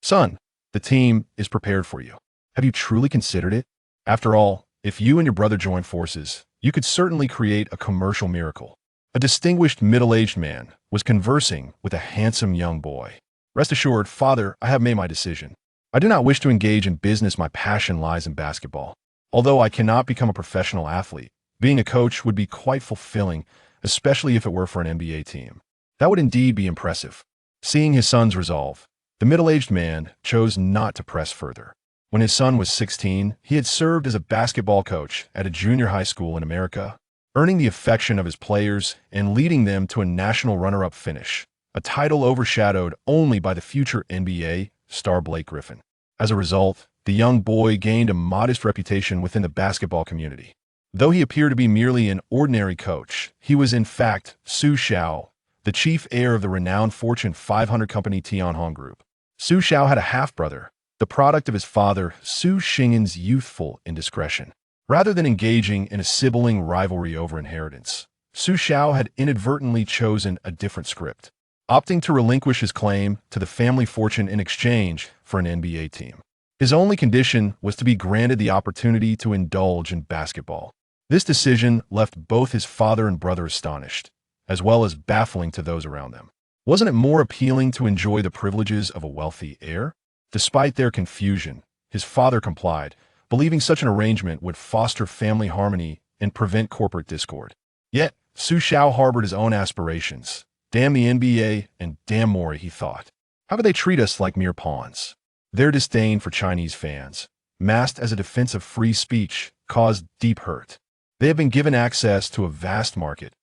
Son, the team is prepared for you. Have you truly considered it? After all, if you and your brother join forces, you could certainly create a commercial miracle. A distinguished middle-aged man was conversing with a handsome young boy. Rest assured, father, I have made my decision. I do not wish to engage in business. My passion lies in basketball. Although I cannot become a professional athlete, being a coach would be quite fulfilling, especially if it were for an NBA team. That would indeed be impressive. Seeing his son's resolve, the middle-aged man chose not to press further. When his son was 16, he had served as a basketball coach at a junior high school in America, earning the affection of his players and leading them to a national runner-up finish, a title overshadowed only by the future NBA star Blake Griffin. As a result, the young boy gained a modest reputation within the basketball community. Though he appeared to be merely an ordinary coach, he was in fact Xu Xiao, the chief heir of the renowned Fortune 500 company Tianhong Group. Xu Xiao had a half-brother, the product of his father Xu Xing's youthful indiscretion. Rather than engaging in a sibling rivalry over inheritance, Xu Xiao had inadvertently chosen a different script, opting to relinquish his claim to the family fortune in exchange for an NBA team. His only condition was to be granted the opportunity to indulge in basketball. This decision left both his father and brother astonished, as well as baffling to those around them. Wasn't it more appealing to enjoy the privileges of a wealthy heir? Despite their confusion, his father complied, believing such an arrangement would foster family harmony and prevent corporate discord. Yet, Xu Xiao harbored his own aspirations. Damn the NBA and damn Mori, he thought. How could they treat us like mere pawns? Their disdain for Chinese fans, masked as a defense of free speech, caused deep hurt. They have been given access to a vast market,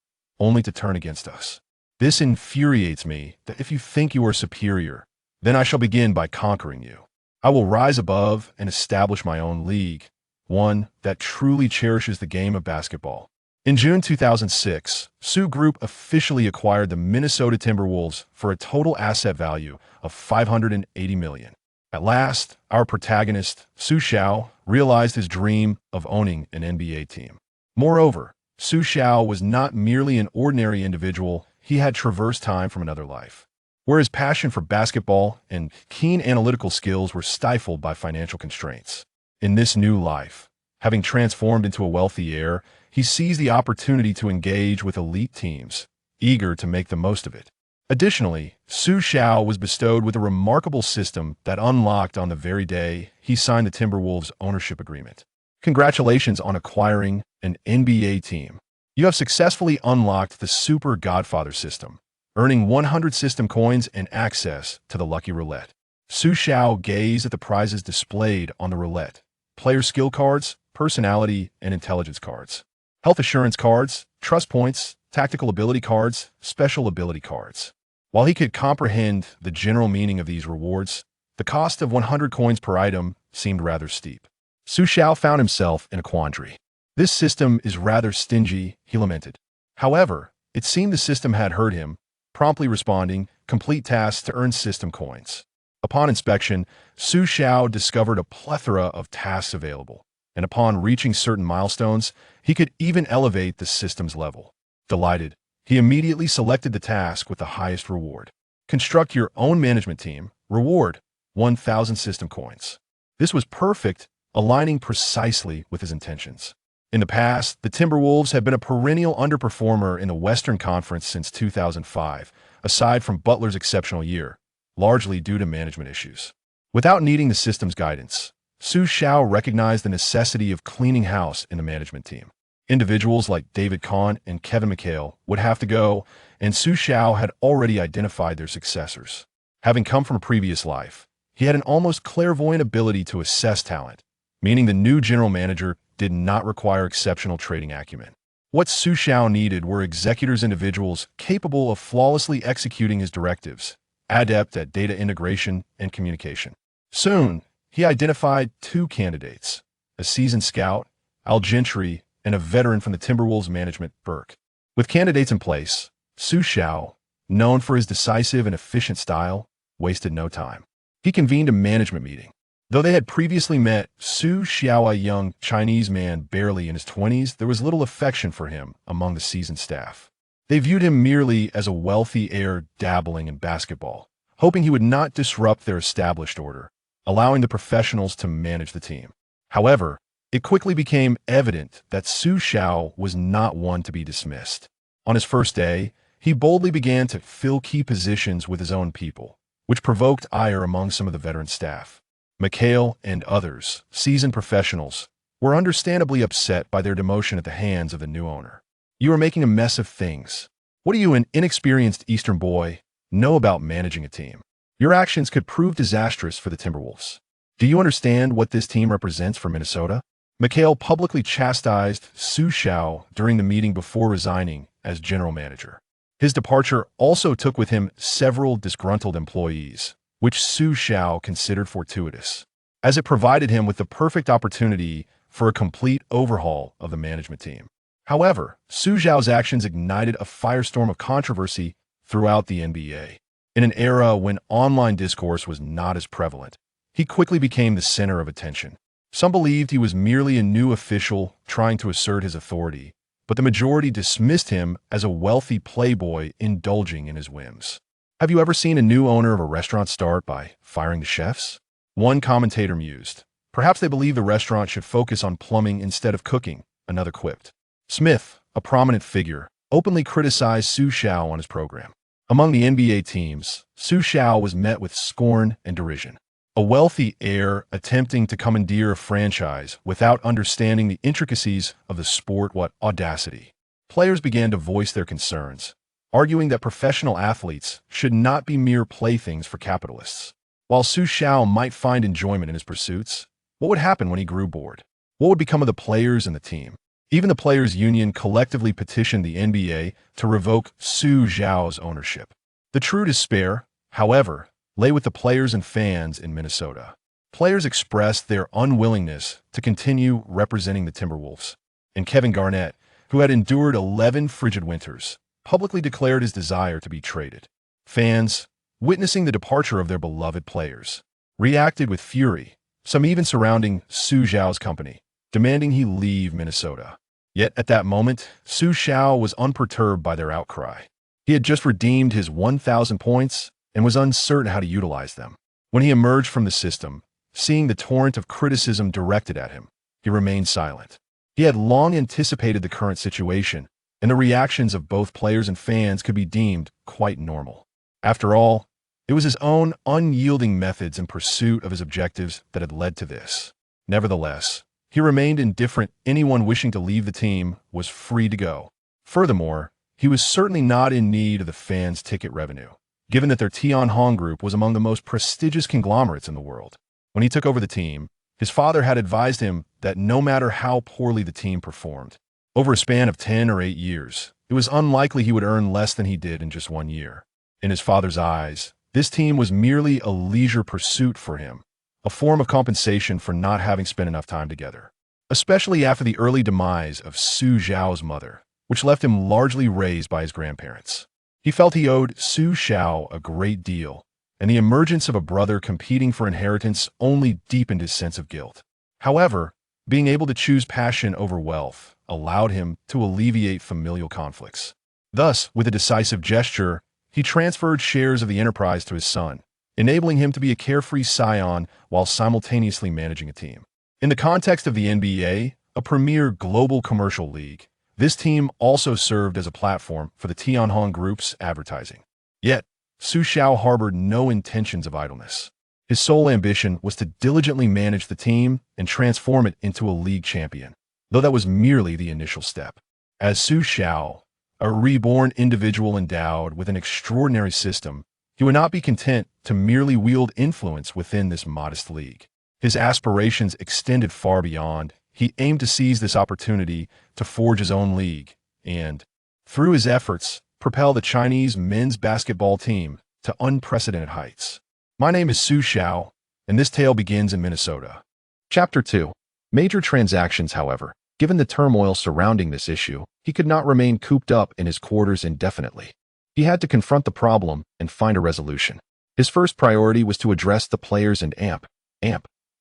only to turn against us. This infuriates me that if you think you are superior, then I shall begin by conquering you. I will rise above and establish my own league, one that truly cherishes the game of basketball. In June 2006, Xu Group officially acquired the Minnesota Timberwolves for a total asset value of $580 million. At last, our protagonist, Xu Xiao, realized his dream of owning an NBA team. Moreover, Xu Xiao was not merely an ordinary individual, he had traversed time from another life, where his passion for basketball and keen analytical skills were stifled by financial constraints. In this new life, having transformed into a wealthy heir, he seized the opportunity to engage with elite teams, eager to make the most of it. Additionally, Xu Xiao was bestowed with a remarkable system that unlocked on the very day he signed the Timberwolves ownership agreement. Congratulations on acquiring an NBA team. You have successfully unlocked the Super Godfather system, earning 100 system coins and access to the Lucky Roulette. Xu Xiao gazed at the prizes displayed on the roulette: player skill cards, personality and intelligence cards, health assurance cards, trust points, tactical ability cards, special ability cards. While he could comprehend the general meaning of these rewards, the cost of 100 coins per item seemed rather steep. Xu Xiao found himself in a quandary. This system is rather stingy, he lamented. However, it seemed the system had heard him, promptly responding, complete tasks to earn system coins. Upon inspection, Xu Xiao discovered a plethora of tasks available, and upon reaching certain milestones, he could even elevate the system's level. Delighted, he immediately selected the task with the highest reward. Construct your own management team. Reward: 1,000 system coins. This was perfect, aligning precisely with his intentions. In the past, the Timberwolves had been a perennial underperformer in the Western Conference since 2005, aside from Butler's exceptional year, largely due to management issues. Without needing the system's guidance, Xu Xiao recognized the necessity of cleaning house in the management team. Individuals like David Kahn and Kevin McHale would have to go, and Xu Xiao had already identified their successors. Having come from a previous life, he had an almost clairvoyant ability to assess talent, meaning the new general manager did not require exceptional trading acumen. What Xu Xiao needed were executors, individuals capable of flawlessly executing his directives, adept at data integration and communication. Soon, he identified two candidates: a seasoned scout, Al Gentry, and a veteran from the Timberwolves management, Burke. With candidates in place, Xu Xiao, known for his decisive and efficient style, wasted no time. He convened a management meeting. Though they had previously met, Xu Xiao, a young Chinese man barely in his 20s, there was little affection for him among the seasoned staff. They viewed him merely as a wealthy heir dabbling in basketball, hoping he would not disrupt their established order, allowing the professionals to manage the team. However, it quickly became evident that Xu Xiao was not one to be dismissed. On his first day, he boldly began to fill key positions with his own people, which provoked ire among some of the veteran staff. Mikhail and others, seasoned professionals, were understandably upset by their demotion at the hands of the new owner. "You are making a mess of things. What do you, an inexperienced Eastern boy, know about managing a team? Your actions could prove disastrous for the Timberwolves. Do you understand what this team represents for Minnesota?" Mikhail publicly chastised Xu Xiao during the meeting before resigning as general manager. His departure also took with him several disgruntled employees, which Xu Xiao considered fortuitous, as it provided him with the perfect opportunity for a complete overhaul of the management team. However, Xu Xiao's actions ignited a firestorm of controversy throughout the NBA. In an era when online discourse was not as prevalent, he quickly became the center of attention. Some believed he was merely a new official trying to assert his authority, but the majority dismissed him as a wealthy playboy indulging in his whims. "Have you ever seen a new owner of a restaurant start by firing the chefs?" One commentator mused. "Perhaps they believe the restaurant should focus on plumbing instead of cooking," another quipped. Smith, a prominent figure, openly criticized Xu Xiao on his program. Among the NBA teams, Xu Xiao was met with scorn and derision. A wealthy heir attempting to commandeer a franchise without understanding the intricacies of the sport, what audacity. Players began to voice their concerns, arguing that professional athletes should not be mere playthings for capitalists. While Xu Xiao might find enjoyment in his pursuits, what would happen when he grew bored? What would become of the players and the team? Even the players' union collectively petitioned the NBA to revoke Xu Xiao's ownership. The true despair, however, lay with the players and fans in Minnesota. Players expressed their unwillingness to continue representing the Timberwolves, and Kevin Garnett, who had endured 11 frigid winters, publicly declared his desire to be traded. Fans, witnessing the departure of their beloved players, reacted with fury, some even surrounding Xu Xiao's company, demanding he leave Minnesota. Yet at that moment, Xu Xiao was unperturbed by their outcry. He had just redeemed his 1,000 points and was uncertain how to utilize them. When he emerged from the system, seeing the torrent of criticism directed at him, he remained silent. He had long anticipated the current situation, and the reactions of both players and fans could be deemed quite normal. After all, it was his own unyielding methods in pursuit of his objectives that had led to this. Nevertheless, he remained indifferent. Anyone wishing to leave the team was free to go. Furthermore, he was certainly not in need of the fans' ticket revenue, given that their Tianhong group was among the most prestigious conglomerates in the world. When he took over the team, his father had advised him that no matter how poorly the team performed, over a span of 10 or 8 years, it was unlikely he would earn less than he did in just 1 year. In his father's eyes, this team was merely a leisure pursuit for him, a form of compensation for not having spent enough time together, especially after the early demise of Xu Xiao's mother, which left him largely raised by his grandparents. He felt he owed Xu Xiao a great deal, and the emergence of a brother competing for inheritance only deepened his sense of guilt. However, being able to choose passion over wealth allowed him to alleviate familial conflicts. Thus, with a decisive gesture, he transferred shares of the enterprise to his son, enabling him to be a carefree scion while simultaneously managing a team. In the context of the NBA, a premier global commercial league, this team also served as a platform for the Tianhong Group's advertising. Yet, Xu Xiao harbored no intentions of idleness. His sole ambition was to diligently manage the team and transform it into a league champion, though that was merely the initial step. As Xu Xiao, a reborn individual endowed with an extraordinary system, he would not be content to merely wield influence within this modest league. His aspirations extended far beyond. He aimed to seize this opportunity to forge his own league and, through his efforts, propel the Chinese men's basketball team to unprecedented heights. My name is Xu Xiao, and this tale begins in Minnesota. Chapter 2. Major transactions, however. Given the turmoil surrounding this issue, he could not remain cooped up in his quarters indefinitely. He had to confront the problem and find a resolution. His first priority was to address the players and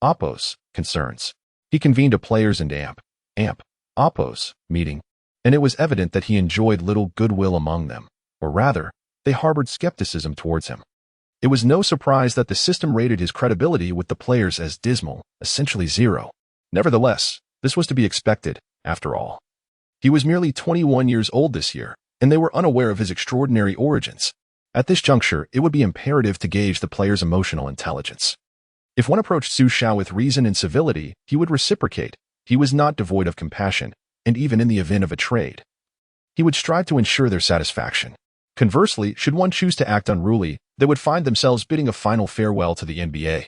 Oppos concerns. He convened a players and Oppos meeting, and it was evident that he enjoyed little goodwill among them, or rather, they harbored skepticism towards him. It was no surprise that the system rated his credibility with the players as dismal, essentially zero. Nevertheless, this was to be expected, after all. He was merely 21 years old this year, and they were unaware of his extraordinary origins. At this juncture, it would be imperative to gauge the player's emotional intelligence. If one approached Xu Xiao with reason and civility, he would reciprocate. He was not devoid of compassion, and even in the event of a trade, he would strive to ensure their satisfaction. Conversely, should one choose to act unruly, they would find themselves bidding a final farewell to the NBA.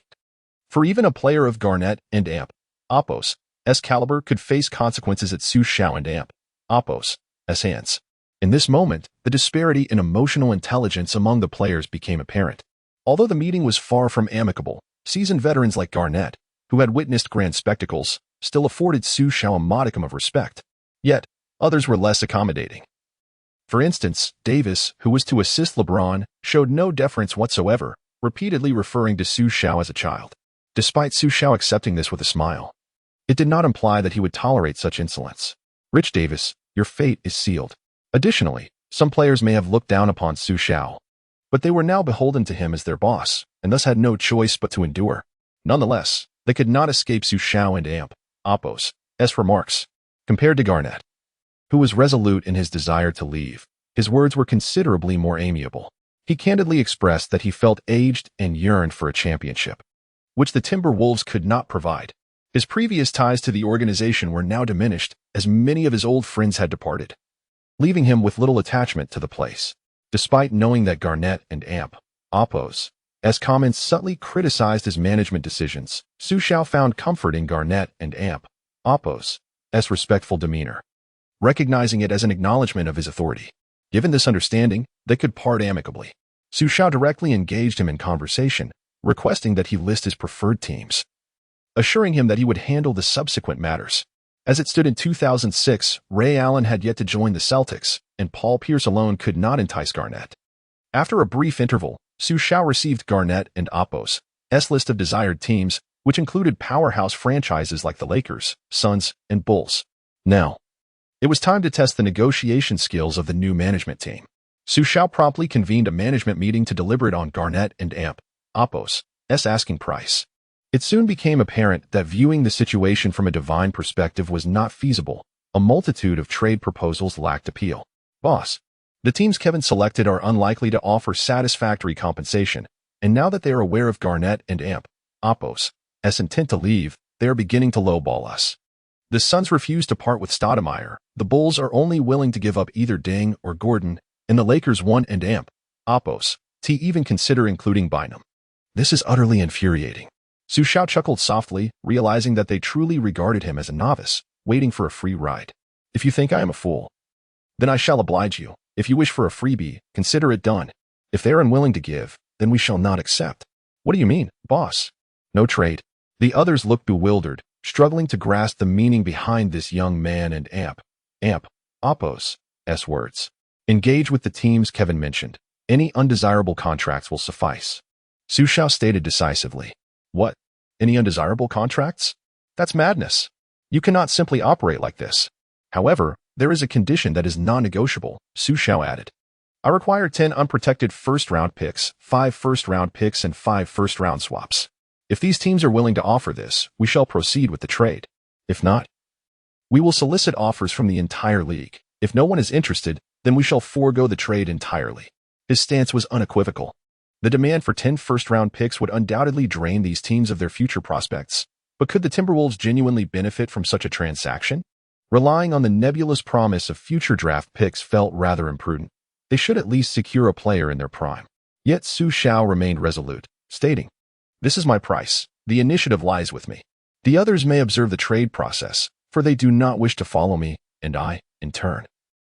For even a player of Garnett and Amp, Oppos, S caliber could face consequences at Xu Xiao and Amp, Oppos, S hands. In this moment, the disparity in emotional intelligence among the players became apparent. Although the meeting was far from amicable, seasoned veterans like Garnett, who had witnessed grand spectacles, still afforded Xu Xiao a modicum of respect. Yet, others were less accommodating. For instance, Davis, who was to assist LeBron, showed no deference whatsoever, repeatedly referring to Xu Xiao as a child. Despite Xu Xiao accepting this with a smile, it did not imply that he would tolerate such insolence. Rich Davis, your fate is sealed. Additionally, some players may have looked down upon Xu Xiao, but they were now beholden to him as their boss, and thus had no choice but to endure. Nonetheless, they could not escape Xu Xiao and Amp, Oppos, S remarks. Compared to Garnett, who was resolute in his desire to leave, his words were considerably more amiable. He candidly expressed that he felt aged and yearned for a championship, which the Timberwolves could not provide. His previous ties to the organization were now diminished, as many of his old friends had departed, leaving him with little attachment to the place. Despite knowing that Garnett and Amp, Oppos, S comments subtly criticized his management decisions, Xu Xiao found comfort in Garnett and Amp, Oppos, S respectful demeanor, recognizing it as an acknowledgement of his authority. Given this understanding, they could part amicably. Xu Xiao directly engaged him in conversation, requesting that he list his preferred teams, assuring him that he would handle the subsequent matters. As it stood in 2006, Ray Allen had yet to join the Celtics, and Paul Pierce alone could not entice Garnett. After a brief interval, Xu Xiao received Garnett and Oppos' list of desired teams, which included powerhouse franchises like the Lakers, Suns, and Bulls. Now, it was time to test the negotiation skills of the new management team. Xu Xiao promptly convened a management meeting to deliberate on Garnett and Amp, Oppos' asking price. It soon became apparent that viewing the situation from a divine perspective was not feasible. A multitude of trade proposals lacked appeal. Boss, the teams Kevin selected are unlikely to offer satisfactory compensation, and now that they are aware of Garnett and Amp, Oppos' intent to leave, they are beginning to lowball us. The Suns refuse to part with Stoudemire, the Bulls are only willing to give up either Deng or Gordon, and the Lakers want and Amp, Oppos, to even consider including Bynum. This is utterly infuriating. Xu Xiao chuckled softly, realizing that they truly regarded him as a novice, waiting for a free ride. If you think I am a fool, then I shall oblige you. If you wish for a freebie, consider it done. If they are unwilling to give, then we shall not accept. What do you mean, boss? No trade. The others looked bewildered, struggling to grasp the meaning behind this young man and Amp, Oppos' words. Engage with the teams Kevin mentioned. Any undesirable contracts will suffice. Xu Xiao stated decisively. What? Any undesirable contracts? That's madness. You cannot simply operate like this. However, there is a condition that is non-negotiable, Xu Xiao added. I require 10 unprotected first-round picks, 5 first-round picks, and 5 first-round swaps. If these teams are willing to offer this, we shall proceed with the trade. If not, we will solicit offers from the entire league. If no one is interested, then we shall forego the trade entirely. His stance was unequivocal. The demand for 10 first-round picks would undoubtedly drain these teams of their future prospects. But could the Timberwolves genuinely benefit from such a transaction? Relying on the nebulous promise of future draft picks felt rather imprudent. They should at least secure a player in their prime. Yet Xu Xiao remained resolute, stating, "This is my price. The initiative lies with me. The others may observe the trade process, for they do not wish to follow me, and I, in turn,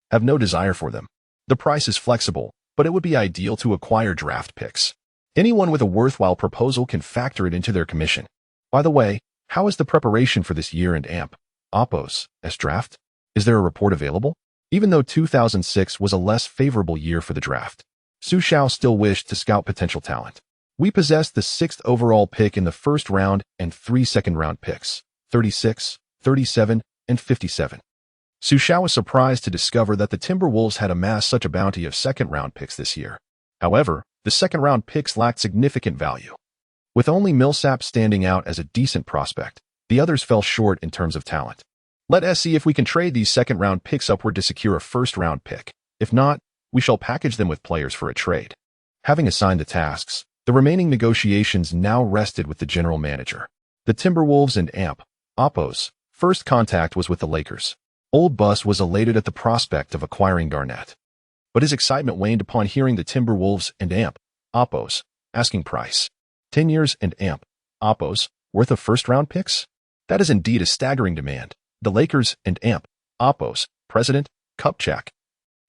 have no desire for them. The price is flexible, but it would be ideal to acquire draft picks. Anyone with a worthwhile proposal can factor it into their commission. By the way, how is the preparation for this year and Amp, Oppos' draft? Is there a report available?" Even though 2006 was a less favorable year for the draft, Xu Xiao still wished to scout potential talent. We possessed the 6th overall pick in the first round and 3 second-round picks, 36, 37, and 57. Xu Xiao was surprised to discover that the Timberwolves had amassed such a bounty of second-round picks this year. However, the second-round picks lacked significant value. With only Millsap standing out as a decent prospect, the others fell short in terms of talent. Let us see if we can trade these second-round picks upward to secure a first-round pick. If not, we shall package them with players for a trade. Having assigned the tasks, the remaining negotiations now rested with the general manager. The Timberwolves and Oppos' first contact was with the Lakers. Old Bus was elated at the prospect of acquiring Garnett. But his excitement waned upon hearing the Timberwolves and Oppos' asking price. 10 years and Oppos' worth of first-round picks? That is indeed a staggering demand. The Lakers and Oppos' president, Kupchak,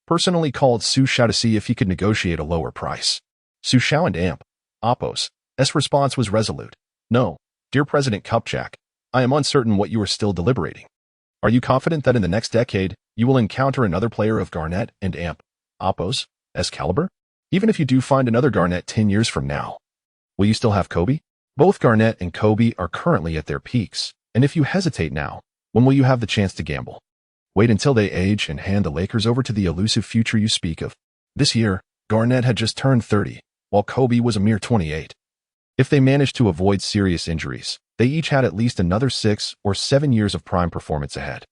personally called Xu Xiao to see if he could negotiate a lower price. Xu Xiao and Oppos' response was resolute. No, dear President Kupchak, I am uncertain what you are still deliberating. Are you confident that in the next decade, you will encounter another player of Garnett and Oppos' caliber? Even if you do find another Garnett 10 years from now, will you still have Kobe? Both Garnett and Kobe are currently at their peaks, and if you hesitate now, when will you have the chance to gamble? Wait until they age and hand the Lakers over to the elusive future you speak of. This year, Garnett had just turned 30, while Kobe was a mere 28. If they managed to avoid serious injuries, they each had at least another 6 or 7 years of prime performance ahead.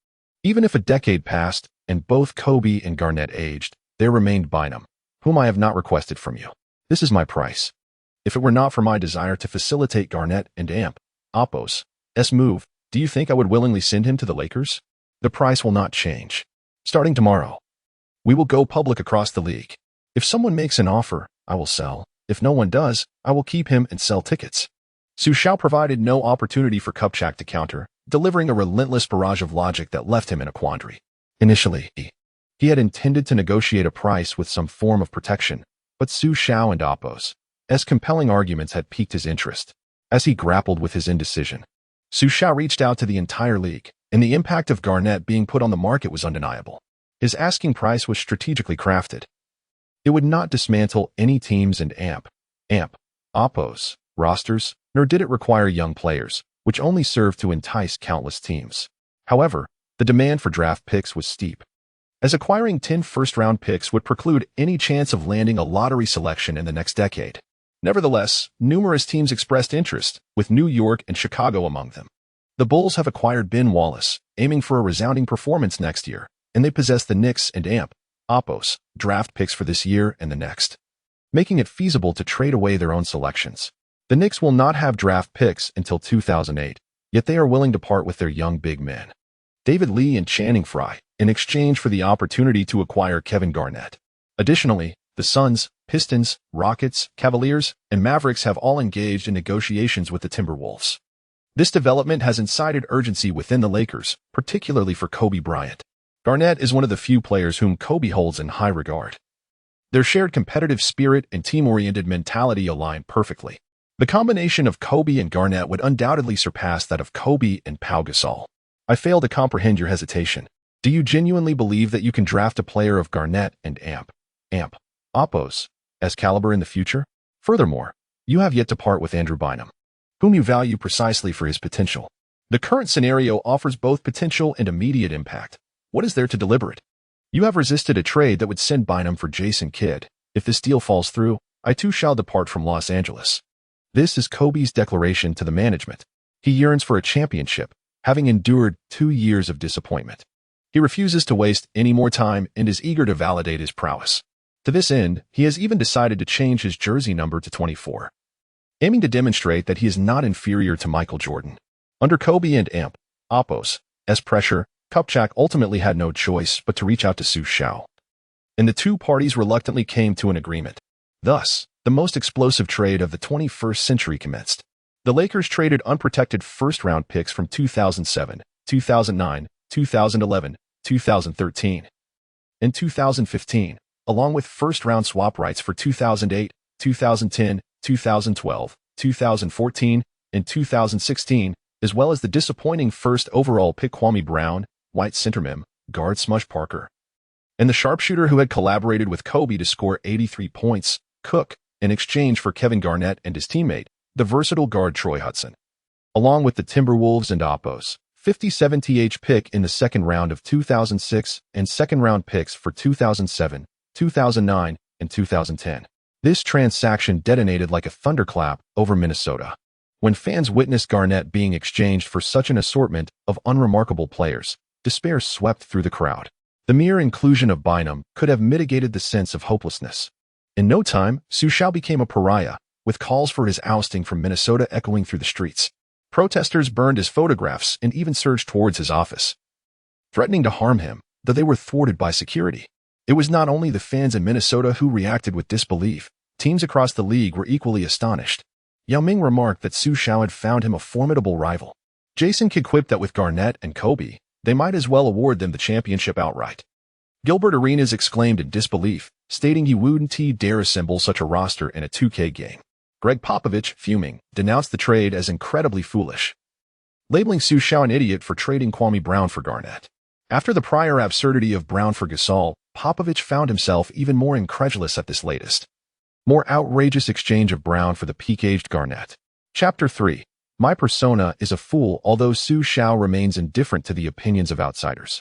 Even if a decade passed and both Kobe and Garnett aged, there remained Bynum, whom I have not requested from you. This is my price. If it were not for my desire to facilitate Garnett and Oppos' move, do you think I would willingly send him to the Lakers? The price will not change. Starting tomorrow, we will go public across the league. If someone makes an offer, I will sell. If no one does, I will keep him and sell tickets. Xu Xiao provided no opportunity for Kupchak to counter, delivering a relentless barrage of logic that left him in a quandary. Initially, he had intended to negotiate a price with some form of protection, but Xu Xiao and Oppos' compelling arguments had piqued his interest. As he grappled with his indecision, Xu Xiao reached out to the entire league, and the impact of Garnett being put on the market was undeniable. His asking price was strategically crafted. It would not dismantle any teams and Oppos' rosters, nor did it require young players, which only served to entice countless teams. However, the demand for draft picks was steep, as acquiring 10 first-round picks would preclude any chance of landing a lottery selection in the next decade. Nevertheless, numerous teams expressed interest, with New York and Chicago among them. The Bulls have acquired Ben Wallace, aiming for a resounding performance next year, and they possess the Knicks and Oppos' draft picks for this year and the next, making it feasible to trade away their own selections. The Knicks will not have draft picks until 2008, yet they are willing to part with their young big men, David Lee and Channing Frye, in exchange for the opportunity to acquire Kevin Garnett. Additionally, the Suns, Pistons, Rockets, Cavaliers, and Mavericks have all engaged in negotiations with the Timberwolves. This development has incited urgency within the Lakers, particularly for Kobe Bryant. Garnett is one of the few players whom Kobe holds in high regard. Their shared competitive spirit and team-oriented mentality align perfectly. The combination of Kobe and Garnett would undoubtedly surpass that of Kobe and Pau Gasol. I fail to comprehend your hesitation. Do you genuinely believe that you can draft a player of Garnett and Oppos' caliber in the future? Furthermore, you have yet to part with Andrew Bynum, whom you value precisely for his potential. The current scenario offers both potential and immediate impact. What is there to deliberate? You have resisted a trade that would send Bynum for Jason Kidd. If this deal falls through, I too shall depart from Los Angeles. This is Kobe's declaration to the management. He yearns for a championship, having endured 2 years of disappointment. He refuses to waste any more time and is eager to validate his prowess. To this end, he has even decided to change his jersey number to 24, aiming to demonstrate that he is not inferior to Michael Jordan. Under Kobe and Oppos' pressure, Kupchak ultimately had no choice but to reach out to Xu Xiao, and the two parties reluctantly came to an agreement. Thus, the most explosive trade of the 21st century commenced. The Lakers traded unprotected first-round picks from 2007, 2009, 2011, 2013, and 2015, along with first-round swap rights for 2008, 2010, 2012, 2014, and 2016, as well as the disappointing first overall pick Kwame Brown, White centerman, guard Smush Parker, and the sharpshooter who had collaborated with Kobe to score 83 points, Cook, in exchange for Kevin Garnett and his teammate, the versatile guard Troy Hudson. Along with the Timberwolves and Oppos' 57th pick in the second round of 2006 and second-round picks for 2007, 2009, and 2010. This transaction detonated like a thunderclap over Minnesota. When fans witnessed Garnett being exchanged for such an assortment of unremarkable players, despair swept through the crowd. The mere inclusion of Bynum could have mitigated the sense of hopelessness. In no time, Xu Xiao became a pariah, with calls for his ousting from Minnesota echoing through the streets. Protesters burned his photographs and even surged towards his office, threatening to harm him, though they were thwarted by security. It was not only the fans in Minnesota who reacted with disbelief. Teams across the league were equally astonished. Yao Ming remarked that Xu Xiao had found him a formidable rival. Jason Kidd quipped that with Garnett and Kobe, they might as well award them the championship outright. Gilbert Arenas exclaimed in disbelief, stating he wouldn't dare assemble such a roster in a 2K game. Greg Popovich, fuming, denounced the trade as incredibly foolish, labeling Xu Xiao an idiot for trading Kwame Brown for Garnett. After the prior absurdity of Brown for Gasol, Popovich found himself even more incredulous at this latest, more outrageous exchange of Brown for the peak-aged Garnett. Chapter 3. My persona is a fool. Although Xu Xiao remains indifferent to the opinions of outsiders,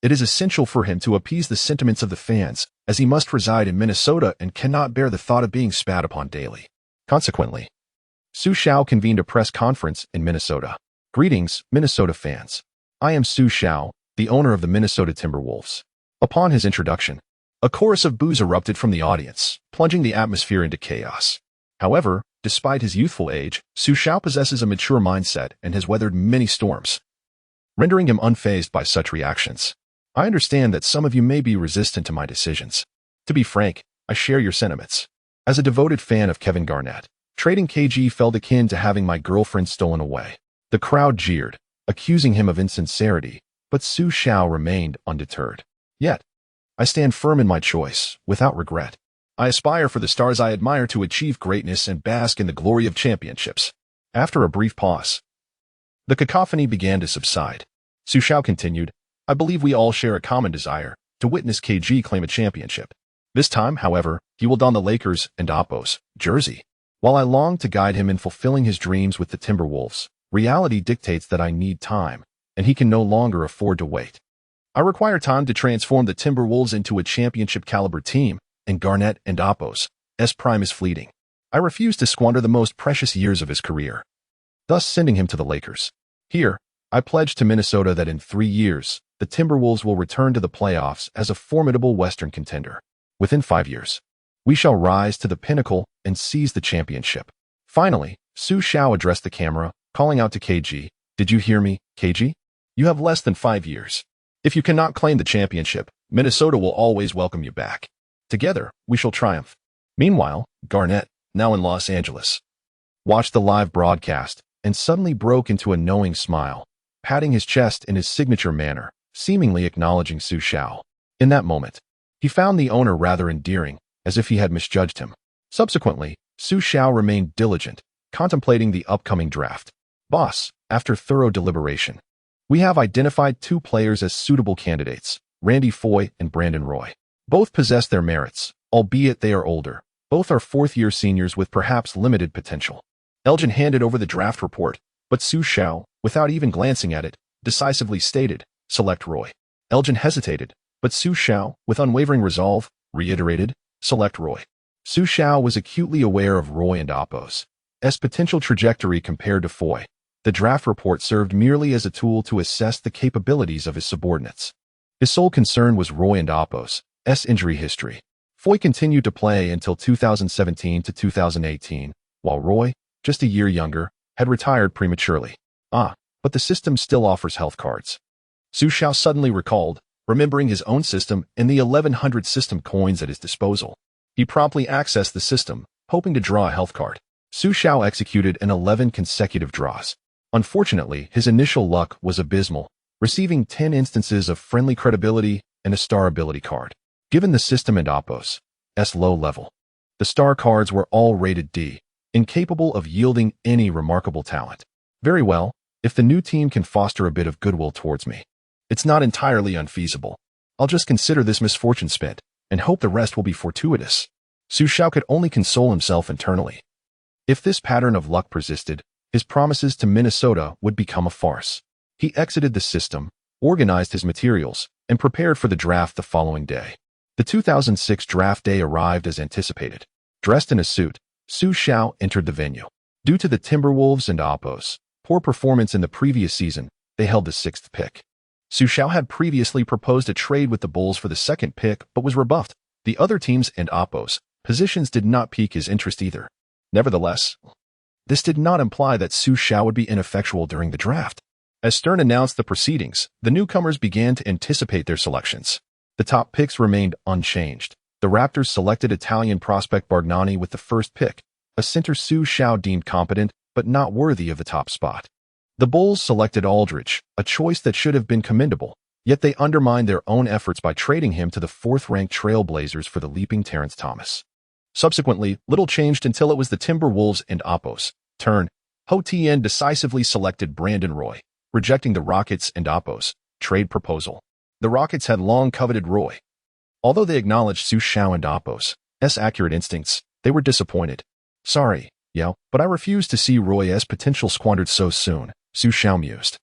it is essential for him to appease the sentiments of the fans, as he must reside in Minnesota and cannot bear the thought of being spat upon daily. Consequently, Xu Xiao convened a press conference in Minnesota. Greetings, Minnesota fans. I am Xu Xiao, the owner of the Minnesota Timberwolves. Upon his introduction, a chorus of boos erupted from the audience, plunging the atmosphere into chaos. However, despite his youthful age, Xu Xiao possesses a mature mindset and has weathered many storms, rendering him unfazed by such reactions. I understand that some of you may be resistant to my decisions. To be frank, I share your sentiments. As a devoted fan of Kevin Garnett, trading KG felt akin to having my girlfriend stolen away. The crowd jeered, accusing him of insincerity, but Xu Xiao remained undeterred. Yet, I stand firm in my choice, without regret. I aspire for the stars I admire to achieve greatness and bask in the glory of championships. After a brief pause, the cacophony began to subside. Xu Xiao continued, I believe we all share a common desire, to witness KG claim a championship. This time, however, he will don the Lakers and Oppos jersey. While I long to guide him in fulfilling his dreams with the Timberwolves, reality dictates that I need time, and he can no longer afford to wait. I require time to transform the Timberwolves into a championship-caliber team, and Garnett and Oppos' prime is fleeting. I refuse to squander the most precious years of his career, thus sending him to the Lakers. Here, I pledge to Minnesota that in 3 years, the Timberwolves will return to the playoffs as a formidable Western contender. Within 5 years, we shall rise to the pinnacle and seize the championship. Finally, Xu Xiao addressed the camera, calling out to KG, Did you hear me, KG? You have less than 5 years. If you cannot claim the championship, Minnesota will always welcome you back. Together, we shall triumph. Meanwhile, Garnett, now in Los Angeles, watched the live broadcast and suddenly broke into a knowing smile, patting his chest in his signature manner, seemingly acknowledging Xu Xiao. In that moment, he found the owner rather endearing, as if he had misjudged him. Subsequently, Xu Xiao remained diligent, contemplating the upcoming draft. Boss, after thorough deliberation, we have identified 2 players as suitable candidates, Randy Foye and Brandon Roy. Both possess their merits, albeit they are older. Both are 4th-year seniors with perhaps limited potential. Elgin handed over the draft report, but Xu Xiao, without even glancing at it, decisively stated, Select Roy. Elgin hesitated, but Xu Xiao, with unwavering resolve, reiterated, Select Roy. Xu Xiao was acutely aware of Roy and Oppos' potential trajectory compared to Foye. The draft report served merely as a tool to assess the capabilities of his subordinates. His sole concern was Roy and Oppos' injury history. Foye continued to play until 2017 to 2018, while Roy, just a year younger, had retired prematurely. But the system still offers health cards. Xu Xiao suddenly recalled, remembering his own system and the 1,100 system coins at his disposal. He promptly accessed the system, hoping to draw a health card. Xu Xiao executed an 11 consecutive draws. Unfortunately, his initial luck was abysmal, receiving 10 instances of friendly credibility and a star ability card. Given the system and Oppos' low level, the star cards were all rated D, incapable of yielding any remarkable talent. Very well, if the new team can foster a bit of goodwill towards me, it's not entirely unfeasible. I'll just consider this misfortune spent, and hope the rest will be fortuitous. Xu Xiao could only console himself internally. If this pattern of luck persisted, his promises to Minnesota would become a farce. He exited the system, organized his materials, and prepared for the draft the following day. The 2006 draft day arrived as anticipated. Dressed in a suit, Xu Xiao entered the venue. Due to the Timberwolves and Oppos' poor performance in the previous season, they held the 6th pick. Xu Xiao had previously proposed a trade with the Bulls for the 2nd pick but was rebuffed. The other teams and Oppos' positions did not pique his interest either. Nevertheless, this did not imply that Xu Xiao would be ineffectual during the draft. As Stern announced the proceedings, the newcomers began to anticipate their selections. The top picks remained unchanged. The Raptors selected Italian prospect Bargnani with the 1st pick, a center Xu Xiao deemed competent but not worthy of the top spot. The Bulls selected Aldridge, a choice that should have been commendable, yet they undermined their own efforts by trading him to the 4th-ranked Trailblazers for the leaping Terrence Thomas. Subsequently, little changed until it was the Timberwolves and Oppos' turn. Ho Tien decisively selected Brandon Roy, rejecting the Rockets and Oppos' trade proposal. The Rockets had long coveted Roy. Although they acknowledged Xu Xiao and Oppos' accurate instincts, they were disappointed. "Sorry, Yao, but I refuse to see Roy's potential squandered so soon," Xu Xiao mused.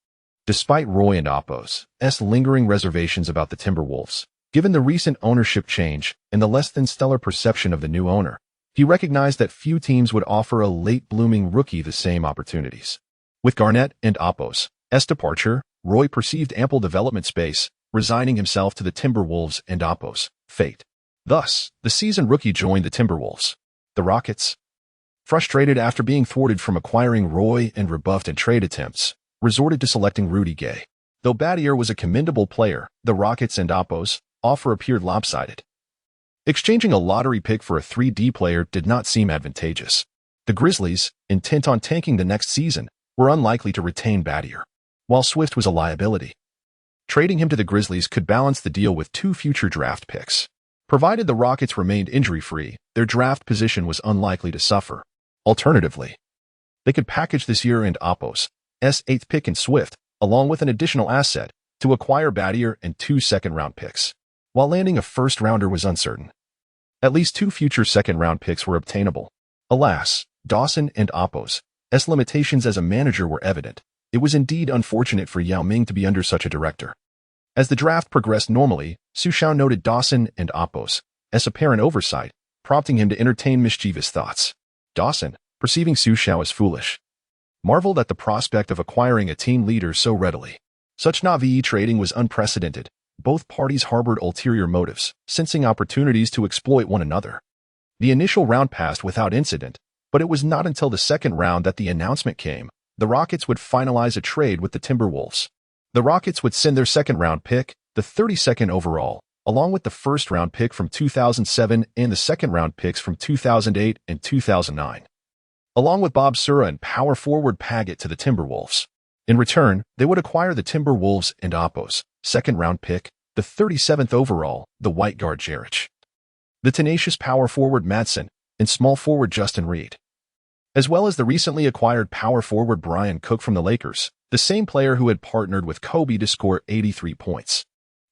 Despite Roy and Oppos' lingering reservations about the Timberwolves, given the recent ownership change and the less-than-stellar perception of the new owner, he recognized that few teams would offer a late-blooming rookie the same opportunities. With Garnett and Oppos' departure, Roy perceived ample development space, resigning himself to the Timberwolves and Oppos' fate. Thus, the seasoned rookie joined the Timberwolves. The Rockets, frustrated after being thwarted from acquiring Roy and rebuffed in trade attempts, resorted to selecting Rudy Gay. Though Battier was a commendable player, the Rockets and Oppos' offer appeared lopsided. Exchanging a lottery pick for a 3D player did not seem advantageous. The Grizzlies, intent on tanking the next season, were unlikely to retain Battier, while Swift was a liability. Trading him to the Grizzlies could balance the deal with 2 future draft picks. Provided the Rockets remained injury-free, their draft position was unlikely to suffer. Alternatively, they could package this year and Oppos' 8th pick in Swift, along with an additional asset, to acquire Battier and 2 second-round picks. While landing a first-rounder was uncertain, at least 2 future second-round picks were obtainable. Alas, Dawson and Oppos' limitations as a manager were evident. It was indeed unfortunate for Yao Ming to be under such a director. As the draft progressed normally, Xu Xiao noted Dawson and Oppos' apparent oversight, prompting him to entertain mischievous thoughts. Dawson, perceiving Xu Xiao as foolish, marveled at the prospect of acquiring a team leader so readily. Such Navi trading was unprecedented. Both parties harbored ulterior motives, sensing opportunities to exploit one another. The initial round passed without incident, but it was not until the 2nd round that the announcement came. The Rockets would finalize a trade with the Timberwolves. The Rockets would send their 2nd-round pick, the 32nd overall, along with the 1st-round pick from 2007 and the 2nd-round picks from 2008 and 2009, along with Bob Sura and power forward Paget to the Timberwolves. In return, they would acquire the Timberwolves and Oppos' 2nd-round pick, the 37th overall, the white guard Jeric, the tenacious power forward Madsen, and small forward Justin Reed, as well as the recently acquired power forward Brian Cook from the Lakers, the same player who had partnered with Kobe to score 83 points.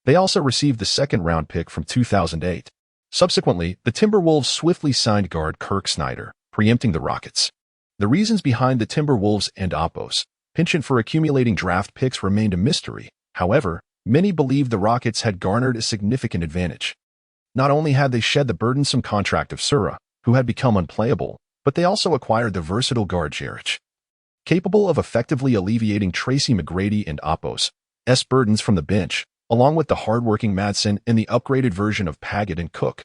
They also received the 2nd-round pick from 2008. Subsequently, the Timberwolves swiftly signed guard Kirk Snyder, preempting the Rockets. The reasons behind the Timberwolves and Oppos' penchant for accumulating draft picks remained a mystery. However, many believed the Rockets had garnered a significant advantage. Not only had they shed the burdensome contract of Sura, who had become unplayable, but they also acquired the versatile guard Jeric, capable of effectively alleviating Tracy McGrady and Oppos' burdens from the bench, along with the hardworking Madsen and the upgraded version of Paget and Cook.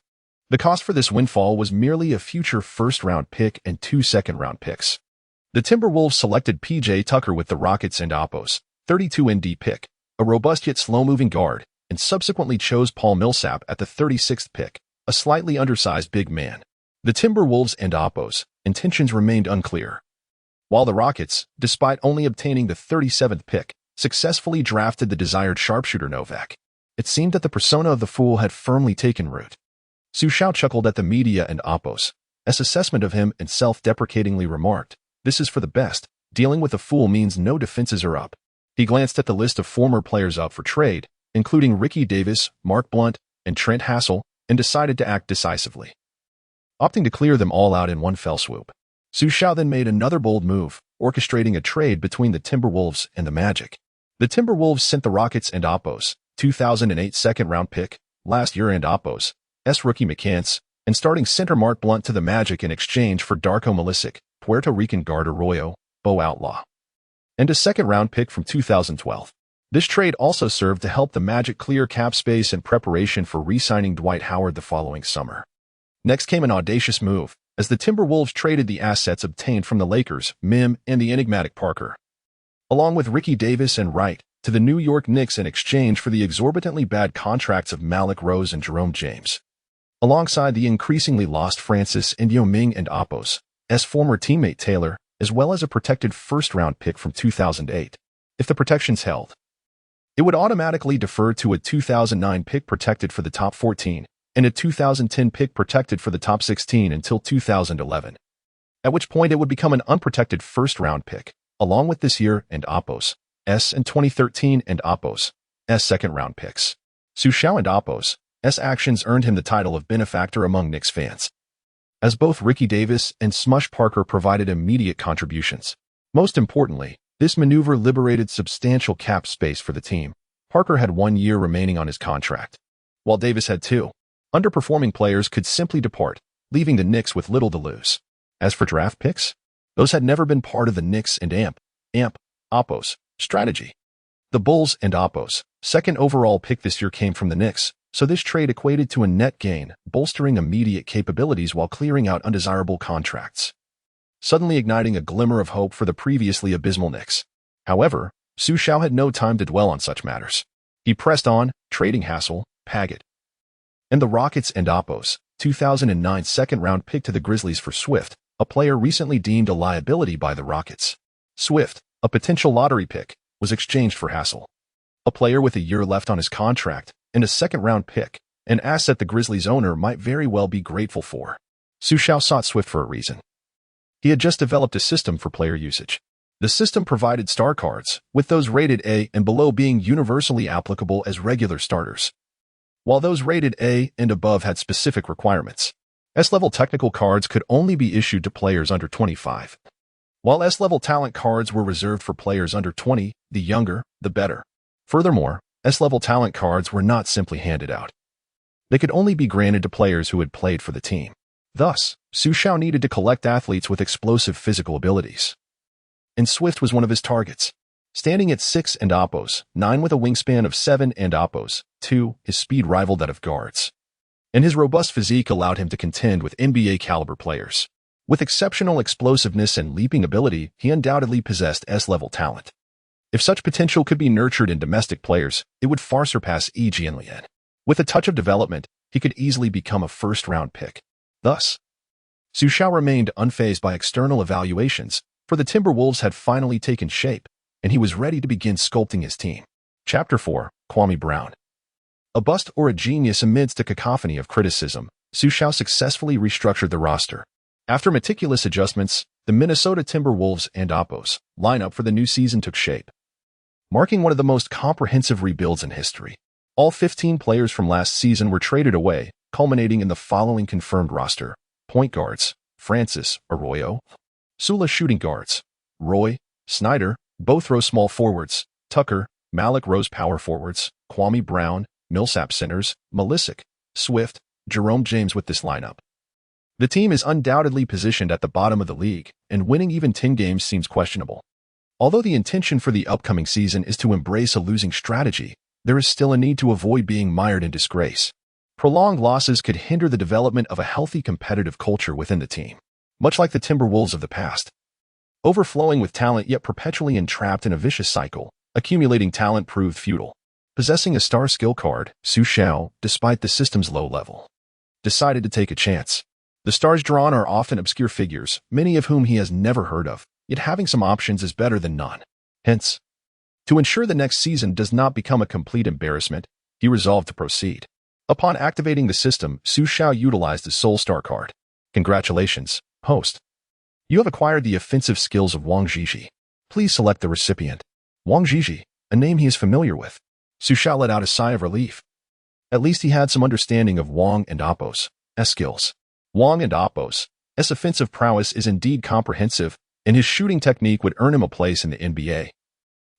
The cost for this windfall was merely a future 1st-round pick and 2 second-round picks. The Timberwolves selected P.J. Tucker with the Rockets and Oppos' 32 ND pick, a robust yet slow-moving guard, and subsequently chose Paul Millsap at the 36th pick, a slightly undersized big man. The Timberwolves and Oppos' intentions remained unclear, while the Rockets, despite only obtaining the 37th pick, successfully drafted the desired sharpshooter Novak. It seemed that the persona of the fool had firmly taken root. Xu Xiao chuckled at the media and Oppos' assessment of him and self-deprecatingly remarked, "This is for the best. Dealing with a fool means no defenses are up." He glanced at the list of former players up for trade, including Ricky Davis, Mark Blunt, and Trent Hassell, and decided to act decisively, opting to clear them all out in one fell swoop. Xu Xiao then made another bold move, orchestrating a trade between the Timberwolves and the Magic. The Timberwolves sent the Rockets and Oppos' 2008 2nd-round pick, last year and Oppos' rookie McCants, and starting center Mark Blunt to the Magic in exchange for Darko Milicic, Puerto Rican guard Arroyo, Bo Outlaw, and a second-round pick from 2012. This trade also served to help the Magic clear cap space in preparation for re-signing Dwight Howard the following summer. Next came an audacious move, as the Timberwolves traded the assets obtained from the Lakers, Mim, and the enigmatic Parker, along with Ricky Davis and Wright, to the New York Knicks in exchange for the exorbitantly bad contracts of Malik Rose and Jerome James, alongside the increasingly lost Francis and Yao Ming and Apos, former teammate Taylor, as well as a protected first-round pick from 2008. If the protections held, it would automatically defer to a 2009 pick protected for the top 14 and a 2010 pick protected for the top 16 until 2011, at which point it would become an unprotected first-round pick, along with this year and Apos' and 2013 and Apos' second-round picks. Xu Xiao and Apos' actions earned him the title of benefactor among Knicks fans, as both Ricky Davis and Smush Parker provided immediate contributions. Most importantly, this maneuver liberated substantial cap space for the team. Parker had 1 year remaining on his contract, while Davis had 2. Underperforming players could simply depart, leaving the Knicks with little to lose. As for draft picks, those had never been part of the Knicks and Apos strategy. The Bulls and Apos' second overall pick this year came from the Knicks, so this trade equated to a net gain, bolstering immediate capabilities while clearing out undesirable contracts, suddenly igniting a glimmer of hope for the previously abysmal Knicks. However, Xu Xiao had no time to dwell on such matters. He pressed on, trading Hassel, Paget, and the Rockets and Apos' 2009 second-round pick to the Grizzlies for Swift, a player recently deemed a liability by the Rockets. Swift, a potential lottery pick, was exchanged for Hassel, a player with a year left on his contract, and a second-round pick, an asset the Grizzlies owner might very well be grateful for. Xu Xiao sought Swift for a reason. He had just developed a system for player usage. The system provided star cards, with those rated A and below being universally applicable as regular starters, while those rated A and above had specific requirements. S-level technical cards could only be issued to players under 25, while S-level talent cards were reserved for players under 20, the younger, the better. Furthermore, S-level talent cards were not simply handed out. They could only be granted to players who had played for the team. Thus, Xu Xiao needed to collect athletes with explosive physical abilities, and Swift was one of his targets. Standing at 6 and Apos, 9 with a wingspan of 7 and Apos, 2, his speed rivaled that of guards, and his robust physique allowed him to contend with NBA-caliber players. With exceptional explosiveness and leaping ability, he undoubtedly possessed S-level talent. If such potential could be nurtured in domestic players, it would far surpass E.G. and Lien. With a touch of development, he could easily become a first-round pick. Thus, Xu Xiao remained unfazed by external evaluations, for the Timberwolves had finally taken shape, and he was ready to begin sculpting his team. Chapter 4, Kwame Brown. A bust or a genius amidst a cacophony of criticism, Xu Xiao successfully restructured the roster. After meticulous adjustments, the Minnesota Timberwolves and Apos lineup for the new season took shape, marking one of the most comprehensive rebuilds in history. All 15 players from last season were traded away, culminating in the following confirmed roster: point guards, Francis, Arroyo, Sula shooting guards, Roy, Snyder, both row small forwards, Tucker, Malik Rose power forwards, Kwame Brown, Millsap centers, Milicic, Swift, Jerome James. With this lineup, the team is undoubtedly positioned at the bottom of the league, and winning even 10 games seems questionable. Although the intention for the upcoming season is to embrace a losing strategy, there is still a need to avoid being mired in disgrace. Prolonged losses could hinder the development of a healthy competitive culture within the team, much like the Timberwolves of the past. Overflowing with talent yet perpetually entrapped in a vicious cycle, accumulating talent proved futile. Possessing a star skill card, Xu Xiao, despite the system's low level, decided to take a chance. The stars drawn are often obscure figures, many of whom he has never heard of, yet having some options is better than none. Hence, to ensure the next season does not become a complete embarrassment, he resolved to proceed. Upon activating the system, Xu Xiao utilized the Soul Star card. Congratulations, host. You have acquired the offensive skills of Wang Zhizhi. Please select the recipient. Wang Zhizhi, a name he is familiar with. Xu Xiao let out a sigh of relief. At least he had some understanding of Wang and Apos' skills. Wang and Apos' offensive prowess is indeed comprehensive, and his shooting technique would earn him a place in the NBA,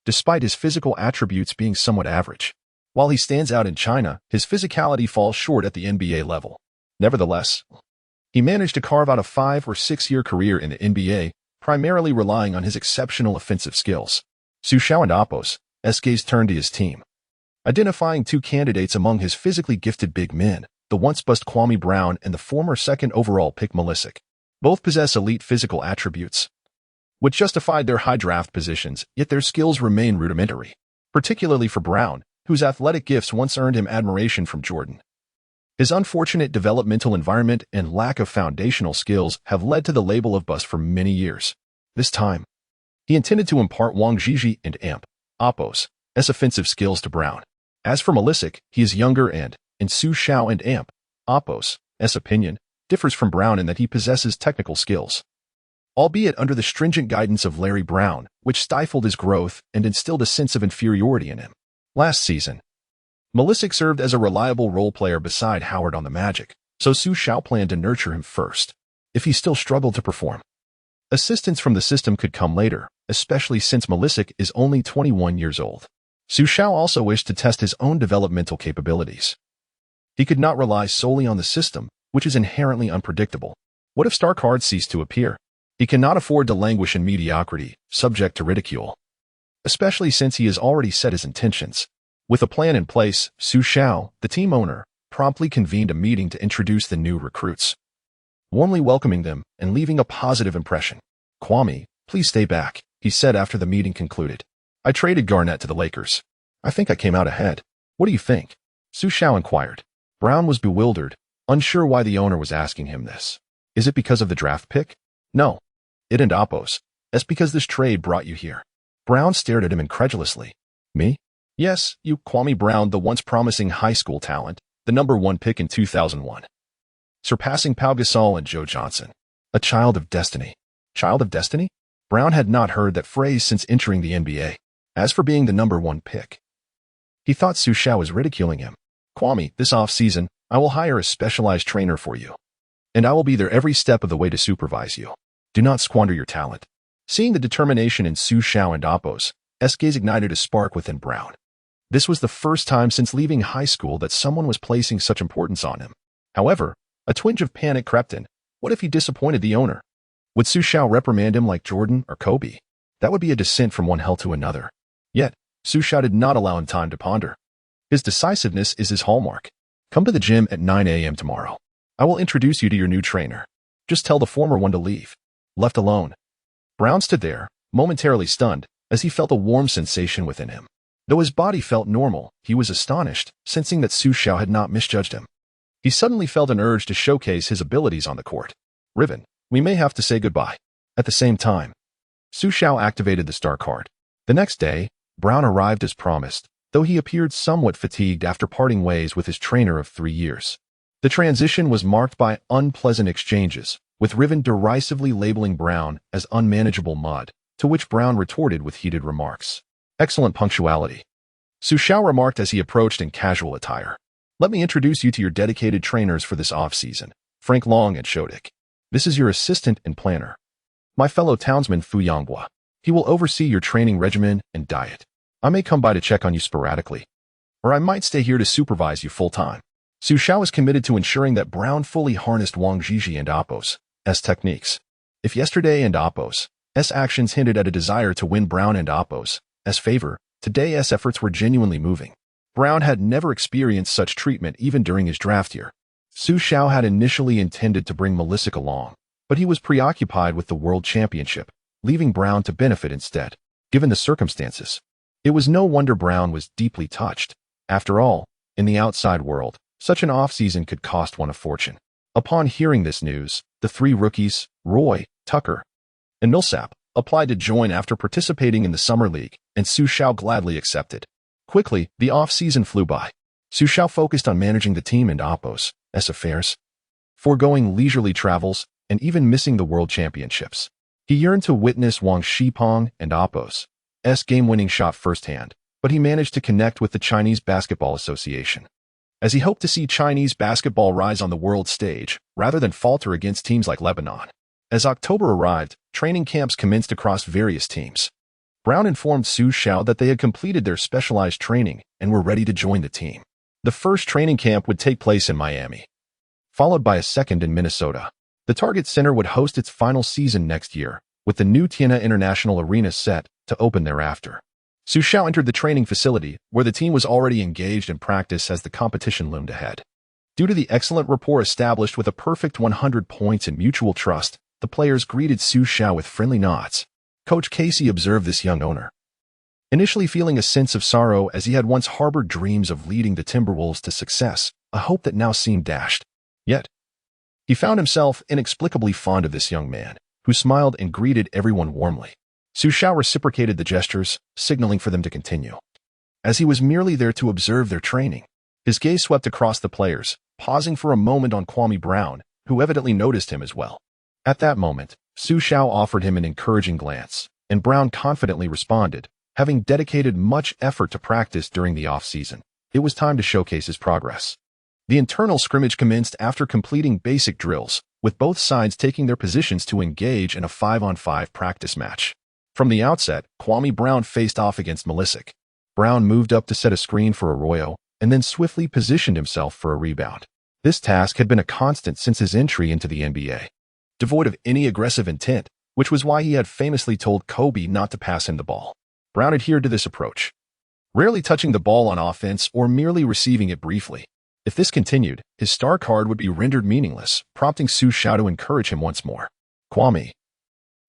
despite his physical attributes being somewhat average. While he stands out in China, his physicality falls short at the NBA level. Nevertheless, he managed to carve out a 5 or 6 year career in the NBA, primarily relying on his exceptional offensive skills. Xu Xiao and Apos, SK's turned to his team, identifying two candidates among his physically gifted big men, the once-bust Kwame Brown and the former second overall pick Malisic. Both possess elite physical attributes, which justified their high draft positions, yet their skills remain rudimentary, particularly for Brown, whose athletic gifts once earned him admiration from Jordan. His unfortunate developmental environment and lack of foundational skills have led to the label of bust for many years. This time, he intended to impart Wang Zhizhi and Apos' offensive skills to Brown. As for Malisic, he is younger and, in Xu Xiao and Apos' opinion, differs from Brown in that he possesses technical skills, albeit under the stringent guidance of Larry Brown, which stifled his growth and instilled a sense of inferiority in him. Last season, Malisic served as a reliable role player beside Howard on the Magic, so Xu Xiao planned to nurture him first. If he still struggled to perform, assistance from the system could come later, especially since Malisic is only 21 years old. Xu Xiao also wished to test his own developmental capabilities. He could not rely solely on the system, which is inherently unpredictable. What if star cards cease to appear? He cannot afford to languish in mediocrity, subject to ridicule, especially since he has already set his intentions. With a plan in place, Xu Xiao, the team owner, promptly convened a meeting to introduce the new recruits, warmly welcoming them and leaving a positive impression. "Kwame, please stay back," he said after the meeting concluded. "I traded Garnett to the Lakers. I think I came out ahead. What do you think?" Xu Xiao inquired. Brown was bewildered, unsure why the owner was asking him this. "Is it because of the draft pick?" "No. It and Apos. It's because this trade brought you here." Brown stared at him incredulously. "Me?" "Yes, you, Kwame Brown, the once promising high school talent, the #1 pick in 2001. Surpassing Pau Gasol and Joe Johnson. A child of destiny." Child of destiny? Brown had not heard that phrase since entering the NBA. As for being the #1 pick, he thought Xu Xiao was ridiculing him. "Kwame, this off-season, I will hire a specialized trainer for you, and I will be there every step of the way to supervise you. Do not squander your talent." Seeing the determination in Xu Xiao and Apos, SK's ignited a spark within Brown. This was the first time since leaving high school that someone was placing such importance on him. However, a twinge of panic crept in. What if he disappointed the owner? Would Xu Xiao reprimand him like Jordan or Kobe? That would be a descent from one hell to another. Yet, Xu Xiao did not allow him time to ponder. His decisiveness is his hallmark. "Come to the gym at 9 a.m. tomorrow. I will introduce you to your new trainer. Just tell the former one to leave." Left alone, Brown stood there, momentarily stunned, as he felt a warm sensation within him. Though his body felt normal, he was astonished, sensing that Xu Xiao had not misjudged him. He suddenly felt an urge to showcase his abilities on the court. "Riven, we may have to say goodbye." At the same time, Xu Xiao activated the star card. The next day, Brown arrived as promised, though he appeared somewhat fatigued after parting ways with his trainer of 3 years. The transition was marked by unpleasant exchanges, with Riven derisively labeling Brown as unmanageable mud, to which Brown retorted with heated remarks. "Excellent punctuality," Xu Xiao remarked as he approached in casual attire. "Let me introduce you to your dedicated trainers for this off-season, Frank Long and Shodik. This is your assistant and planner, my fellow townsman Fu Yanghua. He will oversee your training regimen and diet. I may come by to check on you sporadically, or I might stay here to supervise you full-time." Xu Xiao was committed to ensuring that Brown fully harnessed Wang Zhizhi and Apos' techniques. If yesterday and Apos' actions hinted at a desire to win Brown and Apos' favor, today's efforts were genuinely moving. Brown had never experienced such treatment even during his draft year. Xu Xiao had initially intended to bring Malisic along, but he was preoccupied with the World Championship, leaving Brown to benefit instead. Given the circumstances, it was no wonder Brown was deeply touched. After all, in the outside world, such an off-season could cost one a fortune. Upon hearing this news, the 3 rookies, Roy, Tucker, and Millsap, applied to join after participating in the Summer League, and Xu Xiao gladly accepted. Quickly, the off-season flew by. Xu Xiao focused on managing the team and Apos' affairs, foregoing leisurely travels and even missing the World Championships. He yearned to witness Wang Shipong and Apos' game-winning shot firsthand, but he managed to connect with the Chinese Basketball Association, as he hoped to see Chinese basketball rise on the world stage rather than falter against teams like Lebanon. As October arrived, training camps commenced across various teams. Brown informed Xu Xiao that they had completed their specialized training and were ready to join the team. The first training camp would take place in Miami, followed by a second in Minnesota. The Target Center would host its final season next year, with the new Tiana International Arena set to open thereafter. Xu Xiao entered the training facility, where the team was already engaged in practice as the competition loomed ahead. Due to the excellent rapport established with a perfect 100 points in mutual trust, the players greeted Xu Xiao with friendly nods. Coach Casey observed this young owner, initially feeling a sense of sorrow as he had once harbored dreams of leading the Timberwolves to success, a hope that now seemed dashed. Yet, he found himself inexplicably fond of this young man, who smiled and greeted everyone warmly. Xu Xiao reciprocated the gestures, signaling for them to continue. As he was merely there to observe their training, his gaze swept across the players, pausing for a moment on Kwame Brown, who evidently noticed him as well. At that moment, Xu Xiao offered him an encouraging glance, and Brown confidently responded, having dedicated much effort to practice during the off-season. It was time to showcase his progress. The internal scrimmage commenced after completing basic drills, with both sides taking their positions to engage in a 5-on-5 practice match. From the outset, Kwame Brown faced off against Malisic. Brown moved up to set a screen for Arroyo, and then swiftly positioned himself for a rebound. This task had been a constant since his entry into the NBA. Devoid of any aggressive intent, which was why he had famously told Kobe not to pass him the ball. Brown adhered to this approach, rarely touching the ball on offense or merely receiving it briefly. If this continued, his star card would be rendered meaningless, prompting Xu Xiao to encourage him once more. Kwame,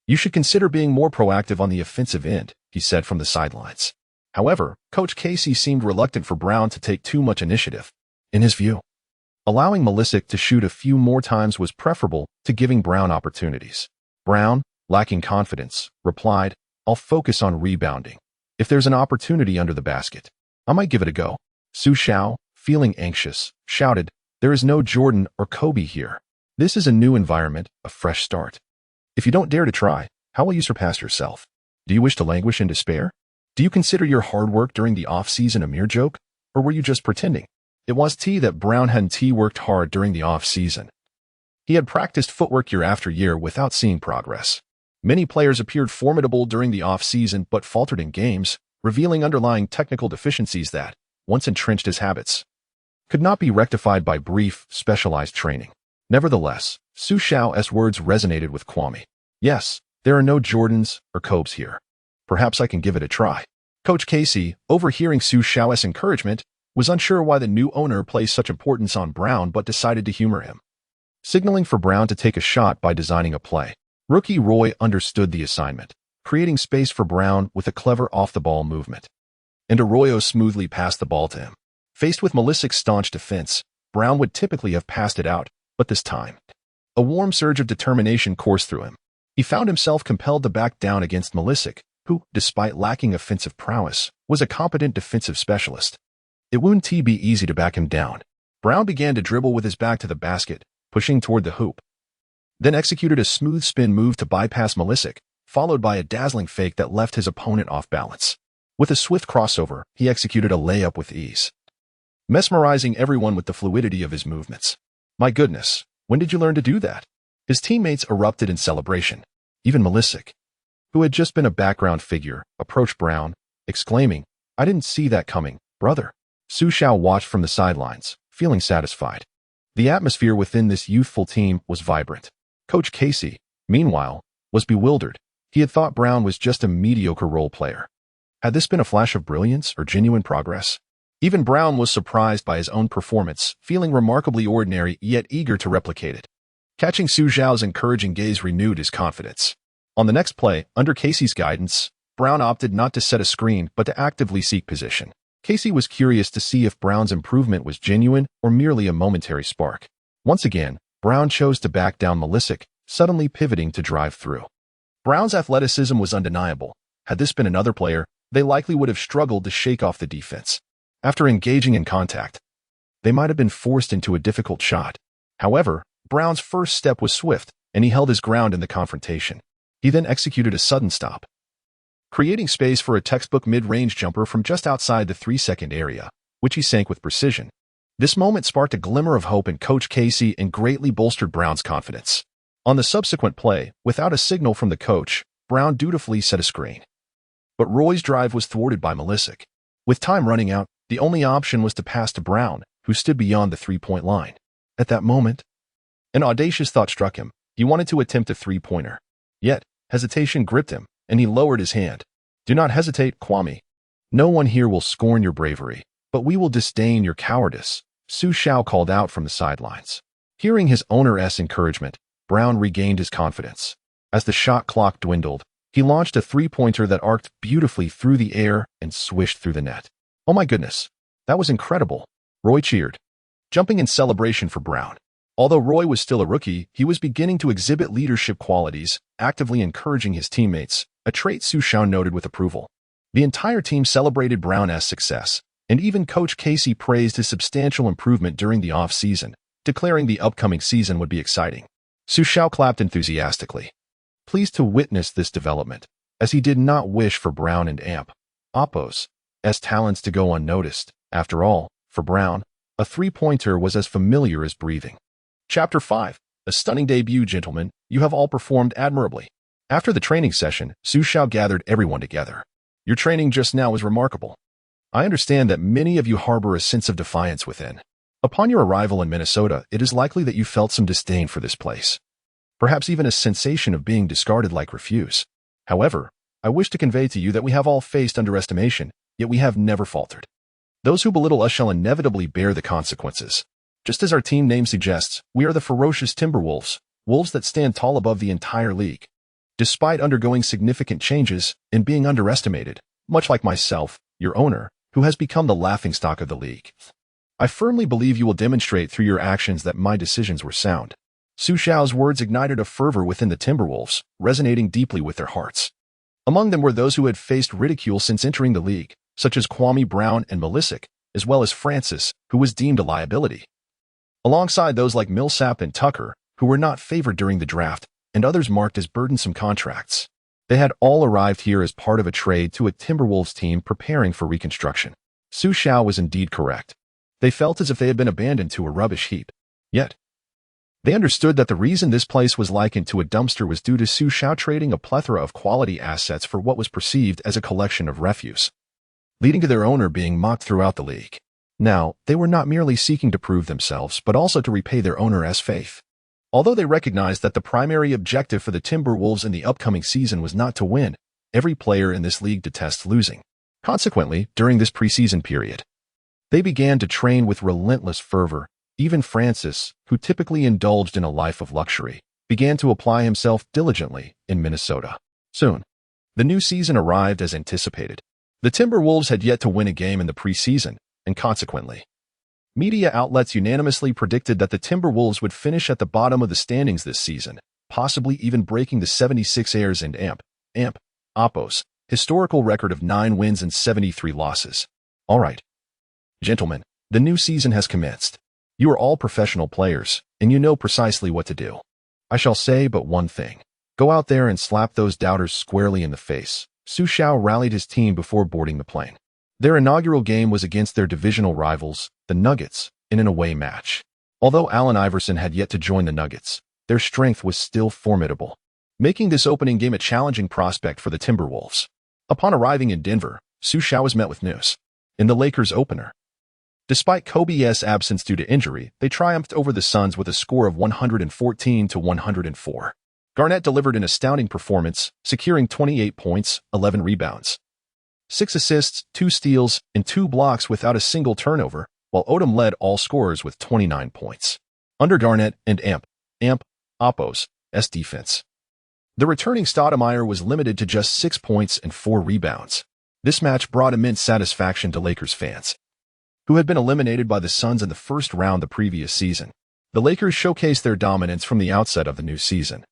you should consider being more proactive on the offensive end, he said from the sidelines. However, Coach Casey seemed reluctant for Brown to take too much initiative. In his view, allowing Malisic to shoot a few more times was preferable to giving Brown opportunities. Brown, lacking confidence, replied, I'll focus on rebounding. If there's an opportunity under the basket, I might give it a go. Xu Xiao, feeling anxious, shouted, there is no Jordan or Kobe here. This is a new environment, a fresh start. If you don't dare to try, how will you surpass yourself? Do you wish to languish in despair? Do you consider your hard work during the off-season a mere joke? Or were you just pretending? It was that Brown hadn't worked hard during the off-season. He had practiced footwork year after year without seeing progress. Many players appeared formidable during the off-season but faltered in games, revealing underlying technical deficiencies that, once entrenched as habits, could not be rectified by brief, specialized training. Nevertheless, Xu Xiao's words resonated with Kwame. Yes, there are no Jordans or Kobes here. Perhaps I can give it a try. Coach Casey, overhearing Xu Xiao's encouragement, was unsure why the new owner placed such importance on Brown but decided to humor him, signaling for Brown to take a shot by designing a play. Rookie Roy understood the assignment, creating space for Brown with a clever off-the-ball movement. And Arroyo smoothly passed the ball to him. Faced with Malisic's staunch defense, Brown would typically have passed it out, but this time, a warm surge of determination coursed through him. He found himself compelled to back down against Malisic, who, despite lacking offensive prowess, was a competent defensive specialist. It wouldn't be easy to back him down. Brown began to dribble with his back to the basket, pushing toward the hoop, then executed a smooth spin move to bypass Malisic, followed by a dazzling fake that left his opponent off balance. With a swift crossover, he executed a layup with ease, mesmerizing everyone with the fluidity of his movements. My goodness, when did you learn to do that? His teammates erupted in celebration. Even Malisic, who had just been a background figure, approached Brown, exclaiming, I didn't see that coming, brother. Xu Xiao watched from the sidelines, feeling satisfied. The atmosphere within this youthful team was vibrant. Coach Casey, meanwhile, was bewildered. He had thought Brown was just a mediocre role player. Had this been a flash of brilliance or genuine progress? Even Brown was surprised by his own performance, feeling remarkably ordinary yet eager to replicate it. Catching Xu Xiao's encouraging gaze renewed his confidence. On the next play, under Casey's guidance, Brown opted not to set a screen but to actively seek position. Casey was curious to see if Brown's improvement was genuine or merely a momentary spark. Once again, Brown chose to back down Malisic, suddenly pivoting to drive through. Brown's athleticism was undeniable. Had this been another player, they likely would have struggled to shake off the defense. After engaging in contact, they might have been forced into a difficult shot. However, Brown's first step was swift, and he held his ground in the confrontation. He then executed a sudden stop, creating space for a textbook mid-range jumper from just outside the 3-second area, which he sank with precision. This moment sparked a glimmer of hope in Coach Casey and greatly bolstered Brown's confidence. On the subsequent play, without a signal from the coach, Brown dutifully set a screen. But Roy's drive was thwarted by Malisic. With time running out, the only option was to pass to Brown, who stood beyond the three-point line. At that moment, An audacious thought struck him. He wanted to attempt a three-pointer. Yet, hesitation gripped him, and he lowered his hand. Do not hesitate, Kwame. No one here will scorn your bravery, but we will disdain your cowardice, Xu Xiao called out from the sidelines. Hearing his owner's encouragement, Brown regained his confidence. As the shot clock dwindled, he launched a three-pointer that arced beautifully through the air and swished through the net. Oh my goodness, that was incredible. Roy cheered, jumping in celebration for Brown. Although Roy was still a rookie, he was beginning to exhibit leadership qualities, actively encouraging his teammates, a trait Xu Xiao noted with approval. The entire team celebrated Brown's success, and even Coach Casey praised his substantial improvement during the off-season, declaring the upcoming season would be exciting. Xu Xiao clapped enthusiastically, pleased to witness this development, as he did not wish for Brown and Appo's talents to go unnoticed. After all, for Brown, a three-pointer was as familiar as breathing. Chapter 5. A stunning debut, gentlemen. You have all performed admirably. After the training session, Xu Xiao gathered everyone together. Your training just now was remarkable. I understand that many of you harbor a sense of defiance within. Upon your arrival in Minnesota, it is likely that you felt some disdain for this place. Perhaps even a sensation of being discarded like refuse. However, I wish to convey to you that we have all faced underestimation, yet we have never faltered. Those who belittle us shall inevitably bear the consequences. Just as our team name suggests, we are the ferocious Timberwolves, wolves that stand tall above the entire league. Despite undergoing significant changes and being underestimated, much like myself, your owner, who has become the laughingstock of the league, I firmly believe you will demonstrate through your actions that my decisions were sound. Xu Xiao's words ignited a fervor within the Timberwolves, resonating deeply with their hearts. Among them were those who had faced ridicule since entering the league, such as Kwame Brown and Malisic, as well as Francis, who was deemed a liability. Alongside those like Millsap and Tucker, who were not favored during the draft, and others marked as burdensome contracts. They had all arrived here as part of a trade to a Timberwolves team preparing for reconstruction. Xu Xiao was indeed correct. They felt as if they had been abandoned to a rubbish heap. Yet, they understood that the reason this place was likened to a dumpster was due to Xu Xiao trading a plethora of quality assets for what was perceived as a collection of refuse, leading to their owner being mocked throughout the league. Now, they were not merely seeking to prove themselves, but also to repay their owner's faith. Although they recognized that the primary objective for the Timberwolves in the upcoming season was not to win, every player in this league detests losing. Consequently, during this preseason period, they began to train with relentless fervor. Even Francis, who typically indulged in a life of luxury, began to apply himself diligently in Minnesota. Soon, the new season arrived as anticipated. The Timberwolves had yet to win a game in the preseason, and consequently, media outlets unanimously predicted that the Timberwolves would finish at the bottom of the standings this season, possibly even breaking the 76ers and Appo's historical record of 9 wins and 73 losses. All right, gentlemen, the new season has commenced. You are all professional players, and you know precisely what to do. I shall say but one thing. Go out there and slap those doubters squarely in the face. Xu Xiao rallied his team before boarding the plane. Their inaugural game was against their divisional rivals, the Nuggets, in an away match. Although Allen Iverson had yet to join the Nuggets, their strength was still formidable, making this opening game a challenging prospect for the Timberwolves. Upon arriving in Denver, Xu Xiao was met with news. In the Lakers opener, despite Kobe's absence due to injury, they triumphed over the Suns with a score of 114-104. Garnett delivered an astounding performance, securing 28 points, 11 rebounds, 6 assists, 2 steals, and 2 blocks without a single turnover, while Odom led all scorers with 29 points. Under Garnett and Appo's defense, the returning Stoudemire was limited to just 6 points and 4 rebounds. This match brought immense satisfaction to Lakers fans, who had been eliminated by the Suns in the first round the previous season. The Lakers showcased their dominance from the outset of the new season.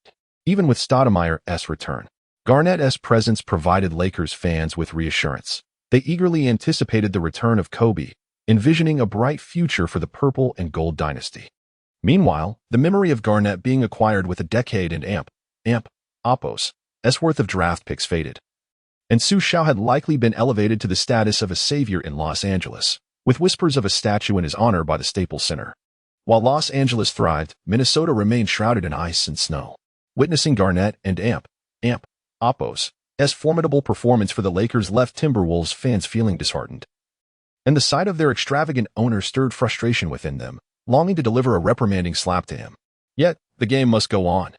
Even with Stoudemire's return, Garnett's presence provided Lakers fans with reassurance. They eagerly anticipated the return of Kobe, envisioning a bright future for the purple and gold dynasty. Meanwhile, the memory of Garnett being acquired with a decade and Appo's worth of draft picks faded, and Xu Xiao had likely been elevated to the status of a savior in Los Angeles, with whispers of a statue in his honor by the Staples Center. While Los Angeles thrived, Minnesota remained shrouded in ice and snow. Witnessing Garnett and Appo's formidable performance for the Lakers left Timberwolves fans feeling disheartened, and the sight of their extravagant owner stirred frustration within them, longing to deliver a reprimanding slap to him. Yet, the game must go on.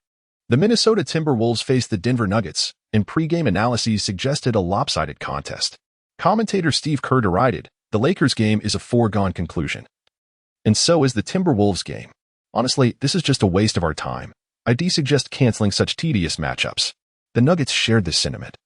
The Minnesota Timberwolves faced the Denver Nuggets, and pre-game analyses suggested a lopsided contest. Commentator Steve Kerr derided, "The Lakers game is a foregone conclusion. And so is the Timberwolves game. Honestly, this is just a waste of our time. I'd suggest canceling such tedious matchups." The Nuggets shared this sentiment.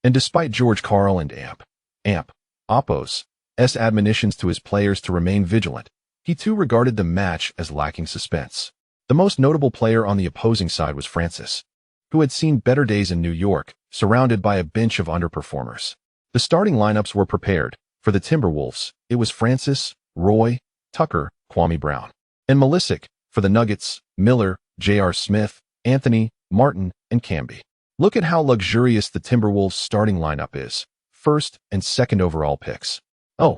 And despite George Karl and Amp, Oppo's admonitions to his players to remain vigilant, he too regarded the match as lacking suspense. The most notable player on the opposing side was Francis, who had seen better days in New York, surrounded by a bench of underperformers. The starting lineups were prepared. For the Timberwolves, it was Francis, Roy, Tucker, Kwame Brown, and Malisic. For the Nuggets, Miller, J.R. Smith, Anthony, Martin, and Camby. Look at how luxurious the Timberwolves starting lineup is. First and second overall picks. Oh,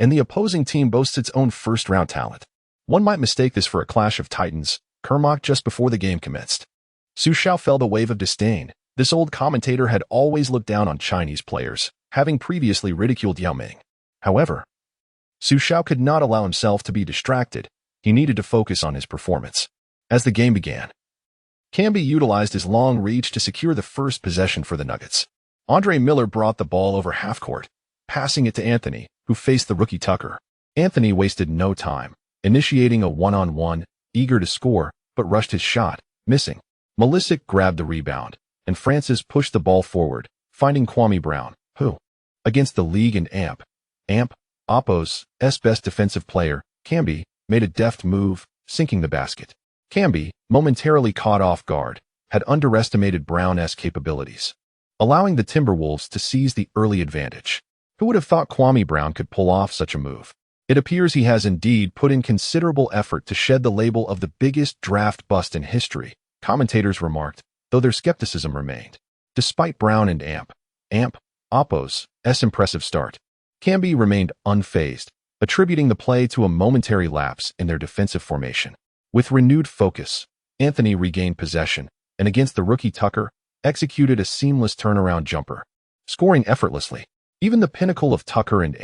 and the opposing team boasts its own first-round talent. One might mistake this for a clash of titans. Kermock just before the game commenced. Xu Xiao felt a wave of disdain. This old commentator had always looked down on Chinese players, having previously ridiculed Yao Ming. However, Xu Xiao could not allow himself to be distracted. He needed to focus on his performance. As the game began, Camby utilized his long reach to secure the first possession for the Nuggets. Andre Miller brought the ball over half-court, passing it to Anthony, who faced the rookie Tucker. Anthony wasted no time, initiating a one-on-one, eager to score, but rushed his shot, missing. Malisic grabbed the rebound, and Francis pushed the ball forward, finding Kwame Brown, who, against the league and Oppo's best defensive player, Camby, made a deft move, sinking the basket. Camby, momentarily caught off guard, had underestimated Brown's capabilities, allowing the Timberwolves to seize the early advantage. Who would have thought Kwame Brown could pull off such a move? It appears he has indeed put in considerable effort to shed the label of the biggest draft bust in history, commentators remarked, though their skepticism remained. Despite Brown and Oppo's impressive start, Camby remained unfazed, attributing the play to a momentary lapse in their defensive formation. With renewed focus, Anthony regained possession, and against the rookie Tucker, executed a seamless turnaround jumper, scoring effortlessly. Even the pinnacle of Tucker and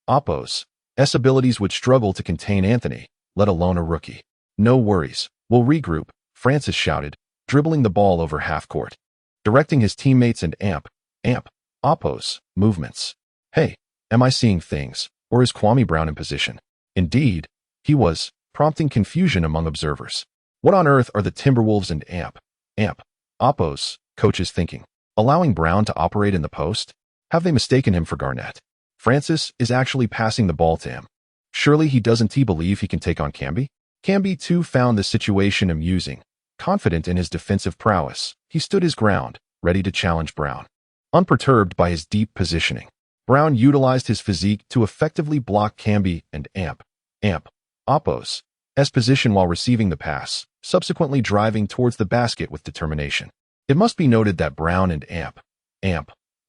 Oppo's abilities would struggle to contain Anthony, let alone a rookie. "No worries, we'll regroup," Francis shouted, dribbling the ball over half-court, directing his teammates and Oppo's movements. "Hey, am I seeing things, or is Kwame Brown in position?" Indeed, he was, prompting confusion among observers. What on earth are the Timberwolves and Oppo's coaches thinking? Allowing Brown to operate in the post? Have they mistaken him for Garnett? Francis is actually passing the ball to him. Surely he doesn't believe he can take on Camby? Camby too found the situation amusing. Confident in his defensive prowess, he stood his ground, ready to challenge Brown. Unperturbed by his deep positioning, Brown utilized his physique to effectively block Camby and Oppo's position while receiving the pass, subsequently driving towards the basket with determination. It must be noted that Brown and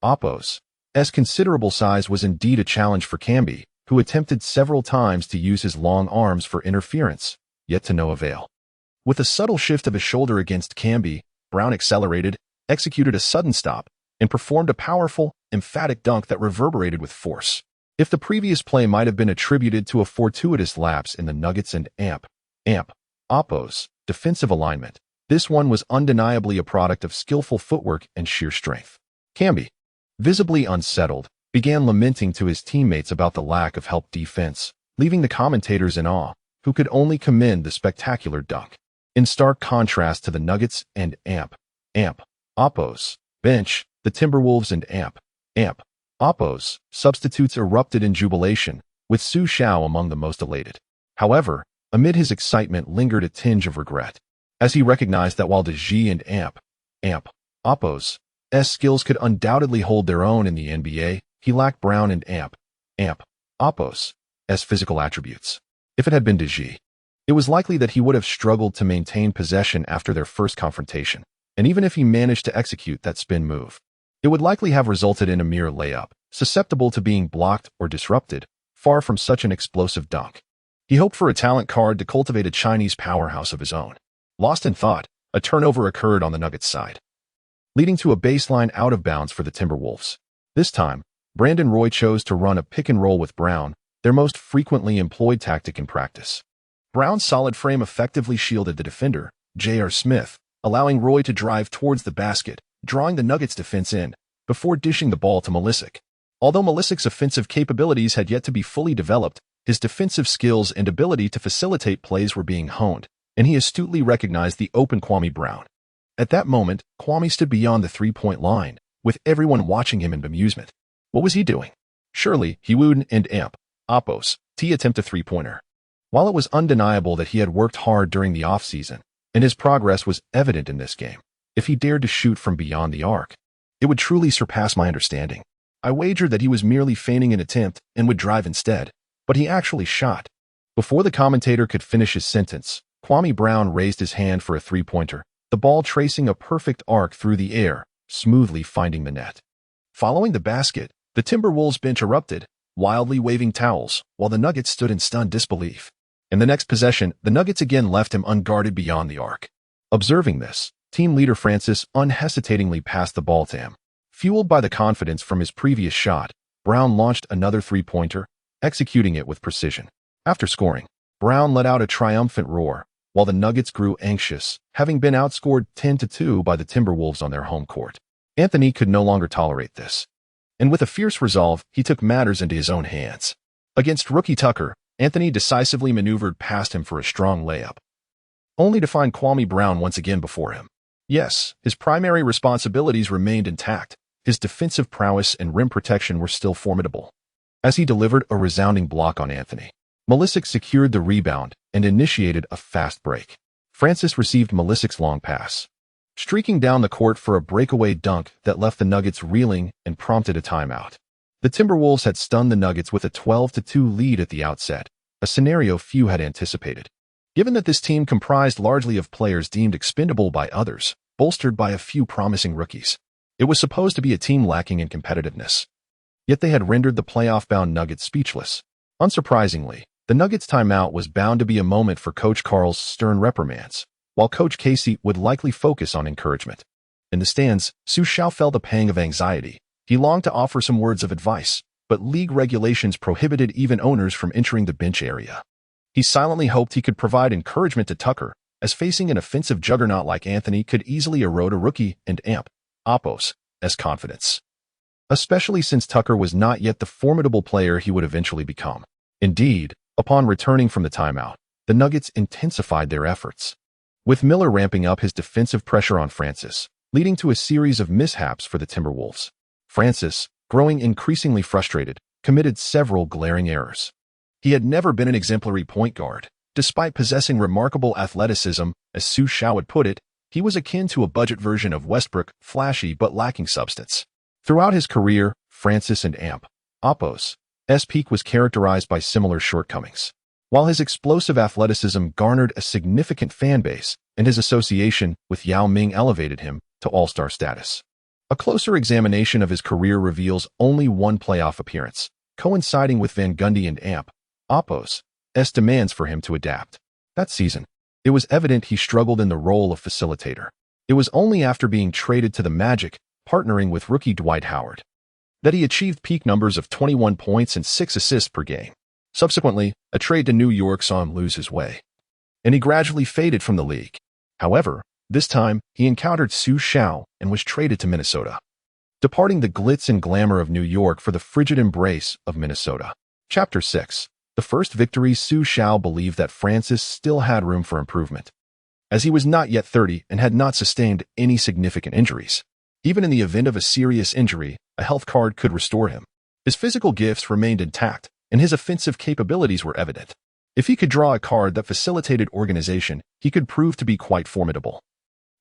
Oppo's considerable size was indeed a challenge for Camby, who attempted several times to use his long arms for interference, yet to no avail. With a subtle shift of his shoulder against Camby, Brown accelerated, executed a sudden stop, and performed a powerful, emphatic dunk that reverberated with force. If the previous play might have been attributed to a fortuitous lapse in the Nuggets and Oppo's defensive alignment, this one was undeniably a product of skillful footwork and sheer strength. Camby, visibly unsettled, began lamenting to his teammates about the lack of help defense, leaving the commentators in awe, who could only commend the spectacular dunk. In stark contrast to the Nuggets and Oppo's bench, the Timberwolves and Oppo's substitutes erupted in jubilation, with Xu Xiao among the most elated. However, amid his excitement lingered a tinge of regret, as he recognized that while Deji and Oppo's skills could undoubtedly hold their own in the NBA, he lacked Brown and Oppo's physical attributes. If it had been Deji, it was likely that he would have struggled to maintain possession after their first confrontation, and even if he managed to execute that spin move, it would likely have resulted in a mere layup, susceptible to being blocked or disrupted, far from such an explosive dunk. He hoped for a talent card to cultivate a Chinese powerhouse of his own. Lost in thought, a turnover occurred on the Nuggets side, leading to a baseline out of bounds for the Timberwolves. This time, Brandon Roy chose to run a pick and roll with Brown, their most frequently employed tactic in practice. Brown's solid frame effectively shielded the defender, J.R. Smith, allowing Roy to drive towards the basket, drawing the Nuggets' defense in, before dishing the ball to Malisic. Although Malisic's offensive capabilities had yet to be fully developed, his defensive skills and ability to facilitate plays were being honed, and he astutely recognized the open Kwame Brown. At that moment, Kwame stood beyond the three-point line, with everyone watching him in bemusement. What was he doing? Surely, he would and amp, Oppos, attempt a three-pointer. While it was undeniable that he had worked hard during the offseason, and his progress was evident in this game, if he dared to shoot from beyond the arc, it would truly surpass my understanding. I wagered that he was merely feigning an attempt and would drive instead, but he actually shot. Before the commentator could finish his sentence, Kwame Brown raised his hand for a three-pointer, the ball tracing a perfect arc through the air, smoothly finding the net. Following the basket, the Timberwolves bench erupted, wildly waving towels, while the Nuggets stood in stunned disbelief. In the next possession, the Nuggets again left him unguarded beyond the arc. Observing this, team leader Francis unhesitatingly passed the ball to him. Fueled by the confidence from his previous shot, Brown launched another three-pointer, executing it with precision. After scoring, Brown let out a triumphant roar, while the Nuggets grew anxious, having been outscored 10-2 by the Timberwolves on their home court. Anthony could no longer tolerate this, and with a fierce resolve, he took matters into his own hands. Against rookie Tucker, Anthony decisively maneuvered past him for a strong layup, only to find Kwame Brown once again before him. Yes, his primary responsibilities remained intact. His defensive prowess and rim protection were still formidable. As he delivered a resounding block on Anthony, Malisic secured the rebound and initiated a fast break. Francis received Malisic's long pass, streaking down the court for a breakaway dunk that left the Nuggets reeling and prompted a timeout. The Timberwolves had stunned the Nuggets with a 12-2 lead at the outset, a scenario few had anticipated. Given that this team comprised largely of players deemed expendable by others, bolstered by a few promising rookies, it was supposed to be a team lacking in competitiveness. Yet they had rendered the playoff-bound Nuggets speechless. Unsurprisingly, the Nuggets' timeout was bound to be a moment for Coach Carl's stern reprimands, while Coach Casey would likely focus on encouragement. In the stands, Xu Xiao felt a pang of anxiety. He longed to offer some words of advice, but league regulations prohibited even owners from entering the bench area. He silently hoped he could provide encouragement to Tucker, as facing an offensive juggernaut like Anthony could easily erode a rookie and amp, Oppos, as confidence. Especially since Tucker was not yet the formidable player he would eventually become. Indeed, upon returning from the timeout, the Nuggets intensified their efforts, with Miller ramping up his defensive pressure on Francis, leading to a series of mishaps for the Timberwolves. Francis, growing increasingly frustrated, committed several glaring errors. He had never been an exemplary point guard. Despite possessing remarkable athleticism, as Xu Xiao would put it, he was akin to a budget version of Westbrook, flashy but lacking substance. Throughout his career, Francis and amp, Oppos' peak was characterized by similar shortcomings. While his explosive athleticism garnered a significant fan base, and his association with Yao Ming elevated him to all-star status. A closer examination of his career reveals only one playoff appearance, coinciding with Van Gundy and amp, Oppos' demands for him to adapt. That season, it was evident he struggled in the role of facilitator. It was only after being traded to the Magic, partnering with rookie Dwight Howard, that he achieved peak numbers of 21 points and 6 assists per game. Subsequently, a trade to New York saw him lose his way, and he gradually faded from the league. However, this time, he encountered Xu Xiao and was traded to Minnesota, departing the glitz and glamour of New York for the frigid embrace of Minnesota. Chapter 6. The first victory. Xu Xiao believed that Francis still had room for improvement, as he was not yet 30 and had not sustained any significant injuries. Even in the event of a serious injury, a health card could restore him. His physical gifts remained intact, and his offensive capabilities were evident. If he could draw a card that facilitated organization, he could prove to be quite formidable.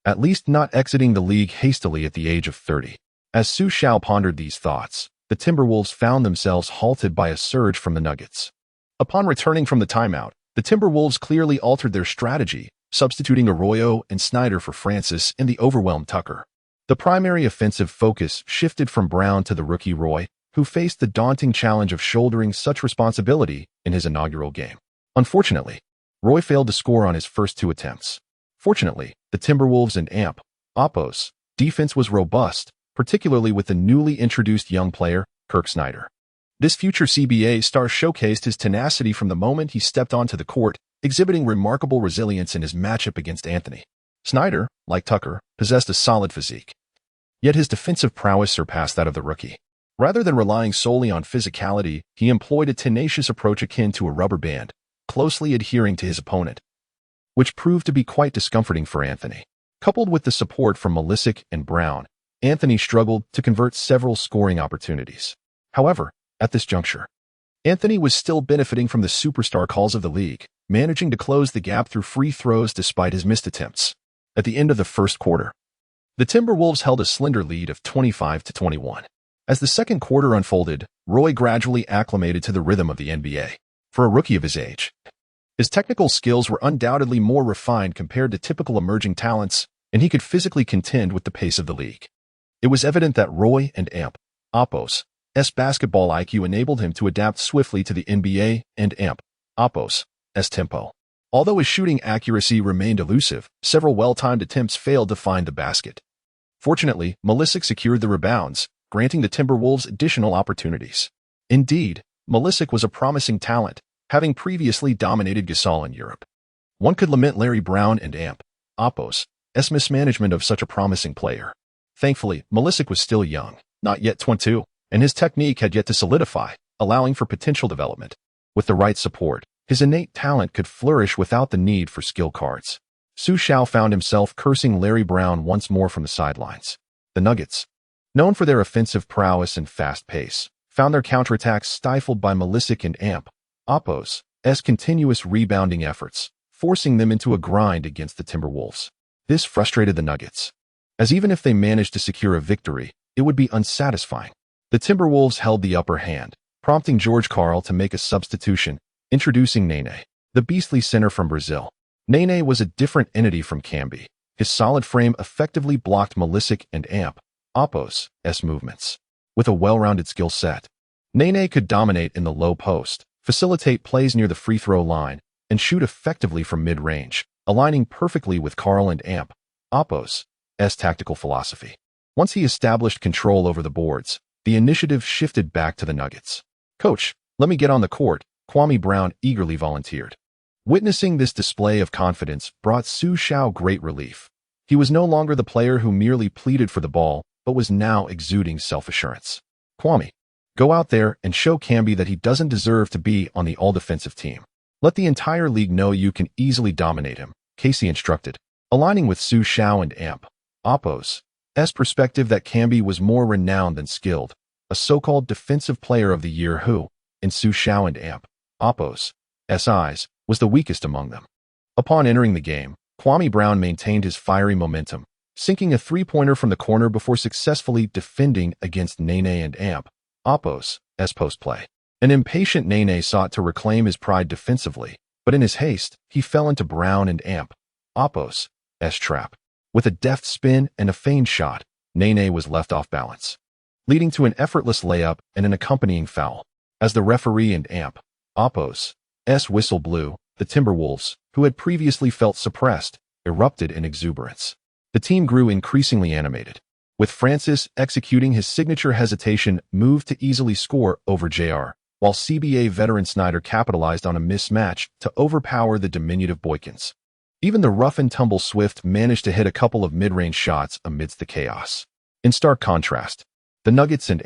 At least not exiting the league hastily at the age of 30. As Xu Xiao pondered these thoughts, the Timberwolves found themselves halted by a surge from the Nuggets. Upon returning from the timeout, the Timberwolves clearly altered their strategy, substituting Arroyo and Snyder for Francis and the overwhelmed Tucker. The primary offensive focus shifted from Brown to the rookie Roy, who faced the daunting challenge of shouldering such responsibility in his inaugural game. Unfortunately, Roy failed to score on his first 2 attempts. Fortunately, the Timberwolves and amp, Oppos' defense was robust, particularly with the newly introduced young player, Kirk Snyder. This future CBA star showcased his tenacity from the moment he stepped onto the court, exhibiting remarkable resilience in his matchup against Anthony. Snyder, like Tucker, possessed a solid physique. Yet his defensive prowess surpassed that of the rookie. Rather than relying solely on physicality, he employed a tenacious approach akin to a rubber band, closely adhering to his opponent, which proved to be quite discomforting for Anthony. Coupled with the support from Malisic and Brown, Anthony struggled to convert several scoring opportunities. However, at this juncture, Anthony was still benefiting from the superstar calls of the league, managing to close the gap through free throws despite his missed attempts. At the end of the first quarter, the Timberwolves held a slender lead of 25-21. As the second quarter unfolded, Roy gradually acclimated to the rhythm of the NBA. For a rookie of his age, his technical skills were undoubtedly more refined compared to typical emerging talents, and he could physically contend with the pace of the league. It was evident that Roy and Oppo's basketball IQ enabled him to adapt swiftly to the NBA and Oppo's tempo. Although his shooting accuracy remained elusive, several well-timed attempts failed to find the basket. Fortunately, Malisic secured the rebounds, granting the Timberwolves additional opportunities. Indeed, Malisic was a promising talent, having previously dominated Gasol in Europe. One could lament Larry Brown and Oppo's mismanagement of such a promising player. Thankfully, Malisic was still young, not yet 22, and his technique had yet to solidify, allowing for potential development. With the right support, his innate talent could flourish without the need for skill cards. Xu Xiao found himself cursing Larry Brown once more from the sidelines. The Nuggets, known for their offensive prowess and fast pace, found their counterattacks stifled by Malisic and Oppo's continuous rebounding efforts, forcing them into a grind against the Timberwolves. This frustrated the Nuggets, as even if they managed to secure a victory, it would be unsatisfying. The Timberwolves held the upper hand, prompting George Karl to make a substitution, introducing Nene, the beastly center from Brazil. Nene was a different entity from Camby. His solid frame effectively blocked Malisic and Oppo's movements. With a well-rounded skill set, Nene could dominate in the low post, facilitate plays near the free throw line, and shoot effectively from mid-range, aligning perfectly with Karl and Oppo's tactical philosophy. Once he established control over the boards, the initiative shifted back to the Nuggets. "Coach, let me get on the court," Kwame Brown eagerly volunteered. Witnessing this display of confidence brought Xu Xiao great relief. He was no longer the player who merely pleaded for the ball, but was now exuding self-assurance. "Kwame, go out there and show Camby that he doesn't deserve to be on the all-defensive team. Let the entire league know you can easily dominate him," Casey instructed, aligning with Xu Xiao and Oppo's perspective that Camby was more renowned than skilled, a so-called defensive player of the year who, in Xu Xiao and Oppo's eyes, was the weakest among them. Upon entering the game, Kwame Brown maintained his fiery momentum, sinking a three-pointer from the corner before successfully defending against Nene and Oppo's post play. An impatient Nene sought to reclaim his pride defensively, but in his haste, he fell into Brown and Oppo's trap. With a deft spin and a feigned shot, Nene was left off balance, leading to an effortless layup and an accompanying foul. As the referee and Oppo's whistle blew, the Timberwolves, who had previously felt suppressed, erupted in exuberance. The team grew increasingly animated, with Francis executing his signature hesitation move to easily score over JR, while CBA veteran Snyder capitalized on a mismatch to overpower the diminutive Boykins. Even the rough-and-tumble Swift managed to hit a couple of mid-range shots amidst the chaos. In stark contrast, the Nuggets and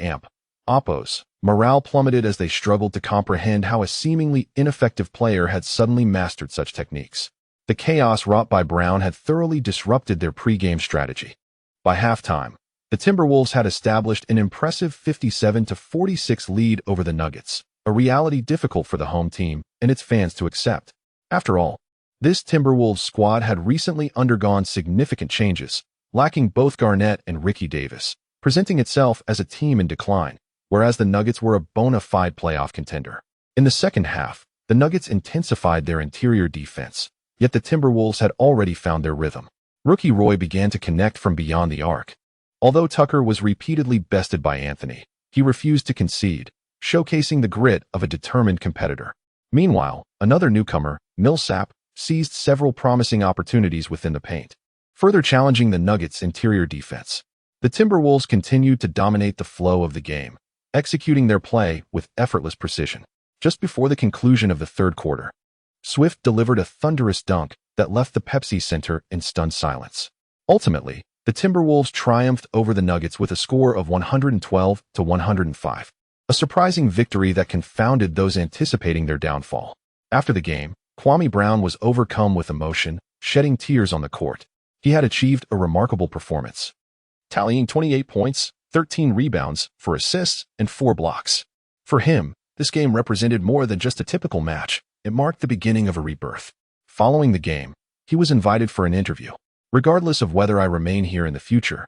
Oppo's morale plummeted as they struggled to comprehend how a seemingly ineffective player had suddenly mastered such techniques. The chaos wrought by Brown had thoroughly disrupted their pre-game strategy. By halftime, the Timberwolves had established an impressive 57-46 lead over the Nuggets, a reality difficult for the home team and its fans to accept. After all, this Timberwolves squad had recently undergone significant changes, lacking both Garnett and Ricky Davis, presenting itself as a team in decline, whereas the Nuggets were a bona fide playoff contender. In the second half, the Nuggets intensified their interior defense, yet the Timberwolves had already found their rhythm. Rookie Roy began to connect from beyond the arc. Although Tucker was repeatedly bested by Anthony, he refused to concede, showcasing the grit of a determined competitor. Meanwhile, another newcomer, Millsap, seized several promising opportunities within the paint, further challenging the Nuggets' interior defense. The Timberwolves continued to dominate the flow of the game, executing their play with effortless precision. Just before the conclusion of the third quarter, Swift delivered a thunderous dunk that left the Pepsi Center in stunned silence. Ultimately, the Timberwolves triumphed over the Nuggets with a score of 112-105, a surprising victory that confounded those anticipating their downfall. After the game, Kwame Brown was overcome with emotion, shedding tears on the court. He had achieved a remarkable performance, tallying 28 points, 13 rebounds, 4 assists, and 4 blocks. For him, this game represented more than just a typical match. It marked the beginning of a rebirth. Following the game, he was invited for an interview. Regardless of whether I remain here in the future,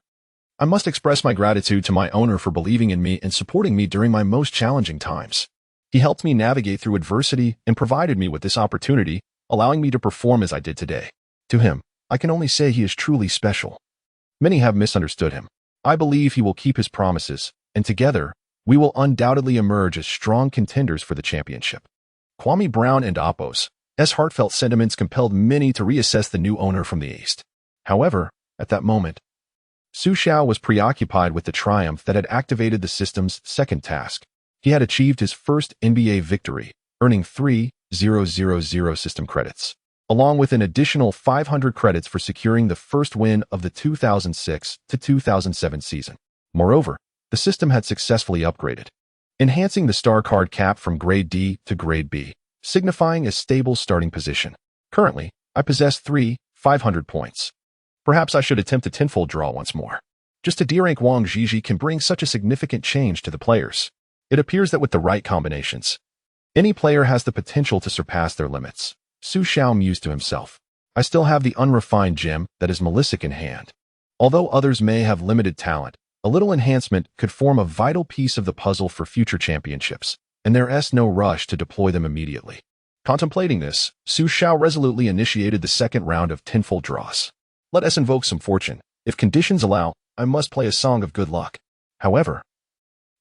I must express my gratitude to my owner for believing in me and supporting me during my most challenging times. He helped me navigate through adversity and provided me with this opportunity, allowing me to perform as I did today. To him, I can only say he is truly special. Many have misunderstood him. I believe he will keep his promises, and together, we will undoubtedly emerge as strong contenders for the championship. Kwame Brown and Oppo's heartfelt sentiments compelled many to reassess the new owner from the East. However, at that moment, Xu Xiao was preoccupied with the triumph that had activated the system's second task. He had achieved his first NBA victory, earning 3,000 system credits, along with an additional 500 credits for securing the first win of the 2006-2007 season. Moreover, the system had successfully upgraded, enhancing the star card cap from grade D to grade B, signifying a stable starting position. Currently, I possess 500 points. Perhaps I should attempt a tenfold draw once more. Just a D-rank Wang Zhizhi can bring such a significant change to the players. It appears that with the right combinations, any player has the potential to surpass their limits. Xu Xiao mused to himself. I still have the unrefined gem that is Melisic in hand. Although others may have limited talent, a little enhancement could form a vital piece of the puzzle for future championships, and there is no rush to deploy them immediately. Contemplating this, Xu Xiao resolutely initiated the second round of tenfold draws. Let us invoke some fortune. If conditions allow, I must play a song of good luck. However,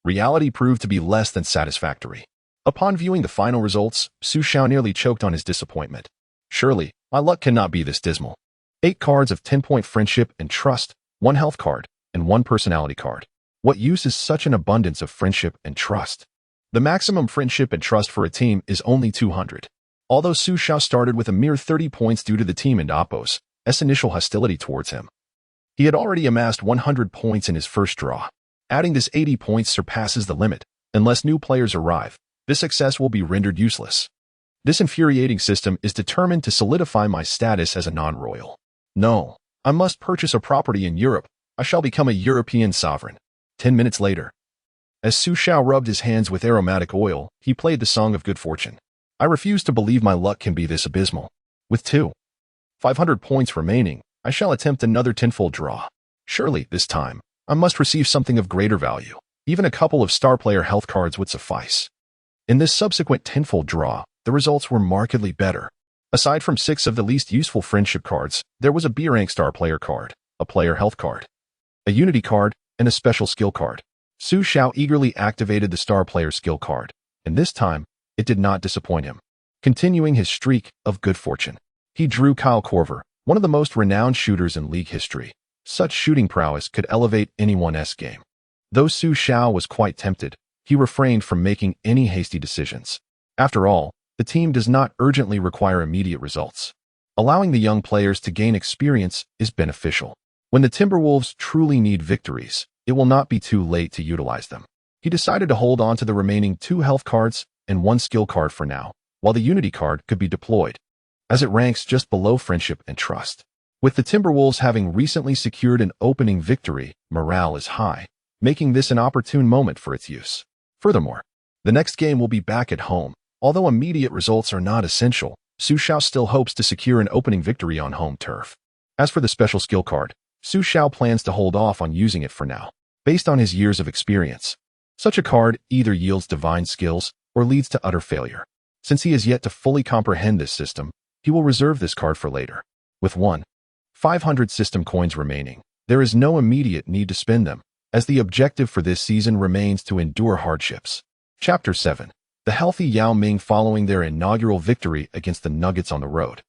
reality proved to be less than satisfactory. Upon viewing the final results, Xu Xiao nearly choked on his disappointment. Surely, my luck cannot be this dismal. 8 cards of 10-point friendship and trust, 1 health card, and 1 personality card. What use is such an abundance of friendship and trust? The maximum friendship and trust for a team is only 200. Although Xu Xiao started with a mere 30 points due to the team and Oppo's initial hostility towards him, he had already amassed 100 points in his first draw. Adding this 80 points surpasses the limit. Unless new players arrive, this success will be rendered useless. This infuriating system is determined to solidify my status as a non-royal. No, I must purchase a property in Europe. I shall become a European sovereign. 10 minutes later, as Xu Xiao rubbed his hands with aromatic oil, he played the song of good fortune. I refuse to believe my luck can be this abysmal. With 500 points remaining, I shall attempt another tenfold draw. Surely, this time, I must receive something of greater value. Even a couple of star player health cards would suffice. In this subsequent tenfold draw, the results were markedly better. Aside from 6 of the least useful friendship cards, there was a B-rank star player card, a player health card, a unity card, and a special skill card. Xu Xiao eagerly activated the star player skill card, and this time, it did not disappoint him. Continuing his streak of good fortune, he drew Kyle Korver, one of the most renowned shooters in league history. Such shooting prowess could elevate anyone's game. Though Xu Xiao was quite tempted, he refrained from making any hasty decisions. After all, the team does not urgently require immediate results. Allowing the young players to gain experience is beneficial. When the Timberwolves truly need victories, it will not be too late to utilize them. He decided to hold on to the remaining 2 health cards and 1 skill card for now, while the unity card could be deployed, as it ranks just below friendship and trust. With the Timberwolves having recently secured an opening victory, morale is high, making this an opportune moment for its use. Furthermore, the next game will be back at home. Although immediate results are not essential, Xu Xiao still hopes to secure an opening victory on home turf. As for the special skill card, Xu Xiao plans to hold off on using it for now, based on his years of experience. Such a card either yields divine skills or leads to utter failure. Since he has yet to fully comprehend this system, he will reserve this card for later. With 500 system coins remaining, there is no immediate need to spend them, as the objective for this season remains to endure hardships. Chapter 7. The healthy Yao Ming following their inaugural victory against the Nuggets on the road.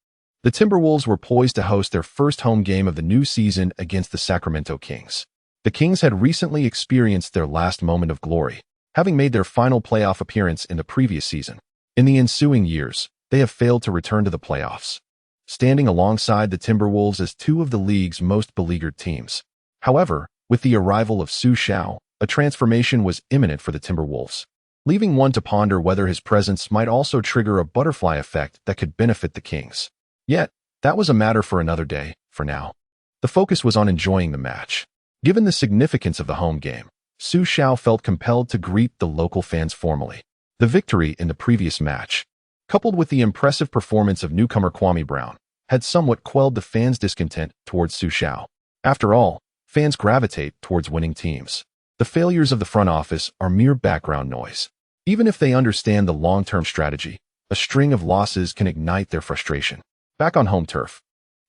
The Timberwolves were poised to host their first home game of the new season against the Sacramento Kings. The Kings had recently experienced their last moment of glory, having made their final playoff appearance in the previous season. In the ensuing years, they have failed to return to the playoffs, standing alongside the Timberwolves as two of the league's most beleaguered teams. However, with the arrival of Xu Xiao, a transformation was imminent for the Timberwolves, leaving one to ponder whether his presence might also trigger a butterfly effect that could benefit the Kings. Yet, that was a matter for another day. For now, the focus was on enjoying the match. Given the significance of the home game, Xu Xiao felt compelled to greet the local fans formally. The victory in the previous match, coupled with the impressive performance of newcomer Kwame Brown, had somewhat quelled the fans' discontent towards Xu Xiao. After all, fans gravitate towards winning teams. The failures of the front office are mere background noise. Even if they understand the long-term strategy, a string of losses can ignite their frustration. Back on home turf,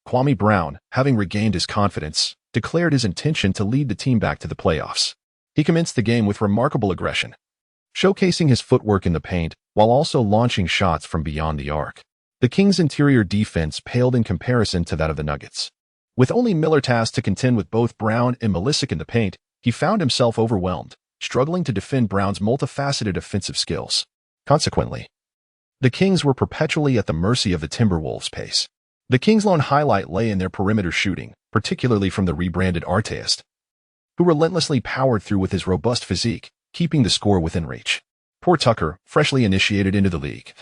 Kwame Brown, having regained his confidence, declared his intention to lead the team back to the playoffs. He commenced the game with remarkable aggression, showcasing his footwork in the paint while also launching shots from beyond the arc. The Kings' interior defense paled in comparison to that of the Nuggets. With only Miller tasked to contend with both Brown and Milicic in the paint, he found himself overwhelmed, struggling to defend Brown's multifaceted offensive skills. Consequently, the Kings were perpetually at the mercy of the Timberwolves' pace. The Kings' lone highlight lay in their perimeter shooting, particularly from the rebranded Artist, who relentlessly powered through with his robust physique, keeping the score within reach. Poor Tucker, freshly initiated into the league,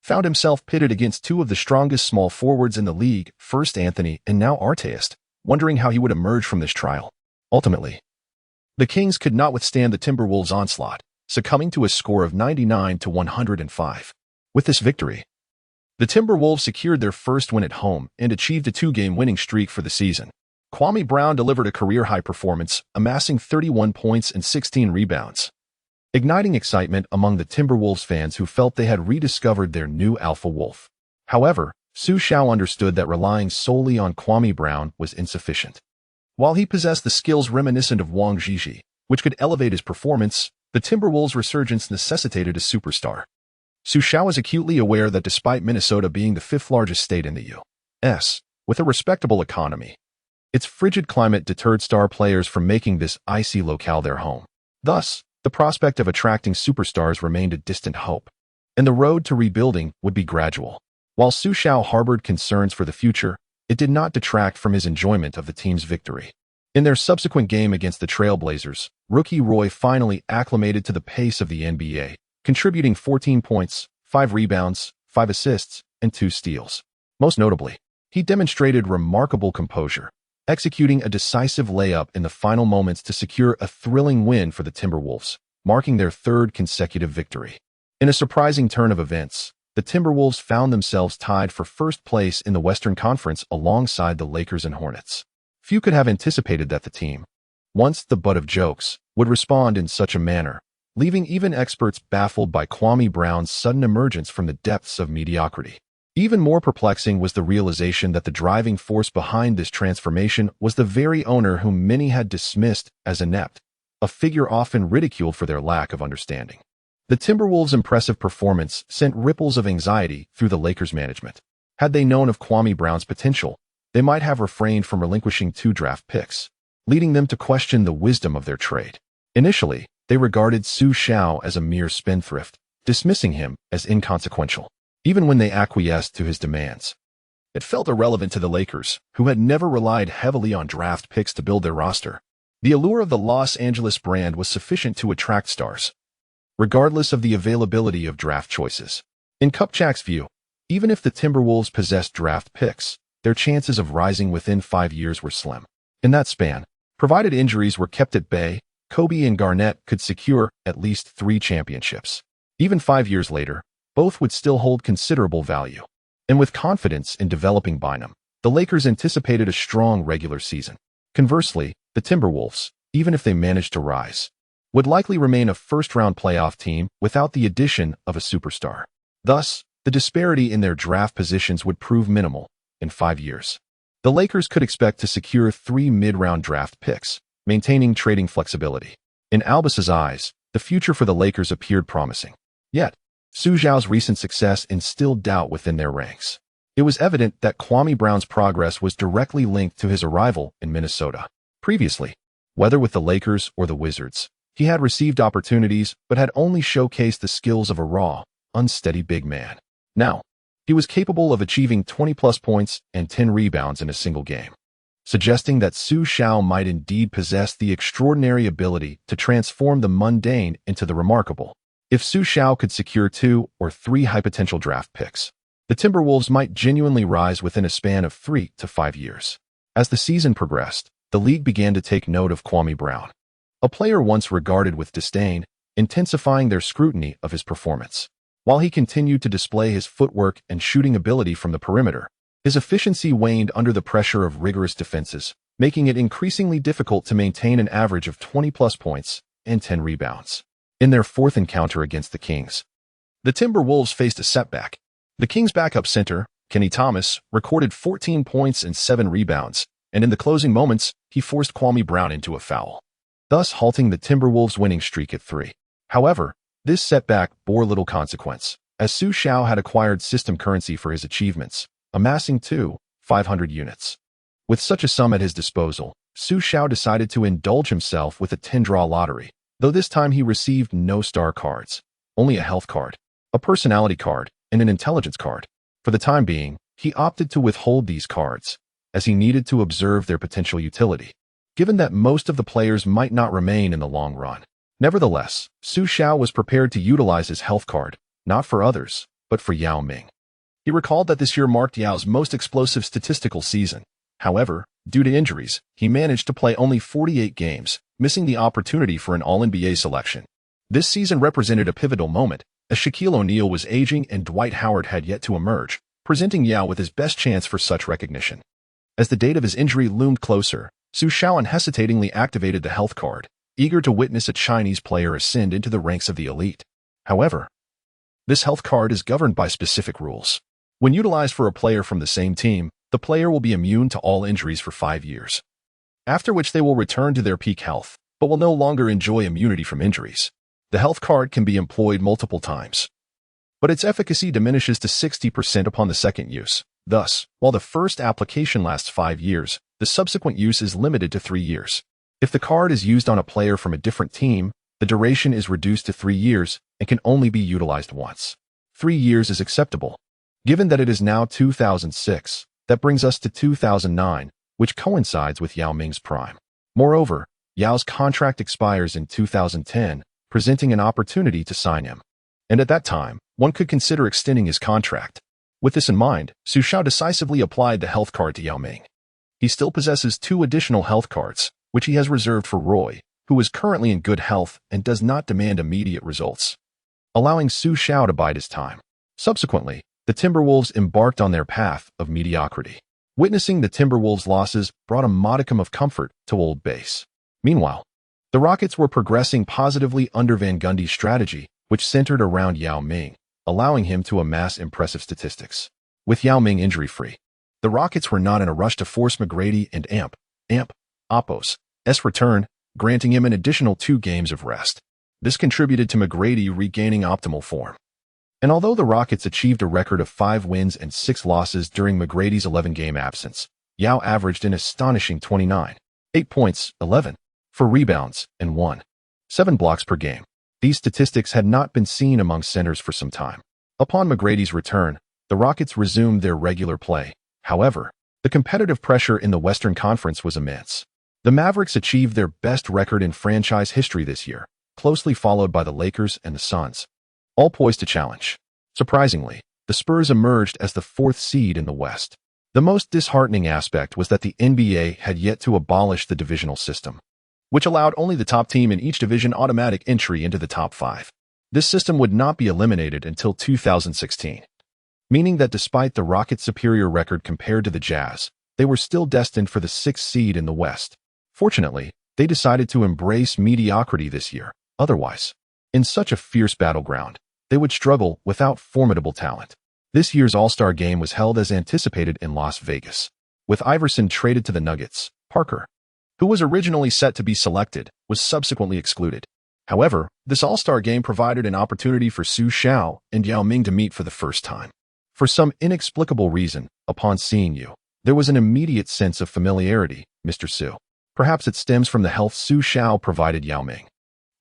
found himself pitted against two of the strongest small forwards in the league, first Anthony and now Artist, wondering how he would emerge from this trial. Ultimately, the Kings could not withstand the Timberwolves' onslaught, succumbing to a score of 99-105. With this victory, the Timberwolves secured their first win at home and achieved a two-game winning streak for the season. Kwame Brown delivered a career-high performance, amassing 31 points and 16 rebounds, igniting excitement among the Timberwolves fans who felt they had rediscovered their new alpha wolf. However, Xu Xiao understood that relying solely on Kwame Brown was insufficient. While he possessed the skills reminiscent of Wang Zhizhi, which could elevate his performance, the Timberwolves' resurgence necessitated a superstar. Xu Xiao is acutely aware that despite Minnesota being the fifth-largest state in the U.S., with a respectable economy, its frigid climate deterred star players from making this icy locale their home. Thus, the prospect of attracting superstars remained a distant hope, and the road to rebuilding would be gradual. While Xu Xiao harbored concerns for the future, it did not detract from his enjoyment of the team's victory. In their subsequent game against the Trailblazers, rookie Roy finally acclimated to the pace of the NBA, contributing 14 points, 5 rebounds, 5 assists, and 2 steals. Most notably, he demonstrated remarkable composure, executing a decisive layup in the final moments to secure a thrilling win for the Timberwolves, marking their third consecutive victory. In a surprising turn of events, the Timberwolves found themselves tied for first place in the Western Conference alongside the Lakers and Hornets. Few could have anticipated that the team, once the butt of jokes, would respond in such a manner, leaving even experts baffled by Kwame Brown's sudden emergence from the depths of mediocrity. Even more perplexing was the realization that the driving force behind this transformation was the very owner whom many had dismissed as inept, a figure often ridiculed for their lack of understanding. The Timberwolves' impressive performance sent ripples of anxiety through the Lakers' management. Had they known of Kwame Brown's potential, they might have refrained from relinquishing 2 draft picks, leading them to question the wisdom of their trade. Initially, they regarded Xu Xiao as a mere spendthrift, dismissing him as inconsequential. Even when they acquiesced to his demands, it felt irrelevant to the Lakers, who had never relied heavily on draft picks to build their roster. The allure of the Los Angeles brand was sufficient to attract stars, regardless of the availability of draft choices. In Kupchak's view, even if the Timberwolves possessed draft picks, their chances of rising within 5 years were slim. In that span, provided injuries were kept at bay, Kobe and Garnett could secure at least 3 championships. Even 5 years later, both would still hold considerable value. And with confidence in developing Bynum, the Lakers anticipated a strong regular season. Conversely, the Timberwolves, even if they managed to rise, would likely remain a first-round playoff team without the addition of a superstar. Thus, the disparity in their draft positions would prove minimal. In 5 years, the Lakers could expect to secure 3 mid-round draft picks, maintaining trading flexibility. In Albus's eyes, the future for the Lakers appeared promising. Yet, Xu Xiao's recent success instilled doubt within their ranks. It was evident that Kwame Brown's progress was directly linked to his arrival in Minnesota. Previously, whether with the Lakers or the Wizards, he had received opportunities but had only showcased the skills of a raw, unsteady big man. Now, He was capable of achieving 20-plus points and 10 rebounds in a single game, suggesting that Xu Xiao might indeed possess the extraordinary ability to transform the mundane into the remarkable. If Xu Xiao could secure 2 or 3 high-potential draft picks, the Timberwolves might genuinely rise within a span of 3 to 5 years. As the season progressed, the league began to take note of Kwame Brown, a player once regarded with disdain, intensifying their scrutiny of his performance. While he continued to display his footwork and shooting ability from the perimeter, his efficiency waned under the pressure of rigorous defenses, making it increasingly difficult to maintain an average of 20-plus points and 10 rebounds. In their fourth encounter against the Kings, the Timberwolves faced a setback. The Kings' backup center, Kenny Thomas, recorded 14 points and 7 rebounds, and in the closing moments, he forced Kwame Brown into a foul, thus halting the Timberwolves' winning streak at 3. However, this setback bore little consequence, as Xu Xiao had acquired system currency for his achievements, amassing 500 units. With such a sum at his disposal, Xu Xiao decided to indulge himself with a 10-draw lottery, though this time he received no star cards, only a health card, a personality card, and an intelligence card. For the time being, he opted to withhold these cards, as he needed to observe their potential utility, given that most of the players might not remain in the long run. Nevertheless, Xu Xiao was prepared to utilize his health card, not for others, but for Yao Ming. He recalled that this year marked Yao's most explosive statistical season. However, due to injuries, he managed to play only 48 games, missing the opportunity for an All-NBA selection. This season represented a pivotal moment, as Shaquille O'Neal was aging and Dwight Howard had yet to emerge, presenting Yao with his best chance for such recognition. As the date of his injury loomed closer, Xu Xiao unhesitatingly activated the health card, eager to witness a Chinese player ascend into the ranks of the elite. However, this health card is governed by specific rules. When utilized for a player from the same team, the player will be immune to all injuries for 5 years, after which they will return to their peak health, but will no longer enjoy immunity from injuries. The health card can be employed multiple times, but its efficacy diminishes to 60% upon the second use. Thus, while the first application lasts 5 years, the subsequent use is limited to 3 years. If the card is used on a player from a different team, the duration is reduced to 3 years and can only be utilized once. 3 years is acceptable. Given that it is now 2006, that brings us to 2009, which coincides with Yao Ming's prime. Moreover, Yao's contract expires in 2010, presenting an opportunity to sign him. And at that time, one could consider extending his contract. With this in mind, Xu Xiao decisively applied the health card to Yao Ming. He still possesses 2 additional health cards, which he has reserved for Roy, who is currently in good health and does not demand immediate results, allowing Xu Xiao to bide his time. Subsequently, the Timberwolves embarked on their path of mediocrity. Witnessing the Timberwolves' losses brought a modicum of comfort to Old Base. Meanwhile, the Rockets were progressing positively under Van Gundy's strategy, which centered around Yao Ming, allowing him to amass impressive statistics. With Yao Ming injury-free, the Rockets were not in a rush to force McGrady and Oppos' return, granting him an additional 2 games of rest. This contributed to McGrady regaining optimal form. And although the Rockets achieved a record of 5 wins and 6 losses during McGrady's 11-game absence, Yao averaged an astonishing 29, 8 points, 11, 4 rebounds, and 7 blocks per game. These statistics had not been seen among centers for some time. Upon McGrady's return, the Rockets resumed their regular play. However, the competitive pressure in the Western Conference was immense. The Mavericks achieved their best record in franchise history this year, closely followed by the Lakers and the Suns, all poised to challenge. Surprisingly, the Spurs emerged as the 4th seed in the West. The most disheartening aspect was that the NBA had yet to abolish the divisional system, which allowed only the top team in each division automatic entry into the top 5. This system would not be eliminated until 2016, meaning that despite the Rockets' superior record compared to the Jazz, they were still destined for the 6th seed in the West. Fortunately, they decided to embrace mediocrity this year. Otherwise, in such a fierce battleground, they would struggle without formidable talent. This year's All-Star Game was held as anticipated in Las Vegas. With Iverson traded to the Nuggets, Parker, who was originally set to be selected, was subsequently excluded. However, this All-Star Game provided an opportunity for Xu Xiao and Yao Ming to meet for the first time. For some inexplicable reason, upon seeing you, there was an immediate sense of familiarity, Mr. Xu. Perhaps it stems from the health Xu Xiao provided Yao Ming.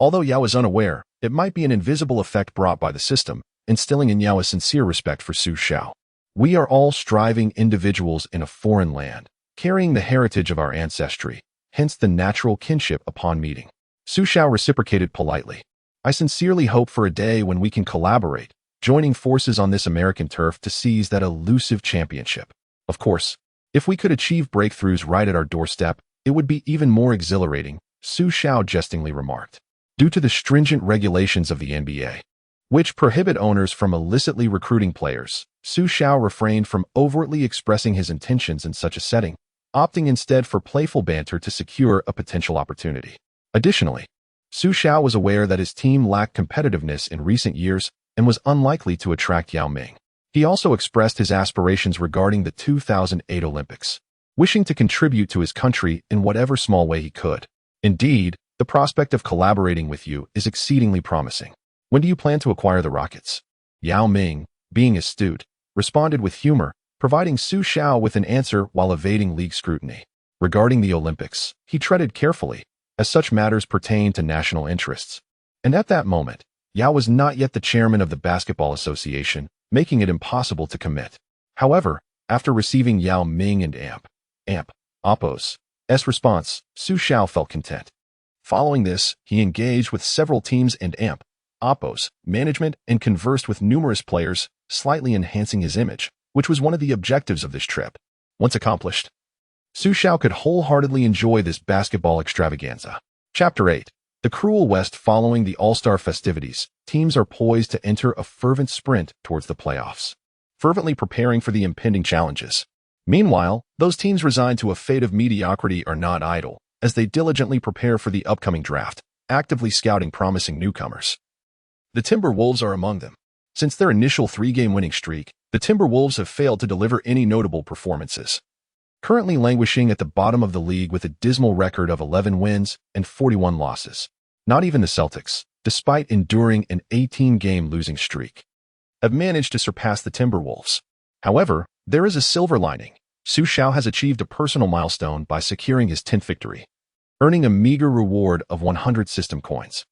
Although Yao is unaware, it might be an invisible effect brought by the system, instilling in Yao a sincere respect for Xu Xiao. We are all striving individuals in a foreign land, carrying the heritage of our ancestry, hence the natural kinship upon meeting. Xu Xiao reciprocated politely. I sincerely hope for a day when we can collaborate, joining forces on this American turf to seize that elusive championship. Of course, if we could achieve breakthroughs right at our doorstep, it would be even more exhilarating, Xu Xiao jestingly remarked. Due to the stringent regulations of the NBA, which prohibit owners from illicitly recruiting players, Xu Xiao refrained from overtly expressing his intentions in such a setting, opting instead for playful banter to secure a potential opportunity. Additionally, Xu Xiao was aware that his team lacked competitiveness in recent years and was unlikely to attract Yao Ming. He also expressed his aspirations regarding the 2008 Olympics, wishing to contribute to his country in whatever small way he could. Indeed, the prospect of collaborating with you is exceedingly promising. When do you plan to acquire the Rockets? Yao Ming, being astute, responded with humor, providing Xu Xiao with an answer while evading league scrutiny. Regarding the Olympics, he treaded carefully, as such matters pertain to national interests. And at that moment, Yao was not yet the chairman of the Basketball Association, making it impossible to commit. However, after receiving Yao Ming and Oppo's response, Xu Xiao felt content. Following this, he engaged with several teams and Oppo's management and conversed with numerous players, slightly enhancing his image, which was one of the objectives of this trip. Once accomplished, Xu Xiao could wholeheartedly enjoy this basketball extravaganza. Chapter 8. The Cruel West. Following the All-Star festivities, teams are poised to enter a fervent sprint towards the playoffs, fervently preparing for the impending challenges. Meanwhile, those teams resigned to a fate of mediocrity are not idle, as they diligently prepare for the upcoming draft, actively scouting promising newcomers. The Timberwolves are among them. Since their initial 3-game winning streak, the Timberwolves have failed to deliver any notable performances, currently languishing at the bottom of the league with a dismal record of 11 wins and 41 losses. Not even the Celtics, despite enduring an 18-game losing streak, have managed to surpass the Timberwolves. However, there is a silver lining. Xu Xiao has achieved a personal milestone by securing his 10th victory, earning a meager reward of 100 system coins.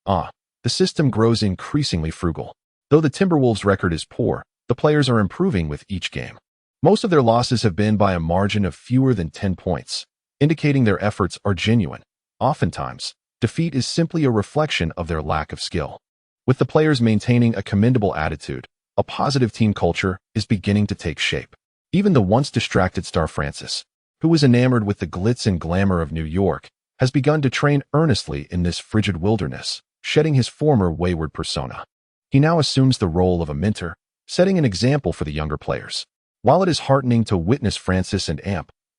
The system grows increasingly frugal. Though the Timberwolves' record is poor, the players are improving with each game. Most of their losses have been by a margin of fewer than 10 points, indicating their efforts are genuine. Oftentimes, defeat is simply a reflection of their lack of skill. With the players maintaining a commendable attitude, a positive team culture is beginning to take shape. Even the once distracted star Francis, who was enamored with the glitz and glamour of New York, has begun to train earnestly in this frigid wilderness, shedding his former wayward persona. He now assumes the role of a mentor, setting an example for the younger players. While it is heartening to witness Francis and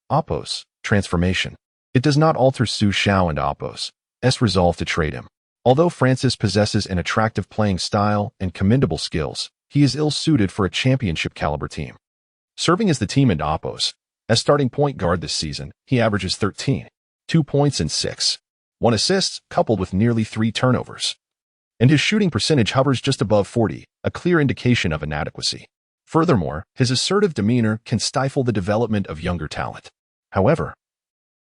Oppo's transformation, it does not alter Xu Xiao and Oppo's resolve to trade him. Although Francis possesses an attractive playing style and commendable skills, he is ill-suited for a championship-caliber team. Serving as the team and Oppo's starting point guard this season, he averages 13, 2 points and 1 assist, coupled with nearly 3 turnovers. And his shooting percentage hovers just above 40, a clear indication of inadequacy. Furthermore, his assertive demeanor can stifle the development of younger talent. However,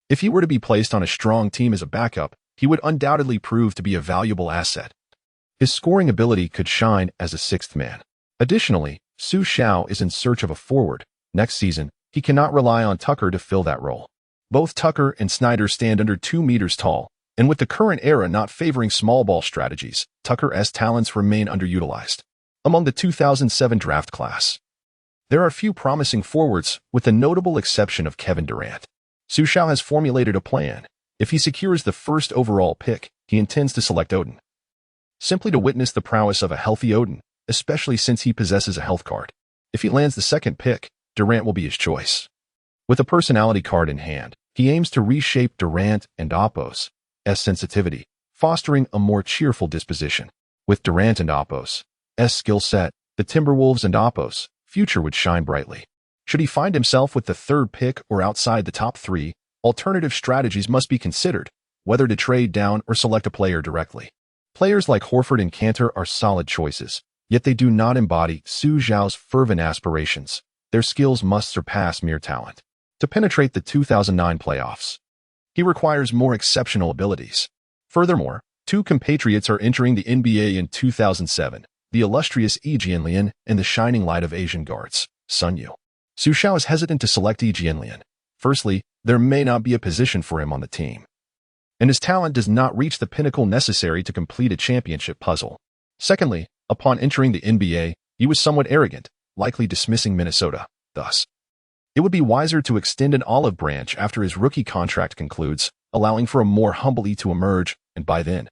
if he were to be placed on a strong team as a backup, he would undoubtedly prove to be a valuable asset. His scoring ability could shine as a sixth man. Additionally, Xu Xiao is in search of a forward. Next season, he cannot rely on Tucker to fill that role. Both Tucker and Snyder stand under 2 meters tall, and with the current era not favoring small ball strategies, Tucker's talents remain underutilized. Among the 2007 draft class, there are few promising forwards, with the notable exception of Kevin Durant. Xu Xiao has formulated a plan. If he secures the first overall pick, he intends to select Odin, simply to witness the prowess of a healthy Odin, especially since he possesses a health card. If he lands the second pick, Durant will be his choice. With a personality card in hand, he aims to reshape Durant and Oppo's sensitivity, fostering a more cheerful disposition. With Durant and Oppo's skill set, the Timberwolves and Oppo's future would shine brightly. Should he find himself with the third pick or outside the top 3, alternative strategies must be considered, whether to trade down or select a player directly. Players like Horford and Cantor are solid choices, yet they do not embody Xu Xiao's fervent aspirations. Their skills must surpass mere talent. To penetrate the 2009 playoffs, he requires more exceptional abilities. Furthermore, 2 compatriots are entering the NBA in 2007, the illustrious Yi Jianlian and the shining light of Asian guards. Sun Yu. Xu Xiao is hesitant to select Yi Jianlian. Firstly, there may not be a position for him on the team, and his talent does not reach the pinnacle necessary to complete a championship puzzle. Secondly, upon entering the NBA, he was somewhat arrogant, likely dismissing Minnesota. Thus, it would be wiser to extend an olive branch after his rookie contract concludes, allowing for a more humble Yi to emerge, and by then,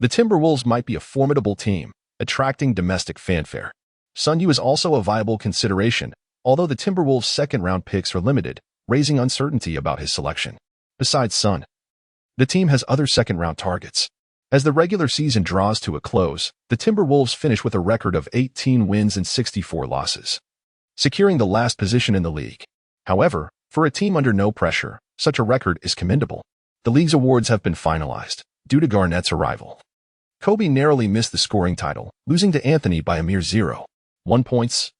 the Timberwolves might be a formidable team, attracting domestic fanfare. Sun Yu is also a viable consideration, although the Timberwolves' second-round picks are limited, raising uncertainty about his selection. Besides Sun, the team has other second-round targets. As the regular season draws to a close, the Timberwolves finish with a record of 18 wins and 64 losses, securing the last position in the league. However, for a team under no pressure, such a record is commendable. The league's awards have been finalized, due to Garnett's arrival. Kobe narrowly missed the scoring title, losing to Anthony by a mere 0.1 points.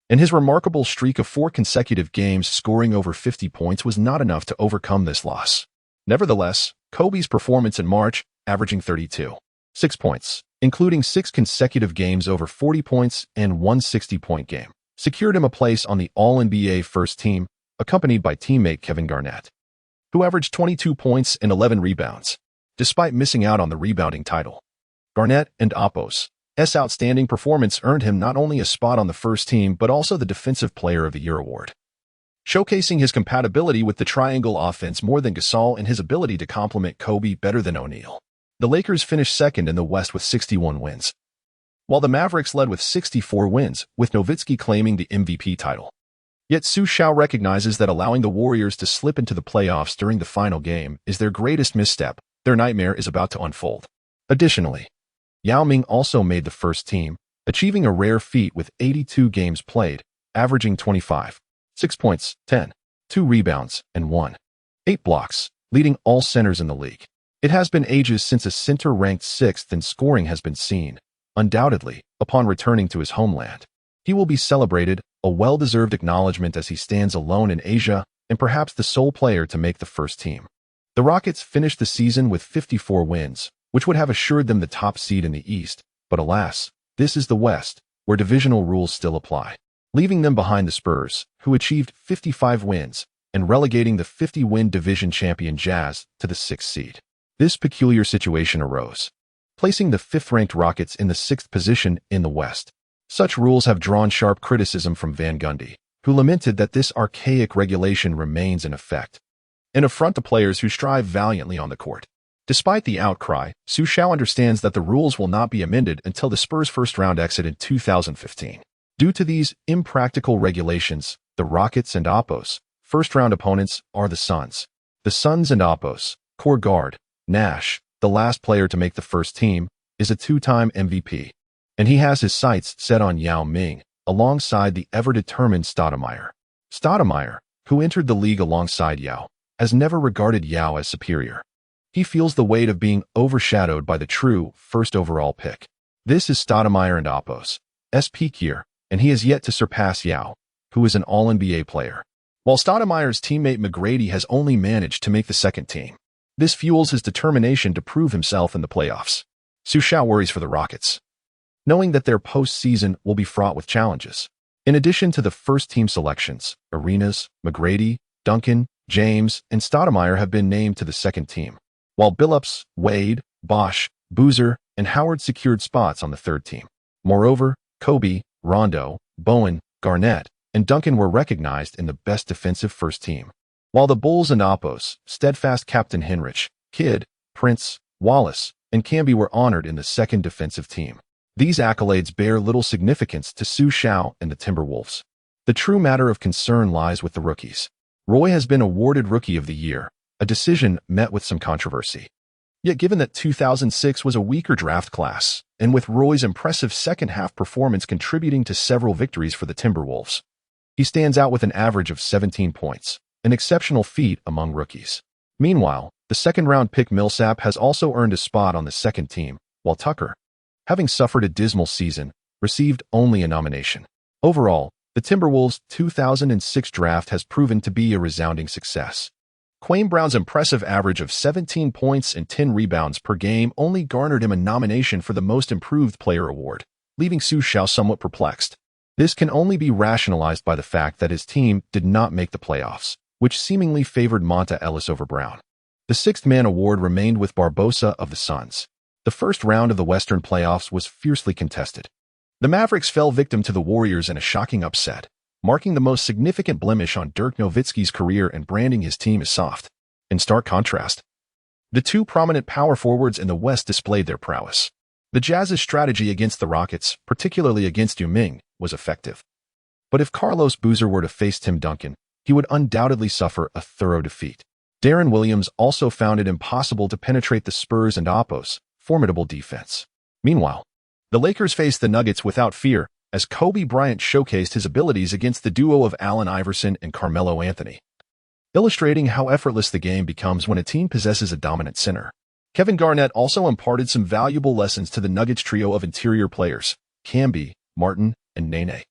And his remarkable streak of 4 consecutive games scoring over 50 points was not enough to overcome this loss. Nevertheless, Kobe's performance in March, averaging 32.6 points, including 6 consecutive games over 40 points and 1 60-point game, secured him a place on the All-NBA first team, accompanied by teammate Kevin Garnett, who averaged 22 points and 11 rebounds. Despite missing out on the rebounding title, Garnett and Oppos's outstanding performance earned him not only a spot on the first team but also the Defensive Player of the Year award, showcasing his compatibility with the triangle offense more than Gasol and his ability to complement Kobe better than O'Neal. The Lakers finished second in the West with 61 wins, while the Mavericks led with 64 wins, with Nowitzki claiming the MVP title. Yet Xu Xiao recognizes that allowing the Warriors to slip into the playoffs during the final game is their greatest misstep. Their nightmare is about to unfold. Additionally, Yao Ming also made the first team, achieving a rare feat with 82 games played, averaging 25.6 points, 10.2 rebounds, and 1.8 blocks, leading all centers in the league. It has been ages since a center ranked 6th in scoring has been seen. Undoubtedly, upon returning to his homeland, he will be celebrated, a well-deserved acknowledgement as he stands alone in Asia and perhaps the sole player to make the first team. The Rockets finished the season with 54 wins, which would have assured them the top seed in the East, but alas, this is the West, where divisional rules still apply, leaving them behind the Spurs, who achieved 55 wins, and relegating the 50-win division champion Jazz to the 6th seed. This peculiar situation arose, placing the 5th-ranked Rockets in the 6th position in the West. Such rules have drawn sharp criticism from Van Gundy, who lamented that this archaic regulation remains in effect, an affront to players who strive valiantly on the court. Despite the outcry, Xu Xiao understands that the rules will not be amended until the Spurs' first-round exit in 2015. Due to these impractical regulations, the Rockets and Oppos's first-round opponents are the Suns. The Suns and Oppos's core guard, Nash, the last player to make the first team, is a 2-time MVP, and he has his sights set on Yao Ming, alongside the ever-determined Stoudemire. Stoudemire, who entered the league alongside Yao, has never regarded Yao as superior. He feels the weight of being overshadowed by the true first overall pick. This is Stoudemire and Oppos's peak year, and he has yet to surpass Yao, who is an All-NBA player, while Stoudemire's teammate McGrady has only managed to make the second team. This fuels his determination to prove himself in the playoffs. Xu Xiao worries for the Rockets, knowing that their postseason will be fraught with challenges. In addition to the first-team selections, Arenas, McGrady, Duncan, James, and Stoudemire have been named to the second team, while Billups, Wade, Bosch, Boozer, and Howard secured spots on the third team. Moreover, Kobe, Rondo, Bowen, Garnett, and Duncan were recognized in the best defensive first team, while the Bulls and Oppos's steadfast captain Henrich, Kidd, Prince, Wallace, and Camby were honored in the second defensive team. These accolades bear little significance to Xu Xiao and the Timberwolves. The true matter of concern lies with the rookies. Roy has been awarded Rookie of the Year, a decision met with some controversy. Yet given that 2006 was a weaker draft class, and with Roy's impressive second-half performance contributing to several victories for the Timberwolves, he stands out with an average of 17 points, an exceptional feat among rookies. Meanwhile, the second-round pick Millsap has also earned a spot on the second team, while Tucker, having suffered a dismal season, received only a nomination. Overall, the Timberwolves' 2006 draft has proven to be a resounding success. Kwame Brown's impressive average of 17 points and 10 rebounds per game only garnered him a nomination for the Most Improved Player award, leaving Xu Xiao somewhat perplexed. This can only be rationalized by the fact that his team did not make the playoffs, which seemingly favored Monta Ellis over Brown. The sixth man award remained with Barbosa of the Suns. The first round of the Western playoffs was fiercely contested. The Mavericks fell victim to the Warriors in a shocking upset, marking the most significant blemish on Dirk Nowitzki's career and branding his team as soft. In stark contrast, the two prominent power forwards in the West displayed their prowess. The Jazz's strategy against the Rockets, particularly against Yao Ming, was effective. But if Carlos Boozer were to face Tim Duncan, he would undoubtedly suffer a thorough defeat. Darren Williams also found it impossible to penetrate the Spurs and Oppo's formidable defense. Meanwhile, the Lakers faced the Nuggets without fear as Kobe Bryant showcased his abilities against the duo of Allen Iverson and Carmelo Anthony, illustrating how effortless the game becomes when a team possesses a dominant center. Kevin Garnett also imparted some valuable lessons to the Nuggets trio of interior players, Camby, Martin, and Nene.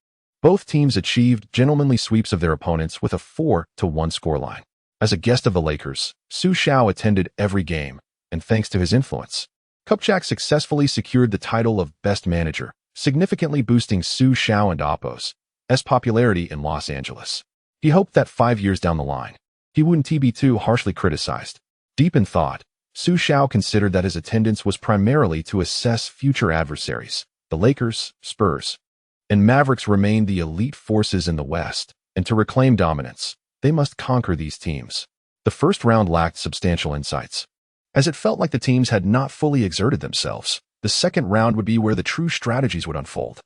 Both teams achieved gentlemanly sweeps of their opponents with a 4-1 scoreline. As a guest of the Lakers, Xu Xiao attended every game, and thanks to his influence, Kupchak successfully secured the title of Best Manager, significantly boosting Xu Xiao and Oppo's popularity in Los Angeles. He hoped that 5 years down the line, he wouldn't be too harshly criticized. Deep in thought, Xu Xiao considered that his attendance was primarily to assess future adversaries. The Lakers, Spurs, and Mavericks remained the elite forces in the West, and to reclaim dominance, they must conquer these teams. The first round lacked substantial insights. As it felt like the teams had not fully exerted themselves, the second round would be where the true strategies would unfold.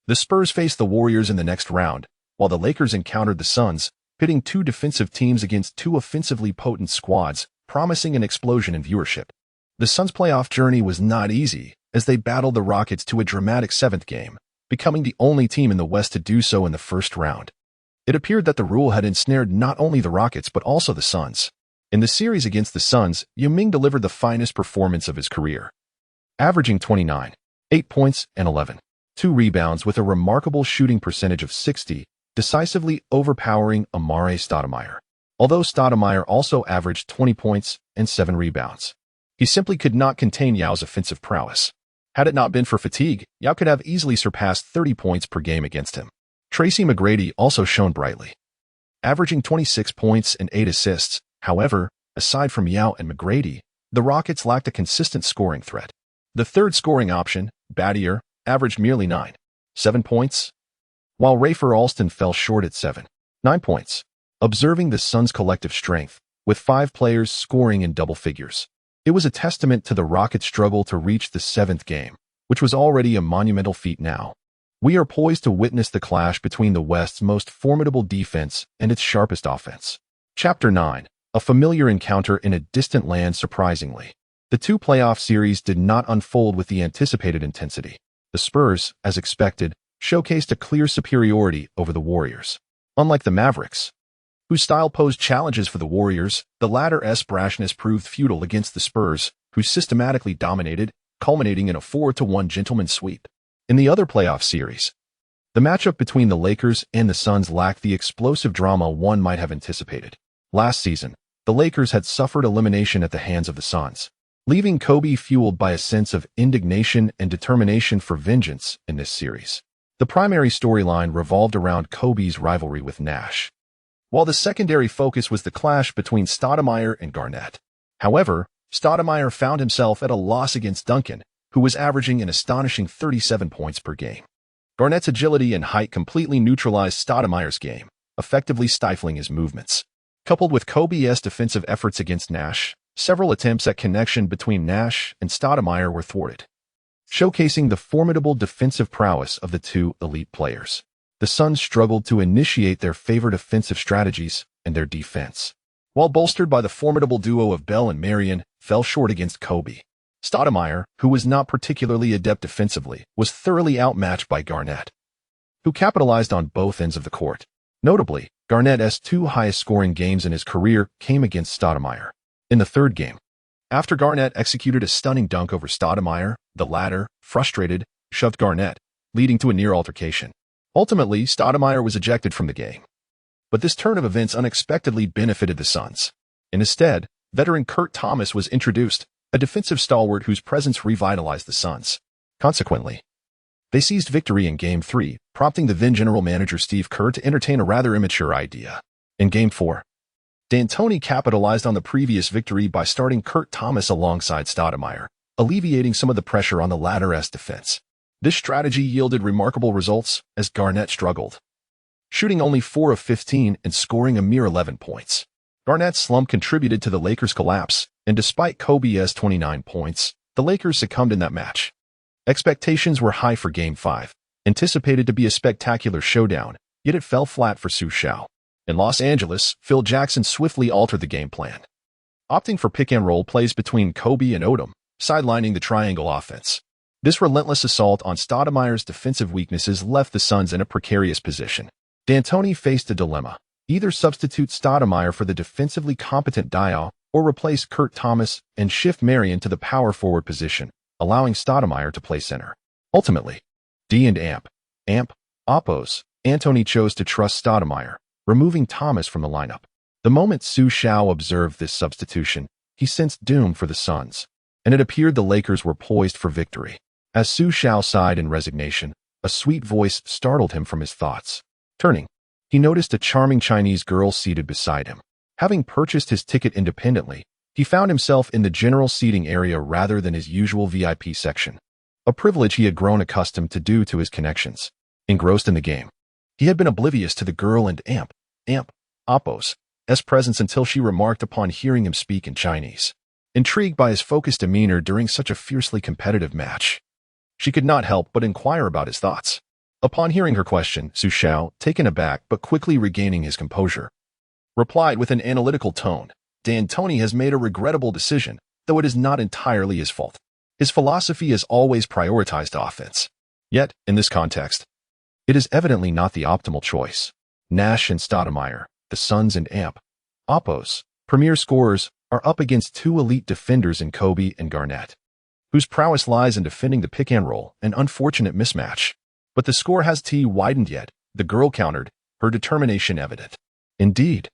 The Spurs faced the Warriors in the next round, while the Lakers encountered the Suns, pitting two defensive teams against two offensively potent squads, promising an explosion in viewership. The Suns' playoff journey was not easy, as they battled the Rockets to a dramatic seventh game, becoming the only team in the West to do so in the first round. It appeared that the rule had ensnared not only the Rockets but also the Suns. In the series against the Suns, Yao Ming delivered the finest performance of his career, averaging 29, 8 points and 2 rebounds with a remarkable shooting percentage of 60, decisively overpowering Amare Stoudemire. Although Stoudemire also averaged 20 points and 7 rebounds, he simply could not contain Yao's offensive prowess. Had it not been for fatigue, Yao could have easily surpassed 30 points per game against him. Tracy McGrady also shone brightly, averaging 26 points and 8 assists. However, aside from Yao and McGrady, the Rockets lacked a consistent scoring threat. The third scoring option, Battier, averaged merely 7 points, while Rafer Alston fell short at 9 points. Observing the Suns' collective strength, with 5 players scoring in double figures, it was a testament to the Rockets' struggle to reach the 7th game, which was already a monumental feat now. We are poised to witness the clash between the West's most formidable defense and its sharpest offense. Chapter 9. A familiar encounter in a distant land. Surprisingly, the two playoff series did not unfold with the anticipated intensity. The Spurs, as expected, showcased a clear superiority over the Warriors. Unlike the Mavericks, whose style posed challenges for the Warriors, the latter's brashness proved futile against the Spurs, who systematically dominated, culminating in a 4-1 gentleman's sweep. In the other playoff series, the matchup between the Lakers and the Suns lacked the explosive drama one might have anticipated. Last season, the Lakers had suffered elimination at the hands of the Suns, leaving Kobe fueled by a sense of indignation and determination for vengeance in this series. The primary storyline revolved around Kobe's rivalry with Nash, while the secondary focus was the clash between Stoudemire and Garnett. However, Stoudemire found himself at a loss against Duncan, who was averaging an astonishing 37 points per game. Garnett's agility and height completely neutralized Stoudemire's game, effectively stifling his movements. Coupled with Kobe's defensive efforts against Nash, several attempts at connection between Nash and Stoudemire were thwarted, showcasing the formidable defensive prowess of the two elite players. The Suns struggled to initiate their favorite offensive strategies, and their defense, while bolstered by the formidable duo of Bell and Marion, fell short against Kobe. Stoudemire, who was not particularly adept defensively, was thoroughly outmatched by Garnett, who capitalized on both ends of the court. Notably, Garnett's 2 highest-scoring games in his career came against Stoudemire. In the third game, after Garnett executed a stunning dunk over Stoudemire, the latter, frustrated, shoved Garnett, leading to a near altercation. Ultimately, Stoudemire was ejected from the game. But this turn of events unexpectedly benefited the Suns. Instead, veteran Kurt Thomas was introduced, a defensive stalwart whose presence revitalized the Suns. Consequently, They seized victory in Game 3, prompting the then general manager Steve Kerr to entertain a rather immature idea. In Game 4, D'Antoni capitalized on the previous victory by starting Kurt Thomas alongside Stoudemire, alleviating some of the pressure on the latter's defense. This strategy yielded remarkable results as Garnett struggled, shooting only 4 of 15 and scoring a mere 11 points. Garnett's slump contributed to the Lakers' collapse, and despite Kobe's 29 points, the Lakers succumbed in that match. Expectations were high for Game 5, anticipated to be a spectacular showdown, yet it fell flat for Xu Xiao. In Los Angeles, Phil Jackson swiftly altered the game plan, opting for pick-and-roll plays between Kobe and Odom, sidelining the triangle offense. This relentless assault on Stoudemire's defensive weaknesses left the Suns in a precarious position. D'Antoni faced a dilemma: either substitute Stoudemire for the defensively competent Diaw, or replace Kurt Thomas and shift Marion to the power forward position, allowing Stoudemire to play center. Ultimately, D and Amp, oppose, Antoni chose to trust Stoudemire, removing Thomas from the lineup. The moment Xu Xiao observed this substitution, he sensed doom for the Suns, and it appeared the Lakers were poised for victory. As Xu Xiao sighed in resignation, a sweet voice startled him from his thoughts. Turning, he noticed a charming Chinese girl seated beside him. Having purchased his ticket independently, he found himself in the general seating area rather than his usual VIP section, a privilege he had grown accustomed to due to his connections. Engrossed in the game, he had been oblivious to the girl and Oppo's presence until she remarked upon hearing him speak in Chinese. Intrigued by his focused demeanor during such a fiercely competitive match, she could not help but inquire about his thoughts. Upon hearing her question, Xu Xiao, taken aback but quickly regaining his composure, replied with an analytical tone, "D'Antoni has made a regrettable decision, though it is not entirely his fault. His philosophy has always prioritized offense. Yet, in this context, it is evidently not the optimal choice." Nash and Stoudemire, the Suns and Oppo's premier scorers, are up against two elite defenders in Kobe and Garnett, whose prowess lies in defending the pick-and-roll, an unfortunate mismatch. But the score has widened yet, the girl countered, her determination evident. Indeed.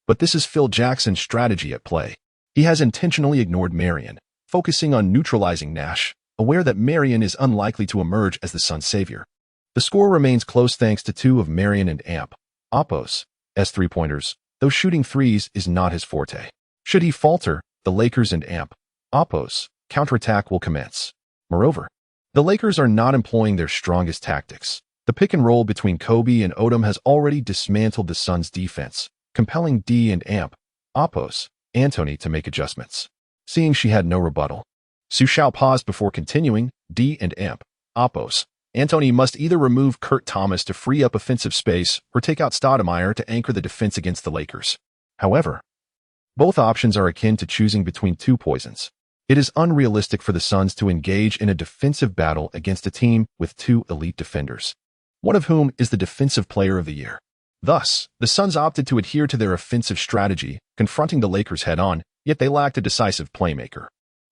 But this is Phil Jackson's strategy at play. He has intentionally ignored Marion, focusing on neutralizing Nash, aware that Marion is unlikely to emerge as the Suns' savior. The score remains close thanks to 2 of Marion and Oppo's three-pointers, though shooting threes is not his forte. Should he falter, the Lakers and Oppo's counterattack will commence. Moreover, the Lakers are not employing their strongest tactics. The pick-and-roll between Kobe and Odom has already dismantled the Suns' defense, compelling D and Oppo's Antoni to make adjustments. Seeing she had no rebuttal, Xu Xiao paused before continuing. D and Oppo's Antoni must either remove Kurt Thomas to free up offensive space or take out Stoudemire to anchor the defense against the Lakers. However, both options are akin to choosing between 2 poisons. It is unrealistic for the Suns to engage in a defensive battle against a team with 2 elite defenders, one of whom is the Defensive Player of the Year. Thus, the Suns opted to adhere to their offensive strategy, confronting the Lakers head-on, yet they lacked a decisive playmaker.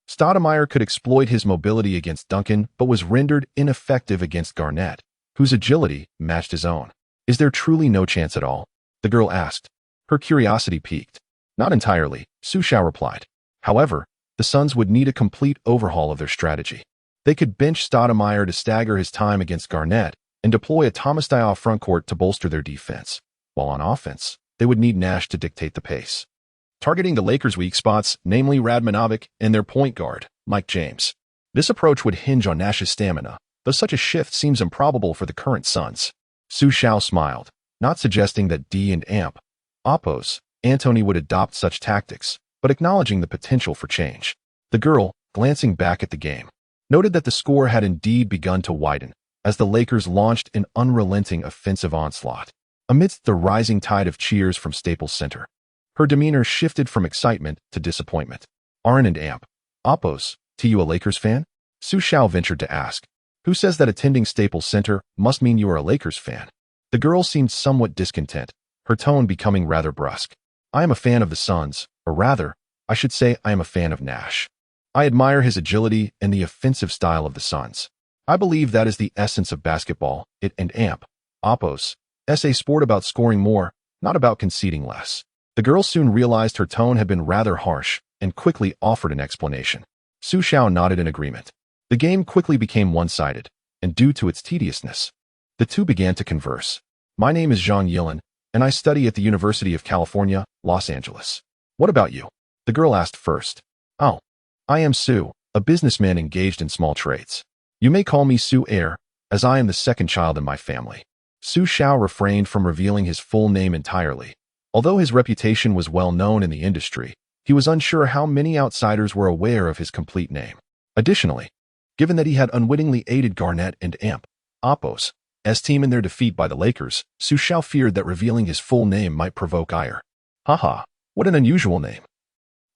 Stoudemire could exploit his mobility against Duncan, but was rendered ineffective against Garnett, whose agility matched his own. "Is there truly no chance at all?" the girl asked, her curiosity piqued. "Not entirely," Xu Xiao replied. "However, the Suns would need a complete overhaul of their strategy. They could bench Stoudemire to stagger his time against Garnett and deploy a Thomas Diaw frontcourt to bolster their defense, while on offense, they would need Nash to dictate the pace, targeting the Lakers' weak spots, namely Radmanovic and their point guard, Mike James. This approach would hinge on Nash's stamina, though such a shift seems improbable for the current Suns." Xu Xiao smiled, not suggesting that D and Oppo's Antoni would adopt such tactics, but acknowledging the potential for change. The girl, glancing back at the game, noted that the score had indeed begun to widen as the Lakers launched an unrelenting offensive onslaught. Amidst the rising tide of cheers from Staples Center, her demeanor shifted from excitement to disappointment. "Aren't and Oppo's you a Lakers fan?" Xu Xiao ventured to ask. "Who says that attending Staples Center must mean you are a Lakers fan?" The girl seemed somewhat discontent, her tone becoming rather brusque. "I am a fan of the Suns, or rather, I should say I am a fan of Nash. I admire his agility and the offensive style of the Suns. I believe that is the essence of basketball. It and Oppo's a sport about scoring more, not about conceding less." The girl soon realized her tone had been rather harsh and quickly offered an explanation. Xu Xiao nodded in agreement. The game quickly became one-sided, and due to its tediousness. The two began to converse. My name is Zhang Yilin, and I study at the University of California, Los Angeles. What about you? The girl asked first. Oh, I am Xu, a businessman engaged in small trades. You may call me Xu Heir, as I am the second child in my family. Xu Xiao refrained from revealing his full name entirely. Although his reputation was well known in the industry, he was unsure how many outsiders were aware of his complete name. Additionally, given that he had unwittingly aided Garnett and Amp, Oppo's team in their defeat by the Lakers, Xu Xiao feared that revealing his full name might provoke ire. Haha, what an unusual name.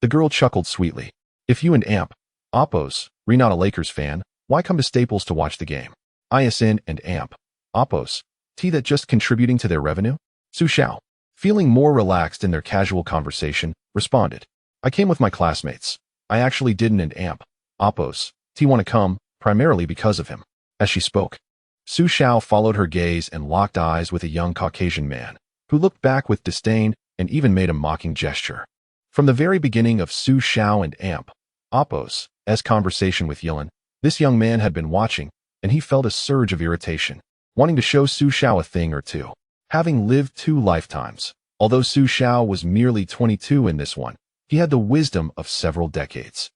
The girl chuckled sweetly. If you and Amp, Oppo's, were not a Lakers fan, why come to Staples to watch the game? ISN and Amp, Oppo's, that just contributing to their revenue? Xu Xiao, feeling more relaxed in their casual conversation, responded. I came with my classmates. I actually didn't and Amp, Oppo's, want to come, primarily because of him. As she spoke, Xu Xiao followed her gaze and locked eyes with a young Caucasian man, who looked back with disdain and even made a mocking gesture. From the very beginning of Xu Xiao and Amp, Oppo's conversation with Yilin, this young man had been watching, and he felt a surge of irritation, wanting to show Xu Xiao a thing or two. Having lived 2 lifetimes, although Xu Xiao was merely 22 in this one, he had the wisdom of several decades.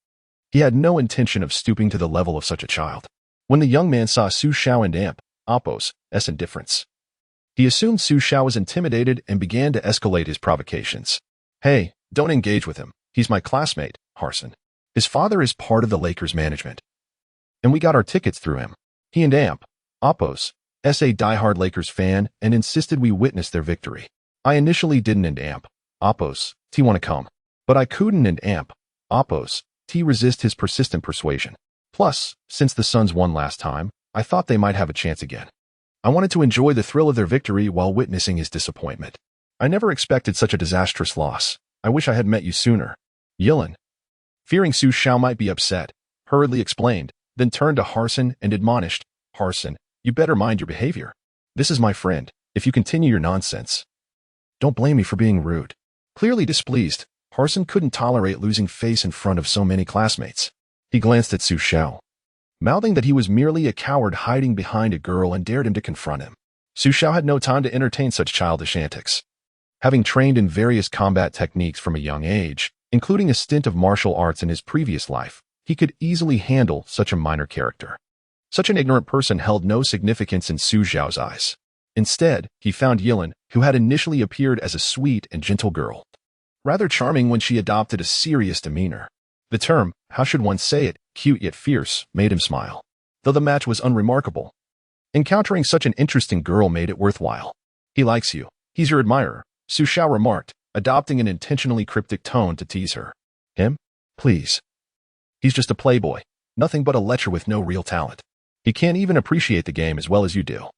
He had no intention of stooping to the level of such a child. When the young man saw Xu Xiao and Amp, Oppo's indifference, he assumed Xu Xiao was intimidated and began to escalate his provocations. Hey, don't engage with him. He's my classmate, Harson. His father is part of the Lakers management, and we got our tickets through him. He and Amp, Oppo's, a diehard Lakers fan and insisted we witness their victory. I initially didn't and Amp, Oppo's, want to come, but I couldn't and Amp, Oppo's, resist his persistent persuasion. Plus, since the Suns won last time, I thought they might have a chance again. I wanted to enjoy the thrill of their victory while witnessing his disappointment. I never expected such a disastrous loss. I wish I had met you sooner. Yilin, fearing Xu Xiao might be upset, hurriedly explained, then turned to Harson and admonished, Harson, you better mind your behavior. This is my friend. If you continue your nonsense, don't blame me for being rude. Clearly displeased, Harson couldn't tolerate losing face in front of so many classmates. He glanced at Xu Xiao, mouthing that he was merely a coward hiding behind a girl and dared him to confront him. Xu Xiao had no time to entertain such childish antics. Having trained in various combat techniques from a young age, including a stint of martial arts in his previous life, he could easily handle such a minor character. Such an ignorant person held no significance in Xu Xiao's eyes. Instead, he found Yilin, who had initially appeared as a sweet and gentle girl, rather charming when she adopted a serious demeanor. The term, how should one say it, cute yet fierce, made him smile. Though the match was unremarkable, encountering such an interesting girl made it worthwhile. He likes you. He's your admirer, Xu Xiao remarked, adopting an intentionally cryptic tone to tease her. Him? Please. He's just a playboy, nothing but a lecher with no real talent. He can't even appreciate the game as well as you do.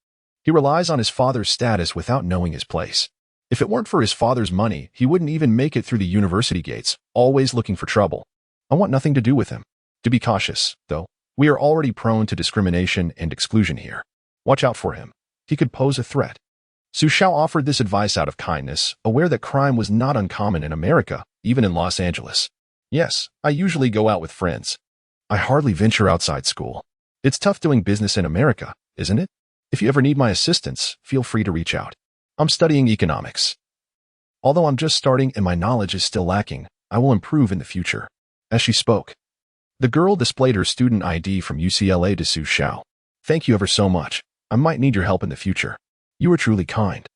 He relies on his father's status without knowing his place. If it weren't for his father's money, he wouldn't even make it through the university gates, always looking for trouble. I want nothing to do with him. To be cautious, though. We are already prone to discrimination and exclusion here. Watch out for him. He could pose a threat. Xu Xiao offered this advice out of kindness, aware that crime was not uncommon in America, even in Los Angeles. Yes, I usually go out with friends. I hardly venture outside school. It's tough doing business in America, isn't it? If you ever need my assistance, feel free to reach out. I'm studying economics. Although I'm just starting and my knowledge is still lacking, I will improve in the future. As she spoke, the girl displayed her student ID from UCLA to Xu Xiao. Thank you ever so much. I might need your help in the future. You are truly kind.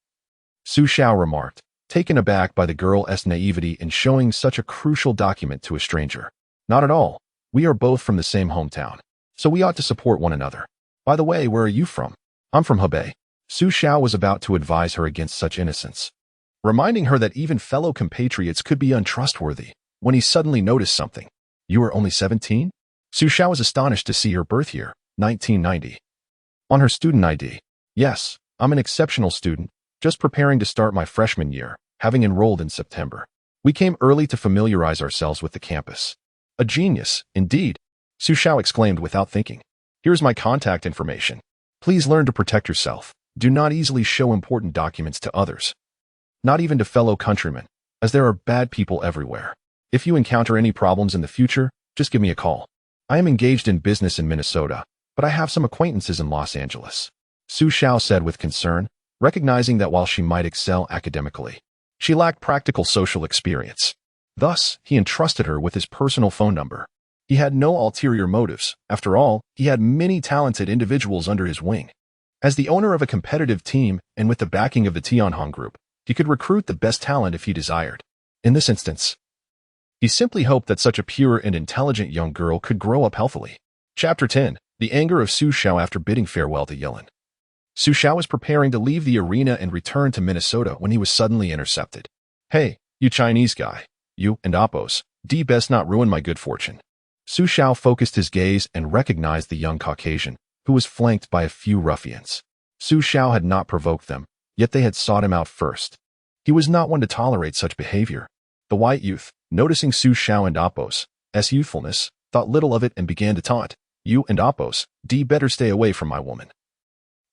Xu Xiao remarked, taken aback by the girl's naivety in showing such a crucial document to a stranger. Not at all. We are both from the same hometown, so we ought to support one another. By the way, where are you from? I'm from Hebei. Xu Xiao was about to advise her against such innocence, reminding her that even fellow compatriots could be untrustworthy, when he suddenly noticed something. You are only 17? Xu Xiao was astonished to see her birth year, 1990. On her student ID. Yes, I'm an exceptional student, just preparing to start my freshman year, having enrolled in September. We came early to familiarize ourselves with the campus. A genius, indeed, Xu Xiao exclaimed without thinking. Here's my contact information. Please learn to protect yourself. Do not easily show important documents to others, not even to fellow countrymen, as there are bad people everywhere. If you encounter any problems in the future, just give me a call. I am engaged in business in Minnesota, but I have some acquaintances in Los Angeles, Xu Xiao said with concern, recognizing that while she might excel academically, she lacked practical social experience. Thus, he entrusted her with his personal phone number. He had no ulterior motives. After all, he had many talented individuals under his wing. As the owner of a competitive team and with the backing of the Tianhong Group, he could recruit the best talent if he desired. In this instance, he simply hoped that such a pure and intelligent young girl could grow up healthily. Chapter 10. The anger of Xu Xiao after bidding farewell to Yilin. Xu Xiao was preparing to leave the arena and return to Minnesota when he was suddenly intercepted. "Hey, you Chinese guy. You and Oppos. Best not ruin my good fortune." Xu Xiao focused his gaze and recognized the young Caucasian, who was flanked by a few ruffians. Xu Xiao had not provoked them, yet they had sought him out first. He was not one to tolerate such behavior. The white youth, noticing Xu Xiao and Oppos' youthfulness, thought little of it and began to taunt. "You and Oppos, better stay away from my woman,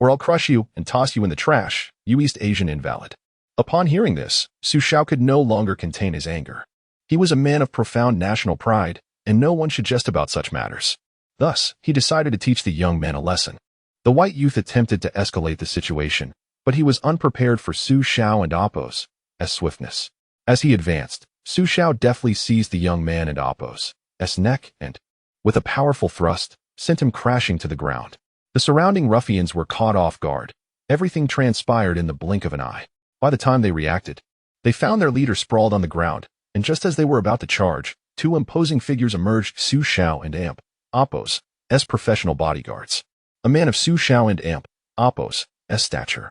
or I'll crush you and toss you in the trash, you East Asian invalid." Upon hearing this, Xu Xiao could no longer contain his anger. He was a man of profound national pride, and no one should jest about such matters. Thus, he decided to teach the young man a lesson. The white youth attempted to escalate the situation, but he was unprepared for Xu Xiao and Oppos' swiftness. As he advanced, Xu Xiao deftly seized the young man and Oppos' neck and, with a powerful thrust, sent him crashing to the ground. The surrounding ruffians were caught off guard. Everything transpired in the blink of an eye. By the time they reacted, they found their leader sprawled on the ground, and just as they were about to charge, two imposing figures emerged: Xu Xiao and Oppos' professional bodyguards. A man of Xu Xiao and Oppos' stature,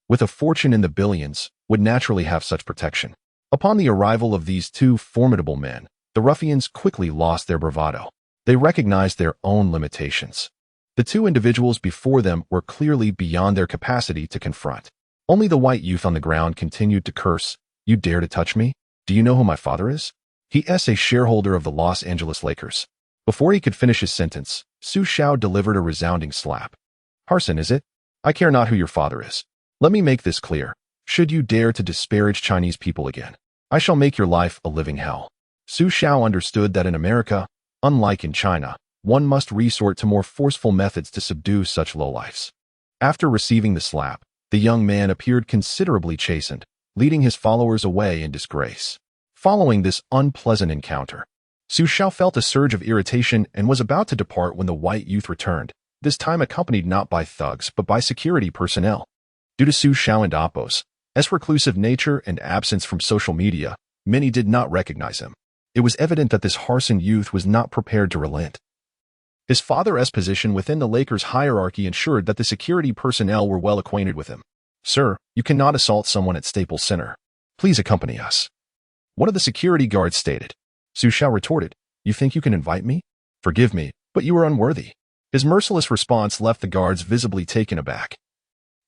with a fortune in the billions, would naturally have such protection. Upon the arrival of these two formidable men, the ruffians quickly lost their bravado. They recognized their own limitations. The two individuals before them were clearly beyond their capacity to confront. Only the white youth on the ground continued to curse. "You dare to touch me? Do you know who my father is? He is a shareholder of the Los Angeles Lakers." Before he could finish his sentence, Xu Xiao delivered a resounding slap. "Harsin, is it? I care not who your father is. Let me make this clear. Should you dare to disparage Chinese people again, I shall make your life a living hell." Xu Xiao understood that in America, unlike in China, one must resort to more forceful methods to subdue such lowlifes. After receiving the slap, the young man appeared considerably chastened, leading his followers away in disgrace. Following this unpleasant encounter, Xu Xiao felt a surge of irritation and was about to depart when the white youth returned, this time accompanied not by thugs but by security personnel. Due to Xu Xiao and Oppos' reclusive nature and absence from social media, many did not recognize him. It was evident that this Harsin youth was not prepared to relent. His father's position within the Lakers hierarchy ensured that the security personnel were well acquainted with him. "Sir, you cannot assault someone at Staples Center. Please accompany us," one of the security guards stated. Xu Xiao retorted, "You think you can invite me? Forgive me, but you are unworthy." His merciless response left the guards visibly taken aback.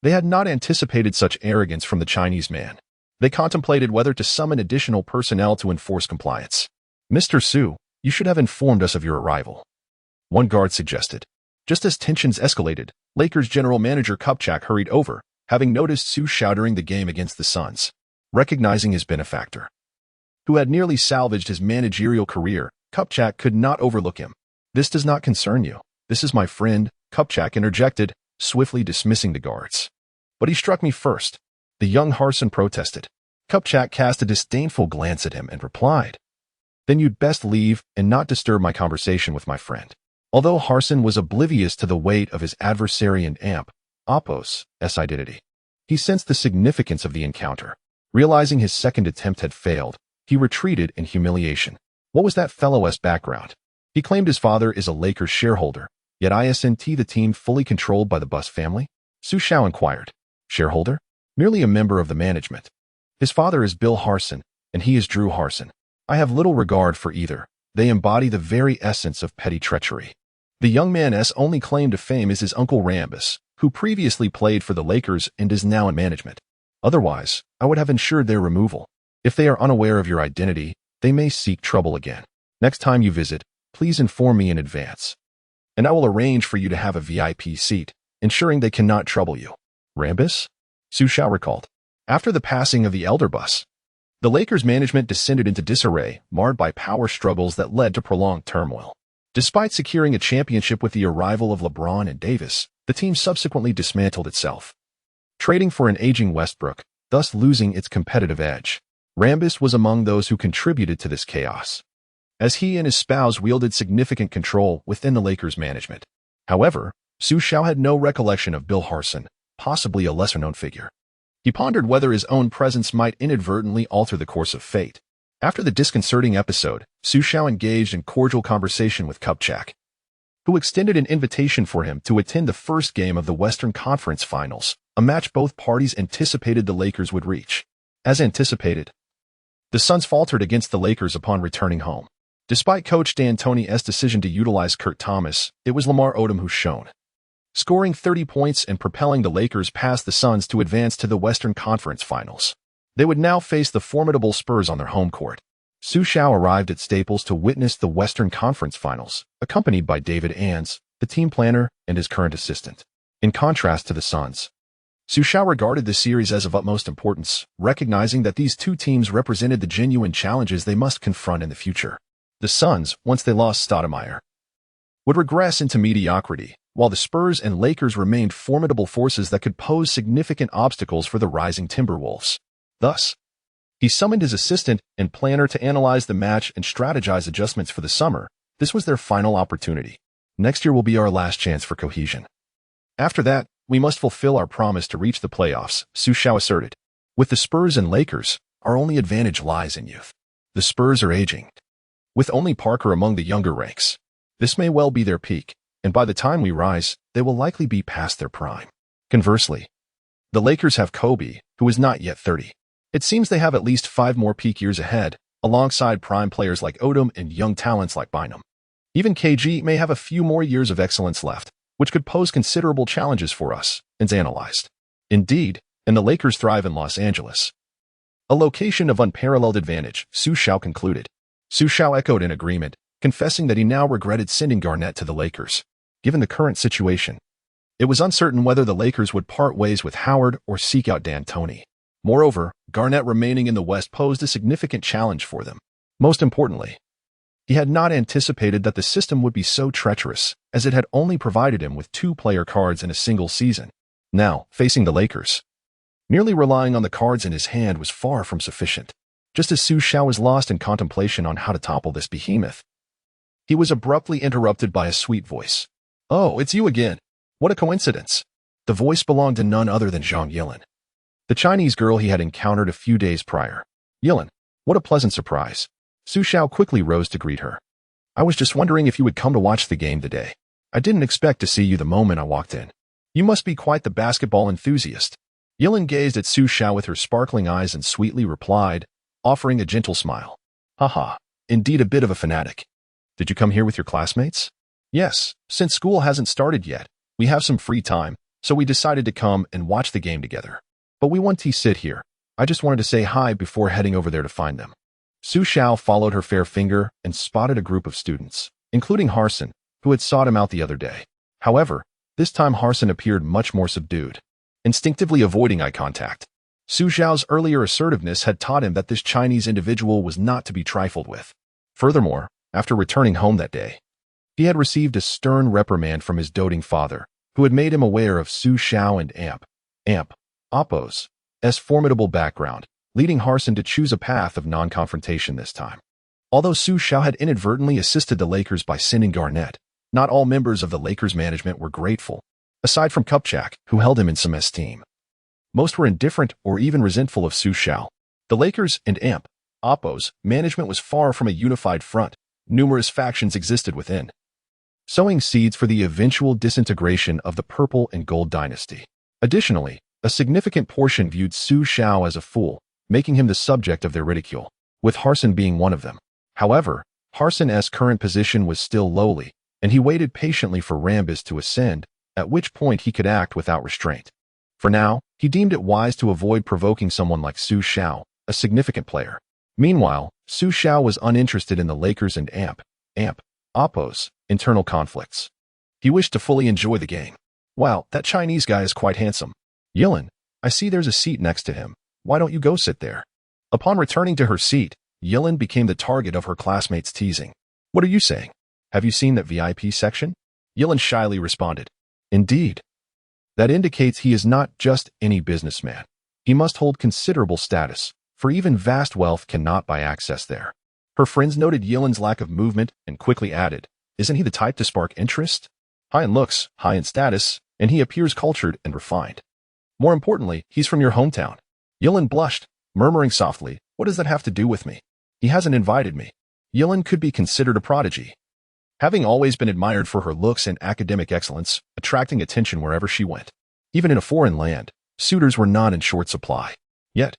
They had not anticipated such arrogance from the Chinese man. They contemplated whether to summon additional personnel to enforce compliance. "Mr. Xu, you should have informed us of your arrival," one guard suggested. Just as tensions escalated, Lakers general manager Kupchak hurried over, having noticed Xu Xiao during the game against the Suns. Recognizing his benefactor, who had nearly salvaged his managerial career, Kupchak could not overlook him. "This does not concern you. This is my friend," Kupchak interjected, swiftly dismissing the guards. "But he struck me first," the young Harsin protested. Kupchak cast a disdainful glance at him and replied, "Then you'd best leave and not disturb my conversation with my friend." Although Harsin was oblivious to the weight of his adversary and Oppos' identity, he sensed the significance of the encounter. Realizing his second attempt had failed, he retreated in humiliation. What was that fellow's background? He claimed his father is a Lakers shareholder, yet isn't the team fully controlled by the Bus family? Xu Xiao inquired. "Shareholder? Merely a member of the management. His father is Bill Harsin, and he is Drew Harsin. I have little regard for either. They embody the very essence of petty treachery." The young man's only claim to fame is his uncle Rambus, who previously played for the Lakers and is now in management. Otherwise, I would have ensured their removal. If they are unaware of your identity, they may seek trouble again. Next time you visit, please inform me in advance, and I will arrange for you to have a VIP seat, ensuring they cannot trouble you. Rambus? Xu Xiao recalled. After the passing of the elder Bus, the Lakers management descended into disarray, marred by power struggles that led to prolonged turmoil. Despite securing a championship with the arrival of LeBron and Davis, the team subsequently dismantled itself, trading for an aging Westbrook, thus losing its competitive edge. Rambis was among those who contributed to this chaos, as he and his spouse wielded significant control within the Lakers' management. However, Xu Xiao had no recollection of Bill Harson, possibly a lesser-known figure. He pondered whether his own presence might inadvertently alter the course of fate. After the disconcerting episode, Xu Xiao engaged in cordial conversation with Kupchak, who extended an invitation for him to attend the first game of the Western Conference Finals, a match both parties anticipated the Lakers would reach. As anticipated, the Suns faltered against the Lakers upon returning home. Despite Coach D'Antoni's decision to utilize Kurt Thomas, it was Lamar Odom who shone, scoring 30 points and propelling the Lakers past the Suns to advance to the Western Conference Finals. They would now face the formidable Spurs on their home court. Xu Xiao arrived at Staples to witness the Western Conference Finals, accompanied by David Ans, the team planner, and his current assistant. In contrast to the Suns, Xu Xiao regarded the series as of utmost importance, recognizing that these two teams represented the genuine challenges they must confront in the future. The Suns, once they lost Stoudemire, would regress into mediocrity, while the Spurs and Lakers remained formidable forces that could pose significant obstacles for the rising Timberwolves. Thus, he summoned his assistant and planner to analyze the match and strategize adjustments for the summer. This was their final opportunity. Next year will be our last chance for cohesion. After that, we must fulfill our promise to reach the playoffs, Xu Xiao asserted. With the Spurs and Lakers, our only advantage lies in youth. The Spurs are aging, with only Parker among the younger ranks. This may well be their peak, and by the time we rise, they will likely be past their prime. Conversely, the Lakers have Kobe, who is not yet 30. It seems they have at least 5 more peak years ahead, alongside prime players like Odom and young talents like Bynum. Even KG may have a few more years of excellence left, which could pose considerable challenges for us, Ans analyzed. Indeed, and the Lakers thrive in Los Angeles, a location of unparalleled advantage, Xu Xiao concluded. Xu Xiao echoed in agreement, confessing that he now regretted sending Garnett to the Lakers. Given the current situation, it was uncertain whether the Lakers would part ways with Howard or seek out D'Antoni. Moreover, Garnett remaining in the West posed a significant challenge for them. Most importantly, he had not anticipated that the system would be so treacherous, as it had only provided him with 2 player cards in a single season. Now, facing the Lakers, merely relying on the cards in his hand was far from sufficient. Just as Xu Xiao was lost in contemplation on how to topple this behemoth, he was abruptly interrupted by a sweet voice. "Oh, it's you again. What a coincidence." The voice belonged to none other than Zhang Yilin, the Chinese girl he had encountered a few days prior. "Yilin, what a pleasant surprise." Xu Xiao quickly rose to greet her. "I was just wondering if you would come to watch the game today. I didn't expect to see you the moment I walked in. You must be quite the basketball enthusiast." Yilin gazed at Xu Xiao with her sparkling eyes and sweetly replied, offering a gentle smile. "Haha, indeed a bit of a fanatic. Did you come here with your classmates?" "Yes, since school hasn't started yet, we have some free time, so we decided to come and watch the game together. But we want to sit here. I just wanted to say hi before heading over there to find them." Xu Xiao followed her fair finger and spotted a group of students, including Harson, who had sought him out the other day. However, this time Harson appeared much more subdued, instinctively avoiding eye contact. Xu Xiao's earlier assertiveness had taught him that this Chinese individual was not to be trifled with. Furthermore, after returning home that day, he had received a stern reprimand from his doting father, who had made him aware of Xu Xiao and Oppo's formidable background, leading Harson to choose a path of non-confrontation this time. Although Xu Xiao had inadvertently assisted the Lakers by sending Garnett, not all members of the Lakers management were grateful, aside from Kupchak, who held him in some esteem. Most were indifferent or even resentful of Xu Xiao. The Lakers and Oppo's management was far from a unified front. Numerous factions existed within, sowing seeds for the eventual disintegration of the Purple and Gold dynasty. Additionally, a significant portion viewed Xu Xiao as a fool, making him the subject of their ridicule, with Harson being one of them. However, Harson's current position was still lowly, and he waited patiently for Rambis to ascend, at which point he could act without restraint. For now, he deemed it wise to avoid provoking someone like Xu Xiao, a significant player. Meanwhile, Xu Xiao was uninterested in the Lakers and Oppo's internal conflicts. He wished to fully enjoy the game. "Wow, that Chinese guy is quite handsome. Yilin, I see there's a seat next to him. Why don't you go sit there?" Upon returning to her seat, Yilin became the target of her classmates' teasing. "What are you saying? Have you seen that VIP section? Yilin shyly responded. Indeed. That indicates he is not just any businessman. He must hold considerable status, for even vast wealth cannot buy access there. Her friends noted Yilin's lack of movement and quickly added, isn't he the type to spark interest? High in looks, high in status, and he appears cultured and refined. More importantly, he's from your hometown. Yilin blushed, murmuring softly, what does that have to do with me? He hasn't invited me. Yilin could be considered a prodigy. Having always been admired for her looks and academic excellence, attracting attention wherever she went. Even in a foreign land, suitors were not in short supply. Yet,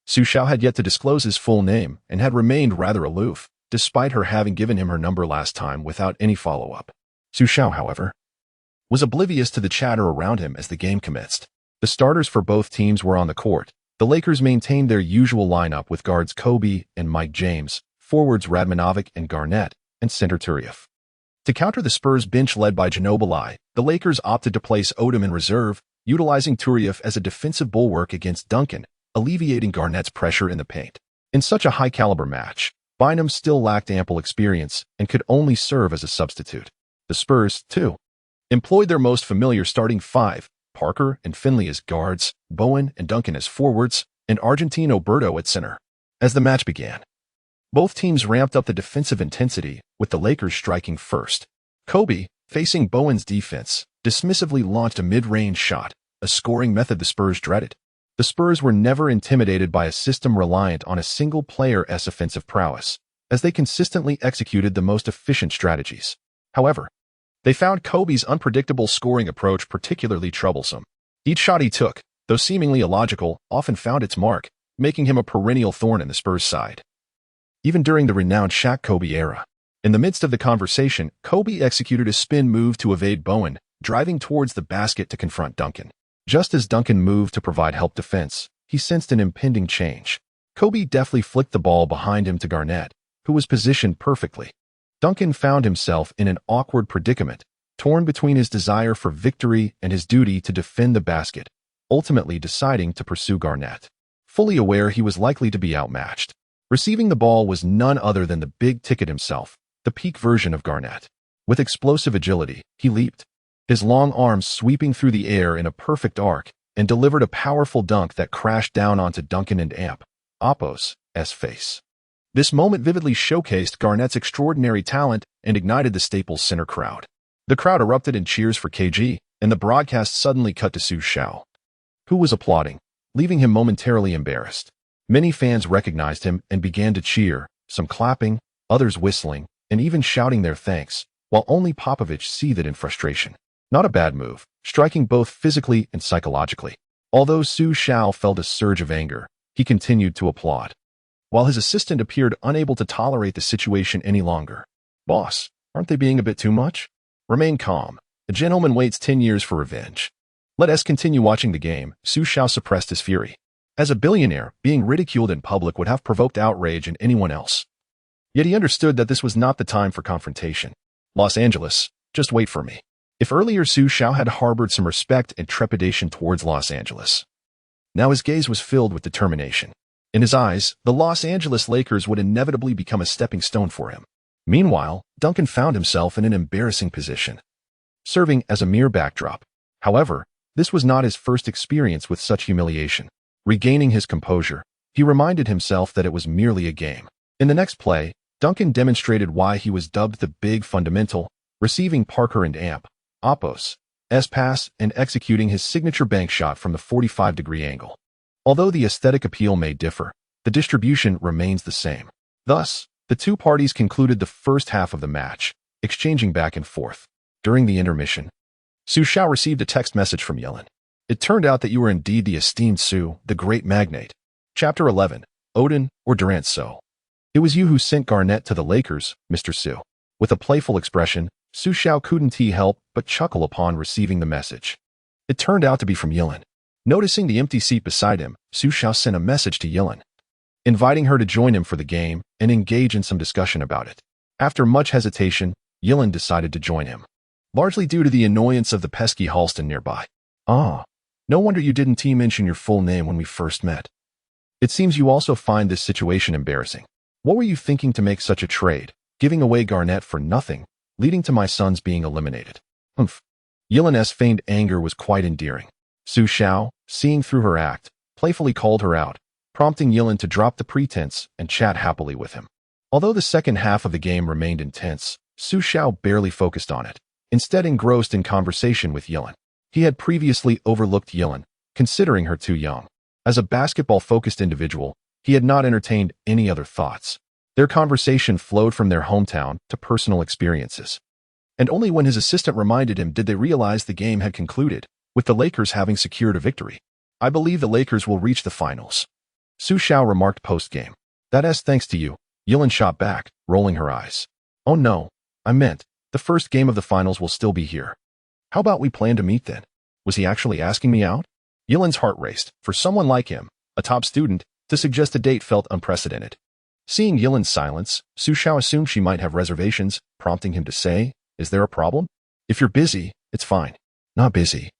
Xu Xiao had yet to disclose his full name and had remained rather aloof, despite her having given him her number last time without any follow-up. Xu Xiao, however, was oblivious to the chatter around him as the game commenced. The starters for both teams were on the court. The Lakers maintained their usual lineup with guards Kobe and Mike James, forwards Radmanovic and Garnett, and center Turiev. To counter the Spurs bench led by Ginobili, the Lakers opted to place Odom in reserve, utilizing Turiev as a defensive bulwark against Duncan, alleviating Garnett's pressure in the paint. In such a high-caliber match, Bynum still lacked ample experience and could only serve as a substitute. The Spurs, too, employed their most familiar starting five, Parker and Finley as guards, Bowen and Duncan as forwards, and Argentino Berto at center. As the match began, both teams ramped up the defensive intensity, with the Lakers striking first. Kobe, facing Bowen's defense, dismissively launched a mid-range shot, a scoring method the Spurs dreaded. The Spurs were never intimidated by a system reliant on a single player's offensive prowess, as they consistently executed the most efficient strategies. However, they found Kobe's unpredictable scoring approach particularly troublesome. Each shot he took, though seemingly illogical, often found its mark, making him a perennial thorn in the Spurs' side. Even during the renowned Shaq-Kobe era, in the midst of the conversation, Kobe executed a spin move to evade Bowen, driving towards the basket to confront Duncan. Just as Duncan moved to provide help defense, he sensed an impending change. Kobe deftly flicked the ball behind him to Garnett, who was positioned perfectly. Duncan found himself in an awkward predicament, torn between his desire for victory and his duty to defend the basket, ultimately deciding to pursue Garnett. Fully aware he was likely to be outmatched, receiving the ball was none other than the big ticket himself, the peak version of Garnett. With explosive agility, he leaped, his long arms sweeping through the air in a perfect arc, and delivered a powerful dunk that crashed down onto Duncan and Oppo's face. This moment vividly showcased Garnett's extraordinary talent and ignited the Staples Center crowd. The crowd erupted in cheers for KG, and the broadcast suddenly cut to Xu Xiao, who was applauding, leaving him momentarily embarrassed. Many fans recognized him and began to cheer, some clapping, others whistling, and even shouting their thanks, while only Popovich seethed in frustration. Not a bad move, striking both physically and psychologically. Although Xu Xiao felt a surge of anger, he continued to applaud, while his assistant appeared unable to tolerate the situation any longer. Boss, aren't they being a bit too much? Remain calm. A gentleman waits 10 years for revenge. Let us continue watching the game. Xu Xiao suppressed his fury. As a billionaire, being ridiculed in public would have provoked outrage in anyone else. Yet he understood that this was not the time for confrontation. Los Angeles, just wait for me. If earlier Xu Xiao had harbored some respect and trepidation towards Los Angeles, now his gaze was filled with determination. In his eyes, the Los Angeles Lakers would inevitably become a stepping stone for him. Meanwhile, Duncan found himself in an embarrassing position, serving as a mere backdrop. However, this was not his first experience with such humiliation. Regaining his composure, he reminded himself that it was merely a game. In the next play, Duncan demonstrated why he was dubbed the Big Fundamental, receiving Parker and Oppo's pass and executing his signature bank shot from the 45-degree angle. Although the aesthetic appeal may differ, the distribution remains the same. Thus, the two parties concluded the first half of the match, exchanging back and forth. During the intermission, Xu Xiao received a text message from Yilin. It turned out that you were indeed the esteemed Xu, the great magnate. Chapter 11, Odin or Durant So. It was you who sent Garnett to the Lakers, Mr. Xu. With a playful expression, Xu Xiao couldn't help but chuckle upon receiving the message. It turned out to be from Yilin. Noticing the empty seat beside him, Xu Xiao sent a message to Yilin, inviting her to join him for the game and engage in some discussion about it. After much hesitation, Yilin decided to join him, largely due to the annoyance of the pesky Halston nearby. Ah, no wonder you didn't mention your full name when we first met. It seems you also find this situation embarrassing. What were you thinking to make such a trade? giving away Garnett for nothing, leading to my sons being eliminated. Humph. Yillin's feigned anger was quite endearing. Xu Xiao, seeing through her act, playfully called her out, prompting Yilin to drop the pretense and chat happily with him. Although the second half of the game remained intense, Xu Xiao barely focused on it, instead engrossed in conversation with Yilin. He had previously overlooked Yilin, considering her too young. As a basketball-focused individual, he had not entertained any other thoughts. Their conversation flowed from their hometown to personal experiences. And only when his assistant reminded him did they realize the game had concluded, with the Lakers having secured a victory. I believe the Lakers will reach the finals. Xu Xiao remarked post-game. That's thanks to you, Yilin shot back, rolling her eyes. Oh no, I meant, the first game of the finals will still be here. How about we plan to meet then? Was he actually asking me out? Yilin's heart raced. For someone like him, a top student, to suggest a date felt unprecedented. Seeing Yilin's silence, Xu Xiao assumed she might have reservations, prompting him to say, Is there a problem? If you're busy, it's fine. Not busy.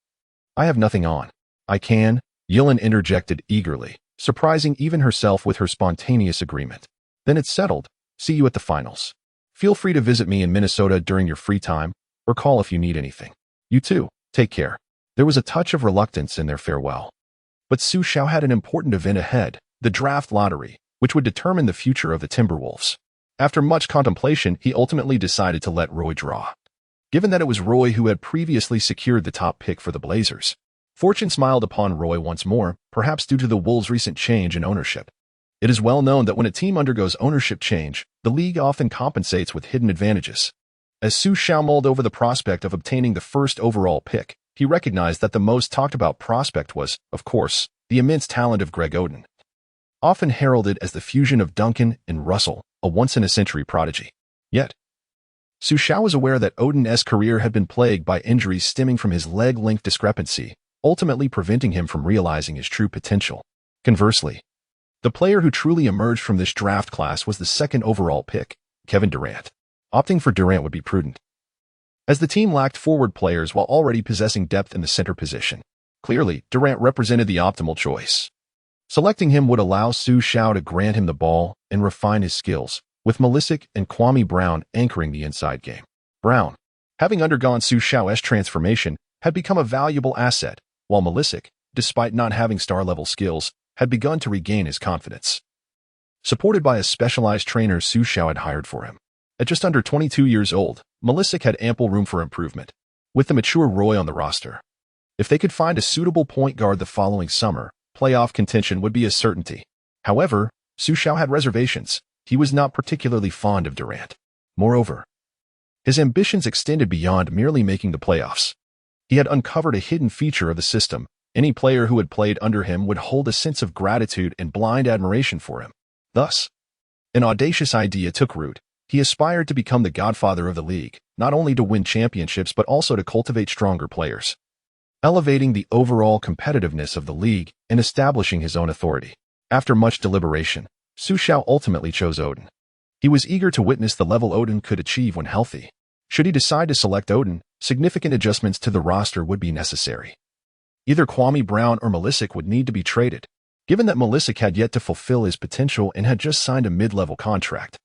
I have nothing on. I can, Yilin interjected eagerly, surprising even herself with her spontaneous agreement. Then it's settled. See you at the finals. Feel free to visit me in Minnesota during your free time, or call if you need anything. You too, take care. There was a touch of reluctance in their farewell. But Xu Xiao had an important event ahead, the draft lottery, which would determine the future of the Timberwolves. After much contemplation, he ultimately decided to let Roy draw. Given that it was Roy who had previously secured the top pick for the Blazers, fortune smiled upon Roy once more, perhaps due to the Wolves' recent change in ownership. It is well known that when a team undergoes ownership change, the league often compensates with hidden advantages. As Xu Xiao mulled over the prospect of obtaining the first overall pick, he recognized that the most talked about prospect was, of course, the immense talent of Greg Oden. Often heralded as the fusion of Duncan and Russell, a once-in-a-century prodigy. Yet, Xu Xiao was aware that Oden's career had been plagued by injuries stemming from his leg-length discrepancy, ultimately preventing him from realizing his true potential. Conversely, the player who truly emerged from this draft class was the second overall pick, Kevin Durant. Opting for Durant would be prudent, as the team lacked forward players while already possessing depth in the center position. Clearly, Durant represented the optimal choice. Selecting him would allow Xu Xiao to grant him the ball and refine his skills, with Malisic and Kwame Brown anchoring the inside game. Brown, having undergone Xu Xiao's transformation, had become a valuable asset, while Malisic, despite not having star-level skills, had begun to regain his confidence. Supported by a specialized trainer Xu Xiao had hired for him. At just under 22 years old, Malisic had ample room for improvement, with the mature Roy on the roster. If they could find a suitable point guard the following summer, playoff contention would be a certainty. However, Xu Xiao had reservations. He was not particularly fond of Durant. Moreover, his ambitions extended beyond merely making the playoffs. He had uncovered a hidden feature of the system. Any player who had played under him would hold a sense of gratitude and blind admiration for him. Thus, an audacious idea took root. He aspired to become the Godfather of the league, not only to win championships but also to cultivate stronger players, elevating the overall competitiveness of the league and establishing his own authority. After much deliberation, Xu Xiao ultimately chose Oden. He was eager to witness the level Oden could achieve when healthy. Should he decide to select Oden, significant adjustments to the roster would be necessary. Either Kwame Brown or Malisic would need to be traded, given that Malisic had yet to fulfill his potential and had just signed a mid-level contract.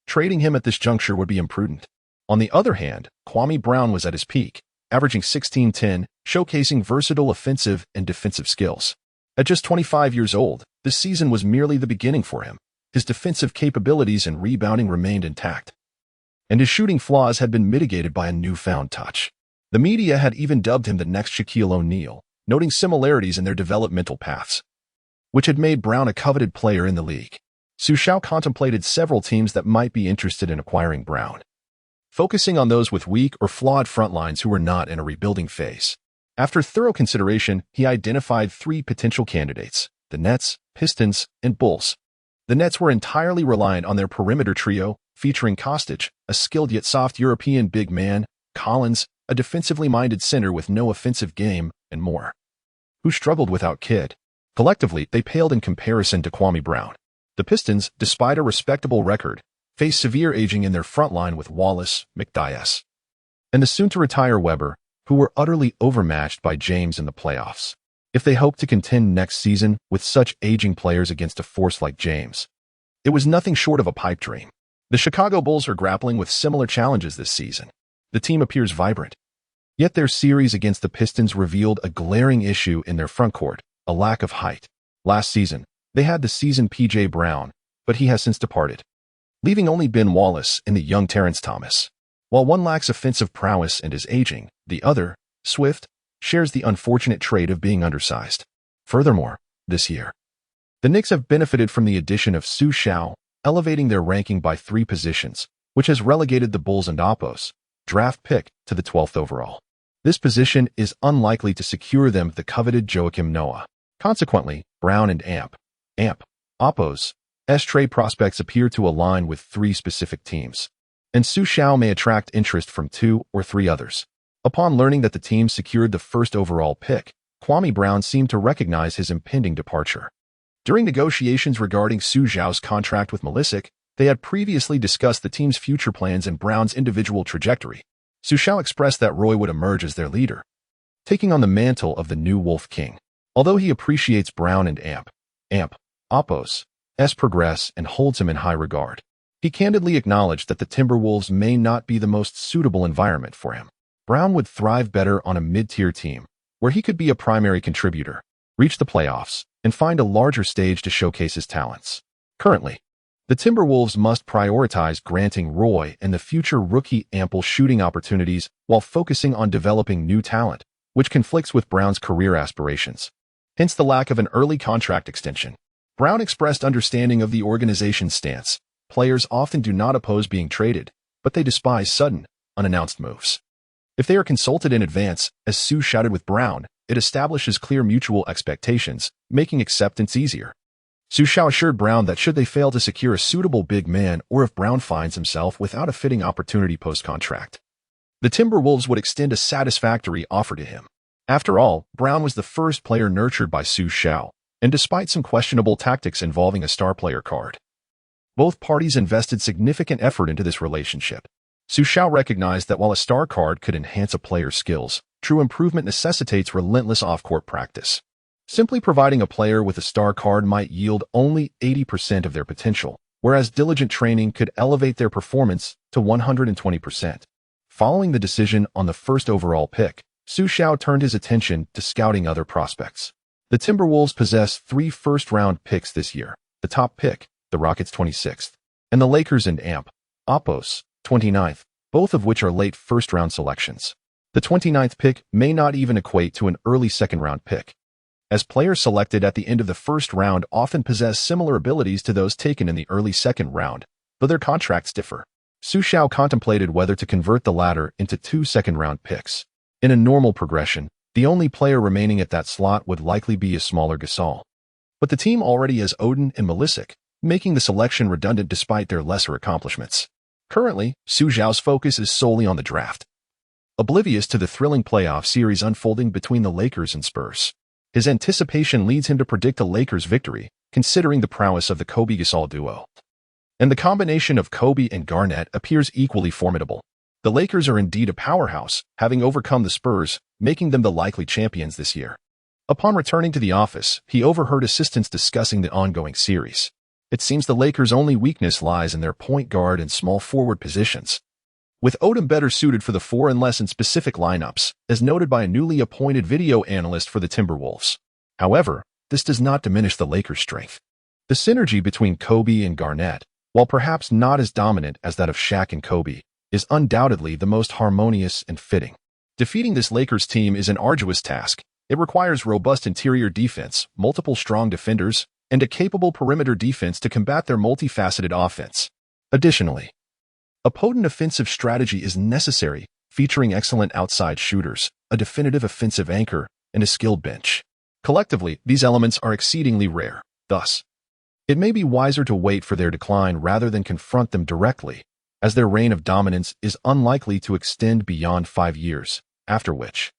Trading him at this juncture would be imprudent. On the other hand, Kwame Brown was at his peak, averaging 16-10, showcasing versatile offensive and defensive skills. At just 25 years old, this season was merely the beginning for him. His defensive capabilities and rebounding remained intact, and his shooting flaws had been mitigated by a newfound touch. The media had even dubbed him the next Shaquille O'Neal, noting similarities in their developmental paths, which had made Brown a coveted player in the league. Xu Xiao contemplated several teams that might be interested in acquiring Brown, focusing on those with weak or flawed front lines who were not in a rebuilding phase. After thorough consideration, he identified 3 potential candidates: the Nets, Pistons, and Bulls. The Nets were entirely reliant on their perimeter trio, featuring Kostic, a skilled yet soft European big man, Collins, a defensively minded center with no offensive game, and more, who struggled without Kidd. Collectively, they paled in comparison to Kwame Brown. The Pistons, despite a respectable record, faced severe aging in their front line with Wallace, McDyess, and the soon-to-retire Weber, who were utterly overmatched by James in the playoffs. If they hoped to contend next season with such aging players against a force like James, it was nothing short of a pipe dream. The Chicago Bulls are grappling with similar challenges this season. The team appears vibrant. Yet their series against the Pistons revealed a glaring issue in their frontcourt, a lack of height. Last season, they had the seasoned P.J. Brown, but he has since departed, leaving only Ben Wallace and the young Terrence Thomas. While one lacks offensive prowess and is aging, the other, Swift, shares the unfortunate trait of being undersized. Furthermore, this year, the Knicks have benefited from the addition of Xu Xiao, elevating their ranking by 3 positions, which has relegated the Bulls and Oppos, draft pick, to the 12th overall. This position is unlikely to secure them the coveted Joakim Noah. Consequently, Brown and Oppos' trade prospects appear to align with 3 specific teams, and Xu Xiao may attract interest from 2 or 3 others. Upon learning that the team secured the 1st overall pick, Kwame Brown seemed to recognize his impending departure. During negotiations regarding Xu Xiao's contract with Malisic, they had previously discussed the team's future plans and Brown's individual trajectory. Xu Xiao expressed that Roy would emerge as their leader, taking on the mantle of the new Wolf King. Although he appreciates Brown and Oppos' progress and holds him in high regard, he candidly acknowledged that the Timberwolves may not be the most suitable environment for him. Brown would thrive better on a mid-tier team, where he could be a primary contributor, reach the playoffs, and find a larger stage to showcase his talents. Currently, the Timberwolves must prioritize granting Roy and the future rookie ample shooting opportunities while focusing on developing new talent, which conflicts with Brown's career aspirations. Hence the lack of an early contract extension. Brown expressed understanding of the organization's stance. Players often do not oppose being traded, but they despise sudden, unannounced moves. If they are consulted in advance, as Sue shouted with Brown, it establishes clear mutual expectations, making acceptance easier. Xu Xiao assured Brown that should they fail to secure a suitable big man or if Brown finds himself without a fitting opportunity post-contract, the Timberwolves would extend a satisfactory offer to him. After all, Brown was the first player nurtured by Xu Xiao, and despite some questionable tactics involving a star player card, both parties invested significant effort into this relationship. Xu Xiao recognized that while a star card could enhance a player's skills, true improvement necessitates relentless off-court practice. Simply providing a player with a star card might yield only 80% of their potential, whereas diligent training could elevate their performance to 120%. Following the decision on the 1st overall pick, Xu Xiao turned his attention to scouting other prospects. The Timberwolves possess 3 first-round picks this year, the top pick, the Rockets' 26th, and the Lakers and Oppos' 29th, both of which are late first-round selections. The 29th pick may not even equate to an early second-round pick, as players selected at the end of the first round often possess similar abilities to those taken in the early second round, though their contracts differ. Xu Xiao contemplated whether to convert the latter into 2 second-round picks. In a normal progression, the only player remaining at that slot would likely be a smaller Gasol. But the team already has Odin and Malisic, making the selection redundant despite their lesser accomplishments. Currently, Xu Xiao's focus is solely on the draft, oblivious to the thrilling playoff series unfolding between the Lakers and Spurs. His anticipation leads him to predict a Lakers victory, considering the prowess of the Kobe-Gasol duo. And the combination of Kobe and Garnett appears equally formidable. The Lakers are indeed a powerhouse, having overcome the Spurs, making them the likely champions this year. Upon returning to the office, he overheard assistants discussing the ongoing series. It seems the Lakers' only weakness lies in their point guard and small forward positions, with Odom better suited for the 4 and less in specific lineups, as noted by a newly appointed video analyst for the Timberwolves. However, this does not diminish the Lakers' strength. The synergy between Kobe and Garnett, while perhaps not as dominant as that of Shaq and Kobe, is undoubtedly the most harmonious and fitting. Defeating this Lakers team is an arduous task. It requires robust interior defense, multiple strong defenders, and a capable perimeter defense to combat their multifaceted offense. Additionally, a potent offensive strategy is necessary, featuring excellent outside shooters, a definitive offensive anchor, and a skilled bench. Collectively, these elements are exceedingly rare. Thus, it may be wiser to wait for their decline rather than confront them directly, as their reign of dominance is unlikely to extend beyond 5 years, after which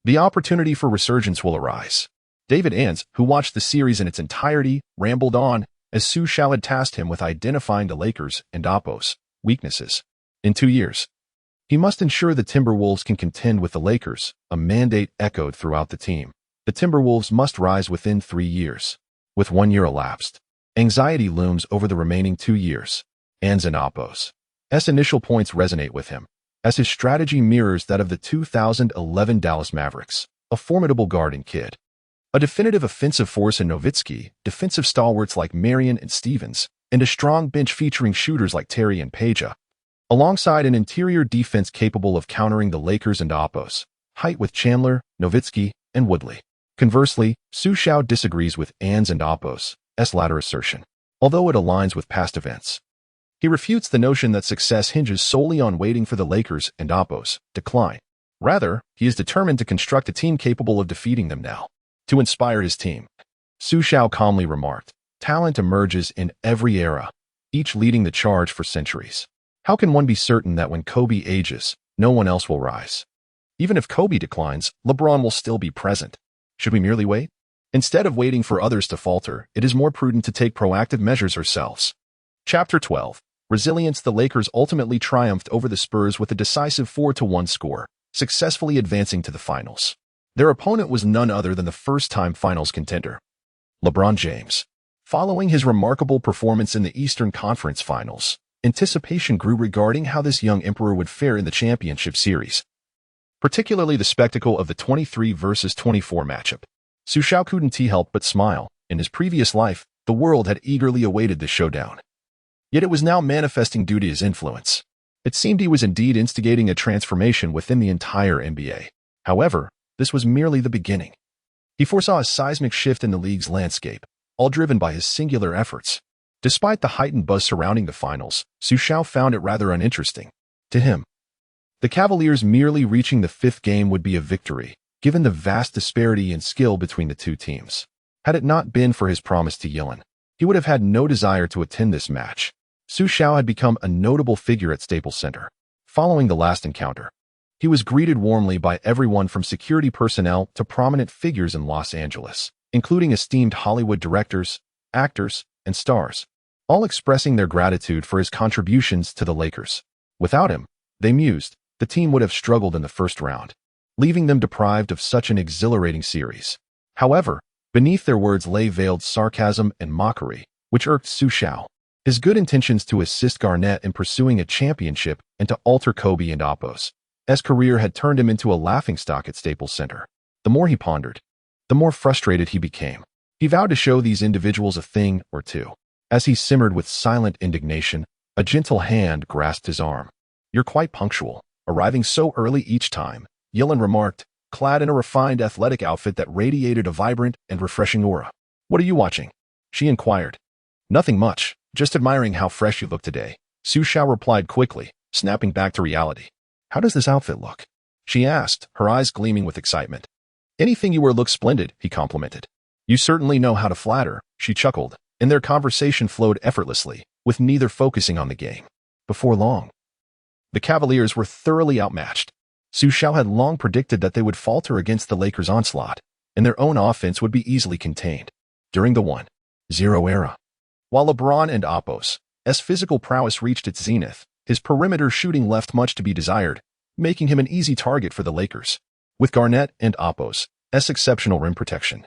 the opportunity for resurgence will arise. David Ans, who watched the series in its entirety, rambled on, as Xu Xiao had tasked him with identifying the Lakers and Oppos' weaknesses. In 2 years, he must ensure the Timberwolves can contend with the Lakers, a mandate echoed throughout the team. The Timberwolves must rise within 3 years. With 1 year elapsed, anxiety looms over the remaining 2 years. Ans and Oppos. S initial points resonate with him, as his strategy mirrors that of the 2011 Dallas Mavericks, a formidable guard and kid. A definitive offensive force in Nowitzki, defensive stalwarts like Marion and Stevens, and a strong bench featuring shooters like Terry and Peja, alongside an interior defense capable of countering the Lakers and Oppos, height with Chandler, Nowitzki, and Woodley. Conversely, Xu Xiao disagrees with Ans and Oppos' latter assertion, although it aligns with past events. He refutes the notion that success hinges solely on waiting for the Lakers and Oppos' decline. Rather, he is determined to construct a team capable of defeating them now. To inspire his team, Xu Xiao calmly remarked, talent emerges in every era, each leading the charge for centuries. How can one be certain that when Kobe ages, no one else will rise? Even if Kobe declines, LeBron will still be present. Should we merely wait? Instead of waiting for others to falter, it is more prudent to take proactive measures ourselves. Chapter 12. Resilience. The Lakers ultimately triumphed over the Spurs with a decisive 4-1 score, successfully advancing to the finals. Their opponent was none other than the first-time finals contender, LeBron James. Following his remarkable performance in the Eastern Conference Finals, anticipation grew regarding how this young emperor would fare in the championship series, particularly the spectacle of the 23 versus 24 matchup. Xu Xiao couldn't help but smile. In his previous life, the world had eagerly awaited this showdown. Yet it was now manifesting due to his influence. It seemed he was indeed instigating a transformation within the entire NBA. However, this was merely the beginning. He foresaw a seismic shift in the league's landscape, all driven by his singular efforts. Despite the heightened buzz surrounding the finals, Xu Xiao found it rather uninteresting. To him, the Cavaliers merely reaching the fifth game would be a victory, given the vast disparity in skill between the two teams. Had it not been for his promise to Yellen, he would have had no desire to attend this match. Xu Xiao had become a notable figure at Staples Center. Following the last encounter, he was greeted warmly by everyone from security personnel to prominent figures in Los Angeles, including esteemed Hollywood directors, actors, and stars, all expressing their gratitude for his contributions to the Lakers. Without him, they mused, the team would have struggled in the first round, leaving them deprived of such an exhilarating series. However, beneath their words lay veiled sarcasm and mockery, which irked Xu Xiao. His good intentions to assist Garnett in pursuing a championship and to alter Kobe and Oppos' career had turned him into a laughingstock at Staples Center. The more he pondered, the more frustrated he became. He vowed to show these individuals a thing or two. As he simmered with silent indignation, a gentle hand grasped his arm. "You're quite punctual, arriving so early each time," Yellen remarked, clad in a refined athletic outfit that radiated a vibrant and refreshing aura. "What are you watching?" she inquired. "Nothing much, just admiring how fresh you look today," Xu Xiao replied quickly, snapping back to reality. "How does this outfit look?" she asked, her eyes gleaming with excitement. "Anything you wear looks splendid," he complimented. "You certainly know how to flatter," she chuckled, and their conversation flowed effortlessly, with neither focusing on the game. Before long, the Cavaliers were thoroughly outmatched. Xu Xiao had long predicted that they would falter against the Lakers' onslaught, and their own offense would be easily contained. During the 1-0 era, while LeBron and Oppos' physical prowess reached its zenith, his perimeter shooting left much to be desired, making him an easy target for the Lakers. With Garnett and Oppos' exceptional rim protection,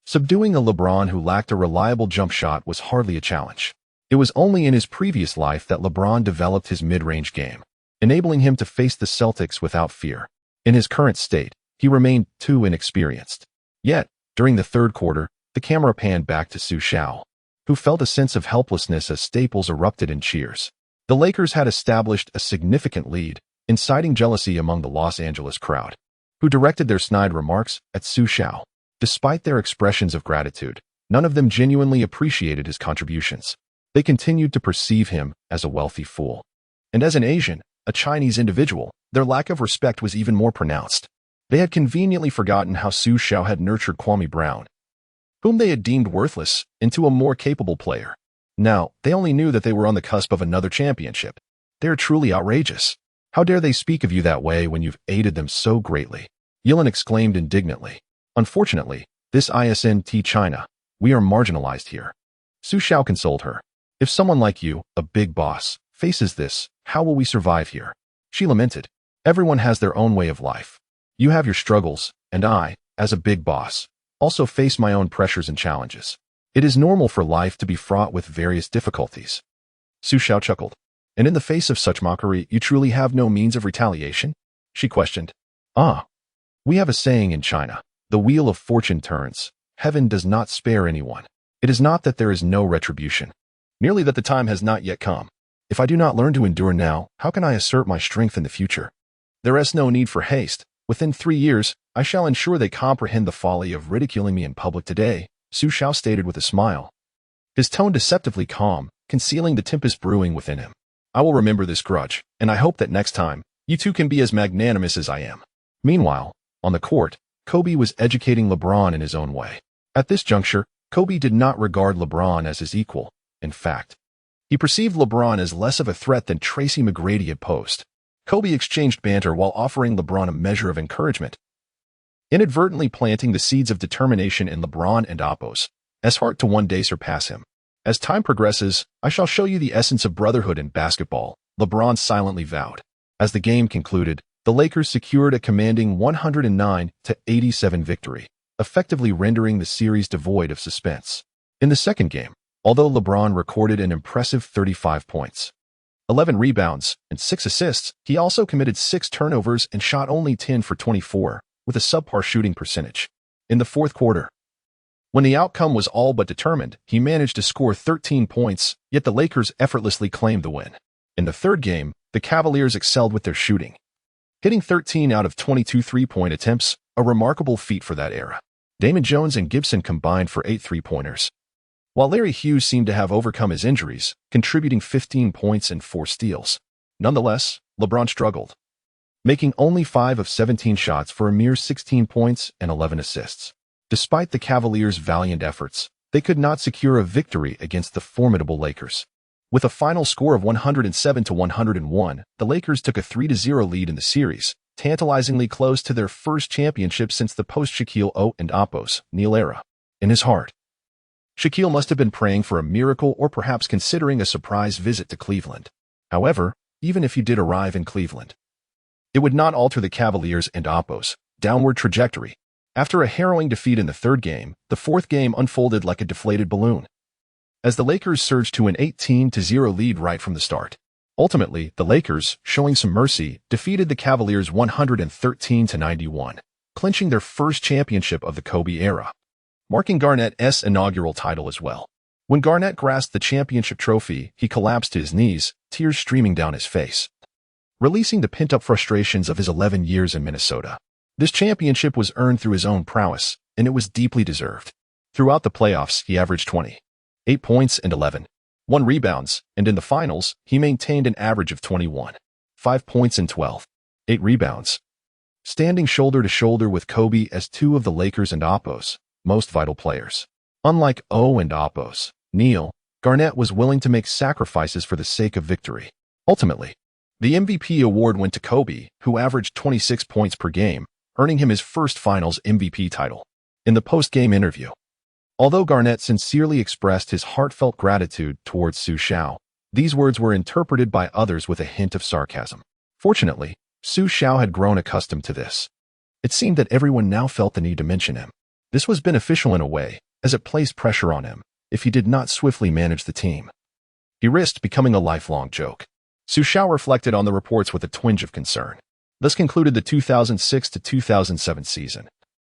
subduing a LeBron who lacked a reliable jump shot was hardly a challenge. It was only in his previous life that LeBron developed his mid-range game, enabling him to face the Celtics without fear. In his current state, he remained too inexperienced. Yet, during the third quarter, the camera panned back to Xu Xiao, who felt a sense of helplessness as Staples erupted in cheers. The Lakers had established a significant lead, inciting jealousy among the Los Angeles crowd, who directed their snide remarks at Xu Xiao. Despite their expressions of gratitude, none of them genuinely appreciated his contributions. They continued to perceive him as a wealthy fool. And as an Asian, a Chinese individual, their lack of respect was even more pronounced. They had conveniently forgotten how Xu Xiao had nurtured Kwame Brown, whom they had deemed worthless, into a more capable player. Now, they only knew that they were on the cusp of another championship. They are truly outrageous. How dare they speak of you that way when you've aided them so greatly? Yellen exclaimed indignantly. Unfortunately, this isn't China. We are marginalized here. Xu Xiao consoled her. If someone like you, a big boss, faces this, how will we survive here? She lamented. Everyone has their own way of life. You have your struggles, and I, as a big boss, also face my own pressures and challenges. It is normal for life to be fraught with various difficulties. Xu Xiao chuckled. And in the face of such mockery, you truly have no means of retaliation? She questioned. Ah, we have a saying in China. The wheel of fortune turns. Heaven does not spare anyone. It is not that there is no retribution, merely that the time has not yet come. If I do not learn to endure now, how can I assert my strength in the future? There is no need for haste. Within 3 years, I shall ensure they comprehend the folly of ridiculing me in public today, Xu Xiao stated with a smile, his tone deceptively calm, concealing the tempest brewing within him. I will remember this grudge, and I hope that next time, you two can be as magnanimous as I am. Meanwhile, on the court, Kobe was educating LeBron in his own way. At this juncture, Kobe did not regard LeBron as his equal. In fact, he perceived LeBron as less of a threat than Tracy McGrady had posed. Kobe exchanged banter while offering LeBron a measure of encouragement, inadvertently planting the seeds of determination in LeBron and Oppos, as heart to one day surpass him. As time progresses, I shall show you the essence of brotherhood in basketball, LeBron silently vowed. As the game concluded, the Lakers secured a commanding 109-87 victory, effectively rendering the series devoid of suspense. In the second game, although LeBron recorded an impressive 35 points, 11 rebounds, and 6 assists, he also committed 6 turnovers and shot only 10 for 24, with a subpar shooting percentage. In the fourth quarter, when the outcome was all but determined, he managed to score 13 points, yet the Lakers effortlessly claimed the win. In the third game, the Cavaliers excelled with their shooting, hitting 13 out of 22 three-point attempts, a remarkable feat for that era. Damon Jones and Gibson combined for 8 three-pointers, while Larry Hughes seemed to have overcome his injuries, contributing 15 points and 4 steals. Nonetheless, LeBron struggled, making only 5 of 17 shots for a mere 16 points and 11 assists. Despite the Cavaliers' valiant efforts, they could not secure a victory against the formidable Lakers. With a final score of 107-101, the Lakers took a 3-0 lead in the series, tantalizingly close to their first championship since the post-Shaquille O'Neal era. In his heart, Shaquille must have been praying for a miracle or perhaps considering a surprise visit to Cleveland. However, even if he did arrive in Cleveland, it would not alter the Cavaliers and Oppos' downward trajectory. After a harrowing defeat in the third game, the fourth game unfolded like a deflated balloon, as the Lakers surged to an 18-0 lead right from the start. Ultimately, the Lakers, showing some mercy, defeated the Cavaliers 113-91, clinching their first championship of the Kobe era, marking Garnett's inaugural title as well. When Garnett grasped the championship trophy, he collapsed to his knees, tears streaming down his face, releasing the pent-up frustrations of his 11 years in Minnesota. This championship was earned through his own prowess, and it was deeply deserved. Throughout the playoffs, he averaged 28 points and 11, 1 rebounds, and in the finals, he maintained an average of 21, 5 points and 12, 8 rebounds, standing shoulder to shoulder with Kobe as two of the Lakers and Oppos' most vital players. Unlike O and Oppos, Neal, Garnett was willing to make sacrifices for the sake of victory. Ultimately, the MVP award went to Kobe, who averaged 26 points per game, earning him his first Finals MVP title. In the post-game interview, although Garnett sincerely expressed his heartfelt gratitude towards Xu Xiao, these words were interpreted by others with a hint of sarcasm. Fortunately, Xu Xiao had grown accustomed to this. It seemed that everyone now felt the need to mention him. This was beneficial in a way, as it placed pressure on him if he did not swiftly manage the team. He risked becoming a lifelong joke. Xu Xiao reflected on the reports with a twinge of concern. Thus concluded the 2006-2007 season,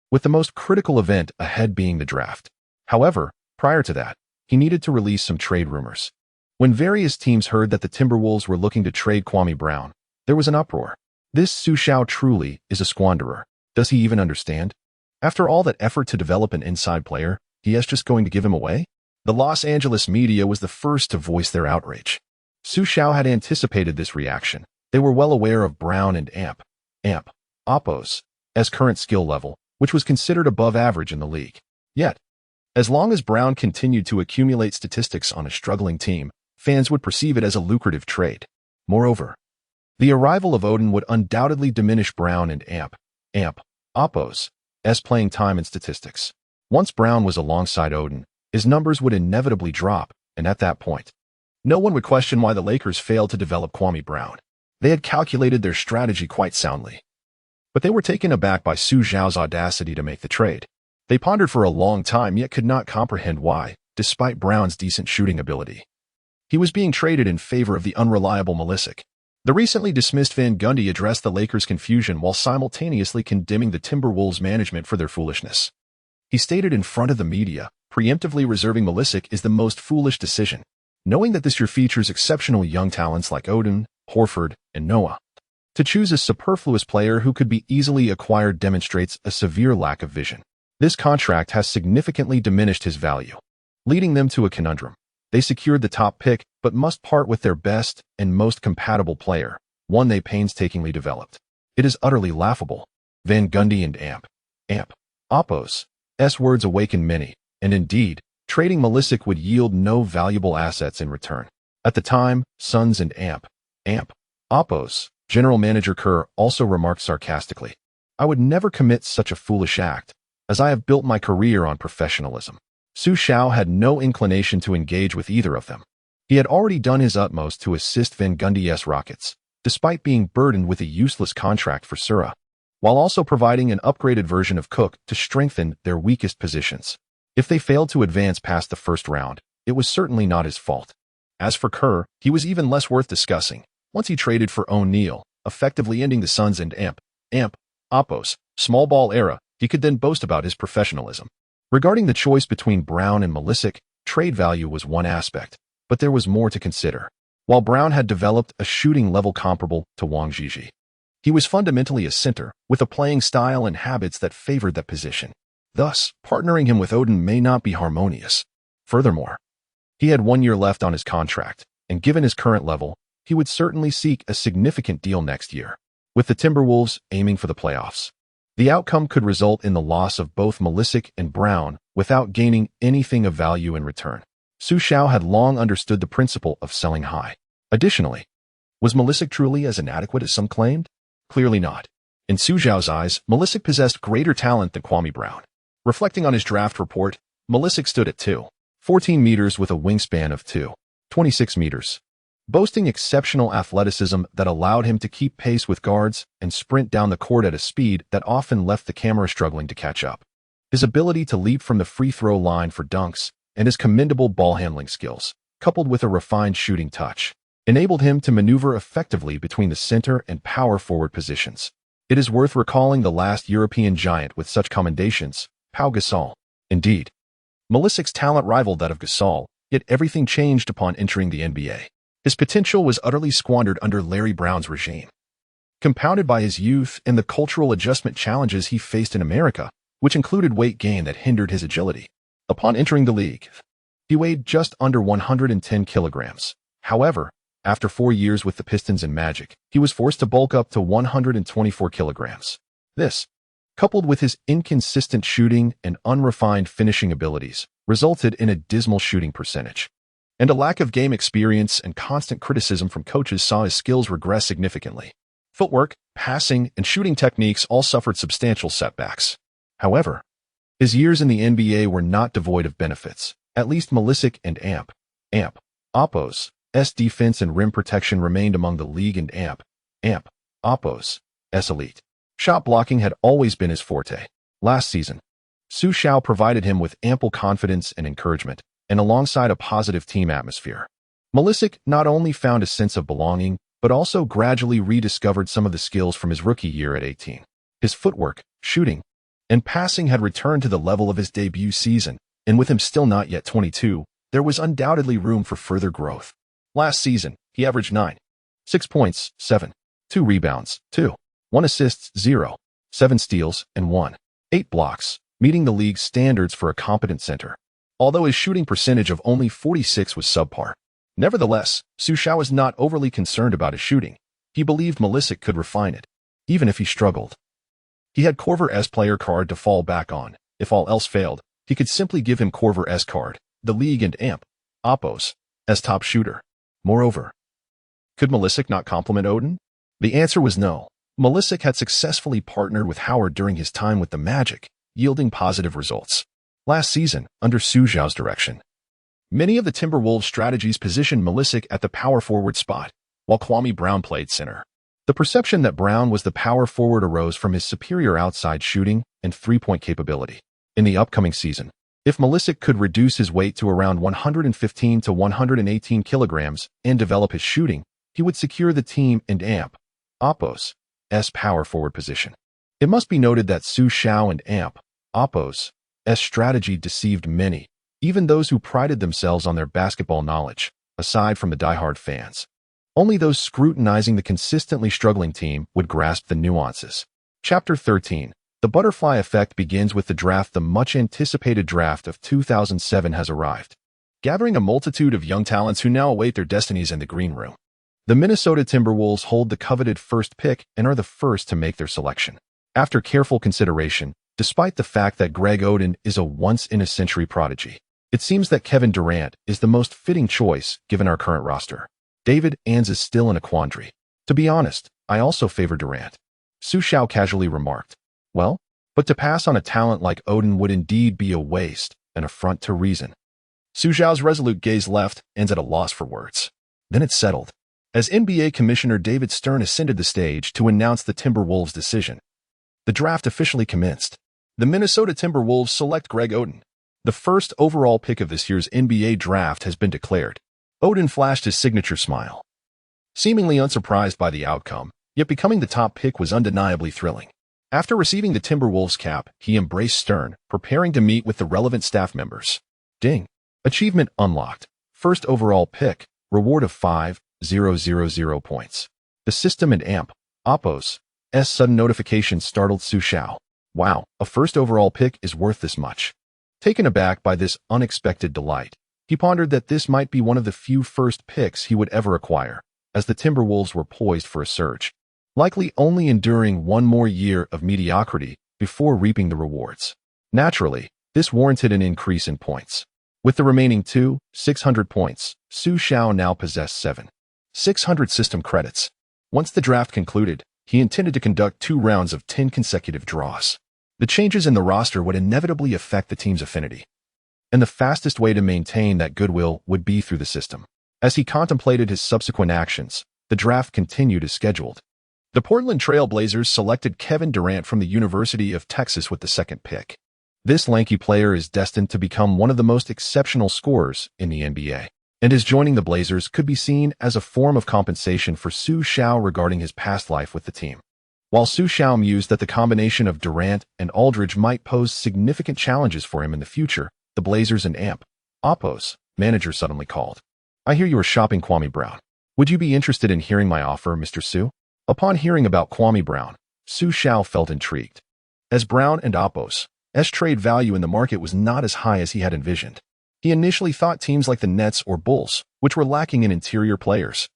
with the most critical event ahead being the draft. However, prior to that, he needed to release some trade rumors. When various teams heard that the Timberwolves were looking to trade Kwame Brown, there was an uproar. This Xu Xiao truly is a squanderer. Does he even understand? After all that effort to develop an inside player, he is just going to give him away? The Los Angeles media was the first to voice their outrage. Xu Xiao had anticipated this reaction. They were well aware of Brown and Oppos' current skill level, which was considered above average in the league. Yet, as long as Brown continued to accumulate statistics on a struggling team, fans would perceive it as a lucrative trade. Moreover, the arrival of Odin would undoubtedly diminish Brown and Oppos' playing time and statistics. Once Brown was alongside Odin, his numbers would inevitably drop, and at that point, no one would question why the Lakers failed to develop Kwame Brown. They had calculated their strategy quite soundly. But they were taken aback by Xu Xiao's audacity to make the trade. They pondered for a long time yet could not comprehend why, despite Brown's decent shooting ability, He was being traded in favor of the unreliable Malisic. The recently dismissed Van Gundy addressed the Lakers' confusion while simultaneously condemning the Timberwolves management for their foolishness. He stated in front of the media, preemptively reserving Malisic is the most foolish decision, knowing that this year features exceptional young talents like Odin, Horford, and Noah. To choose a superfluous player who could be easily acquired demonstrates a severe lack of vision. This contract has significantly diminished his value, leading them to a conundrum. They secured the top pick, but must part with their best and most compatible player, one they painstakingly developed. It is utterly laughable. Van Gundy and Amp. Oppo's words awaken many, and indeed, trading Malisic would yield no valuable assets in return. At the time, Suns and Amp. Oppo's general manager Kerr also remarked sarcastically, I would never commit such a foolish act, as I have built my career on professionalism. Xu Xiao had no inclination to engage with either of them. He had already done his utmost to assist Van Gundy's Rockets, despite being burdened with a useless contract for Sura, while also providing an upgraded version of Cook to strengthen their weakest positions. If they failed to advance past the first round, it was certainly not his fault. As for Kerr, he was even less worth discussing. Once he traded for O'Neal, effectively ending the Suns and Oppo's small ball era, he could then boast about his professionalism. Regarding the choice between Brown and Malisic, trade value was one aspect, but there was more to consider. While Brown had developed a shooting level comparable to Wang Zhizhi, he was fundamentally a center, with a playing style and habits that favored that position. Thus, partnering him with Odin may not be harmonious. Furthermore, he had 1 year left on his contract, and given his current level, he would certainly seek a significant deal next year. With the Timberwolves aiming for the playoffs, the outcome could result in the loss of both Malisic and Brown without gaining anything of value in return. Xu Xiao had long understood the principle of selling high. Additionally, was Malisic truly as inadequate as some claimed? Clearly not. In Xu Xiao's eyes, Malisic possessed greater talent than Kwame Brown. Reflecting on his draft report, Malisic stood at 2.14 meters with a wingspan of 2.26 meters, boasting exceptional athleticism that allowed him to keep pace with guards and sprint down the court at a speed that often left the camera struggling to catch up. His ability to leap from the free throw line for dunks and his commendable ball handling skills, coupled with a refined shooting touch, enabled him to maneuver effectively between the center and power forward positions. It is worth recalling the last European giant with such commendations, Pau Gasol. Indeed, Malisic's talent rivaled that of Gasol, yet everything changed upon entering the NBA. His potential was utterly squandered under Larry Brown's regime. Compounded by his youth and the cultural adjustment challenges he faced in America, which included weight gain that hindered his agility. Upon entering the league, he weighed just under 110 kilograms. However, after 4 years with the Pistons and Magic, he was forced to bulk up to 124 kilograms. This, coupled with his inconsistent shooting and unrefined finishing abilities, resulted in a dismal shooting percentage. And a lack of game experience and constant criticism from coaches saw his skills regress significantly. Footwork, passing, and shooting techniques all suffered substantial setbacks. However, his years in the NBA were not devoid of benefits. At least Malisic and Oppo's defense and rim protection remained among the league, and Oppo's elite. Shot blocking had always been his forte. Last season, Xu Xiao provided him with ample confidence and encouragement, and alongside a positive team atmosphere, Malisic not only found a sense of belonging, but also gradually rediscovered some of the skills from his rookie year at 18. His footwork, shooting, and passing had returned to the level of his debut season, and with him still not yet 22, there was undoubtedly room for further growth. Last season, he averaged 9.6 points, 7.2 rebounds, 2.1 assists, 0.7 steals, and 1.8 blocks, meeting the league's standards for a competent center. Although his shooting percentage of only 46 was subpar. Nevertheless, Xu Xiao was not overly concerned about his shooting. He believed Malisic could refine it, even if he struggled. He had Korver's player card to fall back on. If all else failed, he could simply give him Korver's card, the league and Oppo's top shooter. Moreover, could Malisic not complement Odin? The answer was no. Malisic had successfully partnered with Howard during his time with the Magic, yielding positive results. Last season, under Xu Xiao's direction, many of the Timberwolves' strategies positioned Malisic at the power forward spot, while Kwame Brown played center. The perception that Brown was the power forward arose from his superior outside shooting and three-point capability. In the upcoming season, If Malisic could reduce his weight to around 115 to 118 kilograms and develop his shooting, he would secure the team and amp Oppo's power forward position. It must be noted that Xu Xiao and amp Oppo's strategy deceived many, even those who prided themselves on their basketball knowledge, aside from the diehard fans. Only those scrutinizing the consistently struggling team would grasp the nuances. Chapter 13. The butterfly effect begins with the draft. The much-anticipated draft of 2007 has arrived, gathering a multitude of young talents who now await their destinies in the green room. The Minnesota Timberwolves hold the coveted first pick and are the first to make their selection. After careful consideration, despite the fact that Greg Oden is a once-in-a-century prodigy, it seems that Kevin Durant is the most fitting choice given our current roster. David Ans is still in a quandary. To be honest, I also favor Durant. Xu Xiao casually remarked. Well, but to pass on a talent like Oden would indeed be a waste, an affront to reason. Xu Xiao's resolute gaze left Ans at a loss for words. Then it settled, as NBA Commissioner David Stern ascended the stage to announce the Timberwolves' decision. The draft officially commenced. The Minnesota Timberwolves select Greg Oden. The first overall pick of this year's NBA draft has been declared. Oden flashed his signature smile. Seemingly unsurprised by the outcome, yet becoming the top pick was undeniably thrilling. After receiving the Timberwolves cap, he embraced Stern, preparing to meet with the relevant staff members. Ding. Achievement unlocked. First overall pick. Reward of 5,000 points. The system and amp Oppo's sudden notification startled Xu Xiao. Wow, a first overall pick is worth this much. Taken aback by this unexpected delight, he pondered that this might be one of the few first picks he would ever acquire, as the Timberwolves were poised for a surge, likely only enduring one more year of mediocrity before reaping the rewards. Naturally, this warranted an increase in points. With the remaining 600 points, Xu Xiao now possessed 600 system credits. Once the draft concluded, he intended to conduct 2 rounds of 10 consecutive draws. The changes in the roster would inevitably affect the team's affinity, and the fastest way to maintain that goodwill would be through the system. As he contemplated his subsequent actions, the draft continued as scheduled. The Portland Trail Blazers selected Kevin Durant from the University of Texas with the second pick. This lanky player is destined to become one of the most exceptional scorers in the NBA, and his joining the Blazers could be seen as a form of compensation for Xu Xiao regarding his past life with the team. While Xu Xiao mused that the combination of Durant and Aldridge might pose significant challenges for him in the future, the Blazers and amp Oppo's manager suddenly called. I hear you are shopping Kwame Brown. Would you be interested in hearing my offer, Mr. Xu? Upon hearing about Kwame Brown, Xu Xiao felt intrigued, as Brown and Oppo's trade value in the market was not as high as he had envisioned. He initially thought teams like the Nets or Bulls, which were lacking in interior players,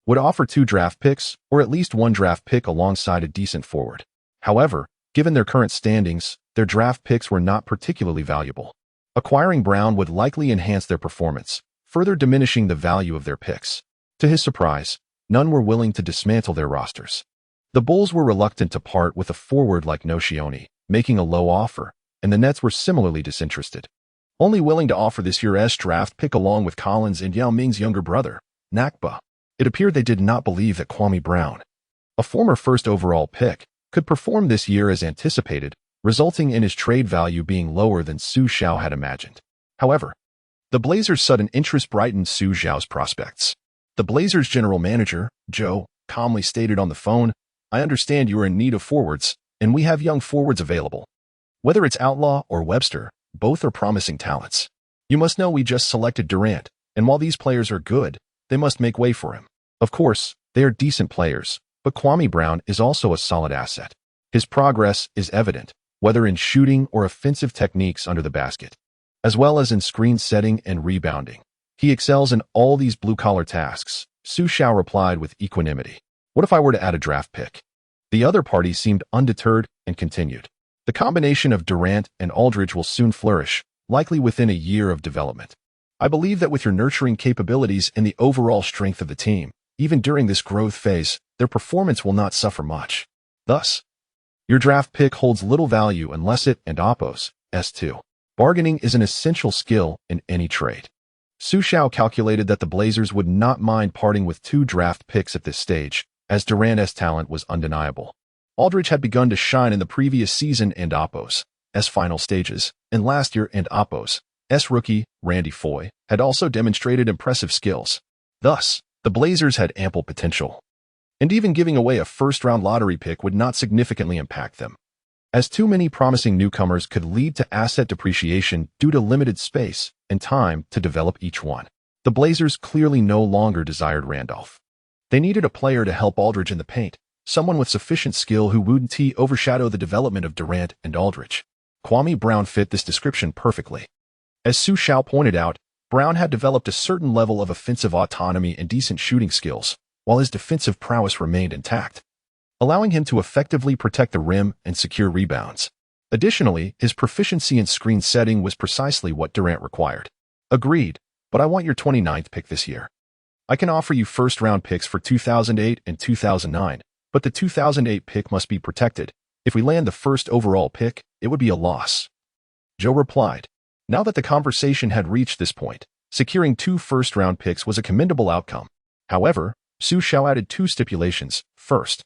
would offer 2 draft picks or at least 1 draft pick alongside a decent forward. However, given their current standings, their draft picks were not particularly valuable. Acquiring Brown would likely enhance their performance, further diminishing the value of their picks. To his surprise, none were willing to dismantle their rosters. The Bulls were reluctant to part with a forward like Nocioni, making a low offer, and the Nets were similarly disinterested, only willing to offer this year's draft pick along with Collins and Yao Ming's younger brother, Nakba. It appeared they did not believe that Kwame Brown, a former first overall pick, could perform this year as anticipated, resulting in his trade value being lower than Xu Xiao had imagined. However, the Blazers' sudden interest brightened Xu Xiao's prospects. The Blazers' general manager, Joe, calmly stated on the phone, I understand you are in need of forwards, and we have young forwards available. Whether it's Outlaw or Webster, both are promising talents. You must know we just selected Durant, and while these players are good, they must make way for him. Of course, they are decent players, but Kwame Brown is also a solid asset. His progress is evident, whether in shooting or offensive techniques under the basket, as well as in screen setting and rebounding. He excels in all these blue-collar tasks. Xu Xiao replied with equanimity. What if I were to add a draft pick? The other party seemed undeterred and continued. The combination of Durant and Aldridge will soon flourish, likely within a year of development. I believe that with your nurturing capabilities and the overall strength of the team, even during this growth phase, their performance will not suffer much. Thus, your draft pick holds little value unless it and Oppo's S2. Bargaining is an essential skill in any trade. Xu Xiao calculated that the Blazers would not mind parting with 2 draft picks at this stage, as Durant's talent was undeniable. Aldridge had begun to shine in the previous season and Oppo's final stages, and last year and Oppo's rookie, Randy Foye, had also demonstrated impressive skills. Thus, the Blazers had ample potential. And even giving away a first-round lottery pick would not significantly impact them, as too many promising newcomers could lead to asset depreciation due to limited space and time to develop each one. The Blazers clearly no longer desired Randolph. They needed a player to help Aldridge in the paint, someone with sufficient skill who wouldn't overshadow the development of Durant and Aldridge. Kwame Brown fit this description perfectly. As Xu Xiao pointed out, Brown had developed a certain level of offensive autonomy and decent shooting skills, while his defensive prowess remained intact, allowing him to effectively protect the rim and secure rebounds. Additionally, his proficiency in screen setting was precisely what Durant required. Agreed, but I want your 29th pick this year. I can offer you first-round picks for 2008 and 2009, but the 2008 pick must be protected. If we land the first overall pick, it would be a loss. Joe replied. Now that the conversation had reached this point, securing 2 first-round picks was a commendable outcome. However, Xu Xiao added 2 stipulations. First,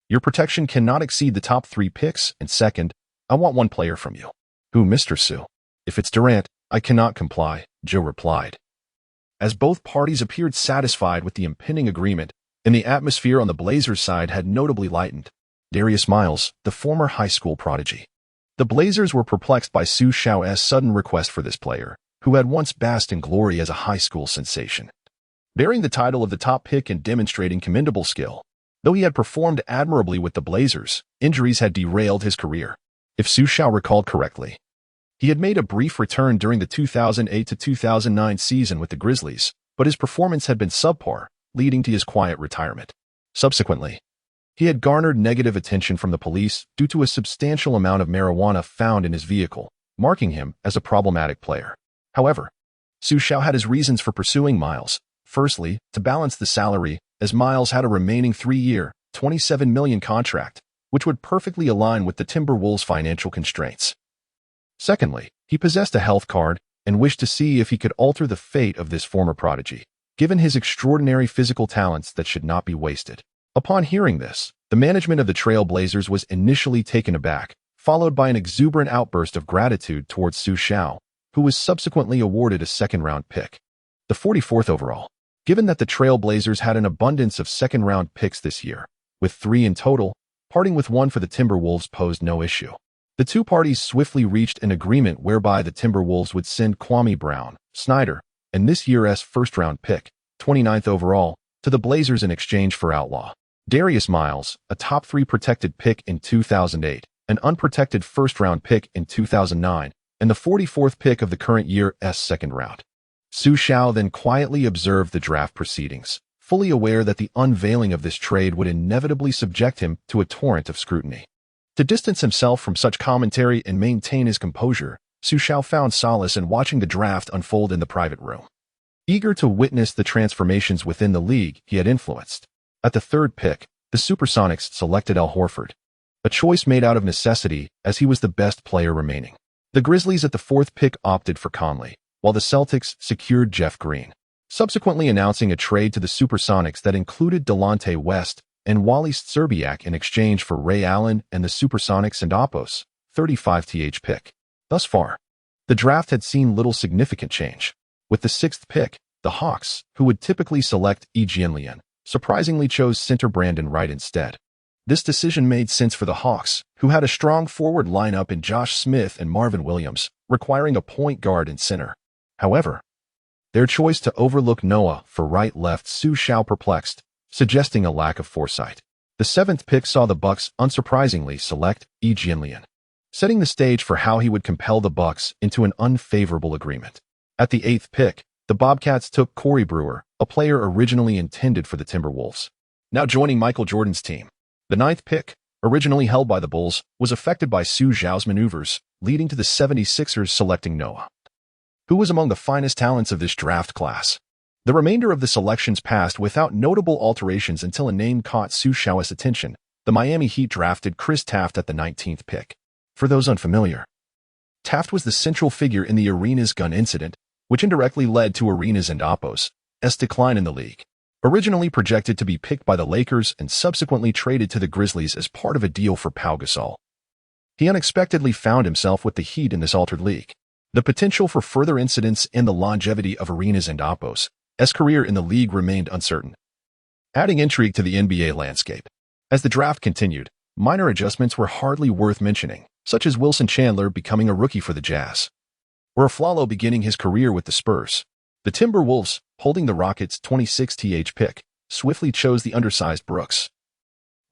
your protection cannot exceed the top 3 picks, and second, I want 1 player from you. Who, Mr. Xu? If it's Durant, I cannot comply, Joe replied. As both parties appeared satisfied with the impending agreement, and the atmosphere on the Blazers' side had notably lightened. Darius Miles, the former high school prodigy. The Blazers were perplexed by Xu Xiao's sudden request for this player, who had once basked in glory as a high school sensation, bearing the title of the top pick and demonstrating commendable skill. Though he had performed admirably with the Blazers, injuries had derailed his career. If Xu Xiao recalled correctly, he had made a brief return during the 2008 to 2009 season with the Grizzlies, but his performance had been subpar, leading to his quiet retirement. Subsequently, he had garnered negative attention from the police due to a substantial amount of marijuana found in his vehicle, marking him as a problematic player. However, Xu Xiao had his reasons for pursuing Miles. Firstly, to balance the salary, as Miles had a remaining 3-year, $27 million contract, which would perfectly align with the Timberwolves' financial constraints. Secondly, he possessed a health card and wished to see if he could alter the fate of this former prodigy, given his extraordinary physical talents that should not be wasted. Upon hearing this, the management of the Trail Blazers was initially taken aback, followed by an exuberant outburst of gratitude towards Xu Xiao, who was subsequently awarded a second-round pick, the 44th overall. Given that the Trail Blazers had an abundance of second-round picks this year, with 3 in total, parting with 1 for the Timberwolves posed no issue. The 2 parties swiftly reached an agreement whereby the Timberwolves would send Kwame Brown, Snyder, and this year's first-round pick, 29th overall, to the Blazers in exchange for Outlaw Darius Miles, a top 3 protected pick in 2008, an unprotected first-round pick in 2009, and the 44th pick of the current year's second round. Xu Xiao then quietly observed the draft proceedings, fully aware that the unveiling of this trade would inevitably subject him to a torrent of scrutiny. To distance himself from such commentary and maintain his composure, Xu Xiao found solace in watching the draft unfold in the private room. Eager to witness the transformations within the league he had influenced. At the 3rd pick, the Supersonics selected Al Horford, a choice made out of necessity as he was the best player remaining. The Grizzlies at the 4th pick opted for Conley, while the Celtics secured Jeff Green, subsequently announcing a trade to the Supersonics that included Delonte West and Wally Szczerbiak in exchange for Ray Allen and the Supersonics and Oppo's 35th pick. Thus far, the draft had seen little significant change. With the 6th pick, the Hawks, who would typically select Jianlian, surprisingly chose center Brandon Wright instead. This decision made sense for the Hawks, who had a strong forward lineup in Josh Smith and Marvin Williams, requiring a point guard and center. However, their choice to overlook Noah for Wright left Xu Xiao perplexed, suggesting a lack of foresight. The 7th pick saw the Bucks unsurprisingly select Jianlian, setting the stage for how he would compel the Bucks into an unfavorable agreement. At the 8th pick, the Bobcats took Corey Brewer, a player originally intended for the Timberwolves, now joining Michael Jordan's team. The 9th pick, originally held by the Bulls, was affected by Xu Xiao's maneuvers, leading to the 76ers selecting Noah, who was among the finest talents of this draft class. The remainder of the selections passed without notable alterations until a name caught Xu Xiao's attention. The Miami Heat drafted Chris Taft at the 19th pick. For those unfamiliar, Taft was the central figure in the Arenas gun incident, which indirectly led to Arenas and Oppo's decline in the league. Originally projected to be picked by the Lakers and subsequently traded to the Grizzlies as part of a deal for Pau Gasol, He unexpectedly found himself with the Heat in this altered league. The potential for further incidents and the longevity of Arenas and Apos' career in the league remained uncertain, adding intrigue to the NBA landscape. As the draft continued, minor adjustments were hardly worth mentioning, such as Wilson Chandler becoming a rookie for the Jazz, or Aflalo beginning his career with the Spurs. The Timberwolves, holding the Rockets' 26th pick, swiftly chose the undersized Brooks,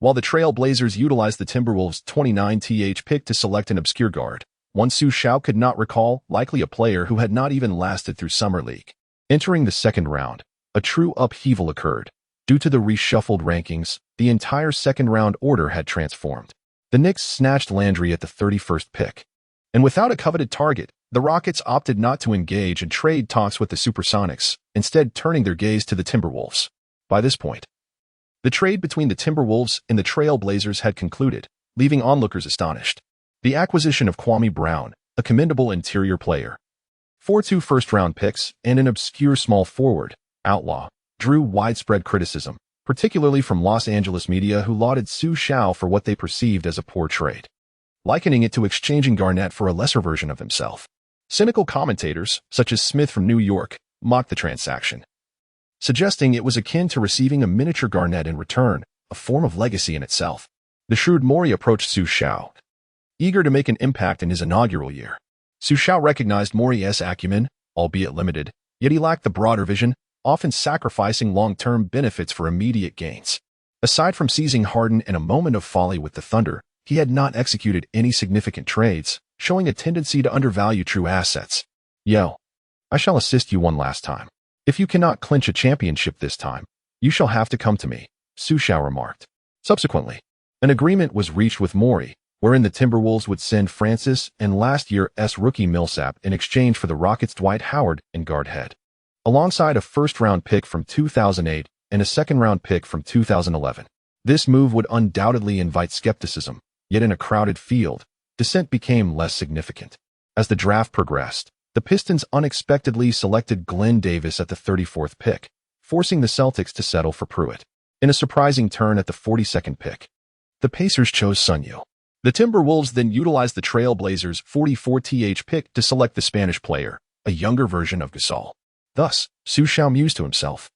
while the Trail Blazers utilized the Timberwolves' 29th pick to select an obscure guard, one Xu Xiao could not recall, likely a player who had not even lasted through Summer League. Entering the second round, a true upheaval occurred. Due to the reshuffled rankings, the entire second-round order had transformed. The Knicks snatched Landry at the 31st pick. And without a coveted target, the Rockets opted not to engage in trade talks with the Supersonics, instead turning their gaze to the Timberwolves. By this point, the trade between the Timberwolves and the Trail Blazers had concluded, leaving onlookers astonished. The acquisition of Kwame Brown, a commendable interior player, 4 first-round picks, and an obscure small forward, Outlaw, drew widespread criticism, particularly from Los Angeles media who lauded Xu Xiao for what they perceived as a poor trade, likening it to exchanging Garnett for a lesser version of himself. Cynical commentators, such as Smith from New York, mocked the transaction, suggesting it was akin to receiving a miniature Garnett in return, a form of legacy in itself. The shrewd Mori approached Xu Xiao, eager to make an impact in his inaugural year. Xu Xiao recognized Mori's acumen, albeit limited, yet he lacked the broader vision, often sacrificing long-term benefits for immediate gains. Aside from seizing Harden in a moment of folly with the Thunder, he had not executed any significant trades, showing a tendency to undervalue true assets. Yo, I shall assist you one last time. If you cannot clinch a championship this time, you shall have to come to me, Xu Xiao remarked. Subsequently, an agreement was reached with Mori, wherein the Timberwolves would send Francis and last year's rookie Millsap in exchange for the Rockets' Dwight Howard and guard Head, alongside a first-round pick from 2008 and a second-round pick from 2011. This move would undoubtedly invite skepticism, yet in a crowded field, dissent became less significant. As the draft progressed, the Pistons unexpectedly selected Glenn Davis at the 34th pick, forcing the Celtics to settle for Pruitt. In a surprising turn at the 42nd pick, the Pacers chose Sun Yu. The Timberwolves then utilized the Trail Blazers' 44th pick to select the Spanish player, a younger version of Gasol. Thus, Xu Xiao mused to himself,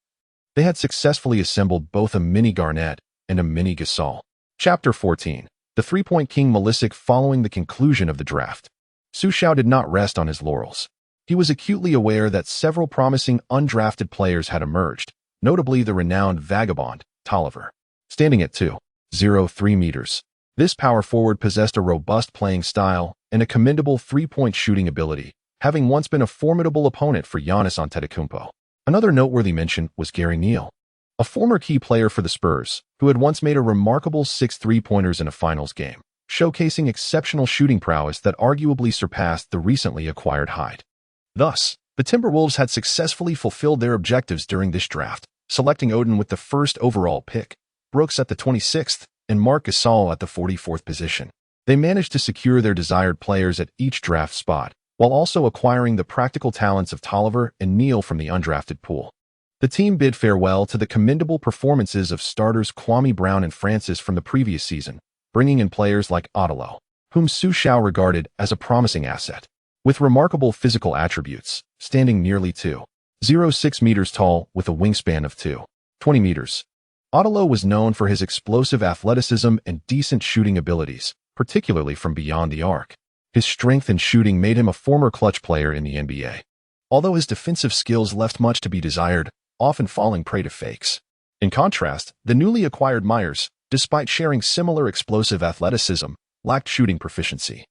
they had successfully assembled both a mini Garnett and a mini Gasol. Chapter 14. The Three-Point King Malisic. Following the conclusion of the draft, Xu Xiao did not rest on his laurels. He was acutely aware that several promising undrafted players had emerged, notably the renowned vagabond, Tolliver. Standing at 2.03 meters, this power forward possessed a robust playing style and a commendable three-point shooting ability, having once been a formidable opponent for Giannis Antetokounmpo. Another noteworthy mention was Gary Neal, a former key player for the Spurs, who had once made a remarkable 6 three-pointers in a finals game, showcasing exceptional shooting prowess that arguably surpassed the recently acquired height. Thus, the Timberwolves had successfully fulfilled their objectives during this draft, selecting Odin with the first overall pick, Brooks at the 26th, and Marc Gasol at the 44th position. They managed to secure their desired players at each draft spot, while also acquiring the practical talents of Tolliver and Neal from the undrafted pool. The team bid farewell to the commendable performances of starters Kwame Brown and Francis from the previous season, bringing in players like Ottolo, whom Xu Xiao regarded as a promising asset. With remarkable physical attributes, standing nearly 2.06 meters tall with a wingspan of 2.20 meters, Ottolo was known for his explosive athleticism and decent shooting abilities, particularly from beyond the arc. His strength in shooting made him a former clutch player in the NBA, although his defensive skills left much to be desired, often falling prey to fakes. In contrast, the newly acquired Myers, despite sharing similar explosive athleticism, lacked shooting proficiency,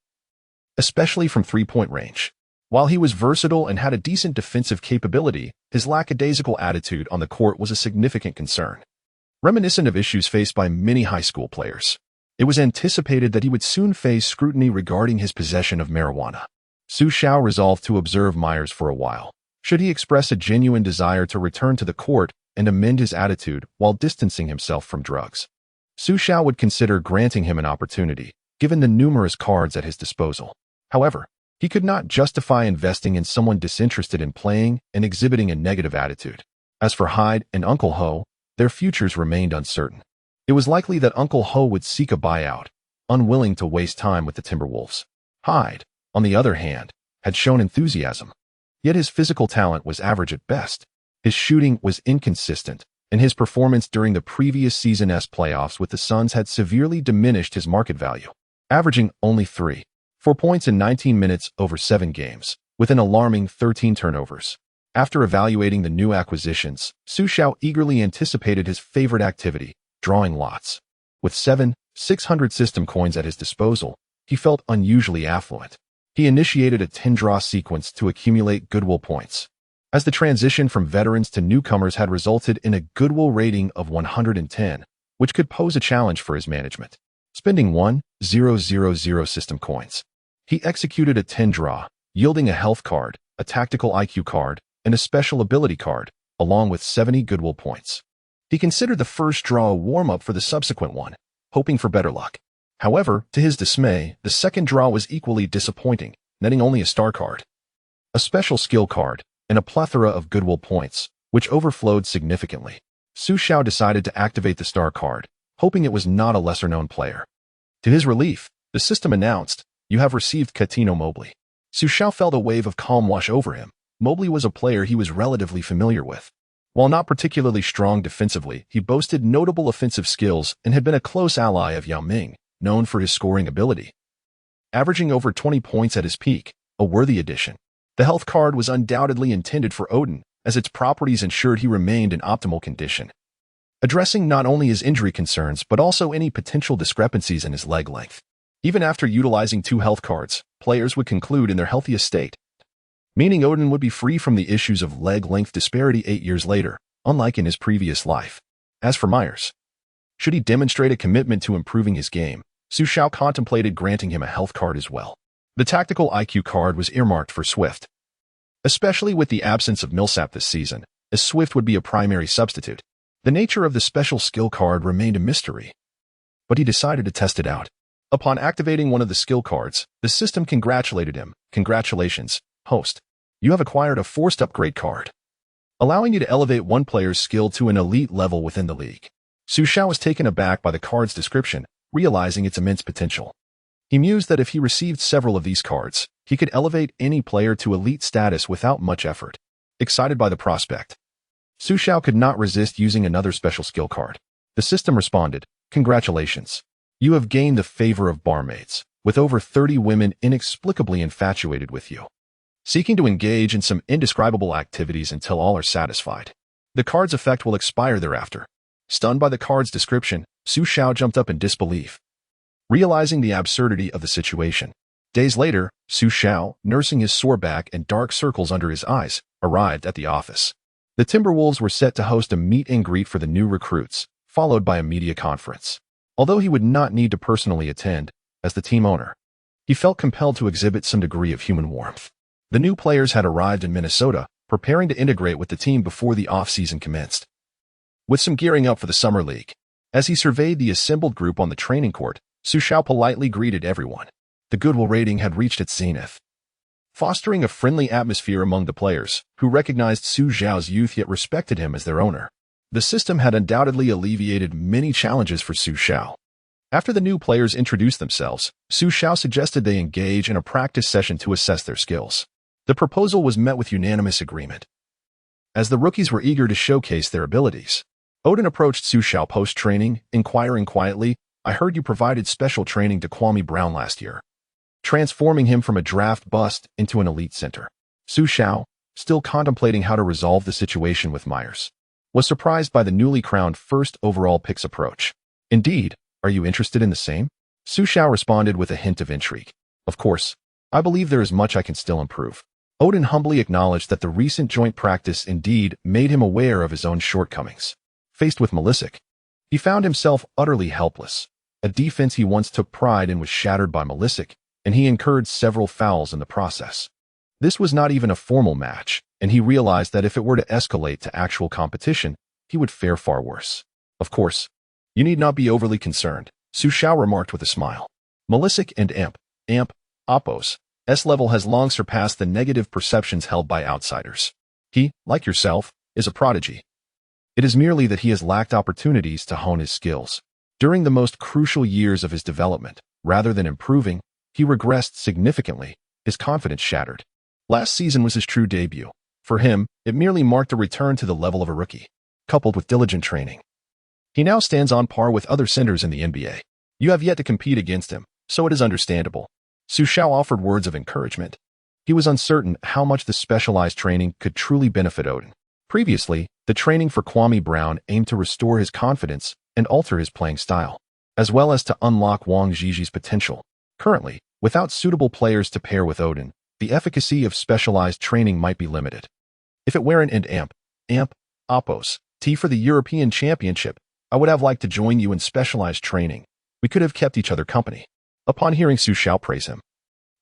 especially from three-point range. While he was versatile and had a decent defensive capability, his lackadaisical attitude on the court was a significant concern, reminiscent of issues faced by many high school players. It was anticipated that he would soon face scrutiny regarding his possession of marijuana. Xu Xiao resolved to observe Myers for a while, should he express a genuine desire to return to the court and amend his attitude while distancing himself from drugs. Xu Xiao would consider granting him an opportunity, given the numerous cards at his disposal. However, he could not justify investing in someone disinterested in playing and exhibiting a negative attitude. As for Hyde and Uncle Ho, their futures remained uncertain. It was likely that Uncle Ho would seek a buyout, unwilling to waste time with the Timberwolves. Hyde, on the other hand, had shown enthusiasm. Yet his physical talent was average at best. His shooting was inconsistent, and his performance during the previous season's playoffs with the Suns had severely diminished his market value, averaging only 3.4 points in 19 minutes over 7 games, with an alarming 13 turnovers. After evaluating the new acquisitions, Xu Xiao eagerly anticipated his favorite activity, drawing lots. With 600 system coins at his disposal, he felt unusually affluent. He initiated a 10-draw sequence to accumulate goodwill points. As the transition from veterans to newcomers had resulted in a goodwill rating of 110, which could pose a challenge for his management. Spending 1,000 system coins, he executed a 10-draw, yielding a health card, a tactical IQ card, and a special ability card, along with 70 goodwill points. He considered the first draw a warm-up for the subsequent one, hoping for better luck. However, to his dismay, the second draw was equally disappointing, netting only a star card, a special skill card, and a plethora of goodwill points, which overflowed significantly. Xu Xiao decided to activate the star card, hoping it was not a lesser-known player. To his relief, the system announced, "You have received Coutinho Mobley." Xu Xiao felt a wave of calm wash over him. Mobley was a player he was relatively familiar with. While not particularly strong defensively, he boasted notable offensive skills and had been a close ally of Yao Ming, known for his scoring ability. Averaging over 20 points at his peak, a worthy addition. The health card was undoubtedly intended for Odin, as its properties ensured he remained in optimal condition, addressing not only his injury concerns but also any potential discrepancies in his leg length. Even after utilizing 2 health cards, players would conclude in their healthiest state, meaning Odin would be free from the issues of leg length disparity 8 years later, unlike in his previous life. As for Myers, should he demonstrate a commitment to improving his game, Xu Xiao contemplated granting him a health card as well. The tactical IQ card was earmarked for Swift, especially with the absence of Millsap this season, as Swift would be a primary substitute. The nature of the special skill card remained a mystery, but he decided to test it out. Upon activating one of the skill cards, the system congratulated him. "Congratulations, host. You have acquired a forced upgrade card, allowing you to elevate one player's skill to an elite level within the league." Xu Xiao was taken aback by the card's description, realizing its immense potential. He mused that if he received several of these cards, he could elevate any player to elite status without much effort. Excited by the prospect, Xu Xiao could not resist using another special skill card. The system responded, "Congratulations. You have gained the favor of barmaids, with over 30 women inexplicably infatuated with you, seeking to engage in some indescribable activities until all are satisfied. The card's effect will expire thereafter." Stunned by the card's description, Xu Xiao jumped up in disbelief, realizing the absurdity of the situation. Days later, Xu Xiao, nursing his sore back and dark circles under his eyes, arrived at the office. The Timberwolves were set to host a meet and greet for the new recruits, followed by a media conference. Although he would not need to personally attend, as the team owner, he felt compelled to exhibit some degree of human warmth. The new players had arrived in Minnesota, preparing to integrate with the team before the off-season commenced, with some gearing up for the summer league. As he surveyed the assembled group on the training court, Xu Xiao politely greeted everyone. The goodwill rating had reached its zenith, fostering a friendly atmosphere among the players, who recognized Xu Xiao's youth yet respected him as their owner. The system had undoubtedly alleviated many challenges for Xu Xiao. After the new players introduced themselves, Xu Xiao suggested they engage in a practice session to assess their skills. The proposal was met with unanimous agreement, as the rookies were eager to showcase their abilities. Odin approached Xu Xiao post-training, inquiring quietly, "I heard you provided special training to Kwame Brown last year, transforming him from a draft bust into an elite center." Xu Xiao, still contemplating how to resolve the situation with Myers, was surprised by the newly crowned first overall pick's approach. "Indeed, are you interested in the same?" Xu Xiao responded with a hint of intrigue. "Of course, I believe there is much I can still improve." Odin humbly acknowledged that the recent joint practice indeed made him aware of his own shortcomings. Faced with Malisic, he found himself utterly helpless. A defense he once took pride in was shattered by Malisic, and he incurred several fouls in the process. This was not even a formal match, and he realized that if it were to escalate to actual competition, he would fare far worse. "Of course, you need not be overly concerned," Xu Xiao remarked with a smile. Malisic and Oppo's S-level has long surpassed the negative perceptions held by outsiders. He, like yourself, is a prodigy. It is merely that he has lacked opportunities to hone his skills. During the most crucial years of his development, Rather than improving, he regressed significantly, his confidence shattered. Last season was his true debut. For him, it merely marked a return to the level of a rookie, coupled with diligent training. He now stands on par with other centers in the NBA. You have yet to compete against him, so it is understandable. Xu Xiao offered words of encouragement. He was uncertain how much the specialized training could truly benefit Odin. Previously, the training for Kwame Brown aimed to restore his confidence and alter his playing style, as well as to unlock Wang Ziji's potential. Currently, without suitable players to pair with Odin, the efficacy of specialized training might be limited. If it weren't an amp, Oppos, T for the European Championship, I would have liked to join you in specialized training. We could have kept each other company. Upon hearing Xu Xiao praise him,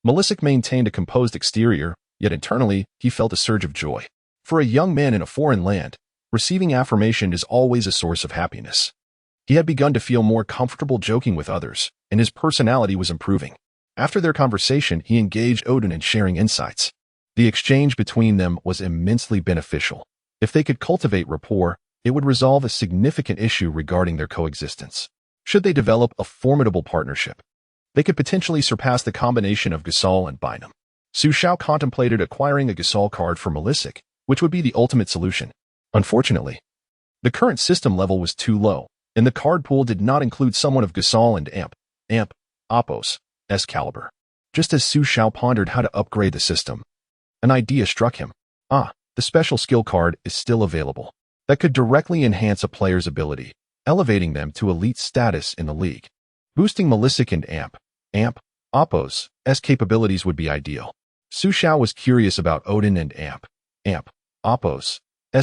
Malisic maintained a composed exterior, yet internally, he felt a surge of joy. For a young man in a foreign land, receiving affirmation is always a source of happiness. He had begun to feel more comfortable joking with others, and his personality was improving. After their conversation, he engaged Odin in sharing insights. The exchange between them was immensely beneficial. If they could cultivate rapport, it would resolve a significant issue regarding their coexistence. Should they develop a formidable partnership, they could potentially surpass the combination of Gasol and Bynum. Xu Xiao contemplated acquiring a Gasol card for Malisic, which would be the ultimate solution. Unfortunately, the current system level was too low, and the card pool did not include someone of Gasol and Oppos' caliber. Just as Xu Xiao pondered how to upgrade the system, an idea struck him. The special skill card is still available. That could directly enhance a player's ability, elevating them to elite status in the league. Boosting Malisic and Oppos' capabilities would be ideal. Xu Xiao was curious about Odin and Oppos'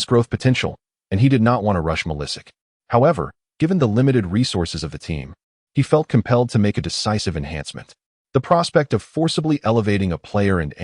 growth potential, and he did not want to rush Malisic. However, given the limited resources of the team, he felt compelled to make a decisive enhancement. The prospect of forcibly elevating a player and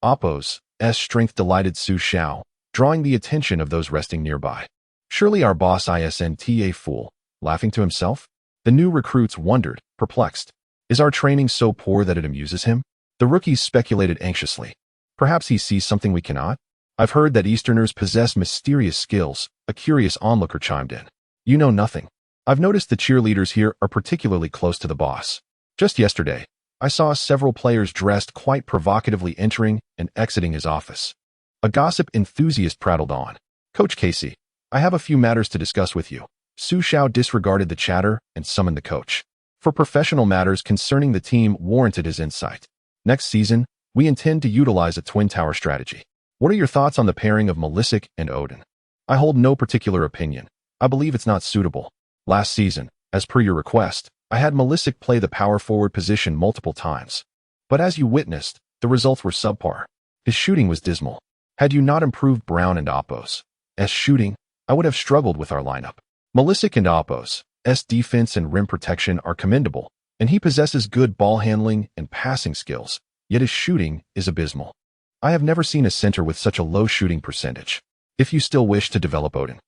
Oppos' strength delighted Xu Xiao, drawing the attention of those resting nearby. Surely our boss isn't a fool, laughing to himself? The new recruits wondered, perplexed. Is our training so poor that it amuses him? The rookies speculated anxiously. Perhaps he sees something we cannot? I've heard that Easterners possess mysterious skills, a curious onlooker chimed in. You know nothing. I've noticed the cheerleaders here are particularly close to the boss. Just yesterday, I saw several players dressed quite provocatively entering and exiting his office. A gossip enthusiast prattled on. Coach Casey, I have a few matters to discuss with you. Xu Xiao disregarded the chatter and summoned the coach. For professional matters concerning the team warranted his insight. Next season, we intend to utilize a twin tower strategy. What are your thoughts on the pairing of Malisic and Odin? I hold no particular opinion. I believe it's not suitable. Last season, as per your request, I had Malisic play the power forward position multiple times. But as you witnessed, the results were subpar. His shooting was dismal. Had you not improved Brown and Oppos' shooting, I would have struggled with our lineup. Malisic and Oppos' defense and rim protection are commendable, and he possesses good ball handling and passing skills, yet his shooting is abysmal. I have never seen a center with such a low shooting percentage. If you still wish to develop Odin,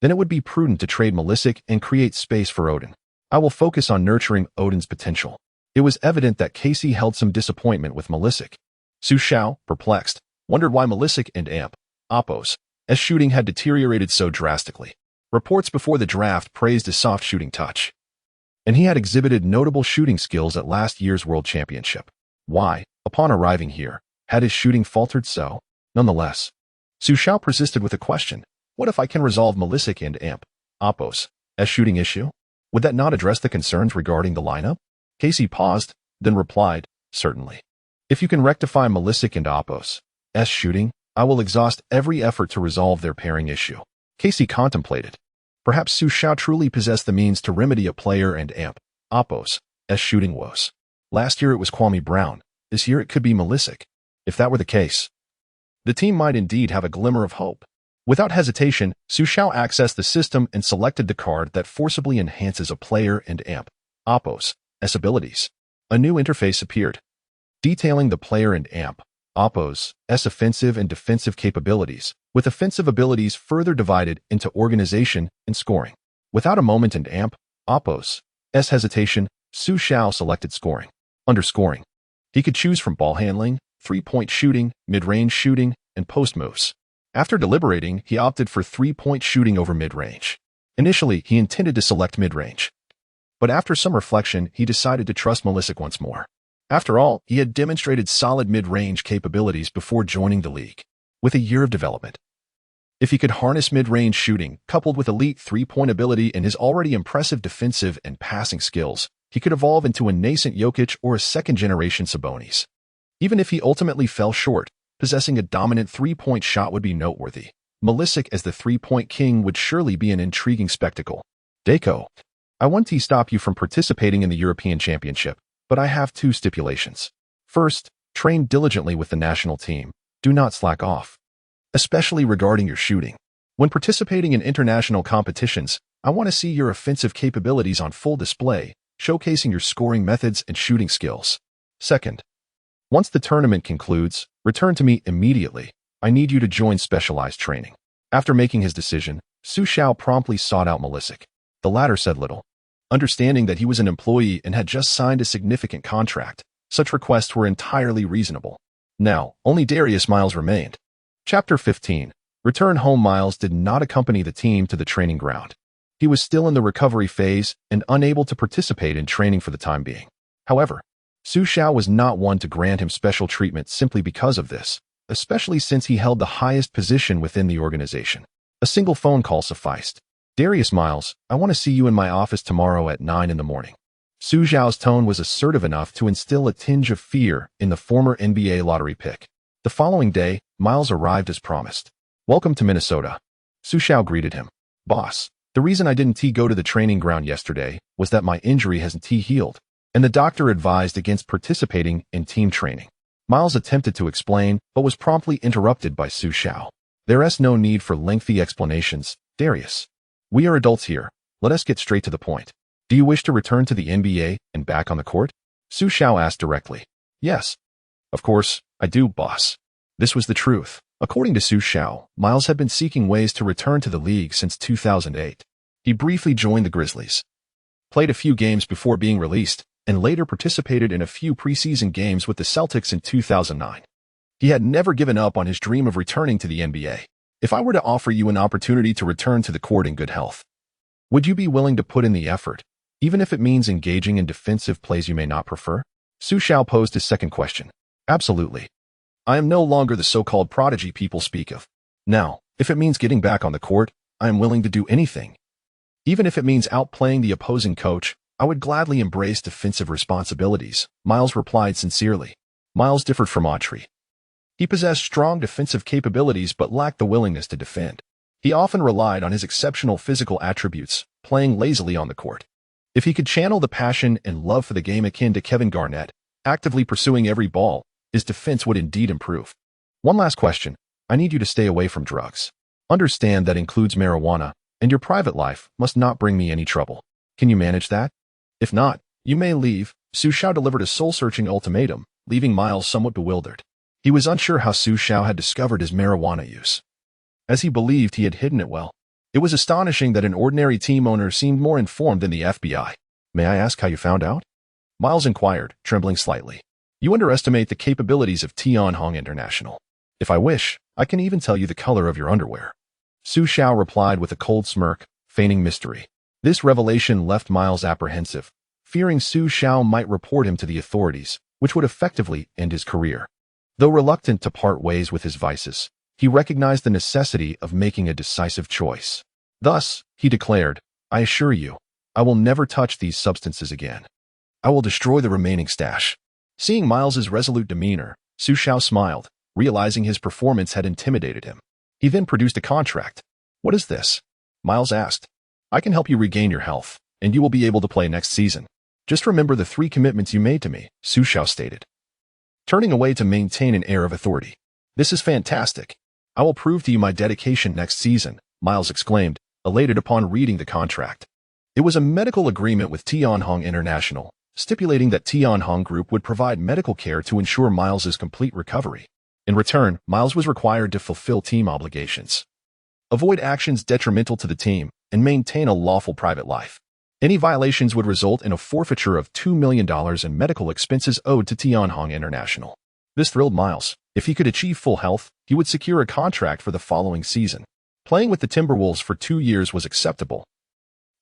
then it would be prudent to trade Malisic and create space for Odin. I will focus on nurturing Odin's potential. It was evident that Casey held some disappointment with Malisic. Xu Xiao, perplexed, wondered why Malisic and Oppos' shooting had deteriorated so drastically. Reports before the draft praised his soft shooting touch, and he had exhibited notable shooting skills at last year's World Championship. Why, upon arriving here, had his shooting faltered so? Nonetheless, Xu Xiao persisted with a question. What if I can resolve Malisic and Oppos' shooting issue? Would that not address the concerns regarding the lineup? Casey paused, then replied, certainly. If you can rectify Malisic and Oppos' shooting, I will exhaust every effort to resolve their pairing issue. Casey contemplated. Perhaps Xu Xiao truly possessed the means to remedy a player and Oppos' shooting woes. Last year it was Kwame Brown. This year it could be Malisic. If that were the case, the team might indeed have a glimmer of hope. Without hesitation, Xu Xiao accessed the system and selected the card that forcibly enhances a player and Oppos' abilities. A new interface appeared, detailing the player and Oppos' offensive and defensive capabilities, with offensive abilities further divided into organization and scoring. Without a moment and Oppos' hesitation, Xu Xiao selected scoring. Under scoring, he could choose from ball handling, three-point shooting, mid-range shooting, and post moves. After deliberating, he opted for three-point shooting over mid-range. Initially, he intended to select mid-range, But after some reflection, he decided to trust Malisic once more. After all, he had demonstrated solid mid-range capabilities before joining the league. With a year of development, if he could harness mid-range shooting, coupled with elite three-point ability and his already impressive defensive and passing skills, he could evolve into a nascent Jokic or a second-generation Sabonis. Even if he ultimately fell short, possessing a dominant three-point shot would be noteworthy. Malisic as the three-point king would surely be an intriguing spectacle. Dako, I want to stop you from participating in the European Championship, but I have two stipulations. First, train diligently with the national team. Do not slack off, especially regarding your shooting. When participating in international competitions, I want to see your offensive capabilities on full display, showcasing your scoring methods and shooting skills. Second, once the tournament concludes, return to me immediately. I need you to join specialized training. After making his decision, Xu Xiao promptly sought out Malisic. The latter said little. Understanding that he was an employee and had just signed a significant contract, such requests were entirely reasonable. Now, only Darius Miles remained. Chapter 15. Return home. Miles did not accompany the team to the training ground. He was still in the recovery phase and unable to participate in training for the time being. However, Xu Xiao was not one to grant him special treatment simply because of this, especially since he held the highest position within the organization. A single phone call sufficed. Darius Miles, I want to see you in my office tomorrow at 9 in the morning. Xu Xiao's tone was assertive enough to instill a tinge of fear in the former NBA lottery pick. The following day, Miles arrived as promised. Welcome to Minnesota. Xu Xiao greeted him. Boss, the reason I didn't go to the training ground yesterday was that my injury hasn't healed, and the doctor advised against participating in team training. Miles attempted to explain, but was promptly interrupted by Xu Xiao. There's no need for lengthy explanations, Darius. We are adults here. Let us get straight to the point. Do you wish to return to the NBA and back on the court? Xu Xiao asked directly. Yes. Of course, I do, boss. This was the truth. According to Xu Xiao, Miles had been seeking ways to return to the league since 2008. He briefly joined the Grizzlies, played a few games before being released, and later participated in a few preseason games with the Celtics in 2009. He had never given up on his dream of returning to the NBA. If I were to offer you an opportunity to return to the court in good health, would you be willing to put in the effort, even if it means engaging in defensive plays you may not prefer? Xu Xiao posed his second question. Absolutely. I am no longer the so-called prodigy people speak of. Now, if it means getting back on the court, I am willing to do anything. Even if it means outplaying the opposing coach, I would gladly embrace defensive responsibilities, Miles replied sincerely. Miles differed from Autry. He possessed strong defensive capabilities but lacked the willingness to defend. He often relied on his exceptional physical attributes, playing lazily on the court. If he could channel the passion and love for the game akin to Kevin Garnett, actively pursuing every ball, his defense would indeed improve. One last question. I need you to stay away from drugs. Understand that includes marijuana, and your private life must not bring me any trouble. Can you manage that? If not, you may leave. Xu Xiao delivered a soul-searching ultimatum, leaving Miles somewhat bewildered. He was unsure how Xu Xiao had discovered his marijuana use, as he believed he had hidden it well. It was astonishing that an ordinary team owner seemed more informed than the FBI. May I ask how you found out? Miles inquired, trembling slightly. You underestimate the capabilities of Tianhong International. If I wish, I can even tell you the color of your underwear. Xu Xiao replied with a cold smirk, feigning mystery. This revelation left Miles apprehensive, fearing Xu Xiao might report him to the authorities, which would effectively end his career. Though reluctant to part ways with his vices, he recognized the necessity of making a decisive choice. Thus, he declared, I assure you, I will never touch these substances again. I will destroy the remaining stash. Seeing Miles's resolute demeanor, Xu Xiao smiled, realizing his performance had intimidated him. He then produced a contract. What is this? Miles asked. I can help you regain your health, and you will be able to play next season. Just remember the 3 commitments you made to me, Xu Xiao stated, turning away to maintain an air of authority. This is fantastic. I will prove to you my dedication next season, Miles exclaimed, elated upon reading the contract. It was a medical agreement with Tianhong International, stipulating that Tianhong Group would provide medical care to ensure Miles's complete recovery. In return, Miles was required to fulfill team obligations, avoid actions detrimental to the team, and maintain a lawful private life. Any violations would result in a forfeiture of $2 million in medical expenses owed to Tianhong International. This thrilled Miles. If he could achieve full health, he would secure a contract for the following season. Playing with the Timberwolves for 2 years was acceptable.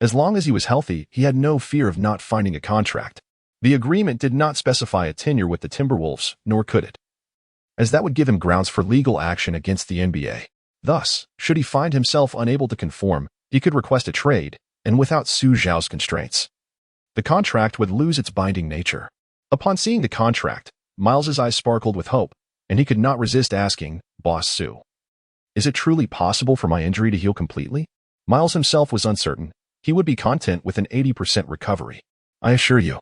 As long as he was healthy, he had no fear of not finding a contract. The agreement did not specify a tenure with the Timberwolves, nor could it, as that would give him grounds for legal action against the NBA. Thus, should he find himself unable to conform, he could request a trade, and without Xu Xiao's constraints. The contract would lose its binding nature. Upon seeing the contract, Miles's eyes sparkled with hope, and he could not resist asking, "Boss Xu, is it truly possible for my injury to heal completely?" Miles himself was uncertain. He would be content with an 80% recovery. "I assure you,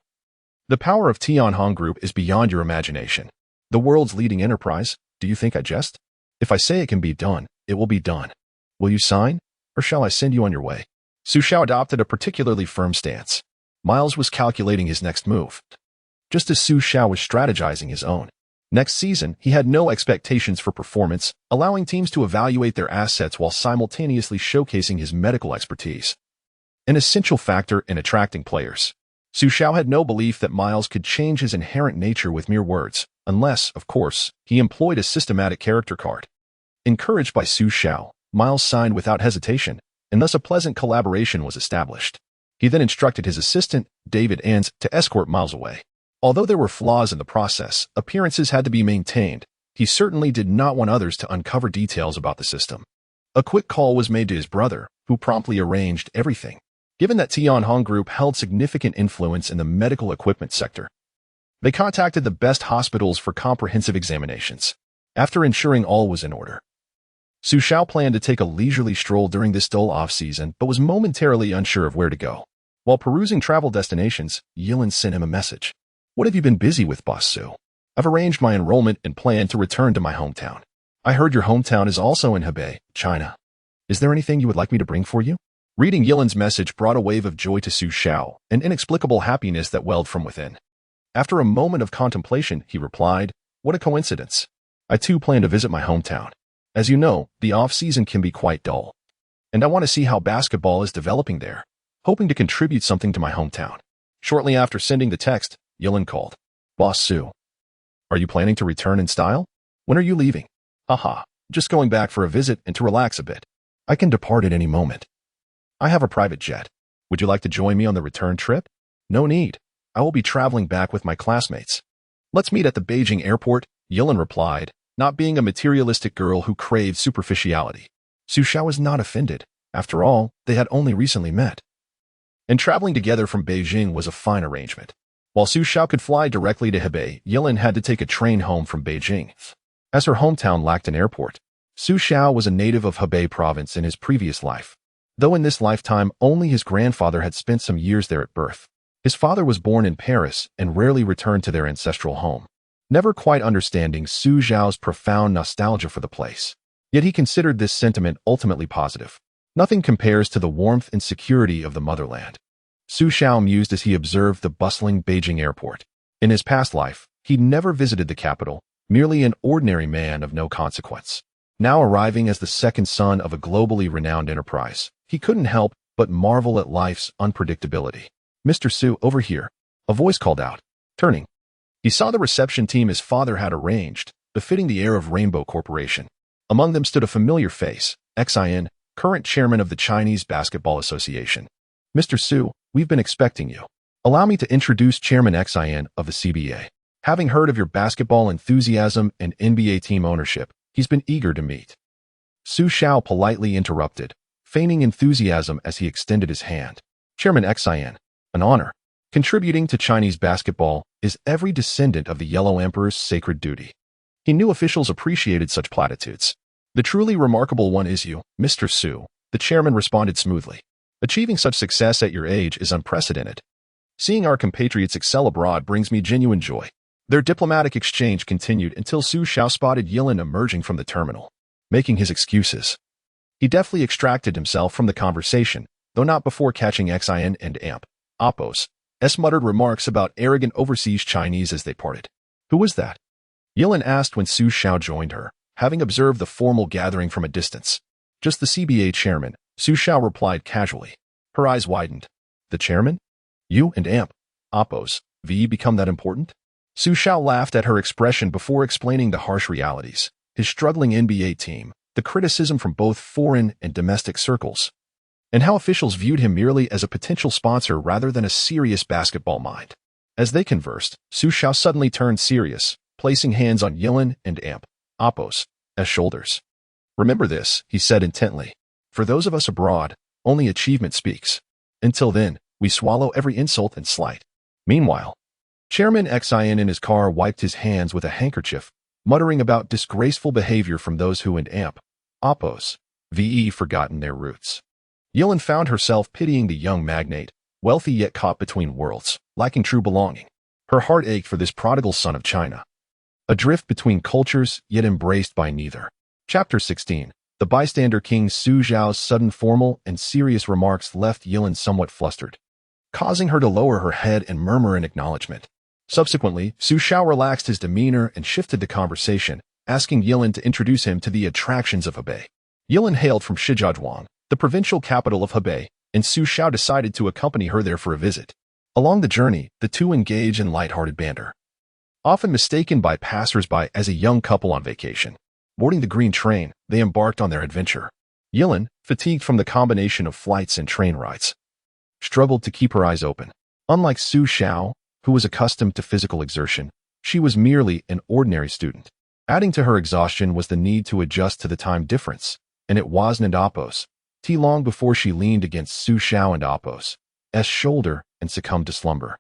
the power of Tianhong Group is beyond your imagination. The world's leading enterprise. Do you think I jest? If I say it can be done, it will be done. Will you sign, or shall I send you on your way?" Xu Xiao adopted a particularly firm stance. Miles was calculating his next move, just as Xu Xiao was strategizing his own. Next season, he had no expectations for performance, allowing teams to evaluate their assets while simultaneously showcasing his medical expertise, an essential factor in attracting players. Xu Xiao had no belief that Miles could change his inherent nature with mere words, unless, of course, he employed a systematic character card. Encouraged by Xu Xiao, Miles signed without hesitation, and thus a pleasant collaboration was established. He then instructed his assistant, David Ans, to escort Miles away. Although there were flaws in the process, appearances had to be maintained. He certainly did not want others to uncover details about the system. A quick call was made to his brother, who promptly arranged everything. Given that Tianhong Group held significant influence in the medical equipment sector, they contacted the best hospitals for comprehensive examinations. After ensuring all was in order, Xu Xiao planned to take a leisurely stroll during this dull off-season, but was momentarily unsure of where to go. While perusing travel destinations, Yilin sent him a message. "What have you been busy with, Boss Xu? I've arranged my enrollment and plan to return to my hometown. I heard your hometown is also in Hebei, China. Is there anything you would like me to bring for you?" Reading Yilin's message brought a wave of joy to Xu Xiao, an inexplicable happiness that welled from within. After a moment of contemplation, he replied, "What a coincidence. I too plan to visit my hometown. As you know, the off-season can be quite dull, and I want to see how basketball is developing there, hoping to contribute something to my hometown." Shortly after sending the text, Yilin called. "Boss Xu, are you planning to return in style? When are you leaving?" "Haha, just going back for a visit and to relax a bit. I can depart at any moment. I have a private jet. Would you like to join me on the return trip?" "No need. I will be traveling back with my classmates. Let's meet at the Beijing airport," Yilin replied, not being a materialistic girl who craved superficiality. Xu Xiao was not offended. After all, they had only recently met, and traveling together from Beijing was a fine arrangement. While Xu Xiao could fly directly to Hebei, Yilin had to take a train home from Beijing, as her hometown lacked an airport. Xu Xiao was a native of Hebei province in his previous life, though in this lifetime only his grandfather had spent some years there at birth. His father was born in Paris and rarely returned to their ancestral home, never quite understanding Xu Xiao's profound nostalgia for the place. Yet he considered this sentiment ultimately positive. Nothing compares to the warmth and security of the motherland. Xu Xiao mused as he observed the bustling Beijing airport. In his past life, he'd never visited the capital, merely an ordinary man of no consequence. Now arriving as the second son of a globally renowned enterprise, he couldn't help but marvel at life's unpredictability. "Mr. Xu, over here," a voice called out. Turning, he saw the reception team his father had arranged, befitting the air of Rainbow Corporation. Among them stood a familiar face, Xin, current chairman of the Chinese Basketball Association. "Mr. Xu, we've been expecting you. Allow me to introduce Chairman Xin of the CBA. Having heard of your basketball enthusiasm and NBA team ownership, he's been eager to meet." Xu Xiao politely interrupted, feigning enthusiasm as he extended his hand. "Chairman Xin, an honor. Contributing to Chinese basketball is every descendant of the Yellow Emperor's sacred duty." He knew officials appreciated such platitudes. "The truly remarkable one is you, Mr. Xu," the chairman responded smoothly. "Achieving such success at your age is unprecedented. Seeing our compatriots excel abroad brings me genuine joy." Their diplomatic exchange continued until Xu Xiao spotted Yilin emerging from the terminal, making his excuses. He deftly extracted himself from the conversation, though not before catching Xin and Appos' muttered remarks about arrogant overseas Chinese as they parted. "Who was that?" Yilin asked when Xu Xiao joined her, having observed the formal gathering from a distance. "Just the CBA chairman," Xu Xiao replied casually. Her eyes widened. "The chairman? You and Appos, become that important?" Xu Xiao laughed at her expression before explaining the harsh realities: his struggling NBA team, the criticism from both foreign and domestic circles, and how officials viewed him merely as a potential sponsor rather than a serious basketball mind. As they conversed, Xu Xiao suddenly turned serious, placing hands on Yilin and Apos' shoulders. "Remember this," he said intently. "For those of us abroad, only achievement speaks. Until then, we swallow every insult and slight." Meanwhile, Chairman Xin in his car wiped his hands with a handkerchief, muttering about disgraceful behavior from those who and Apos forgotten their roots. Yilin found herself pitying the young magnate, wealthy yet caught between worlds, lacking true belonging. Her heart ached for this prodigal son of China, adrift between cultures yet embraced by neither. Chapter 16. The bystander king Xu Xiao's sudden formal and serious remarks left Yilin somewhat flustered, causing her to lower her head and murmur in acknowledgement. Subsequently, Xu Xiao relaxed his demeanor and shifted the conversation, asking Yilin to introduce him to the attractions of Hebei. Yilin hailed from Shijiazhuang, the provincial capital of Hebei, and Xu Xiao decided to accompany her there for a visit. Along the journey, the two engage in light-hearted banter, often mistaken by passers-by as a young couple on vacation. Boarding the green train, they embarked on their adventure. Yilin, fatigued from the combination of flights and train rides, struggled to keep her eyes open. Unlike Xu Xiao, who was accustomed to physical exertion, she was merely an ordinary student. Adding to her exhaustion was the need to adjust to the time difference, and it wasn't Apos long before she leaned against Xu Xiao and Apos' shoulder and succumbed to slumber.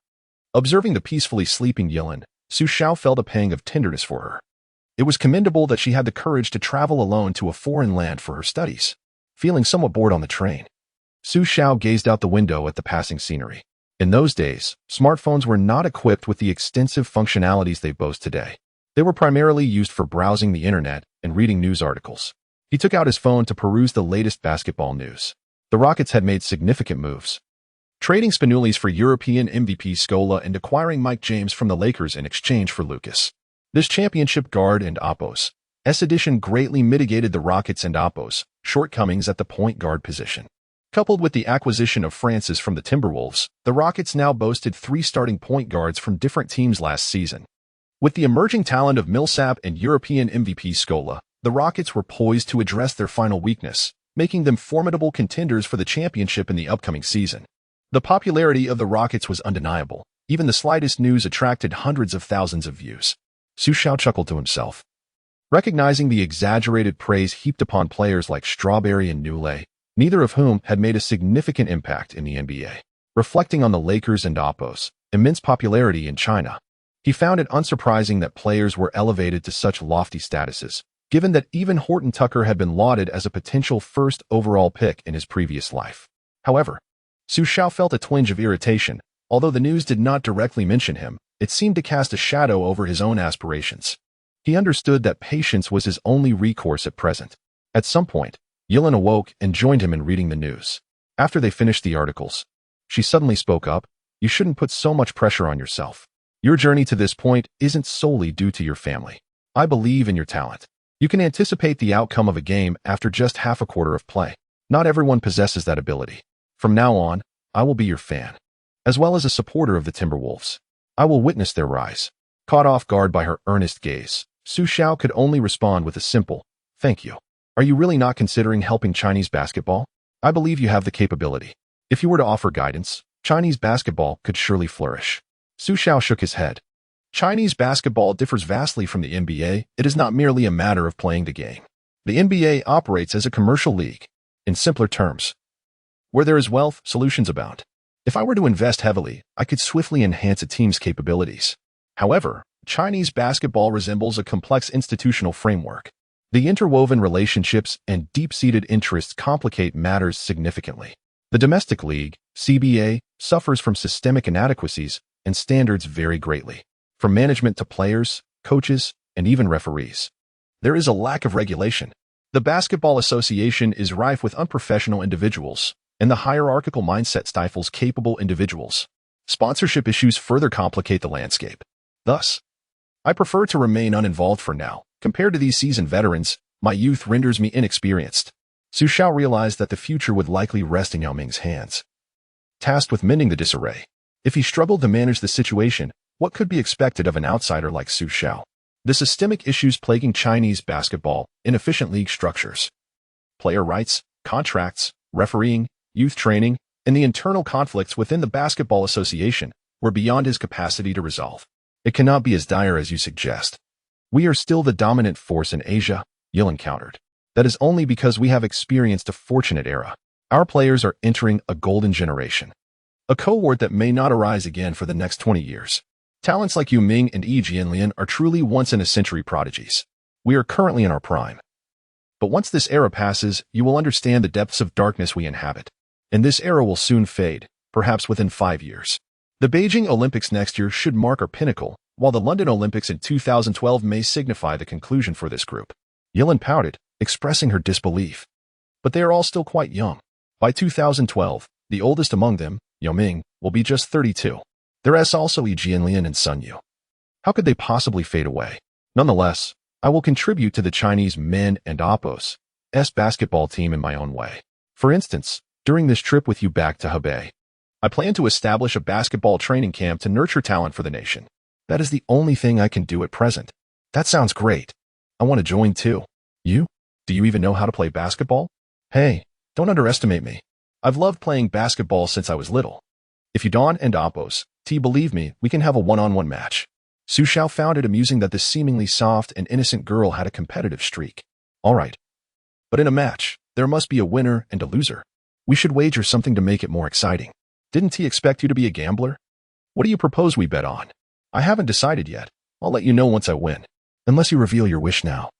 Observing the peacefully sleeping Yilin, Xu Xiao felt a pang of tenderness for her. It was commendable that she had the courage to travel alone to a foreign land for her studies. Feeling somewhat bored on the train, Xu Xiao gazed out the window at the passing scenery. In those days, smartphones were not equipped with the extensive functionalities they boast today. They were primarily used for browsing the internet and reading news articles. He took out his phone to peruse the latest basketball news. The Rockets had made significant moves, trading Spanulis for European MVP Scola and acquiring Mike James from the Lakers in exchange for Lucas. This championship guard and Apos' addition greatly mitigated the Rockets and Apos' shortcomings at the point guard position. Coupled with the acquisition of Francis from the Timberwolves, the Rockets now boasted 3 starting point guards from different teams last season. With the emerging talent of Millsap and European MVP Scola, the Rockets were poised to address their final weakness, making them formidable contenders for the championship in the upcoming season. The popularity of the Rockets was undeniable. Even the slightest news attracted hundreds of thousands of views. Xu Xiao chuckled to himself, recognizing the exaggerated praise heaped upon players like Strawberry and Nule, neither of whom had made a significant impact in the NBA. Reflecting on the Lakers and Apos' immense popularity in China, he found it unsurprising that players were elevated to such lofty statuses, given that even Horton Tucker had been lauded as a potential first overall pick in his previous life. However, Xu Xiao felt a twinge of irritation. Although the news did not directly mention him, it seemed to cast a shadow over his own aspirations. He understood that patience was his only recourse at present. At some point, Yilin awoke and joined him in reading the news. After they finished the articles, she suddenly spoke up. "You shouldn't put so much pressure on yourself. Your journey to this point isn't solely due to your family. I believe in your talent. You can anticipate the outcome of a game after just half a quarter of play. Not everyone possesses that ability. From now on, I will be your fan, as well as a supporter of the Timberwolves. I will witness their rise." Caught off guard by her earnest gaze, Xu Xiao could only respond with a simple, "Thank you. Are you really not considering helping Chinese basketball? I believe you have the capability. If you were to offer guidance, Chinese basketball could surely flourish." Xu Xiao shook his head. Chinese basketball differs vastly from the NBA. It is not merely a matter of playing the game. The NBA operates as a commercial league. In simpler terms, where there is wealth, solutions abound. If I were to invest heavily, I could swiftly enhance a team's capabilities. However, Chinese basketball resembles a complex institutional framework. The interwoven relationships and deep-seated interests complicate matters significantly. The domestic league, CBA, suffers from systemic inadequacies, and standards vary greatly, from management to players, coaches, and even referees. There is a lack of regulation. The Basketball Association is rife with unprofessional individuals, and the hierarchical mindset stifles capable individuals. Sponsorship issues further complicate the landscape. Thus, I prefer to remain uninvolved for now. Compared to these seasoned veterans, my youth renders me inexperienced. Xu Xiao realized that the future would likely rest in Yao Ming's hands, tasked with mending the disarray. If he struggled to manage the situation, what could be expected of an outsider like Xu Xiao? The systemic issues plaguing Chinese basketball, inefficient league structures, player rights, contracts, refereeing, youth training, and the internal conflicts within the Basketball Association were beyond his capacity to resolve. It cannot be as dire as you suggest. We are still the dominant force in Asia, Yilin countered. That is only because we have experienced a fortunate era. Our players are entering a golden generation, a cohort that may not arise again for the next 20 years. Talents like Yu Ming and Yi Jianlian are truly once-in-a-century prodigies. We are currently in our prime. But once this era passes, you will understand the depths of darkness we inhabit. And this era will soon fade, perhaps within 5 years. The Beijing Olympics next year should mark our pinnacle, while the London Olympics in 2012 may signify the conclusion for this group. Yilin pouted, expressing her disbelief. But they are all still quite young. By 2012, the oldest among them, Yao Ming, will be just 32. There is also Yi Jianlian and Sun Yu. How could they possibly fade away? Nonetheless, I will contribute to the Chinese men and Oppos' basketball team in my own way. For instance, during this trip with you back to Hebei, I plan to establish a basketball training camp to nurture talent for the nation. That is the only thing I can do at present. That sounds great. I want to join too. You? Do you even know how to play basketball? Hey, don't underestimate me. I've loved playing basketball since I was little. If you Don and Oppos, believe me, we can have a one-on-one match. Xu Xiao found it amusing that this seemingly soft and innocent girl had a competitive streak. All right. But in a match, there must be a winner and a loser. We should wager something to make it more exciting. Didn't he expect you to be a gambler? What do you propose we bet on? I haven't decided yet. I'll let you know once I win. Unless you reveal your wish now.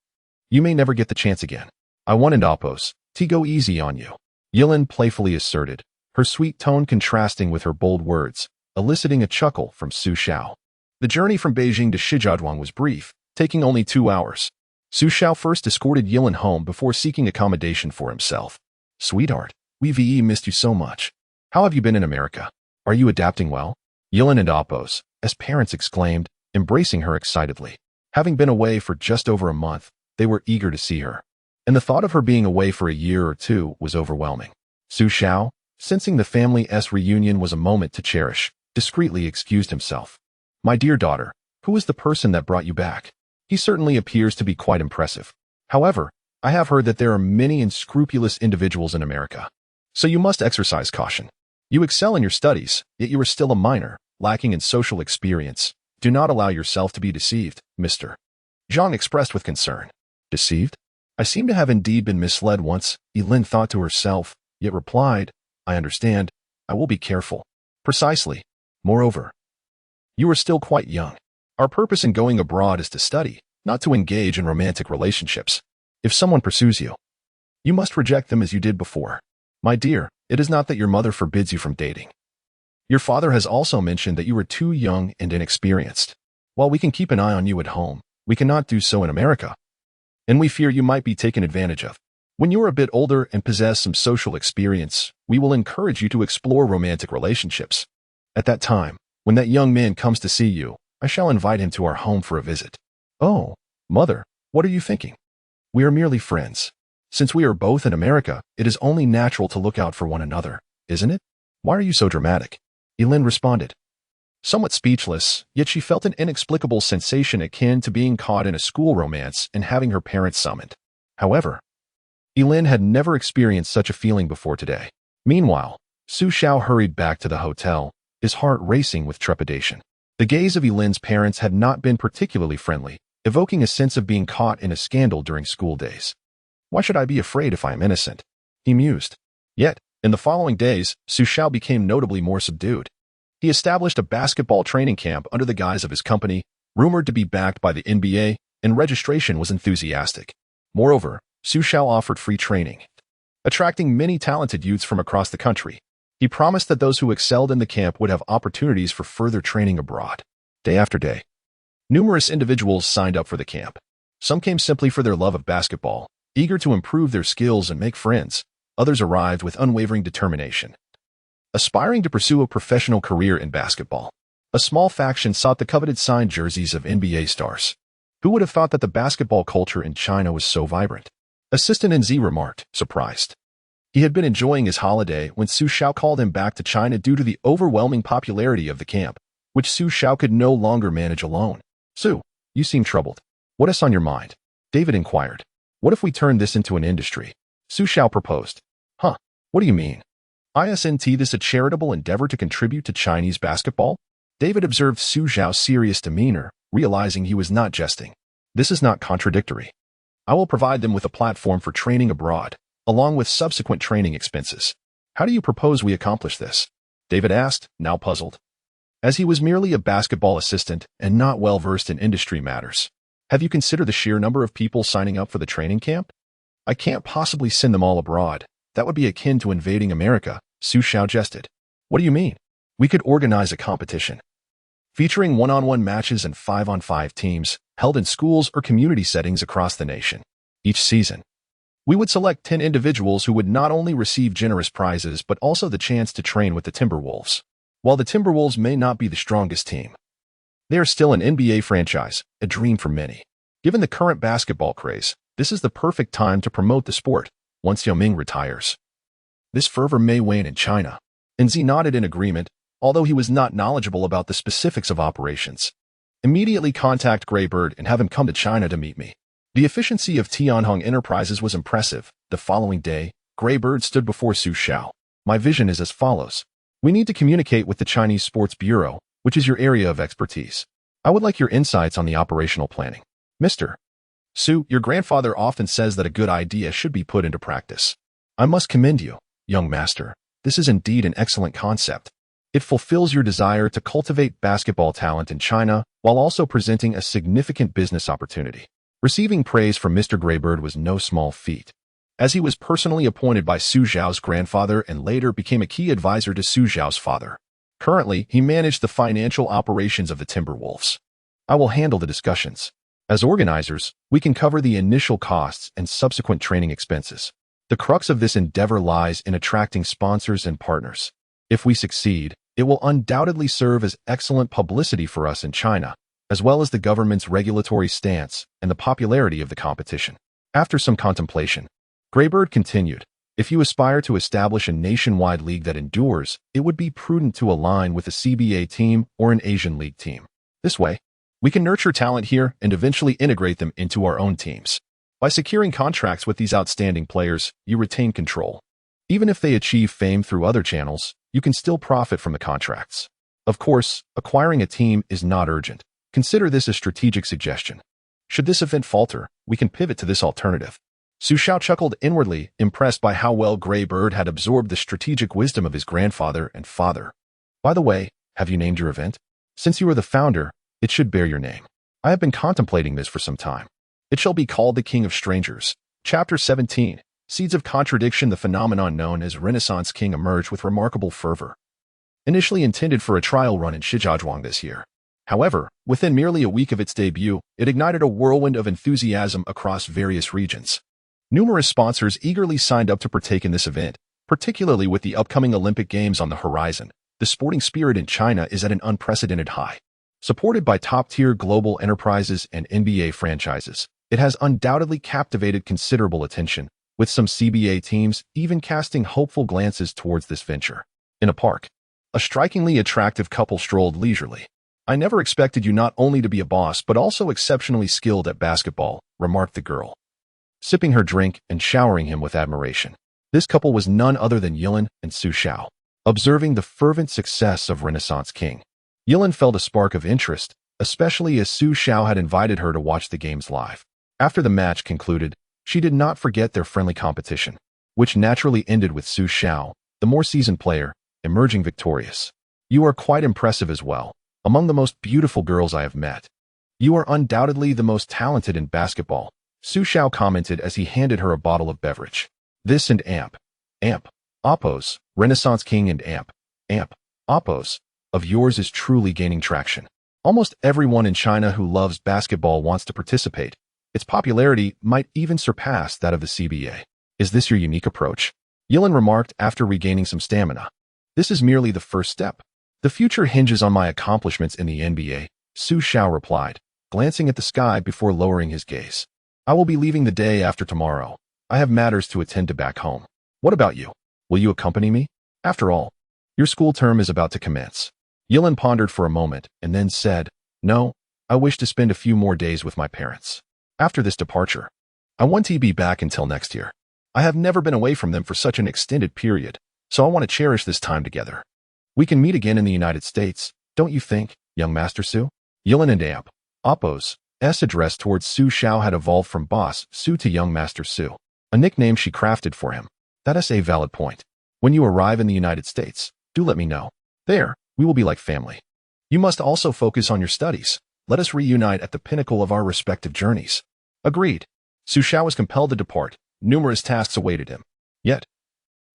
You may never get the chance again. I won and Oppos, go easy on you. Yilin playfully asserted, her sweet tone contrasting with her bold words, eliciting a chuckle from Xu Xiao. The journey from Beijing to Shijiazhuang was brief, taking only 2 hours. Xu Xiao first escorted Yilin home before seeking accommodation for himself. Sweetheart, we've missed you so much. How have you been in America? Are you adapting well? Yilin and Oppos, as parents exclaimed, embracing her excitedly. Having been away for just over a month, they were eager to see her. And the thought of her being away for a year or two was overwhelming. Xu Xiao, sensing the family's reunion was a moment to cherish, discreetly excused himself. My dear daughter, who is the person that brought you back? He certainly appears to be quite impressive. However, I have heard that there are many unscrupulous individuals in America. So you must exercise caution. You excel in your studies, yet you are still a minor, lacking in social experience. Do not allow yourself to be deceived, Mr. Zhang expressed with concern. Deceived? I seem to have indeed been misled once, Yilin thought to herself, yet replied, I understand. I will be careful. Precisely. Moreover, you are still quite young. Our purpose in going abroad is to study, not to engage in romantic relationships. If someone pursues you, you must reject them as you did before. My dear, it is not that your mother forbids you from dating. Your father has also mentioned that you are too young and inexperienced. While we can keep an eye on you at home, we cannot do so in America. And we fear you might be taken advantage of. When you are a bit older and possess some social experience, we will encourage you to explore romantic relationships. At that time, when that young man comes to see you, I shall invite him to our home for a visit. Oh, mother, what are you thinking? We are merely friends. Since we are both in America, it is only natural to look out for one another, isn't it? Why are you so dramatic? Yilin responded. Somewhat speechless, yet she felt an inexplicable sensation akin to being caught in a school romance and having her parents summoned. However, Yilin had never experienced such a feeling before today. Meanwhile, Xu Xiao hurried back to the hotel, his heart racing with trepidation. The gaze of Yilin's parents had not been particularly friendly, evoking a sense of being caught in a scandal during school days. Why should I be afraid if I am innocent? He mused. Yet, in the following days, Xu Xiao became notably more subdued. He established a basketball training camp under the guise of his company, rumored to be backed by the NBA, and registration was enthusiastic. Moreover, Xu Xiao offered free training, attracting many talented youths from across the country. He promised that those who excelled in the camp would have opportunities for further training abroad. Day after day, numerous individuals signed up for the camp. Some came simply for their love of basketball, eager to improve their skills and make friends. Others arrived with unwavering determination, aspiring to pursue a professional career in basketball. A small faction sought the coveted signed jerseys of NBA stars. Who would have thought that the basketball culture in China was so vibrant? Assistant NZ remarked, surprised. He had been enjoying his holiday when Xu Xiao called him back to China due to the overwhelming popularity of the camp, which Xu Xiao could no longer manage alone. Xu, you seem troubled. What is on your mind? David inquired. What if we turn this into an industry? Xu Xiao proposed. Huh, what do you mean? Isn't this a charitable endeavor to contribute to Chinese basketball? David observed Xu Xiao's serious demeanor, realizing he was not jesting. This is not contradictory. I will provide them with a platform for training abroad, along with subsequent training expenses. How do you propose we accomplish this? David asked, now puzzled. As he was merely a basketball assistant and not well versed in industry matters. Have you considered the sheer number of people signing up for the training camp? I can't possibly send them all abroad. That would be akin to invading America, Xu Xiao jested. What do you mean? We could organize a competition, featuring one-on-one matches and 5-on-5 teams, held in schools or community settings across the nation. Each season, we would select 10 individuals who would not only receive generous prizes but also the chance to train with the Timberwolves. While the Timberwolves may not be the strongest team, they are still an NBA franchise, a dream for many. Given the current basketball craze, this is the perfect time to promote the sport once Yao Ming retires. This fervor may wane in China. And Z nodded in agreement, although he was not knowledgeable about the specifics of operations. Immediately contact Graybird and have him come to China to meet me. The efficiency of Tianhong Enterprises was impressive. The following day, Graybird stood before Xu Xiao. My vision is as follows. We need to communicate with the Chinese Sports Bureau, which is your area of expertise. I would like your insights on the operational planning. Mr. Xu, your grandfather often says that a good idea should be put into practice. I must commend you, young master. This is indeed an excellent concept. It fulfills your desire to cultivate basketball talent in China while also presenting a significant business opportunity. Receiving praise from Mr. Graybird was no small feat, as he was personally appointed by Xu Xiao's grandfather and later became a key advisor to Xu Xiao's father. Currently, he managed the financial operations of the Timberwolves. I will handle the discussions. As organizers, we can cover the initial costs and subsequent training expenses. The crux of this endeavor lies in attracting sponsors and partners. If we succeed, it will undoubtedly serve as excellent publicity for us in China, as well as the government's regulatory stance and the popularity of the competition. After some contemplation, Graybird continued, if you aspire to establish a nationwide league that endures, it would be prudent to align with a CBA team or an Asian League team. This way, we can nurture talent here and eventually integrate them into our own teams. By securing contracts with these outstanding players, you retain control. Even if they achieve fame through other channels, you can still profit from the contracts. Of course, acquiring a team is not urgent. Consider this a strategic suggestion. Should this event falter, we can pivot to this alternative. Xu Xiao chuckled inwardly, impressed by how well Graybird had absorbed the strategic wisdom of his grandfather and father. By the way, have you named your event? Since you are the founder, it should bear your name. I have been contemplating this for some time. It shall be called the King of Strangers. Chapter 17. Seeds of Contradiction. The phenomenon known as Renaissance King emerged with remarkable fervor. Initially intended for a trial run in Shijiazhuang this year. However, within merely a week of its debut, it ignited a whirlwind of enthusiasm across various regions. Numerous sponsors eagerly signed up to partake in this event, particularly with the upcoming Olympic Games on the horizon. The sporting spirit in China is at an unprecedented high. Supported by top-tier global enterprises and NBA franchises, it has undoubtedly captivated considerable attention, with some CBA teams even casting hopeful glances towards this venture. In a park, a strikingly attractive couple strolled leisurely. I never expected you not only to be a boss but also exceptionally skilled at basketball, remarked the girl, sipping her drink and showering him with admiration. This couple was none other than Yilin and Xu Xiao. Observing the fervent success of Renaissance King, Yilin felt a spark of interest, especially as Xu Xiao had invited her to watch the games live. After the match concluded, she did not forget their friendly competition, which naturally ended with Xu Xiao, the more seasoned player, emerging victorious. You are quite impressive as well. Among the most beautiful girls I have met. You are undoubtedly the most talented in basketball, Xu Xiao commented as he handed her a bottle of beverage. This and Amp, Oppos, Renaissance King and Amp, Oppos, of yours is truly gaining traction. Almost everyone in China who loves basketball wants to participate. Its popularity might even surpass that of the CBA. Is this your unique approach? Yilin remarked after regaining some stamina. This is merely the first step. The future hinges on my accomplishments in the NBA, Xu Xiao replied, glancing at the sky before lowering his gaze. I will be leaving the day after tomorrow. I have matters to attend to back home. What about you? Will you accompany me? After all, your school term is about to commence. Yilin pondered for a moment and then said, no, I wish to spend a few more days with my parents. After this departure, I want to be back until next year. I have never been away from them for such an extended period. so I want to cherish this time together. We can meet again in the United States, don't you think, young Master Xu? Yilin and Appo's address towards Xu Xiao had evolved from Boss Xu to young Master Xu, a nickname she crafted for him. That is a valid point. When you arrive in the United States, do let me know. There, we will be like family. You must also focus on your studies. Let us reunite at the pinnacle of our respective journeys. Agreed. Xu Xiao was compelled to depart. Numerous tasks awaited him. Yet,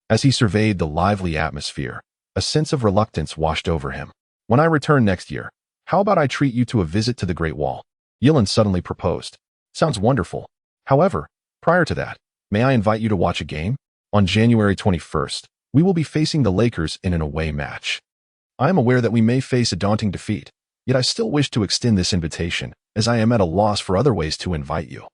as he surveyed the lively atmosphere, a sense of reluctance washed over him. When I return next year, how about I treat you to a visit to the Great Wall? Yilin suddenly proposed. Sounds wonderful. However, prior to that, may I invite you to watch a game? On January 21st, we will be facing the Lakers in an away match. I am aware that we may face a daunting defeat, yet I still wish to extend this invitation, as I am at a loss for other ways to invite you.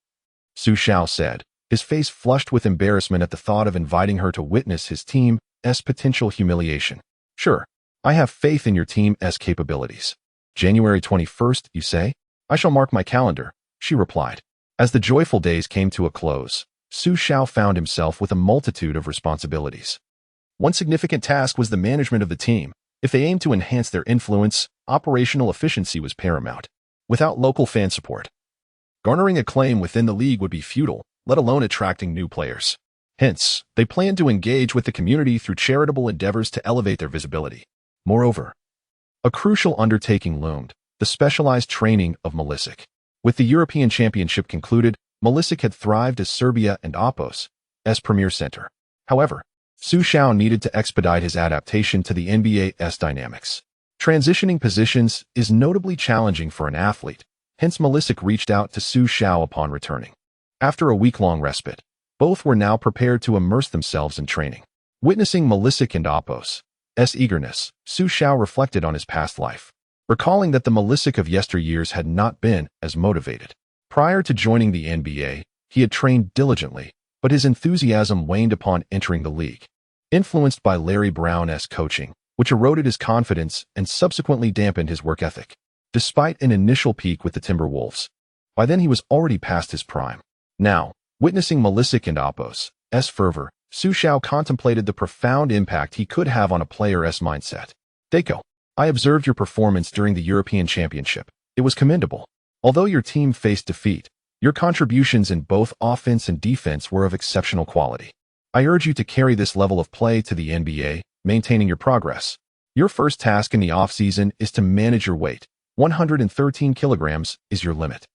Xu Xiao said, his face flushed with embarrassment at the thought of inviting her to witness his team's potential humiliation. Sure, I have faith in your team's capabilities. January 21st, you say? I shall mark my calendar, she replied. As the joyful days came to a close, Xu Xiao found himself with a multitude of responsibilities. One significant task was the management of the team. If they aimed to enhance their influence, operational efficiency was paramount. Without local fan support, garnering acclaim within the league would be futile, let alone attracting new players. Hence, they planned to engage with the community through charitable endeavors to elevate their visibility. Moreover, a crucial undertaking loomed, the specialized training of Malisic. With the European Championship concluded, Malisic had thrived as Serbia and Appo's premier center. However, Xu Xiao needed to expedite his adaptation to the NBA's dynamics. Transitioning positions is notably challenging for an athlete, hence Malisic reached out to Xu Xiao upon returning. After a week-long respite, both were now prepared to immerse themselves in training. Witnessing Malisic and Appo's eagerness, Xu Xiao reflected on his past life, recalling that the Malisic of yesteryears had not been as motivated. Prior to joining the NBA, he had trained diligently, but his enthusiasm waned upon entering the league. Influenced by Larry Brown's coaching, which eroded his confidence and subsequently dampened his work ethic. Despite an initial peak with the Timberwolves, by then he was already past his prime. Now, witnessing Malisic and Appo's fervor, Xu Xiao contemplated the profound impact he could have on a player's mindset. Deco, I observed your performance during the European Championship. It was commendable. Although your team faced defeat, your contributions in both offense and defense were of exceptional quality. I urge you to carry this level of play to the NBA, maintaining your progress. Your first task in the offseason is to manage your weight. 113 kilograms is your limit.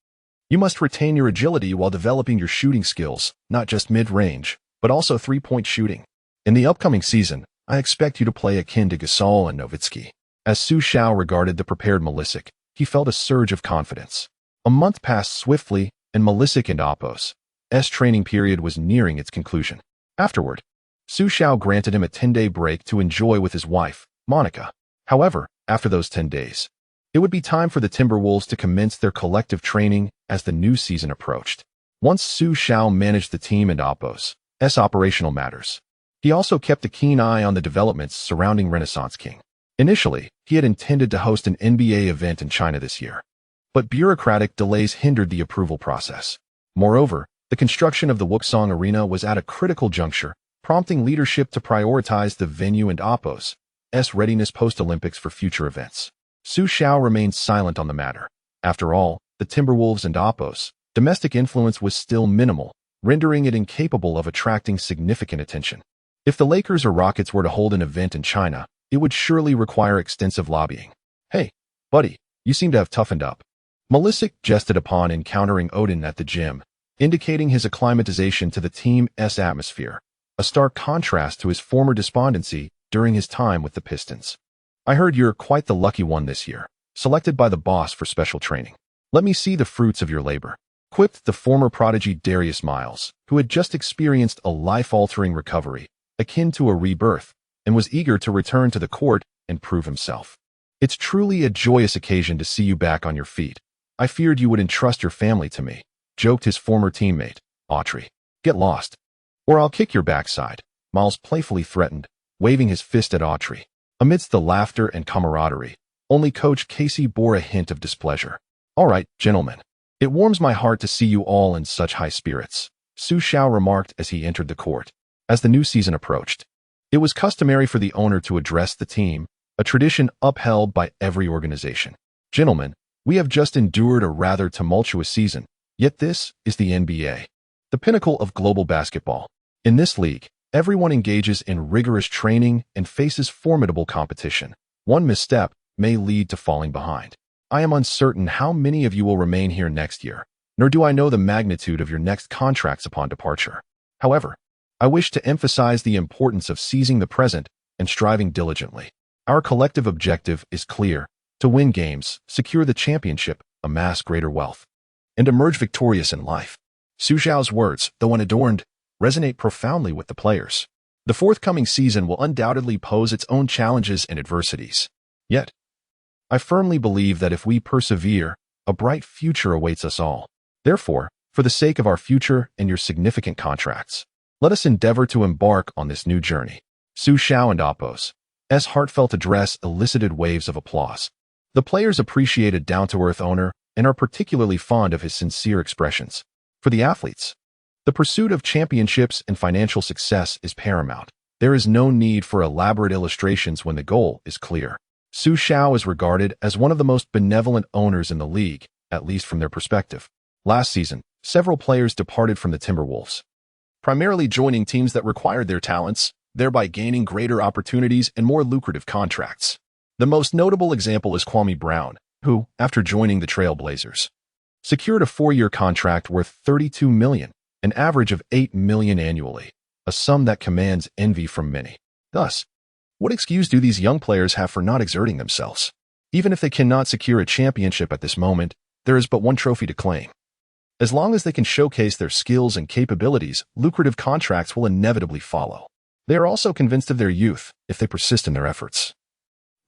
You must retain your agility while developing your shooting skills, not just mid-range, but also three-point shooting. In the upcoming season, I expect you to play akin to Gasol and Nowitzki. As Xu Xiao regarded the prepared Malisic, he felt a surge of confidence. A month passed swiftly, and Malisic and Appo's training period was nearing its conclusion. Afterward, Xu Xiao granted him a 10-day break to enjoy with his wife, Monica. However, after those 10 days, it would be time for the Timberwolves to commence their collective training as the new season approached. Once Xu Xiao managed the team and Appo's operational matters, he also kept a keen eye on the developments surrounding Renaissance King. Initially, he had intended to host an NBA event in China this year, but bureaucratic delays hindered the approval process. Moreover, the construction of the Wuxong Arena was at a critical juncture, prompting leadership to prioritize the venue and Appo's readiness post-Olympics for future events. Xu Xiao remained silent on the matter. After all, the Timberwolves and Appo's domestic influence was still minimal, rendering it incapable of attracting significant attention. If the Lakers or Rockets were to hold an event in China, it would surely require extensive lobbying. Hey, buddy, you seem to have toughened up. Malisic jested upon encountering Odin at the gym, indicating his acclimatization to the team's atmosphere, a stark contrast to his former despondency during his time with the Pistons. I heard you're quite the lucky one this year, selected by the boss for special training. Let me see the fruits of your labor, quipped the former prodigy Darius Miles, who had just experienced a life-altering recovery, akin to a rebirth, and was eager to return to the court and prove himself. It's truly a joyous occasion to see you back on your feet. I feared you would entrust your family to me, joked his former teammate, Autry. Get lost, or I'll kick your backside, Miles playfully threatened, waving his fist at Autry. Amidst the laughter and camaraderie, only Coach Casey bore a hint of displeasure. All right, gentlemen. It warms my heart to see you all in such high spirits, Xu Xiao remarked as he entered the court. As the new season approached, It was customary for the owner to address the team, a tradition upheld by every organization. Gentlemen, we have just endured a rather tumultuous season, yet this is the NBA, the pinnacle of global basketball. In this league, everyone engages in rigorous training and faces formidable competition. One misstep may lead to falling behind. I am uncertain how many of you will remain here next year, nor do I know the magnitude of your next contracts upon departure. However, I wish to emphasize the importance of seizing the present and striving diligently. Our collective objective is clear: to win games, secure the championship, amass greater wealth, and emerge victorious in life. Xu Xiao's words, though unadorned, resonate profoundly with the players. The forthcoming season will undoubtedly pose its own challenges and adversities. Yet, I firmly believe that if we persevere, a bright future awaits us all. Therefore, for the sake of our future and your significant contracts, let us endeavor to embark on this new journey. Xu Xiao and Apos' heartfelt address elicited waves of applause. The players appreciate a down-to-earth owner and are particularly fond of his sincere expressions. For the athletes, the pursuit of championships and financial success is paramount. There is no need for elaborate illustrations when the goal is clear. Xu Xiao is regarded as one of the most benevolent owners in the league, at least from their perspective. Last season, several players departed from the Timberwolves, primarily joining teams that required their talents, thereby gaining greater opportunities and more lucrative contracts. The most notable example is Kwame Brown, who, after joining the Trail Blazers, secured a 4-year contract worth $32 million, an average of $8 million annually, a sum that commands envy from many. Thus, what excuse do these young players have for not exerting themselves? Even if they cannot secure a championship at this moment, there is but one trophy to claim. As long as they can showcase their skills and capabilities, lucrative contracts will inevitably follow. They are also convinced of their youth if they persist in their efforts.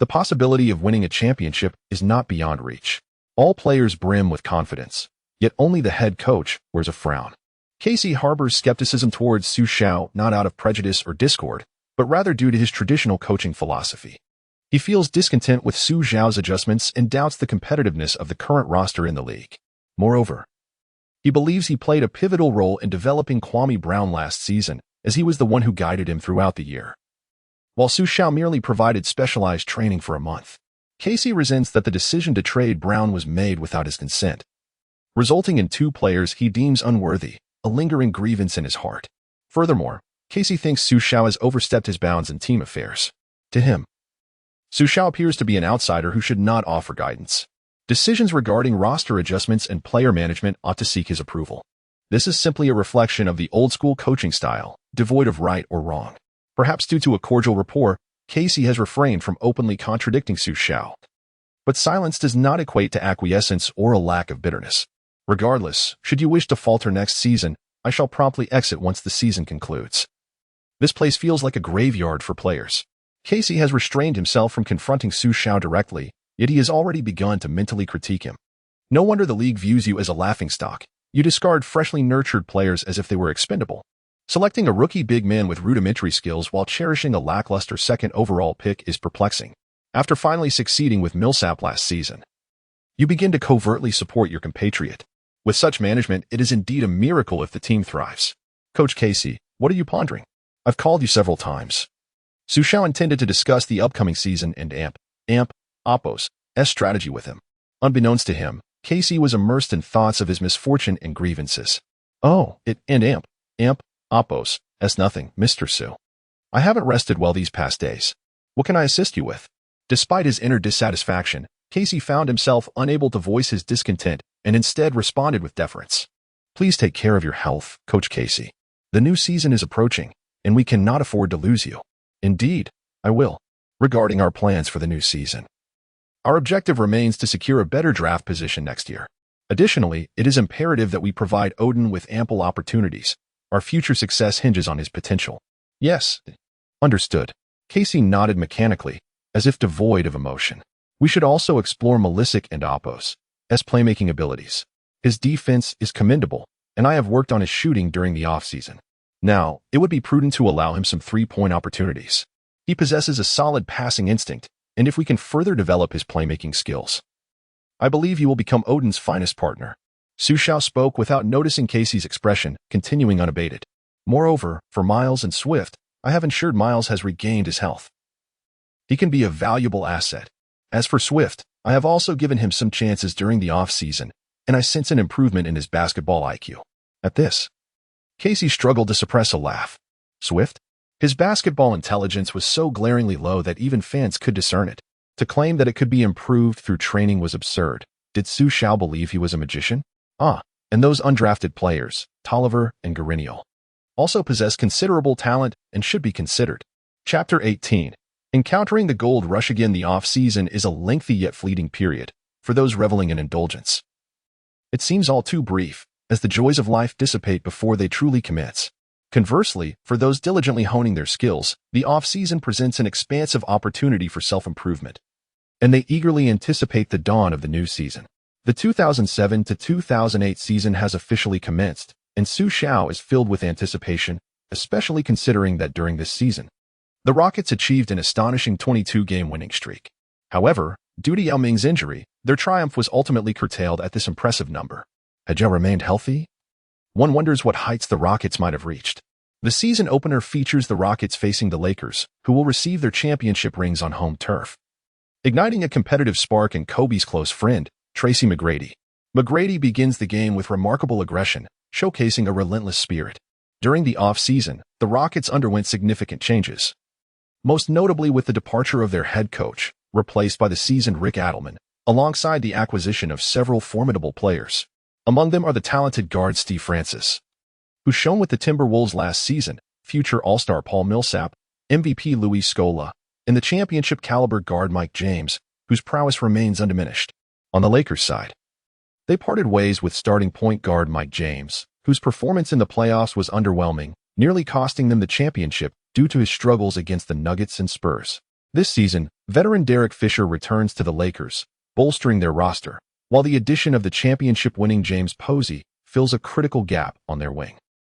The possibility of winning a championship is not beyond reach. All players brim with confidence, yet only the head coach wears a frown. Casey harbors skepticism towards Xu Xiao not out of prejudice or discord, but rather due to his traditional coaching philosophy. He feels discontent with Xu Xiao's adjustments and doubts the competitiveness of the current roster in the league. Moreover, he believes he played a pivotal role in developing Kwame Brown last season, as he was the one who guided him throughout the year, while Xu Xiao merely provided specialized training for a month. Casey resents that the decision to trade Brown was made without his consent, resulting in 2 players he deems unworthy, a lingering grievance in his heart. Furthermore, Casey thinks Xu Xiao has overstepped his bounds in team affairs. To him, Xu Xiao appears to be an outsider who should not offer guidance. Decisions regarding roster adjustments and player management ought to seek his approval. This is simply a reflection of the old-school coaching style, devoid of right or wrong. Perhaps due to a cordial rapport, Casey has refrained from openly contradicting Xu Xiao. But silence does not equate to acquiescence or a lack of bitterness. Regardless, should you wish to falter next season, I shall promptly exit once the season concludes. This place feels like a graveyard for players. Casey has restrained himself from confronting Xu Xiao directly, yet he has already begun to mentally critique him. No wonder the league views you as a laughingstock. You discard freshly nurtured players as if they were expendable, selecting a rookie big man with rudimentary skills while cherishing a lackluster second overall pick is perplexing. After finally succeeding with Millsap last season, you begin to covertly support your compatriot. With such management, it is indeed a miracle if the team thrives. Coach Casey, what are you pondering? I've called you several times. Xu Xiao intended to discuss the upcoming season and Apos' strategy with him. Unbeknownst to him, Casey was immersed in thoughts of his misfortune and grievances. Oh, Apos' nothing, Mr. Xu. I haven't rested well these past days. What can I assist you with? Despite his inner dissatisfaction, Casey found himself unable to voice his discontent and instead responded with deference. Please take care of your health, Coach Casey. The new season is approaching, and we cannot afford to lose you. Indeed, I will. Regarding our plans for the new season, our objective remains to secure a better draft position next year. Additionally, it is imperative that we provide Odin with ample opportunities. Our future success hinges on his potential. Yes, understood. Casey nodded mechanically, as if devoid of emotion. We should also explore Malisic and Apos' playmaking abilities. His defense is commendable, and I have worked on his shooting during the offseason. Now, it would be prudent to allow him some 3-point opportunities. He possesses a solid passing instinct, and if we can further develop his playmaking skills, I believe he will become Odin's finest partner. Xu Xiao spoke without noticing Casey's expression, continuing unabated. Moreover, for Miles and Swift, I have ensured Miles has regained his health. He can be a valuable asset. As for Swift, I have also given him some chances during the off-season, and I sense an improvement in his basketball IQ. At this, Casey struggled to suppress a laugh. Swift? His basketball intelligence was so glaringly low that even fans could discern it. To claim that it could be improved through training was absurd. Did Xu Xiao believe he was a magician? And those undrafted players, Tolliver and Gariniol, also possess considerable talent and should be considered. Chapter 18. Encountering the gold rush again. The off-season is a lengthy yet fleeting period for those reveling in indulgence. It seems all too brief, as the joys of life dissipate before they truly commence. Conversely, for those diligently honing their skills, the off-season presents an expansive opportunity for self-improvement, and they eagerly anticipate the dawn of the new season. The 2007 to 2008 season has officially commenced, and Xu Xiao is filled with anticipation, especially considering that during this season, the Rockets achieved an astonishing 22-game winning streak. However, due to Yao Ming's injury, their triumph was ultimately curtailed at this impressive number. Had Yao remained healthy? One wonders what heights the Rockets might have reached. The season opener features the Rockets facing the Lakers, who will receive their championship rings on home turf, igniting a competitive spark in Kobe's close friend, Tracy McGrady. McGrady begins the game with remarkable aggression, showcasing a relentless spirit. During the off-season, the Rockets underwent significant changes, most notably with the departure of their head coach, replaced by the seasoned Rick Adelman, alongside the acquisition of several formidable players. Among them are the talented guard Steve Francis, who shone with the Timberwolves last season, future All-Star Paul Millsap, MVP Luis Scola, and the championship-caliber guard Mike James, whose prowess remains undiminished. On the Lakers side, they parted ways with starting point guard Mike James, whose performance in the playoffs was underwhelming, nearly costing them the championship due to his struggles against the Nuggets and Spurs. This season, veteran Derek Fisher returns to the Lakers, bolstering their roster, while the addition of the championship-winning James Posey fills a critical gap on their wing.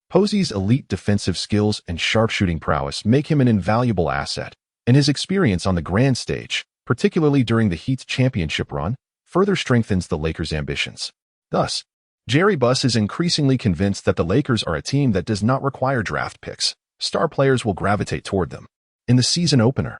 Posey's elite defensive skills and sharpshooting prowess make him an invaluable asset, and his experience on the grand stage, particularly during the Heat's championship run, further strengthens the Lakers' ambitions. Thus, Jerry Buss is increasingly convinced that the Lakers are a team that does not require draft picks. Star players will gravitate toward them. In the season opener,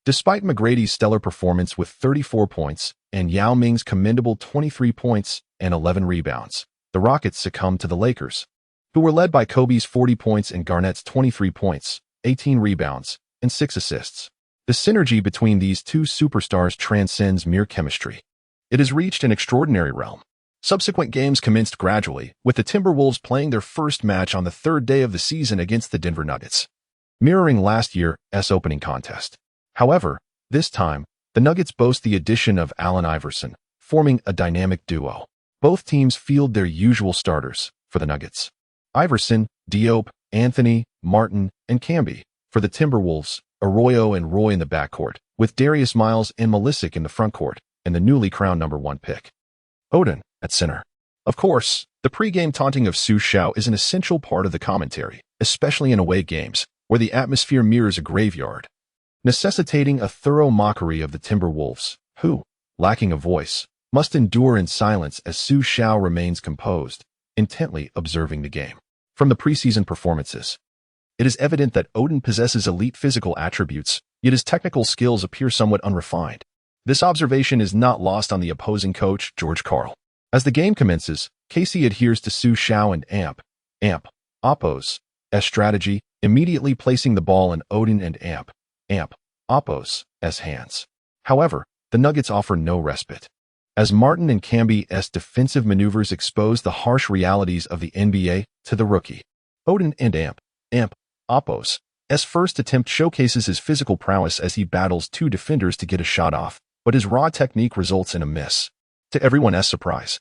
despite McGrady's stellar performance with 34 points and Yao Ming's commendable 23 points and 11 rebounds, the Rockets succumbed to the Lakers, who were led by Kobe's 40 points and Garnett's 23 points, 18 rebounds, and 6 assists. The synergy between these two superstars transcends mere chemistry. It has reached an extraordinary realm. Subsequent games commenced gradually, with the Timberwolves playing their first match on the third day of the season against the Denver Nuggets, mirroring last year's opening contest. However, this time, the Nuggets boast the addition of Allen Iverson, forming a dynamic duo. Both teams field their usual starters for the Nuggets: Iverson, Diop, Anthony, Martin, and Camby. For the Timberwolves, Arroyo and Roy in the backcourt, with Darius Miles and Malisic in the frontcourt, and the newly crowned #1 pick, Odin, at center. Of course, the pregame taunting of Xu Xiao is an essential part of the commentary, especially in away games, where the atmosphere mirrors a graveyard, necessitating a thorough mockery of the Timberwolves, who, lacking a voice, must endure in silence as Xu Xiao remains composed, intently observing the game. From the preseason performances, it is evident that Odin possesses elite physical attributes, yet his technical skills appear somewhat unrefined. This observation is not lost on the opposing coach, George Karl. As the game commences, Casey adheres to Xu Xiao and Oppo's strategy, immediately placing the ball in Odin and Oppo's hands. However, the Nuggets offer no respite, as Martin and Camby's defensive maneuvers expose the harsh realities of the NBA to the rookie. Odin and Oppo's first attempt showcases his physical prowess as he battles two defenders to get a shot off, but his raw technique results in a miss. To everyone's surprise,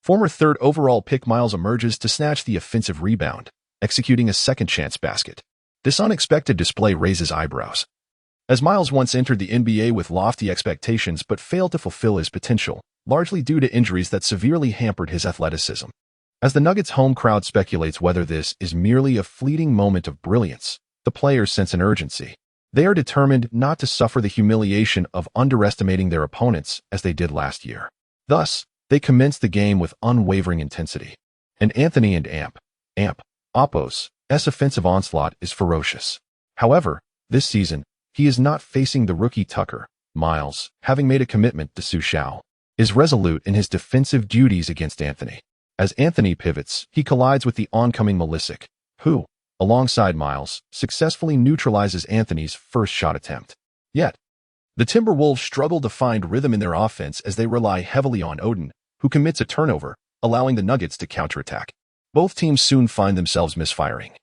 former third overall pick Miles emerges to snatch the offensive rebound, executing a second-chance basket. This unexpected display raises eyebrows, as Miles once entered the NBA with lofty expectations but failed to fulfill his potential, largely due to injuries that severely hampered his athleticism. As the Nuggets' home crowd speculates whether this is merely a fleeting moment of brilliance, the players sense an urgency. They are determined not to suffer the humiliation of underestimating their opponents as they did last year. Thus, they commence the game with unwavering intensity. And Anthony and Oppo's offensive onslaught is ferocious. However, this season, he is not facing the rookie Tucker. Miles, having made a commitment to Xu Xiao, is resolute in his defensive duties against Anthony. As Anthony pivots, he collides with the oncoming Malisic, who, alongside Miles, successfully neutralizes Anthony's first shot attempt. Yet, the Timberwolves struggle to find rhythm in their offense as they rely heavily on Odin, who commits a turnover, allowing the Nuggets to counterattack. Both teams soon find themselves misfiring.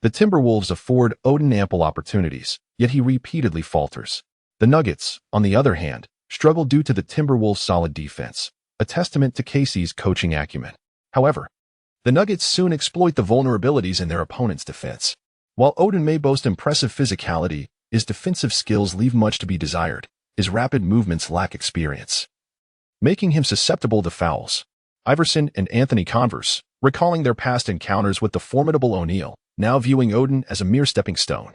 The Timberwolves afford Odin ample opportunities, yet he repeatedly falters. The Nuggets, on the other hand, struggle due to the Timberwolves' solid defense, a testament to Casey's coaching acumen. However, the Nuggets soon exploit the vulnerabilities in their opponent's defense. While Odin may boast impressive physicality, his defensive skills leave much to be desired. His rapid movements lack experience, making him susceptible to fouls. Iverson and Anthony converse, recalling their past encounters with the formidable O'Neal, now viewing Odin as a mere stepping stone.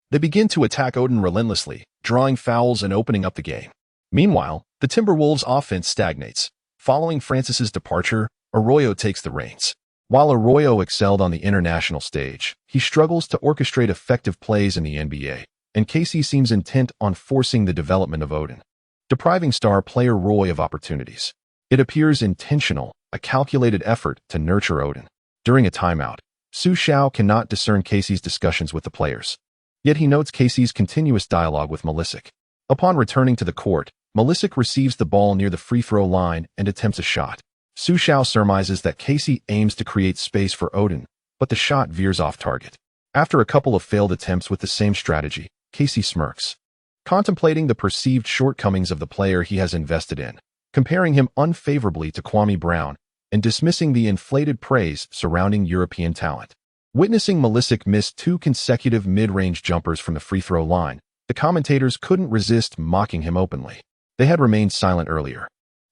They begin to attack Odin relentlessly, drawing fouls and opening up the game. Meanwhile, the Timberwolves' offense stagnates. Following Francis's departure, Arroyo takes the reins. While Arroyo excelled on the international stage, he struggles to orchestrate effective plays in the NBA, and Casey seems intent on forcing the development of Odin, depriving star player Roy of opportunities. It appears intentional, a calculated effort to nurture Odin. During a timeout, Xu Xiao cannot discern Casey's discussions with the players. Yet he notes Casey's continuous dialogue with Malisic. Upon returning to the court, Malisic receives the ball near the free-throw line and attempts a shot. Xu Xiao surmises that Casey aims to create space for Odin, but the shot veers off target. After a couple of failed attempts with the same strategy, Casey smirks, contemplating the perceived shortcomings of the player he has invested in, comparing him unfavorably to Kwame Brown, and dismissing the inflated praise surrounding European talent. Witnessing Malisic miss 2 consecutive mid-range jumpers from the free-throw line, the commentators couldn't resist mocking him openly. They had remained silent earlier,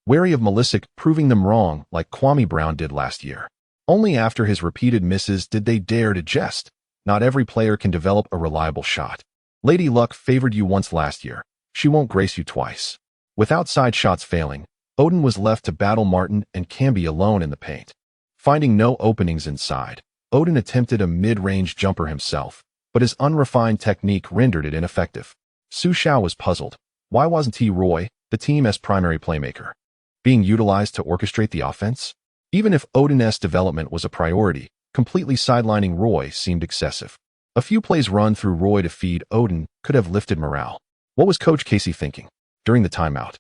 wary of Malisic proving them wrong like Kwame Brown did last year. Only after his repeated misses did they dare to jest. Not every player can develop a reliable shot. Lady Luck favored you once last year. She won't grace you twice. With outside shots failing, Odin was left to battle Martin and Camby alone in the paint. Finding no openings inside, Odin attempted a mid-range jumper himself, but his unrefined technique rendered it ineffective. Xu Xiao was puzzled. Why wasn't he Roy, the team's primary playmaker, being utilized to orchestrate the offense? Even if Odin's development was a priority, completely sidelining Roy seemed excessive. A few plays run through Roy to feed Odin could have lifted morale. What was Coach Casey thinking? During the timeout,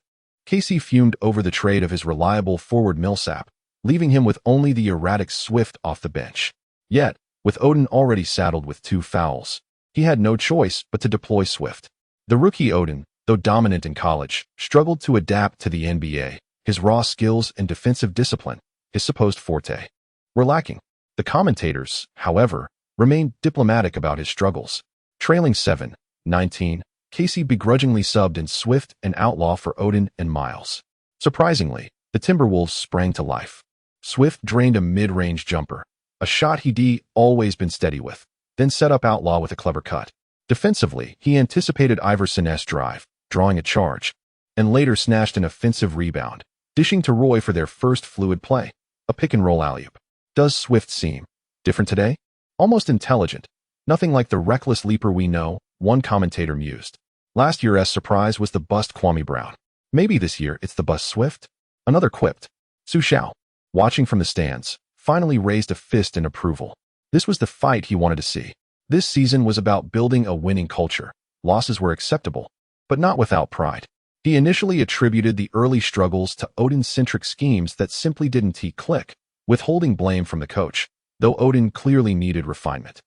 Casey fumed over the trade of his reliable forward Millsap, leaving him with only the erratic Swift off the bench. Yet, with Odin already saddled with 2 fouls, he had no choice but to deploy Swift. The rookie Odin, though dominant in college, struggled to adapt to the NBA. His raw skills and defensive discipline, his supposed forte, were lacking. The commentators, however, remained diplomatic about his struggles. Trailing 7-19, Casey begrudgingly subbed in Swift and Outlaw for Odin and Miles. Surprisingly, the Timberwolves sprang to life. Swift drained a mid-range jumper, a shot he'd always been steady with, then set up Outlaw with a clever cut. Defensively, he anticipated Iverson's drive, drawing a charge, and later snatched an offensive rebound, dishing to Roy for their first fluid play, a pick-and-roll alley-oop. Does Swift seem different today? Almost intelligent. Nothing like the reckless leaper we know, one commentator mused. Last year's surprise was the bust Kwame Brown. Maybe this year it's the bust Swift? Another quipped. Xu Xiao, watching from the stands, finally raised a fist in approval. This was the fight he wanted to see. This season was about building a winning culture. Losses were acceptable, but not without pride. He initially attributed the early struggles to Odin-centric schemes that simply didn't click, withholding blame from the coach, though Odin clearly needed refinement.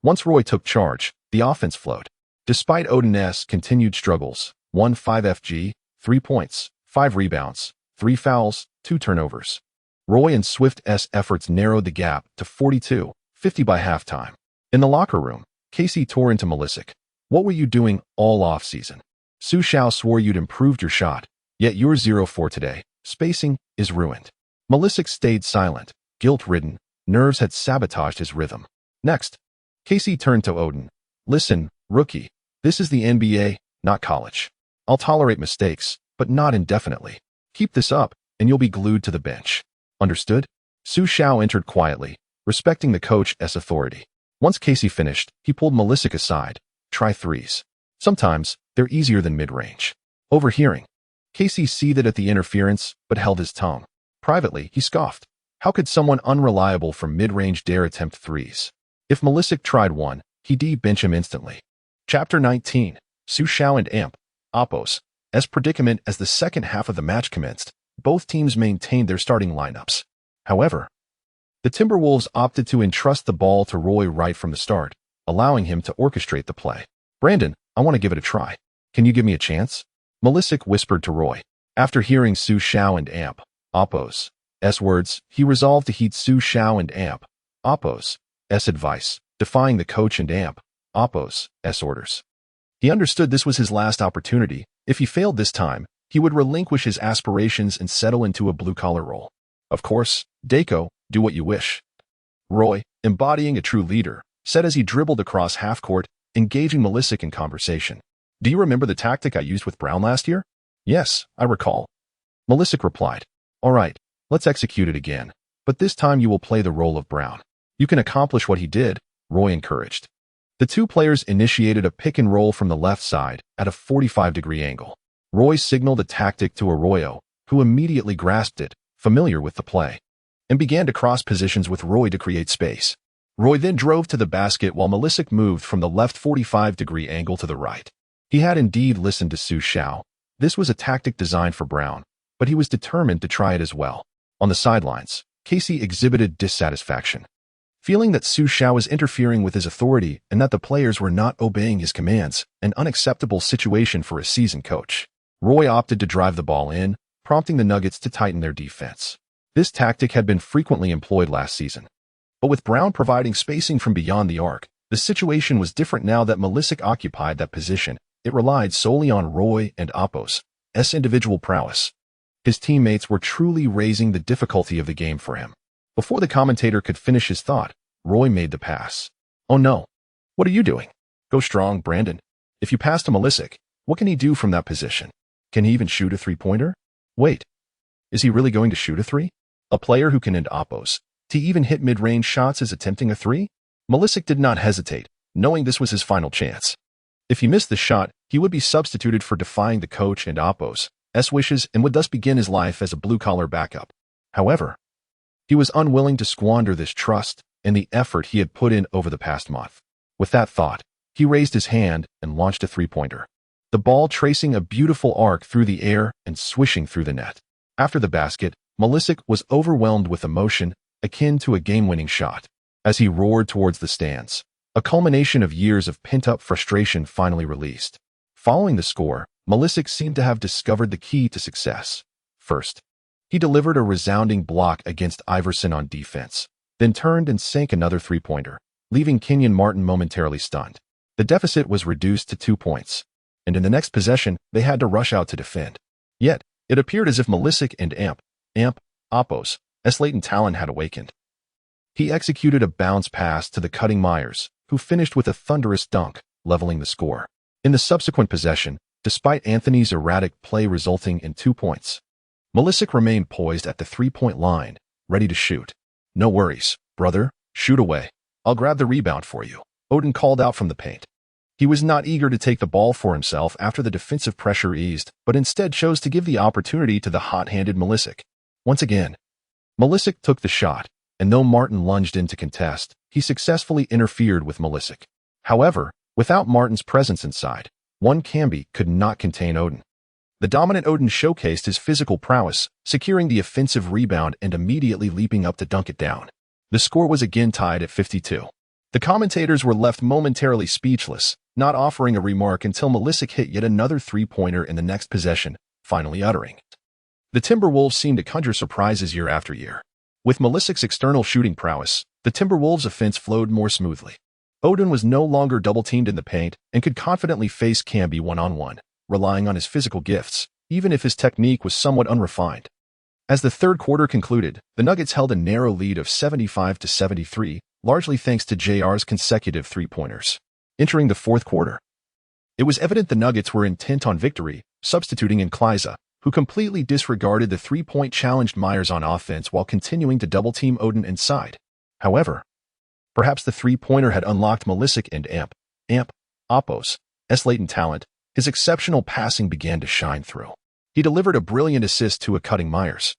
Once Roy took charge, the offense flowed. Despite Odin's continued struggles, 1-5 FG, 3 points, 5 rebounds, 3 fouls, 2 turnovers. Roy and Swift's efforts narrowed the gap to 42-50 by halftime. In the locker room, Casey tore into Malisic. What were you doing all off-season? Xu Xiao swore you'd improved your shot, yet you're 0-4 today. Spacing is ruined. Malisic stayed silent, guilt-ridden. Nerves had sabotaged his rhythm. Next, Casey turned to Odin. Listen, rookie, this is the NBA, not college. I'll tolerate mistakes, but not indefinitely. Keep this up, and you'll be glued to the bench. Understood? Xu Xiao entered quietly, respecting the coach's authority. Once Casey finished, he pulled Malisic aside, try threes. Sometimes, they're easier than mid-range. Overhearing. Casey seethed at the interference, but held his tongue. Privately, he scoffed. How could someone unreliable from mid-range dare attempt threes? If Malisic tried one, he'd bench him instantly. Chapter 19. Xu Xiao and Amp. Oppos. As predicament as the second half of the match commenced, both teams maintained their starting lineups. However, the Timberwolves opted to entrust the ball to Roy right from the start, allowing him to orchestrate the play. Brandon, I want to give it a try. Can you give me a chance? Malisic whispered to Roy. After hearing Xu Xiao and Amp. Oppos. S words, he resolved to heed Xu Xiao and Amp. Oppos. S advice, defying the coach and Amp. Oppos. S orders. He understood this was his last opportunity. If he failed this time, he would relinquish his aspirations and settle into a blue-collar role. Of course, Deco, do what you wish. Roy, embodying a true leader, said as he dribbled across half-court, engaging Malisic in conversation. Do you remember the tactic I used with Brown last year? Yes, I recall. Malisic replied. All right, let's execute it again, but this time you will play the role of Brown. You can accomplish what he did, Roy encouraged. The two players initiated a pick and roll from the left side at a 45-degree angle. Roy signaled a tactic to Arroyo, who immediately grasped it, familiar with the play, and began to cross positions with Roy to create space. Roy then drove to the basket while Malisic moved from the left 45-degree angle to the right. He had indeed listened to Xu Xiao. This was a tactic designed for Brown, but he was determined to try it as well. On the sidelines, Casey exhibited dissatisfaction, feeling that Xu Xiao was interfering with his authority and that the players were not obeying his commands, an unacceptable situation for a seasoned coach. Roy opted to drive the ball in, prompting the Nuggets to tighten their defense. This tactic had been frequently employed last season. But with Brown providing spacing from beyond the arc, the situation was different now that Malisic occupied that position. It relied solely on Roy and Oppos' individual prowess. His teammates were truly raising the difficulty of the game for him. Before the commentator could finish his thought, Roy made the pass. Oh no. What are you doing? Go strong, Brandon. If you pass to Malisic, what can he do from that position? Can he even shoot a three-pointer? Wait. Is he really going to shoot a three? A player who can end Oppos to even hit mid-range shots is attempting a three? Malisic did not hesitate, knowing this was his final chance. If he missed the shot, he would be substituted for defying the coach and Oppos' wishes and would thus begin his life as a blue-collar backup. However, he was unwilling to squander this trust and the effort he had put in over the past month. With that thought, he raised his hand and launched a three-pointer, the ball tracing a beautiful arc through the air and swishing through the net. After the basket, Malisic was overwhelmed with emotion, akin to a game-winning shot. As he roared towards the stands, a culmination of years of pent-up frustration finally released. Following the score, Malisic seemed to have discovered the key to success. First, he delivered a resounding block against Iverson on defense, then turned and sank another three-pointer, leaving Kenyon Martin momentarily stunned. The deficit was reduced to 2 points, and in the next possession, they had to rush out to defend. Yet, it appeared as if Malisic and Oppos' latent talent had awakened. He executed a bounce pass to the cutting Myers, who finished with a thunderous dunk, leveling the score. In the subsequent possession, despite Anthony's erratic play resulting in 2 points, Malisic remained poised at the three-point line, ready to shoot. No worries, brother, shoot away. I'll grab the rebound for you, Odin called out from the paint. He was not eager to take the ball for himself after the defensive pressure eased, but instead chose to give the opportunity to the hot-handed Malisic. Once again, Malisic took the shot, and though Martin lunged in to contest, he successfully interfered with Malisic. However, without Martin's presence inside, one Camby could not contain Odin. The dominant Odin showcased his physical prowess, securing the offensive rebound and immediately leaping up to dunk it down. The score was again tied at 52. The commentators were left momentarily speechless, not offering a remark until Malisic hit yet another three-pointer in the next possession, finally uttering. The Timberwolves seemed to conjure surprises year after year. With Malisic's external shooting prowess, the Timberwolves' offense flowed more smoothly. Odin was no longer double-teamed in the paint and could confidently face Camby one-on-one, relying on his physical gifts, even if his technique was somewhat unrefined. As the third quarter concluded, the Nuggets held a narrow lead of 75-73, largely thanks to JR's consecutive three-pointers. Entering the fourth quarter, it was evident the Nuggets were intent on victory, substituting in Kleiza, who completely disregarded the three-point challenged Myers on offense while continuing to double-team Odin inside. However, perhaps the three-pointer had unlocked Malisic and Oppo's latent talent, his exceptional passing began to shine through. He delivered a brilliant assist to a cutting Myers,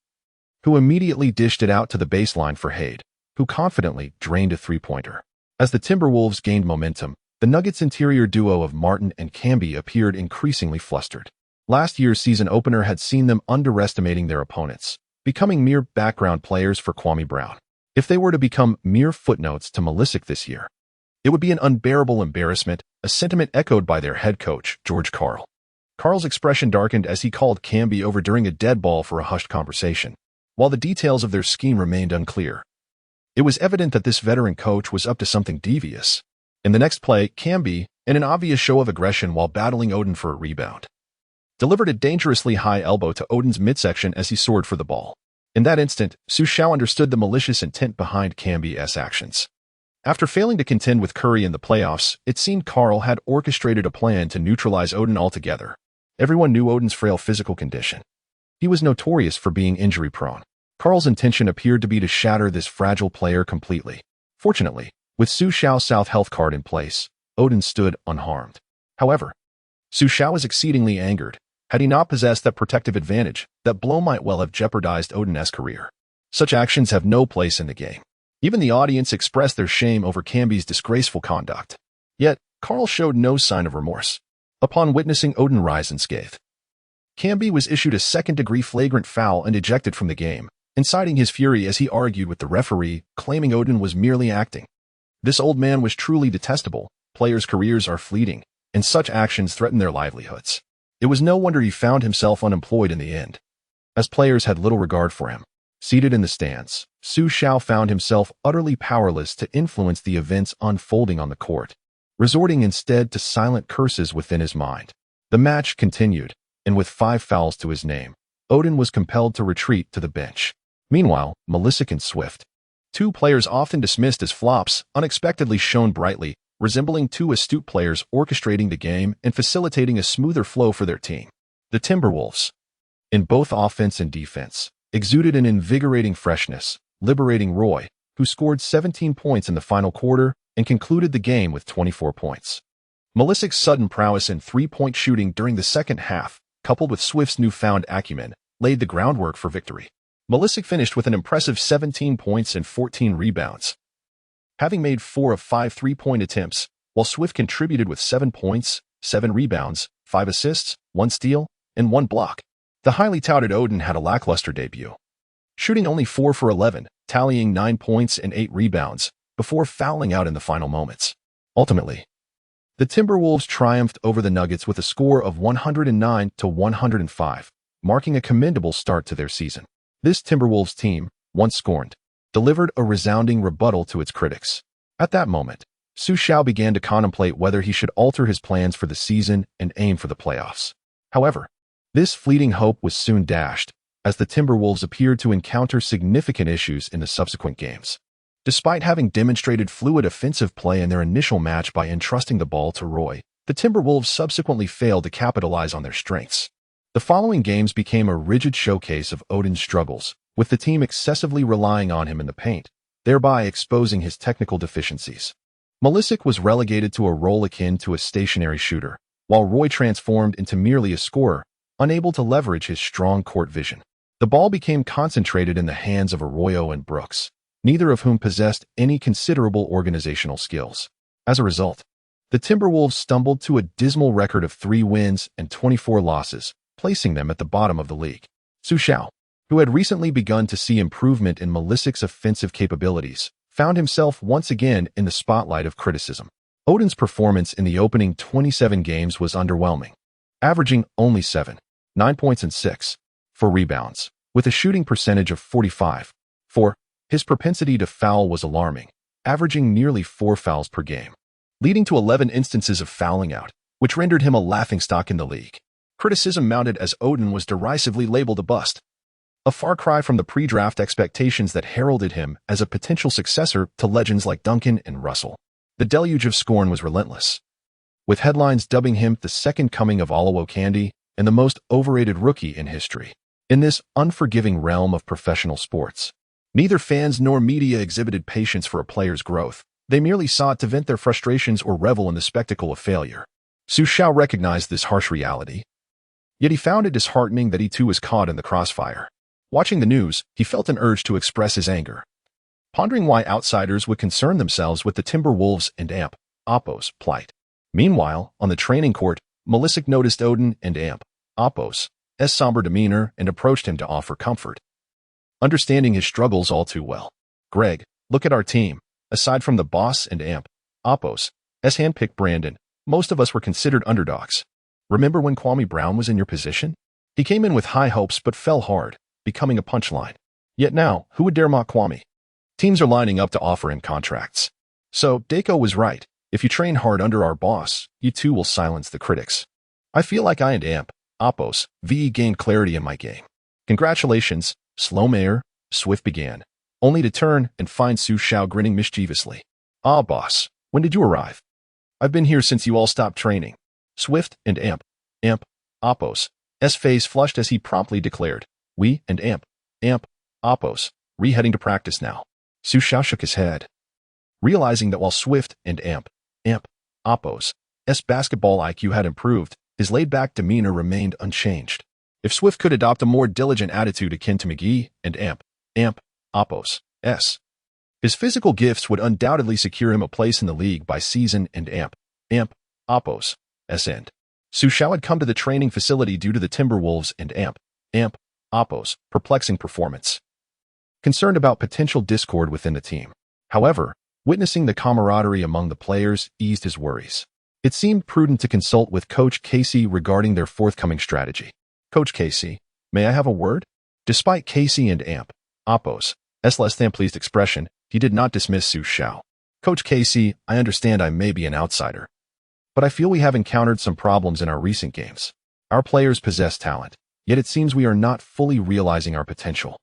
who immediately dished it out to the baseline for Hade, who confidently drained a three-pointer. As the Timberwolves gained momentum, the Nuggets' interior duo of Martin and Camby appeared increasingly flustered. Last year's season opener had seen them underestimating their opponents, becoming mere background players for Kwame Brown. If they were to become mere footnotes to Malisic this year, it would be an unbearable embarrassment, a sentiment echoed by their head coach, George Karl. Karl's expression darkened as he called Camby over during a dead ball for a hushed conversation. While the details of their scheme remained unclear, it was evident that this veteran coach was up to something devious. In the next play, Camby, in an obvious show of aggression while battling Odin for a rebound, delivered a dangerously high elbow to Odin's midsection as he soared for the ball. In that instant, Xu Xiao understood the malicious intent behind Camby's actions. After failing to contend with Curry in the playoffs, it seemed Karl had orchestrated a plan to neutralize Odin altogether. Everyone knew Odin's frail physical condition. He was notorious for being injury-prone. Karl's intention appeared to be to shatter this fragile player completely. Fortunately, with Xu Xiao's South health card in place, Odin stood unharmed. However, Xu Xiao was exceedingly angered. Had he not possessed that protective advantage, that blow might well have jeopardized Odin's career. Such actions have no place in the game. Even the audience expressed their shame over Camby's disgraceful conduct. Yet, Karl showed no sign of remorse. Upon witnessing Odin rise unscathed, Camby was issued a second-degree flagrant foul and ejected from the game, inciting his fury as he argued with the referee, claiming Odin was merely acting. This old man was truly detestable. Players' careers are fleeting, and such actions threaten their livelihoods. It was no wonder he found himself unemployed in the end, as players had little regard for him. Seated in the stands, Xu Xiao found himself utterly powerless to influence the events unfolding on the court, resorting instead to silent curses within his mind. The match continued, and with 5 fouls to his name, Odin was compelled to retreat to the bench. Meanwhile, Malisic and Swift, 2 players often dismissed as flops, unexpectedly shone brightly, resembling 2 astute players orchestrating the game and facilitating a smoother flow for their team. The Timberwolves, in both offense and defense, exuded an invigorating freshness, liberating Roy, who scored 17 points in the final quarter and concluded the game with 24 points. Malisic's sudden prowess in three-point shooting during the second half, coupled with Swift's newfound acumen, laid the groundwork for victory. Malisic finished with an impressive 17 points and 14 rebounds, having made 4 of 5 three-point attempts, while Swift contributed with 7 points, 7 rebounds, 5 assists, 1 steal, and 1 block. The highly touted Odin had a lackluster debut, shooting only 4 for 11, tallying 9 points and 8 rebounds, before fouling out in the final moments. Ultimately, the Timberwolves triumphed over the Nuggets with a score of 109-105, marking a commendable start to their season. This Timberwolves team, once scorned, delivered a resounding rebuttal to its critics. At that moment, Xu Xiao began to contemplate whether he should alter his plans for the season and aim for the playoffs. However, this fleeting hope was soon dashed, as the Timberwolves appeared to encounter significant issues in the subsequent games. Despite having demonstrated fluid offensive play in their initial match by entrusting the ball to Roy, the Timberwolves subsequently failed to capitalize on their strengths. The following games became a rigid showcase of Odin's struggles, with the team excessively relying on him in the paint, thereby exposing his technical deficiencies. Malisic was relegated to a role akin to a stationary shooter, while Roy transformed into merely a scorer, unable to leverage his strong court vision. The ball became concentrated in the hands of Arroyo and Brooks, neither of whom possessed any considerable organizational skills. As a result, the Timberwolves stumbled to a dismal record of 3 wins and 24 losses, placing them at the bottom of the league. Xu Xiao, who had recently begun to see improvement in Malisic's offensive capabilities, found himself once again in the spotlight of criticism. Odin's performance in the opening 27 games was underwhelming, averaging only 9 points and 6 for rebounds, with a shooting percentage of 45. His propensity to foul was alarming, averaging nearly 4 fouls per game, leading to 11 instances of fouling out, which rendered him a laughingstock in the league. Criticism mounted as Odin was derisively labeled a bust, a far cry from the pre-draft expectations that heralded him as a potential successor to legends like Duncan and Russell. The deluge of scorn was relentless, with headlines dubbing him the second coming of Oluwa Candy and the most overrated rookie in history. In this unforgiving realm of professional sports, neither fans nor media exhibited patience for a player's growth. They merely sought to vent their frustrations or revel in the spectacle of failure. Xu Xiao recognized this harsh reality, yet he found it disheartening that he too was caught in the crossfire. Watching the news, he felt an urge to express his anger, pondering why outsiders would concern themselves with the Timberwolves and Amp Oppo's plight. Meanwhile, on the training court, Melisik noticed Odin and Amp Oppo's somber demeanor and approached him to offer comfort. Understanding his struggles all too well, "Greg, look at our team. Aside from the boss and Amp Oppo's handpicked Brandon, most of us were considered underdogs. Remember when Kwame Brown was in your position? He came in with high hopes but fell hard, becoming a punchline. Yet now, who would dare mock Kwame? Teams are lining up to offer him contracts. So, Dako was right. If you train hard under our boss, you too will silence the critics. I feel like I and Amp Oppo's gained clarity in my game. Congratulations, Slow Mayor," Swift began, only to turn and find Xu Xiao grinning mischievously. "Ah, boss, when did you arrive? I've been here since you all stopped training." Swift and Amp Oppo's face flushed as he promptly declared, "We and Amp Oppo's heading to practice now." Xu Xiao shook his head, realizing that while Swift and Amp Oppo's basketball IQ had improved, his laid-back demeanor remained unchanged. If Swift could adopt a more diligent attitude akin to McGee and Amp Oppo's his physical gifts would undoubtedly secure him a place in the league by season and Amp Oppo's end. Xu Xiao had come to the training facility due to the Timberwolves and Amp Oppo's perplexing performance, concerned about potential discord within the team. However, witnessing the camaraderie among the players eased his worries. It seemed prudent to consult with Coach Casey regarding their forthcoming strategy. "Coach Casey, may I have a word?" Despite Casey and Amp Oppo's less than pleased expression, he did not dismiss Xu Xiao. "Coach Casey, I understand I may be an outsider, but I feel we have encountered some problems in our recent games. Our players possess talent, yet it seems we are not fully realizing our potential."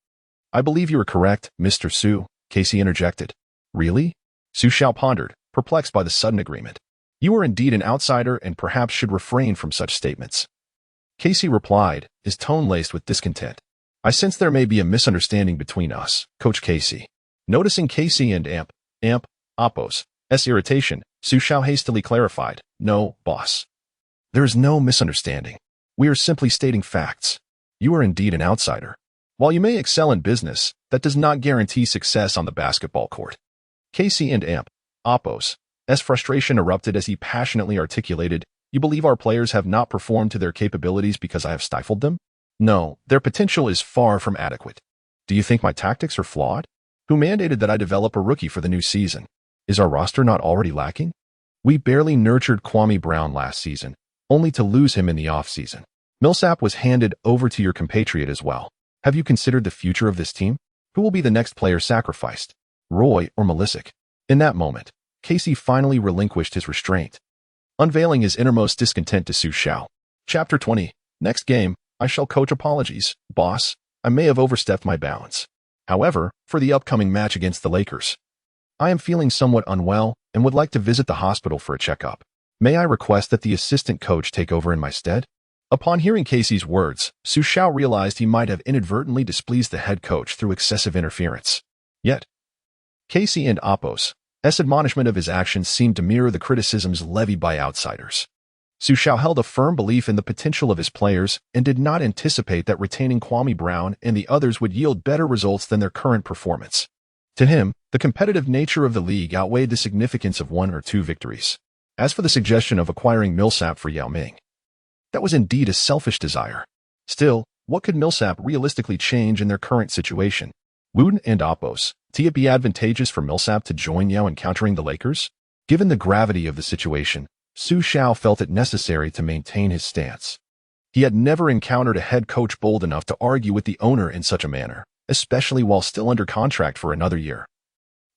"I believe you are correct, Mr. Xu," Casey interjected. "Really?" Xu Xiao pondered, perplexed by the sudden agreement. "You are indeed an outsider and perhaps should refrain from such statements." Casey replied, his tone laced with discontent. "I sense there may be a misunderstanding between us, Coach Casey." Noticing Casey and Amp Oppo's irritation, Xu Xiao hastily clarified, "No, boss. There is no misunderstanding. We are simply stating facts. You are indeed an outsider. While you may excel in business, that does not guarantee success on the basketball court." Casey and Amp Oppo's frustration erupted as he passionately articulated, "You believe our players have not performed to their capabilities because I have stifled them? No, their potential is far from adequate. Do you think my tactics are flawed? Who mandated that I develop a rookie for the new season? Is our roster not already lacking? We barely nurtured Kwame Brown last season, only to lose him in the offseason. Millsap was handed over to your compatriot as well. Have you considered the future of this team? Who will be the next player sacrificed? Roy or Melisik?" In that moment, Casey finally relinquished his restraint, unveiling his innermost discontent to Xu Xiao. Chapter 20. Next game, I shall coach. Apologies, boss. I may have overstepped my bounds. However, for the upcoming match against the Lakers, I am feeling somewhat unwell and would like to visit the hospital for a checkup. May I request that the assistant coach take over in my stead? Upon hearing Casey's words, Xu Xiao realized he might have inadvertently displeased the head coach through excessive interference. Yet, Casey and Oppo's admonishment of his actions seemed to mirror the criticisms levied by outsiders. Xu Xiao held a firm belief in the potential of his players and did not anticipate that retaining Kwame Brown and the others would yield better results than their current performance. To him, the competitive nature of the league outweighed the significance of one or two victories. As for the suggestion of acquiring Millsap for Yao Ming, that was indeed a selfish desire. Still, what could Millsap realistically change in their current situation? Would and Oppo's it be advantageous for Millsap to join Yao in countering the Lakers? Given the gravity of the situation, Xu Xiao felt it necessary to maintain his stance. He had never encountered a head coach bold enough to argue with the owner in such a manner, especially while still under contract for another year,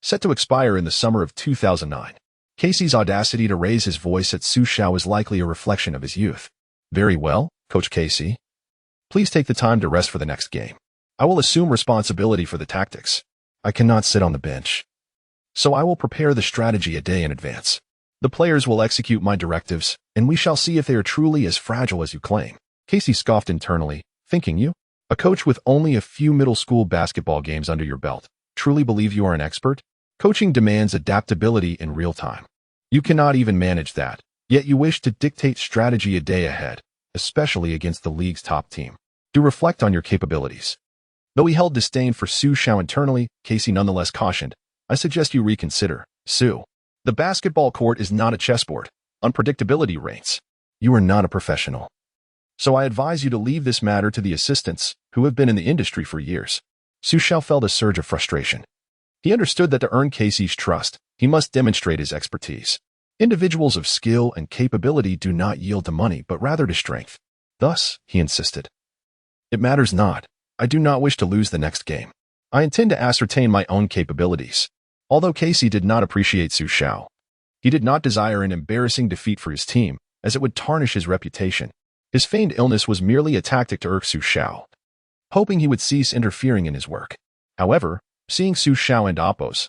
set to expire in the summer of 2009. Casey's audacity to raise his voice at Xu Xiao is likely a reflection of his youth. "Very well, Coach Casey. Please take the time to rest for the next game. I will assume responsibility for the tactics. I cannot sit on the bench, so I will prepare the strategy a day in advance. The players will execute my directives, and we shall see if they are truly as fragile as you claim." Casey scoffed internally, thinking, "You, a coach with only a few middle school basketball games under your belt, truly believe you are an expert? Coaching demands adaptability in real time. You cannot even manage that, yet you wish to dictate strategy a day ahead, especially against the league's top team. Do reflect on your capabilities. Though he held disdain for Xu Xiao internally, Casey nonetheless cautioned, I suggest you reconsider, Xu. The basketball court is not a chessboard. Unpredictability reigns. You are not a professional. So I advise you to leave this matter to the assistants who have been in the industry for years. Xu Xiao felt a surge of frustration. He understood that to earn Casey's trust, he must demonstrate his expertise. Individuals of skill and capability do not yield to money, but rather to strength. Thus, he insisted. It matters not. I do not wish to lose the next game. I intend to ascertain my own capabilities. Although Casey did not appreciate Xu Xiao, he did not desire an embarrassing defeat for his team, as it would tarnish his reputation. His feigned illness was merely a tactic to irk Xu Xiao, hoping he would cease interfering in his work. However, seeing Xu Xiao and Appo's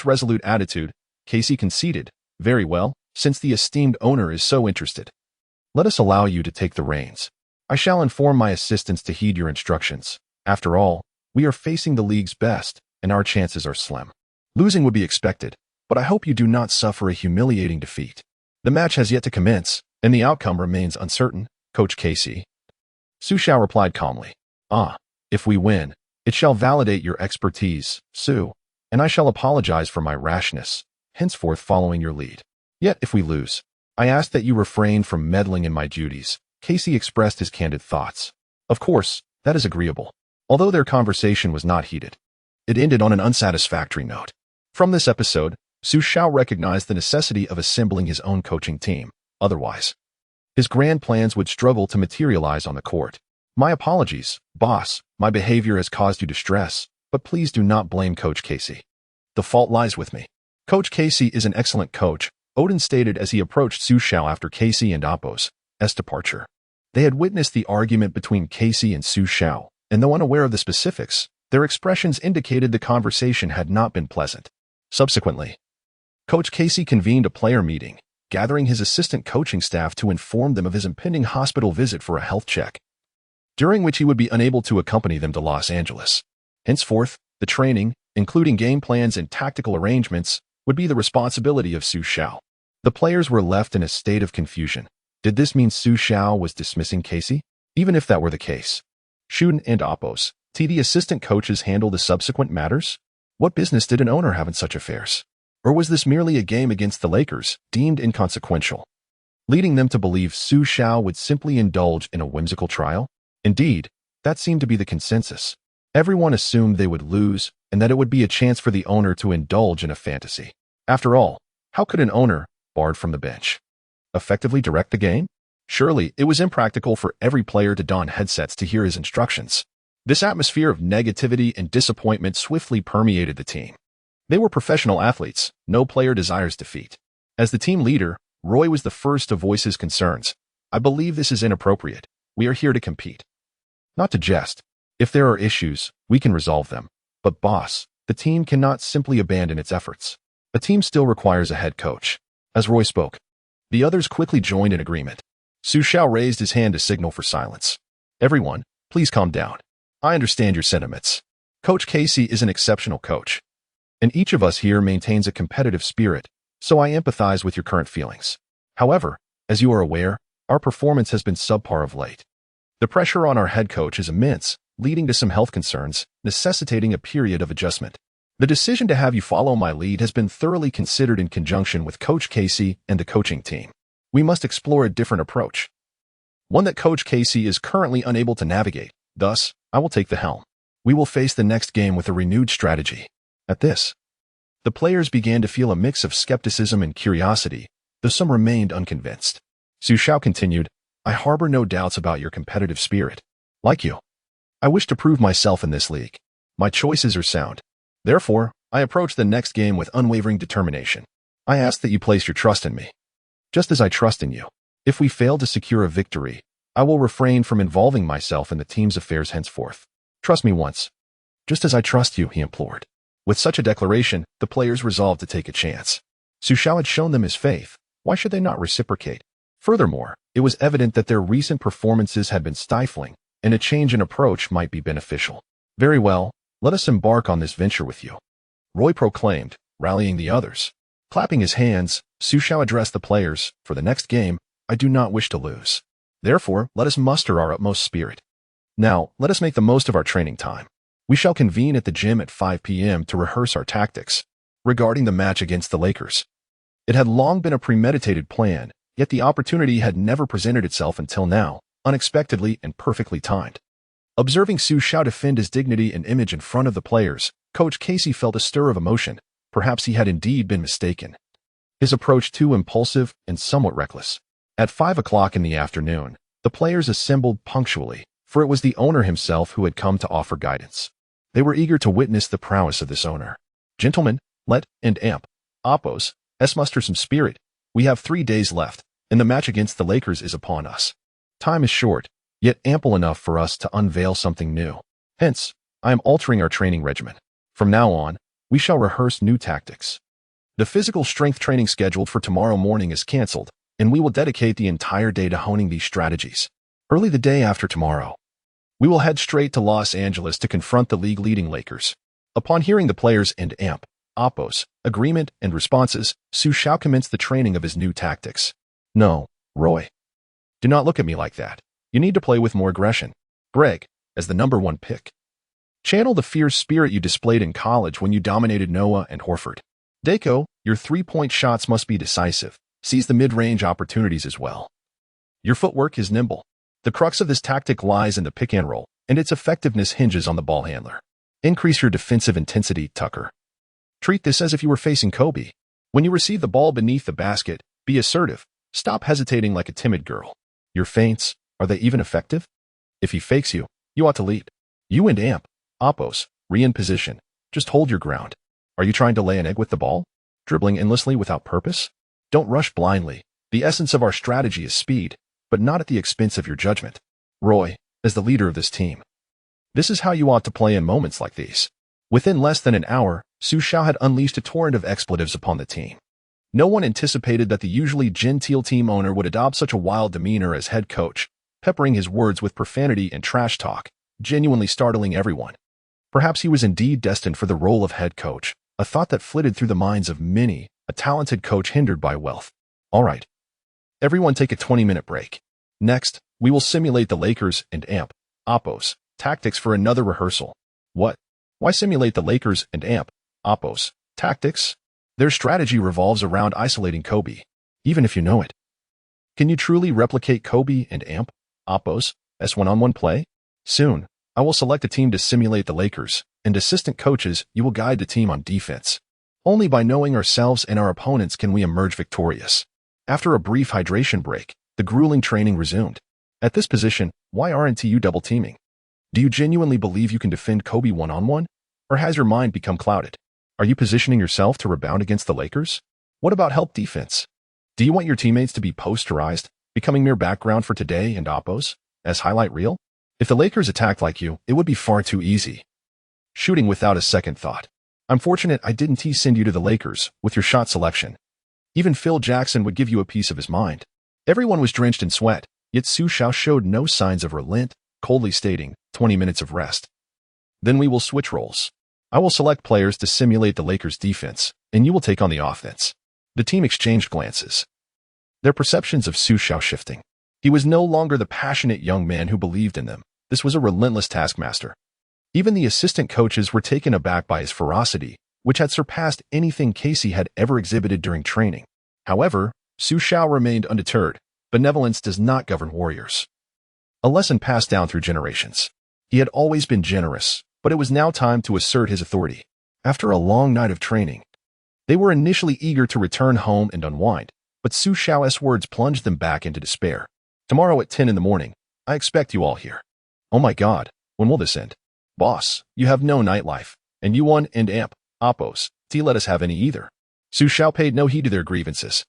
resolute attitude, Casey conceded, very well, since the esteemed owner is so interested. Let us allow you to take the reins. I shall inform my assistants to heed your instructions. After all, we are facing the league's best, and our chances are slim. Losing would be expected, but I hope you do not suffer a humiliating defeat. The match has yet to commence, and the outcome remains uncertain, Coach Casey. Xu Xiao replied calmly. If we win, it shall validate your expertise, Xu, and I shall apologize for my rashness, henceforth following your lead. Yet if we lose, I ask that you refrain from meddling in my duties. Casey expressed his candid thoughts. Of course, that is agreeable. Although their conversation was not heated, it ended on an unsatisfactory note. From this episode, Xu Xiao recognized the necessity of assembling his own coaching team. Otherwise, his grand plans would struggle to materialize on the court. My apologies, boss. My behavior has caused you distress, but please do not blame Coach Casey. The fault lies with me. Coach Casey is an excellent coach, Odin stated as he approached Xu Xiao after Casey and Appo's departure. They had witnessed the argument between Casey and Xu Xiao, and though unaware of the specifics, their expressions indicated the conversation had not been pleasant. Subsequently, Coach Casey convened a player meeting, gathering his assistant coaching staff to inform them of his impending hospital visit for a health check, during which he would be unable to accompany them to Los Angeles. Henceforth, the training, including game plans and tactical arrangements, would be the responsibility of Xu Xiao. The players were left in a state of confusion. Did this mean Xu Xiao was dismissing Casey? Even if that were the case, Xu and Appo's TD assistant coaches handle the subsequent matters? What business did an owner have in such affairs? Or was this merely a game against the Lakers, deemed inconsequential, leading them to believe Xu Xiao would simply indulge in a whimsical trial? Indeed, that seemed to be the consensus. Everyone assumed they would lose and that it would be a chance for the owner to indulge in a fantasy. After all, how could an owner, barred from the bench, effectively direct the game? Surely, it was impractical for every player to don headsets to hear his instructions. This atmosphere of negativity and disappointment swiftly permeated the team. They were professional athletes. No player desires defeat. As the team leader, Roy was the first to voice his concerns. I believe this is inappropriate. We are here to compete, not to jest. If there are issues, we can resolve them. But boss, the team cannot simply abandon its efforts. A team still requires a head coach. As Roy spoke, the others quickly joined in agreement. Xu Xiao raised his hand to signal for silence. Everyone, please calm down. I understand your sentiments. Coach Casey is an exceptional coach, and each of us here maintains a competitive spirit, so I empathize with your current feelings. However, as you are aware, our performance has been subpar of late. The pressure on our head coach is immense, leading to some health concerns, necessitating a period of adjustment. The decision to have you follow my lead has been thoroughly considered in conjunction with Coach Casey and the coaching team. We must explore a different approach, one that Coach Casey is currently unable to navigate. Thus, I will take the helm. We will face the next game with a renewed strategy. At this, the players began to feel a mix of skepticism and curiosity, though some remained unconvinced. Xu Xiao continued, I harbor no doubts about your competitive spirit. Like you, I wish to prove myself in this league. My choices are sound. Therefore, I approach the next game with unwavering determination. I ask that you place your trust in me, just as I trust in you. If we fail to secure a victory, I will refrain from involving myself in the team's affairs henceforth. Trust me once, just as I trust you, he implored. With such a declaration, the players resolved to take a chance. Xu Xiao had shown them his faith. Why should they not reciprocate? Furthermore, it was evident that their recent performances had been stifling, and a change in approach might be beneficial. Very well, let us embark on this venture with you, Roy proclaimed, rallying the others. Clapping his hands, Xu Xiao addressed the players. For the next game, I do not wish to lose. Therefore, let us muster our utmost spirit. Now, let us make the most of our training time. We shall convene at the gym at 5 p.m. to rehearse our tactics. Regarding the match against the Lakers, it had long been a premeditated plan, yet the opportunity had never presented itself until now, unexpectedly and perfectly timed. Observing Xu Xiao defend his dignity and image in front of the players, Coach Casey felt a stir of emotion. Perhaps he had indeed been mistaken. His approach too impulsive and somewhat reckless. At 5 o'clock in the afternoon, the players assembled punctually, for it was the owner himself who had come to offer guidance. They were eager to witness the prowess of this owner. Gentlemen, let and amp, Oppos, muster some spirit. We have 3 days left, and the match against the Lakers is upon us. Time is short, yet ample enough for us to unveil something new. Hence, I am altering our training regimen. From now on, we shall rehearse new tactics. The physical strength training scheduled for tomorrow morning is cancelled, and we will dedicate the entire day to honing these strategies. Early the day after tomorrow, we will head straight to Los Angeles to confront the league-leading Lakers. Upon hearing the players and amp, Oppos, agreement and responses, Xu Xiao commenced the training of his new tactics. No, Roy. Do not look at me like that. You need to play with more aggression. Greg, as the #1 pick. Channel the fierce spirit you displayed in college when you dominated Noah and Horford. Dako, your three-point shots must be decisive. Seize the mid-range opportunities as well. Your footwork is nimble. The crux of this tactic lies in the pick and roll, and its effectiveness hinges on the ball handler. Increase your defensive intensity, Tucker. Treat this as if you were facing Kobe. When you receive the ball beneath the basket, be assertive. Stop hesitating like a timid girl. Your feints, are they even effective? If he fakes you, you ought to lead. You and amp, Oppos, in position. Just hold your ground. Are you trying to lay an egg with the ball? Dribbling endlessly without purpose? Don't rush blindly. The essence of our strategy is speed, but not at the expense of your judgment. Roy, as the leader of this team, this is how you ought to play in moments like these. Within less than an hour, Xu Xiao had unleashed a torrent of expletives upon the team. No one anticipated that the usually genteel team owner would adopt such a wild demeanor as head coach, peppering his words with profanity and trash talk, genuinely startling everyone. Perhaps he was indeed destined for the role of head coach, a thought that flitted through the minds of many, a talented coach hindered by wealth. All right. Everyone take a 20-minute break. Next, we will simulate the Lakers and amp, Oppos, tactics for another rehearsal. What? Why simulate the Lakers and amp, Oppos, tactics? Their strategy revolves around isolating Kobe, even if you know it. Can you truly replicate Kobe and amp, Oppos, one-on-one play? Soon, I will select a team to simulate the Lakers, and assistant coaches, you will guide the team on defense. Only by knowing ourselves and our opponents can we emerge victorious. After a brief hydration break, the grueling training resumed. At this position, why aren't you double-teaming? Do you genuinely believe you can defend Kobe one-on-one? Or has your mind become clouded? Are you positioning yourself to rebound against the Lakers? What about help defense? Do you want your teammates to be posterized, becoming mere background for today and Oppos, as highlight reel? If the Lakers attacked like you, it would be far too easy. Shooting without a second thought. I'm fortunate I didn't send you to the Lakers with your shot selection. Even Phil Jackson would give you a piece of his mind. Everyone was drenched in sweat, yet Xu Xiao showed no signs of relent, coldly stating, 20 minutes of rest. Then we will switch roles. I will select players to simulate the Lakers' defense, and you will take on the offense. The team exchanged glances. Their perceptions of Xu Xiao shifting. He was no longer the passionate young man who believed in them. This was a relentless taskmaster. Even the assistant coaches were taken aback by his ferocity, which had surpassed anything Casey had ever exhibited during training. However, Xu Xiao remained undeterred. Benevolence does not govern warriors. A lesson passed down through generations. He had always been generous, but it was now time to assert his authority. After a long night of training, they were initially eager to return home and unwind, but Xu Xiao's words plunged them back into despair. Tomorrow at 10 in the morning, I expect you all here. Oh my God, when will this end? Boss, you have no nightlife, and you won and amp, Oppos, let us have any either. Xu Xiao paid no heed to their grievances.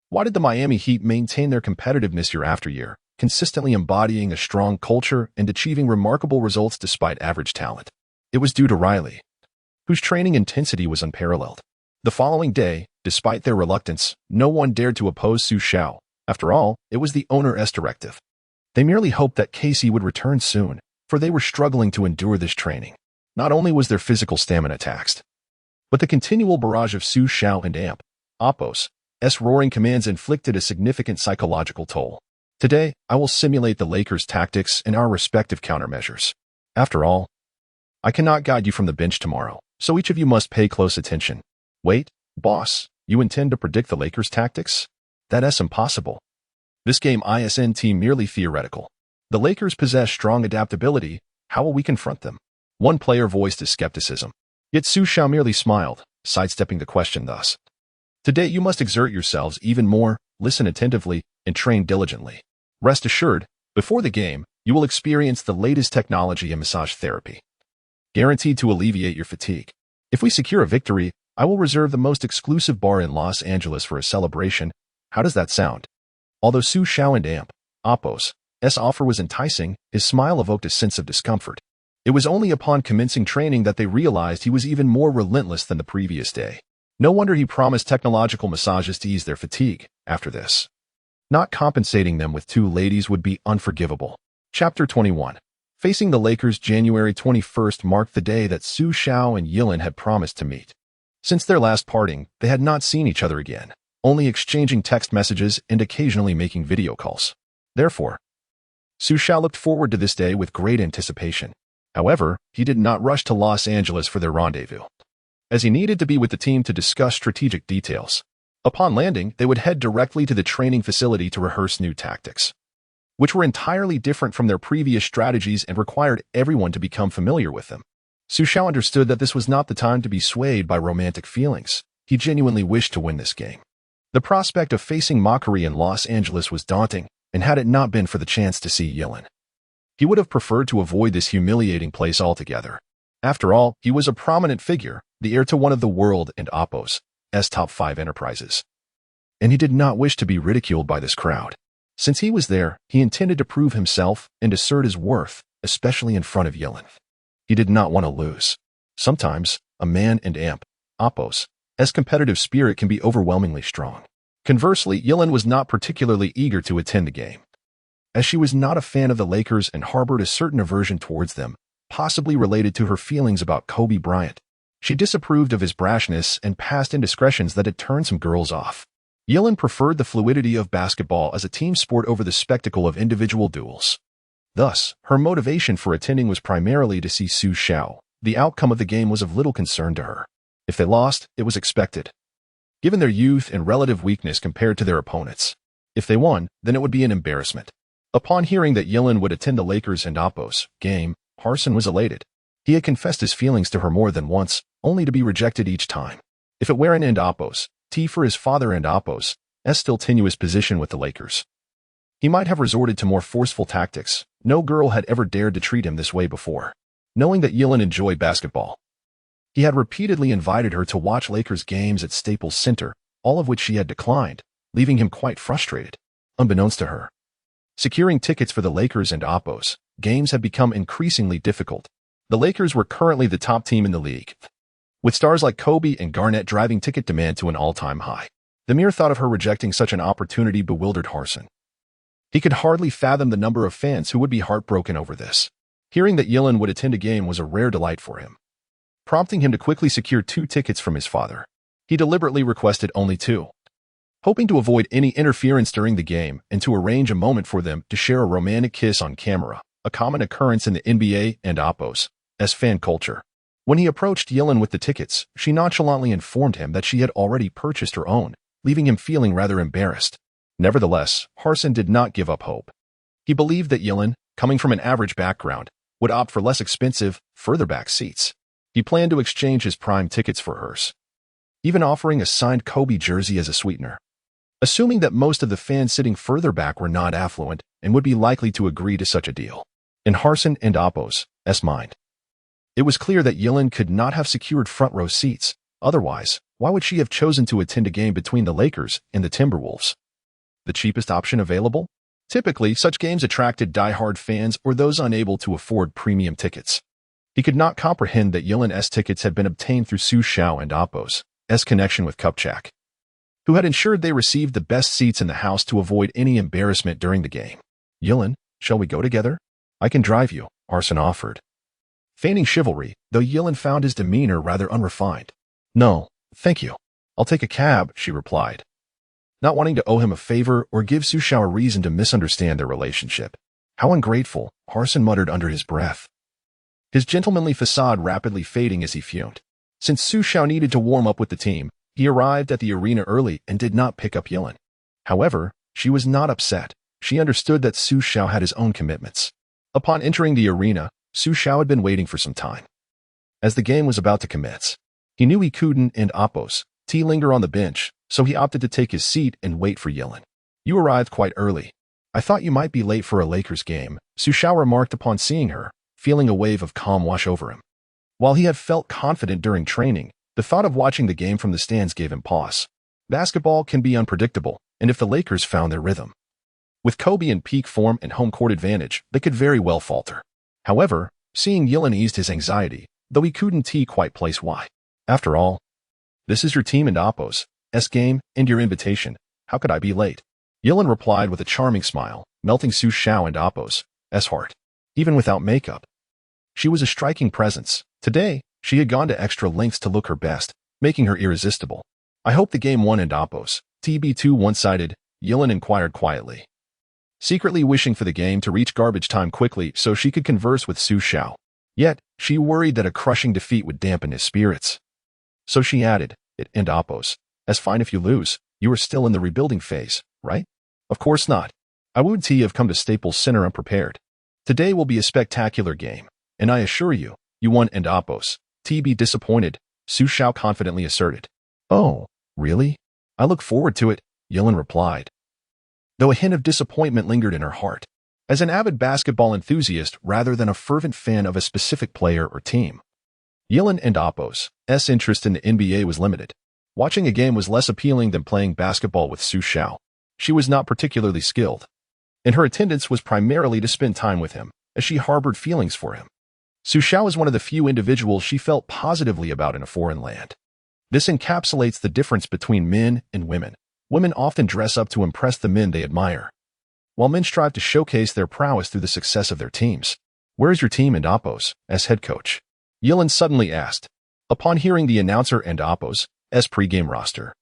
Why did the Miami Heat maintain their competitiveness year after year, consistently embodying a strong culture and achieving remarkable results despite average talent? It was due to Riley, whose training intensity was unparalleled. The following day, despite their reluctance, no one dared to oppose Xu Xiao. After all, it was the owner's directive. They merely hoped that Casey would return soon, for they were struggling to endure this training. Not only was their physical stamina taxed, But the continual barrage of Xu Xiao and Oppo's roaring commands inflicted a significant psychological toll. Today, I will simulate the Lakers' tactics and our respective countermeasures. After all, I cannot guide you from the bench tomorrow, so each of you must pay close attention. Wait, boss, you intend to predict the Lakers' tactics? That's impossible. This game isn't merely theoretical. The Lakers possess strong adaptability. How will we confront them? One player voiced his skepticism. Yet Xu Xiao merely smiled, sidestepping the question thus. Today you must exert yourselves even more, listen attentively, and train diligently. Rest assured, before the game, you will experience the latest technology in massage therapy, guaranteed to alleviate your fatigue. If we secure a victory, I will reserve the most exclusive bar in Los Angeles for a celebration. How does that sound? Although Xu Xiao and Oppo's offer was enticing, his smile evoked a sense of discomfort. It was only upon commencing training that they realized he was even more relentless than the previous day. No wonder he promised technological massages to ease their fatigue. After this, not compensating them with two ladies would be unforgivable. Chapter 21. Facing the Lakers. January 21st marked the day that Xu Xiao and Yilin had promised to meet. Since their last parting, they had not seen each other again, only exchanging text messages and occasionally making video calls. Therefore, Xu Xiao looked forward to this day with great anticipation. However, he did not rush to Los Angeles for their rendezvous, as he needed to be with the team to discuss strategic details. Upon landing, they would head directly to the training facility to rehearse new tactics, which were entirely different from their previous strategies and required everyone to become familiar with them. Xu Xiao understood that this was not the time to be swayed by romantic feelings. He genuinely wished to win this game. The prospect of facing mockery in Los Angeles was daunting, and had it not been for the chance to see Yilin, he would have preferred to avoid this humiliating place altogether. After all, he was a prominent figure, the heir to one of the world and Oppo's top 5 enterprises, and he did not wish to be ridiculed by this crowd. Since he was there, he intended to prove himself and assert his worth, especially in front of Yilin. He did not want to lose. Sometimes, a man and Oppo's competitive spirit can be overwhelmingly strong. Conversely, Yilin was not particularly eager to attend the game, as she was not a fan of the Lakers and harbored a certain aversion towards them, possibly related to her feelings about Kobe Bryant. She disapproved of his brashness and past indiscretions that had turned some girls off. Yilin preferred the fluidity of basketball as a team sport over the spectacle of individual duels. Thus, her motivation for attending was primarily to see Xu Xiao. The outcome of the game was of little concern to her. If they lost, it was expected, given their youth and relative weakness compared to their opponents. If they won, then it would be an embarrassment. Upon hearing that Yilin would attend the Lakers and Oppo's game, Harson was elated. He had confessed his feelings to her more than once, only to be rejected each time. If it weren't and Oppo's, for his father and Oppo's still tenuous position with the Lakers, he might have resorted to more forceful tactics. No girl had ever dared to treat him this way before. Knowing that Yilin enjoyed basketball, he had repeatedly invited her to watch Lakers games at Staples Center, all of which she had declined, leaving him quite frustrated. Unbeknownst to her, securing tickets for the Lakers and Oppo's games had become increasingly difficult. The Lakers were currently the top team in the league, with stars like Kobe and Garnett driving ticket demand to an all-time high. The mere thought of her rejecting such an opportunity bewildered Harson. He could hardly fathom the number of fans who would be heartbroken over this. Hearing that Yilin would attend a game was a rare delight for him, prompting him to quickly secure 2 tickets from his father. He deliberately requested only 2, hoping to avoid any interference during the game and to arrange a moment for them to share a romantic kiss on camera, a common occurrence in the NBA and Oppo's fan culture. When he approached Yilin with the tickets, she nonchalantly informed him that she had already purchased her own, leaving him feeling rather embarrassed. Nevertheless, Harson did not give up hope. He believed that Yilin, coming from an average background, would opt for less expensive, further back seats. He planned to exchange his prime tickets for hers, even offering a signed Kobe jersey as a sweetener. Assuming that most of the fans sitting further back were not affluent and would be likely to agree to such a deal, in Harson and Oppo's mind, it was clear that Yilin could not have secured front-row seats. Otherwise, why would she have chosen to attend a game between the Lakers and the Timberwolves, the cheapest option available? Typically, such games attracted die-hard fans or those unable to afford premium tickets. He could not comprehend that Yilin's tickets had been obtained through Xu Xiao and Oppo's connection with Kupchak, who had ensured they received the best seats in the house to avoid any embarrassment during the game. Yilin, shall we go together? I can drive you, Harson offered, feigning chivalry, though Yilin found his demeanor rather unrefined. No, thank you. I'll take a cab, she replied, not wanting to owe him a favor or give Xu Xiao a reason to misunderstand their relationship. How ungrateful, Harson muttered under his breath, his gentlemanly facade rapidly fading as he fumed. Since Xu Xiao needed to warm up with the team, he arrived at the arena early and did not pick up Yilin. However, she was not upset. She understood that Xu Xiao had his own commitments. Upon entering the arena, Xu Xiao had been waiting for some time. As the game was about to commence, he knew he couldn't and Oppos linger on the bench, so he opted to take his seat and wait for Yilin. You arrived quite early. I thought you might be late for a Lakers game, Xu Xiao remarked upon seeing her, feeling a wave of calm wash over him. While he had felt confident during training, the thought of watching the game from the stands gave him pause. Basketball can be unpredictable, and if the Lakers found their rhythm with Kobe in peak form and home court advantage, they could very well falter. However, seeing Yilin eased his anxiety, though he couldn't quite place why. After all, this is your team and Oppos' game and your invitation. How could I be late? Yilin replied with a charming smile, melting Xu Xiao and Oppos' heart. Even without makeup, she was a striking presence. Today, she had gone to extra lengths to look her best, making her irresistible. I hope the game won and Oppos' be too one-sided, Yilin inquired quietly, secretly wishing for the game to reach garbage time quickly so she could converse with Xu Xiao. Yet, she worried that a crushing defeat would dampen his spirits. So she added, it and Oppos, fine if you lose, you are still in the rebuilding phase, right? Of course not. I would have come to Staples Center unprepared. Today will be a spectacular game, and I assure you, you won and Oppos, be disappointed, Xu Xiao confidently asserted. Oh, really? I look forward to it, Yilin replied, though a hint of disappointment lingered in her heart. As an avid basketball enthusiast rather than a fervent fan of a specific player or team, Yilin and Oppos' interest in the NBA was limited. Watching a game was less appealing than playing basketball with Xu Xiao. She was not particularly skilled, and her attendance was primarily to spend time with him, as she harbored feelings for him. Xu Xiao is one of the few individuals she felt positively about in a foreign land. This encapsulates the difference between men and women. Women often dress up to impress the men they admire, while men strive to showcase their prowess through the success of their teams. Where is your team and Oppos' head coach? Yilin suddenly asked, upon hearing the announcer and Oppos' pregame roster.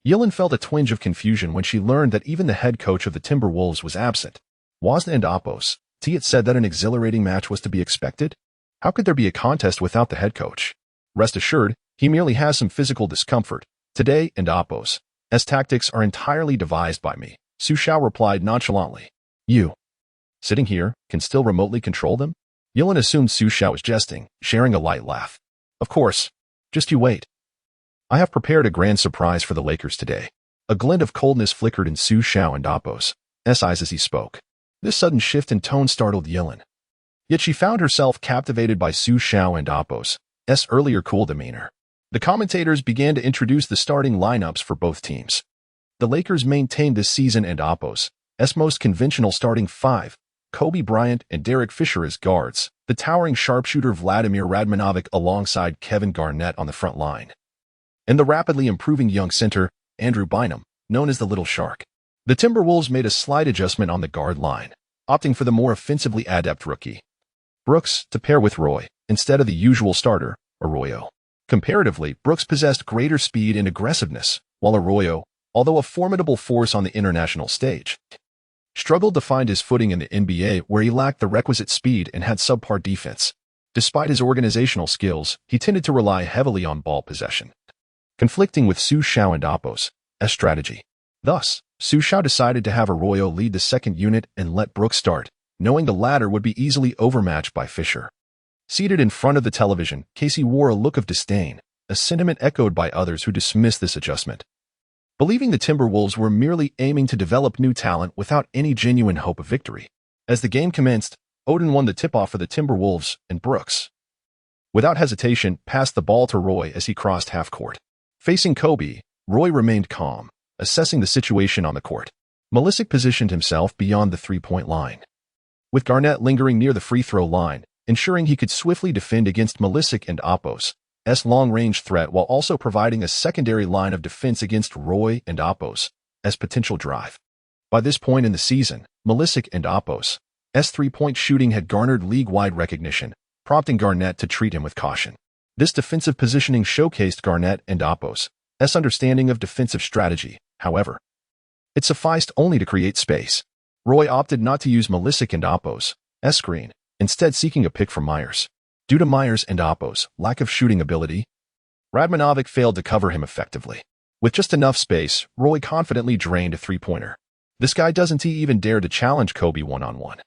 Yilin felt a twinge of confusion when she learned that even the head coach of the Timberwolves was absent. Wasn't and Oppos' had said that an exhilarating match was to be expected? How could there be a contest without the head coach? Rest assured, he merely has some physical discomfort. Today and Oppos' tactics are entirely devised by me, Xu Xiao replied nonchalantly. You, sitting here, can still remotely control them? Yilin assumed Xu Xiao was jesting, sharing a light laugh. Of course. Just you wait. I have prepared a grand surprise for the Lakers today. A glint of coldness flickered in Xu Xiao and Oppos' eyes as he spoke. This sudden shift in tone startled Yilin. Yet she found herself captivated by Xu Xiao and Oppos' earlier cool demeanor. The commentators began to introduce the starting lineups for both teams. The Lakers maintained this season and Oppos' most conventional starting five, Kobe Bryant and Derek Fisher as guards, the towering sharpshooter Vladimir Radmanovic alongside Kevin Garnett on the front line, and the rapidly improving young center, Andrew Bynum, known as the Little Shark. The Timberwolves made a slight adjustment on the guard line, opting for the more offensively adept rookie Brooks to pair with Roy, instead of the usual starter, Arroyo. Comparatively, Brooks possessed greater speed and aggressiveness, while Arroyo, although a formidable force on the international stage, struggled to find his footing in the NBA where he lacked the requisite speed and had subpar defense. Despite his organizational skills, he tended to rely heavily on ball possession, conflicting with Xu Xiao and Oppos' strategy. Thus, Xu Xiao decided to have Arroyo lead the second unit and let Brooks start, knowing the latter would be easily overmatched by Fisher. Seated in front of the television, Casey wore a look of disdain, a sentiment echoed by others who dismissed this adjustment, believing the Timberwolves were merely aiming to develop new talent without any genuine hope of victory. As the game commenced, Odin won the tip-off for the Timberwolves, and Brooks, without hesitation, passed the ball to Roy as he crossed half-court. Facing Kobe, Roy remained calm, assessing the situation on the court. Malisic positioned himself beyond the three-point line, with Garnett lingering near the free-throw line, ensuring he could swiftly defend against Malisic and Oppos' long-range threat while also providing a secondary line of defense against Roy and Oppos' potential drive. By this point in the season, Malisic and Oppos' three-point shooting had garnered league-wide recognition, prompting Garnett to treat him with caution. This defensive positioning showcased Garnett and Oppo's understanding of defensive strategy. However, it sufficed only to create space. Roy opted not to use Milicic and Oppo's screen, instead seeking a pick from Myers. Due to Myers and Oppo's lack of shooting ability, Radmanovic failed to cover him effectively. With just enough space, Roy confidently drained a three-pointer. This guy doesn't even dare to challenge Kobe one-on-one.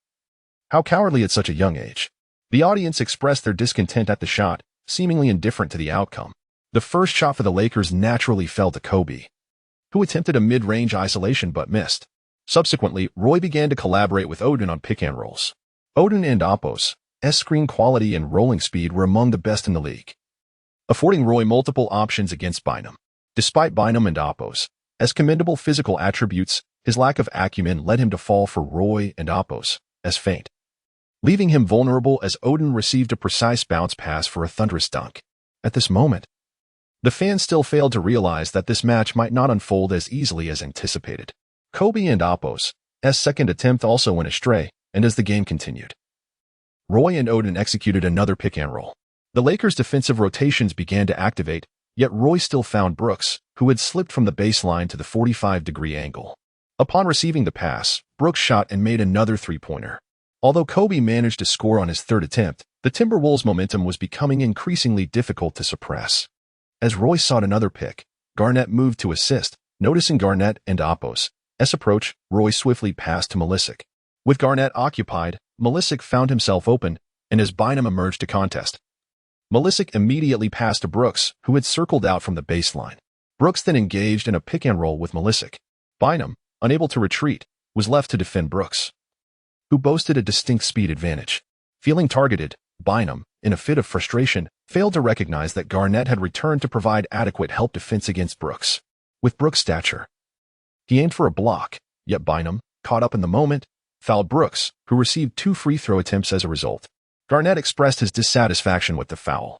How cowardly at such a young age. The audience expressed their discontent at the shot, seemingly indifferent to the outcome. The first shot for the Lakers naturally fell to Kobe, who attempted a mid-range isolation but missed. Subsequently, Roy began to collaborate with Odin on pick-and-rolls. Odin and Oppo's screen quality and rolling speed were among the best in the league, affording Roy multiple options against Bynum. Despite Bynum and Oppo's commendable physical attributes, his lack of acumen led him to fall for Roy and Oppo's feint, leaving him vulnerable as Odin received a precise bounce pass for a thunderous dunk. At this moment, the fans still failed to realize that this match might not unfold as easily as anticipated. Kobe and Oppo's second attempt also went astray, and as the game continued, Roy and Odin executed another pick-and-roll. The Lakers' defensive rotations began to activate, yet Roy still found Brooks, who had slipped from the baseline to the 45-degree angle. Upon receiving the pass, Brooks shot and made another three-pointer. Although Kobe managed to score on his third attempt, the Timberwolves' momentum was becoming increasingly difficult to suppress. As Roy sought another pick, Garnett moved to assist. Noticing Garnett and Oppo's approach, Roy swiftly passed to Milicic. With Garnett occupied, Milicic found himself open, and as Bynum emerged to contest, Milicic immediately passed to Brooks, who had circled out from the baseline. Brooks then engaged in a pick-and-roll with Milicic. Bynum, unable to retreat, was left to defend Brooks, who boasted a distinct speed advantage. Feeling targeted, Bynum, in a fit of frustration, failed to recognize that Garnett had returned to provide adequate help defense against Brooks. With Brooks' stature, he aimed for a block, yet Bynum, caught up in the moment, fouled Brooks, who received 2 free throw attempts as a result. Garnett expressed his dissatisfaction with the foul,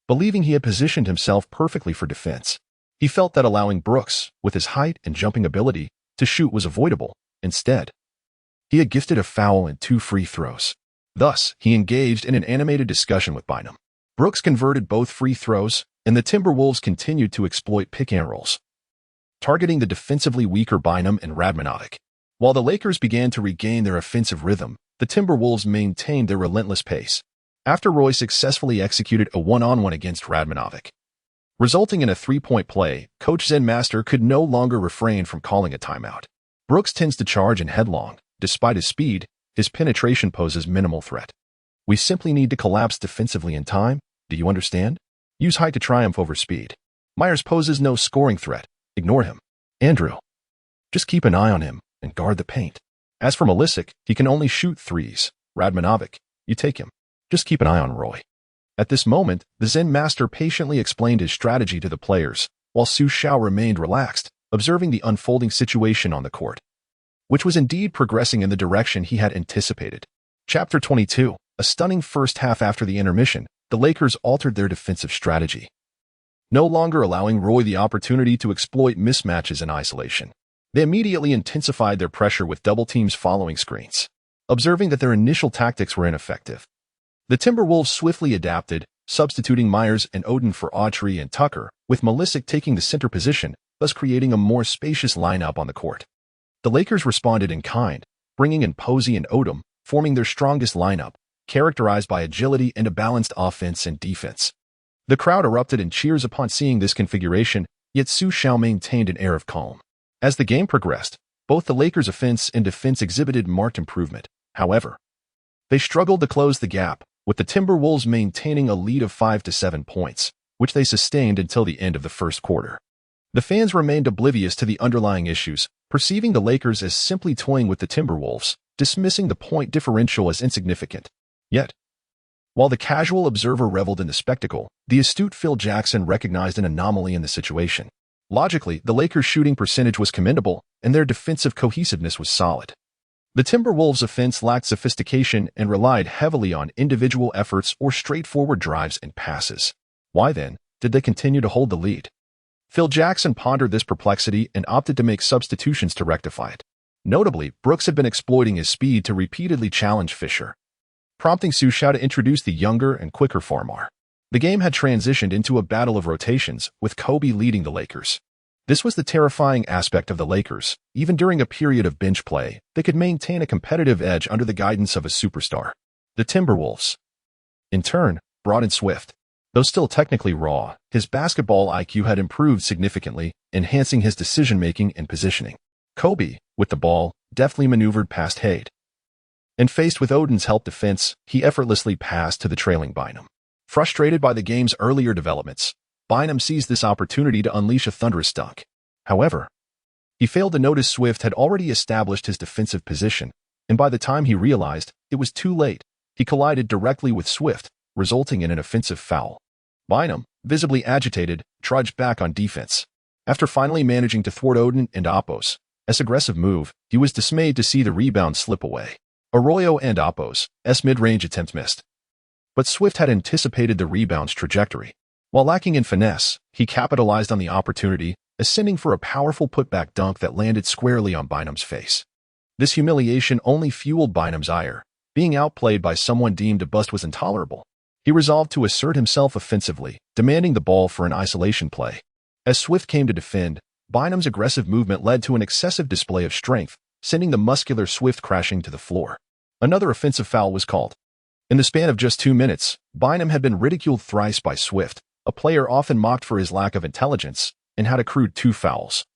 believing he had positioned himself perfectly for defense. He felt that allowing Brooks, with his height and jumping ability, to shoot was avoidable. Instead, he had gifted a foul and 2 free throws. Thus, he engaged in an animated discussion with Bynum. Brooks converted both free throws, and the Timberwolves continued to exploit pick-and-rolls, targeting the defensively weaker Bynum and Radmanovic. While the Lakers began to regain their offensive rhythm, the Timberwolves maintained their relentless pace. After Roy successfully executed a one-on-one against Radmanovic, resulting in a 3-point play, Coach Zen Master could no longer refrain from calling a timeout. Brooks tends to charge and headlong. Despite his speed, his penetration poses minimal threat. We simply need to collapse defensively in time. Do you understand? Use height to triumph over speed. Myers poses no scoring threat. Ignore him. Andrew, just keep an eye on him and guard the paint. As for Milicic, he can only shoot threes. Radmanovic, you take him. Just keep an eye on Roy. At this moment, the Zen Master patiently explained his strategy to the players, while Xu Xiao remained relaxed, observing the unfolding situation on the court, which was indeed progressing in the direction he had anticipated. Chapter 22. A stunning first half. After the intermission, the Lakers altered their defensive strategy, no longer allowing Roy the opportunity to exploit mismatches in isolation. They immediately intensified their pressure with double teams following screens. Observing that their initial tactics were ineffective, the Timberwolves swiftly adapted, substituting Myers and Odin for Autry and Tucker, with Milicic taking the center position, thus creating a more spacious lineup on the court. The Lakers responded in kind, bringing in Posey and Odom, forming their strongest lineup, characterized by agility and a balanced offense and defense. The crowd erupted in cheers upon seeing this configuration, yet Xu Xiao maintained an air of calm. As the game progressed, both the Lakers' offense and defense exhibited marked improvement. However, they struggled to close the gap, with the Timberwolves maintaining a lead of 5 to 7 points, which they sustained until the end of the first quarter. The fans remained oblivious to the underlying issues, perceiving the Lakers as simply toying with the Timberwolves, dismissing the point differential as insignificant. Yet, while the casual observer reveled in the spectacle, the astute Phil Jackson recognized an anomaly in the situation. Logically, the Lakers' shooting percentage was commendable, and their defensive cohesiveness was solid. The Timberwolves' offense lacked sophistication and relied heavily on individual efforts or straightforward drives and passes. Why then did they continue to hold the lead? Phil Jackson pondered this perplexity and opted to make substitutions to rectify it. Notably, Brooks had been exploiting his speed to repeatedly challenge Fisher, prompting Xu Xiao to introduce the younger and quicker Farmar. The game had transitioned into a battle of rotations, with Kobe leading the Lakers. This was the terrifying aspect of the Lakers. Even during a period of bench play, they could maintain a competitive edge under the guidance of a superstar. The Timberwolves, in turn, brought in Swift. Though still technically raw, his basketball IQ had improved significantly, enhancing his decision-making and positioning. Kobe, with the ball, deftly maneuvered past Haight. And faced with Odin's help defense, he effortlessly passed to the trailing Bynum. Frustrated by the game's earlier developments, Bynum seized this opportunity to unleash a thunderous dunk. However, he failed to notice Swift had already established his defensive position, and by the time he realized, it was too late. He collided directly with Swift, resulting in an offensive foul. Bynum, visibly agitated, trudged back on defense. After finally managing to thwart Odin and Apos' aggressive move, he was dismayed to see the rebound slip away. Arroyo and Apos' mid-range attempt missed. But Swift had anticipated the rebound's trajectory. While lacking in finesse, he capitalized on the opportunity, ascending for a powerful putback dunk that landed squarely on Bynum's face. This humiliation only fueled Bynum's ire. Being outplayed by someone deemed a bust was intolerable. He resolved to assert himself offensively, demanding the ball for an isolation play. As Swift came to defend, Bynum's aggressive movement led to an excessive display of strength, sending the muscular Swift crashing to the floor. Another offensive foul was called. In the span of just 2 minutes, Bynum had been ridiculed thrice by Swift, a player often mocked for his lack of intelligence, and had accrued 2 fouls,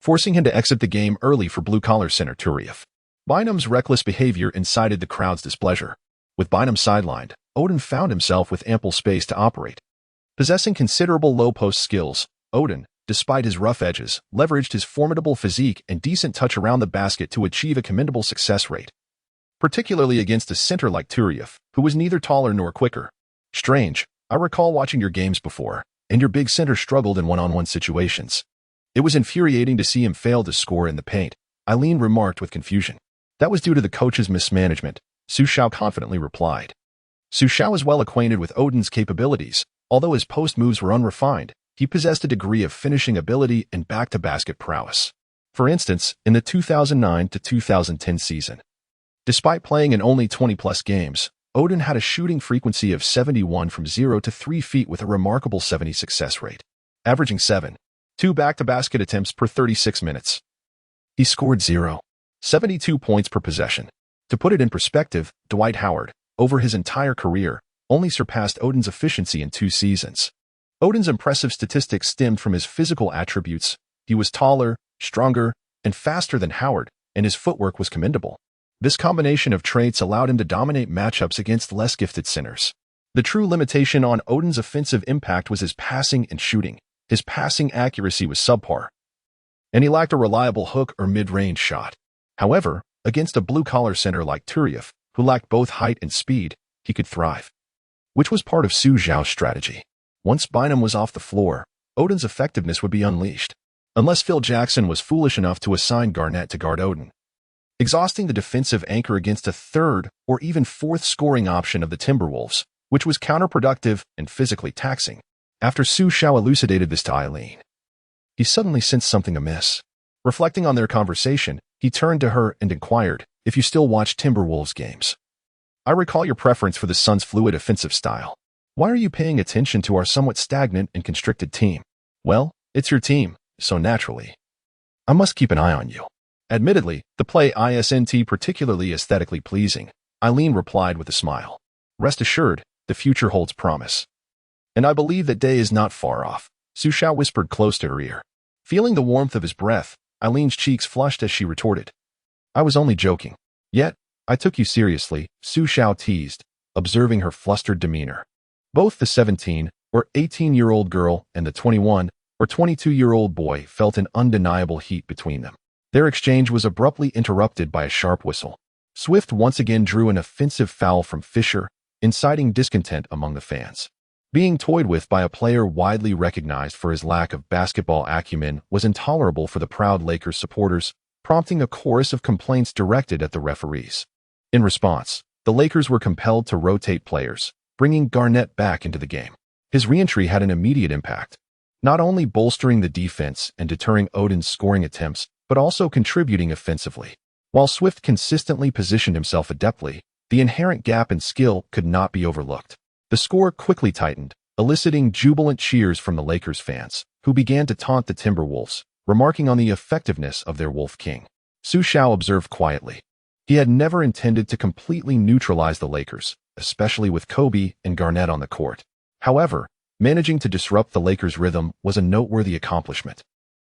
forcing him to exit the game early for blue-collar center Turiev. Bynum's reckless behavior incited the crowd's displeasure. With Bynum sidelined, Odin found himself with ample space to operate. Possessing considerable low-post skills, Odin, despite his rough edges, leveraged his formidable physique and decent touch around the basket to achieve a commendable success rate, particularly against a center like Turiev, who was neither taller nor quicker. Strange, I recall watching your games before, and your big center struggled in one-on-one situations. It was infuriating to see him fail to score in the paint, Eileen remarked with confusion. That was due to the coach's mismanagement, Xu Xiao confidently replied. Xu Xiao was well acquainted with Odin's capabilities. Although his post moves were unrefined, he possessed a degree of finishing ability and back-to-basket prowess. For instance, in the 2009 to 2010 season, despite playing in only 20-plus games, Odin had a shooting frequency of 71 from 0 to 3 feet with a remarkable 70 success rate, averaging 7.2 back-to-basket attempts per 36 minutes. He scored 0.72 points per possession. To put it in perspective, Dwight Howard, over his entire career, only surpassed Odin's efficiency in 2 seasons. Odin's impressive statistics stemmed from his physical attributes. He was taller, stronger, and faster than Howard, and his footwork was commendable. This combination of traits allowed him to dominate matchups against less gifted centers. The true limitation on Odin's offensive impact was his passing and shooting. His passing accuracy was subpar, and he lacked a reliable hook or mid-range shot. However, against a blue-collar center like Turiev, who lacked both height and speed, he could thrive, which was part of Xu Xiao's strategy. Once Bynum was off the floor, Odin's effectiveness would be unleashed, unless Phil Jackson was foolish enough to assign Garnett to guard Odin, exhausting the defensive anchor against a third or even fourth scoring option of the Timberwolves, which was counterproductive and physically taxing. After Xu Xiao elucidated this to Eileen, he suddenly sensed something amiss. Reflecting on their conversation, he turned to her and inquired, "If you still watch Timberwolves games? I recall your preference for the Suns' fluid offensive style. Why are you paying attention to our somewhat stagnant and constricted team?" "Well, it's your team, so naturally, I must keep an eye on you." Admittedly, the play isn't particularly aesthetically pleasing, Eileen replied with a smile. "Rest assured, the future holds promise. And I believe that day is not far off," Xu Xiao whispered close to her ear. Feeling the warmth of his breath, Eileen's cheeks flushed as she retorted, "I was only joking." "Yet, I took you seriously," Xu Xiao teased, observing her flustered demeanor. Both the 17 or 18-year-old girl and the 21 or 22-year-old boy felt an undeniable heat between them. Their exchange was abruptly interrupted by a sharp whistle. Swift once again drew an offensive foul from Fisher, inciting discontent among the fans. Being toyed with by a player widely recognized for his lack of basketball acumen was intolerable for the proud Lakers supporters, prompting a chorus of complaints directed at the referees. In response, the Lakers were compelled to rotate players, bringing Garnett back into the game. His re-entry had an immediate impact, not only bolstering the defense and deterring Odin's scoring attempts, but also contributing offensively. While Swift consistently positioned himself adeptly, the inherent gap in skill could not be overlooked. The score quickly tightened, eliciting jubilant cheers from the Lakers fans, who began to taunt the Timberwolves, remarking on the effectiveness of their Wolf King. Xu Xiao observed quietly. He had never intended to completely neutralize the Lakers, especially with Kobe and Garnett on the court. However, managing to disrupt the Lakers' rhythm was a noteworthy accomplishment,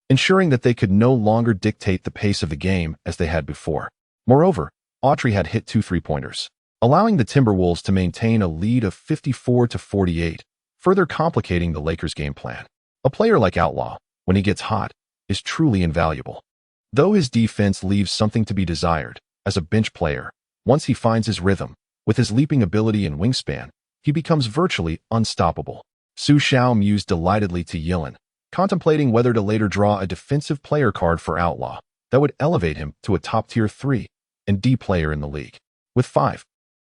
ensuring that they could no longer dictate the pace of the game as they had before. Moreover, Autry had hit 2 3-pointers, allowing the Timberwolves to maintain a lead of 54-48, further complicating the Lakers' game plan. A player like Outlaw, when he gets hot, is truly invaluable. Though his defense leaves something to be desired, as a bench player, once he finds his rhythm, with his leaping ability and wingspan, he becomes virtually unstoppable. Xu Xiao mused delightedly to Yilin, contemplating whether to later draw a defensive player card for Outlaw that would elevate him to a top-tier 3 and D player in the league. With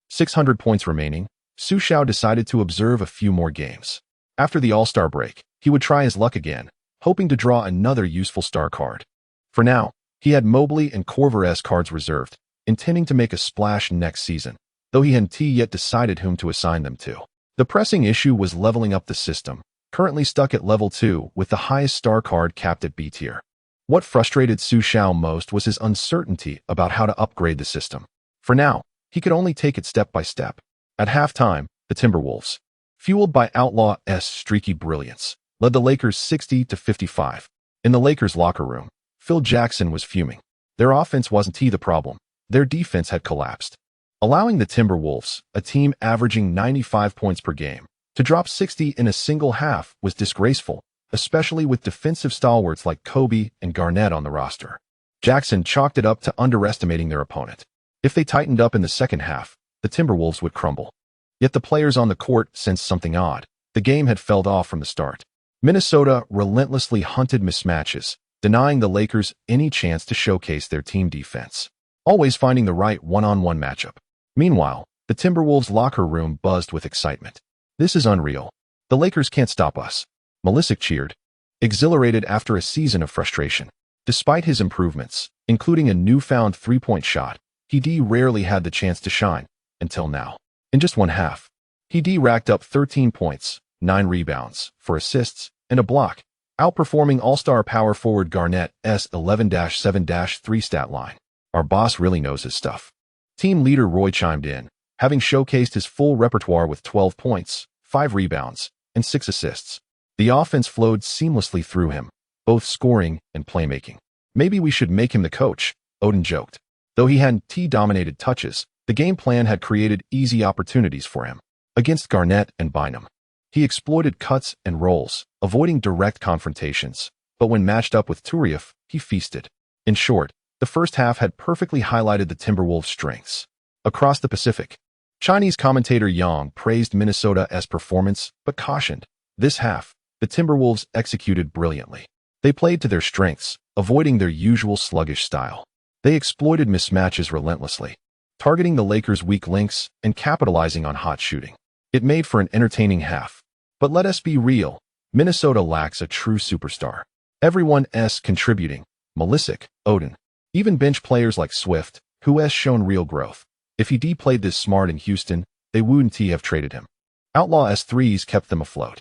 600 points remaining, Xu Xiao decided to observe a few more games. After the All-Star break, he would try his luck again, hoping to draw another useful star card. For now, he had Mobley and Korver's cards reserved, intending to make a splash next season, though he hadn't yet decided whom to assign them to. The pressing issue was leveling up the system, currently stuck at level 2 with the highest star card capped at B tier. What frustrated Xu Xiao most was his uncertainty about how to upgrade the system. For now, he could only take it step by step. At halftime, the Timberwolves, fueled by Outlaw's streaky brilliance, led the Lakers 60-55. In the Lakers' locker room, Phil Jackson was fuming. Their offense wasn't the problem. Their defense had collapsed, allowing the Timberwolves, a team averaging 95 points per game, to drop 60 in a single half was disgraceful, especially with defensive stalwarts like Kobe and Garnett on the roster. Jackson chalked it up to underestimating their opponent. If they tightened up in the second half, the Timberwolves would crumble. Yet the players on the court sensed something odd. The game had felled off from the start. Minnesota relentlessly hunted mismatches, denying the Lakers any chance to showcase their team defense, always finding the right one-on-one matchup. Meanwhile, the Timberwolves' locker room buzzed with excitement. "This is unreal. The Lakers can't stop us," Malisic cheered, exhilarated after a season of frustration. Despite his improvements, including a newfound three-point shot, he rarely had the chance to shine, until now. In just one half, he racked up 13 points, 9 rebounds, 4 assists, and a block, outperforming all-star power forward Garnett's 11-7-3 stat line. "Our boss really knows his stuff." Team leader Roy chimed in, having showcased his full repertoire with 12 points, 5 rebounds, and 6 assists. The offense flowed seamlessly through him, both scoring and playmaking. "Maybe we should make him the coach," Odin joked. Though he hadn't dominated touches, the game plan had created easy opportunities for him. Against Garnett and Bynum, he exploited cuts and rolls, avoiding direct confrontations, but when matched up with Turieff, he feasted. In short, the first half had perfectly highlighted the Timberwolves' strengths. Across the Pacific, Chinese commentator Yang praised Minnesota's performance, but cautioned, "This half, the Timberwolves executed brilliantly. They played to their strengths, avoiding their usual sluggish style. They exploited mismatches relentlessly, targeting the Lakers' weak links and capitalizing on hot shooting. It made for an entertaining half. But let us be real, Minnesota lacks a true superstar. Everyone's contributing, Malisic, Odin. Even bench players like Swift, who has shown real growth. If he played this smart in Houston, they wouldn't have traded him. Outlaw's threes kept them afloat.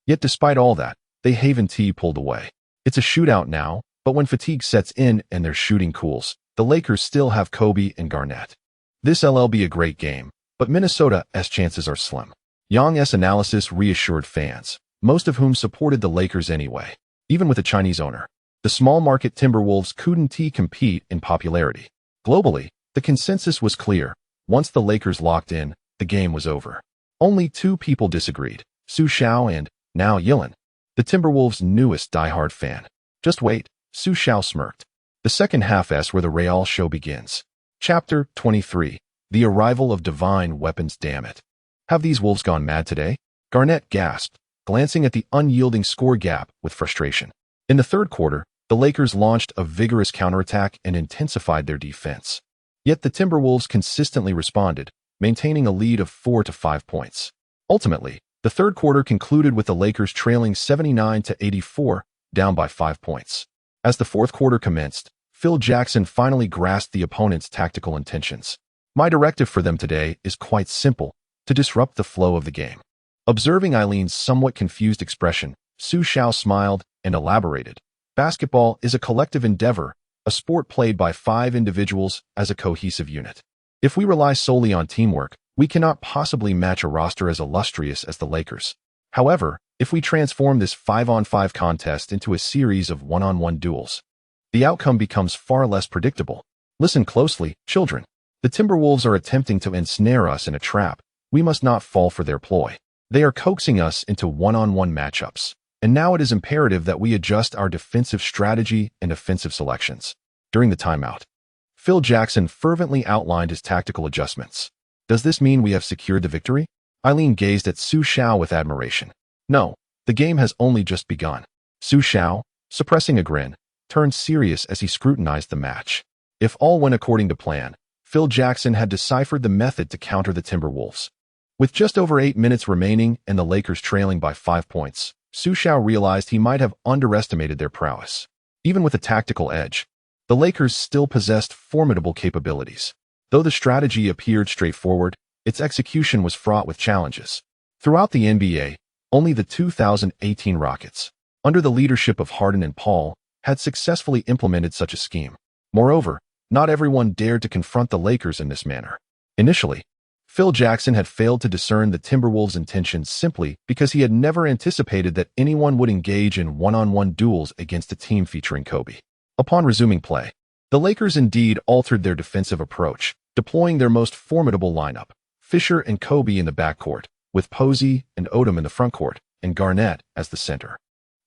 Yet despite all that, they haven't pulled away. It's a shootout now, but when fatigue sets in and their shooting cools, the Lakers still have Kobe and Garnett. This'll be a great game, but Minnesota's chances are slim." Yang's analysis reassured fans, most of whom supported the Lakers anyway, even with a Chinese owner. The small-market Timberwolves couldn't compete in popularity. Globally, the consensus was clear. Once the Lakers locked in, the game was over. Only 2 people disagreed, Xu Xiao and, now Yilin, the Timberwolves' newest diehard fan. "Just wait," Xu Xiao smirked. The second half where the Real show begins. Chapter 23, The Arrival of Divine Weapons. Damn it. Have these Wolves gone mad today? Garnett gasped, glancing at the unyielding score gap with frustration. In the third quarter, the Lakers launched a vigorous counterattack and intensified their defense. Yet the Timberwolves consistently responded, maintaining a lead of 4 to 5 points. Ultimately, the third quarter concluded with the Lakers trailing 79-84, down by 5 points. As the fourth quarter commenced, Phil Jackson finally grasped the opponent's tactical intentions. "My directive for them today is quite simple: to disrupt the flow of the game. Observing Eileen's somewhat confused expression, Xu Xiao smiled and elaborated. Basketball is a collective endeavor, a sport played by 5 individuals as a cohesive unit. If we rely solely on teamwork, we cannot possibly match a roster as illustrious as the Lakers. However, if we transform this 5-on-5 contest into a series of 1-on-1 duels, the outcome becomes far less predictable. Listen closely, children. The Timberwolves are attempting to ensnare us in a trap. We must not fall for their ploy. They are coaxing us into 1-on-1 matchups, and now it is imperative that we adjust our defensive strategy and offensive selections. During the timeout, Phil Jackson fervently outlined his tactical adjustments. Does this mean we have secured the victory? Eileen gazed at Xu Xiao with admiration. No, the game has only just begun. Xu Xiao, suppressing a grin, turned serious as he scrutinized the match. If all went according to plan, Phil Jackson had deciphered the method to counter the Timberwolves. With just over 8 minutes remaining and the Lakers trailing by 5 points, Xu Xiao realized he might have underestimated their prowess. Even with a tactical edge, the Lakers still possessed formidable capabilities. Though the strategy appeared straightforward, its execution was fraught with challenges. Throughout the NBA, only the 2018 Rockets, under the leadership of Harden and Paul, had successfully implemented such a scheme. Moreover, not everyone dared to confront the Lakers in this manner. Initially, Phil Jackson had failed to discern the Timberwolves' intentions simply because he had never anticipated that anyone would engage in 1-on-1 duels against a team featuring Kobe. Upon resuming play, the Lakers indeed altered their defensive approach, deploying their most formidable lineup, Fisher and Kobe in the backcourt, with Posey and Odom in the frontcourt, and Garnett as the center.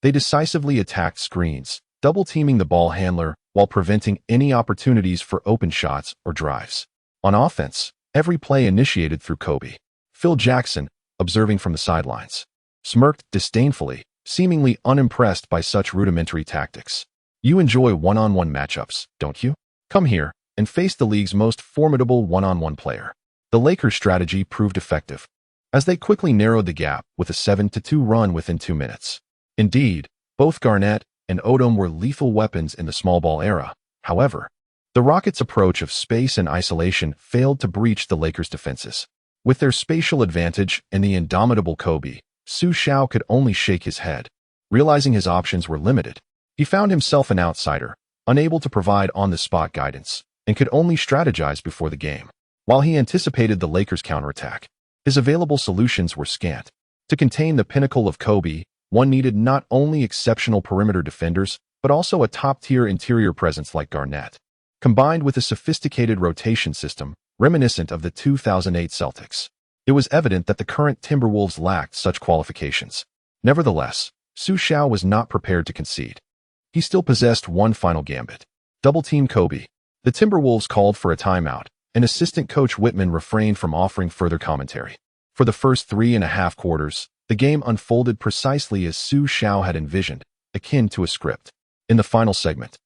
They decisively attacked screens, double-teaming the ball handler while preventing any opportunities for open shots or drives. On offense, every play initiated through Kobe. Phil Jackson, observing from the sidelines, smirked disdainfully, seemingly unimpressed by such rudimentary tactics. You enjoy 1-on-1 matchups, don't you? Come here and face the league's most formidable 1-on-1 player. The Lakers' strategy proved effective, as they quickly narrowed the gap with a 7-2 run within 2 minutes. Indeed, both Garnett and Odom were lethal weapons in the small ball era. However, the Rockets' approach of space and isolation failed to breach the Lakers' defenses. With their spatial advantage and the indomitable Kobe, Xu Xiao could only shake his head. Realizing his options were limited, he found himself an outsider, unable to provide on-the-spot guidance, and could only strategize before the game. While he anticipated the Lakers' counterattack, his available solutions were scant. To contain the pinnacle of Kobe, one needed not only exceptional perimeter defenders, but also a top-tier interior presence like Garnett. Combined with a sophisticated rotation system, reminiscent of the 2008 Celtics, it was evident that the current Timberwolves lacked such qualifications. Nevertheless, Xu Xiao was not prepared to concede. He still possessed one final gambit. Double-team Kobe. The Timberwolves called for a timeout, and assistant coach Whitman refrained from offering further commentary. For the first 3.5 quarters, the game unfolded precisely as Xu Xiao had envisioned, akin to a script. In the final segment,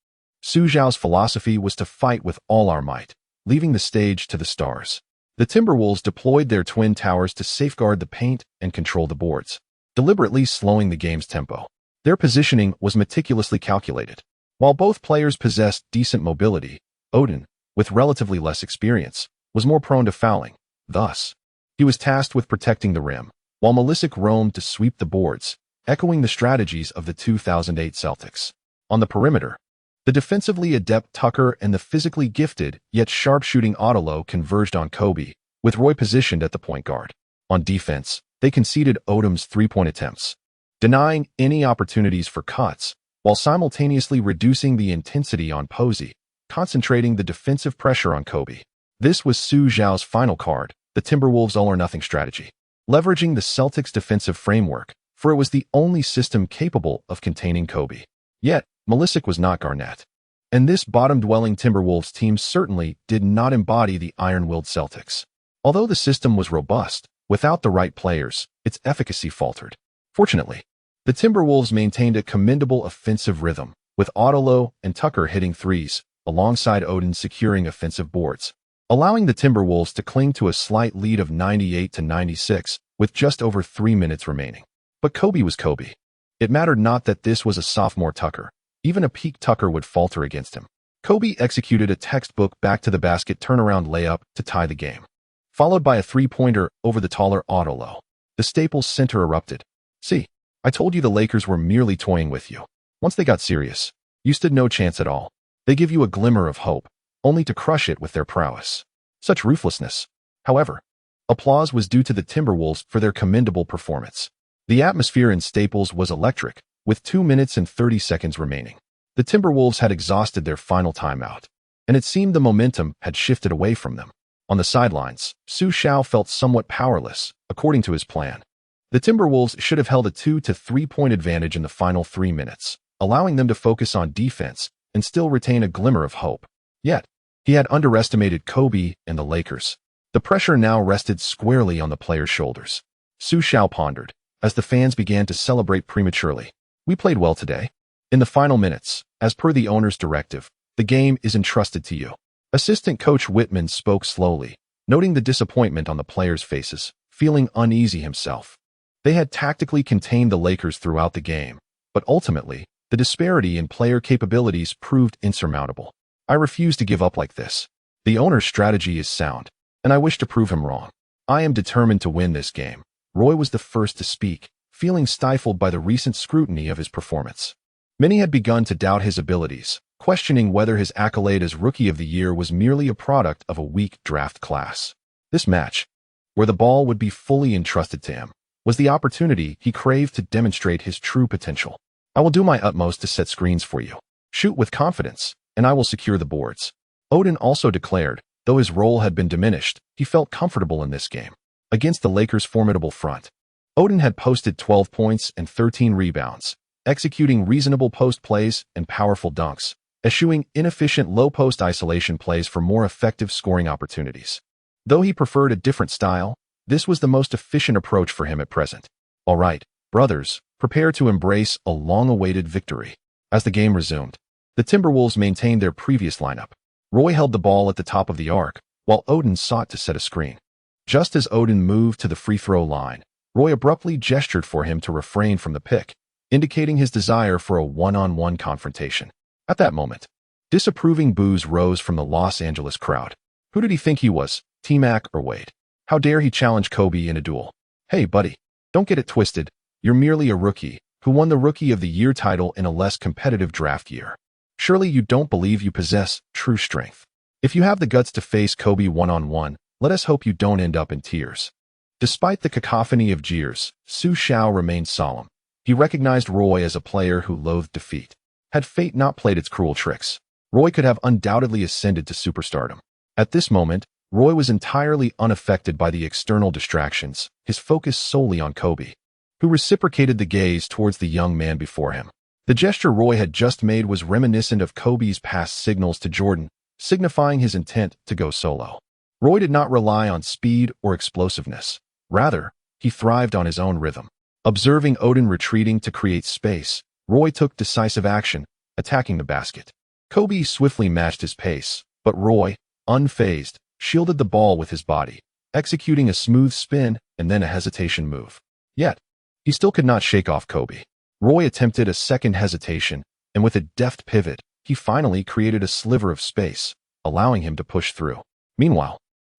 Xu Xiao's philosophy was to fight with all our might, leaving the stage to the stars. The Timberwolves deployed their twin towers to safeguard the paint and control the boards, deliberately slowing the game's tempo. Their positioning was meticulously calculated. While both players possessed decent mobility, Odom, with relatively less experience, was more prone to fouling. Thus, he was tasked with protecting the rim, while Malisic roamed to sweep the boards, echoing the strategies of the 2008 Celtics. On the perimeter, the defensively adept Tucker and the physically gifted yet sharpshooting Odolo converged on Kobe, with Roy positioned at the point guard. On defense, they conceded Odom's three-point attempts, denying any opportunities for cuts, while simultaneously reducing the intensity on Posey, concentrating the defensive pressure on Kobe. This was Xu Xiao's final card, the Timberwolves' all-or-nothing strategy, leveraging the Celtics' defensive framework, for it was the only system capable of containing Kobe. Yet, Malisic was not Garnett, and this bottom-dwelling Timberwolves team certainly did not embody the iron-willed Celtics. Although the system was robust, without the right players, its efficacy faltered. Fortunately, the Timberwolves maintained a commendable offensive rhythm, with Odolo and Tucker hitting threes, alongside Odom securing offensive boards, allowing the Timberwolves to cling to a slight lead of 98-96 with just over 3 minutes remaining. But Kobe was Kobe. It mattered not that this was a sophomore Tucker. Even a peak Tucker would falter against him. Kobe executed a textbook back-to-the-basket turnaround layup to tie the game, followed by a three-pointer over the taller Odolo. The Staples Center erupted. "See, I told you the Lakers were merely toying with you. Once they got serious, you stood no chance at all. They give you a glimmer of hope, only to crush it with their prowess. Such ruthlessness." However, applause was due to the Timberwolves for their commendable performance. The atmosphere in Staples was electric, with 2 minutes and 30 seconds remaining. The Timberwolves had exhausted their final timeout, and it seemed the momentum had shifted away from them. On the sidelines, Xu Xiao felt somewhat powerless, according to his plan. The Timberwolves should have held a 2 to 3 point advantage in the final 3 minutes, allowing them to focus on defense and still retain a glimmer of hope. Yet, he had underestimated Kobe and the Lakers. The pressure now rested squarely on the players' shoulders. Xu Xiao pondered, as the fans began to celebrate prematurely. "We played well today. In the final minutes, as per the owner's directive, the game is entrusted to you." Assistant coach Whitman spoke slowly, noting the disappointment on the players' faces, feeling uneasy himself. They had tactically contained the Lakers throughout the game, but ultimately, the disparity in player capabilities proved insurmountable. "I refuse to give up like this. The owner's strategy is sound, and I wish to prove him wrong. I am determined to win this game." Roy was the first to speak, feeling stifled by the recent scrutiny of his performance. Many had begun to doubt his abilities, questioning whether his accolade as Rookie of the Year was merely a product of a weak draft class. This match, where the ball would be fully entrusted to him, was the opportunity he craved to demonstrate his true potential. "I will do my utmost to set screens for you. Shoot with confidence, and I will secure the boards." Odin also declared, though his role had been diminished, he felt comfortable in this game. Against the Lakers' formidable front, Odin had posted 12 points and 13 rebounds, executing reasonable post plays and powerful dunks, eschewing inefficient low-post isolation plays for more effective scoring opportunities. Though he preferred a different style, this was the most efficient approach for him at present. "All right, brothers, prepare to embrace a long-awaited victory." As the game resumed, the Timberwolves maintained their previous lineup. Roy held the ball at the top of the arc, while Odin sought to set a screen. Just as Odin moved to the free throw line, Roy abruptly gestured for him to refrain from the pick, indicating his desire for a one-on-one confrontation. At that moment, disapproving boos rose from the Los Angeles crowd. Who did he think he was, T-Mac or Wade? How dare he challenge Kobe in a duel? "Hey, buddy, don't get it twisted. You're merely a rookie who won the Rookie of the Year title in a less competitive draft year. Surely you don't believe you possess true strength. If you have the guts to face Kobe one-on-one, let us hope you don't end up in tears." Despite the cacophony of jeers, Xu Xiao remained solemn. He recognized Roy as a player who loathed defeat. Had fate not played its cruel tricks, Roy could have undoubtedly ascended to superstardom. At this moment, Roy was entirely unaffected by the external distractions, his focus solely on Kobe, who reciprocated the gaze towards the young man before him. The gesture Roy had just made was reminiscent of Kobe's past signals to Jordan, signifying his intent to go solo. Roy did not rely on speed or explosiveness. Rather, he thrived on his own rhythm. Observing Odin retreating to create space, Roy took decisive action, attacking the basket. Kobe swiftly matched his pace, but Roy, unfazed, shielded the ball with his body, executing a smooth spin and then a hesitation move. Yet, he still could not shake off Kobe. Roy attempted a second hesitation, and with a deft pivot, he finally created a sliver of space, allowing him to push through. Meanwhile,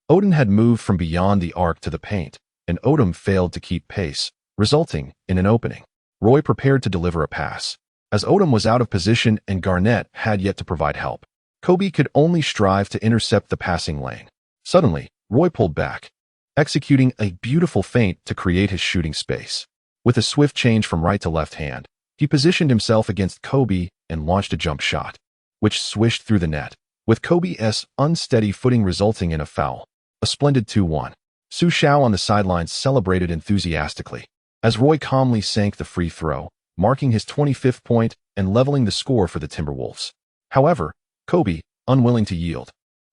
Odin had moved from beyond the arc to the paint, and Odom failed to keep pace, resulting in an opening. Roy prepared to deliver a pass. As Odom was out of position and Garnett had yet to provide help, Kobe could only strive to intercept the passing lane. Suddenly, Roy pulled back, executing a beautiful feint to create his shooting space. With a swift change from right to left hand, he positioned himself against Kobe and launched a jump shot, which swished through the net, with Kobe's unsteady footing resulting in a foul. A splendid 2-1. Xu Xiao on the sidelines celebrated enthusiastically, as Roy calmly sank the free throw, marking his 25th point and leveling the score for the Timberwolves. However, Kobe, unwilling to yield,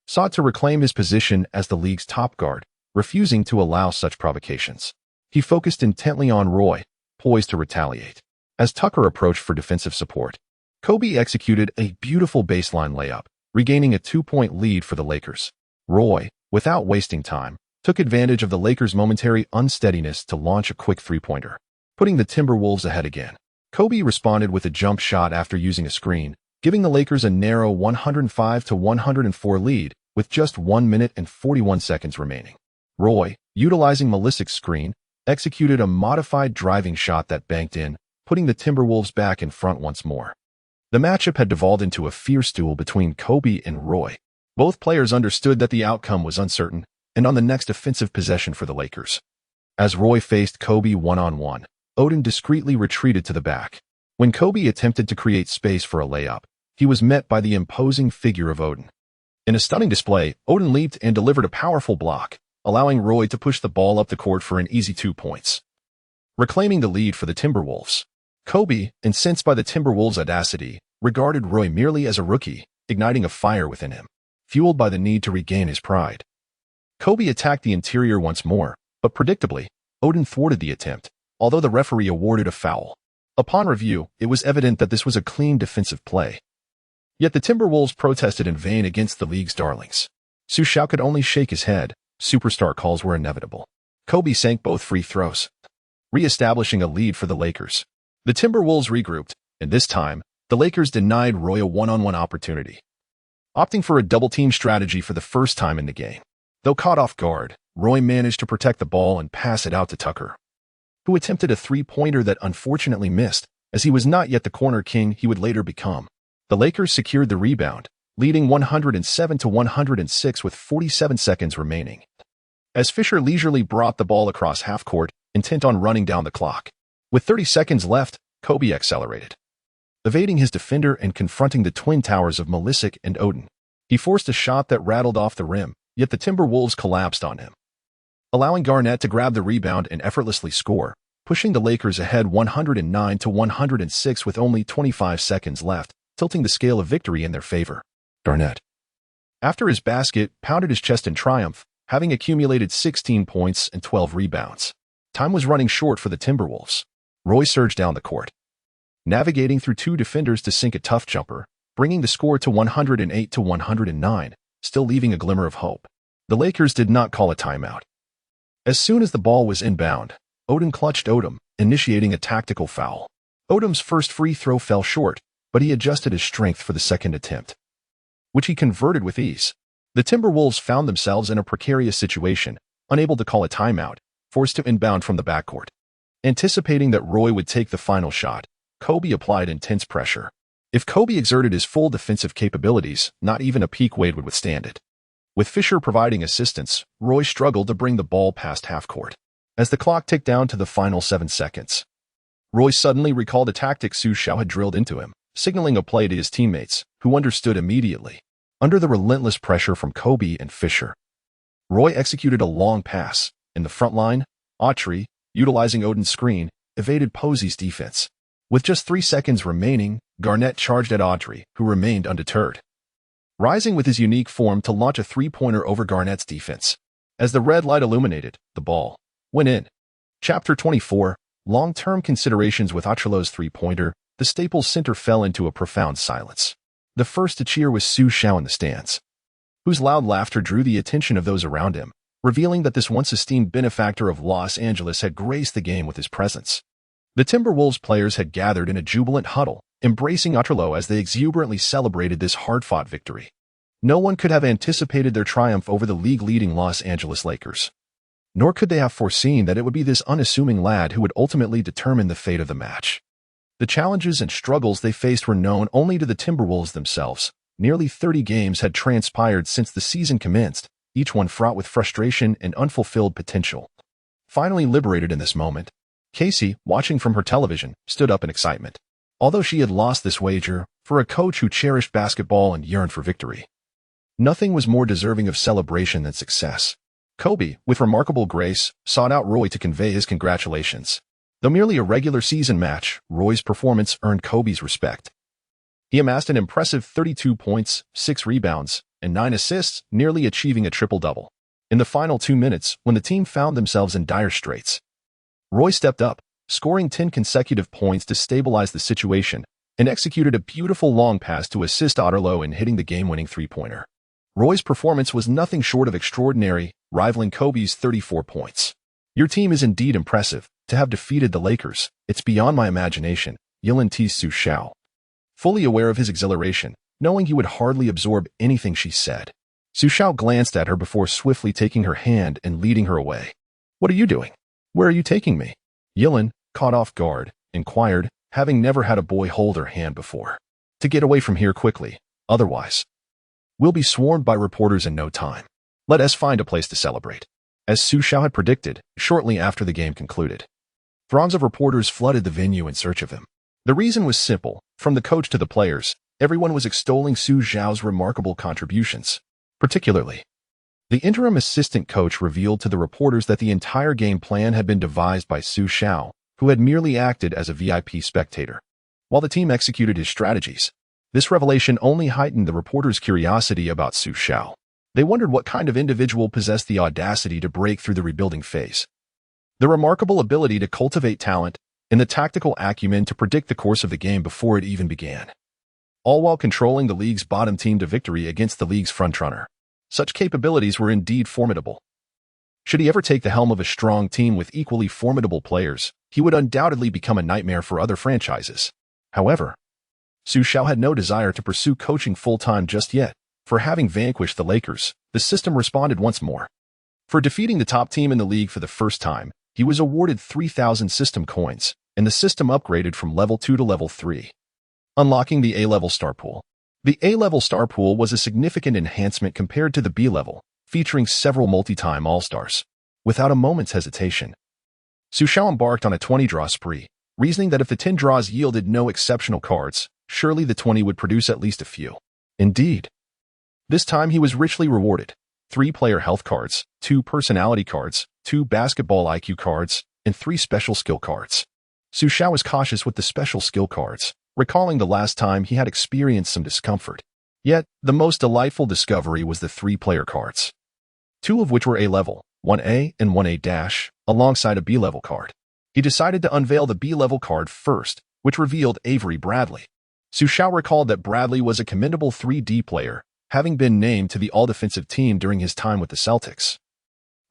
sought to reclaim his position as the league's top guard, refusing to allow such provocations. He focused intently on Roy, poised to retaliate. As Tucker approached for defensive support, Kobe executed a beautiful baseline layup, regaining a 2-point lead for the Lakers. Roy, without wasting time, took advantage of the Lakers' momentary unsteadiness to launch a quick three-pointer, putting the Timberwolves ahead again. Kobe responded with a jump shot after using a screen, giving the Lakers a narrow 105-104 lead with just 1 minute and 41 seconds remaining. Roy, utilizing Melisic's screen, executed a modified driving shot that banked in, putting the Timberwolves back in front once more. The matchup had devolved into a fierce duel between Kobe and Roy. Both players understood that the outcome was uncertain, and on the next offensive possession for the Lakers. As Roy faced Kobe one-on-one, Odin discreetly retreated to the back. When Kobe attempted to create space for a layup, he was met by the imposing figure of Odin. In a stunning display, Odin leaped and delivered a powerful block, allowing Roy to push the ball up the court for an easy 2 points. Reclaiming the lead for the Timberwolves, Kobe, incensed by the Timberwolves' audacity, regarded Roy merely as a rookie, igniting a fire within him, fueled by the need to regain his pride. Kobe attacked the interior once more, but predictably, Odin thwarted the attempt, although the referee awarded a foul. Upon review, it was evident that this was a clean defensive play. Yet the Timberwolves protested in vain against the league's darlings. Xu Xiao could only shake his head. Superstar calls were inevitable. Kobe sank both free throws, re-establishing a lead for the Lakers. The Timberwolves regrouped, and this time, the Lakers denied Roy a one-on-one opportunity, opting for a double-team strategy for the first time in the game. Though caught off guard, Roy managed to protect the ball and pass it out to Tucker, who attempted a three-pointer that unfortunately missed, as he was not yet the corner king he would later become. The Lakers secured the rebound, leading 107-106 with 47 seconds remaining. As Fisher leisurely brought the ball across half-court, intent on running down the clock. With 30 seconds left, Kobe accelerated, evading his defender and confronting the twin towers of Malisic and Odin. He forced a shot that rattled off the rim, yet the Timberwolves collapsed on him, allowing Garnett to grab the rebound and effortlessly score, pushing the Lakers ahead 109-106 with only 25 seconds left, tilting the scale of victory in their favor. Garnett, after his basket, pounded his chest in triumph, having accumulated 16 points and 12 rebounds. Time was running short for the Timberwolves. Roy surged down the court, navigating through two defenders to sink a tough jumper, bringing the score to 108-109, still leaving a glimmer of hope. The Lakers did not call a timeout. As soon as the ball was inbound, Odin clutched Odom, initiating a tactical foul. Odom's first free throw fell short, but he adjusted his strength for the second attempt, which he converted with ease. The Timberwolves found themselves in a precarious situation, unable to call a timeout, forced to inbound from the backcourt. Anticipating that Roy would take the final shot, Kobe applied intense pressure. If Kobe exerted his full defensive capabilities, not even a peak weight would withstand it. With Fisher providing assistance, Roy struggled to bring the ball past half-court. As the clock ticked down to the final 7 seconds, Roy suddenly recalled a tactic Xu Xiao had drilled into him, signaling a play to his teammates, who understood immediately. Under the relentless pressure from Kobe and Fisher, Roy executed a long pass. In the front line, Autry, utilizing Odin's screen, evaded Posey's defense. With just 3 seconds remaining, Garnett charged at Autry, who remained undeterred, rising with his unique form to launch a three-pointer over Garnett's defense. As the red light illuminated, the ball went in. Chapter 24, Long-Term Considerations with Autry's three-pointer. The Staples Center fell into a profound silence. The first to cheer was Xu Xiao in the stands, whose loud laughter drew the attention of those around him, revealing that this once-esteemed benefactor of Los Angeles had graced the game with his presence. The Timberwolves players had gathered in a jubilant huddle, embracing Autry as they exuberantly celebrated this hard-fought victory. No one could have anticipated their triumph over the league-leading Los Angeles Lakers. Nor could they have foreseen that it would be this unassuming lad who would ultimately determine the fate of the match. The challenges and struggles they faced were known only to the Timberwolves themselves. Nearly 30 games had transpired since the season commenced, each one fraught with frustration and unfulfilled potential. Finally liberated in this moment, Casey, watching from her television, stood up in excitement. Although she had lost this wager, for a coach who cherished basketball and yearned for victory, nothing was more deserving of celebration than success. Kobe, with remarkable grace, sought out Roy to convey his congratulations. Though merely a regular season match, Roy's performance earned Kobe's respect. He amassed an impressive 32 points, 6 rebounds, and 9 assists, nearly achieving a triple-double. In the final 2 minutes, when the team found themselves in dire straits, Roy stepped up, scoring 10 consecutive points to stabilize the situation, and executed a beautiful long pass to assist Autry in hitting the game-winning three-pointer. Roy's performance was nothing short of extraordinary, rivaling Kobe's 34 points. "Your team is indeed impressive. To have defeated the Lakers, it's beyond my imagination," Yilin teased Xu Xiao, fully aware of his exhilaration, knowing he would hardly absorb anything she said. Xu Xiao glanced at her before swiftly taking her hand and leading her away. "What are you doing?" Where are you taking me? Yilin, caught off guard, inquired, having never had a boy hold her hand before. To get away from here quickly, otherwise we'll be swarmed by reporters in no time. Let us find a place to celebrate. As Xu Xiao had predicted, shortly after the game concluded, throngs of reporters flooded the venue in search of him. The reason was simple. From the coach to the players, everyone was extolling Xu Xiao's remarkable contributions. Particularly, the interim assistant coach revealed to the reporters that the entire game plan had been devised by Xu Xiao, who had merely acted as a VIP spectator, while the team executed his strategies. This revelation only heightened the reporters' curiosity about Xu Xiao. They wondered what kind of individual possessed the audacity to break through the rebuilding phase, the remarkable ability to cultivate talent, and the tactical acumen to predict the course of the game before it even began, all while controlling the league's bottom team to victory against the league's frontrunner. Such capabilities were indeed formidable. Should he ever take the helm of a strong team with equally formidable players, he would undoubtedly become a nightmare for other franchises. However, Xu Xiao had no desire to pursue coaching full-time just yet. For having vanquished the Lakers, the system responded once more. For defeating the top team in the league for the first time, he was awarded 3,000 system coins, and the system upgraded from level 2 to level 3. Unlocking the A-level star pool. The A-level star pool was a significant enhancement compared to the B-level, featuring several multi-time all-stars. Without a moment's hesitation, Xu Xiao embarked on a 20-draw spree, reasoning that if the 10 draws yielded no exceptional cards, surely the 20 would produce at least a few. Indeed, this time he was richly rewarded. 3 player health cards, 2 personality cards, 2 basketball IQ cards, and 3 special skill cards. Xu Xiao was cautious with the special skill cards, recalling the last time he had experienced some discomfort. Yet, the most delightful discovery was the 3 player cards, 2 of which were A-level, 1A and 1A-, alongside a B-level card. He decided to unveil the B-level card first, which revealed Avery Bradley. Xu Xiao recalled that Bradley was a commendable 3D player, having been named to the all-defensive team during his time with the Celtics.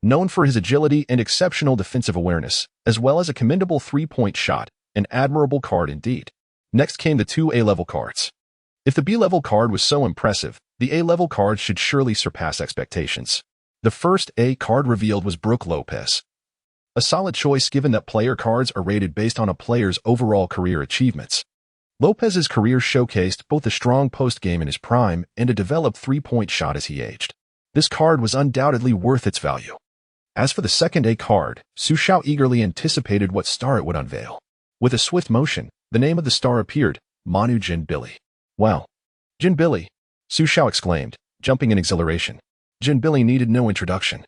Known for his agility and exceptional defensive awareness, as well as a commendable three-point shot, an admirable card indeed. Next came the 2 A-level cards. If the B-level card was so impressive, the A-level card should surely surpass expectations. The first A card revealed was Brook Lopez. A solid choice given that player cards are rated based on a player's overall career achievements. Lopez's career showcased both a strong post game in his prime and a developed three-point shot as he aged. This card was undoubtedly worth its value. As for the second A card, Xu Xiao eagerly anticipated what star it would unveil. With a swift motion, the name of the star appeared, Manu Ginbili. Wow. Ginbili! Xu Xiao exclaimed, jumping in exhilaration. Ginbili needed no introduction.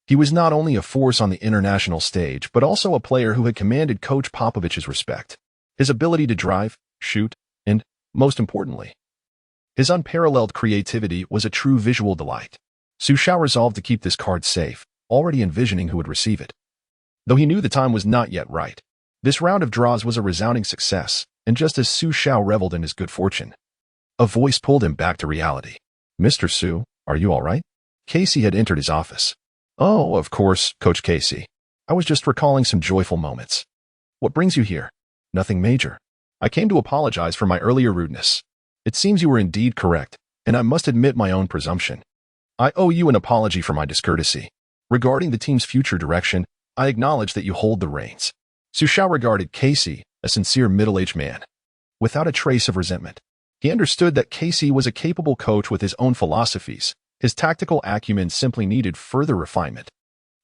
He was not only a force on the international stage, but also a player who had commanded Coach Popovich's respect. His ability to drive, shoot, and, most importantly, his unparalleled creativity was a true visual delight. Xu Xiao resolved to keep this card safe, already envisioning who would receive it. Though he knew the time was not yet right, this round of draws was a resounding success, and just as Xu Xiao reveled in his good fortune, a voice pulled him back to reality. Mr. Xu, are you all right? Casey had entered his office. Oh, of course, Coach Casey. I was just recalling some joyful moments. What brings you here? Nothing major. I came to apologize for my earlier rudeness. It seems you were indeed correct, and I must admit my own presumption. I owe you an apology for my discourtesy. Regarding the team's future direction, I acknowledge that you hold the reins. Xu Xiao regarded Casey, a sincere middle-aged man, without a trace of resentment. He understood that Casey was a capable coach with his own philosophies. His tactical acumen simply needed further refinement.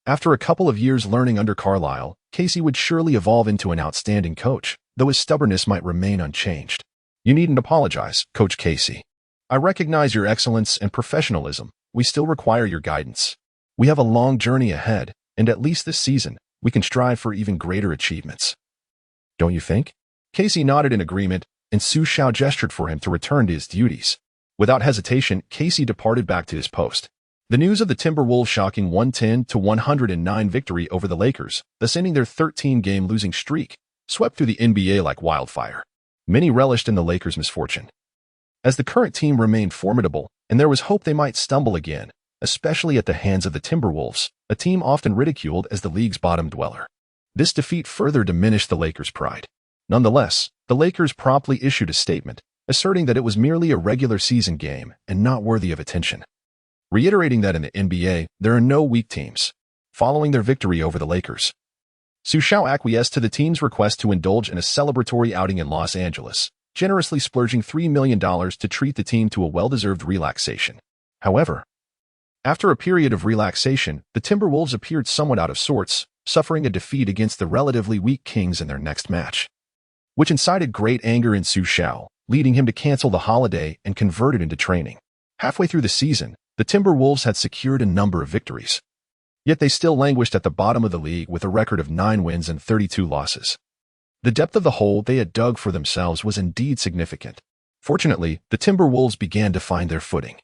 After a couple of years learning under Carlisle, Casey would surely evolve into an outstanding coach, though his stubbornness might remain unchanged. You needn't apologize, Coach Casey. I recognize your excellence and professionalism. We still require your guidance. We have a long journey ahead, and at least this season, we can strive for even greater achievements. Don't you think? Casey nodded in agreement, and Xu Xiao gestured for him to return to his duties. Without hesitation, Casey departed back to his post. The news of the Timberwolves' shocking 110-109 victory over the Lakers, thus ending their 13-game losing streak, swept through the NBA like wildfire. Many relished in the Lakers' misfortune, as the current team remained formidable, and there was hope they might stumble again, especially at the hands of the Timberwolves, a team often ridiculed as the league's bottom dweller. This defeat further diminished the Lakers' pride. Nonetheless, the Lakers promptly issued a statement, asserting that it was merely a regular season game and not worthy of attention, reiterating that in the NBA, there are no weak teams. Following their victory over the Lakers, Xu Xiao acquiesced to the team's request to indulge in a celebratory outing in Los Angeles, generously splurging $3 million to treat the team to a well-deserved relaxation. However, after a period of relaxation, the Timberwolves appeared somewhat out of sorts, suffering a defeat against the relatively weak Kings in their next match, which incited great anger in Xu Xiao, leading him to cancel the holiday and convert it into training. Halfway through the season, the Timberwolves had secured a number of victories. Yet they still languished at the bottom of the league with a record of 9 wins and 32 losses. The depth of the hole they had dug for themselves was indeed significant. Fortunately, the Timberwolves began to find their footing,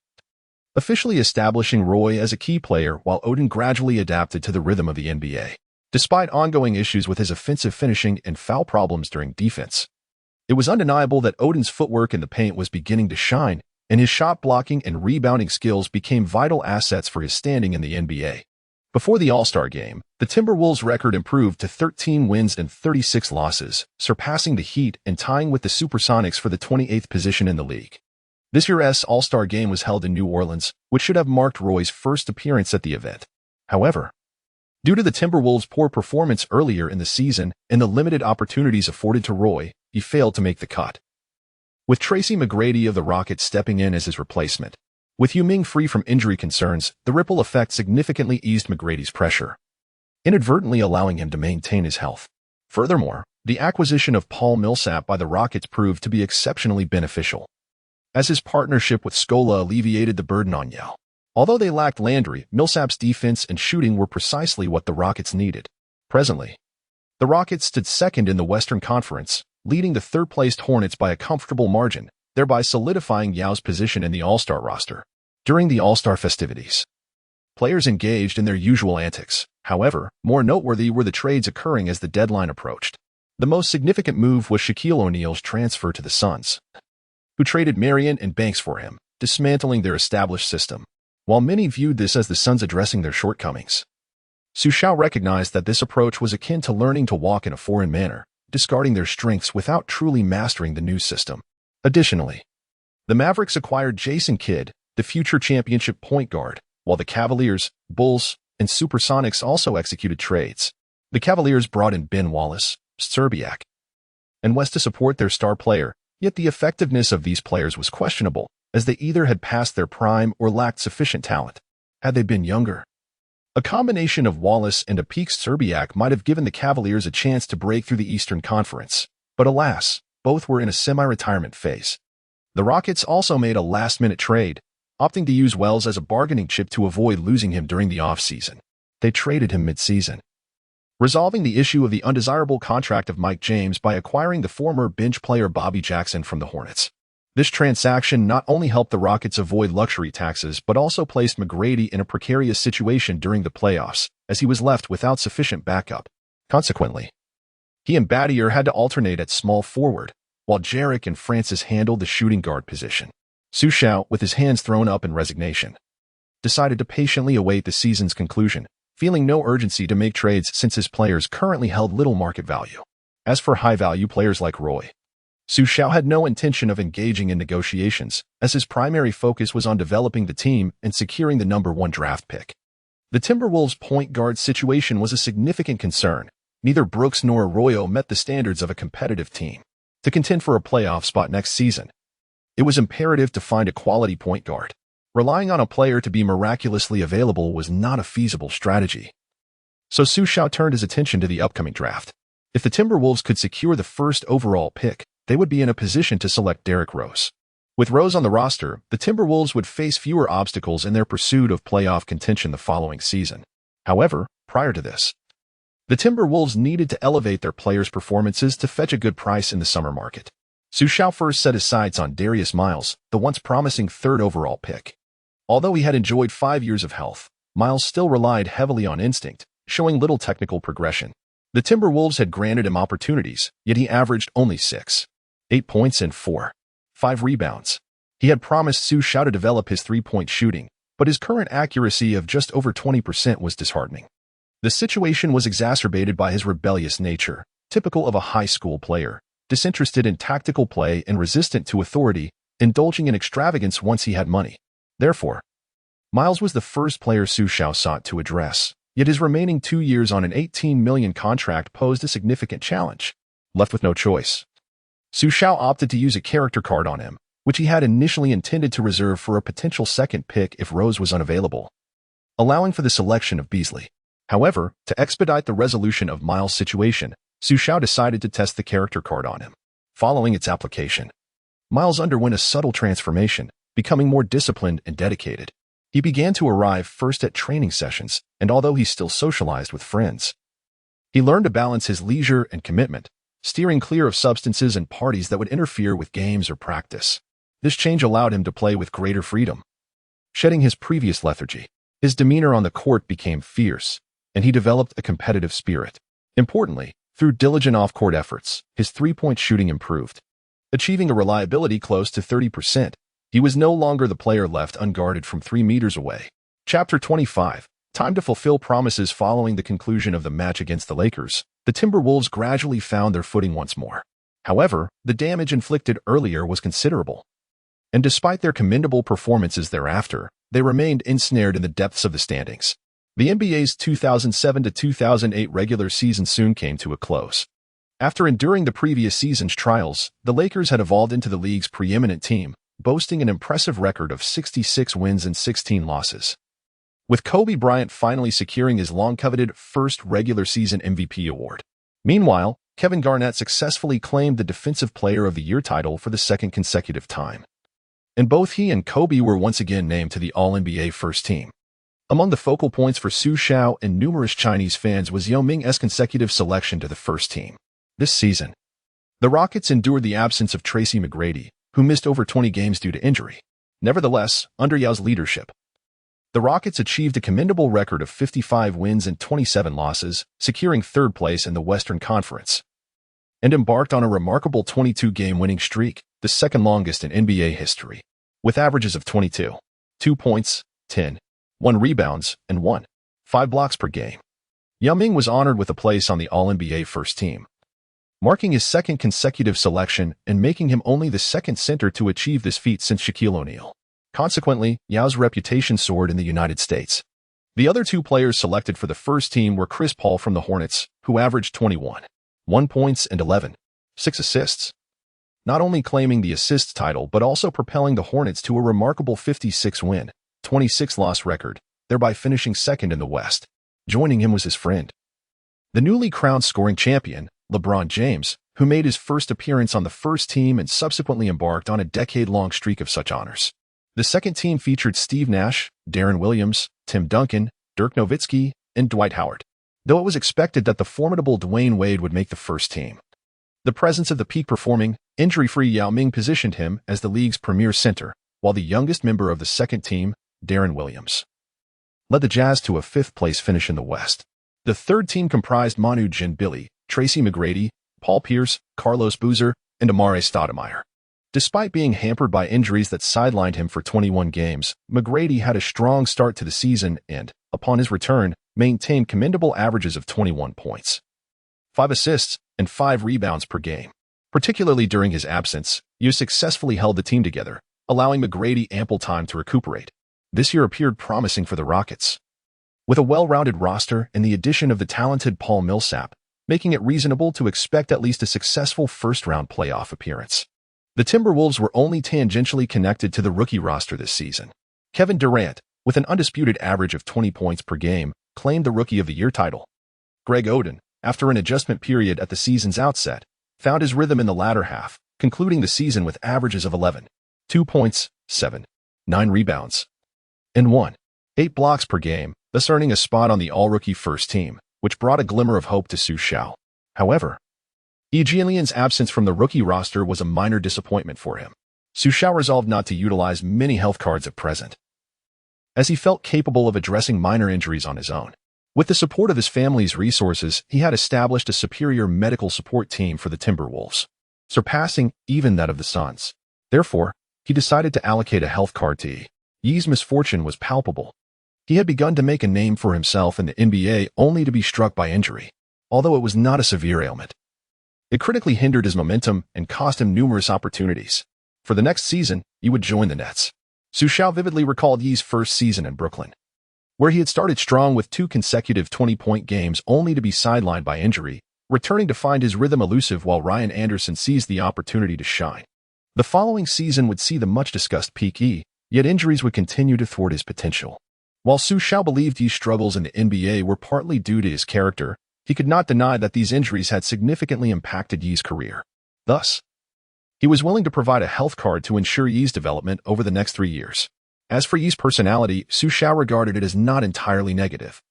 officially establishing Roy as a key player while Odin gradually adapted to the rhythm of the NBA. Despite ongoing issues with his offensive finishing and foul problems during defense, it was undeniable that Odin's footwork in the paint was beginning to shine, and his shot blocking and rebounding skills became vital assets for his standing in the NBA. Before the All-Star game, the Timberwolves' record improved to 13 wins and 36 losses, surpassing the Heat and tying with the Supersonics for the 28th position in the league. This year's All-Star game was held in New Orleans, which should have marked Roy's first appearance at the event. However, due to the Timberwolves' poor performance earlier in the season and the limited opportunities afforded to Roy, he failed to make the cut, with Tracy McGrady of the Rockets stepping in as his replacement. With Yao Ming free from injury concerns, the ripple effect significantly eased McGrady's pressure, inadvertently allowing him to maintain his health. Furthermore, the acquisition of Paul Millsap by the Rockets proved to be exceptionally beneficial, as his partnership with Scola alleviated the burden on Yao. Although they lacked Landry, Millsap's defense and shooting were precisely what the Rockets needed. Presently, the Rockets stood second in the Western Conference, leading the third-placed Hornets by a comfortable margin, thereby solidifying Yao's position in the All-Star roster. During the All-Star festivities, players engaged in their usual antics. However, more noteworthy were the trades occurring as the deadline approached. The most significant move was Shaquille O'Neal's transfer to the Suns, who traded Marion and Banks for him, dismantling their established system. While many viewed this as the Suns addressing their shortcomings, Xu Xiao recognized that this approach was akin to learning to walk in a foreign manner, discarding their strengths without truly mastering the new system. Additionally, the Mavericks acquired Jason Kidd, the future championship point guard, while the Cavaliers, Bulls, and Supersonics also executed trades. The Cavaliers brought in Ben Wallace, Szczerbiak, and West to support their star player, yet the effectiveness of these players was questionable, as they either had passed their prime or lacked sufficient talent. Had they been younger, a combination of Wallace and a peak Szczerbiak might have given the Cavaliers a chance to break through the Eastern Conference, but alas, both were in a semi-retirement phase. The Rockets also made a last-minute trade, opting to use Wells as a bargaining chip to avoid losing him during the off-season. They traded him mid-season, resolving the issue of the undesirable contract of Mike James by acquiring the former bench player Bobby Jackson from the Hornets. This transaction not only helped the Rockets avoid luxury taxes but also placed McGrady in a precarious situation during the playoffs, as he was left without sufficient backup. Consequently, he and Battier had to alternate at small forward, while Jarek and Francis handled the shooting guard position. Xu Xiao, with his hands thrown up in resignation, decided to patiently await the season's conclusion, feeling no urgency to make trades since his players currently held little market value. As for high-value players like Roy, Xu Xiao had no intention of engaging in negotiations, as his primary focus was on developing the team and securing the #1 draft pick. The Timberwolves' point guard situation was a significant concern. Neither Brooks nor Arroyo met the standards of a competitive team. To contend for a playoff spot next season, it was imperative to find a quality point guard. Relying on a player to be miraculously available was not a feasible strategy. So Xu Xiao turned his attention to the upcoming draft. If the Timberwolves could secure the first overall pick, they would be in a position to select Derrick Rose. With Rose on the roster, the Timberwolves would face fewer obstacles in their pursuit of playoff contention the following season. However, prior to this, the Timberwolves needed to elevate their players' performances to fetch a good price in the summer market. Xu Xiao first set his sights on Darius Miles, the once promising third overall pick. Although he had enjoyed 5 years of health, Miles still relied heavily on instinct, showing little technical progression. The Timberwolves had granted him opportunities, yet he averaged only 6.8 points and 4.5 rebounds. He had promised Xu Xiao to develop his three-point shooting, but his current accuracy of just over 20% was disheartening. The situation was exacerbated by his rebellious nature, typical of a high school player, disinterested in tactical play and resistant to authority, indulging in extravagance once he had money. Therefore, Miles was the first player Xu Xiao sought to address. Yet his remaining 2 years on an $18 million contract posed a significant challenge. Left with no choice, Xu Xiao opted to use a character card on him, which he had initially intended to reserve for a potential second pick if Rose was unavailable, allowing for the selection of Beasley. However, to expedite the resolution of Miles' situation, Xu Xiao decided to test the character card on him. Following its application, Miles underwent a subtle transformation, becoming more disciplined and dedicated. He began to arrive first at training sessions, and although he still socialized with friends, he learned to balance his leisure and commitment, steering clear of substances and parties that would interfere with games or practice. This change allowed him to play with greater freedom. Shedding his previous lethargy, his demeanor on the court became fierce, and he developed a competitive spirit. Importantly, through diligent off-court efforts, his three-point shooting improved, achieving a reliability close to 30%. He was no longer the player left unguarded from 3 meters away. Chapter 25. Time to fulfill promises. Following the conclusion of the match against the Lakers, the Timberwolves gradually found their footing once more. However, the damage inflicted earlier was considerable, and despite their commendable performances thereafter, they remained ensnared in the depths of the standings. The NBA's 2007-2008 regular season soon came to a close. After enduring the previous season's trials, the Lakers had evolved into the league's preeminent team, boasting an impressive record of 66 wins and 16 losses. With Kobe Bryant finally securing his long-coveted first regular season MVP award. Meanwhile, Kevin Garnett successfully claimed the Defensive Player of the Year title for the second consecutive time, and both he and Kobe were once again named to the All-NBA first team. Among the focal points for Xu Xiao and numerous Chinese fans was Yao Ming's consecutive selection to the first team. This season, the Rockets endured the absence of Tracy McGrady, who missed over 20 games due to injury. Nevertheless, under Yao's leadership, the Rockets achieved a commendable record of 55 wins and 27 losses, securing third place in the Western Conference, and embarked on a remarkable 22-game winning streak, the second longest in NBA history, with averages of 22, 2 points, 10, 1 rebounds, and 1.5 blocks per game. Yao Ming was honored with a place on the All-NBA first team, marking his second consecutive selection and making him only the second center to achieve this feat since Shaquille O'Neal. Consequently, Yao's reputation soared in the United States. The other two players selected for the first team were Chris Paul from the Hornets, who averaged 21 points and 11.6 assists, not only claiming the assists title but also propelling the Hornets to a remarkable 56-win, 26-loss record, thereby finishing second in the West. Joining him was his friend, the newly crowned scoring champion, LeBron James, who made his first appearance on the first team and subsequently embarked on a decade-long streak of such honors. The second team featured Steve Nash, Darren Williams, Tim Duncan, Dirk Nowitzki, and Dwight Howard, though it was expected that the formidable Dwayne Wade would make the first team. The presence of the peak-performing, injury-free Yao Ming positioned him as the league's premier center, while the youngest member of the second team, Darren Williams, led the Jazz to a fifth-place finish in the West. The third team comprised Manu Ginobili, Tracy McGrady, Paul Pierce, Carlos Boozer, and Amare Stoudemire. Despite being hampered by injuries that sidelined him for 21 games, McGrady had a strong start to the season and, upon his return, maintained commendable averages of 21 points, 5 assists, and 5 rebounds per game. Particularly during his absence, Yu successfully held the team together, allowing McGrady ample time to recuperate. This year appeared promising for the Rockets, with a well-rounded roster and the addition of the talented Paul Millsap, making it reasonable to expect at least a successful first-round playoff appearance. The Timberwolves were only tangentially connected to the rookie roster this season. Kevin Durant, with an undisputed average of 20 points per game, claimed the Rookie of the Year title. Greg Oden, after an adjustment period at the season's outset, found his rhythm in the latter half, concluding the season with averages of 11, 2 points, 7, 9 rebounds, and 1.8 blocks per game, thus earning a spot on the all-rookie first team, which brought a glimmer of hope to Xu Xiao. However, Jianlian's absence from the rookie roster was a minor disappointment for him. Xu Xiao resolved not to utilize many health cards at present, as he felt capable of addressing minor injuries on his own. With the support of his family's resources, he had established a superior medical support team for the Timberwolves, surpassing even that of the Suns. Therefore, he decided to allocate a health card to Yi. Yi's misfortune was palpable. He had begun to make a name for himself in the NBA only to be struck by injury. Although it was not a severe ailment, it critically hindered his momentum and cost him numerous opportunities. For the next season, Yi would join the Nets. Xu Xiao vividly recalled Yi's first season in Brooklyn, where he had started strong with 2 consecutive 20-point games only to be sidelined by injury, returning to find his rhythm elusive while Ryan Anderson seized the opportunity to shine. The following season would see the much-discussed peak E, yet injuries would continue to thwart his potential. While Xu Xiao believed Yi's struggles in the NBA were partly due to his character, he could not deny that these injuries had significantly impacted Yi's career. Thus, he was willing to provide a health card to ensure Yi's development over the next 3 years. As for Yi's personality, Xu Xiao regarded it as not entirely negative,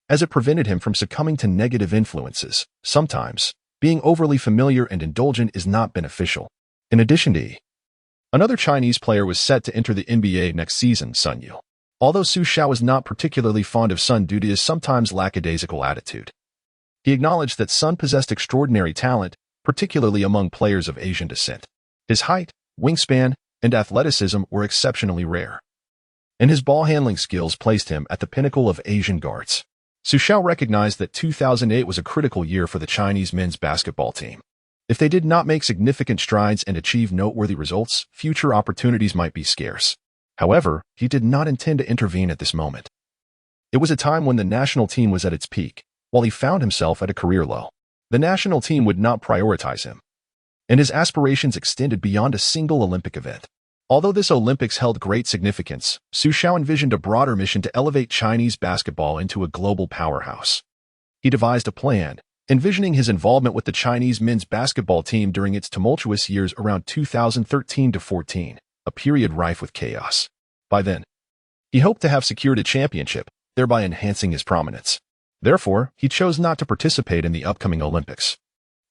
as it prevented him from succumbing to negative influences. Sometimes, being overly familiar and indulgent is not beneficial. In addition to Yi, another Chinese player was set to enter the NBA next season, Sun Yu. Although Xu Xiao was not particularly fond of Sun due to his sometimes lackadaisical attitude, he acknowledged that Sun possessed extraordinary talent, particularly among players of Asian descent. His height, wingspan, and athleticism were exceptionally rare, and his ball-handling skills placed him at the pinnacle of Asian guards. Xu Xiao recognized that 2008 was a critical year for the Chinese men's basketball team. If they did not make significant strides and achieve noteworthy results, future opportunities might be scarce. However, he did not intend to intervene at this moment. It was a time when the national team was at its peak, while he found himself at a career low. The national team would not prioritize him, and his aspirations extended beyond a single Olympic event. Although this Olympics held great significance, Xu Xiao envisioned a broader mission to elevate Chinese basketball into a global powerhouse. He devised a plan, envisioning his involvement with the Chinese men's basketball team during its tumultuous years around 2013 to 14, a period rife with chaos. By then, he hoped to have secured a championship, thereby enhancing his prominence. Therefore, he chose not to participate in the upcoming Olympics,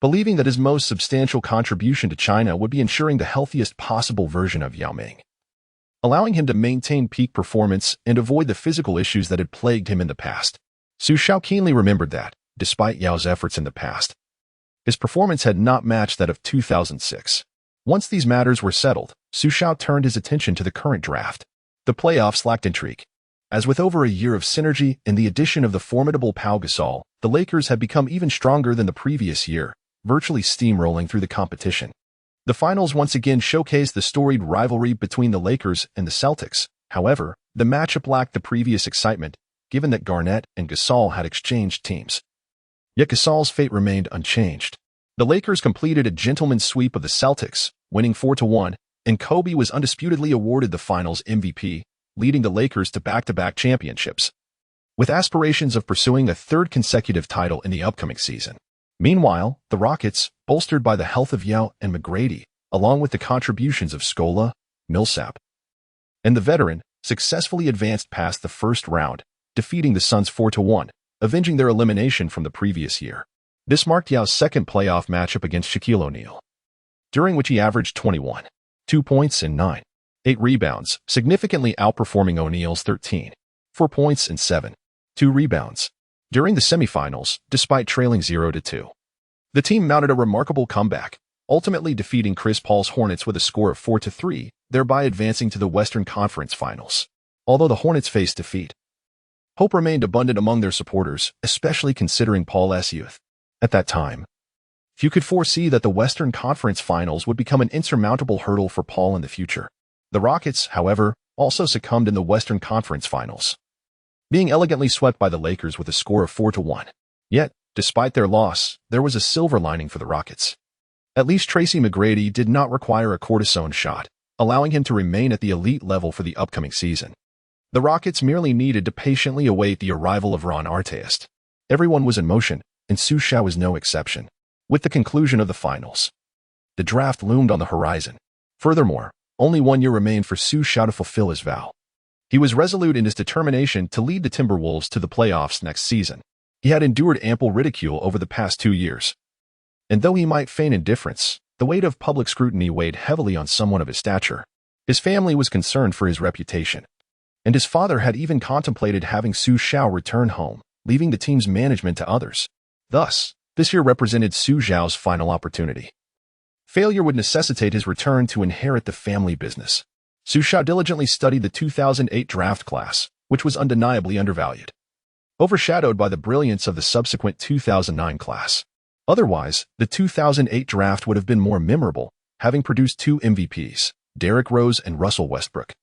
believing that his most substantial contribution to China would be ensuring the healthiest possible version of Yao Ming, allowing him to maintain peak performance and avoid the physical issues that had plagued him in the past. Xu Xiao keenly remembered that, despite Yao's efforts in the past, his performance had not matched that of 2006. Once these matters were settled, Xu Xiao turned his attention to the current draft. The playoffs lacked intrigue. As with over a year of synergy and the addition of the formidable Pau Gasol, the Lakers had become even stronger than the previous year, virtually steamrolling through the competition. The finals once again showcased the storied rivalry between the Lakers and the Celtics. However, the matchup lacked the previous excitement, given that Garnett and Gasol had exchanged teams. Yet Gasol's fate remained unchanged. The Lakers completed a gentleman's sweep of the Celtics, winning 4-1, and Kobe was undisputedly awarded the finals MVP, leading the Lakers to back-to-back championships, with aspirations of pursuing a 3rd consecutive title in the upcoming season. Meanwhile, the Rockets, bolstered by the health of Yao and McGrady, along with the contributions of Scola, Millsap, and the veteran, successfully advanced past the first round, defeating the Suns 4-1, avenging their elimination from the previous year. This marked Yao's second playoff matchup against Shaquille O'Neal, during which he averaged 21, 2 points and 8 rebounds, significantly outperforming O'Neal's 13, 4 points and 2 rebounds. During the semifinals, despite trailing 0-2, the team mounted a remarkable comeback, ultimately defeating Chris Paul's Hornets with a score of 4-3, thereby advancing to the Western Conference Finals. Although the Hornets faced defeat, hope remained abundant among their supporters, especially considering Paul's youth. At that time, few could foresee that the Western Conference Finals would become an insurmountable hurdle for Paul in the future. The Rockets, however, also succumbed in the Western Conference Finals, being elegantly swept by the Lakers with a score of 4-1. Yet, despite their loss, there was a silver lining for the Rockets. At least Tracy McGrady did not require a cortisone shot, allowing him to remain at the elite level for the upcoming season. The Rockets merely needed to patiently await the arrival of Ron Artest. Everyone was in motion, and Xu Xiao was no exception. With the conclusion of the finals, the draft loomed on the horizon. Furthermore, only 1 year remained for Xu Xiao to fulfill his vow. He was resolute in his determination to lead the Timberwolves to the playoffs next season. He had endured ample ridicule over the past 2 years, and though he might feign indifference, the weight of public scrutiny weighed heavily on someone of his stature. His family was concerned for his reputation, and his father had even contemplated having Xu Xiao return home, leaving the team's management to others. Thus, this year represented Xu Xiao's final opportunity. Failure would necessitate his return to inherit the family business. Xu Xiao diligently studied the 2008 draft class, which was undeniably undervalued, overshadowed by the brilliance of the subsequent 2009 class. Otherwise, the 2008 draft would have been more memorable, having produced 2 MVPs, Derrick Rose and Russell Westbrook,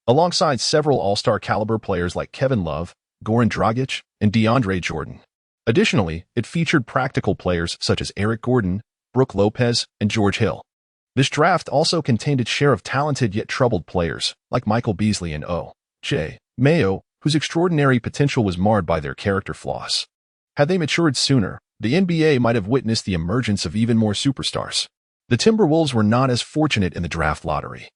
alongside several all-star caliber players like Kevin Love, Goran Dragic, and DeAndre Jordan. Additionally, it featured practical players such as Eric Gordon, Brook Lopez, and George Hill. This draft also contained its share of talented yet troubled players like Michael Beasley and O.J. Mayo, whose extraordinary potential was marred by their character flaws. Had they matured sooner, the NBA might have witnessed the emergence of even more superstars. The Timberwolves were not as fortunate in the draft lottery,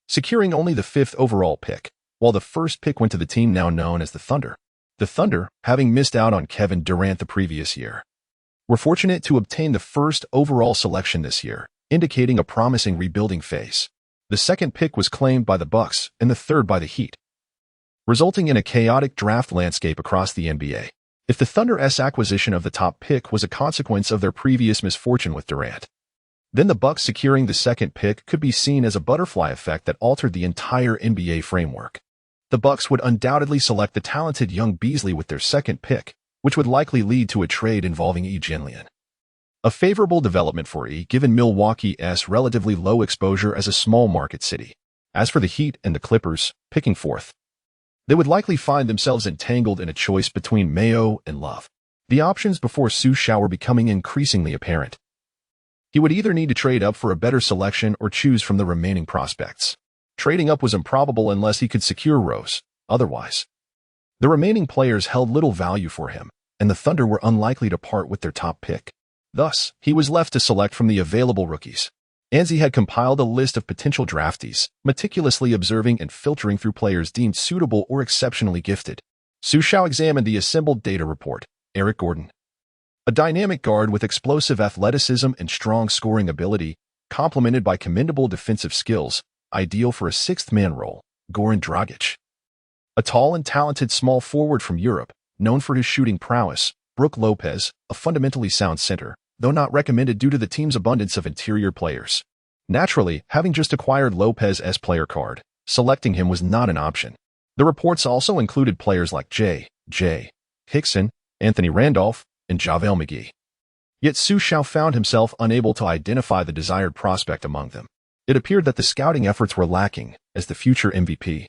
securing only the 5th overall pick, while the first pick went to the team now known as the Thunder. The Thunder, having missed out on Kevin Durant the previous year, were fortunate to obtain the 1st overall selection this year, indicating a promising rebuilding phase. The 2nd pick was claimed by the Bucks and the 3rd by the Heat, resulting in a chaotic draft landscape across the NBA. If the Thunder's acquisition of the top pick was a consequence of their previous misfortune with Durant, then the Bucks securing the 2nd pick could be seen as a butterfly effect that altered the entire NBA framework. The Bucks would undoubtedly select the talented young Beasley with their 2nd pick, which would likely lead to a trade involving E. Jinlian. A favorable development for E, given Milwaukee's relatively low exposure as a small market city. As for the Heat and the Clippers, picking 4th, they would likely find themselves entangled in a choice between Mayo and Love. The options before Xu Xiao were becoming increasingly apparent. He would either need to trade up for a better selection or choose from the remaining prospects. Trading up was improbable unless he could secure Rose. Otherwise, the remaining players held little value for him, and the Thunder were unlikely to part with their top pick. Thus, he was left to select from the available rookies. Anzi had compiled a list of potential draftees, meticulously observing and filtering through players deemed suitable or exceptionally gifted. Xu Xiao examined the assembled data report. Eric Gordon, a dynamic guard with explosive athleticism and strong scoring ability, complemented by commendable defensive skills, ideal for a 6th-man role. Goran Dragic, a tall and talented small forward from Europe, known for his shooting prowess. Brook Lopez, a fundamentally sound center, though not recommended due to the team's abundance of interior players. Naturally, having just acquired Lopez's player card, selecting him was not an option. The reports also included players like J. Hickson, Anthony Randolph, and JaVale McGee. Yet Xu Xiao found himself unable to identify the desired prospect among them. It appeared that the scouting efforts were lacking, as the future MVP,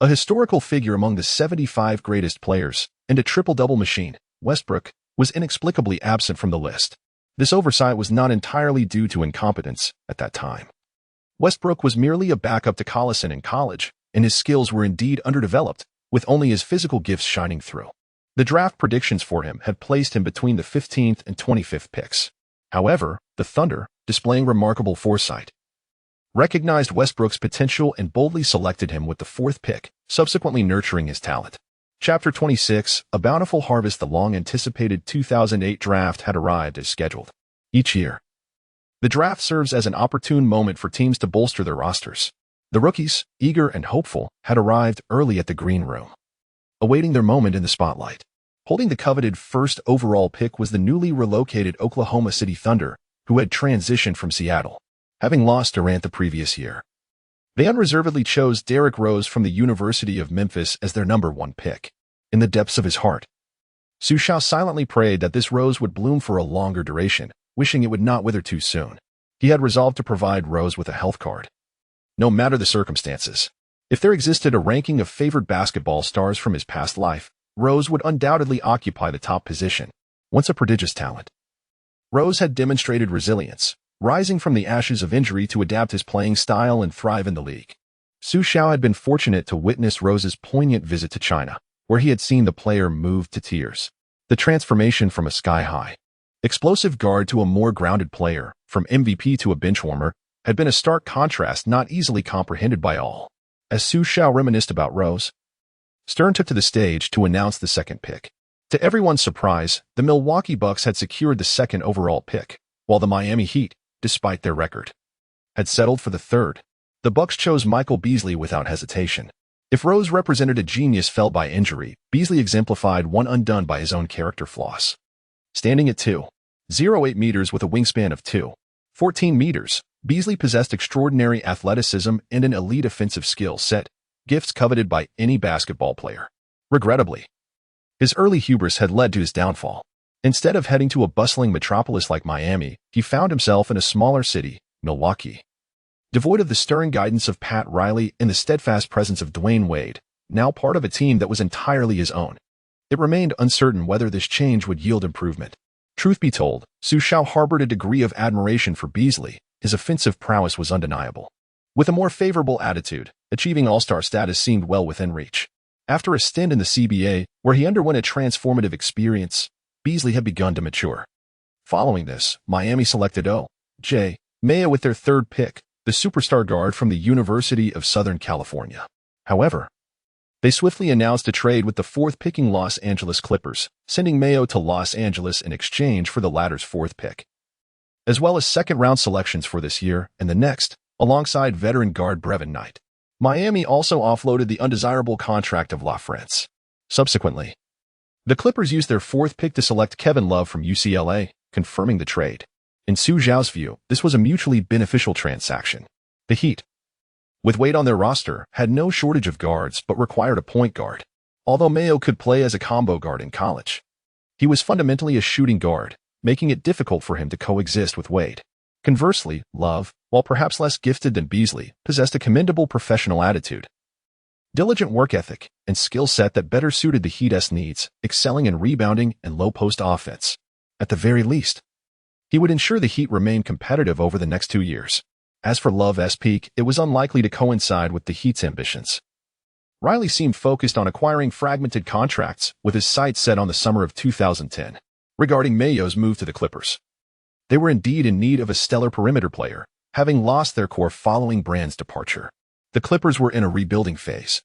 a historical figure among the 75 greatest players, and a triple-double machine, Westbrook, was inexplicably absent from the list. This oversight was not entirely due to incompetence at that time. Westbrook was merely a backup to Collison in college, and his skills were indeed underdeveloped, with only his physical gifts shining through. The draft predictions for him had placed him between the 15th and 25th picks. However, the Thunder, displaying remarkable foresight, recognized Westbrook's potential and boldly selected him with the 4th pick, subsequently nurturing his talent. Chapter 26, A Bountiful Harvest. The long-anticipated 2008 draft had arrived as scheduled. Each year, the draft serves as an opportune moment for teams to bolster their rosters. The rookies, eager and hopeful, had arrived early at the green room, awaiting their moment in the spotlight. Holding the coveted 1st overall pick was the newly relocated Oklahoma City Thunder, who had transitioned from Seattle, having lost Durant the previous year. They unreservedly chose Derrick Rose from the University of Memphis as their number 1 pick. In the depths of his heart, Xu Xiao silently prayed that this rose would bloom for a longer duration, wishing it would not wither too soon. He had resolved to provide Rose with a health card, no matter the circumstances. If there existed a ranking of favored basketball stars from his past life, Rose would undoubtedly occupy the top position. Once a prodigious talent, Rose had demonstrated resilience, rising from the ashes of injury to adapt his playing style and thrive in the league. Xu Xiao had been fortunate to witness Rose's poignant visit to China, where he had seen the player moved to tears. The transformation from a sky-high, explosive guard to a more grounded player, from MVP to a benchwarmer, had been a stark contrast not easily comprehended by all. As Xu Xiao reminisced about Rose, Stern took to the stage to announce the 2nd pick. To everyone's surprise, the Milwaukee Bucks had secured the 2nd overall pick, while the Miami Heat, despite their record, had settled for the 3rd. The Bucks chose Michael Beasley without hesitation. If Rose represented a genius felt by injury, Beasley exemplified one undone by his own character flaws. Standing at 2.08 meters with a wingspan of 2.14 meters, Beasley possessed extraordinary athleticism and an elite offensive skill set, gifts coveted by any basketball player. Regrettably, his early hubris had led to his downfall. Instead of heading to a bustling metropolis like Miami, he found himself in a smaller city, Milwaukee. Devoid of the stern guidance of Pat Riley and the steadfast presence of Dwayne Wade, now part of a team that was entirely his own. It remained uncertain whether this change would yield improvement. Truth be told, Xu Xiao harbored a degree of admiration for Beasley. His offensive prowess was undeniable. With a more favorable attitude, achieving all-star status seemed well within reach. After a stint in the CBA, where he underwent a transformative experience, Beasley had begun to mature. Following this, Miami selected O.J. Mayo with their third pick, the superstar guard from the University of Southern California. However, they swiftly announced a trade with the fourth-picking Los Angeles Clippers, sending Mayo to Los Angeles in exchange for the latter's fourth pick, as well as second-round selections for this year and the next, alongside veteran guard Brevin Knight. Miami also offloaded the undesirable contract of LaFrance. Subsequently, the Clippers used their fourth pick to select Kevin Love from UCLA, confirming the trade. In Xu Xiao's view, this was a mutually beneficial transaction. The Heat, with weight on their roster, had no shortage of guards but required a point guard. Although Mayo could play as a combo guard in college, he was fundamentally a shooting guard, making it difficult for him to coexist with Wade. Conversely, Love, while perhaps less gifted than Beasley, possessed a commendable professional attitude, diligent work ethic, and skill set that better suited the Heat's needs, excelling in rebounding and low-post offense. At the very least, he would ensure the Heat remained competitive over the next 2 years. As for Love's peak, it was unlikely to coincide with the Heat's ambitions. Riley seemed focused on acquiring fragmented contracts, with his sights set on the summer of 2010. Regarding Mayo's move to the Clippers, they were indeed in need of a stellar perimeter player, having lost their core following Brand's departure. The Clippers were in a rebuilding phase,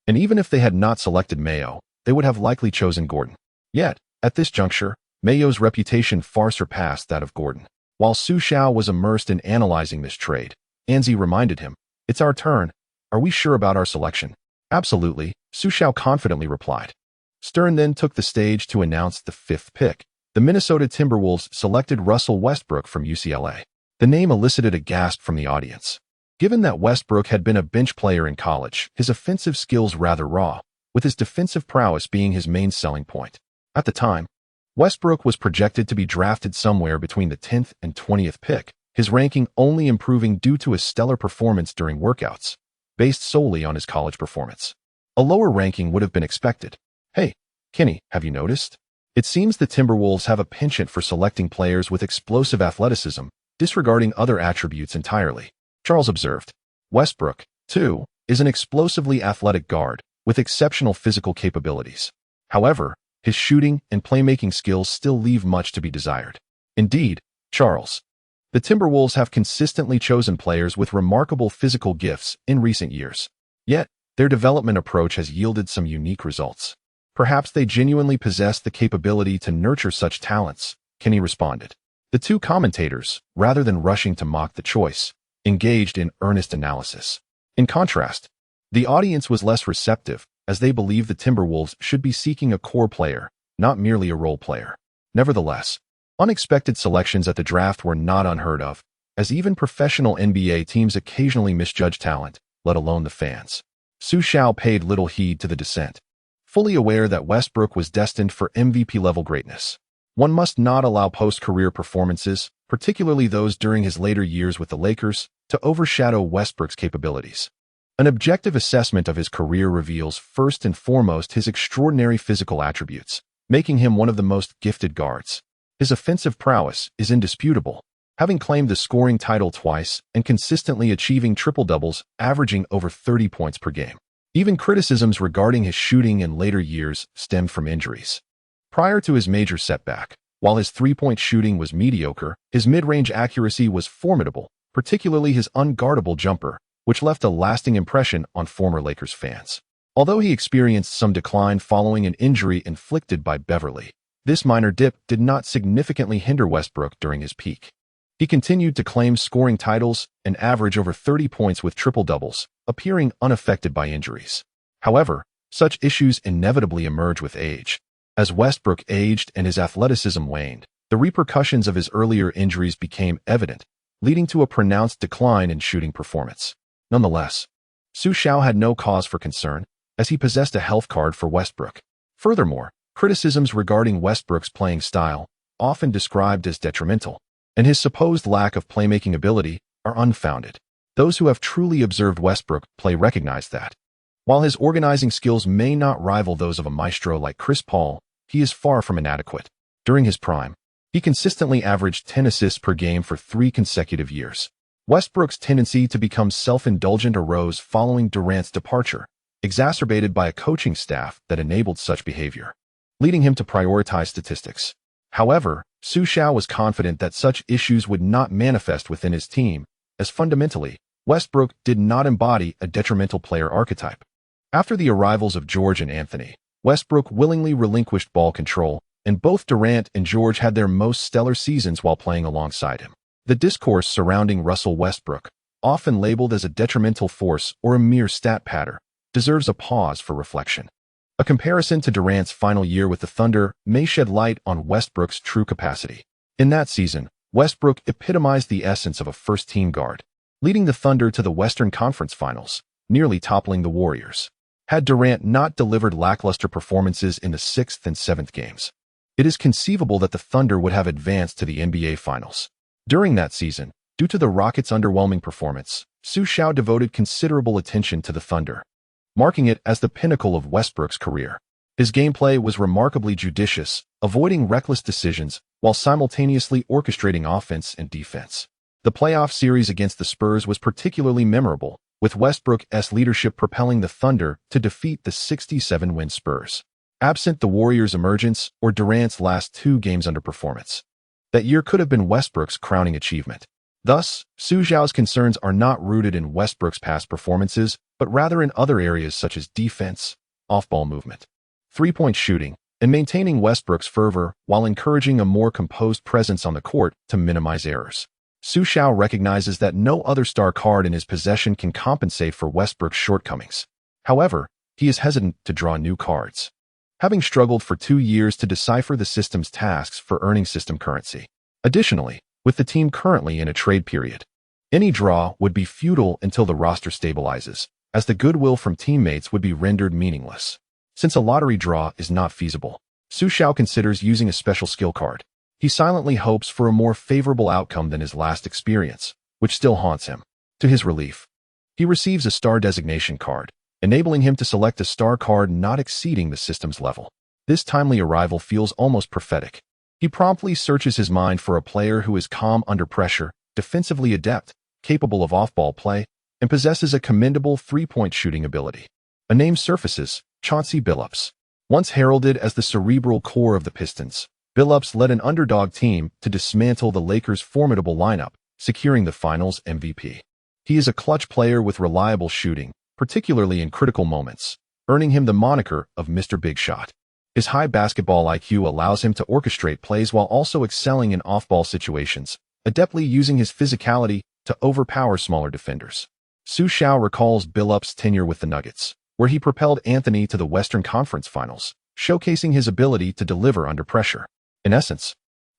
and even if they had not selected Mayo, they would have likely chosen Gordon. Yet, at this juncture, Mayo's reputation far surpassed that of Gordon. While Xu Xiao was immersed in analyzing this trade, Anzi reminded him, "It's our turn. Are we sure about our selection?" "Absolutely," Xu Xiao confidently replied. Stern then took the stage to announce the fifth pick. The Minnesota Timberwolves selected Russell Westbrook from UCLA. The name elicited a gasp from the audience. Given that Westbrook had been a bench player in college, his offensive skills rather raw, with his defensive prowess being his main selling point. At the time, Westbrook was projected to be drafted somewhere between the 10th and 20th pick, his ranking only improving due to his stellar performance during workouts, based solely on his college performance. A lower ranking would have been expected. "Hey, Kenny, have you noticed? It seems the Timberwolves have a penchant for selecting players with explosive athleticism, disregarding other attributes entirely," Charles observed. Westbrook, too, is an explosively athletic guard with exceptional physical capabilities. However, his shooting and playmaking skills still leave much to be desired. Indeed, Charles, the Timberwolves have consistently chosen players with remarkable physical gifts in recent years. Yet, their development approach has yielded some unique results. Perhaps they genuinely possess the capability to nurture such talents, Kenny responded. The two commentators, rather than rushing to mock the choice, engaged in earnest analysis. In contrast, the audience was less receptive, as they believed the Timberwolves should be seeking a core player, not merely a role player. Nevertheless, unexpected selections at the draft were not unheard of, as even professional NBA teams occasionally misjudge talent, let alone the fans. Xu Xiao paid little heed to the dissent, fully aware that Westbrook was destined for MVP-level greatness. One must not allow post-career performances, particularly those during his later years with the Lakers, to overshadow Westbrook's capabilities. An objective assessment of his career reveals first and foremost his extraordinary physical attributes, making him one of the most gifted guards. His offensive prowess is indisputable, having claimed the scoring title twice and consistently achieving triple-doubles, averaging over 30 points per game. Even criticisms regarding his shooting in later years stemmed from injuries. Prior to his major setback, while his three-point shooting was mediocre, his mid-range accuracy was formidable, particularly his unguardable jumper, which left a lasting impression on former Lakers fans. Although he experienced some decline following an injury inflicted by Beverly, this minor dip did not significantly hinder Westbrook during his peak. He continued to claim scoring titles and average over 30 points with triple-doubles, appearing unaffected by injuries. However, such issues inevitably emerge with age. As Westbrook aged and his athleticism waned, the repercussions of his earlier injuries became evident, leading to a pronounced decline in shooting performance. Nonetheless, Xu Xiao had no cause for concern, as he possessed a health card for Westbrook. Furthermore, criticisms regarding Westbrook's playing style, often described as detrimental, and his supposed lack of playmaking ability, are unfounded. Those who have truly observed Westbrook play recognize that, While his organizing skills may not rival those of a maestro like Chris Paul, he is far from inadequate. During his prime, he consistently averaged 10 assists per game for 3 consecutive years. Westbrook's tendency to become self-indulgent arose following Durant's departure, exacerbated by a coaching staff that enabled such behavior, leading him to prioritize statistics. However, Xu Xiao was confident that such issues would not manifest within his team, as fundamentally, Westbrook did not embody a detrimental player archetype. After the arrivals of George and Anthony, Westbrook willingly relinquished ball control, and both Durant and George had their most stellar seasons while playing alongside him. The discourse surrounding Russell Westbrook, often labeled as a detrimental force or a mere stat patter, deserves a pause for reflection. A comparison to Durant's final year with the Thunder may shed light on Westbrook's true capacity. In that season, Westbrook epitomized the essence of a first-team guard, leading the Thunder to the Western Conference Finals, nearly toppling the Warriors. Had Durant not delivered lackluster performances in the 6th and 7th games, it is conceivable that the Thunder would have advanced to the NBA Finals. During that season, due to the Rockets' underwhelming performance, Xu Xiao devoted considerable attention to the Thunder, marking it as the pinnacle of Westbrook's career. His gameplay was remarkably judicious, avoiding reckless decisions while simultaneously orchestrating offense and defense. The playoff series against the Spurs was particularly memorable, with Westbrook's leadership propelling the Thunder to defeat the 67-win Spurs. Absent the Warriors' emergence or Durant's last 2 games underperformance, that year could have been Westbrook's crowning achievement. Thus, Xu Xiao's concerns are not rooted in Westbrook's past performances, but rather in other areas such as defense, off-ball movement, three-point shooting, and maintaining Westbrook's fervor while encouraging a more composed presence on the court to minimize errors. Xu Xiao recognizes that no other star card in his possession can compensate for Westbrook's shortcomings. However, he is hesitant to draw new cards, having struggled for 2 years to decipher the system's tasks for earning system currency. Additionally, with the team currently in a trade period, any draw would be futile until the roster stabilizes, as the goodwill from teammates would be rendered meaningless. Since a lottery draw is not feasible, Xu Xiao considers using a special skill card. He silently hopes for a more favorable outcome than his last experience, which still haunts him. To his relief, he receives a star designation card, enabling him to select a star card not exceeding the system's level. This timely arrival feels almost prophetic. He promptly searches his mind for a player who is calm under pressure, defensively adept, capable of off-ball play, and possesses a commendable three-point shooting ability. A name surfaces: Chauncey Billups. Once heralded as the cerebral core of the Pistons, Billups led an underdog team to dismantle the Lakers' formidable lineup, securing the Finals MVP. He is a clutch player with reliable shooting, particularly in critical moments, earning him the moniker of Mr. Big Shot. His high basketball IQ allows him to orchestrate plays while also excelling in off-ball situations, adeptly using his physicality to overpower smaller defenders. Xu Xiao recalls Billups' tenure with the Nuggets, where he propelled Anthony to the Western Conference Finals, showcasing his ability to deliver under pressure. In essence,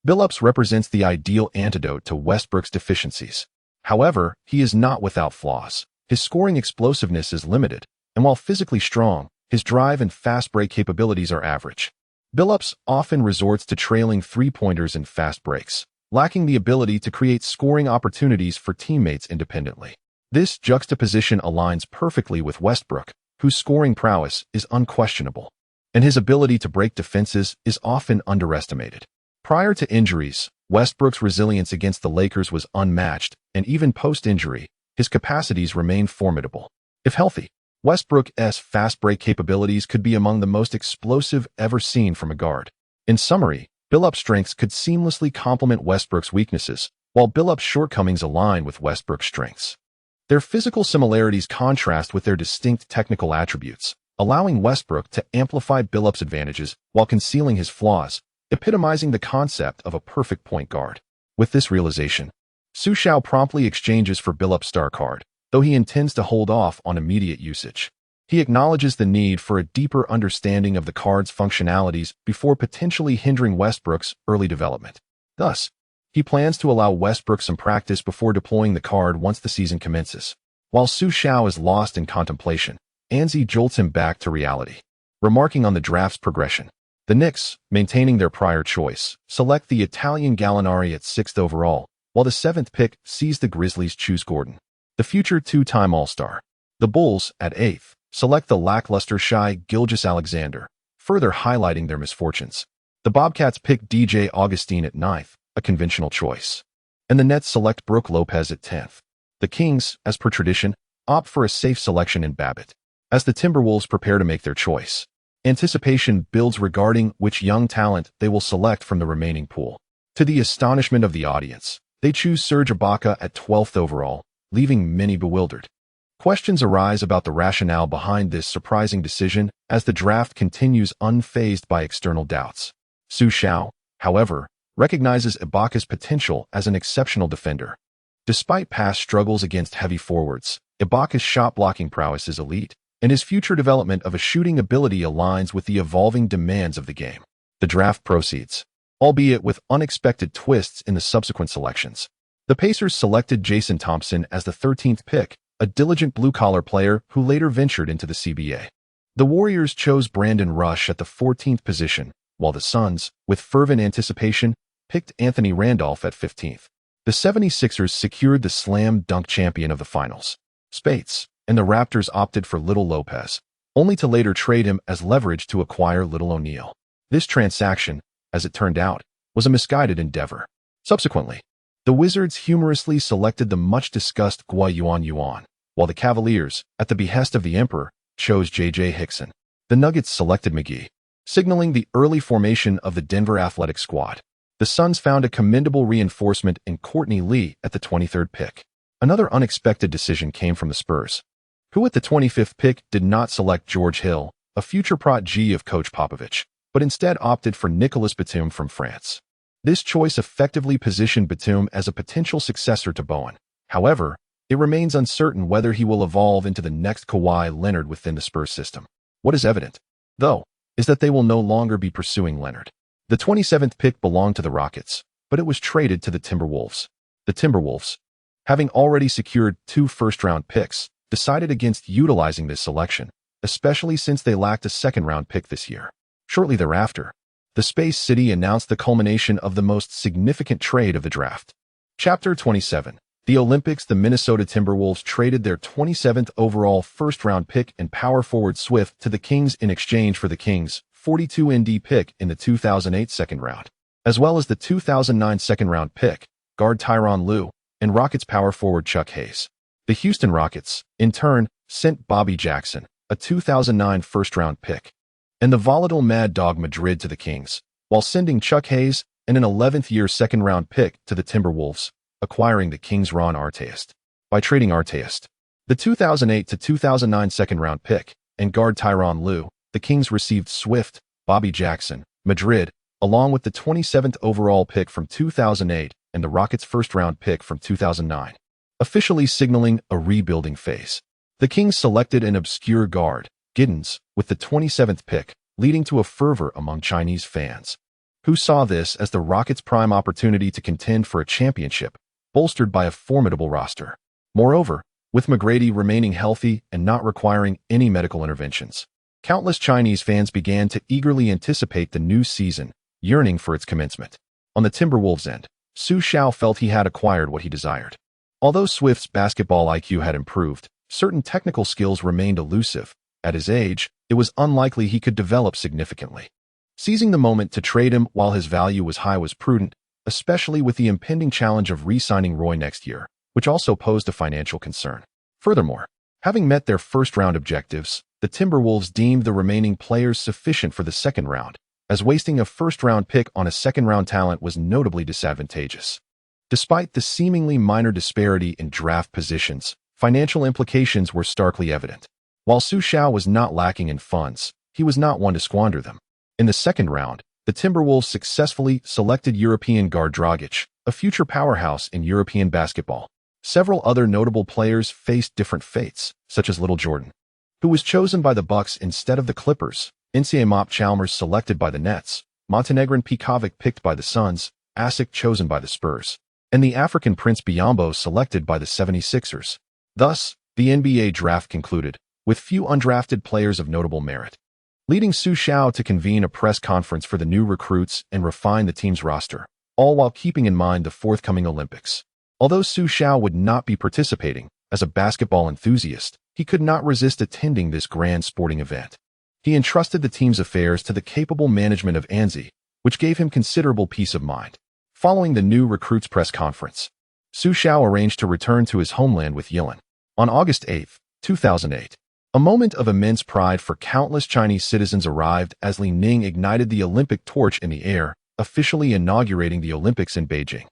Billups represents the ideal antidote to Westbrook's deficiencies. However, he is not without flaws. His scoring explosiveness is limited, and while physically strong, his drive and fast break capabilities are average. Billups often resorts to trailing three-pointers and fast breaks, lacking the ability to create scoring opportunities for teammates independently. This juxtaposition aligns perfectly with Westbrook, whose scoring prowess is unquestionable, and his ability to break defenses is often underestimated. Prior to injuries, Westbrook's resilience against the Lakers was unmatched, and even post-injury, his capacities remained formidable. If healthy, Westbrook's fast break capabilities could be among the most explosive ever seen from a guard. In summary, Billups' strengths could seamlessly complement Westbrook's weaknesses, while Billups' shortcomings align with Westbrook's strengths. Their physical similarities contrast with their distinct technical attributes, allowing Westbrook to amplify Billups' advantages while concealing his flaws, epitomizing the concept of a perfect point guard. With this realization, Xu Xiao promptly exchanges for Billups' star card, though he intends to hold off on immediate usage. He acknowledges the need for a deeper understanding of the card's functionalities before potentially hindering Westbrook's early development. Thus, he plans to allow Westbrook some practice before deploying the card once the season commences. While Xu Xiao is lost in contemplation, Anzi jolts him back to reality, remarking on the draft's progression. The Knicks, maintaining their prior choice, select the Italian Gallinari at 6th overall, while the 7th pick sees the Grizzlies choose Gordon, the future two-time All-Star. The Bulls, at 8th, select the lackluster Shai Gilgeous-Alexander, further highlighting their misfortunes. The Bobcats pick DJ Augustine at 9th, a conventional choice. And the Nets select Brook Lopez at 10th. The Kings, as per tradition, opt for a safe selection in Babbitt. As the Timberwolves prepare to make their choice, anticipation builds regarding which young talent they will select from the remaining pool. To the astonishment of the audience, they choose Serge Ibaka at 12th overall, leaving many bewildered. Questions arise about the rationale behind this surprising decision as the draft continues unfazed by external doubts. Xu Xiao, however, recognizes Ibaka's potential as an exceptional defender. Despite past struggles against heavy forwards, Ibaka's shot-blocking prowess is elite, and his future development of a shooting ability aligns with the evolving demands of the game. The draft proceeds, albeit with unexpected twists in the subsequent selections. The Pacers selected Jason Thompson as the 13th pick, a diligent blue-collar player who later ventured into the CBA. The Warriors chose Brandon Rush at the 14th position, while the Suns, with fervent anticipation, picked Anthony Randolph at 15th. The 76ers secured the slam dunk champion of the finals, Spates, and the Raptors opted for Little Lopez, only to later trade him as leverage to acquire Little O'Neal. This transaction, as it turned out, was a misguided endeavor. Subsequently, the Wizards humorously selected the much-discussed Gua Yuan, while the Cavaliers, at the behest of the Emperor, chose J.J. Hickson. The Nuggets selected McGee, signaling the early formation of the Denver Athletic Squad. The Suns found a commendable reinforcement in Courtney Lee at the 23rd pick. Another unexpected decision came from the Spurs, who at the 25th pick did not select George Hill, a future protege of Coach Popovich, but instead opted for Nicolas Batum from France. This choice effectively positioned Batum as a potential successor to Bowen. However, it remains uncertain whether he will evolve into the next Kawhi Leonard within the Spurs system. What is evident, though, is that they will no longer be pursuing Leonard. The 27th pick belonged to the Rockets, but it was traded to the Timberwolves. The Timberwolves, having already secured 2 first-round picks, decided against utilizing this selection, especially since they lacked a second-round pick this year. Shortly thereafter, the Space City announced the culmination of the most significant trade of the draft. Chapter 27. The Olympics. The Minnesota Timberwolves traded their 27th overall first-round pick and power forward Swift to the Kings in exchange for the Kings' 42 ND pick in the 2008 second round, as well as the 2009 second-round pick, guard Tyronn Lue, and Rockets power forward Chuck Hayes. The Houston Rockets, in turn, sent Bobby Jackson, a 2009 first-round pick, and the volatile Mad Dog Madrid to the Kings, while sending Chuck Hayes and an 11th-year second-round pick to the Timberwolves, acquiring the Kings' Ron Artest. By trading Artest, the 2008 to 2009 second-round pick, and guard Tyronn Lue, the Kings received Swift, Bobby Jackson, Madrid, along with the 27th overall pick from 2008 and the Rockets' first-round pick from 2009. Officially signaling a rebuilding phase. The Kings selected an obscure guard, Giddens, with the 27th pick, leading to a fervor among Chinese fans, who saw this as the Rockets' prime opportunity to contend for a championship, bolstered by a formidable roster. Moreover, with McGrady remaining healthy and not requiring any medical interventions, countless Chinese fans began to eagerly anticipate the new season, yearning for its commencement. On the Timberwolves' end, Xu Xiao felt he had acquired what he desired. Although Swift's basketball IQ had improved, certain technical skills remained elusive. At his age, it was unlikely he could develop significantly. Seizing the moment to trade him while his value was high was prudent, especially with the impending challenge of re-signing Roy next year, which also posed a financial concern. Furthermore, having met their first-round objectives, the Timberwolves deemed the remaining players sufficient for the second round, as wasting a first-round pick on a second-round talent was notably disadvantageous. Despite the seemingly minor disparity in draft positions, financial implications were starkly evident. While Xu Xiao was not lacking in funds, he was not one to squander them. In the second round, the Timberwolves successfully selected European guard Dragic, a future powerhouse in European basketball. Several other notable players faced different fates, such as Little Jordan, who was chosen by the Bucks instead of the Clippers, NCAA Mop Chalmers selected by the Nets, Montenegrin Pekovic picked by the Suns, Asic chosen by the Spurs, and the African Prince Biyombo selected by the 76ers. Thus, the NBA draft concluded, with few undrafted players of notable merit, leading Xu Xiao to convene a press conference for the new recruits and refine the team's roster, all while keeping in mind the forthcoming Olympics. Although Xu Xiao would not be participating, as a basketball enthusiast, he could not resist attending this grand sporting event. He entrusted the team's affairs to the capable management of Anzi, which gave him considerable peace of mind. Following the new recruits press conference, Xu Xiao arranged to return to his homeland with Yilin. On August 8, 2008, a moment of immense pride for countless Chinese citizens arrived as Li Ning ignited the Olympic torch in the air, officially inaugurating the Olympics in Beijing.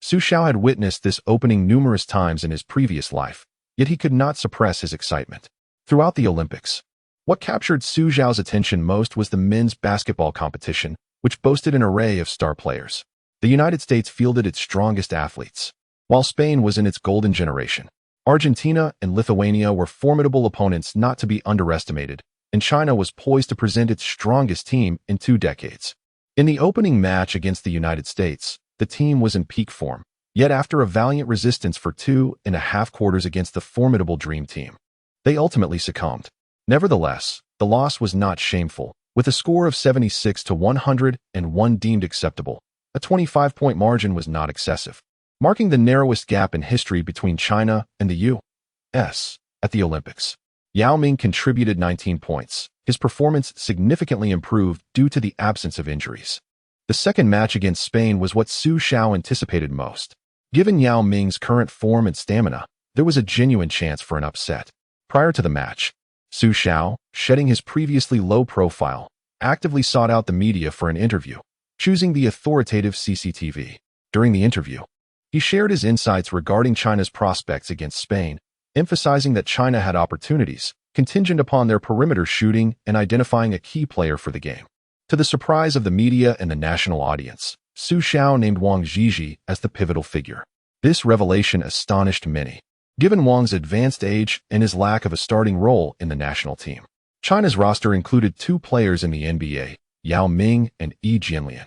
Xu Xiao had witnessed this opening numerous times in his previous life, yet he could not suppress his excitement. Throughout the Olympics, what captured Xu Xiao's attention most was the men's basketball competition, which boasted an array of star players. The United States fielded its strongest athletes, while Spain was in its golden generation. Argentina and Lithuania were formidable opponents not to be underestimated, and China was poised to present its strongest team in 2 decades. In the opening match against the United States, the team was in peak form, yet after a valiant resistance for 2.5 quarters against the formidable Dream Team, they ultimately succumbed. Nevertheless, the loss was not shameful, with a score of 76-101 deemed acceptable. A 25-point margin was not excessive, marking the narrowest gap in history between China and the U.S. at the Olympics. Yao Ming contributed 19 points. His performance significantly improved due to the absence of injuries. The second match against Spain was what Xu Xiao anticipated most. Given Yao Ming's current form and stamina, there was a genuine chance for an upset. Prior to the match, Xu Xiao, shedding his previously low profile, actively sought out the media for an interview, choosing the authoritative CCTV. During the interview, he shared his insights regarding China's prospects against Spain, emphasizing that China had opportunities, contingent upon their perimeter shooting and identifying a key player for the game. To the surprise of the media and the national audience, Xu Xiao named Wang Zhizhi as the pivotal figure. This revelation astonished many, given Wang's advanced age and his lack of a starting role in the national team. China's roster included 2 players in the NBA, Yao Ming and Yi Jianlian,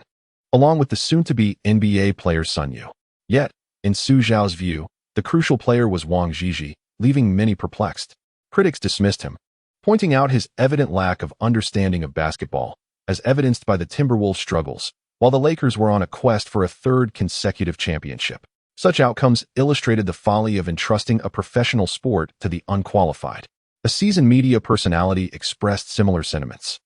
along with the soon-to-be NBA player Sun Yu. Yet, in Xu Xiao's view, the crucial player was Wang Zhizhi, leaving many perplexed. Critics dismissed him, pointing out his evident lack of understanding of basketball, as evidenced by the Timberwolves' struggles, while the Lakers were on a quest for a 3rd consecutive championship. Such outcomes illustrated the folly of entrusting a professional sport to the unqualified. A seasoned media personality expressed similar sentiments,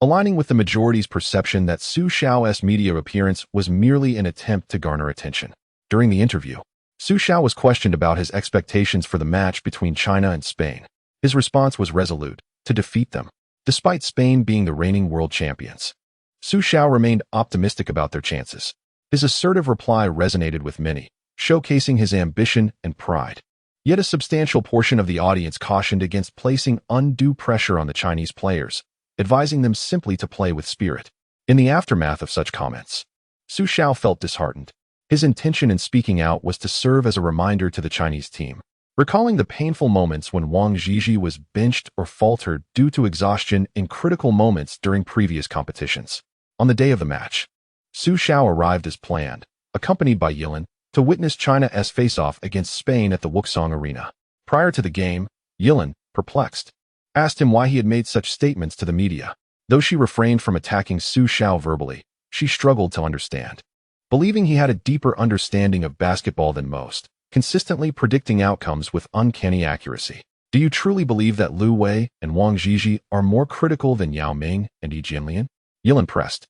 aligning with the majority's perception that Xu Xiao's media appearance was merely an attempt to garner attention. During the interview, Xu Xiao was questioned about his expectations for the match between China and Spain. His response was resolute: to defeat them. Despite Spain being the reigning world champions, Xu Xiao remained optimistic about their chances. His assertive reply resonated with many, showcasing his ambition and pride. Yet a substantial portion of the audience cautioned against placing undue pressure on the Chinese players, advising them simply to play with spirit. In the aftermath of such comments, Xu Xiao felt disheartened. His intention in speaking out was to serve as a reminder to the Chinese team, recalling the painful moments when Wang Zhizhi was benched or faltered due to exhaustion in critical moments during previous competitions. On the day of the match, Xu Xiao arrived as planned, accompanied by Yilin, to witness China's face-off against Spain at the Wuxang Arena. Prior to the game, Yilin, perplexed, asked him why he had made such statements to the media. Though she refrained from attacking Xu Xiao verbally, she struggled to understand. Believing he had a deeper understanding of basketball than most, consistently predicting outcomes with uncanny accuracy. Do you truly believe that Lu Wei and Wang Zhizhi are more critical than Yao Ming and Yi Jianlian? Yilin pressed,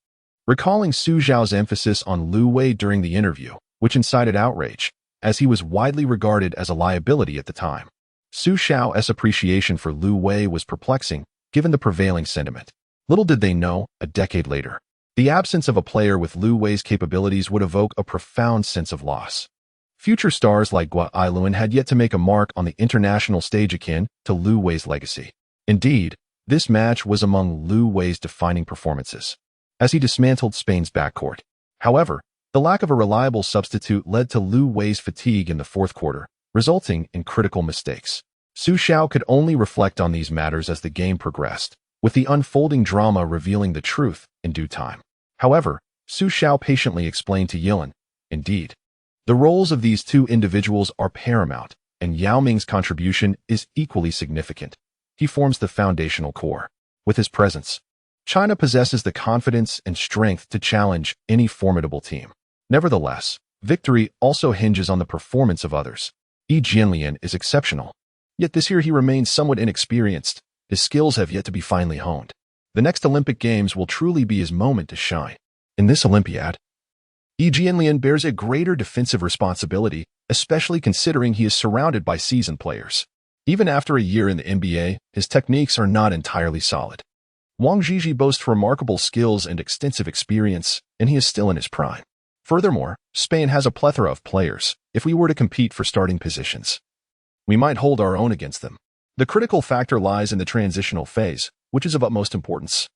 recalling Xu Xiao's emphasis on Lu Wei during the interview, which incited outrage, as he was widely regarded as a liability at the time. Xu Xiao's appreciation for Lu Wei was perplexing, given the prevailing sentiment. Little did they know, a decade later, the absence of a player with Lu Wei's capabilities would evoke a profound sense of loss. Future stars like Guo Ailuan had yet to make a mark on the international stage akin to Lu Wei's legacy. Indeed, this match was among Lu Wei's defining performances, as he dismantled Spain's backcourt. However, the lack of a reliable substitute led to Lu Wei's fatigue in the 4th quarter, resulting in critical mistakes. Xu Xiao could only reflect on these matters as the game progressed, with the unfolding drama revealing the truth in due time. However, Xu Xiao patiently explained to Yilin, indeed, the roles of these 2 individuals are paramount, and Yao Ming's contribution is equally significant. He forms the foundational core. With his presence, China possesses the confidence and strength to challenge any formidable team. Nevertheless, victory also hinges on the performance of others. Yi Jianlian is exceptional, Yet this year he remains somewhat inexperienced. His skills have yet to be finely honed. The next Olympic Games will truly be his moment to shine. In this Olympiad, Yi Jianlian bears a greater defensive responsibility, especially considering he is surrounded by seasoned players. Even after a year in the NBA, his techniques are not entirely solid. Wang Zhizhi boasts remarkable skills and extensive experience, and he is still in his prime. Furthermore, Spain has a plethora of players. If we were to compete for starting positions, we might hold our own against them. The critical factor lies in the transitional phase, which is of utmost importance.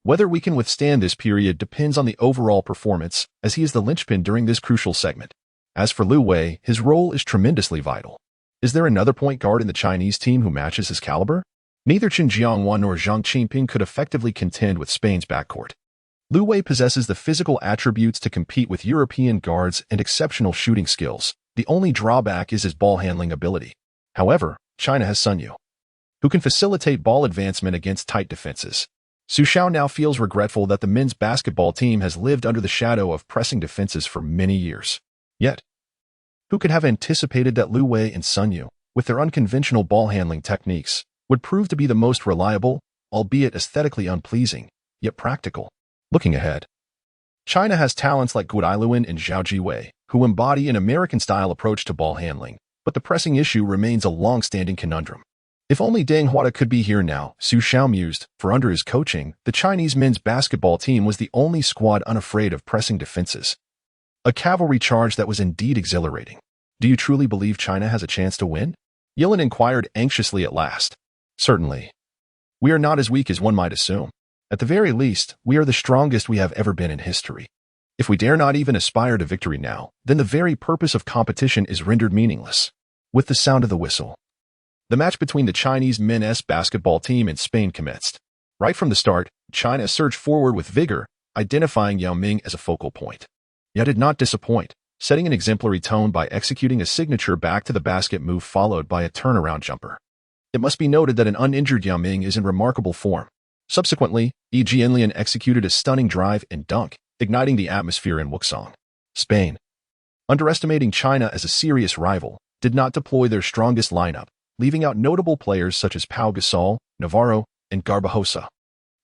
Whether we can withstand this period depends on the overall performance, as he is the linchpin during this crucial segment. As for Liu Wei, his role is tremendously vital. Is there another point guard in the Chinese team who matches his caliber? Neither Chen Jianghua nor Zhang Qingping could effectively contend with Spain's backcourt. Liu Wei possesses the physical attributes to compete with European guards and exceptional shooting skills. The only drawback is his ball-handling ability. However, China has Sun Yu, who can facilitate ball advancement against tight defenses. Xu Xiao now feels regretful that the men's basketball team has lived under the shadow of pressing defenses for many years. Yet, who could have anticipated that Liu Wei and Sun Yu, with their unconventional ball-handling techniques, would prove to be the most reliable, albeit aesthetically unpleasing, yet practical? Looking ahead, China has talents like Guo Ailuan and Zhao Jiwei, who embody an American-style approach to ball handling, but the pressing issue remains a long-standing conundrum. If only Deng Huada could be here now, Xu Xiao mused, for under his coaching, the Chinese men's basketball team was the only squad unafraid of pressing defenses. A cavalry charge that was indeed exhilarating. Do you truly believe China has a chance to win? Yilin inquired anxiously at last. Certainly. We are not as weak as one might assume. At the very least, we are the strongest we have ever been in history. If we dare not even aspire to victory now, then the very purpose of competition is rendered meaningless. With the sound of the whistle, the match between the Chinese men's basketball team and Spain commenced. Right from the start, China surged forward with vigor, identifying Yao Ming as a focal point. Yet did not disappoint, setting an exemplary tone by executing a signature back-to-the-basket move followed by a turnaround jumper. It must be noted that an uninjured Yao Ming is in remarkable form. Subsequently, Yi Jianlian executed a stunning drive and dunk, igniting the atmosphere in Wuxang. Spain, underestimating China as a serious rival, did not deploy their strongest lineup, leaving out notable players such as Pau Gasol, Navarro, and Garbajosa.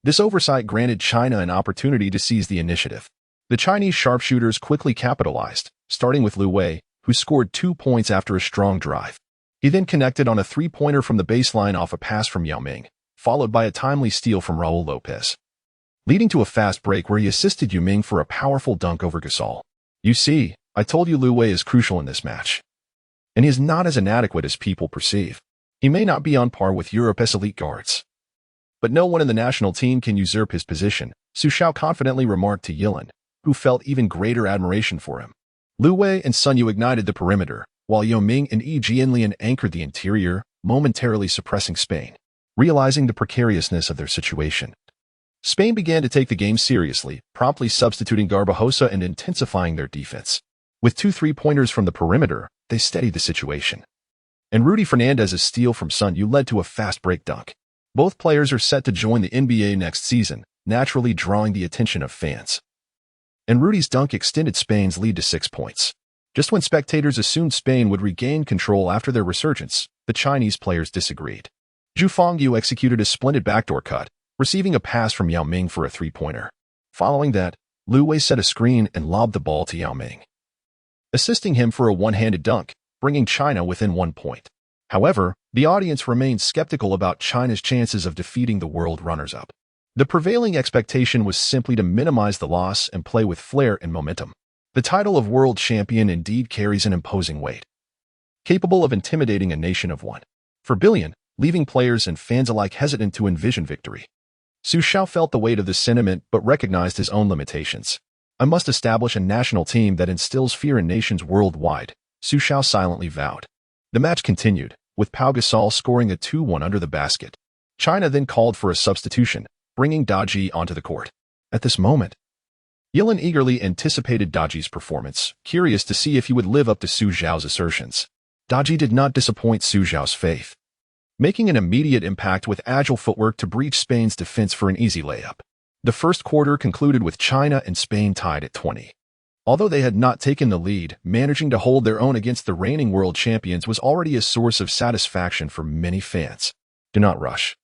This oversight granted China an opportunity to seize the initiative. The Chinese sharpshooters quickly capitalized, starting with Liu Wei, who scored 2 points after a strong drive. He then connected on a three-pointer from the baseline off a pass from Yao Ming, followed by a timely steal from Raul Lopez, leading to a fast break where he assisted Yao Ming for a powerful dunk over Gasol. You see, I told you Liu Wei is crucial in this match. And he is not as inadequate as people perceive. He may not be on par with Europe's elite guards, but no one in the national team can usurp his position, Xu Xiao confidently remarked to Yilin, who felt even greater admiration for him. Liu Wei and Sun Yu ignited the perimeter, while Yao Ming and Yi Jianlian anchored the interior, momentarily suppressing Spain. Realizing the precariousness of their situation, Spain began to take the game seriously, promptly substituting Garbajosa and intensifying their defense. With 2 3-pointers from the perimeter, they steadied the situation. And Rudy Fernandez's steal from Sun Yu led to a fast break dunk. Both players are set to join the NBA next season, naturally drawing the attention of fans. And Rudy's dunk extended Spain's lead to 6 points. Just when spectators assumed Spain would regain control after their resurgence, the Chinese players disagreed. Zhu Fangyu executed a splendid backdoor cut, receiving a pass from Yao Ming for a 3-pointer. Following that, Liu Wei set a screen and lobbed the ball to Yao Ming, assisting him for a one-handed dunk, bringing China within 1 point. However, the audience remained skeptical about China's chances of defeating the world runners-up. The prevailing expectation was simply to minimize the loss and play with flair and momentum. The title of world champion indeed carries an imposing weight, capable of intimidating a nation of 1 billion, leaving players and fans alike hesitant to envision victory. Xu Xiao felt the weight of this sentiment but recognized his own limitations. I must establish a national team that instills fear in nations worldwide, Xu Xiao silently vowed. The match continued, with Pau Gasol scoring a 2-1 under the basket. China then called for a substitution, bringing Daji onto the court. At this moment, Yilin eagerly anticipated Daji's performance, curious to see if he would live up to Xu Xiao's assertions. Daji did not disappoint Xu Xiao's faith, making an immediate impact with agile footwork to breach Spain's defense for an easy layup. The first quarter concluded with China and Spain tied at 20. Although they had not taken the lead, managing to hold their own against the reigning world champions was already a source of satisfaction for many fans. Do not rush.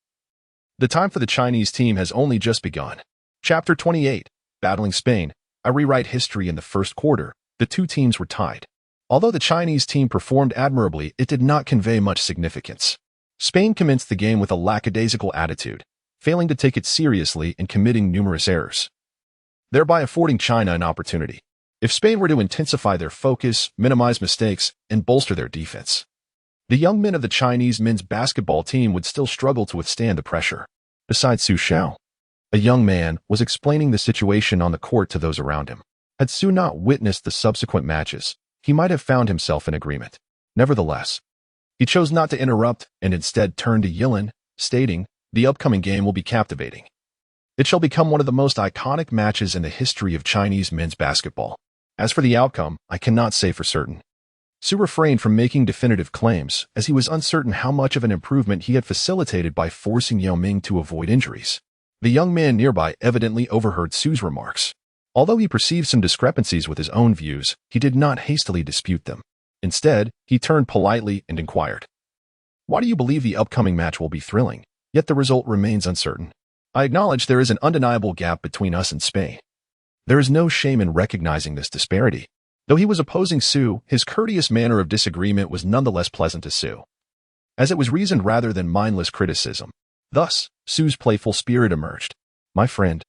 The time for the Chinese team has only just begun. Chapter 28, Battling Spain. I rewrite history. In the first quarter, the two teams were tied. Although the Chinese team performed admirably, it did not convey much significance. Spain commenced the game with a lackadaisical attitude, failing to take it seriously and committing numerous errors, thereby affording China an opportunity. If Spain were to intensify their focus, minimize mistakes, and bolster their defense, the young men of the Chinese men's basketball team would still struggle to withstand the pressure. Besides Xu Xiao, a young man, was explaining the situation on the court to those around him. Had Xu not witnessed the subsequent matches, he might have found himself in agreement. Nevertheless, he chose not to interrupt and instead turned to Yilin, stating, "The upcoming game will be captivating. It shall become one of the most iconic matches in the history of Chinese men's basketball. As for the outcome, I cannot say for certain." Xu refrained from making definitive claims, as he was uncertain how much of an improvement he had facilitated by forcing Yao Ming to avoid injuries. The young man nearby evidently overheard Xu's remarks. Although he perceived some discrepancies with his own views, he did not hastily dispute them. Instead, he turned politely and inquired, "Why do you believe the upcoming match will be thrilling, yet the result remains uncertain?" "I acknowledge there is an undeniable gap between us and Spain. There is no shame in recognizing this disparity." Though he was opposing Xu, his courteous manner of disagreement was nonetheless pleasant to Xu, as it was reasoned rather than mindless criticism. Thus, Xu's playful spirit emerged. "My friend,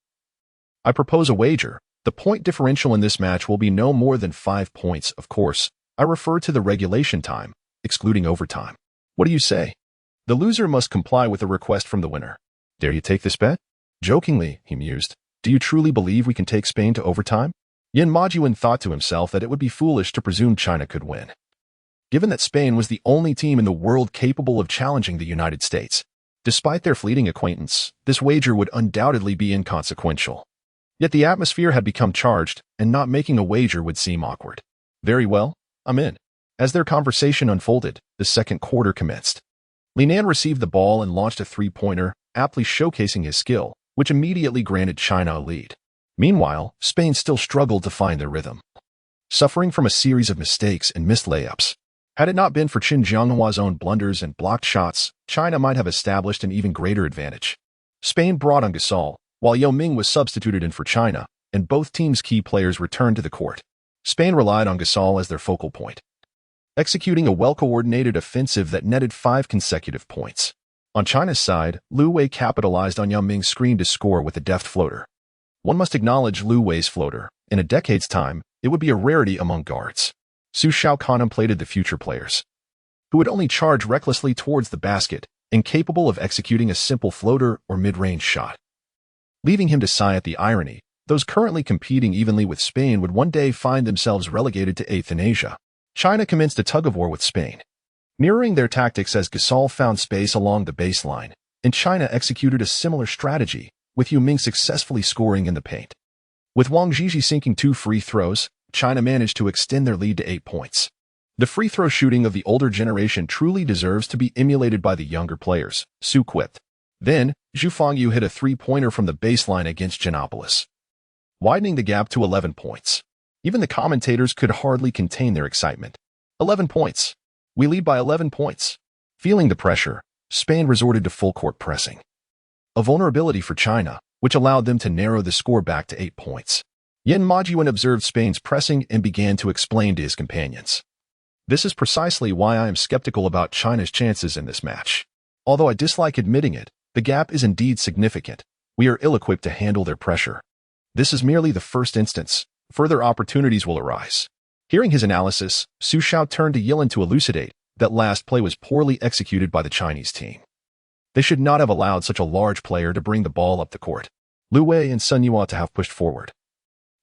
I propose a wager. The point differential in this match will be no more than 5 points. Of course, I refer to the regulation time, excluding overtime. What do you say? The loser must comply with a request from the winner. Dare you take this bet?" Jokingly, he mused, "Do you truly believe we can take Spain to overtime?" Yin Majuan thought to himself that it would be foolish to presume China could win, given that Spain was the only team in the world capable of challenging the United States. Despite their fleeting acquaintance, this wager would undoubtedly be inconsequential. Yet the atmosphere had become charged, and not making a wager would seem awkward. "Very well, I'm in." As their conversation unfolded, the second quarter commenced. Li Nan received the ball and launched a three-pointer, aptly showcasing his skill, which immediately granted China a lead. Meanwhile, Spain still struggled to find their rhythm, suffering from a series of mistakes and missed layups. Had it not been for Qin Jianghua's own blunders and blocked shots, China might have established an even greater advantage. Spain brought on Gasol, while Yao Ming was substituted in for China, and both teams' key players returned to the court. Spain relied on Gasol as their focal point, executing a well-coordinated offensive that netted 5 consecutive points. On China's side, Lu Wei capitalized on Yao Ming's screen to score with a deft floater. One must acknowledge Lu Wei's floater. In a decade's time, it would be a rarity among guards. Xu Xiao contemplated the future players, who would only charge recklessly towards the basket, incapable of executing a simple floater or mid-range shot. Leaving him to sigh at the irony, those currently competing evenly with Spain would one day find themselves relegated to 8th in Asia. China commenced a tug-of-war with Spain, mirroring their tactics as Gasol found space along the baseline, and China executed a similar strategy, with Yao Ming successfully scoring in the paint. With Wang Zhizhi sinking 2 free throws, China managed to extend their lead to 8 points. The free throw shooting of the older generation truly deserves to be emulated by the younger players, Xu quipped. Then, Zhu Fangyu hit a three-pointer from the baseline against Giannopolis, widening the gap to 11 points. Even the commentators could hardly contain their excitement. 11 points. We lead by 11 points. Feeling the pressure, Spain resorted to full-court pressing, a vulnerability for China, which allowed them to narrow the score back to 8 points. Yin Majuan observed Spain's pressing and began to explain to his companions. "This is precisely why I am skeptical about China's chances in this match. Although I dislike admitting it, the gap is indeed significant. We are ill-equipped to handle their pressure. This is merely the first instance. Further opportunities will arise." Hearing his analysis, Xu Xiao turned to Yilin to elucidate that last play was poorly executed by the Chinese team. They should not have allowed such a large player to bring the ball up the court. Lu Wei and Sun Yue to have pushed forward,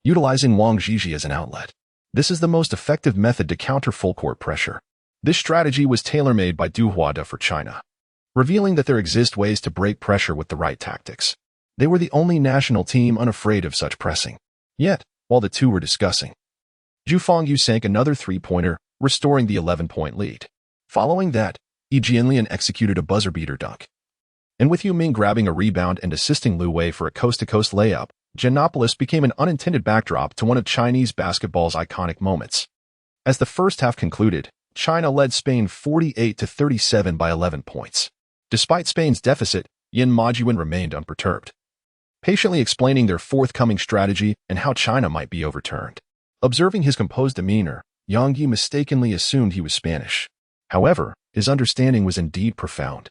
utilizing Wang Zhizhi as an outlet. This is the most effective method to counter full-court pressure. This strategy was tailor-made by Du Huada for China, revealing that there exist ways to break pressure with the right tactics. They were the only national team unafraid of such pressing. Yet, while the two were discussing, Zhu Fangyu sank another three-pointer, restoring the 11-point lead. Following that, Yi Jianlian executed a buzzer-beater dunk. And with Yao Ming grabbing a rebound and assisting Lu Wei for a coast-to-coast layup, Giannopolis became an unintended backdrop to one of Chinese basketball's iconic moments. As the first half concluded, China led Spain 48-37 by 11 points. Despite Spain's deficit, Yin Majuan remained unperturbed, patiently explaining their forthcoming strategy and how China might be overturned. Observing his composed demeanor, Yang Yi mistakenly assumed he was Spanish. However, his understanding was indeed profound.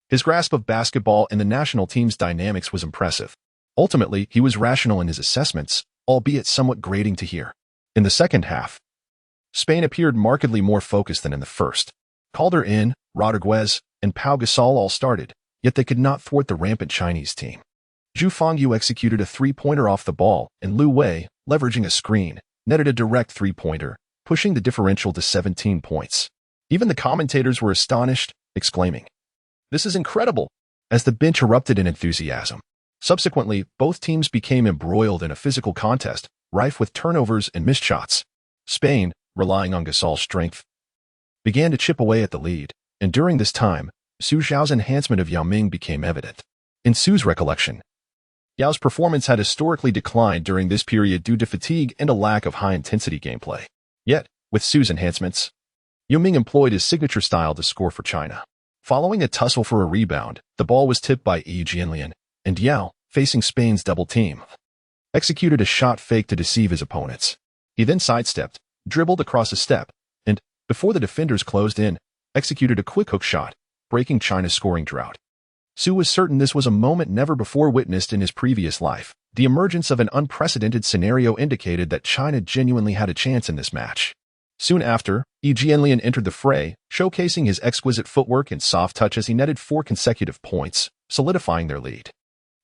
His grasp of basketball and the national team's dynamics was impressive. Ultimately, he was rational in his assessments, albeit somewhat grating to hear. In the second half, Spain appeared markedly more focused than in the first. Calder-In, Rodriguez, and Pau Gasol all started, yet they could not thwart the rampant Chinese team. Zhu Fangyu executed a three-pointer off the ball, and Liu Wei, leveraging a screen, netted a direct three-pointer, pushing the differential to 17 points. Even the commentators were astonished, exclaiming, "This is incredible!" as the bench erupted in enthusiasm. Subsequently, both teams became embroiled in a physical contest, rife with turnovers and missed shots. Spain, relying on Gasol's strength, began to chip away at the lead, and during this time, Xu Xiao's enhancement of Yao Ming became evident. In Xu's recollection, Yao's performance had historically declined during this period due to fatigue and a lack of high-intensity gameplay. Yet, with Xu's enhancements, Yao Ming employed his signature style to score for China. Following a tussle for a rebound, the ball was tipped by Xu Xiao, and Yao, facing Spain's double team, executed a shot fake to deceive his opponents. He then sidestepped, dribbled across a step, and, before the defenders closed in, executed a quick hook shot, breaking China's scoring drought. Xu was certain this was a moment never before witnessed in his previous life. The emergence of an unprecedented scenario indicated that China genuinely had a chance in this match. Soon after, Xu Xiao entered the fray, showcasing his exquisite footwork and soft touch as he netted 4 consecutive points, solidifying their lead.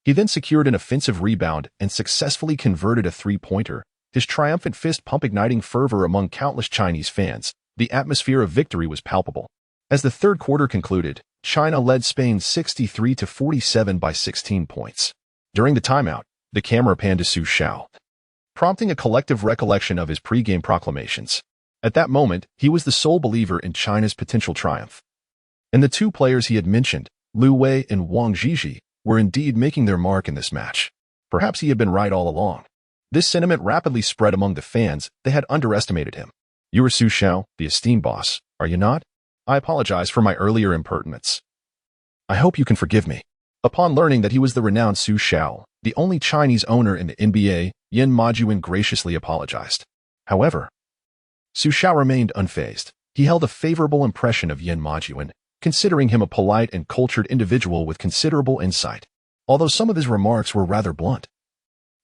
He then secured an offensive rebound and successfully converted a three-pointer, his triumphant fist-pump igniting fervor among countless Chinese fans. The atmosphere of victory was palpable. As the third quarter concluded, China led Spain 63-47 by 16 points. During the timeout, the camera panned to Xu Xiao, prompting a collective recollection of his pre-game proclamations. At that moment, he was the sole believer in China's potential triumph. And the two players he had mentioned, Liu Wei and Wang Zhizhi, were indeed making their mark in this match. Perhaps he had been right all along. This sentiment rapidly spread among the fans. They had underestimated him. "You are Xu Xiao, the esteemed boss, are you not? I apologize for my earlier impertinence. I hope you can forgive me." Upon learning that he was the renowned Xu Xiao, the only Chinese owner in the NBA, Yin Majuan graciously apologized. However, Xu Xiao remained unfazed. He held a favorable impression of Yin Majuan, considering him a polite and cultured individual with considerable insight. Although some of his remarks were rather blunt,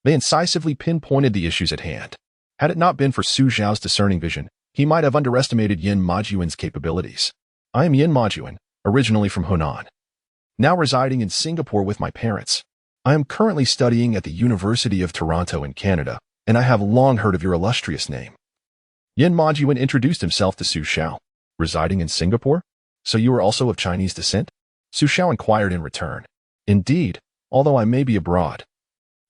they incisively pinpointed the issues at hand. Had it not been for Xu Xiao's discerning vision, he might have underestimated Yin Majuan's capabilities. "I am Yin Majuan, originally from Hunan, now residing in Singapore with my parents. I am currently studying at the University of Toronto in Canada, and I have long heard of your illustrious name." Yin Majuan introduced himself to Xu Xiao. "Residing in Singapore? So you are also of Chinese descent?" Xu Xiao inquired in return. "Indeed, although I may be abroad,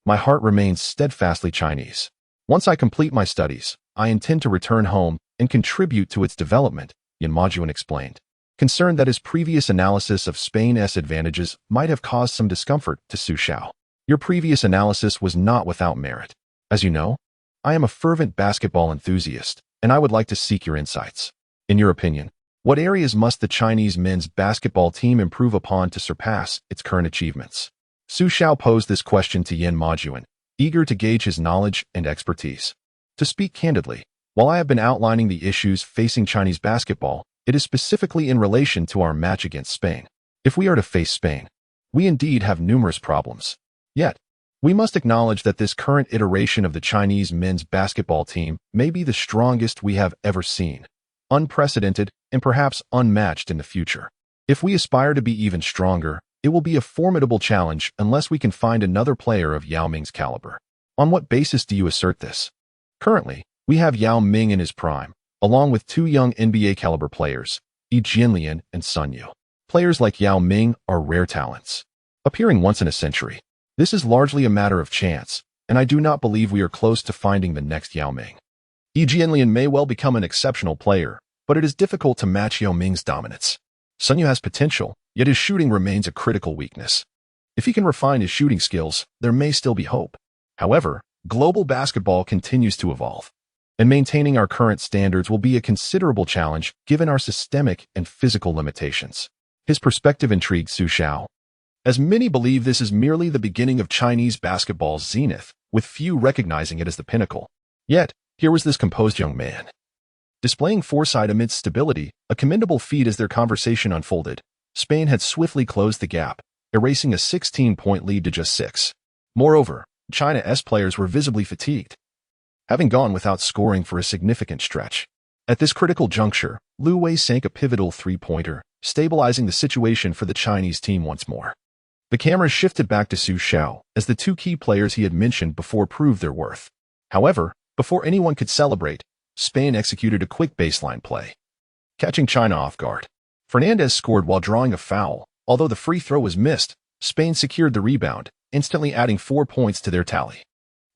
my heart remains steadfastly Chinese. Once I complete my studies, I intend to return home and contribute to its development," Yin Majuan explained, concerned that his previous analysis of Spain's advantages might have caused some discomfort to Xu Xiao. "Your previous analysis was not without merit. As you know, I am a fervent basketball enthusiast, and I would like to seek your insights. In your opinion, what areas must the Chinese men's basketball team improve upon to surpass its current achievements?" Xu Xiao posed this question to Yin Majuan, eager to gauge his knowledge and expertise. "To speak candidly, while I have been outlining the issues facing Chinese basketball, it is specifically in relation to our match against Spain. If we are to face Spain, we indeed have numerous problems. Yet, we must acknowledge that this current iteration of the Chinese men's basketball team may be the strongest we have ever seen, unprecedented, and perhaps unmatched in the future. If we aspire to be even stronger, it will be a formidable challenge unless we can find another player of Yao Ming's caliber." "On what basis do you assert this?" "Currently, we have Yao Ming in his prime, along with 2 young NBA caliber players, Xu Xiao and Sun Yu. Players like Yao Ming are rare talents, appearing once in a century. This is largely a matter of chance, and I do not believe we are close to finding the next Yao Ming. Xu Xiao may well become an exceptional player, but it is difficult to match Yao Ming's dominance. Sun Yu has potential, yet his shooting remains a critical weakness. If he can refine his shooting skills, there may still be hope." However, global basketball continues to evolve, and maintaining our current standards will be a considerable challenge given our systemic and physical limitations. His perspective intrigued Xu Xiao, as many believe this is merely the beginning of Chinese basketball's zenith, with few recognizing it as the pinnacle. Yet, here was this composed young man, displaying foresight amidst stability, a commendable feat as their conversation unfolded. Spain had swiftly closed the gap, erasing a 16-point lead to just 6. Moreover, China's players were visibly fatigued, having gone without scoring for a significant stretch. At this critical juncture, Liu Wei sank a pivotal three-pointer, stabilizing the situation for the Chinese team once more. The camera shifted back to Xu Xiao, as the two key players he had mentioned before proved their worth. However, before anyone could celebrate, Spain executed a quick baseline play, catching China off guard. Fernandez scored while drawing a foul. Although the free throw was missed, Spain secured the rebound, instantly adding 4 points to their tally.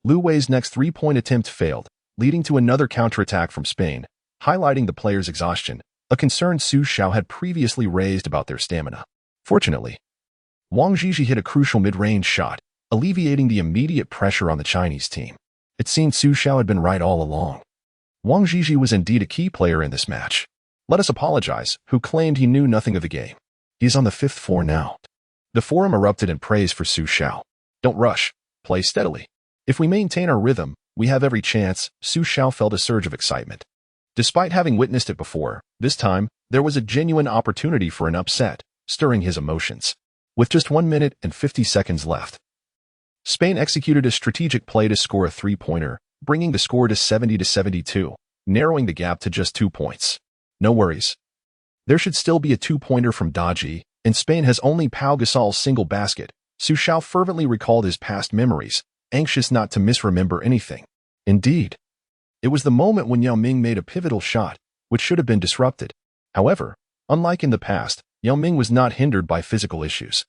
Liu Wei's next three-point attempt failed, leading to another counterattack from Spain, highlighting the players' exhaustion, a concern Xu Xiao had previously raised about their stamina. Fortunately, Wang Zhizhi hit a crucial mid-range shot, alleviating the immediate pressure on the Chinese team. It seemed Xu Xiao had been right all along. Wang Zhizhi was indeed a key player in this match. Let us apologize, who claimed he knew nothing of the game. He's on the 5th floor now. The forum erupted in praise for Xu Xiao. Don't rush. Play steadily. If we maintain our rhythm, we have every chance. Xu Xiao felt a surge of excitement. Despite having witnessed it before, this time, there was a genuine opportunity for an upset, stirring his emotions. With just 1 minute and 50 seconds left, Spain executed a strategic play to score a three-pointer, bringing the score to 70-72, narrowing the gap to just 2 points. No worries. There should still be a two-pointer from Daji, and Spain has only Pau Gasol's single basket. Xu Xiao fervently recalled his past memories, anxious not to misremember anything. Indeed, it was the moment when Yao Ming made a pivotal shot, which should have been disrupted. However, unlike in the past, Yao Ming was not hindered by physical issues.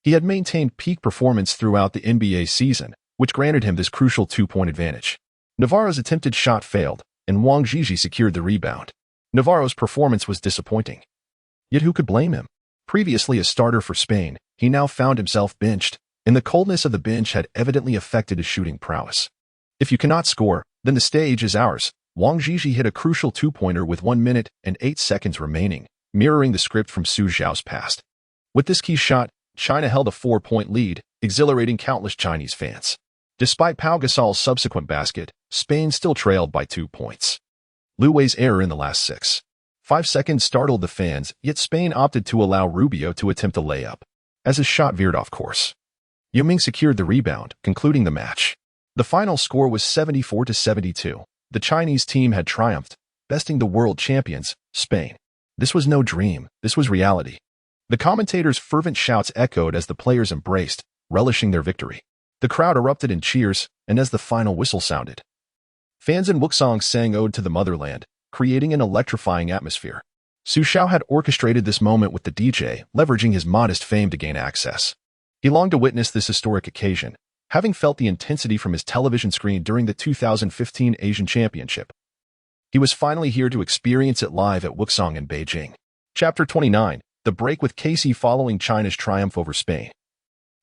He had maintained peak performance throughout the NBA season, which granted him this crucial two-point advantage. Navarro's attempted shot failed, and Wang Zhizhi secured the rebound. Navarro's performance was disappointing. Yet who could blame him? Previously a starter for Spain, he now found himself benched, and the coldness of the bench had evidently affected his shooting prowess. If you cannot score, then the stage is ours. Wang Zhizhi hit a crucial two-pointer with 1 minute and 8 seconds remaining, mirroring the script from Xu Xiao's past. With this key shot, China held a 4-point lead, exhilarating countless Chinese fans. Despite Pau Gasol's subsequent basket, Spain still trailed by 2 points. Liu Wei's error in the last 5 seconds startled the fans, yet Spain opted to allow Rubio to attempt a layup, as his shot veered off course. Yao Ming secured the rebound, concluding the match. The final score was 74-72. The Chinese team had triumphed, besting the world champions, Spain. This was no dream, this was reality. The commentators' fervent shouts echoed as the players embraced, relishing their victory. The crowd erupted in cheers, and as the final whistle sounded, fans in Wuxang sang Ode to the Motherland, creating an electrifying atmosphere. Xu Xiao had orchestrated this moment with the DJ, leveraging his modest fame to gain access. He longed to witness this historic occasion, having felt the intensity from his television screen during the 2015 Asian Championship. He was finally here to experience it live at Wuxang in Beijing. Chapter 29, The Break with Casey following China's triumph over Spain.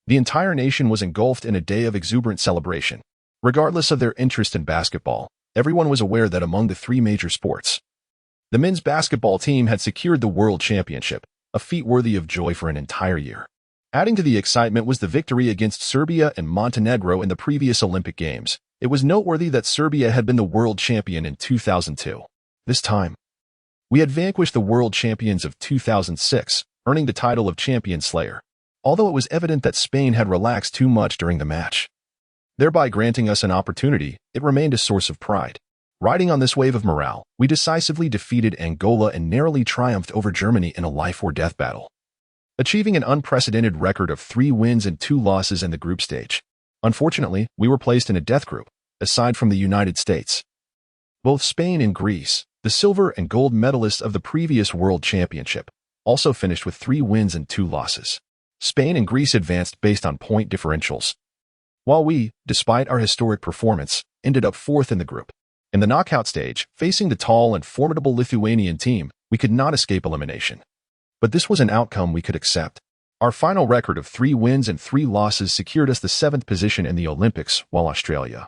The entire nation was engulfed in a day of exuberant celebration. Regardless of their interest in basketball, everyone was aware that among the 3 major sports, the men's basketball team had secured the World Championship, a feat worthy of joy for an entire year. Adding to the excitement was the victory against Serbia and Montenegro in the previous Olympic Games. It was noteworthy that Serbia had been the world champion in 2002. This time, we had vanquished the world champions of 2006, earning the title of Champion Slayer, although it was evident that Spain had relaxed too much during the match, thereby granting us an opportunity. It remained a source of pride. Riding on this wave of morale, we decisively defeated Angola and narrowly triumphed over Germany in a life-or-death battle, achieving an unprecedented record of 3 wins and 2 losses in the group stage. Unfortunately, we were placed in a death group, aside from the United States. Both Spain and Greece, the silver and gold medalists of the previous World Championship, also finished with 3 wins and 2 losses. Spain and Greece advanced based on point differentials, while we, despite our historic performance, ended up 4th in the group. In the knockout stage, facing the tall and formidable Lithuanian team, we could not escape elimination. But this was an outcome we could accept. Our final record of 3 wins and 3 losses secured us the 7th position in the Olympics, while Australia,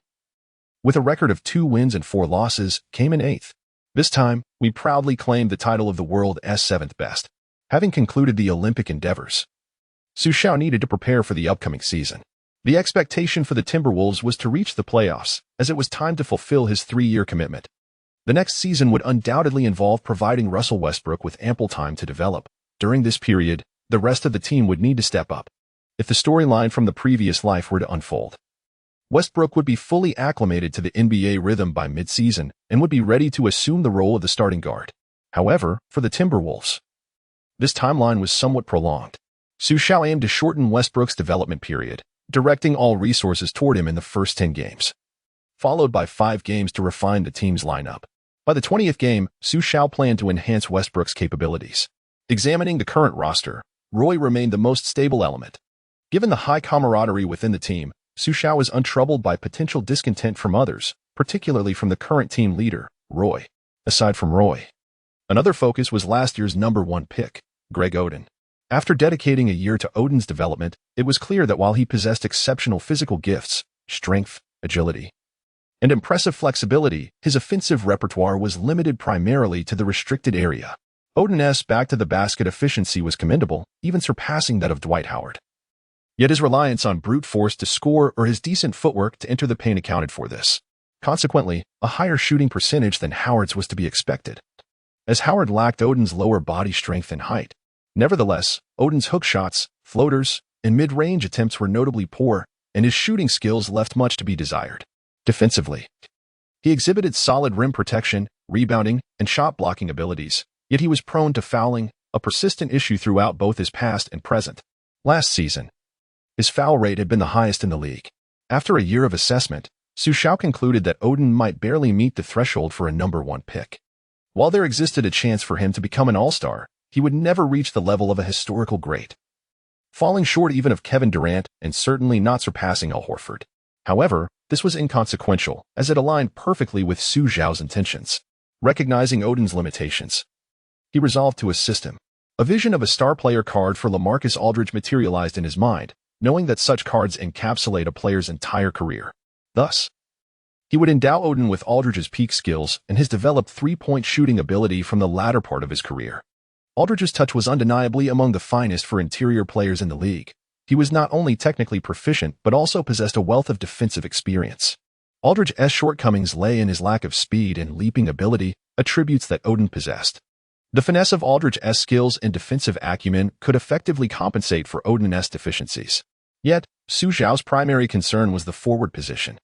with a record of 2 wins and 4 losses, came in 8th. This time, we proudly claimed the title of the world's 7th best. Having concluded the Olympic endeavors, Xu Xiao needed to prepare for the upcoming season. The expectation for the Timberwolves was to reach the playoffs, as it was time to fulfill his 3-year commitment. The next season would undoubtedly involve providing Russell Westbrook with ample time to develop. During this period, the rest of the team would need to step up. If the storyline from the previous life were to unfold, Westbrook would be fully acclimated to the NBA rhythm by mid-season and would be ready to assume the role of the starting guard. However, for the Timberwolves, this timeline was somewhat prolonged. Xu Xiao aimed to shorten Westbrook's development period, directing all resources toward him in the first 10 games, followed by 5 games to refine the team's lineup. By the 20th game, Xu Xiao planned to enhance Westbrook's capabilities. Examining the current roster, Roy remained the most stable element. Given the high camaraderie within the team, Xu Xiao was untroubled by potential discontent from others, particularly from the current team leader, Roy. Aside from Roy, another focus was last year's number 1 pick, Greg Oden. After dedicating a year to Oden's development, it was clear that while he possessed exceptional physical gifts, strength, agility, and impressive flexibility, his offensive repertoire was limited primarily to the restricted area. Oden's back-to-the-basket efficiency was commendable, even surpassing that of Dwight Howard. Yet his reliance on brute force to score or his decent footwork to enter the paint accounted for this. Consequently, a higher shooting percentage than Howard's was to be expected, as Howard lacked Oden's lower body strength and height. Nevertheless, Oden's hook shots, floaters, and mid-range attempts were notably poor, and his shooting skills left much to be desired. Defensively, he exhibited solid rim protection, rebounding, and shot-blocking abilities, yet he was prone to fouling, a persistent issue throughout both his past and present. Last season, his foul rate had been the highest in the league. After a year of assessment, Xu Xiao concluded that Oden might barely meet the threshold for a number 1 pick. While there existed a chance for him to become an all-star, he would never reach the level of a historical great, falling short even of Kevin Durant and certainly not surpassing Al Horford. However, this was inconsequential, as it aligned perfectly with Xu Xiao's intentions. Recognizing Oden's limitations, he resolved to assist him. A vision of a star player card for LaMarcus Aldridge materialized in his mind, knowing that such cards encapsulate a player's entire career. Thus, he would endow Oden with Aldridge's peak skills and his developed 3-point shooting ability from the latter part of his career. Aldridge's touch was undeniably among the finest for interior players in the league. He was not only technically proficient but also possessed a wealth of defensive experience. Aldridge's shortcomings lay in his lack of speed and leaping ability, attributes that Oden possessed. The finesse of Aldridge's skills and defensive acumen could effectively compensate for Oden's deficiencies. Yet, Xu Xiao's primary concern was the forward position.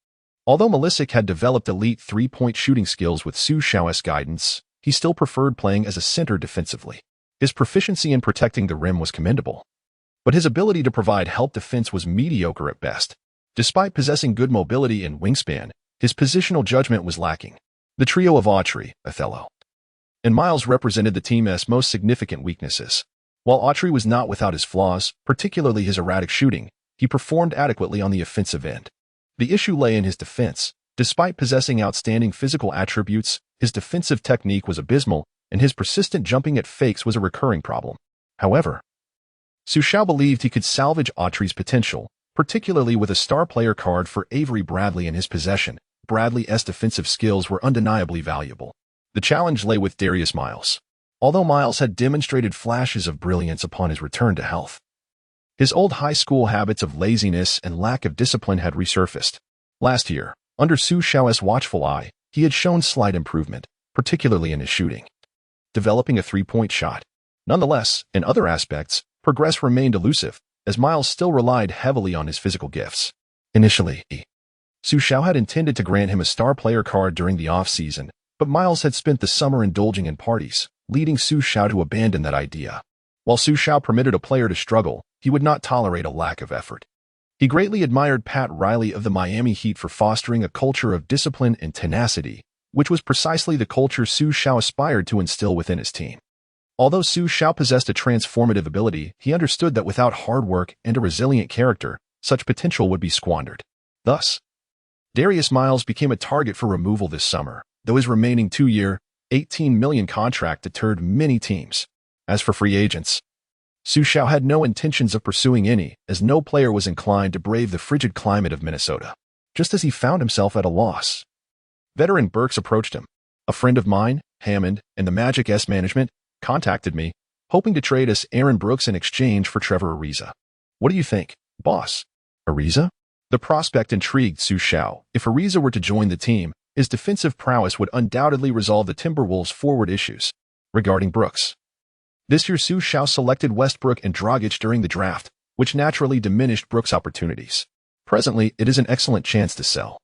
Although Malisic had developed elite 3-point shooting skills with Xu Xiao's guidance, he still preferred playing as a center defensively. His proficiency in protecting the rim was commendable, but his ability to provide help defense was mediocre at best. Despite possessing good mobility and wingspan, his positional judgment was lacking. The trio of Autry, Othello, and Miles represented the team's most significant weaknesses. While Autry was not without his flaws, particularly his erratic shooting, he performed adequately on the offensive end. The issue lay in his defense. Despite possessing outstanding physical attributes, his defensive technique was abysmal, and his persistent jumping at fakes was a recurring problem. However, Xu Xiao believed he could salvage Autry's potential, particularly with a star player card for Avery Bradley in his possession. Bradley's defensive skills were undeniably valuable. The challenge lay with Darius Miles. Although Miles had demonstrated flashes of brilliance upon his return to health, his old high school habits of laziness and lack of discipline had resurfaced. Last year, under Xu Xiao's watchful eye, he had shown slight improvement, particularly in his shooting, developing a 3-point shot. Nonetheless, in other aspects, progress remained elusive, as Miles still relied heavily on his physical gifts. Initially, Xu Xiao had intended to grant him a star player card during the off-season, but Miles had spent the summer indulging in parties, leading Xu Xiao to abandon that idea. While Xu Xiao permitted a player to struggle, he would not tolerate a lack of effort. He greatly admired Pat Riley of the Miami Heat for fostering a culture of discipline and tenacity, which was precisely the culture Xu Xiao aspired to instill within his team. Although Xu Xiao possessed a transformative ability, he understood that without hard work and a resilient character, such potential would be squandered. Thus, Darius Miles became a target for removal this summer, though his remaining 2-year, $18 million contract deterred many teams. As for free agents, Xu Xiao had no intentions of pursuing any, as no player was inclined to brave the frigid climate of Minnesota. Just as he found himself at a loss, veteran Burks approached him. A friend of mine, Hammond, and the Magic S management, contacted me, hoping to trade us Aaron Brooks in exchange for Trevor Ariza. What do you think, boss? Ariza? The prospect intrigued Xu Xiao. If Ariza were to join the team, his defensive prowess would undoubtedly resolve the Timberwolves' forward issues. Regarding Brooks, this year Xu Xiao selected Westbrook and Dragic during the draft, which naturally diminished Brooks' opportunities. Presently, it is an excellent chance to sell,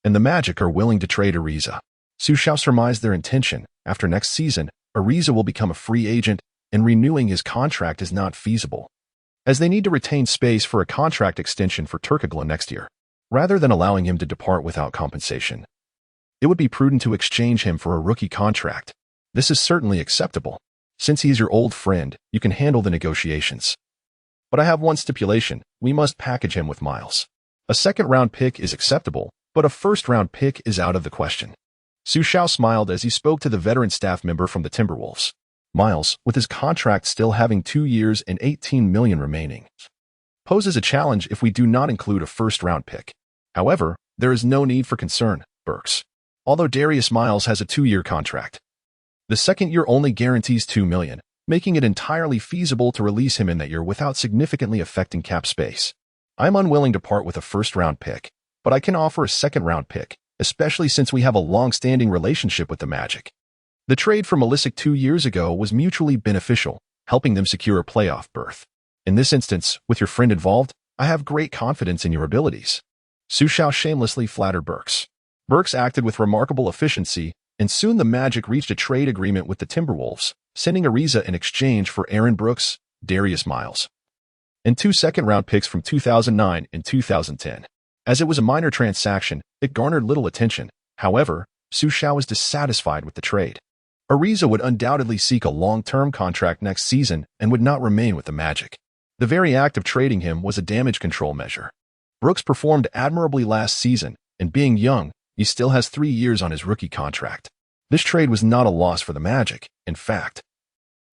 and the Magic are willing to trade Ariza. Xu Xiao surmised their intention. After next season, Ariza will become a free agent, and renewing his contract is not feasible, as they need to retain space for a contract extension for Turkoglu next year. Rather than allowing him to depart without compensation, it would be prudent to exchange him for a rookie contract. This is certainly acceptable. Since he is your old friend, you can handle the negotiations. But I have one stipulation: we must package him with Miles. A second-round pick is acceptable, but a first-round pick is out of the question. Xu Xiao smiled as he spoke to the veteran staff member from the Timberwolves. Miles, with his contract still having 2 years and $18 million remaining, poses a challenge if we do not include a first-round pick. However, there is no need for concern, Burks. Although Darius Miles has a 2-year contract, the second year only guarantees $2 million, making it entirely feasible to release him in that year without significantly affecting cap space. I am unwilling to part with a first-round pick, but I can offer a second-round pick, especially since we have a long-standing relationship with the Magic. The trade for Malisic 2 years ago was mutually beneficial, helping them secure a playoff berth. In this instance, with your friend involved, I have great confidence in your abilities. Xu Xiao shamelessly flattered Burks. Burks acted with remarkable efficiency, and soon the Magic reached a trade agreement with the Timberwolves, sending Ariza in exchange for Aaron Brooks, Darius Miles, and 2 second-round picks from 2009 and 2010. As it was a minor transaction, it garnered little attention. However, Xu Xiao was dissatisfied with the trade. Ariza would undoubtedly seek a long-term contract next season and would not remain with the Magic. The very act of trading him was a damage control measure. Brooks performed admirably last season, and being young, he still has 3 years on his rookie contract. This trade was not a loss for the Magic. In fact,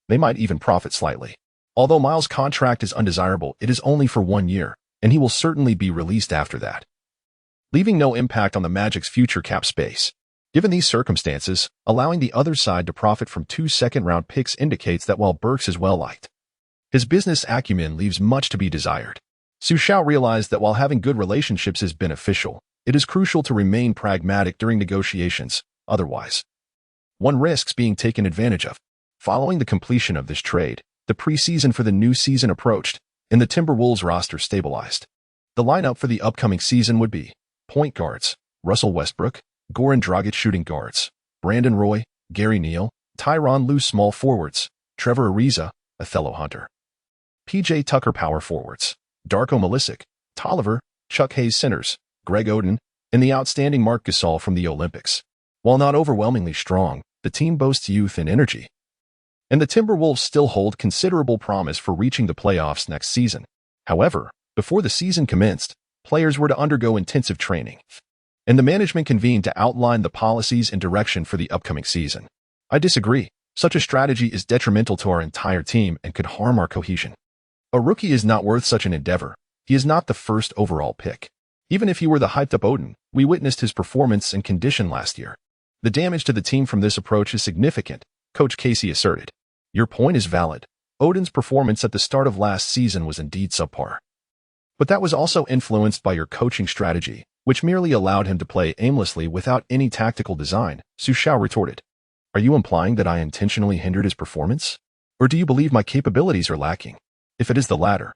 they might even profit slightly. Although Miles' contract is undesirable, it is only for 1 year, and he will certainly be released after that, leaving no impact on the Magic's future cap space. Given these circumstances, allowing the other side to profit from 2 second-round picks indicates that while Burks is well-liked, his business acumen leaves much to be desired. Xu Xiao realized that while having good relationships is beneficial, it is crucial to remain pragmatic during negotiations. Otherwise, one risks being taken advantage of. Following the completion of this trade, the preseason for the new season approached, and the Timberwolves roster stabilized. The lineup for the upcoming season would be point guards: Russell Westbrook, Goran Dragic; shooting guards: Brandon Roy, Gary Neal, Tyronn Lue; small forwards: Trevor Ariza, Othello Hunter; PJ Tucker; power forwards: Darko Milicic, Tolliver, Chuck Hayes; centers: Greg Oden, and the outstanding Marc Gasol from the Olympics. While not overwhelmingly strong, the team boasts youth and energy, and the Timberwolves still hold considerable promise for reaching the playoffs next season. However, before the season commenced, players were to undergo intensive training, and the management convened to outline the policies and direction for the upcoming season. I disagree. Such a strategy is detrimental to our entire team and could harm our cohesion. A rookie is not worth such an endeavor. He is not the first overall pick. Even if he were the hyped-up Oden, we witnessed his performance and condition last year. The damage to the team from this approach is significant, Coach Casey asserted. Your point is valid. Oden's performance at the start of last season was indeed subpar. But that was also influenced by your coaching strategy, which merely allowed him to play aimlessly without any tactical design, Xu Xiao retorted. Are you implying that I intentionally hindered his performance? Or do you believe my capabilities are lacking? If it is the latter,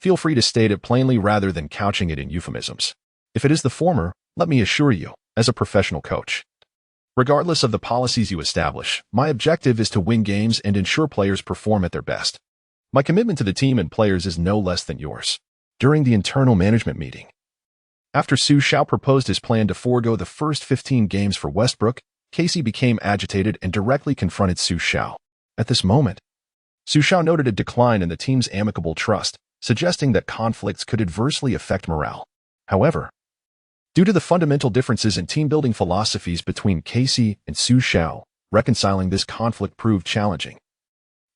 feel free to state it plainly rather than couching it in euphemisms. If it is the former, let me assure you, as a professional coach, regardless of the policies you establish, my objective is to win games and ensure players perform at their best. My commitment to the team and players is no less than yours. During the internal management meeting, after Xu Xiao proposed his plan to forego the first 15 games for Westbrook, Casey became agitated and directly confronted Xu Xiao. At this moment, Xu Xiao noted a decline in the team's amicable trust, suggesting that conflicts could adversely affect morale. However, due to the fundamental differences in team-building philosophies between Casey and Xu Xiao, reconciling this conflict proved challenging.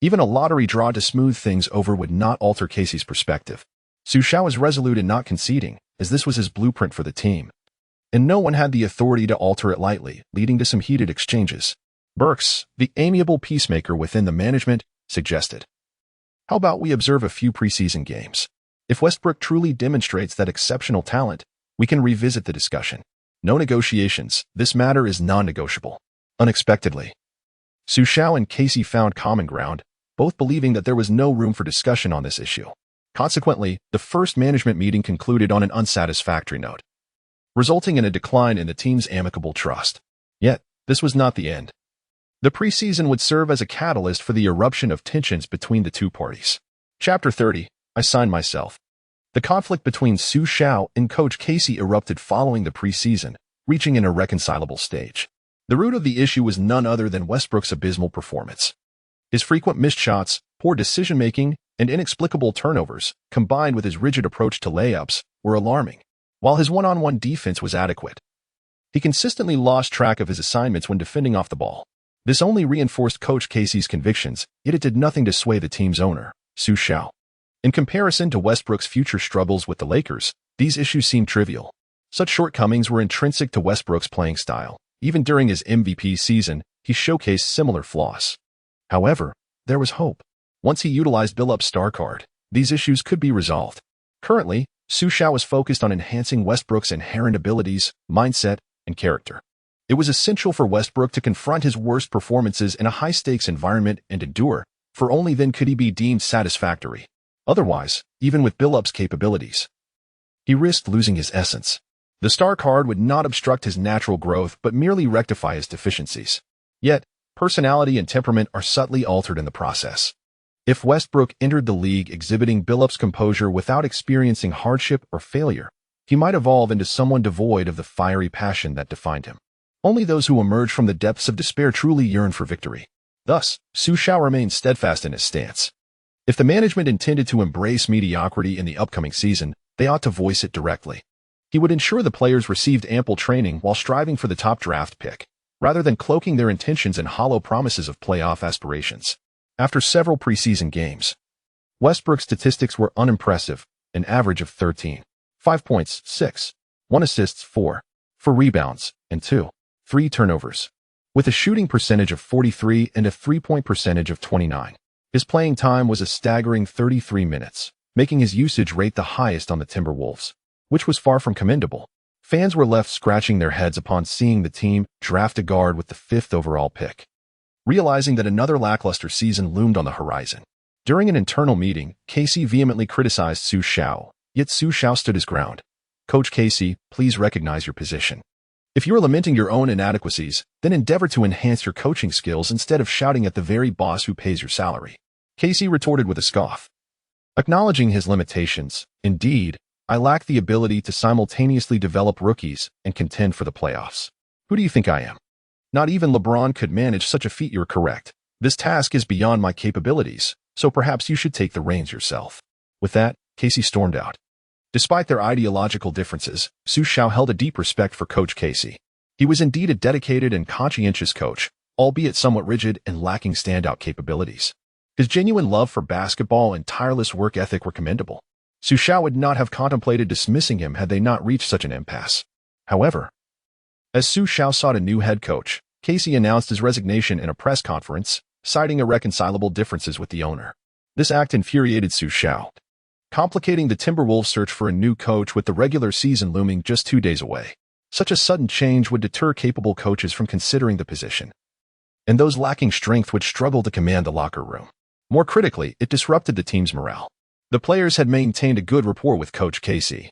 Even a lottery draw to smooth things over would not alter Casey's perspective. Xu Xiao was resolute in not conceding, as this was his blueprint for the team. And no one had the authority to alter it lightly, leading to some heated exchanges. Burks, the amiable peacemaker within the management, suggested, "How about we observe a few preseason games? If Westbrook truly demonstrates that exceptional talent, we can revisit the discussion. No negotiations, this matter is non-negotiable." Unexpectedly, Xu Xiao and Casey found common ground, both believing that there was no room for discussion on this issue. Consequently, the first management meeting concluded on an unsatisfactory note, resulting in a decline in the team's amicable trust. Yet, this was not the end. The preseason would serve as a catalyst for the eruption of tensions between the two parties. Chapter 30, I Signed Myself. The conflict between Xu Xiao and Coach Casey erupted following the preseason, reaching an irreconcilable stage. The root of the issue was none other than Westbrook's abysmal performance. His frequent missed shots, poor decision-making, and inexplicable turnovers, combined with his rigid approach to layups, were alarming. While his one-on-one defense was adequate, he consistently lost track of his assignments when defending off the ball. This only reinforced Coach Casey's convictions, yet it did nothing to sway the team's owner, Xu Xiao. In comparison to Westbrook's future struggles with the Lakers, these issues seemed trivial. Such shortcomings were intrinsic to Westbrook's playing style. Even during his MVP season, he showcased similar flaws. However, there was hope. Once he utilized Billup's star card, these issues could be resolved. Currently, Xu Xiao was focused on enhancing Westbrook's inherent abilities, mindset, and character. It was essential for Westbrook to confront his worst performances in a high-stakes environment and endure, for only then could he be deemed satisfactory. Otherwise, even with Billup's capabilities, he risked losing his essence. The star card would not obstruct his natural growth but merely rectify his deficiencies. Yet, personality and temperament are subtly altered in the process. If Westbrook entered the league exhibiting Billup's composure without experiencing hardship or failure, he might evolve into someone devoid of the fiery passion that defined him. Only those who emerge from the depths of despair truly yearn for victory. Thus, Xu Xiao remained steadfast in his stance. If the management intended to embrace mediocrity in the upcoming season, they ought to voice it directly. He would ensure the players received ample training while striving for the top draft pick, rather than cloaking their intentions in hollow promises of playoff aspirations. After several preseason games, Westbrook's statistics were unimpressive, an average of 13. 5 points, 6. 1 assists, 4. 4 rebounds, and 2. 3 turnovers. With a shooting percentage of 43 and a three-point percentage of 29. His playing time was a staggering 33 minutes, making his usage rate the highest on the Timberwolves, which was far from commendable. Fans were left scratching their heads upon seeing the team draft a guard with the 5th overall pick, realizing that another lackluster season loomed on the horizon. During an internal meeting, Casey vehemently criticized Xu Xiao, yet Xu Xiao stood his ground. "Coach Casey, please recognize your position. If you are lamenting your own inadequacies, then endeavor to enhance your coaching skills instead of shouting at the very boss who pays your salary." Casey retorted with a scoff. Acknowledging his limitations, "Indeed, I lack the ability to simultaneously develop rookies and contend for the playoffs. Who do you think I am? Not even LeBron could manage such a feat." "You're correct. This task is beyond my capabilities, so perhaps you should take the reins yourself." With that, Casey stormed out. Despite their ideological differences, Xu Xiao held a deep respect for Coach Casey. He was indeed a dedicated and conscientious coach, albeit somewhat rigid and lacking standout capabilities. His genuine love for basketball and tireless work ethic were commendable. Xu Xiao would not have contemplated dismissing him had they not reached such an impasse. However, as Xu Xiao sought a new head coach, Casey announced his resignation in a press conference, citing irreconcilable differences with the owner. This act infuriated Xu Xiao, complicating the Timberwolves' search for a new coach with the regular season looming just 2 days away. Such a sudden change would deter capable coaches from considering the position, and those lacking strength would struggle to command the locker room. More critically, it disrupted the team's morale. The players had maintained a good rapport with Coach Casey,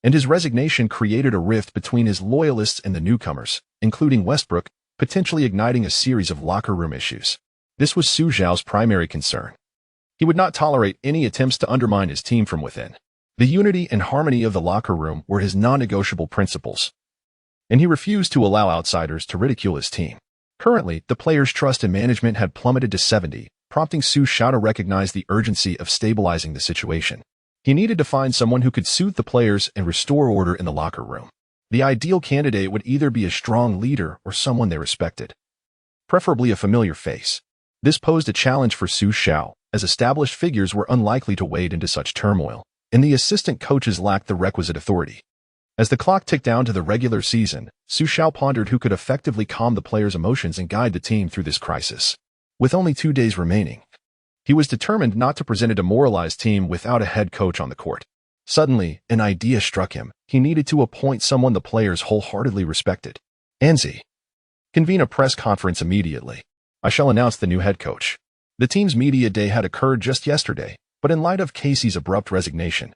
and his resignation created a rift between his loyalists and the newcomers, including Westbrook, potentially igniting a series of locker room issues. This was Xu Xiao's primary concern. He would not tolerate any attempts to undermine his team from within. The unity and harmony of the locker room were his non-negotiable principles, and he refused to allow outsiders to ridicule his team. Currently, the players' trust in management had plummeted to 70, prompting Xu Xiao to recognize the urgency of stabilizing the situation. He needed to find someone who could soothe the players and restore order in the locker room. The ideal candidate would either be a strong leader or someone they respected, preferably a familiar face. This posed a challenge for Xu Xiao, as established figures were unlikely to wade into such turmoil, and the assistant coaches lacked the requisite authority. As the clock ticked down to the regular season, Xu Xiao pondered who could effectively calm the players' emotions and guide the team through this crisis. With only 2 days remaining, he was determined not to present a demoralized team without a head coach on the court. Suddenly, an idea struck him. He needed to appoint someone the players wholeheartedly respected. Anzi, convene a press conference immediately. I shall announce the new head coach. The team's media day had occurred just yesterday, but in light of Casey's abrupt resignation,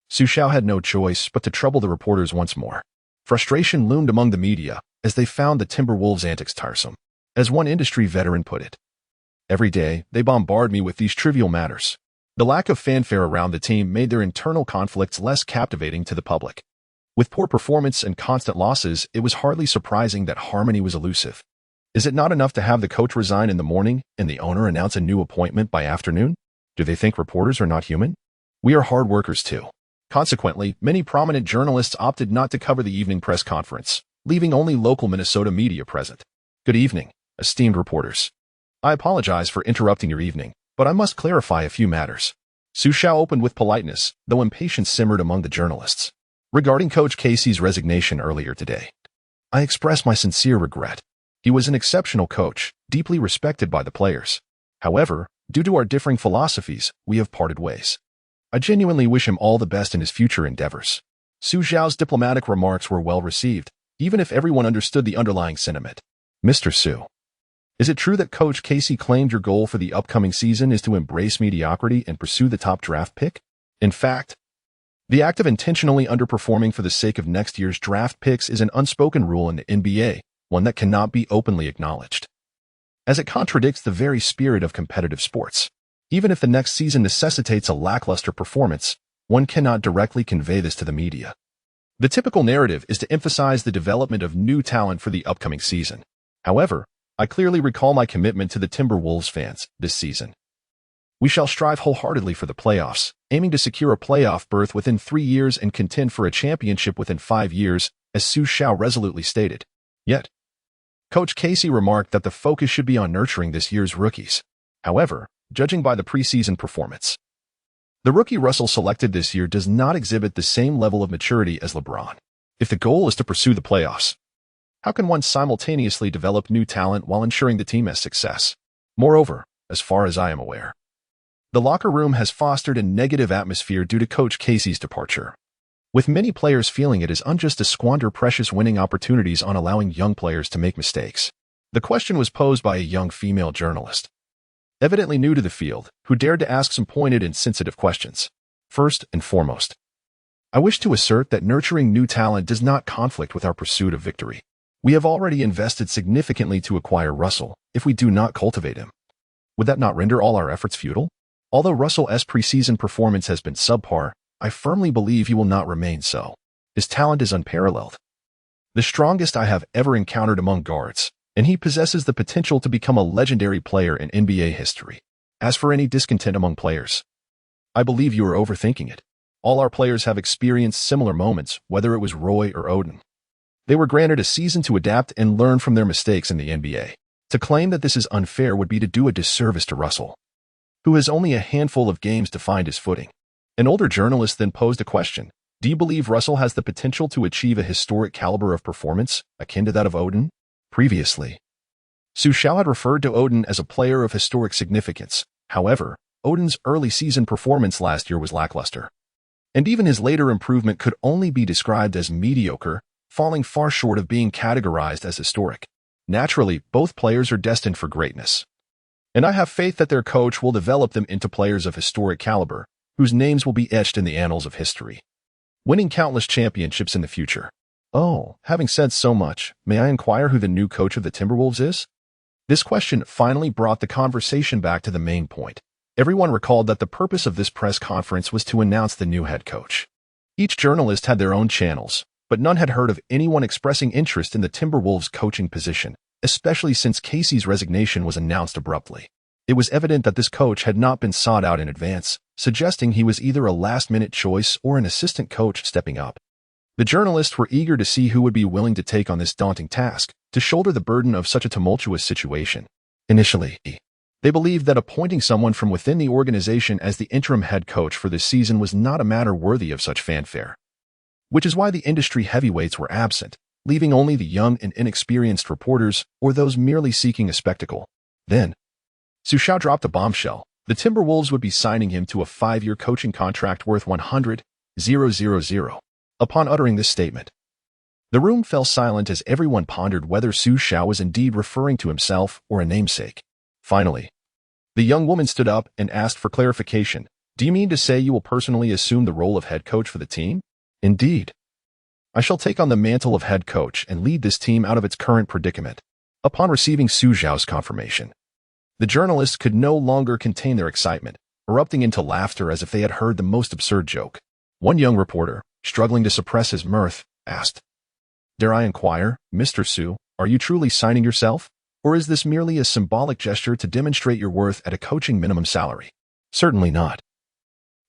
Xu Xiao had no choice but to trouble the reporters once more. Frustration loomed among the media as they found the Timberwolves' antics tiresome. As one industry veteran put it, "Every day, they bombard me with these trivial matters." The lack of fanfare around the team made their internal conflicts less captivating to the public. With poor performance and constant losses, it was hardly surprising that harmony was elusive. Is it not enough to have the coach resign in the morning and the owner announce a new appointment by afternoon? Do they think reporters are not human? We are hard workers too. Consequently, many prominent journalists opted not to cover the evening press conference, leaving only local Minnesota media present. Good evening, esteemed reporters. I apologize for interrupting your evening, but I must clarify a few matters. Xu Xiao opened with politeness, though impatience simmered among the journalists. Regarding Coach Casey's resignation earlier today, I express my sincere regret. He was an exceptional coach, deeply respected by the players. However, due to our differing philosophies, we have parted ways. I genuinely wish him all the best in his future endeavors. Xu Xiao's diplomatic remarks were well received, even if everyone understood the underlying sentiment. Mr. Xu, is it true that Coach Casey claimed your goal for the upcoming season is to embrace mediocrity and pursue the top draft pick? In fact, the act of intentionally underperforming for the sake of next year's draft picks is an unspoken rule in the NBA, one that cannot be openly acknowledged, as it contradicts the very spirit of competitive sports. Even if the next season necessitates a lackluster performance, one cannot directly convey this to the media. The typical narrative is to emphasize the development of new talent for the upcoming season. However, I clearly recall my commitment to the Timberwolves fans this season. We shall strive wholeheartedly for the playoffs, aiming to secure a playoff berth within 3 years and contend for a championship within 5 years, as Xu Xiao resolutely stated. Yet, Coach Casey remarked that the focus should be on nurturing this year's rookies. However, judging by the preseason performance, the rookie Russell selected this year does not exhibit the same level of maturity as LeBron. If the goal is to pursue the playoffs, how can one simultaneously develop new talent while ensuring the team has success? Moreover, as far as I am aware, the locker room has fostered a negative atmosphere due to Coach Casey's departure, with many players feeling it is unjust to squander precious winning opportunities on allowing young players to make mistakes. The question was posed by a young female journalist, evidently new to the field, who dared to ask some pointed and sensitive questions. First and foremost, I wish to assert that nurturing new talent does not conflict with our pursuit of victory. We have already invested significantly to acquire Russell. If we do not cultivate him, would that not render all our efforts futile? Although Russell's preseason performance has been subpar, I firmly believe he will not remain so. His talent is unparalleled, the strongest I have ever encountered among guards, and he possesses the potential to become a legendary player in NBA history. As for any discontent among players, I believe you are overthinking it. All our players have experienced similar moments, whether it was Roy or Odin. They were granted a season to adapt and learn from their mistakes in the NBA. To claim that this is unfair would be to do a disservice to Russell, who has only a handful of games to find his footing. An older journalist then posed a question. Do you believe Russell has the potential to achieve a historic caliber of performance, akin to that of Odin? Previously, Xu Xiao had referred to Odin as a player of historic significance. However, Odin's early season performance last year was lackluster, and even his later improvement could only be described as mediocre, falling far short of being categorized as historic. Naturally, both players are destined for greatness, and I have faith that their coach will develop them into players of historic caliber, whose names will be etched in the annals of history, winning countless championships in the future. Oh, having said so much, may I inquire who the new coach of the Timberwolves is? This question finally brought the conversation back to the main point. Everyone recalled that the purpose of this press conference was to announce the new head coach. Each journalist had their own channels, but none had heard of anyone expressing interest in the Timberwolves' coaching position, especially since Casey's resignation was announced abruptly. It was evident that this coach had not been sought out in advance, suggesting he was either a last-minute choice or an assistant coach stepping up. The journalists were eager to see who would be willing to take on this daunting task, to shoulder the burden of such a tumultuous situation. Initially, They believed that appointing someone from within the organization as the interim head coach for this season was not a matter worthy of such fanfare, which is why the industry heavyweights were absent, leaving only the young and inexperienced reporters or those merely seeking a spectacle. Then, Xu Xiao dropped a bombshell. The Timberwolves would be signing him to a 5-year coaching contract worth $100,000. Upon uttering this statement, the room fell silent as everyone pondered whether Xu Xiao was indeed referring to himself or a namesake. Finally, the young woman stood up and asked for clarification. Do you mean to say you will personally assume the role of head coach for the team? Indeed. I shall take on the mantle of head coach and lead this team out of its current predicament. Upon receiving Xu Xiao's confirmation, the journalists could no longer contain their excitement, erupting into laughter as if they had heard the most absurd joke. One young reporter, struggling to suppress his mirth, asked, "Dare I inquire, Mr. Xu, are you truly signing yourself? Or is this merely a symbolic gesture to demonstrate your worth at a coaching minimum salary?" Certainly not.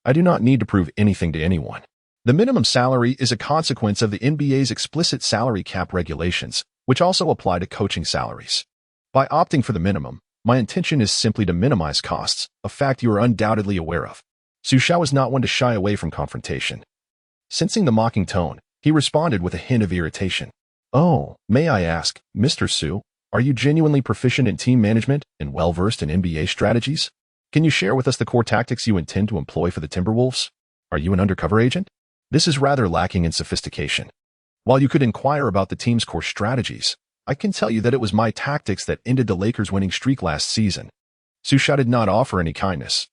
I do not need to prove anything to anyone. The minimum salary is a consequence of the NBA's explicit salary cap regulations, which also apply to coaching salaries. By opting for the minimum, my intention is simply to minimize costs, a fact you are undoubtedly aware of. Xu Xiao was not one to shy away from confrontation. Sensing the mocking tone, he responded with a hint of irritation. "Oh, may I ask, Mr. Xu, are you genuinely proficient in team management and well-versed in NBA strategies? Can you share with us the core tactics you intend to employ for the Timberwolves? Are you an undercover agent?" This is rather lacking in sophistication. While you could inquire about the team's core strategies, I can tell you that it was my tactics that ended the Lakers' winning streak last season. Xu Xiao did not offer any kindness.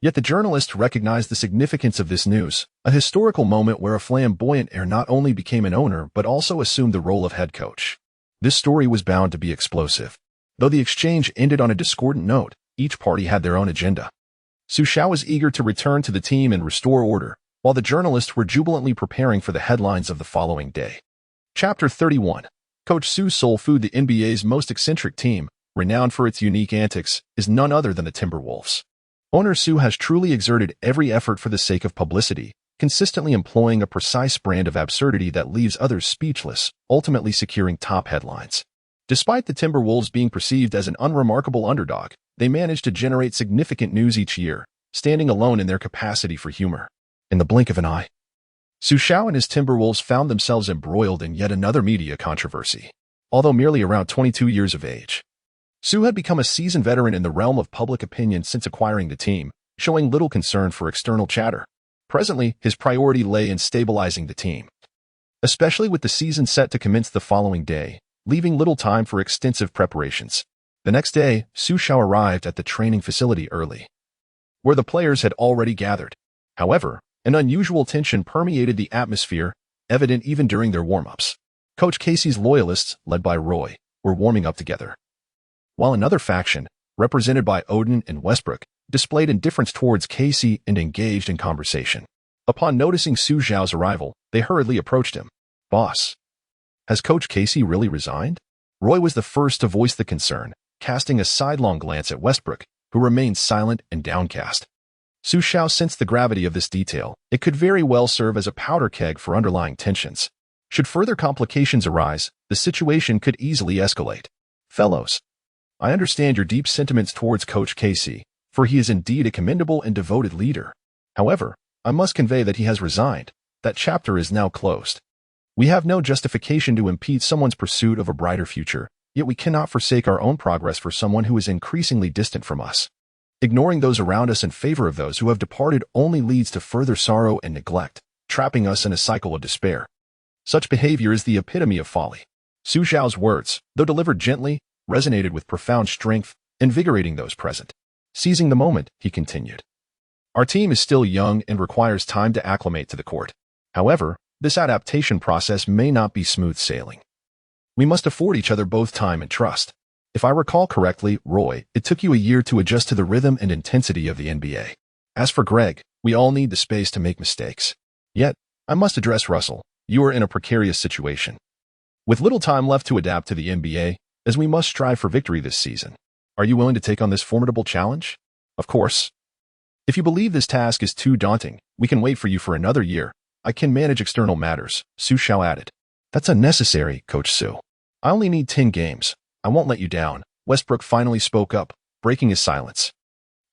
Yet the journalist recognized the significance of this news, a historical moment where a flamboyant heir not only became an owner but also assumed the role of head coach. This story was bound to be explosive. Though the exchange ended on a discordant note, each party had their own agenda. Xu Xiao was eager to return to the team and restore order, while the journalists were jubilantly preparing for the headlines of the following day. Chapter 31. Coach Xu Soul Food. The NBA's most eccentric team, renowned for its unique antics, is none other than the Timberwolves. Owner Xu has truly exerted every effort for the sake of publicity, consistently employing a precise brand of absurdity that leaves others speechless, ultimately securing top headlines. Despite the Timberwolves being perceived as an unremarkable underdog, they manage to generate significant news each year, standing alone in their capacity for humor. In the blink of an eye, Xu Xiao and his Timberwolves found themselves embroiled in yet another media controversy. Although merely around 22 years of age, Xu had become a seasoned veteran in the realm of public opinion since acquiring the team, showing little concern for external chatter. Presently, his priority lay in stabilizing the team, especially with the season set to commence the following day, leaving little time for extensive preparations. The next day, Xu Xiao arrived at the training facility early, where the players had already gathered. However, an unusual tension permeated the atmosphere, evident even during their warm-ups. Coach Casey's loyalists, led by Roy, were warming up together, while another faction, represented by Odin and Westbrook, displayed indifference towards Casey and engaged in conversation. Upon noticing Xu Xiao's arrival, they hurriedly approached him. "Boss, has Coach Casey really resigned?" Roy was the first to voice the concern, casting a sidelong glance at Westbrook, who remained silent and downcast. Xu Xiao sensed the gravity of this detail. It could very well serve as a powder keg for underlying tensions. Should further complications arise, the situation could easily escalate. "Fellows, I understand your deep sentiments towards Coach Casey, for he is indeed a commendable and devoted leader. However, I must convey that he has resigned. That chapter is now closed. We have no justification to impede someone's pursuit of a brighter future, yet we cannot forsake our own progress for someone who is increasingly distant from us. Ignoring those around us in favor of those who have departed only leads to further sorrow and neglect, trapping us in a cycle of despair. Such behavior is the epitome of folly." Xu Xiao's words, though delivered gently, resonated with profound strength, invigorating those present. Seizing the moment, he continued, "Our team is still young and requires time to acclimate to the court. However, this adaptation process may not be smooth sailing. We must afford each other both time and trust. If I recall correctly, Roy, it took you a year to adjust to the rhythm and intensity of the NBA. As for Greg, we all need the space to make mistakes. Yet, I must address Russell. You are in a precarious situation. With little time left to adapt to the NBA, as we must strive for victory this season. Are you willing to take on this formidable challenge? Of course. If you believe this task is too daunting, we can wait for you for another year. I can manage external matters," Xu Xiao added. "That's unnecessary, Coach Xu. I only need 10 games. I won't let you down." Westbrook finally spoke up, breaking his silence.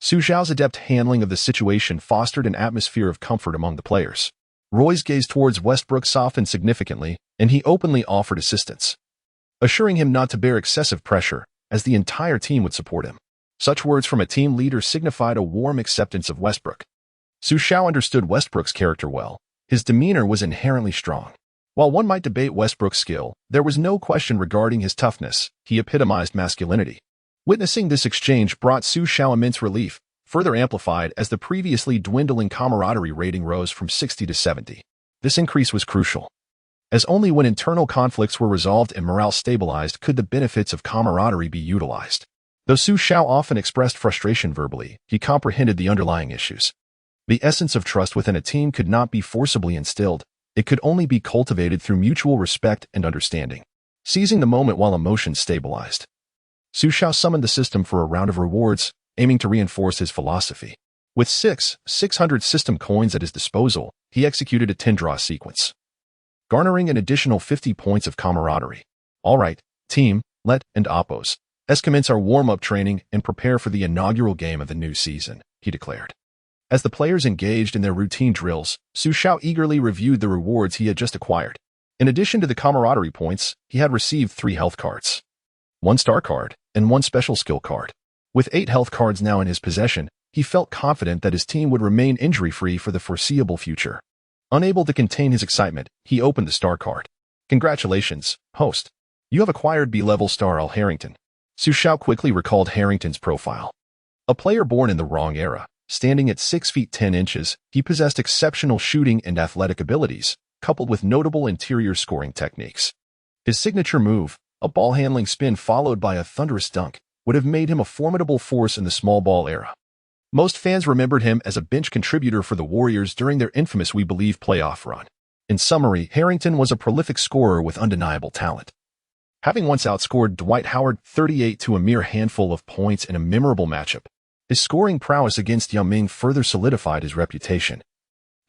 Xu Xiao's adept handling of the situation fostered an atmosphere of comfort among the players. Roy's gaze towards Westbrook softened significantly, and he openly offered assistance, assuring him not to bear excessive pressure, as the entire team would support him. Such words from a team leader signified a warm acceptance of Westbrook. Xu Xiao understood Westbrook's character well. His demeanor was inherently strong. While one might debate Westbrook's skill, there was no question regarding his toughness. He epitomized masculinity. Witnessing this exchange brought Xu Xiao immense relief, further amplified as the previously dwindling camaraderie rating rose from 60 to 70. This increase was crucial, as only when internal conflicts were resolved and morale stabilized could the benefits of camaraderie be utilized. Though Xu Xiao often expressed frustration verbally, he comprehended the underlying issues. The essence of trust within a team could not be forcibly instilled. It could only be cultivated through mutual respect and understanding. Seizing the moment while emotions stabilized, Xu Xiao summoned the system for a round of rewards, aiming to reinforce his philosophy. With 600 system coins at his disposal, he executed a 10-draw sequence, garnering an additional 50 points of camaraderie. All right, team, let and oppos. Let's commence our warm-up training and prepare for the inaugural game of the new season, he declared. As the players engaged in their routine drills, Xu Xiao eagerly reviewed the rewards he had just acquired. In addition to the camaraderie points, he had received 3 health cards, 1 star card, and 1 special skill card. With 8 health cards now in his possession, he felt confident that his team would remain injury-free for the foreseeable future. Unable to contain his excitement, he opened the star card. Congratulations, host. You have acquired B-level star Al Harrington. Xu Xiao quickly recalled Harrington's profile. A player born in the wrong era. Standing at 6 feet 10 inches, he possessed exceptional shooting and athletic abilities, coupled with notable interior scoring techniques. His signature move, a ball-handling spin followed by a thunderous dunk, would have made him a formidable force in the small ball era. Most fans remembered him as a bench contributor for the Warriors during their infamous We Believe playoff run. In summary, Harrington was a prolific scorer with undeniable talent. Having once outscored Dwight Howard 38 to a mere handful of points in a memorable matchup, his scoring prowess against Yao Ming further solidified his reputation,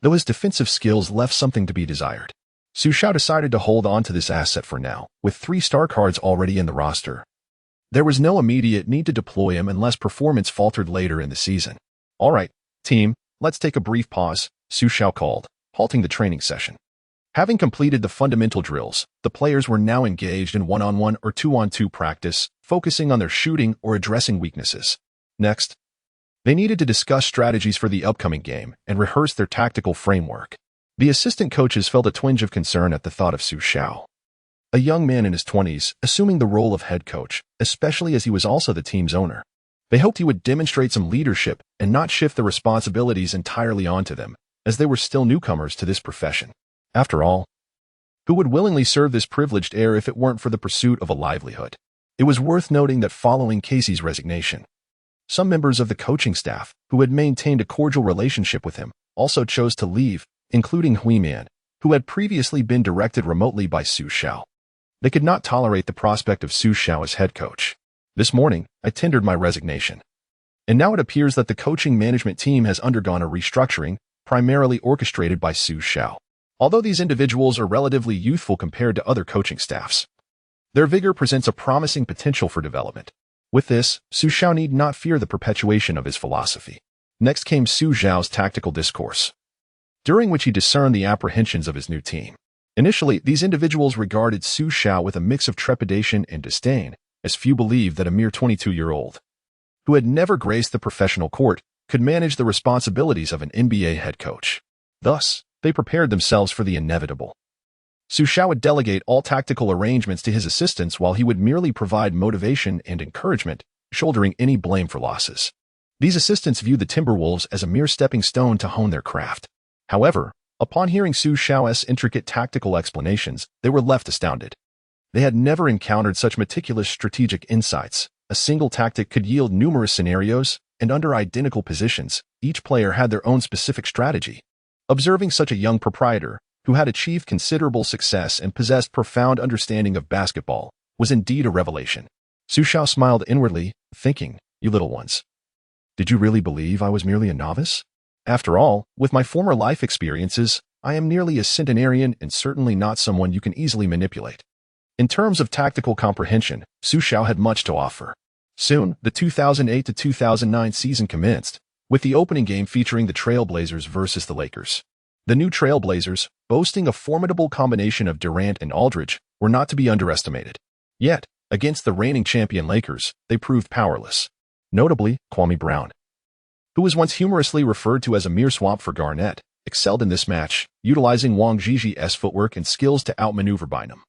though his defensive skills left something to be desired. Xu Xiao decided to hold on to this asset for now, with 3 star cards already in the roster. There was no immediate need to deploy him unless performance faltered later in the season. All right, team, let's take a brief pause, Xu Xiao called, halting the training session. Having completed the fundamental drills, the players were now engaged in one-on-one or two-on-two practice, focusing on their shooting or addressing weaknesses. Next, they needed to discuss strategies for the upcoming game and rehearse their tactical framework. The assistant coaches felt a twinge of concern at the thought of Xu Xiao, a young man in his 20s, assuming the role of head coach, especially as he was also the team's owner. They hoped he would demonstrate some leadership and not shift the responsibilities entirely onto them, as they were still newcomers to this profession. After all, who would willingly serve this privileged heir if it weren't for the pursuit of a livelihood? It was worth noting that following Casey's resignation, some members of the coaching staff, who had maintained a cordial relationship with him, also chose to leave, including Hui Man, who had previously been directed remotely by Xu Xiao. They could not tolerate the prospect of Xu Xiao as head coach. This morning, I tendered my resignation. And now it appears that the coaching management team has undergone a restructuring, primarily orchestrated by Xu Xiao. Although these individuals are relatively youthful compared to other coaching staffs, their vigor presents a promising potential for development. With this, Xu Xiao need not fear the perpetuation of his philosophy. Next came Xu Xiao's tactical discourse, during which he discerned the apprehensions of his new team. Initially, these individuals regarded Xu Xiao with a mix of trepidation and disdain, as few believed that a mere 22-year-old, who had never graced the professional court, could manage the responsibilities of an NBA head coach. Thus, they prepared themselves for the inevitable. Xu Xiao would delegate all tactical arrangements to his assistants while he would merely provide motivation and encouragement, shouldering any blame for losses. These assistants viewed the Timberwolves as a mere stepping stone to hone their craft. However, upon hearing Xu Xiao's intricate tactical explanations, they were left astounded. They had never encountered such meticulous strategic insights. A single tactic could yield numerous scenarios, and under identical positions, each player had their own specific strategy. Observing such a young proprietor, who had achieved considerable success and possessed profound understanding of basketball, was indeed a revelation. Xu Xiao smiled inwardly, thinking, "You little ones, did you really believe I was merely a novice? After all, with my former life experiences, I am nearly a centenarian and certainly not someone you can easily manipulate." In terms of tactical comprehension, Xu Xiao had much to offer. Soon, the 2008 to 2009 season commenced, with the opening game featuring the Trailblazers versus the Lakers. The new Trailblazers, boasting a formidable combination of Durant and Aldridge, were not to be underestimated. Yet, against the reigning champion Lakers, they proved powerless. Notably, Kwame Brown, who was once humorously referred to as a mere swap for Garnett, excelled in this match, utilizing Wang Jiji's footwork and skills to outmaneuver Bynum,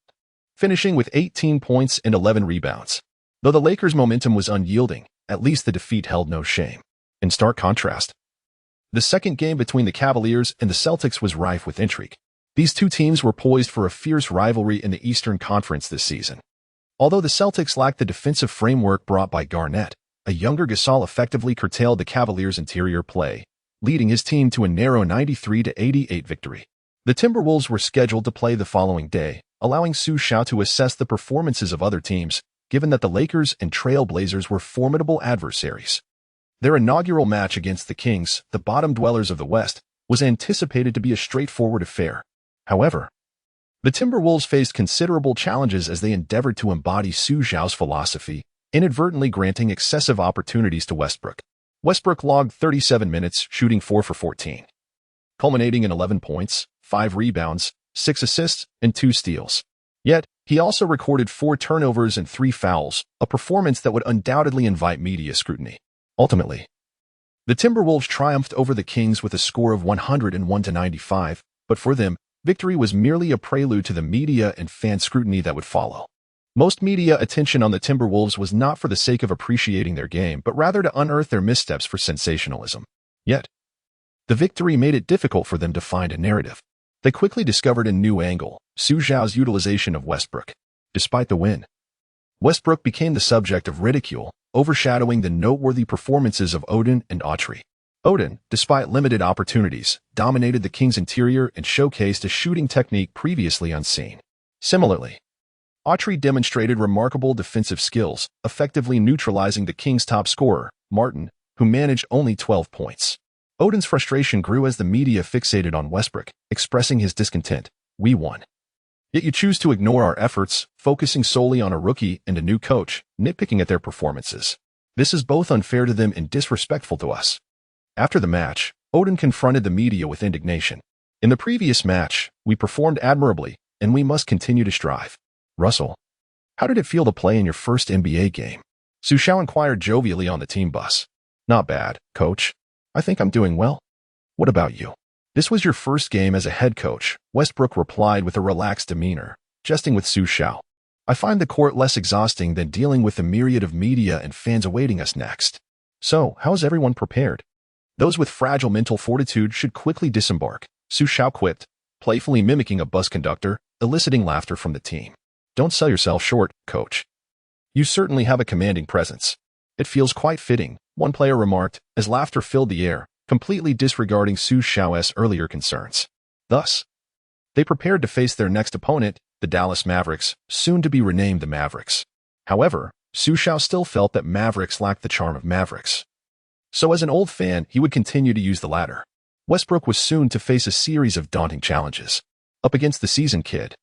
finishing with 18 points and 11 rebounds. Though the Lakers' momentum was unyielding, at least the defeat held no shame. In stark contrast, the second game between the Cavaliers and the Celtics was rife with intrigue. These two teams were poised for a fierce rivalry in the Eastern Conference this season. Although the Celtics lacked the defensive framework brought by Garnett, a younger Gasol effectively curtailed the Cavaliers' interior play, leading his team to a narrow 93-88 victory. The Timberwolves were scheduled to play the following day, allowing Xu Xiao to assess the performances of other teams, given that the Lakers and Trailblazers were formidable adversaries. Their inaugural match against the Kings, the bottom dwellers of the West, was anticipated to be a straightforward affair. However, the Timberwolves faced considerable challenges as they endeavored to embody Xu Xiao's philosophy, inadvertently granting excessive opportunities to Westbrook. Westbrook logged 37 minutes, shooting 4 for 14, culminating in 11 points, 5 rebounds, 6 assists, and 2 steals. Yet, he also recorded 4 turnovers and 3 fouls, a performance that would undoubtedly invite media scrutiny. Ultimately, the Timberwolves triumphed over the Kings with a score of 101-95, but for them, victory was merely a prelude to the media and fan scrutiny that would follow. Most media attention on the Timberwolves was not for the sake of appreciating their game, but rather to unearth their missteps for sensationalism. Yet, the victory made it difficult for them to find a narrative. They quickly discovered a new angle: Xu Xiao's utilization of Westbrook. Despite the win, Westbrook became the subject of ridicule, overshadowing the noteworthy performances of Odin and Autry. Odin, despite limited opportunities, dominated the Kings' interior and showcased a shooting technique previously unseen. Similarly, Autry demonstrated remarkable defensive skills, effectively neutralizing the Kings' top scorer, Martin, who managed only 12 points. Odin's frustration grew as the media fixated on Westbrook, expressing his discontent. "We won. Yet you choose to ignore our efforts, focusing solely on a rookie and a new coach, nitpicking at their performances. This is both unfair to them and disrespectful to us." After the match, Odin confronted the media with indignation. "In the previous match, we performed admirably, and we must continue to strive." "Russell, how did it feel to play in your first NBA game?" Xu Xiao inquired jovially on the team bus. "Not bad, coach. I think I'm doing well. What about you?" "This was your first game as a head coach," Westbrook replied with a relaxed demeanor, jesting with Xu Xiao. "I find the court less exhausting than dealing with the myriad of media and fans awaiting us next." "So, how is everyone prepared?" "Those with fragile mental fortitude should quickly disembark," Xu Xiao quipped, playfully mimicking a bus conductor, eliciting laughter from the team. "Don't sell yourself short, coach. You certainly have a commanding presence." "It feels quite fitting," one player remarked, as laughter filled the air, completely disregarding Xu Xiao's earlier concerns. Thus, they prepared to face their next opponent, the Dallas Mavericks, soon to be renamed the Mavericks. However, Xu Xiao still felt that Mavericks lacked the charm of Mavericks. So as an old fan, he would continue to use the latter. Westbrook was soon to face a series of daunting challenges. Up against the seasoned kid,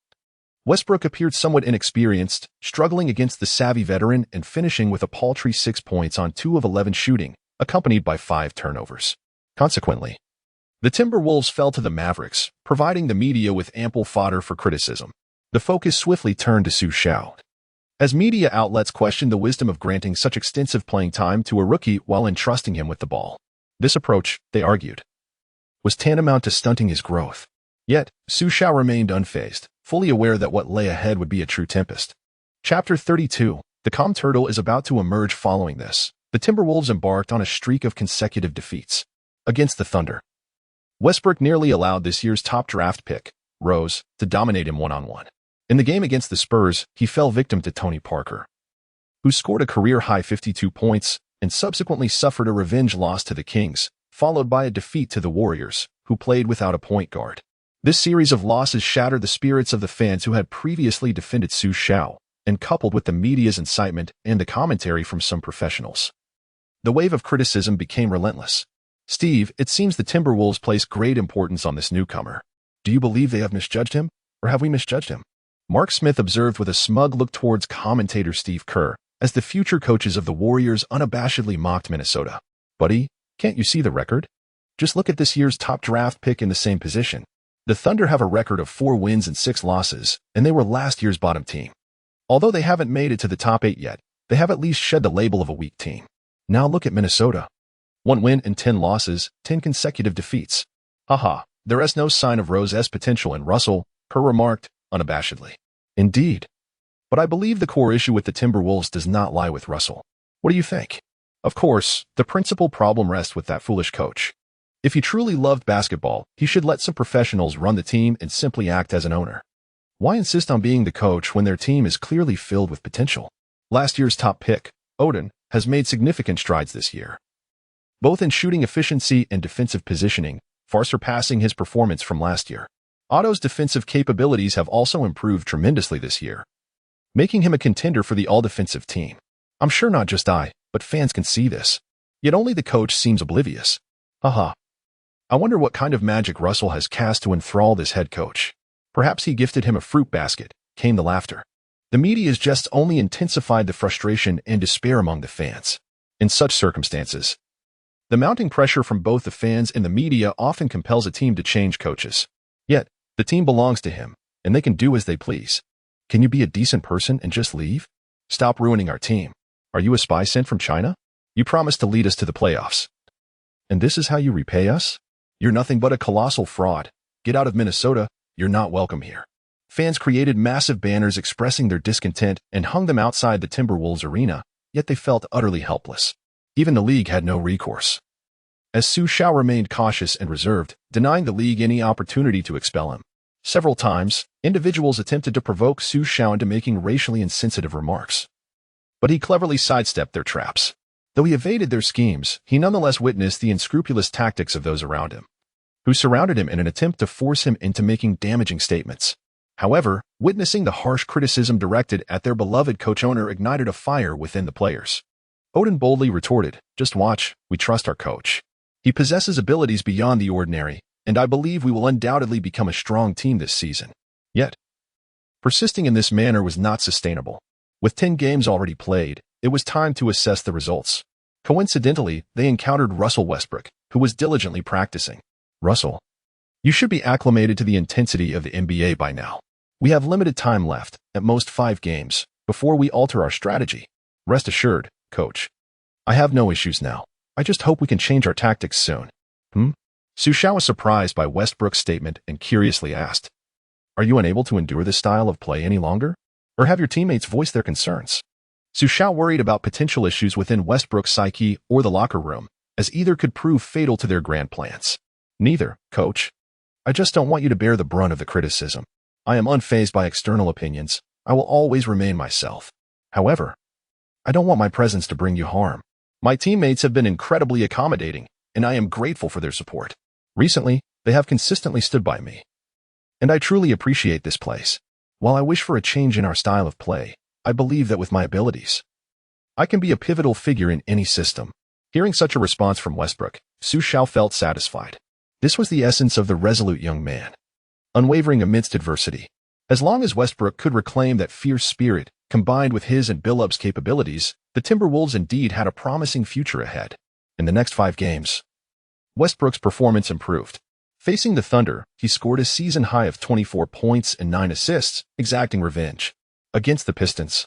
Westbrook appeared somewhat inexperienced, struggling against the savvy veteran and finishing with a paltry 6 points on 2 of 11 shooting, accompanied by 5 turnovers. Consequently, the Timberwolves fell to the Mavericks, providing the media with ample fodder for criticism. The focus swiftly turned to Xu Xiao, as media outlets questioned the wisdom of granting such extensive playing time to a rookie while entrusting him with the ball. This approach, they argued, was tantamount to stunting his growth. Yet, Xu Xiao remained unfazed, fully aware that what lay ahead would be a true tempest. Chapter 32. The calm turtle is about to emerge. Following this, the Timberwolves embarked on a streak of consecutive defeats. Against the Thunder, Westbrook nearly allowed this year's top draft pick, Rose, to dominate him one-on-one. In the game against the Spurs, he fell victim to Tony Parker, who scored a career-high 52 points and subsequently suffered a revenge loss to the Kings, followed by a defeat to the Warriors, who played without a point guard. This series of losses shattered the spirits of the fans who had previously defended Xu Xiao, and coupled with the media's incitement and the commentary from some professionals, the wave of criticism became relentless. "Steve, it seems the Timberwolves place great importance on this newcomer. Do you believe they have misjudged him, or have we misjudged him?" Mark Smith observed with a smug look towards commentator Steve Kerr, as the future coaches of the Warriors unabashedly mocked Minnesota. Buddy, can't you see the record? Just look at this year's top draft pick in the same position. The Thunder have a record of 4 wins and 6 losses, and they were last year's bottom team. Although they haven't made it to the top 8 yet, they have at least shed the label of a weak team. Now look at Minnesota. 1 win and 10 losses, 10 consecutive defeats. Haha, there is no sign of Rose's potential in Russell, Kerr remarked, unabashedly. Indeed. But I believe the core issue with the Timberwolves does not lie with Russell. What do you think? Of course, the principal problem rests with that foolish coach. If he truly loved basketball, he should let some professionals run the team and simply act as an owner. Why insist on being the coach when their team is clearly filled with potential? Last year's top pick, Odin, has made significant strides this year, both in shooting efficiency and defensive positioning, far surpassing his performance from last year. Otto's defensive capabilities have also improved tremendously this year, making him a contender for the all-defensive team. I'm sure not just I, but fans can see this. Yet only the coach seems oblivious. Haha. I wonder what kind of magic Russell has cast to enthrall this head coach. Perhaps he gifted him a fruit basket, came the laughter. The media has just only intensified the frustration and despair among the fans. In such circumstances, the mounting pressure from both the fans and the media often compels a team to change coaches. Yet, the team belongs to him, and they can do as they please. Can you be a decent person and just leave? Stop ruining our team. Are you a spy sent from China? You promised to lead us to the playoffs. And this is how you repay us? You're nothing but a colossal fraud. Get out of Minnesota. You're not welcome here. Fans created massive banners expressing their discontent and hung them outside the Timberwolves arena, yet they felt utterly helpless. Even the league had no recourse, as Xu Xiao remained cautious and reserved, denying the league any opportunity to expel him. Several times, individuals attempted to provoke Xu Xiao into making racially insensitive remarks, but he cleverly sidestepped their traps. Though he evaded their schemes, he nonetheless witnessed the unscrupulous tactics of those around him, who surrounded him in an attempt to force him into making damaging statements. However, witnessing the harsh criticism directed at their beloved coach-owner ignited a fire within the players. Odin boldly retorted, "Just watch, we trust our coach. He possesses abilities beyond the ordinary, and I believe we will undoubtedly become a strong team this season." Yet, persisting in this manner was not sustainable. With 10 games already played, it was time to assess the results. Coincidentally, they encountered Russell Westbrook, who was diligently practicing. Russell, you should be acclimated to the intensity of the NBA by now. We have limited time left, at most 5 games, before we alter our strategy. Rest assured, coach. I have no issues now. I just hope we can change our tactics soon. Xu Xiao was surprised by Westbrook's statement and curiously asked, "Are you unable to endure this style of play any longer? Or have your teammates voiced their concerns?" Xu Xiao worried about potential issues within Westbrook's psyche or the locker room, as either could prove fatal to their grand plans. "Neither, coach. I just don't want you to bear the brunt of the criticism. I am unfazed by external opinions. I will always remain myself. However, I don't want my presence to bring you harm. My teammates have been incredibly accommodating, and I am grateful for their support. Recently, they have consistently stood by me, and I truly appreciate this place. While I wish for a change in our style of play, I believe that with my abilities, I can be a pivotal figure in any system." Hearing such a response from Westbrook, Xu Xiao felt satisfied. This was the essence of the resolute young man, unwavering amidst adversity. As long as Westbrook could reclaim that fierce spirit, combined with his and Billup's capabilities, the Timberwolves indeed had a promising future ahead. In the next 5 games, Westbrook's performance improved. Facing the Thunder, he scored a season high of 24 points and 9 assists, exacting revenge. Against the Pistons,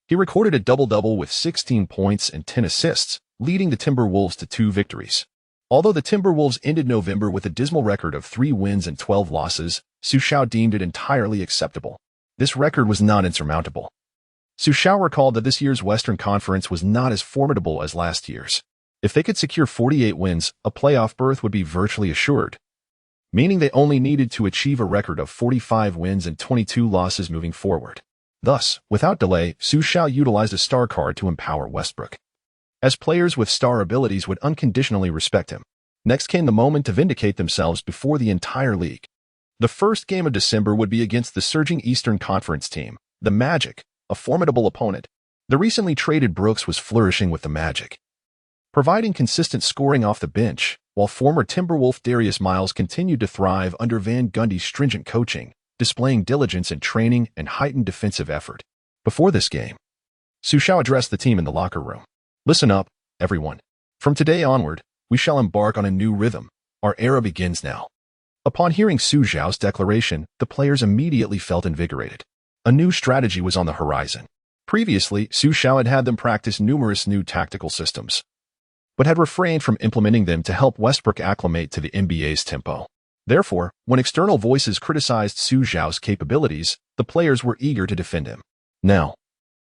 he recorded a double-double with 16 points and 10 assists, leading the Timberwolves to 2 victories. Although the Timberwolves ended November with a dismal record of 3 wins and 12 losses, Xu Xiao deemed it entirely acceptable. This record was not insurmountable. Xu Xiao recalled that this year's Western Conference was not as formidable as last year's. If they could secure 48 wins, a playoff berth would be virtually assured, meaning they only needed to achieve a record of 45 wins and 22 losses moving forward. Thus, without delay, Xu Xiao utilized a star card to empower Westbrook, as players with star abilities would unconditionally respect him. Next came the moment to vindicate themselves before the entire league. The first game of December would be against the surging Eastern Conference team, the Magic, a formidable opponent. The recently traded Brooks was flourishing with the Magic, providing consistent scoring off the bench, while former Timberwolf Darius Miles continued to thrive under Van Gundy's stringent coaching, displaying diligence in training and heightened defensive effort. Before this game, Xu Xiao addressed the team in the locker room. Listen up, everyone. From today onward, we shall embark on a new rhythm. Our era begins now. Upon hearing Xu Xiao's declaration, the players immediately felt invigorated. A new strategy was on the horizon. Previously, Xu Xiao had had them practice numerous new tactical systems, but had refrained from implementing them to help Westbrook acclimate to the NBA's tempo. Therefore, when external voices criticized Xu Xiao's capabilities, the players were eager to defend him. Now,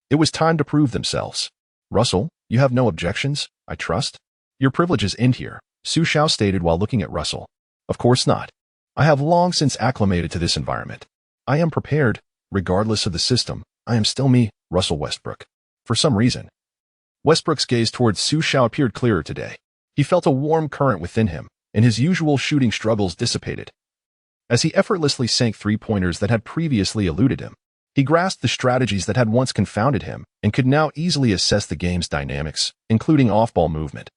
it was time to prove themselves. Russell, you have no objections, I trust? Your privileges end here, Xu Xiao stated while looking at Russell. Of course not. I have long since acclimated to this environment. I am prepared, regardless of the system. I am still me, Russell Westbrook. For some reason, Westbrook's gaze towards Xu Xiao appeared clearer today. He felt a warm current within him, and his usual shooting struggles dissipated, as he effortlessly sank three-pointers that had previously eluded him. He grasped the strategies that had once confounded him and could now easily assess the game's dynamics, including off-ball movement,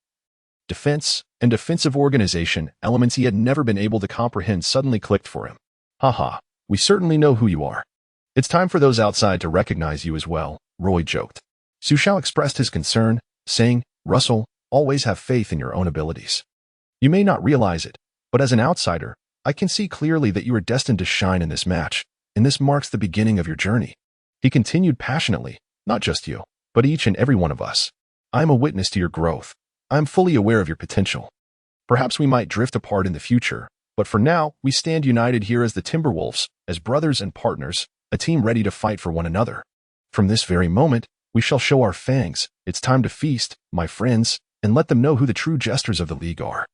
defense, and defensive organization. Elements he had never been able to comprehend suddenly clicked for him. Haha, we certainly know who you are. It's time for those outside to recognize you as well, Roy joked. Xu Xiao expressed his concern, saying, Russell, always have faith in your own abilities. You may not realize it, but as an outsider, I can see clearly that you are destined to shine in this match, and this marks the beginning of your journey. He continued passionately, not just you, but each and every one of us. I am a witness to your growth. I am fully aware of your potential. Perhaps we might drift apart in the future, but for now, we stand united here as the Timberwolves, as brothers and partners, a team ready to fight for one another. From this very moment, we shall show our fangs. It's time to feast, my friends, and let them know who the true jesters of the league are.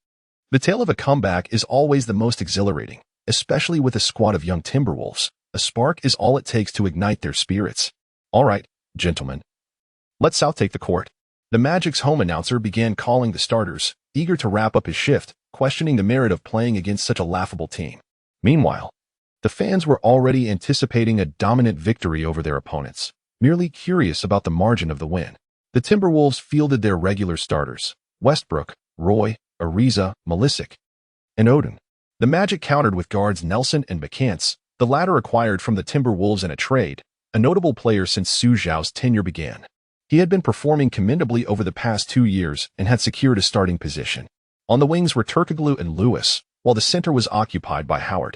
The tale of a comeback is always the most exhilarating, especially with a squad of young Timberwolves. A spark is all it takes to ignite their spirits. All right, gentlemen. Let South take the court. The Magic's home announcer began calling the starters, eager to wrap up his shift, questioning the merit of playing against such a laughable team. Meanwhile, the fans were already anticipating a dominant victory over their opponents, merely curious about the margin of the win. The Timberwolves fielded their regular starters, Westbrook, Roy, Ariza, Malisic, and Odin. The Magic countered with guards Nelson and McCants, the latter acquired from the Timberwolves in a trade, a notable player since Xu Xiao's tenure began. He had been performing commendably over the past 2 years and had secured a starting position. On the wings were Turkoglu and Lewis, while the center was occupied by Howard.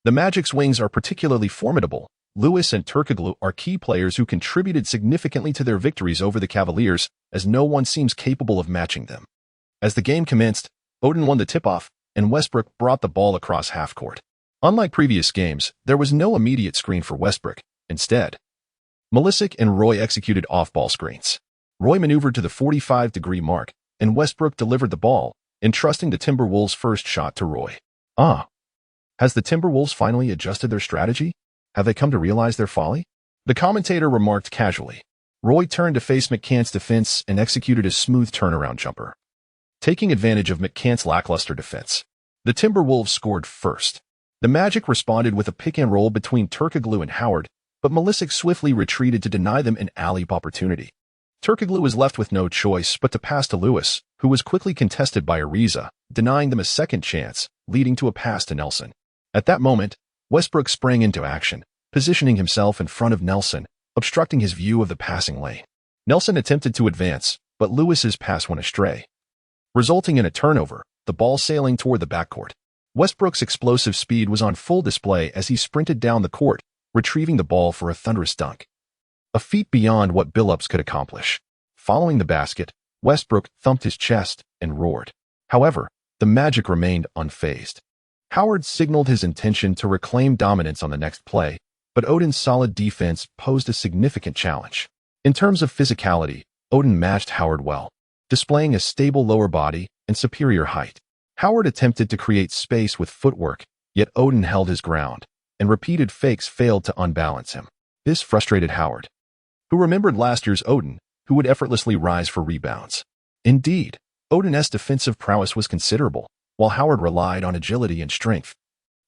The Magic's wings are particularly formidable. Lewis and Turkoglu are key players who contributed significantly to their victories over the Cavaliers, as no one seems capable of matching them. As the game commenced, Odin won the tip-off, and Westbrook brought the ball across half-court. Unlike previous games, there was no immediate screen for Westbrook. Instead, Malisic and Roy executed off-ball screens. Roy maneuvered to the 45-degree mark, and Westbrook delivered the ball, entrusting the Timberwolves' first shot to Roy. Has the Timberwolves finally adjusted their strategy? Have they come to realize their folly? The commentator remarked casually. Roy turned to face McCant's defense and executed a smooth turnaround jumper, taking advantage of McCant's lackluster defense. The Timberwolves scored first. The Magic responded with a pick-and-roll between Turkoglu and Howard, but Malisic swiftly retreated to deny them an alley-oop opportunity. Turkoglu was left with no choice but to pass to Lewis, who was quickly contested by Ariza, denying them a second chance, leading to a pass to Nelson. At that moment, Westbrook sprang into action, positioning himself in front of Nelson, obstructing his view of the passing lane. Nelson attempted to advance, but Lewis's pass went astray, resulting in a turnover, the ball sailing toward the backcourt. Westbrook's explosive speed was on full display as he sprinted down the court, retrieving the ball for a thunderous dunk, a feat beyond what Billups could accomplish. Following the basket, Westbrook thumped his chest and roared. However, the Magic remained unfazed. Howard signaled his intention to reclaim dominance on the next play, but Odin's solid defense posed a significant challenge. In terms of physicality, Odin matched Howard well, displaying a stable lower body and superior height. Howard attempted to create space with footwork, yet Odin held his ground, and repeated fakes failed to unbalance him. This frustrated Howard, who remembered last year's Odin, who would effortlessly rise for rebounds. Indeed, Odin's defensive prowess was considerable, while Howard relied on agility and strength.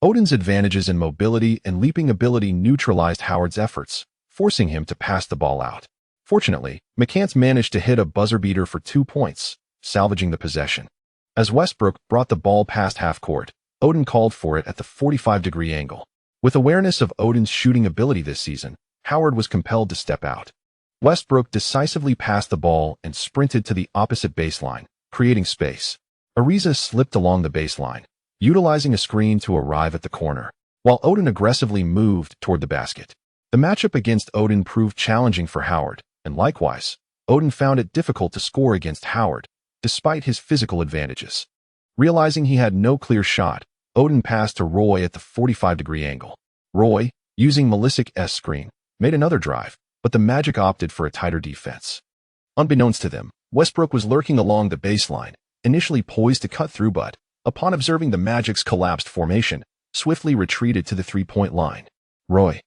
Odin's advantages in mobility and leaping ability neutralized Howard's efforts, forcing him to pass the ball out. Fortunately, McCants managed to hit a buzzer beater for 2 points, salvaging the possession. As Westbrook brought the ball past half-court, Odin called for it at the 45-degree angle. With awareness of Odin's shooting ability this season, Howard was compelled to step out. Westbrook decisively passed the ball and sprinted to the opposite baseline, creating space. Ariza slipped along the baseline, utilizing a screen to arrive at the corner, while Odin aggressively moved toward the basket. The matchup against Odin proved challenging for Howard, and likewise, Odin found it difficult to score against Howard, despite his physical advantages. Realizing he had no clear shot, Odin passed to Roy at the 45-degree angle. Roy, using Melisic's screen, made another drive, but the Magic opted for a tighter defense. Unbeknownst to them, Westbrook was lurking along the baseline, initially poised to cut through but, upon observing the Magic's collapsed formation, swiftly retreated to the three-point line. Roy,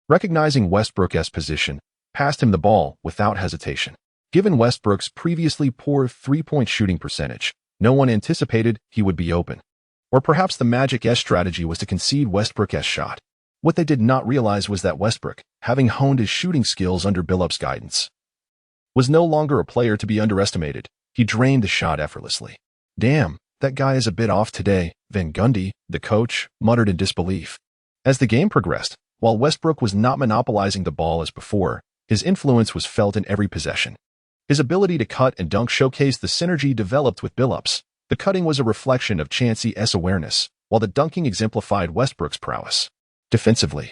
recognizing Westbrook's position, passed him the ball without hesitation. Given Westbrook's previously poor three-point shooting percentage, no one anticipated he would be open. Or perhaps the Magic's strategy was to concede Westbrook's shot. What they did not realize was that Westbrook, having honed his shooting skills under Billup's guidance, was no longer a player to be underestimated. He drained the shot effortlessly. "Damn, that guy is a bit off today," Van Gundy, the coach, muttered in disbelief. As the game progressed, while Westbrook was not monopolizing the ball as before, his influence was felt in every possession. His ability to cut and dunk showcased the synergy developed with Billups. The cutting was a reflection of Chancey's awareness, while the dunking exemplified Westbrook's prowess. Defensively,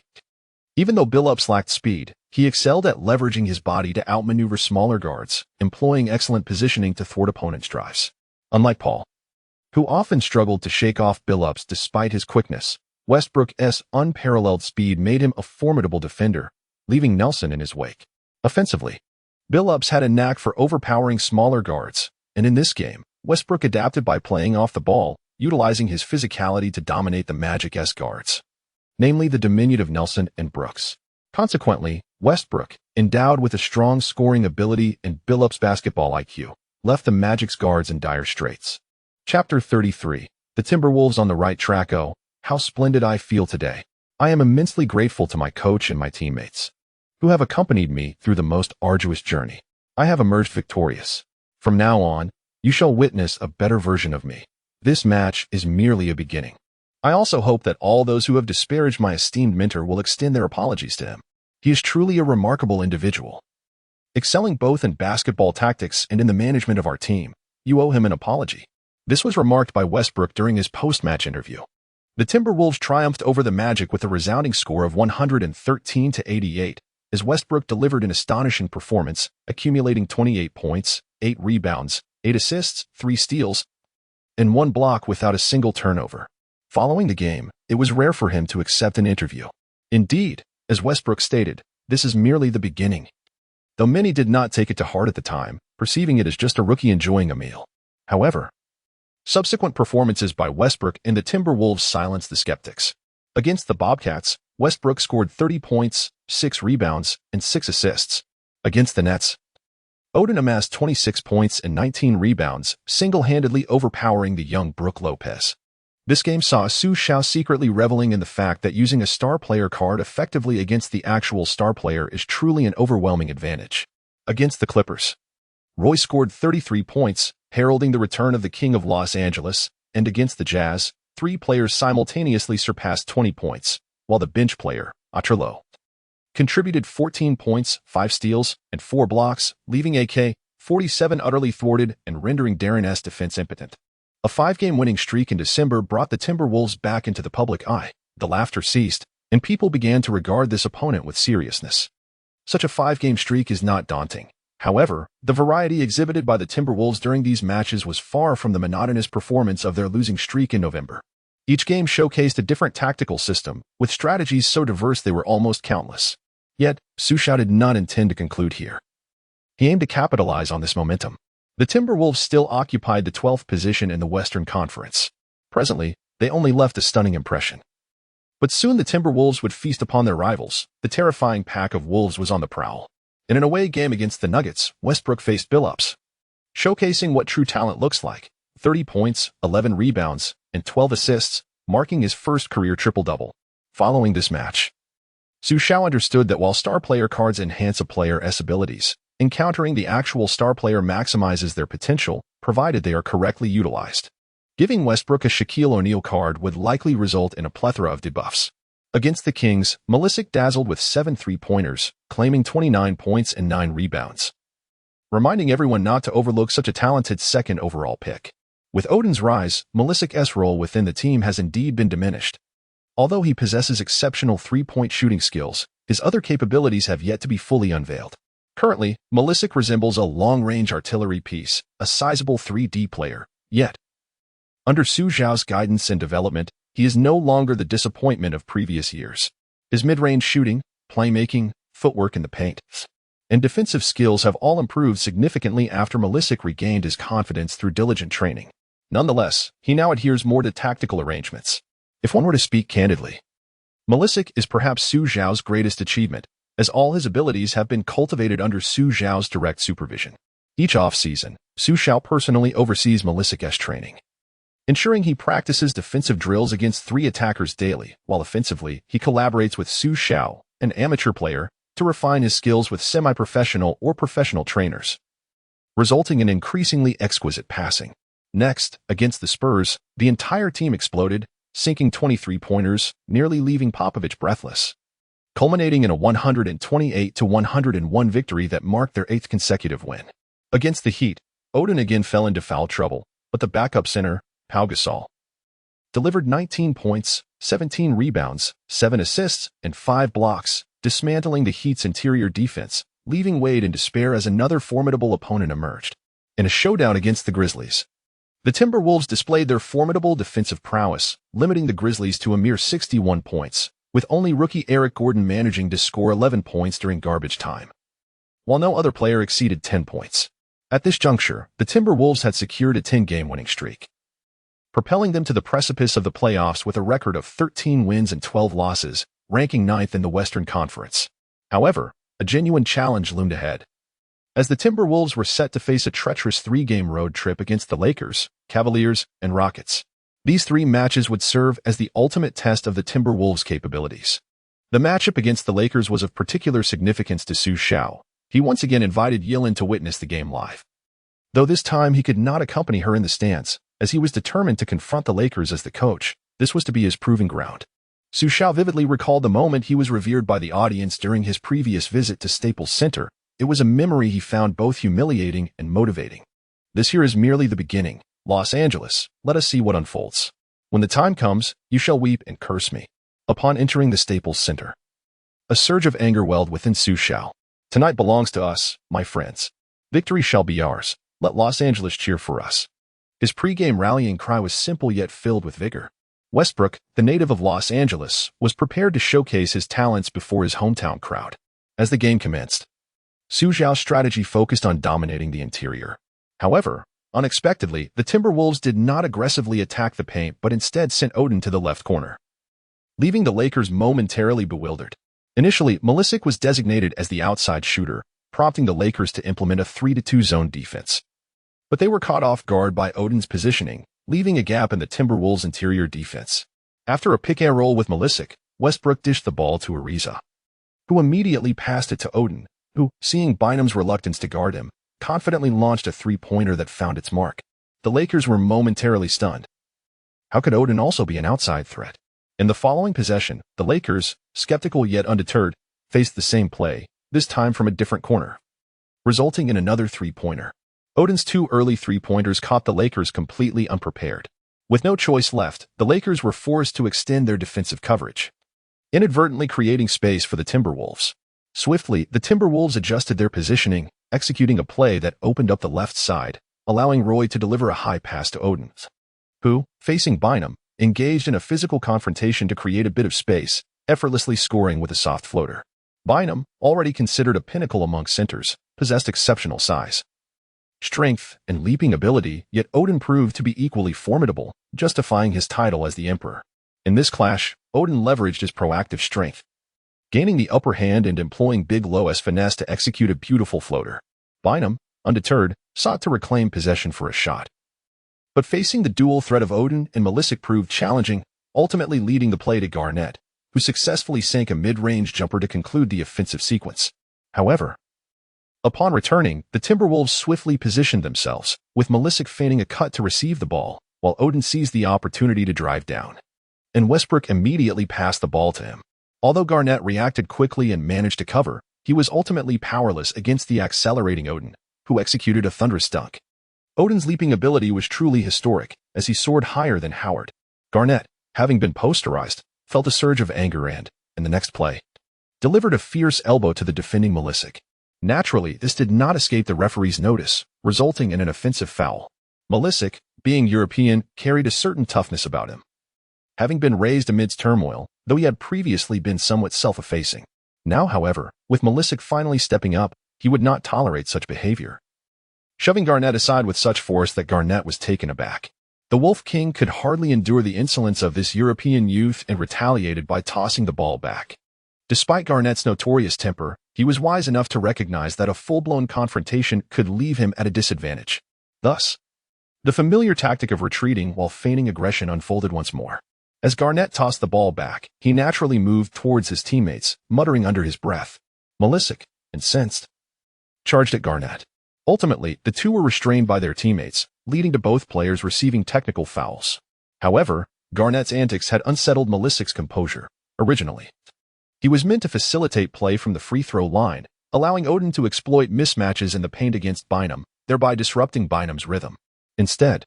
even though Billups lacked speed, he excelled at leveraging his body to outmaneuver smaller guards, employing excellent positioning to thwart opponents' drives. Unlike Paul, who often struggled to shake off Billups despite his quickness, Westbrook's unparalleled speed made him a formidable defender, leaving Nelson in his wake. Offensively, Billups had a knack for overpowering smaller guards, and in this game, Westbrook adapted by playing off the ball, utilizing his physicality to dominate the Magic's guards, namely the diminutive Nelson and Brooks. Consequently, Westbrook, endowed with a strong scoring ability and Billups' basketball IQ, left the Magic's guards in dire straits. Chapter 33. The Timberwolves on the right track. Oh, how splendid I feel today. I am immensely grateful to my coach and my teammates, who have accompanied me through the most arduous journey. I have emerged victorious. From now on, you shall witness a better version of me. This match is merely a beginning. I also hope that all those who have disparaged my esteemed mentor will extend their apologies to him. He is truly a remarkable individual, excelling both in basketball tactics and in the management of our team. You owe him an apology. This was remarked by Westbrook during his post-match interview. The Timberwolves triumphed over the Magic with a resounding score of 113-88, as Westbrook delivered an astonishing performance, accumulating 28 points, 8 rebounds, 8 assists, 3 steals, and 1 block without a single turnover. Following the game, it was rare for him to accept an interview. Indeed, as Westbrook stated, this is merely the beginning. Though many did not take it to heart at the time, perceiving it as just a rookie enjoying a meal. However, subsequent performances by Westbrook and the Timberwolves silenced the skeptics. Against the Bobcats, Westbrook scored 30 points, 6 rebounds, and 6 assists. Against the Nets, Odin amassed 26 points and 19 rebounds, single-handedly overpowering the young Brook Lopez. This game saw Xu Xiao secretly reveling in the fact that using a star player card effectively against the actual star player is truly an overwhelming advantage. Against the Clippers, Roy scored 33 points, heralding the return of the King of Los Angeles, and against the Jazz, 3 players simultaneously surpassed 20 points, while the bench player, Atrilo, contributed 14 points, 5 steals, and 4 blocks, leaving AK-47 utterly thwarted and rendering Darren's defense impotent. A 5-game winning streak in December brought the Timberwolves back into the public eye. The laughter ceased, and people began to regard this opponent with seriousness. Such a 5-game streak is not daunting. However, the variety exhibited by the Timberwolves during these matches was far from the monotonous performance of their losing streak in November. Each game showcased a different tactical system, with strategies so diverse they were almost countless. Yet, Xu Xiao did not intend to conclude here. He aimed to capitalize on this momentum. The Timberwolves still occupied the 12th position in the Western Conference. Presently, they only left a stunning impression. But soon the Timberwolves would feast upon their rivals. The terrifying pack of wolves was on the prowl. In an away game against the Nuggets, Westbrook faced Billups, showcasing what true talent looks like: 30 points, 11 rebounds, and 12 assists, marking his first career triple-double. Following this match, Xu Xiao understood that while star player cards enhance a player's abilities, encountering the actual star player maximizes their potential, provided they are correctly utilized. Giving Westbrook a Shaquille O'Neal card would likely result in a plethora of debuffs. Against the Kings, Malisic dazzled with 7 three-pointers, claiming 29 points and 9 rebounds, reminding everyone not to overlook such a talented second overall pick. With Odin's rise, Malisic's role within the team has indeed been diminished. Although he possesses exceptional three-point shooting skills, his other capabilities have yet to be fully unveiled. Currently, Malisic resembles a long-range artillery piece, a sizable 3D player, yet, under Xu Xiao's guidance and development, he is no longer the disappointment of previous years. His mid-range shooting, playmaking, footwork in the paint, and defensive skills have all improved significantly after Malisic regained his confidence through diligent training. Nonetheless, he now adheres more to tactical arrangements. If one were to speak candidly, Malisic is perhaps Xu Xiao's greatest achievement, as all his abilities have been cultivated under Xu Xiao's direct supervision. Each off-season, Xu Xiao personally oversees Malisic's training, ensuring he practices defensive drills against 3 attackers daily, while offensively, he collaborates with Xu Xiao, an amateur player, to refine his skills with semi-professional or professional trainers, resulting in increasingly exquisite passing. Next, against the Spurs, the entire team exploded, sinking 23 pointers, nearly leaving Popovich breathless, culminating in a 128-101 victory that marked their 8th consecutive win. Against the Heat, Odin again fell into foul trouble, but the backup center, Pau Gasol, delivered 19 points, 17 rebounds, 7 assists, and 5 blocks, dismantling the Heat's interior defense, leaving Wade in despair as another formidable opponent emerged. In a showdown against the Grizzlies, the Timberwolves displayed their formidable defensive prowess, limiting the Grizzlies to a mere 61 points, with only rookie Eric Gordon managing to score 11 points during garbage time, while no other player exceeded 10 points. At this juncture, the Timberwolves had secured a 10-game winning streak, propelling them to the precipice of the playoffs with a record of 13 wins and 12 losses, ranking 9th in the Western Conference. However, a genuine challenge loomed ahead, as the Timberwolves were set to face a treacherous 3-game road trip against the Lakers, Cavaliers, and Rockets. These 3 matches would serve as the ultimate test of the Timberwolves' capabilities. The matchup against the Lakers was of particular significance to Xu Xiao. He once again invited Yilin to witness the game live, though this time he could not accompany her in the stands, as he was determined to confront the Lakers as the coach. This was to be his proving ground. Xu Xiao vividly recalled the moment he was revered by the audience during his previous visit to Staples Center. It was a memory he found both humiliating and motivating. This here is merely the beginning. Los Angeles, let us see what unfolds. When the time comes, you shall weep and curse me. Upon entering the Staples Center, a surge of anger welled within Xu Xiao. Tonight belongs to us, my friends. Victory shall be ours. Let Los Angeles cheer for us. His pre-game rallying cry was simple yet filled with vigor. Westbrook, the native of Los Angeles, was prepared to showcase his talents before his hometown crowd. As the game commenced, Xu Xiao's strategy focused on dominating the interior. However, unexpectedly, the Timberwolves did not aggressively attack the paint but instead sent Odin to the left corner, leaving the Lakers momentarily bewildered. Initially, Malisic was designated as the outside shooter, prompting the Lakers to implement a 3-2 zone defense. But they were caught off guard by Odin's positioning, leaving a gap in the Timberwolves' interior defense. After a pick-and-roll with Malisic, Westbrook dished the ball to Ariza, who immediately passed it to Odin, who, seeing Bynum's reluctance to guard him, confidently launched a 3-pointer that found its mark. The Lakers were momentarily stunned. How could Odin also be an outside threat? In the following possession, the Lakers, skeptical yet undeterred, faced the same play, this time from a different corner, resulting in another 3-pointer. Odin's 2 early 3-pointers caught the Lakers completely unprepared. With no choice left, the Lakers were forced to extend their defensive coverage, inadvertently creating space for the Timberwolves. Swiftly, the Timberwolves adjusted their positioning, executing a play that opened up the left side, allowing Roy to deliver a high pass to Odin, who, facing Bynum, engaged in a physical confrontation to create a bit of space, effortlessly scoring with a soft floater. Bynum, already considered a pinnacle among centers, possessed exceptional size, strength, and leaping ability, yet Odin proved to be equally formidable, justifying his title as the Emperor. In this clash, Odin leveraged his proactive strength, gaining the upper hand and employing Big Lo's finesse to execute a beautiful floater. Bynum, undeterred, sought to reclaim possession for a shot, but facing the dual threat of Odin and Malisic proved challenging, ultimately leading the play to Garnett, who successfully sank a mid-range jumper to conclude the offensive sequence. However, upon returning, the Timberwolves swiftly positioned themselves, with Malisic feigning a cut to receive the ball, while Odin seized the opportunity to drive down, and Westbrook immediately passed the ball to him. Although Garnett reacted quickly and managed to cover, he was ultimately powerless against the accelerating Odin, who executed a thunderous dunk. Odin's leaping ability was truly historic, as he soared higher than Howard. Garnett, having been posterized, felt a surge of anger and, in the next play, delivered a fierce elbow to the defending Malisic. Naturally, this did not escape the referee's notice, resulting in an offensive foul. Malisic, being European, carried a certain toughness about him. Having been raised amidst turmoil, though he had previously been somewhat self-effacing. Now, however, with Malisic finally stepping up, he would not tolerate such behavior, shoving Garnett aside with such force that Garnett was taken aback. The Wolf King could hardly endure the insolence of this European youth and retaliated by tossing the ball back. Despite Garnett's notorious temper, he was wise enough to recognize that a full-blown confrontation could leave him at a disadvantage. Thus, the familiar tactic of retreating while feigning aggression unfolded once more. As Garnett tossed the ball back, he naturally moved towards his teammates, muttering under his breath. Malisic, incensed, charged at Garnett. Ultimately, the two were restrained by their teammates, leading to both players receiving technical fouls. However, Garnett's antics had unsettled Malisic's composure. Originally, he was meant to facilitate play from the free throw line, allowing Odin to exploit mismatches in the paint against Bynum, thereby disrupting Bynum's rhythm. Instead,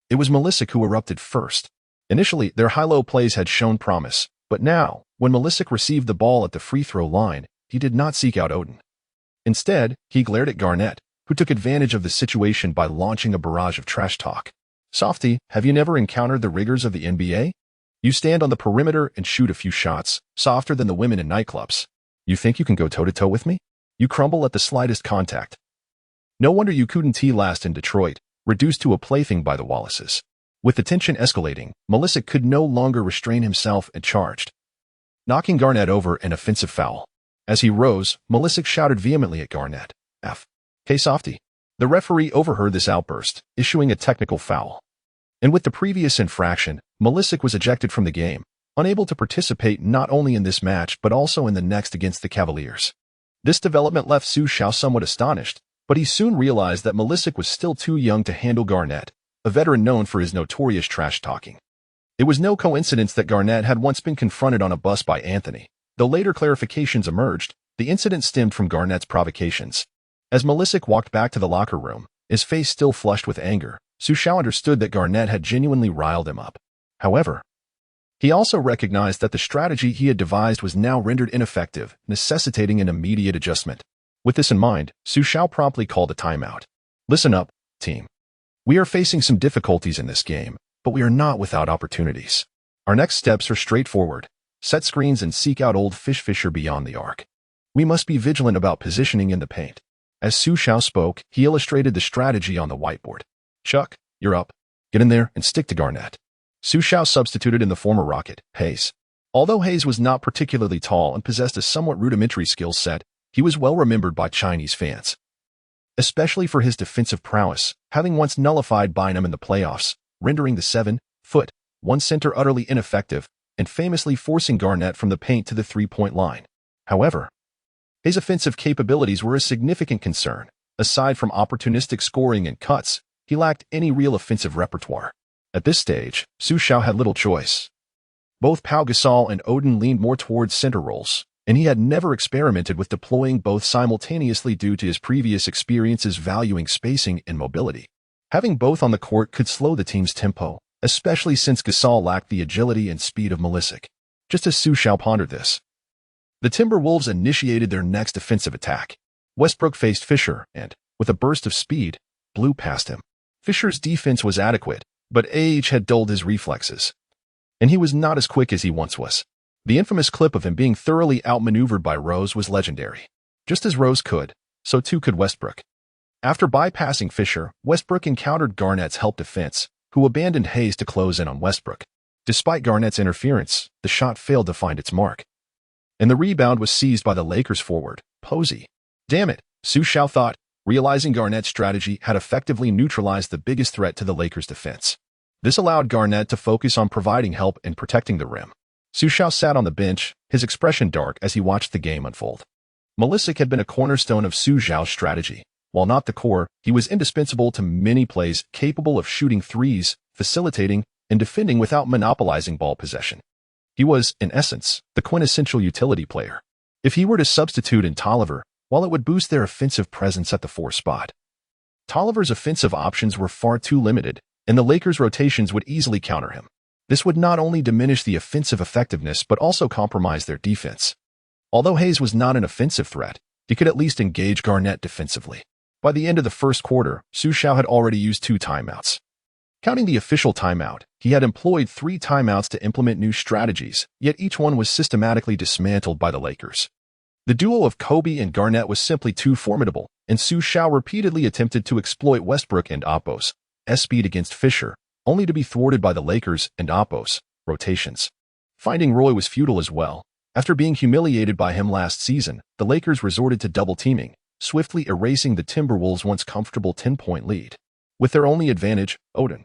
it was Malisic who erupted first. Initially, their high-low plays had shown promise, but now, when Malisic received the ball at the free throw line, he did not seek out Odin. Instead, he glared at Garnett, who took advantage of the situation by launching a barrage of trash talk. Softy, have you never encountered the rigors of the NBA? You stand on the perimeter and shoot a few shots, softer than the women in nightclubs. You think you can go toe-to-toe with me? You crumble at the slightest contact. No wonder you couldn't last in Detroit, reduced to a plaything by the Wallaces. With the tension escalating, Malisic could no longer restrain himself and charged, knocking Garnett over an offensive foul. As he rose, Malisic shouted vehemently at Garnett, "Hey Softy." The referee overheard this outburst, issuing a technical foul. And with the previous infraction, Malisic was ejected from the game, unable to participate not only in this match but also in the next against the Cavaliers. This development left Xu Xiao somewhat astonished, but he soon realized that Malisic was still too young to handle Garnett, a veteran known for his notorious trash-talking. It was no coincidence that Garnett had once been confronted on a bus by Anthony. Though later clarifications emerged, the incident stemmed from Garnett's provocations. As Malisic walked back to the locker room, his face still flushed with anger, Xu Xiao understood that Garnett had genuinely riled him up. However, he also recognized that the strategy he had devised was now rendered ineffective, necessitating an immediate adjustment. With this in mind, Xu Xiao promptly called a timeout. Listen up, team. We are facing some difficulties in this game, but we are not without opportunities. Our next steps are straightforward. Set screens and seek out old Fisher beyond the arc. We must be vigilant about positioning in the paint. As Xu Xiao spoke, he illustrated the strategy on the whiteboard. Chuck, you're up. Get in there and stick to Garnett. Xu Xiao substituted in the former Rocket, Hayes. Although Hayes was not particularly tall and possessed a somewhat rudimentary skill set, he was well remembered by Chinese fans, especially for his defensive prowess, having once nullified Bynum in the playoffs, rendering the 7'1" center utterly ineffective, and famously forcing Garnett from the paint to the three-point line. However, his offensive capabilities were a significant concern. Aside from opportunistic scoring and cuts, he lacked any real offensive repertoire. At this stage, Xu Xiao had little choice. Both Pau Gasol and Odin leaned more towards center roles, and he had never experimented with deploying both simultaneously due to his previous experiences valuing spacing and mobility. Having both on the court could slow the team's tempo, especially since Gasol lacked the agility and speed of Malisic. Just as Xu Xiao pondered this, the Timberwolves initiated their next offensive attack. Westbrook faced Fisher and, with a burst of speed, blew past him. Fisher's defense was adequate, but age had dulled his reflexes, and he was not as quick as he once was. The infamous clip of him being thoroughly outmaneuvered by Rose was legendary. Just as Rose could, so too could Westbrook. After bypassing Fisher, Westbrook encountered Garnett's help defense, who abandoned Hayes to close in on Westbrook. Despite Garnett's interference, the shot failed to find its mark, and the rebound was seized by the Lakers forward, Posey. Damn it, Xu Xiao thought, realizing Garnett's strategy had effectively neutralized the biggest threat to the Lakers' defense. This allowed Garnett to focus on providing help and protecting the rim. Xu Xiao sat on the bench, his expression dark as he watched the game unfold. Malisic had been a cornerstone of Xu Xiao's strategy. While not the core, he was indispensable to many plays capable of shooting threes, facilitating, and defending without monopolizing ball possession. He was, in essence, the quintessential utility player. If he were to substitute in Tolliver, while it would boost their offensive presence at the 4 spot, Tolliver's offensive options were far too limited, and the Lakers' rotations would easily counter him. This would not only diminish the offensive effectiveness but also compromise their defense. Although Hayes was not an offensive threat, he could at least engage Garnett defensively. By the end of the first quarter, Xu Xiao had already used 2 timeouts. Counting the official timeout, he had employed 3 timeouts to implement new strategies, yet each one was systematically dismantled by the Lakers. The duo of Kobe and Garnett was simply too formidable, and Xu Xiao repeatedly attempted to exploit Westbrook and Oppo's speed against Fisher, only to be thwarted by the Lakers and Oppo's rotations. Finding Roy was futile as well. After being humiliated by him last season, the Lakers resorted to double-teaming, swiftly erasing the Timberwolves' once comfortable 10-point lead. With their only advantage, Odin,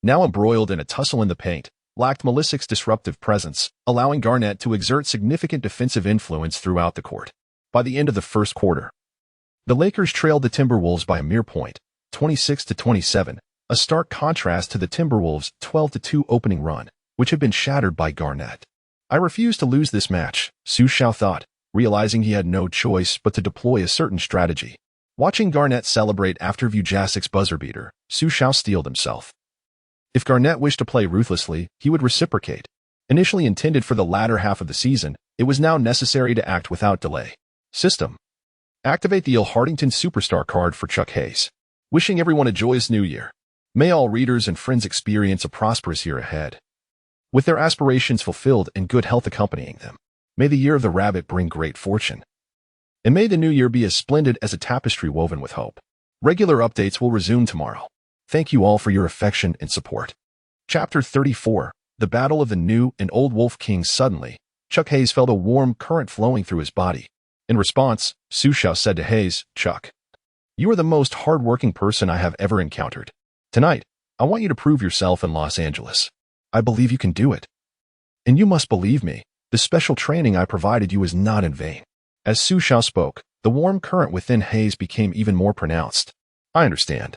now embroiled in a tussle in the paint, lacked Malisic's disruptive presence, allowing Garnett to exert significant defensive influence throughout the court. By the end of the first quarter, the Lakers trailed the Timberwolves by a mere point, 26-27, a stark contrast to the Timberwolves' 12-2 opening run, which had been shattered by Garnett. I refuse to lose this match, Xu Xiao thought, realizing he had no choice but to deploy a certain strategy. Watching Garnett celebrate after Vujacic's buzzer beater, Xu Xiao steeled himself. If Garnett wished to play ruthlessly, he would reciprocate. Initially intended for the latter half of the season, it was now necessary to act without delay. System. Activate the Ill-Hartington Superstar card for Chuck Hayes. Wishing everyone a joyous new year. May all readers and friends experience a prosperous year ahead, with their aspirations fulfilled and good health accompanying them. May the year of the rabbit bring great fortune. And may the new year be as splendid as a tapestry woven with hope. Regular updates will resume tomorrow. Thank you all for your affection and support. Chapter 34, The Battle of the New and Old Wolf Kings. Suddenly, Chuck Hayes felt a warm current flowing through his body. In response, Xu Xiao said to Hayes, "Chuck, you are the most hard-working person I have ever encountered. Tonight, I want you to prove yourself in Los Angeles. I believe you can do it. And you must believe me, the special training I provided you is not in vain." As Xu Xiao spoke, the warm current within Hayes became even more pronounced. "I understand,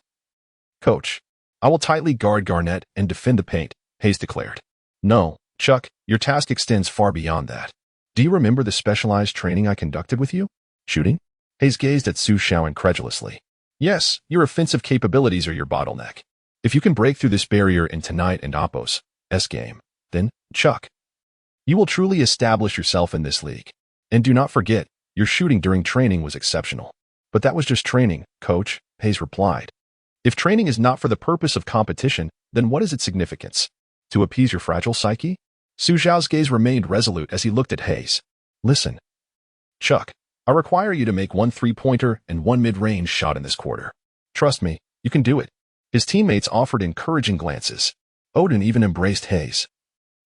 Coach. I will tightly guard Garnett and defend the paint," Hayes declared. "No, Chuck, your task extends far beyond that. Do you remember the specialized training I conducted with you? Shooting?" Hayes gazed at Xu Xiao incredulously. "Yes, your offensive capabilities are your bottleneck. If you can break through this barrier in tonight and Oppo's game, then, Chuck, you will truly establish yourself in this league. And do not forget, your shooting during training was exceptional." "But that was just training, Coach," Hayes replied. "If training is not for the purpose of competition, then what is its significance? To appease your fragile psyche?" Xu Xiao's gaze remained resolute as he looked at Hayes. "Listen, Chuck, I require you to make 1 3-pointer and 1 mid-range shot in this quarter. Trust me, you can do it." His teammates offered encouraging glances. Odin even embraced Hayes,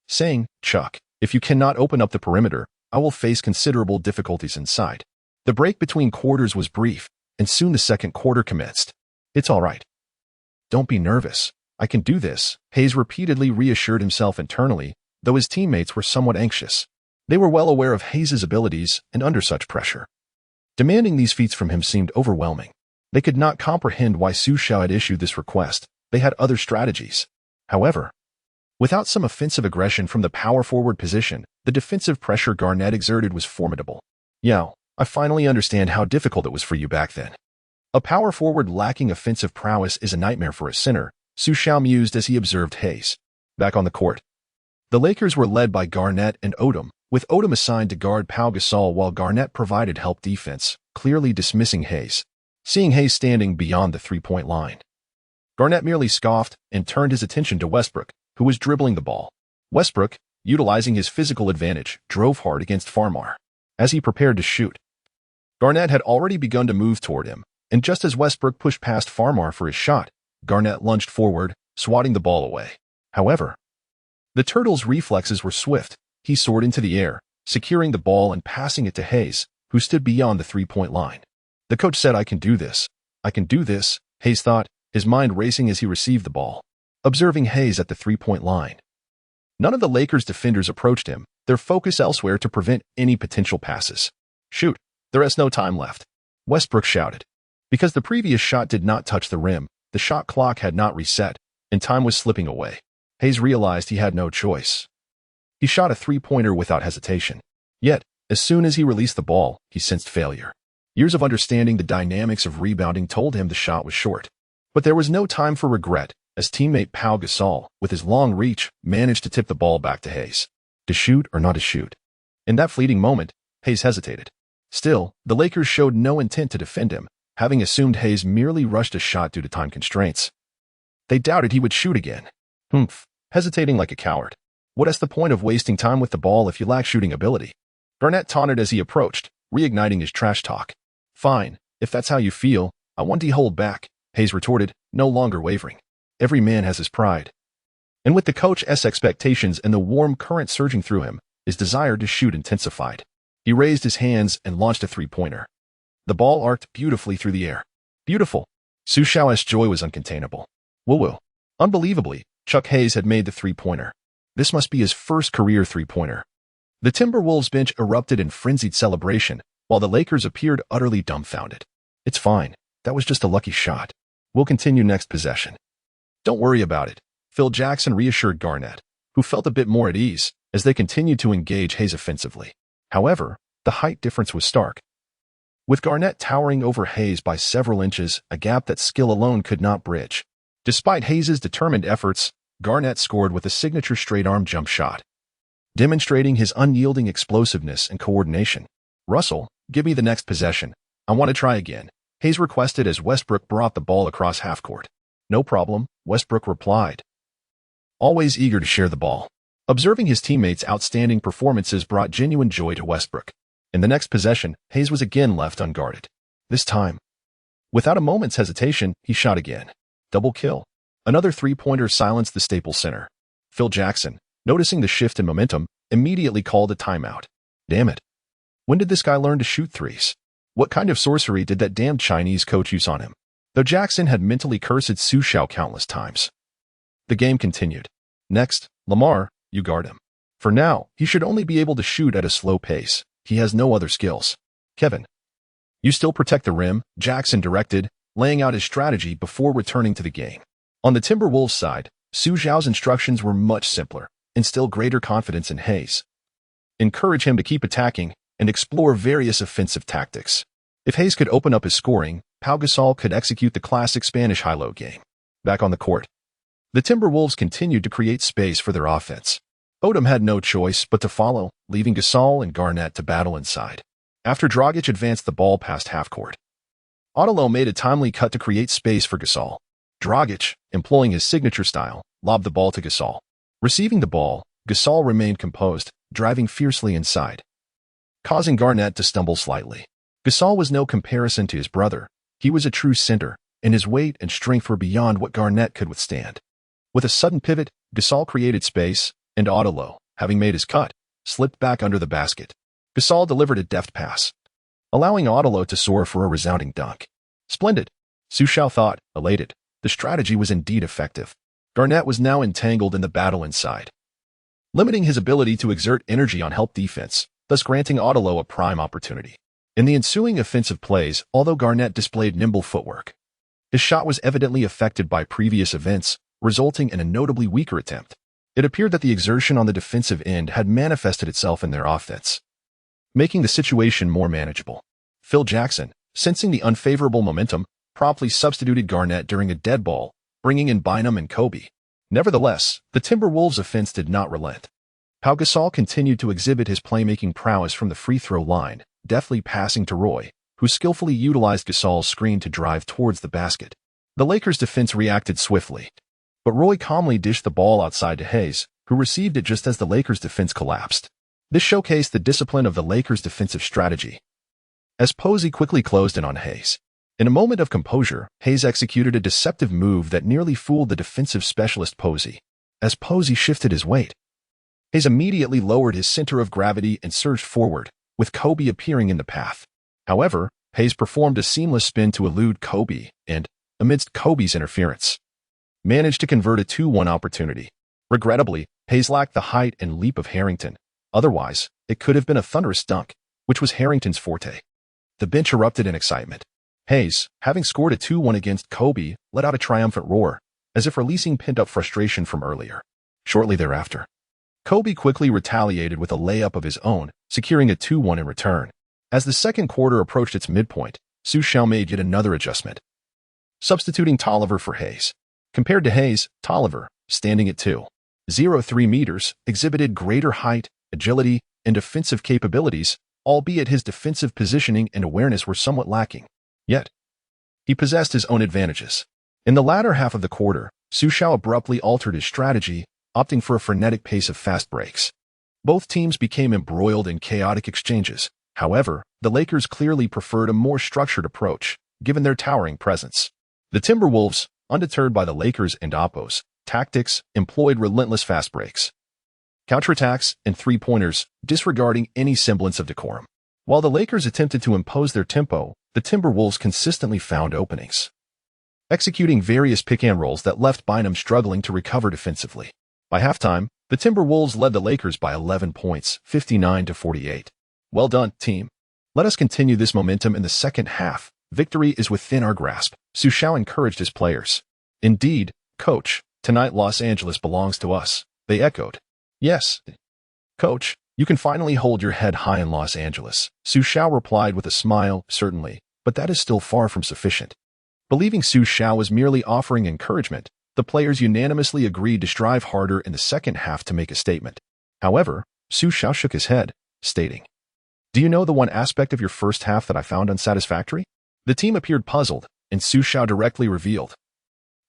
saying, "Chuck, if you cannot open up the perimeter, I will face considerable difficulties inside." The break between quarters was brief, and soon the second quarter commenced. "It's all right. Don't be nervous. I can do this," Hayes repeatedly reassured himself internally, though his teammates were somewhat anxious. They were well aware of Hayes' abilities, and under such pressure, demanding these feats from him seemed overwhelming. They could not comprehend why Xu Xiao had issued this request. They had other strategies. However, without some offensive aggression from the power forward position, the defensive pressure Garnett exerted was formidable. "Yao, I finally understand how difficult it was for you back then. A power forward lacking offensive prowess is a nightmare for a center," Xu Xiao mused as he observed Hayes. Back on the court, the Lakers were led by Garnett and Odom, with Odom assigned to guard Pau Gasol while Garnett provided help defense, clearly dismissing Hayes. Seeing Hayes standing beyond the 3-point line, Garnett merely scoffed and turned his attention to Westbrook, who was dribbling the ball. Westbrook, utilizing his physical advantage, drove hard against Farmar. As he prepared to shoot, Garnett had already begun to move toward him, and just as Westbrook pushed past Farmar for his shot, Garnett lunged forward, swatting the ball away. However, the Turtle's reflexes were swift. He soared into the air, securing the ball and passing it to Hayes, who stood beyond the 3-point line. The coach said, "I can do this. I can do this," Hayes thought, his mind racing as he received the ball. Observing Hayes at the 3-point line, none of the Lakers' defenders approached him, their focus elsewhere to prevent any potential passes. "Shoot, there is no time left," Westbrook shouted. Because the previous shot did not touch the rim, the shot clock had not reset, and time was slipping away. Hayes realized he had no choice. He shot a three-pointer without hesitation. Yet, as soon as he released the ball, he sensed failure. Years of understanding the dynamics of rebounding told him the shot was short. But there was no time for regret, as teammate Pau Gasol, with his long reach, managed to tip the ball back to Hayes. To shoot or not to shoot? In that fleeting moment, Hayes hesitated. Still, the Lakers showed no intent to defend him, having assumed Hayes merely rushed a shot due to time constraints. They doubted he would shoot again. Hesitating like a coward. What is the point of wasting time with the ball if you lack shooting ability? Garnett taunted as he approached, reigniting his trash talk. Fine, if that's how you feel, I want to hold back, Hayes retorted, no longer wavering. Every man has his pride. And with the coach's expectations and the warm current surging through him, his desire to shoot intensified. He raised his hands and launched a three-pointer. The ball arced beautifully through the air. Beautiful. Xu Xiao's joy was uncontainable. Woo-woo. Unbelievably, Chuck Hayes had made the three-pointer. This must be his first career three-pointer. The Timberwolves bench erupted in frenzied celebration, while the Lakers appeared utterly dumbfounded. It's fine. That was just a lucky shot. We'll continue next possession. Don't worry about it, Phil Jackson reassured Garnett, who felt a bit more at ease as they continued to engage Hayes offensively. However, the height difference was stark. With Garnett towering over Hayes by several inches, a gap that skill alone could not bridge. Despite Hayes' determined efforts, Garnett scored with a signature straight-arm jump shot, demonstrating his unyielding explosiveness and coordination. Russell, give me the next possession. I want to try again, Hayes requested as Westbrook brought the ball across half-court. No problem, Westbrook replied, always eager to share the ball. Observing his teammates' outstanding performances brought genuine joy to Westbrook. In the next possession, Hayes was again left unguarded. This time, without a moment's hesitation, he shot again. Double kill. Another three-pointer silenced the Staples Center. Phil Jackson, noticing the shift in momentum, immediately called a timeout. Damn it. When did this guy learn to shoot threes? What kind of sorcery did that damned Chinese coach use on him? Though Jackson had mentally cursed Xu Xiao countless times. The game continued. Next, Lamar, you guard him. For now, he should only be able to shoot at a slow pace. He has no other skills. Kevin, you still protect the rim, Jackson directed, laying out his strategy before returning to the game. On the Timberwolves side, Xu Xiao's instructions were much simpler. Instill greater confidence in Hayes. Encourage him to keep attacking and explore various offensive tactics. If Hayes could open up his scoring, Pau Gasol could execute the classic Spanish high-low game. Back on the court, the Timberwolves continued to create space for their offense. Odom had no choice but to follow, leaving Gasol and Garnett to battle inside. After Dragic advanced the ball past half-court, Odolo made a timely cut to create space for Gasol. Dragic, employing his signature style, lobbed the ball to Gasol. Receiving the ball, Gasol remained composed, driving fiercely inside, causing Garnett to stumble slightly. Gasol was no comparison to his brother. He was a true center, and his weight and strength were beyond what Garnett could withstand. With a sudden pivot, Gasol created space, and Odolo, having made his cut, slipped back under the basket. Gasol delivered a deft pass, allowing Odolo to soar for a resounding dunk. Splendid, Xu Xiao thought, elated. The strategy was indeed effective. Garnett was now entangled in the battle inside, limiting his ability to exert energy on help defense, thus granting Odolo a prime opportunity. In the ensuing offensive plays, although Garnett displayed nimble footwork, his shot was evidently affected by previous events, resulting in a notably weaker attempt. It appeared that the exertion on the defensive end had manifested itself in their offense, making the situation more manageable. Phil Jackson, sensing the unfavorable momentum, promptly substituted Garnett during a dead ball, bringing in Bynum and Kobe. Nevertheless, the Timberwolves' offense did not relent. Pau Gasol continued to exhibit his playmaking prowess from the free throw line, deftly passing to Roy, who skillfully utilized Gasol's screen to drive towards the basket. The Lakers' defense reacted swiftly, but Roy calmly dished the ball outside to Hayes, who received it just as the Lakers' defense collapsed. This showcased the discipline of the Lakers' defensive strategy, as Posey quickly closed in on Hayes. In a moment of composure, Hayes executed a deceptive move that nearly fooled the defensive specialist Posey. As Posey shifted his weight, Hayes immediately lowered his center of gravity and surged forward, with Kobe appearing in the path. However, Hayes performed a seamless spin to elude Kobe and, amidst Kobe's interference, managed to convert a 2-1 opportunity. Regrettably, Hayes lacked the height and leap of Harrington. Otherwise, it could have been a thunderous dunk, which was Harrington's forte. The bench erupted in excitement. Hayes, having scored a 2-1 against Kobe, let out a triumphant roar, as if releasing pent-up frustration from earlier. Shortly thereafter, Kobe quickly retaliated with a layup of his own, securing a 2-1 in return. As the second quarter approached its midpoint, Xu Xiao made yet another adjustment, substituting Tolliver for Hayes. Compared to Hayes, Tolliver, standing at 2.03 meters, exhibited greater height, agility, and defensive capabilities, albeit his defensive positioning and awareness were somewhat lacking. Yet, he possessed his own advantages. In the latter half of the quarter, Xu Xiao abruptly altered his strategy, opting for a frenetic pace of fast breaks. Both teams became embroiled in chaotic exchanges. However, the Lakers clearly preferred a more structured approach, given their towering presence. The Timberwolves, undeterred by the Lakers' and Oppo's tactics, employed relentless fast breaks, counterattacks, and three-pointers, disregarding any semblance of decorum. While the Lakers attempted to impose their tempo, the Timberwolves consistently found openings, executing various pick-and-rolls that left Bynum struggling to recover defensively. By halftime, the Timberwolves led the Lakers by 11 points, 59-48. Well done, team. Let us continue this momentum in the second half. Victory is within our grasp, Xu Xiao encouraged his players. Indeed, coach, tonight Los Angeles belongs to us, they echoed. Yes, coach, you can finally hold your head high in Los Angeles, Xu Xiao replied with a smile, certainly, but that is still far from sufficient. Believing Xu Xiao was merely offering encouragement, the players unanimously agreed to strive harder in the second half to make a statement. However, Xu Xiao shook his head, stating, "Do you know the one aspect of your first half that I found unsatisfactory?" The team appeared puzzled, and Xu Xiao directly revealed,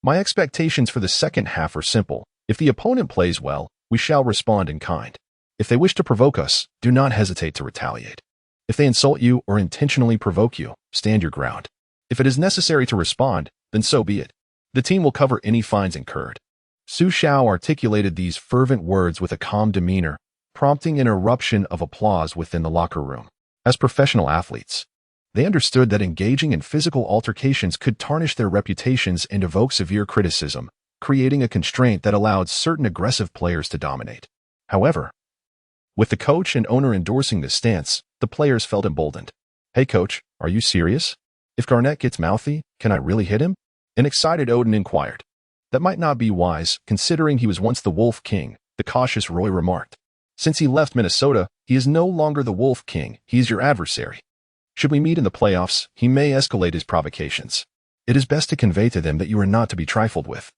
"My expectations for the second half are simple. If the opponent plays well, we shall respond in kind. If they wish to provoke us, do not hesitate to retaliate. If they insult you or intentionally provoke you, stand your ground. If it is necessary to respond, then so be it. The team will cover any fines incurred." Xu Xiao articulated these fervent words with a calm demeanor, prompting an eruption of applause within the locker room. As professional athletes, they understood that engaging in physical altercations could tarnish their reputations and evoke severe criticism, creating a constraint that allowed certain aggressive players to dominate. However, with the coach and owner endorsing this stance, the players felt emboldened. "Hey coach, are you serious? If Garnett gets mouthy, can I really hit him?" An excited Odin inquired. "That might not be wise, considering he was once the Wolf King," the cautious Roy remarked. "Since he left Minnesota, he is no longer the Wolf King, he is your adversary. Should we meet in the playoffs, he may escalate his provocations. It is best to convey to them that you are not to be trifled with."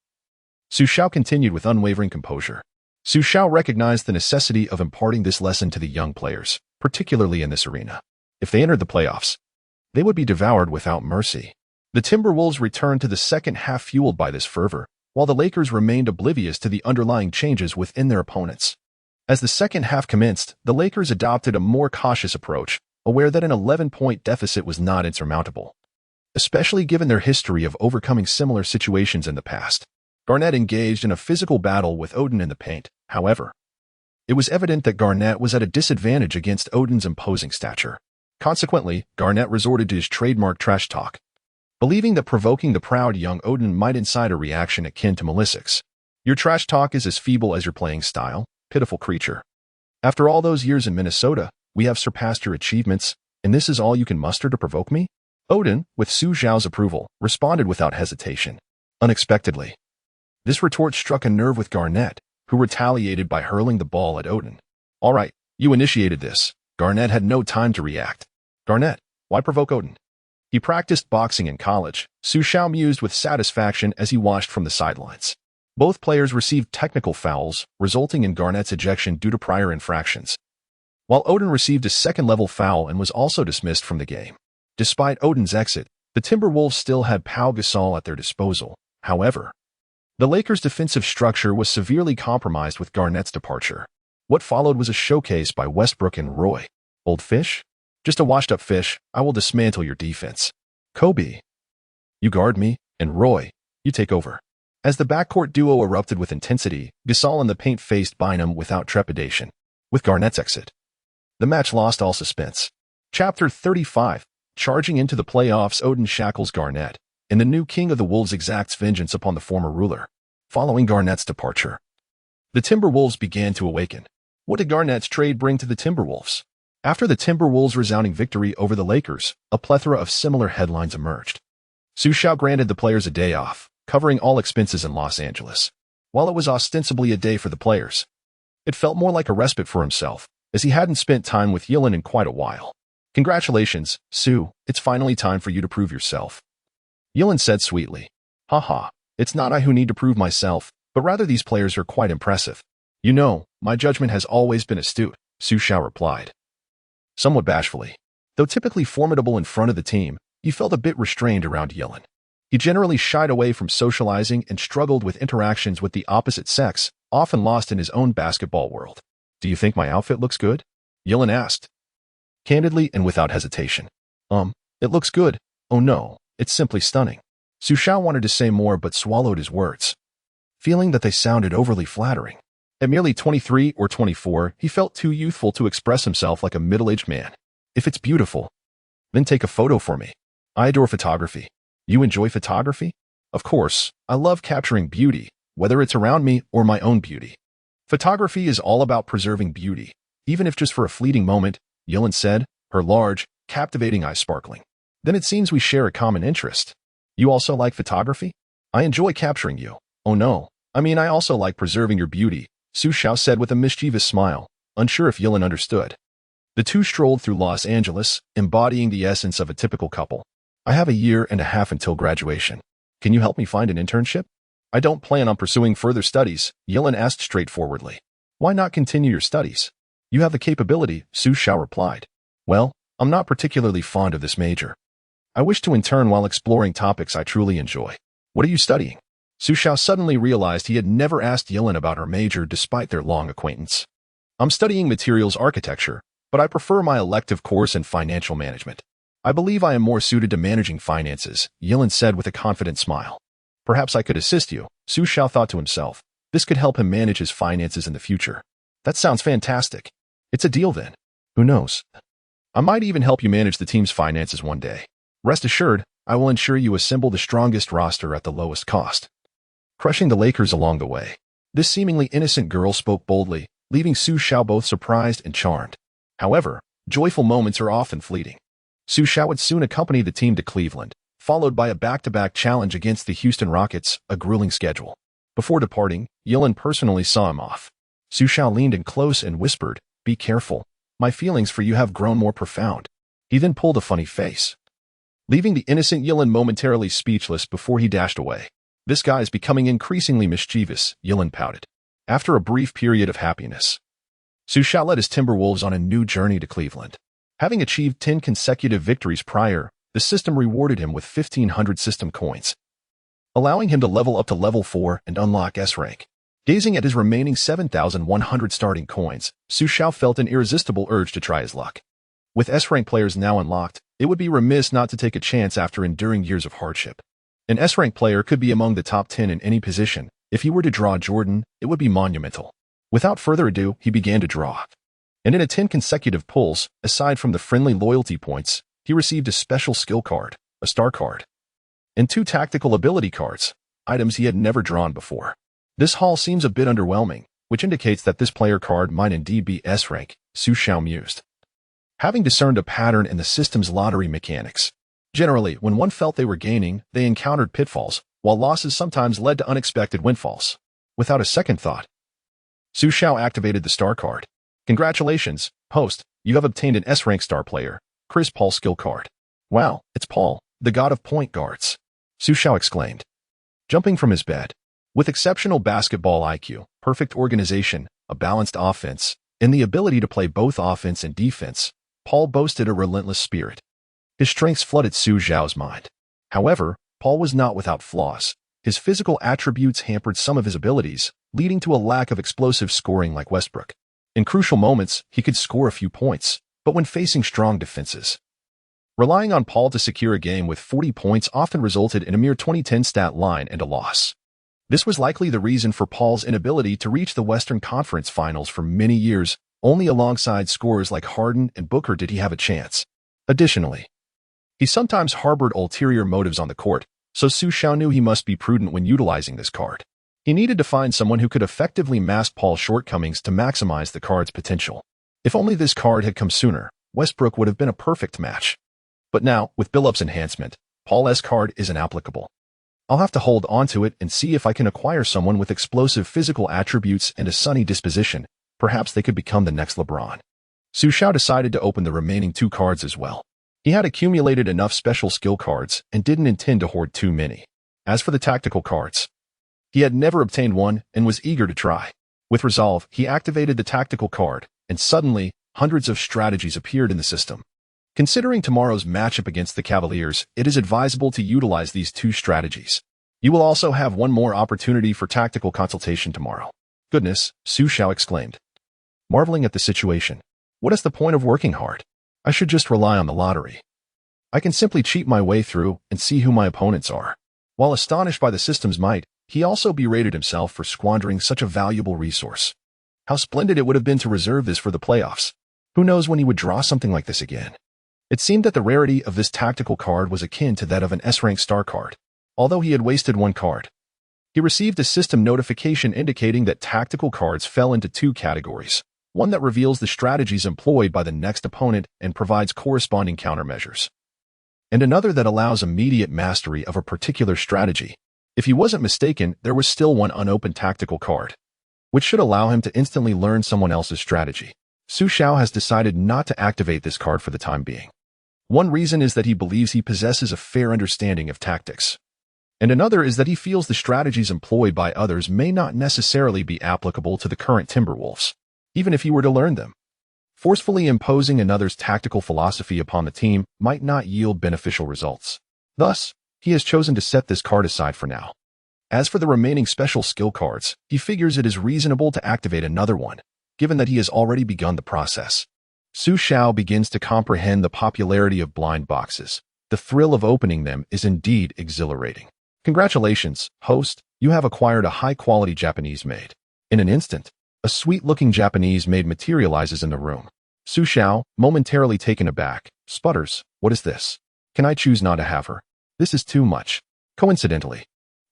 Xu Xiao continued with unwavering composure. Xu Xiao recognized the necessity of imparting this lesson to the young players, particularly in this arena. If they entered the playoffs, they would be devoured without mercy. The Timberwolves returned to the second half fueled by this fervor, while the Lakers remained oblivious to the underlying changes within their opponents. As the second half commenced, the Lakers adopted a more cautious approach, aware that an 11-point deficit was not insurmountable, especially given their history of overcoming similar situations in the past. Garnett engaged in a physical battle with Odin in the paint. However, it was evident that Garnett was at a disadvantage against Odin's imposing stature. Consequently, Garnett resorted to his trademark trash talk, believing that provoking the proud young Odin might incite a reaction akin to Melisic's. "Your trash talk is as feeble as your playing style, pitiful creature. After all those years in Minnesota, we have surpassed your achievements, and this is all you can muster to provoke me?" Odin, with Xu Xiao's approval, responded without hesitation. Unexpectedly, this retort struck a nerve with Garnett, who retaliated by hurling the ball at Odin. "All right, you initiated this." Garnett had no time to react. "Garnett, why provoke Odin? He practiced boxing in college," Xu Xiao mused with satisfaction as he watched from the sidelines. Both players received technical fouls, resulting in Garnett's ejection due to prior infractions, while Odin received a second-level foul and was also dismissed from the game. Despite Odin's exit, the Timberwolves still had Pau Gasol at their disposal. However, the Lakers' defensive structure was severely compromised with Garnett's departure. What followed was a showcase by Westbrook and Roy. "Old fish? Just a washed-up fish, I will dismantle your defense. Kobe, you guard me, and Roy, you take over." As the backcourt duo erupted with intensity, Gasol in the paint faced Bynum without trepidation. With Garnett's exit, the match lost all suspense. Chapter 35. Charging into the playoffs, Odin shackles Garnett, and the new king of the Wolves exacts vengeance upon the former ruler. Following Garnett's departure, the Timberwolves began to awaken. What did Garnett's trade bring to the Timberwolves? After the Timberwolves' resounding victory over the Lakers, a plethora of similar headlines emerged. Xu Xiao granted the players a day off, covering all expenses in Los Angeles. while it was ostensibly a day for the players. It felt more like a respite for himself, as he hadn't spent time with Yilin in quite a while. Congratulations, Xu, it's finally time for you to prove yourself. Yilin said sweetly. Haha, it's not I who need to prove myself, but rather these players are quite impressive. You know, my judgment has always been astute, Xu Xiao replied. Somewhat bashfully. Though typically formidable in front of the team, he felt a bit restrained around Yilin. He generally shied away from socializing and struggled with interactions with the opposite sex, often lost in his own basketball world. Do you think my outfit looks good? Yilin asked. Candidly and without hesitation. It looks good. Oh no, it's simply stunning. Xu Xiao wanted to say more but swallowed his words, feeling that they sounded overly flattering. At merely 23 or 24, he felt too youthful to express himself like a middle-aged man. If it's beautiful, then take a photo for me. I adore photography. You enjoy photography? Of course, I love capturing beauty, whether it's around me or my own beauty. Photography is all about preserving beauty, even if just for a fleeting moment, Yilin said, her large, captivating eyes sparkling. Then it seems we share a common interest. You also like photography? I enjoy capturing you. Oh no, I also like preserving your beauty, Xu Xiao said with a mischievous smile, unsure if Yilin understood. The two strolled through Los Angeles, embodying the essence of a typical couple. I have a year and a half until graduation. Can you help me find an internship? I don't plan on pursuing further studies, Yilin asked straightforwardly. Why not continue your studies? You have the capability, Xu Xiao replied. Well, I'm not particularly fond of this major. I wish to intern while exploring topics I truly enjoy. What are you studying? Xu Xiao suddenly realized he had never asked Yilin about her major despite their long acquaintance. I'm studying materials architecture, but I prefer my elective course in financial management. I believe I am more suited to managing finances, Yilin said with a confident smile. Perhaps I could assist you, Xu Xiao thought to himself. This could help him manage his finances in the future. That sounds fantastic. It's a deal then. Who knows? I might even help you manage the team's finances one day. Rest assured, I will ensure you assemble the strongest roster at the lowest cost. Crushing the Lakers along the way. This seemingly innocent girl spoke boldly, leaving Xu Xiao both surprised and charmed. However, joyful moments are often fleeting. Xu Xiao would soon accompany the team to Cleveland, followed by a back-to-back challenge against the Houston Rockets, a grueling schedule. Before departing, Yilin personally saw him off. Xu Xiao leaned in close and whispered, "Be careful. My feelings for you have grown more profound." He then pulled a funny face, leaving the innocent Yilin momentarily speechless before he dashed away. This guy is becoming increasingly mischievous, Yilin pouted. After a brief period of happiness, Xu Xiao led his Timberwolves on a new journey to Cleveland. Having achieved 10 consecutive victories prior, the system rewarded him with 1,500 system coins, allowing him to level up to level 4 and unlock S rank. Gazing at his remaining 7,100 starting coins, Xu Xiao felt an irresistible urge to try his luck. With S rank players now unlocked, it would be remiss not to take a chance after enduring years of hardship. An S rank player could be among the top 10 in any position. If he were to draw Jordan, it would be monumental. Without further ado, he began to draw. And in a 10 consecutive pulls, aside from the friendly loyalty points, he received a special skill card, a star card, and 2 tactical ability cards, items he had never drawn before. This haul seems a bit underwhelming, which indicates that this player card might indeed be S rank, Xu Xiao mused, having discerned a pattern in the system's lottery mechanics. Generally, when one felt they were gaining, they encountered pitfalls, while losses sometimes led to unexpected windfalls. Without a second thought, Xu Xiao activated the star card. Congratulations, host, you have obtained an S rank star player, Chris Paul skill card. Wow, it's Paul, the god of point guards, Xu Xiao exclaimed, jumping from his bed. With exceptional basketball IQ, perfect organization, a balanced offense, and the ability to play both offense and defense, Paul boasted a relentless spirit. His strengths flooded Xu Xiao's mind. However, Paul was not without flaws. His physical attributes hampered some of his abilities, leading to a lack of explosive scoring like Westbrook. In crucial moments, he could score a few points, but when facing strong defenses, relying on Paul to secure a game with 40 points often resulted in a mere 2010 stat line and a loss. This was likely the reason for Paul's inability to reach the Western Conference Finals for many years. Only alongside scorers like Harden and Booker did he have a chance. Additionally, he sometimes harbored ulterior motives on the court, so Xu Xiao knew he must be prudent when utilizing this card. He needed to find someone who could effectively mask Paul's shortcomings to maximize the card's potential. If only this card had come sooner, Westbrook would have been a perfect match. But now, with Billup's enhancement, Paul's card isn't applicable. I'll have to hold on to it and see if I can acquire someone with explosive physical attributes and a sunny disposition. Perhaps they could become the next LeBron. Xu Xiao decided to open the remaining 2 cards as well. He had accumulated enough special skill cards and didn't intend to hoard too many. As for the tactical cards, he had never obtained one and was eager to try. With resolve, he activated the tactical card, and suddenly, hundreds of strategies appeared in the system. Considering tomorrow's matchup against the Cavaliers, it is advisable to utilize these 2 strategies. You will also have one more opportunity for tactical consultation tomorrow. Goodness, Xu Xiao exclaimed, marveling at the situation. What is the point of working hard? I should just rely on the lottery. I can simply cheat my way through and see who my opponents are. While astonished by the system's might, he also berated himself for squandering such a valuable resource. How splendid it would have been to reserve this for the playoffs. Who knows when he would draw something like this again? It seemed that the rarity of this tactical card was akin to that of an S-rank star card. Although he had wasted 1 card, he received a system notification indicating that tactical cards fell into 2 categories. One that reveals the strategies employed by the next opponent and provides corresponding countermeasures, and another that allows immediate mastery of a particular strategy. If he wasn't mistaken, there was still one unopened tactical card, which should allow him to instantly learn someone else's strategy. Xu Xiao has decided not to activate this card for the time being. One reason is that he believes he possesses a fair understanding of tactics, and another is that he feels the strategies employed by others may not necessarily be applicable to the current Timberwolves, even if he were to learn them. Forcefully imposing another's tactical philosophy upon the team might not yield beneficial results. Thus, he has chosen to set this card aside for now. As for the remaining special skill cards, he figures it is reasonable to activate another one, given that he has already begun the process. Xu Xiao begins to comprehend the popularity of blind boxes. The thrill of opening them is indeed exhilarating. Congratulations, host, you have acquired a high-quality Japanese maid. In an instant, a sweet-looking Japanese maid materializes in the room. Xu Xiao, momentarily taken aback, sputters, "What is this? Can I choose not to have her? This is too much." Coincidentally,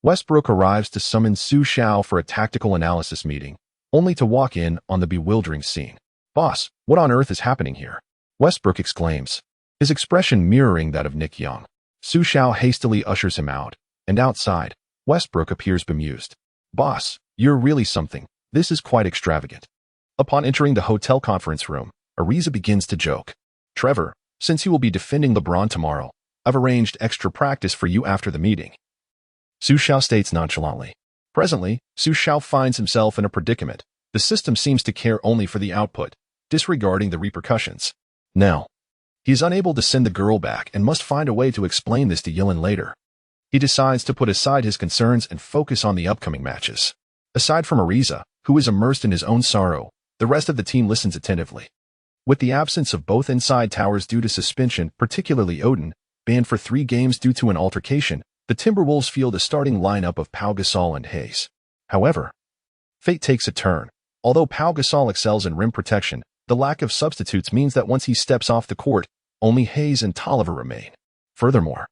Westbrook arrives to summon Xu Xiao for a tactical analysis meeting, only to walk in on the bewildering scene. "Boss, what on earth is happening here?" Westbrook exclaims, his expression mirroring that of Nick Young. Xu Xiao hastily ushers him out, and outside, Westbrook appears bemused. "Boss, you're really something. This is quite extravagant." Upon entering the hotel conference room, Ariza begins to joke. "Trevor, since you will be defending LeBron tomorrow, I've arranged extra practice for you after the meeting." Xu Xiao states nonchalantly. Presently, Xu Xiao finds himself in a predicament. The system seems to care only for the output, disregarding the repercussions. Now, he is unable to send the girl back and must find a way to explain this to Yilin later. He decides to put aside his concerns and focus on the upcoming matches. Aside from Ariza, who is immersed in his own sorrow, the rest of the team listens attentively. With the absence of both inside towers due to suspension, particularly Odin, banned for 3 games due to an altercation, the Timberwolves field a starting lineup of Pau Gasol and Hayes. However, fate takes a turn. Although Pau Gasol excels in rim protection, the lack of substitutes means that once he steps off the court, only Hayes and Tolliver remain. Furthermore,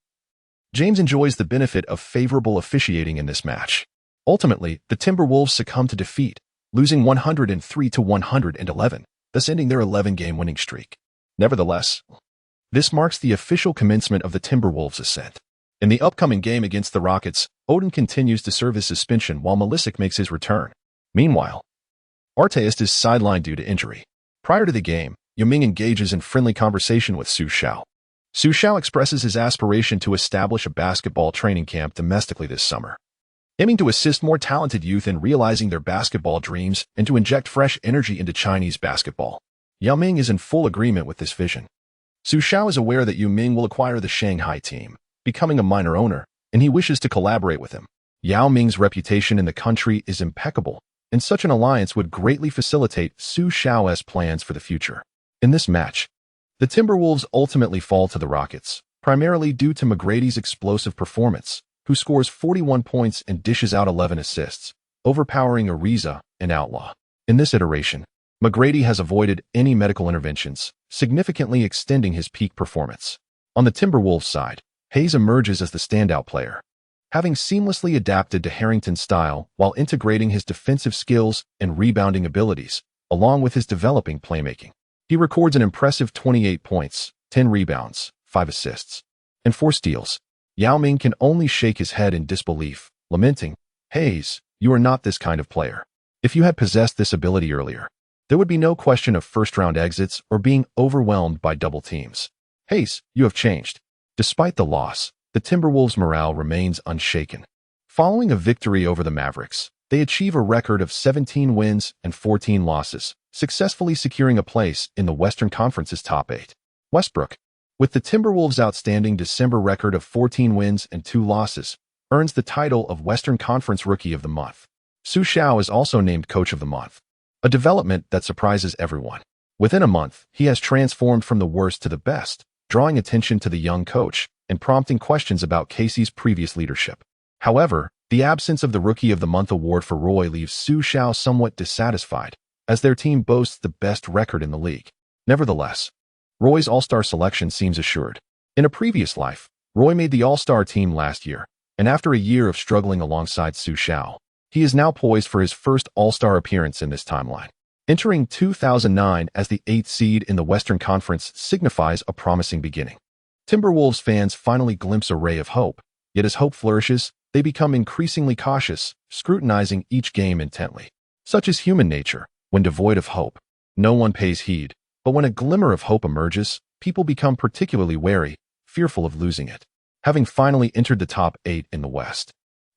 James enjoys the benefit of favorable officiating in this match. Ultimately, the Timberwolves succumb to defeat, losing 103-111, thus ending their 11-game winning streak. Nevertheless, this marks the official commencement of the Timberwolves' ascent. In the upcoming game against the Rockets, Odin continues to serve his suspension while Malisic makes his return. Meanwhile, Arteist is sidelined due to injury. Prior to the game, Yiming engages in friendly conversation with Xu Xiao. Xu Xiao expresses his aspiration to establish a basketball training camp domestically this summer, aiming to assist more talented youth in realizing their basketball dreams and to inject fresh energy into Chinese basketball. Yao Ming is in full agreement with this vision. Xu Xiao is aware that Yao Ming will acquire the Shanghai team, becoming a minor owner, and he wishes to collaborate with him. Yao Ming's reputation in the country is impeccable, and such an alliance would greatly facilitate Xu Xiao's plans for the future. In this match, the Timberwolves ultimately fall to the Rockets, primarily due to McGrady's explosive performance, who scores 41 points and dishes out 11 assists, overpowering Ariza and Outlaw. In this iteration, McGrady has avoided any medical interventions, significantly extending his peak performance. On the Timberwolves side, Hayes emerges as the standout player, having seamlessly adapted to Harrington's style while integrating his defensive skills and rebounding abilities, along with his developing playmaking. He records an impressive 28 points, 10 rebounds, 5 assists, and 4 steals. Yao Ming can only shake his head in disbelief, lamenting, "Hayes, you are not this kind of player. If you had possessed this ability earlier, there would be no question of first-round exits or being overwhelmed by double teams. Hayes, you have changed." Despite the loss, the Timberwolves' morale remains unshaken. Following a victory over the Mavericks, they achieve a record of 17 wins and 14 losses, successfully securing a place in the Western Conference's top 8. Westbrook, with the Timberwolves' outstanding December record of 14 wins and 2 losses, earns the title of Western Conference Rookie of the Month. Xu Xiao is also named Coach of the Month, a development that surprises everyone. Within a month, he has transformed from the worst to the best, drawing attention to the young coach and prompting questions about Casey's previous leadership. However, the absence of the Rookie of the Month award for Roy leaves Xu Xiao somewhat dissatisfied, as their team boasts the best record in the league. Nevertheless, Roy's All-Star selection seems assured. In a previous life, Roy made the All-Star team last year, and after a year of struggling alongside Xu Xiao, he is now poised for his first All-Star appearance in this timeline. Entering 2009 as the 8th seed in the Western Conference signifies a promising beginning. Timberwolves fans finally glimpse a ray of hope, yet as hope flourishes, they become increasingly cautious, scrutinizing each game intently. Such is human nature. When devoid of hope, no one pays heed, but when a glimmer of hope emerges, people become particularly wary, fearful of losing it. Having finally entered the top 8 in the West,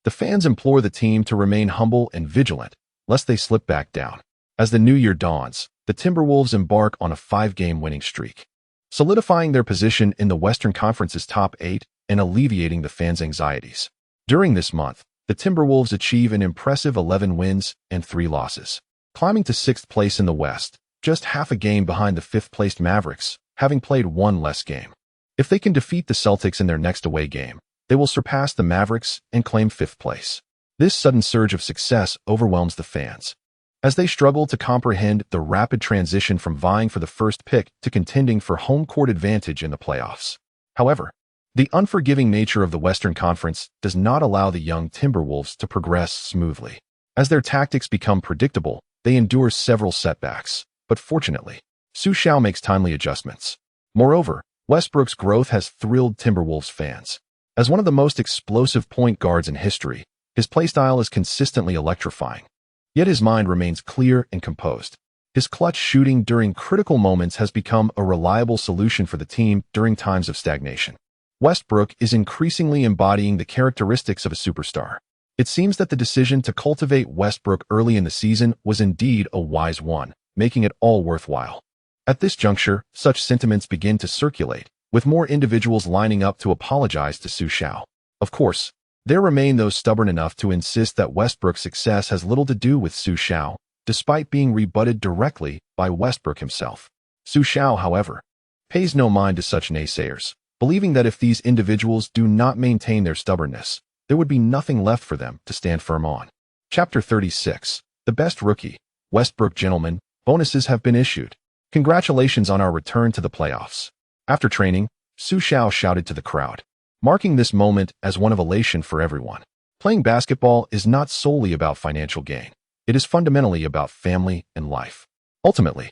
the fans implore the team to remain humble and vigilant, lest they slip back down. As the new year dawns, the Timberwolves embark on a 5-game winning streak, solidifying their position in the Western Conference's top 8 and alleviating the fans' anxieties. During this month, the Timberwolves achieve an impressive 11 wins and 3 losses, climbing to 6th place in the West, just half a game behind the 5th-placed Mavericks, having played 1 less game. If they can defeat the Celtics in their next away game, they will surpass the Mavericks and claim 5th place. This sudden surge of success overwhelms the fans, as they struggle to comprehend the rapid transition from vying for the first pick to contending for home court advantage in the playoffs. However, the unforgiving nature of the Western Conference does not allow the young Timberwolves to progress smoothly. As their tactics become predictable, they endure several setbacks, but fortunately, Xu Xiao makes timely adjustments. Moreover, Westbrook's growth has thrilled Timberwolves fans. As one of the most explosive point guards in history, his playstyle is consistently electrifying. Yet his mind remains clear and composed. His clutch shooting during critical moments has become a reliable solution for the team during times of stagnation. Westbrook is increasingly embodying the characteristics of a superstar. It seems that the decision to cultivate Westbrook early in the season was indeed a wise one, making it all worthwhile. At this juncture, such sentiments begin to circulate, with more individuals lining up to apologize to Xu Xiao. Of course, there remain those stubborn enough to insist that Westbrook's success has little to do with Xu Xiao, despite being rebutted directly by Westbrook himself. Xu Xiao, however, pays no mind to such naysayers, believing that if these individuals do not maintain their stubbornness, there would be nothing left for them to stand firm on. Chapter 36. The Best Rookie. Westbrook, gentlemen, bonuses have been issued. Congratulations on our return to the playoffs. After training, Xu Xiao shouted to the crowd, marking this moment as one of elation for everyone. Playing basketball is not solely about financial gain. It is fundamentally about family and life. Ultimately,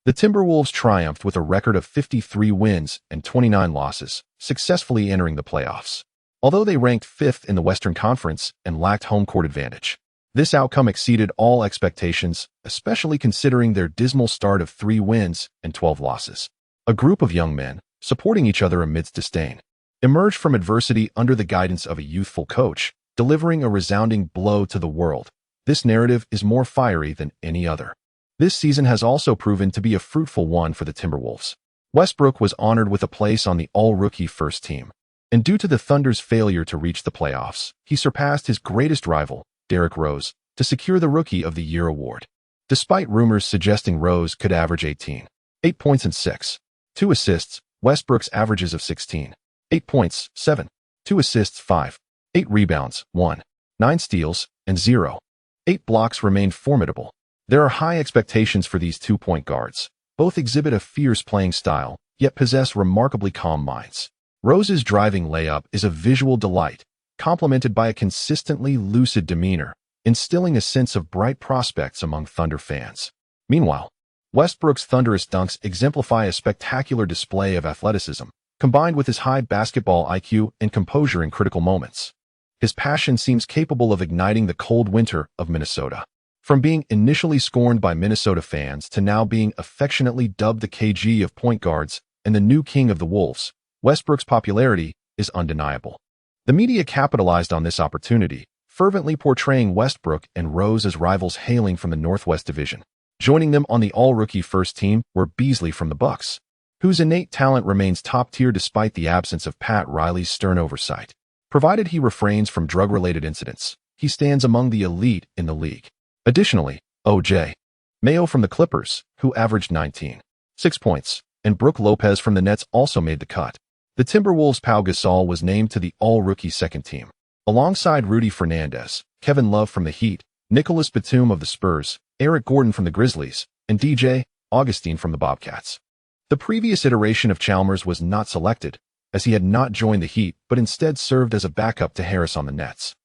the Timberwolves triumphed with a record of 53 wins and 29 losses, successfully entering the playoffs. Although they ranked 5th in the Western Conference and lacked home court advantage, this outcome exceeded all expectations, especially considering their dismal start of 3 wins and 12 losses. A group of young men, supporting each other amidst disdain, emerged from adversity under the guidance of a youthful coach, delivering a resounding blow to the world. This narrative is more fiery than any other. This season has also proven to be a fruitful one for the Timberwolves. Westbrook was honored with a place on the all-rookie first team, and due to the Thunder's failure to reach the playoffs, he surpassed his greatest rival, Derrick Rose, to secure the Rookie of the Year award. Despite rumors suggesting Rose could average 18, 8 points and 6, 2 assists, Westbrook's averages of 16, 8 points, 7, 2 assists, 5, 8 rebounds, 1, 9 steals, and 0, 8 blocks remained formidable. There are high expectations for these 2-point guards. Both exhibit a fierce playing style, yet possess remarkably calm minds. Rose's driving layup is a visual delight, complemented by a consistently lucid demeanor, instilling a sense of bright prospects among Thunder fans. Meanwhile, Westbrook's thunderous dunks exemplify a spectacular display of athleticism, combined with his high basketball IQ and composure in critical moments. His passion seems capable of igniting the cold winter of Minnesota. From being initially scorned by Minnesota fans to now being affectionately dubbed the KG of point guards and the new king of the Wolves, Westbrook's popularity is undeniable. The media capitalized on this opportunity, fervently portraying Westbrook and Rose as rivals hailing from the Northwest Division. Joining them on the all-rookie first team were Beasley from the Bucks, whose innate talent remains top-tier despite the absence of Pat Riley's stern oversight. Provided he refrains from drug-related incidents, he stands among the elite in the league. Additionally, O.J. Mayo from the Clippers, who averaged 19.6 points, and Brook Lopez from the Nets also made the cut. The Timberwolves' Pau Gasol was named to the all-rookie second team. Alongside Rudy Fernandez, Kevin Love from the Heat, Nicholas Batum of the Spurs, Eric Gordon from the Grizzlies, and DJ Augustine from the Bobcats. The previous iteration of Chalmers was not selected, as he had not joined the Heat but instead served as a backup to Harris on the Nets.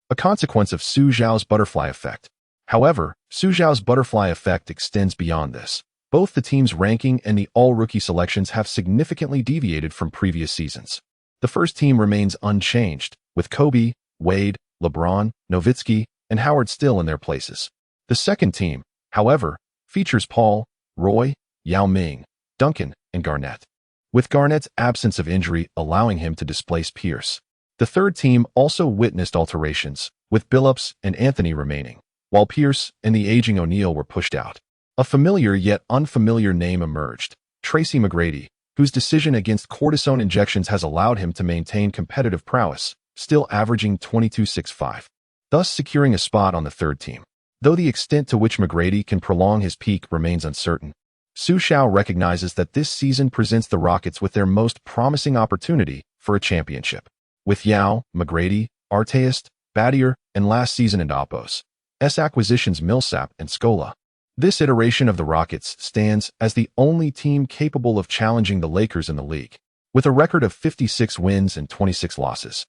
A consequence of Xu Xiao's butterfly effect. However, Xu Xiao's butterfly effect extends beyond this. Both the team's ranking and the all-rookie selections have significantly deviated from previous seasons. The first team remains unchanged, with Kobe, Wade, LeBron, Nowitzki, and Howard still in their places. The second team, however, features Paul, Roy, Yao Ming, Duncan, and Garnett, with Garnett's absence of injury allowing him to displace Pierce. The third team also witnessed alterations, with Billups and Anthony remaining, while Pierce and the aging O'Neal were pushed out. A familiar yet unfamiliar name emerged, Tracy McGrady, whose decision against cortisone injections has allowed him to maintain competitive prowess, still averaging 22.65, thus securing a spot on the third team. Though the extent to which McGrady can prolong his peak remains uncertain, Xu Xiao recognizes that this season presents the Rockets with their most promising opportunity for a championship. With Yao, McGrady, Artest, Battier, and last season and Oppo's acquisitions Millsap and Scola, this iteration of the Rockets stands as the only team capable of challenging the Lakers in the league. With a record of 56 wins and 26 losses,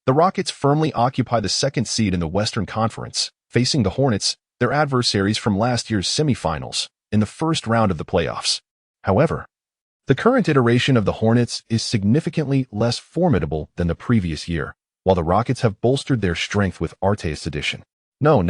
the Rockets firmly occupy the second seed in the Western Conference, facing the Hornets, their adversaries from last year's semifinals, in the first round of the playoffs. However, the current iteration of the Hornets is significantly less formidable than the previous year, while the Rockets have bolstered their strength with Artest's addition. No,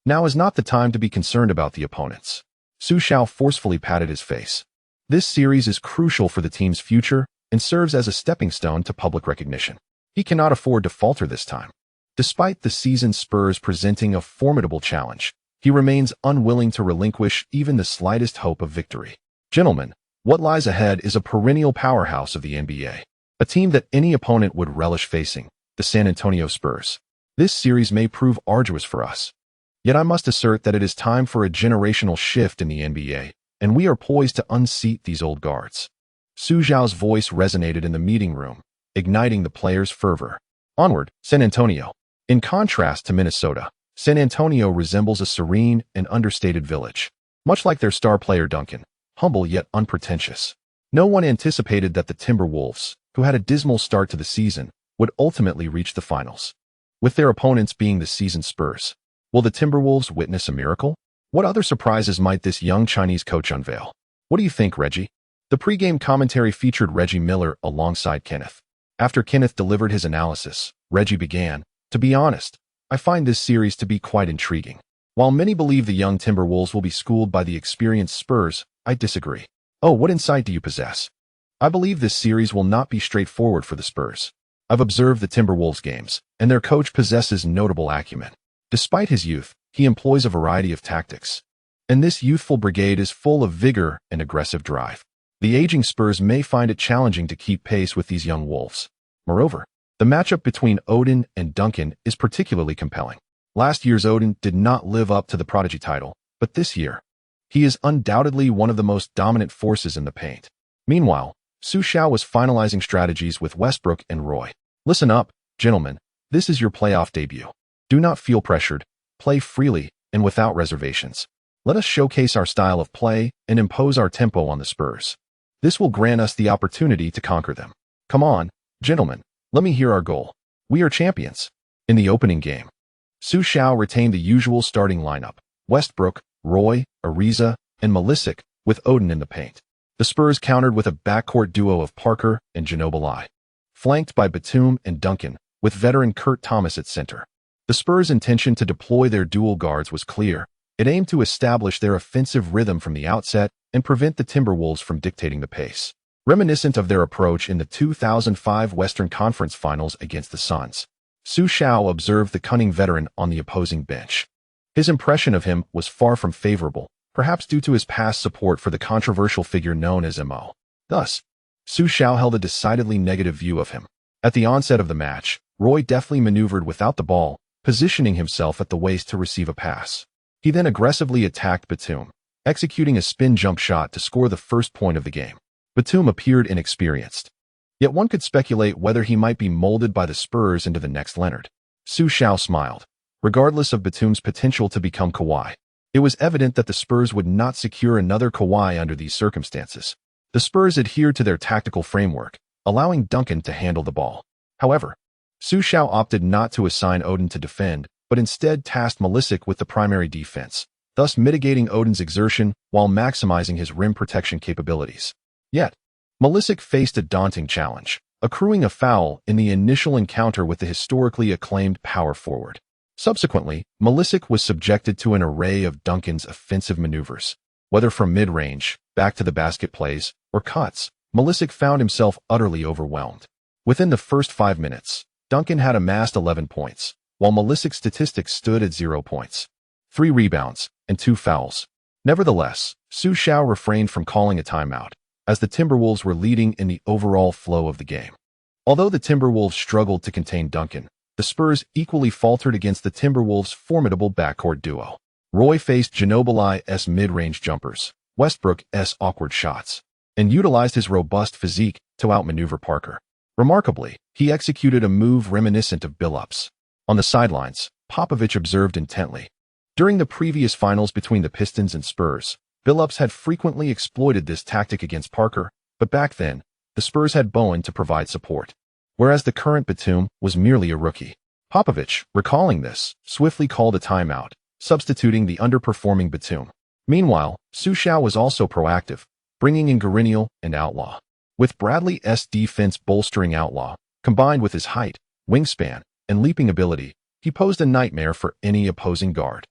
now is not the time to be concerned about the opponents. Xu Xiao forcefully patted his face. This series is crucial for the team's future and serves as a stepping stone to public recognition. He cannot afford to falter this time. Despite the season's Spurs presenting a formidable challenge, he remains unwilling to relinquish even the slightest hope of victory. Gentlemen, what lies ahead is a perennial powerhouse of the NBA, a team that any opponent would relish facing, the San Antonio Spurs. This series may prove arduous for us. Yet I must assert that it is time for a generational shift in the NBA, and we are poised to unseat these old guards. Xu Xiao's voice resonated in the meeting room, igniting the players' fervor. Onward, San Antonio. In contrast to Minnesota, San Antonio resembles a serene and understated village. Much like their star player Duncan, humble yet unpretentious. No one anticipated that the Timberwolves, who had a dismal start to the season, would ultimately reach the finals, with their opponents being the seasoned Spurs. Will the Timberwolves witness a miracle? What other surprises might this young Chinese coach unveil? What do you think, Reggie? The pregame commentary featured Reggie Miller alongside Kenneth. After Kenneth delivered his analysis, Reggie began, "To be honest, I find this series to be quite intriguing. While many believe the young Timberwolves will be schooled by the experienced Spurs, I disagree." "Oh, what insight do you possess?" "I believe this series will not be straightforward for the Spurs. I've observed the Timberwolves games, and their coach possesses notable acumen. Despite his youth, he employs a variety of tactics, and this youthful brigade is full of vigor and aggressive drive. The aging Spurs may find it challenging to keep pace with these young Wolves. Moreover, the matchup between Odin and Duncan is particularly compelling. Last year's Odin did not live up to the prodigy title, but this year, he is undoubtedly one of the most dominant forces in the paint. Meanwhile, Xu Xiao was finalizing strategies with Westbrook and Roy. "Listen up, gentlemen, this is your playoff debut. Do not feel pressured, play freely and without reservations. Let us showcase our style of play and impose our tempo on the Spurs. This will grant us the opportunity to conquer them. Come on, gentlemen, let me hear our goal. We are champions." In the opening game, Xu Xiao retained the usual starting lineup: Westbrook, Roy, Ariza, and Malisic, with Odin in the paint. The Spurs countered with a backcourt duo of Parker and Ginobili, flanked by Batum and Duncan, with veteran Kurt Thomas at center. The Spurs' intention to deploy their dual guards was clear. It aimed to establish their offensive rhythm from the outset and prevent the Timberwolves from dictating the pace. Reminiscent of their approach in the 2005 Western Conference Finals against the Suns, Xu Xiao observed the cunning veteran on the opposing bench. His impression of him was far from favorable, perhaps due to his past support for the controversial figure known as Mo. Thus, Xu Xiao held a decidedly negative view of him. At the onset of the match, Roy deftly maneuvered without the ball, positioning himself at the waist to receive a pass. He then aggressively attacked Batum, executing a spin jump shot to score the first point of the game. Batum appeared inexperienced, yet one could speculate whether he might be molded by the Spurs into the next Leonard. Xu Xiao smiled. Regardless of Batum's potential to become Kawhi, it was evident that the Spurs would not secure another Kawhi under these circumstances. The Spurs adhered to their tactical framework, allowing Duncan to handle the ball. However, Xu Xiao opted not to assign Odin to defend, but instead tasked Malisic with the primary defense, thus mitigating Odin's exertion while maximizing his rim protection capabilities. Yet, Malisic faced a daunting challenge, accruing a foul in the initial encounter with the historically acclaimed power forward. Subsequently, Malisic was subjected to an array of Duncan's offensive maneuvers. Whether from mid-range, back to the basket plays, or cuts, Malisic found himself utterly overwhelmed. Within the first 5 minutes, Duncan had amassed 11 points, while Malisic's statistics stood at 0 points, 3 rebounds, and 2 fouls. Nevertheless, Xu Xiao refrained from calling a timeout, as the Timberwolves were leading in the overall flow of the game. Although the Timberwolves struggled to contain Duncan, the Spurs equally faltered against the Timberwolves' formidable backcourt duo. Roy faced Ginobili's mid-range jumpers, Westbrook's awkward shots, and utilized his robust physique to outmaneuver Parker. Remarkably, he executed a move reminiscent of Billups. On the sidelines, Popovich observed intently. During the previous finals between the Pistons and Spurs, Billups had frequently exploited this tactic against Parker, but back then, the Spurs had Bowen to provide support, whereas the current Batum was merely a rookie. Popovich, recalling this, swiftly called a timeout, substituting the underperforming Batum. Meanwhile, Xu Xiao was also proactive, bringing in Garinial and Outlaw. With Bradley's defense bolstering Outlaw, combined with his height, wingspan, and leaping ability, he posed a nightmare for any opposing guard.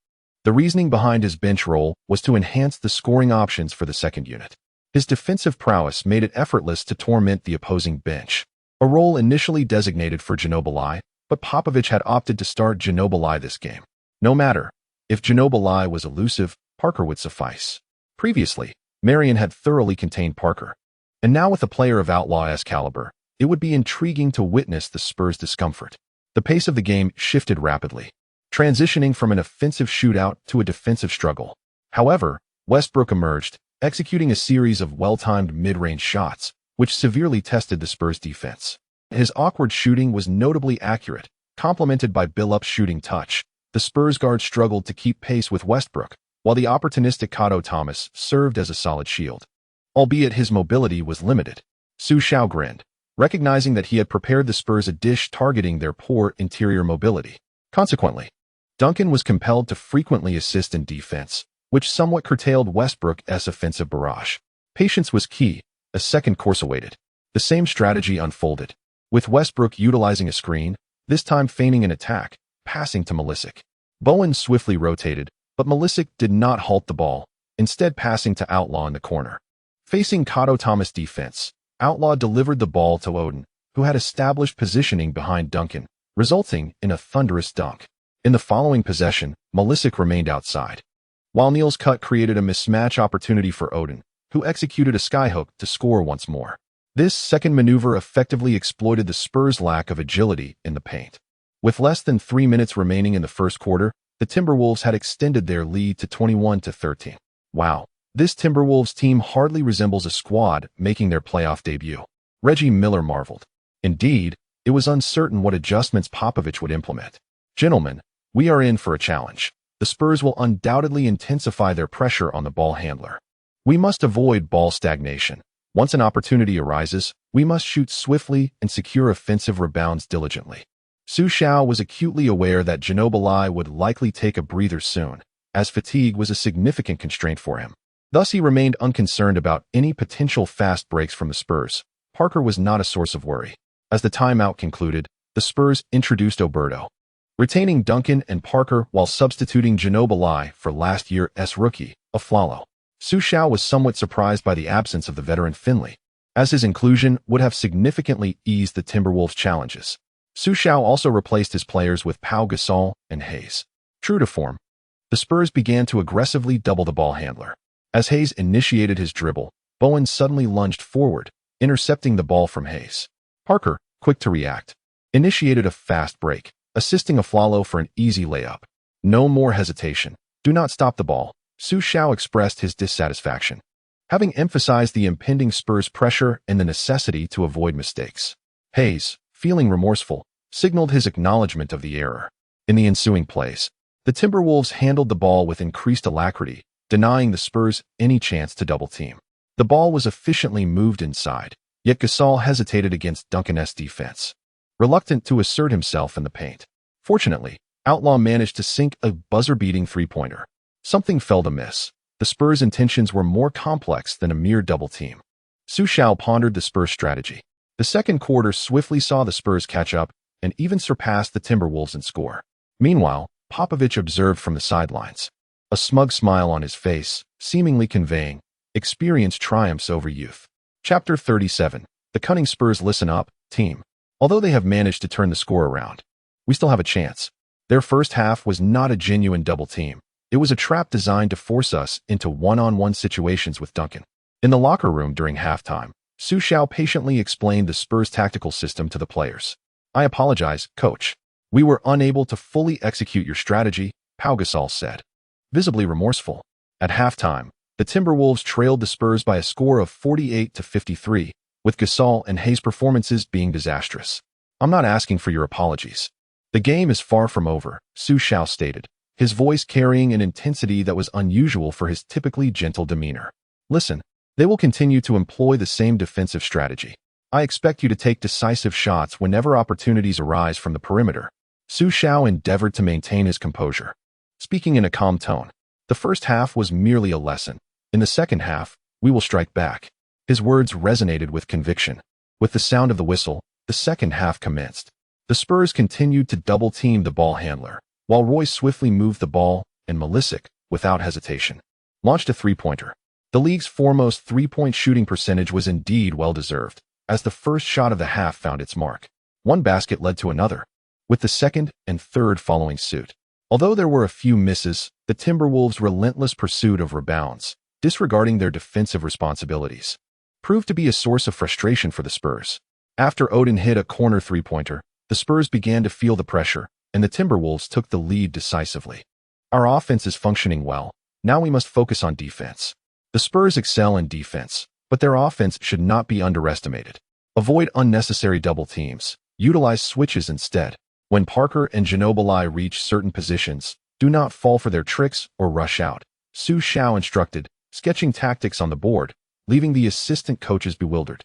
The reasoning behind his bench role was to enhance the scoring options for the second unit. His defensive prowess made it effortless to torment the opposing bench, a role initially designated for Ginobili, but Popovich had opted to start Ginobili this game. No matter if Ginobili was elusive, Parker would suffice. Previously, Marion had thoroughly contained Parker, and now with a player of Outlaw's caliber, it would be intriguing to witness the Spurs' discomfort. The pace of the game shifted rapidly, transitioning from an offensive shootout to a defensive struggle. However, Westbrook emerged, executing a series of well-timed mid-range shots, which severely tested the Spurs' defense. His awkward shooting was notably accurate, complemented by Billups' shooting touch. The Spurs guard struggled to keep pace with Westbrook, while the opportunistic Kato Thomas served as a solid shield. Albeit his mobility was limited, Xu Xiao grinned, recognizing that he had prepared the Spurs a dish targeting their poor interior mobility. Consequently, Duncan was compelled to frequently assist in defense, which somewhat curtailed Westbrook's offensive barrage. Patience was key. A second course awaited. The same strategy unfolded, with Westbrook utilizing a screen, this time feigning an attack, passing to Malisic. Bowen swiftly rotated, but Malisic did not halt the ball, instead passing to Outlaw in the corner. Facing Kato Thomas defense, Outlaw delivered the ball to Odin, who had established positioning behind Duncan, resulting in a thunderous dunk. In the following possession, Malisic remained outside, while Neal's cut created a mismatch opportunity for Odin, who executed a skyhook to score once more. This second maneuver effectively exploited the Spurs' lack of agility in the paint. With less than 3 minutes remaining in the first quarter, the Timberwolves had extended their lead to 21-13. Wow, this Timberwolves team hardly resembles a squad making their playoff debut. Reggie Miller marveled. Indeed, it was uncertain what adjustments Popovich would implement. Gentlemen, we are in for a challenge. The Spurs will undoubtedly intensify their pressure on the ball handler. We must avoid ball stagnation. Once an opportunity arises, we must shoot swiftly and secure offensive rebounds diligently. Xu Xiao was acutely aware that Ginobili would likely take a breather soon, as fatigue was a significant constraint for him. Thus, he remained unconcerned about any potential fast breaks from the Spurs. Parker was not a source of worry. As the timeout concluded, the Spurs introduced Oberto, retaining Duncan and Parker while substituting Ginobili for last year's rookie, Aflalo. Xu Xiao was somewhat surprised by the absence of the veteran Finley, as his inclusion would have significantly eased the Timberwolves' challenges. Xu Xiao also replaced his players with Pau Gasol and Hayes. True to form, the Spurs began to aggressively double the ball handler. As Hayes initiated his dribble, Bowen suddenly lunged forward, intercepting the ball from Hayes. Parker, quick to react, initiated a fast break, assisting Aflalo for an easy layup. No more hesitation. Do not stop the ball. Xu Xiao expressed his dissatisfaction, having emphasized the impending Spurs' pressure and the necessity to avoid mistakes. Hayes, feeling remorseful, signaled his acknowledgement of the error. In the ensuing plays, the Timberwolves handled the ball with increased alacrity, denying the Spurs any chance to double-team. The ball was efficiently moved inside, yet Gasol hesitated against Duncan's defense, reluctant to assert himself in the paint. Fortunately, Outlaw managed to sink a buzzer-beating three-pointer. Something felt amiss. The Spurs' intentions were more complex than a mere double-team. Xu Xiao pondered the Spurs' strategy. The second quarter swiftly saw the Spurs catch up and even surpass the Timberwolves in score. Meanwhile, Popovich observed from the sidelines, a smug smile on his face, seemingly conveying experienced triumphs over youth. Chapter 37. The cunning Spurs. Listen up, team. Although they have managed to turn the score around, we still have a chance. Their first half was not a genuine double team. It was a trap designed to force us into one-on-one situations with Duncan. In the locker room during halftime, Xu Xiao patiently explained the Spurs' tactical system to the players. I apologize, coach. We were unable to fully execute your strategy, Pau Gasol said, visibly remorseful. At halftime, the Timberwolves trailed the Spurs by a score of 48-53, with Gasol and Hayes' performances being disastrous. I'm not asking for your apologies. The game is far from over, Xu Xiao stated, his voice carrying an intensity that was unusual for his typically gentle demeanor. Listen, they will continue to employ the same defensive strategy. I expect you to take decisive shots whenever opportunities arise from the perimeter. Xu Xiao endeavored to maintain his composure, speaking in a calm tone. The first half was merely a lesson. In the second half, we will strike back. His words resonated with conviction. With the sound of the whistle, the second half commenced. The Spurs continued to double-team the ball handler, while Royce swiftly moved the ball, and Milicic, without hesitation, launched a three-pointer. The league's foremost three-point shooting percentage was indeed well-deserved, as the first shot of the half found its mark. One basket led to another, with the second and third following suit. Although there were a few misses, the Timberwolves' relentless pursuit of rebounds, disregarding their defensive responsibilities, proved to be a source of frustration for the Spurs. After Odin hit a corner three-pointer, the Spurs began to feel the pressure, and the Timberwolves took the lead decisively. Our offense is functioning well. Now we must focus on defense. The Spurs excel in defense, but their offense should not be underestimated. Avoid unnecessary double teams. Utilize switches instead. When Parker and Ginobili reach certain positions, do not fall for their tricks or rush out. Xu Xiao instructed, sketching tactics on the board, leaving the assistant coaches bewildered.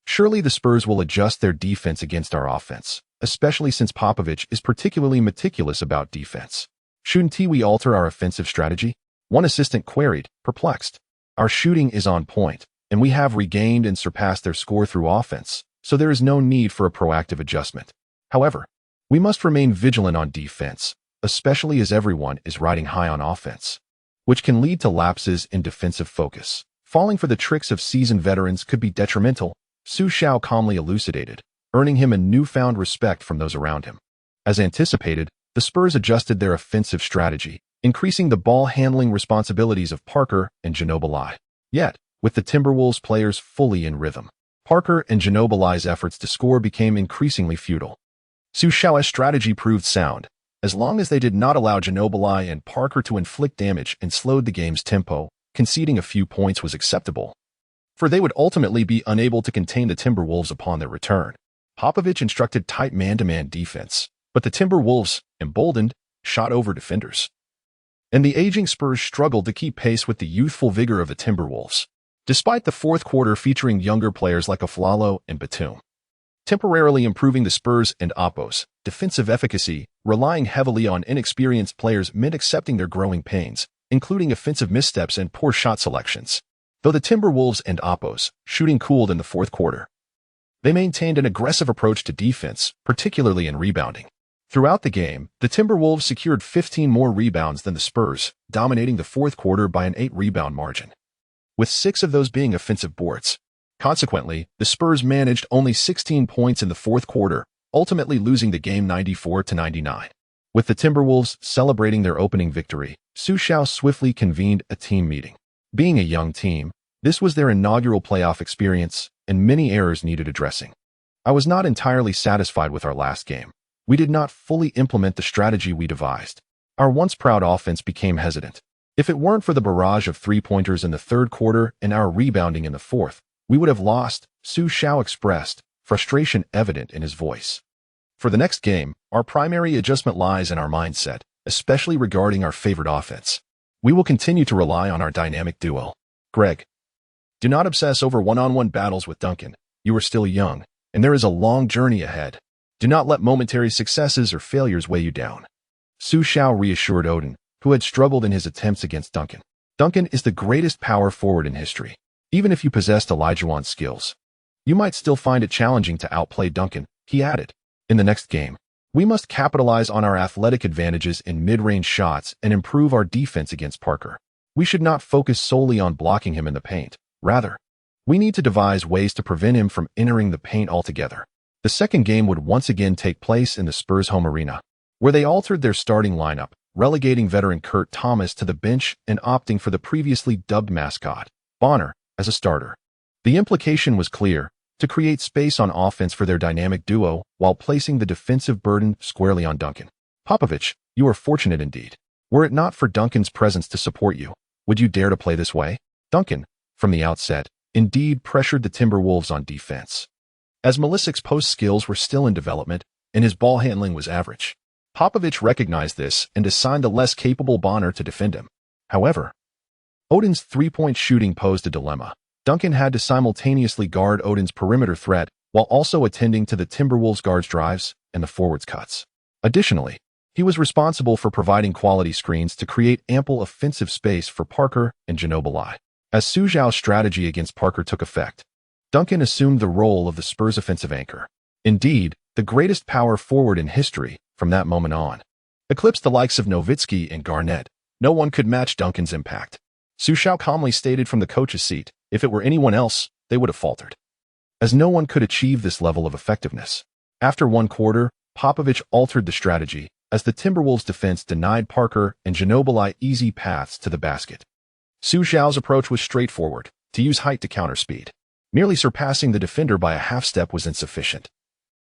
Surely the Spurs will adjust their defense against our offense, especially since Popovich is particularly meticulous about defense. Shouldn't we alter our offensive strategy? One assistant queried, perplexed. Our shooting is on point, and we have regained and surpassed their score through offense, so there is no need for a proactive adjustment. However, we must remain vigilant on defense, especially as everyone is riding high on offense, which can lead to lapses in defensive focus. Falling for the tricks of seasoned veterans could be detrimental, Xu Xiao calmly elucidated, earning him a newfound respect from those around him. As anticipated, the Spurs adjusted their offensive strategy, increasing the ball-handling responsibilities of Parker and Ginobili. Yet, with the Timberwolves players fully in rhythm, Parker and Ginobili's efforts to score became increasingly futile. Xu Xiao's strategy proved sound, as long as they did not allow Ginobili and Parker to inflict damage and slowed the game's tempo. Conceding a few points was acceptable, for they would ultimately be unable to contain the Timberwolves upon their return. Popovich instructed tight man-to-man defense, but the Timberwolves, emboldened, shot over defenders. And the aging Spurs struggled to keep pace with the youthful vigor of the Timberwolves, despite the fourth quarter featuring younger players like Aflalo and Batum, temporarily improving the Spurs and Oppo's defensive efficacy. Relying heavily on inexperienced players meant accepting their growing pains including offensive missteps and poor shot selections. Though the Timberwolves and Oppos shooting cooled in the fourth quarter, they maintained an aggressive approach to defense, particularly in rebounding. Throughout the game, the Timberwolves secured 15 more rebounds than the Spurs, dominating the fourth quarter by an 8-rebound margin, with 6 of those being offensive boards. Consequently, the Spurs managed only 16 points in the fourth quarter, ultimately losing the game 94-99. With the Timberwolves celebrating their opening victory, Xu Xiao swiftly convened a team meeting. Being a young team, this was their inaugural playoff experience, and many errors needed addressing. I was not entirely satisfied with our last game. We did not fully implement the strategy we devised. Our once proud offense became hesitant. If it weren't for the barrage of three-pointers in the third quarter and our rebounding in the fourth, we would have lost, Xu Xiao expressed, frustration evident in his voice. For the next game, our primary adjustment lies in our mindset, especially regarding our favorite offense. We will continue to rely on our dynamic duo. Greg, do not obsess over one-on-one battles with Duncan. You are still young, and there is a long journey ahead. Do not let momentary successes or failures weigh you down. Xu Xiao reassured Odin, who had struggled in his attempts against Duncan. Duncan is the greatest power forward in history. Even if you possessed Olajuwon's skills, you might still find it challenging to outplay Duncan, he added. In the next game, we must capitalize on our athletic advantages in mid-range shots and improve our defense against Parker. We should not focus solely on blocking him in the paint. Rather, we need to devise ways to prevent him from entering the paint altogether. The second game would once again take place in the Spurs' home arena, where they altered their starting lineup, relegating veteran Kurt Thomas to the bench and opting for the previously dubbed mascot, Bonner, as a starter. The implication was clear: to create space on offense for their dynamic duo while placing the defensive burden squarely on Duncan. Popovich, you are fortunate indeed. Were it not for Duncan's presence to support you, would you dare to play this way? Duncan, from the outset, indeed pressured the Timberwolves on defense, as Milicic's post skills were still in development and his ball handling was average. Popovich recognized this and assigned a less capable Bonner to defend him. However, Odin's three-point shooting posed a dilemma. Duncan had to simultaneously guard Odin's perimeter threat while also attending to the Timberwolves' guards' drives and the forwards' cuts. Additionally, he was responsible for providing quality screens to create ample offensive space for Parker and Ginobili. As Xu Xiao's strategy against Parker took effect, Duncan assumed the role of the Spurs' offensive anchor. Indeed, the greatest power forward in history from that moment on. Eclipsed the likes of Nowitzki and Garnett, no one could match Duncan's impact. Xu Xiao calmly stated from the coach's seat, if it were anyone else, they would have faltered, as no one could achieve this level of effectiveness. After one quarter, Popovich altered the strategy, as the Timberwolves' defense denied Parker and Ginobili easy paths to the basket. Xu Xiao's approach was straightforward: to use height to counter speed. Merely surpassing the defender by a half-step was insufficient.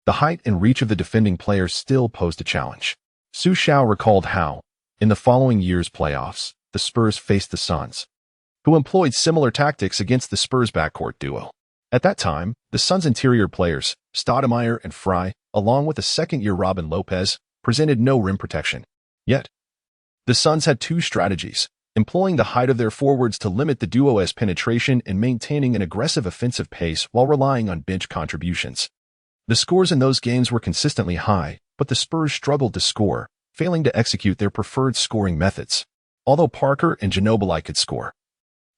The height and reach of the defending players still posed a challenge. Xu Xiao recalled how, in the following year's playoffs, the Spurs faced the Suns, who employed similar tactics against the Spurs' backcourt duo. At that time, the Suns' interior players, Stoudemire and Fry, along with the second-year Robin Lopez, presented no rim protection. Yet, the Suns had two strategies: employing the height of their forwards to limit the duo's penetration and maintaining an aggressive offensive pace while relying on bench contributions. The scores in those games were consistently high, but the Spurs struggled to score, failing to execute their preferred scoring methods. Although Parker and Ginobili could score,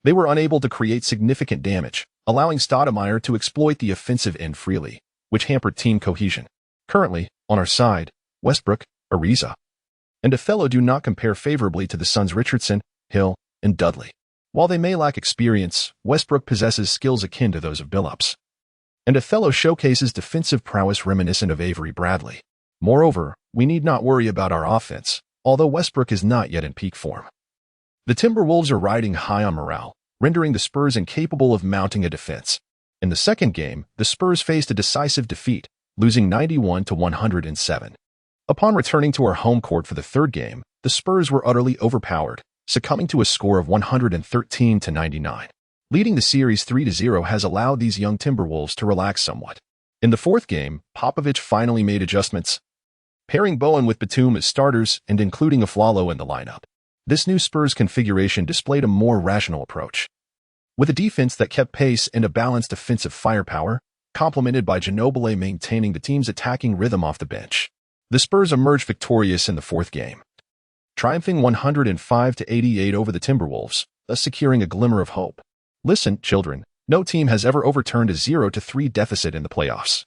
they were unable to create significant damage, allowing Stoudemire to exploit the offensive end freely, which hampered team cohesion. Currently, on our side, Westbrook, Ariza, and Othello do not compare favorably to the Suns' Richardson, Hill, and Dudley. While they may lack experience, Westbrook possesses skills akin to those of Billups, and Othello showcases defensive prowess reminiscent of Avery Bradley. Moreover, we need not worry about our offense, although Westbrook is not yet in peak form. The Timberwolves are riding high on morale, rendering the Spurs incapable of mounting a defense. In the second game, the Spurs faced a decisive defeat, losing 91-107. Upon returning to our home court for the third game, the Spurs were utterly overpowered, succumbing to a score of 113-99. Leading the series 3-0 has allowed these young Timberwolves to relax somewhat. In the fourth game, Popovich finally made adjustments, pairing Bowen with Batum as starters and including Afflalo in the lineup. This new Spurs configuration displayed a more rational approach, with a defense that kept pace and a balanced offensive firepower, complemented by Ginobili maintaining the team's attacking rhythm off the bench. The Spurs emerged victorious in the fourth game, triumphing 105-88 over the Timberwolves, thus securing a glimmer of hope. Listen, children, no team has ever overturned a 0-3 deficit in the playoffs,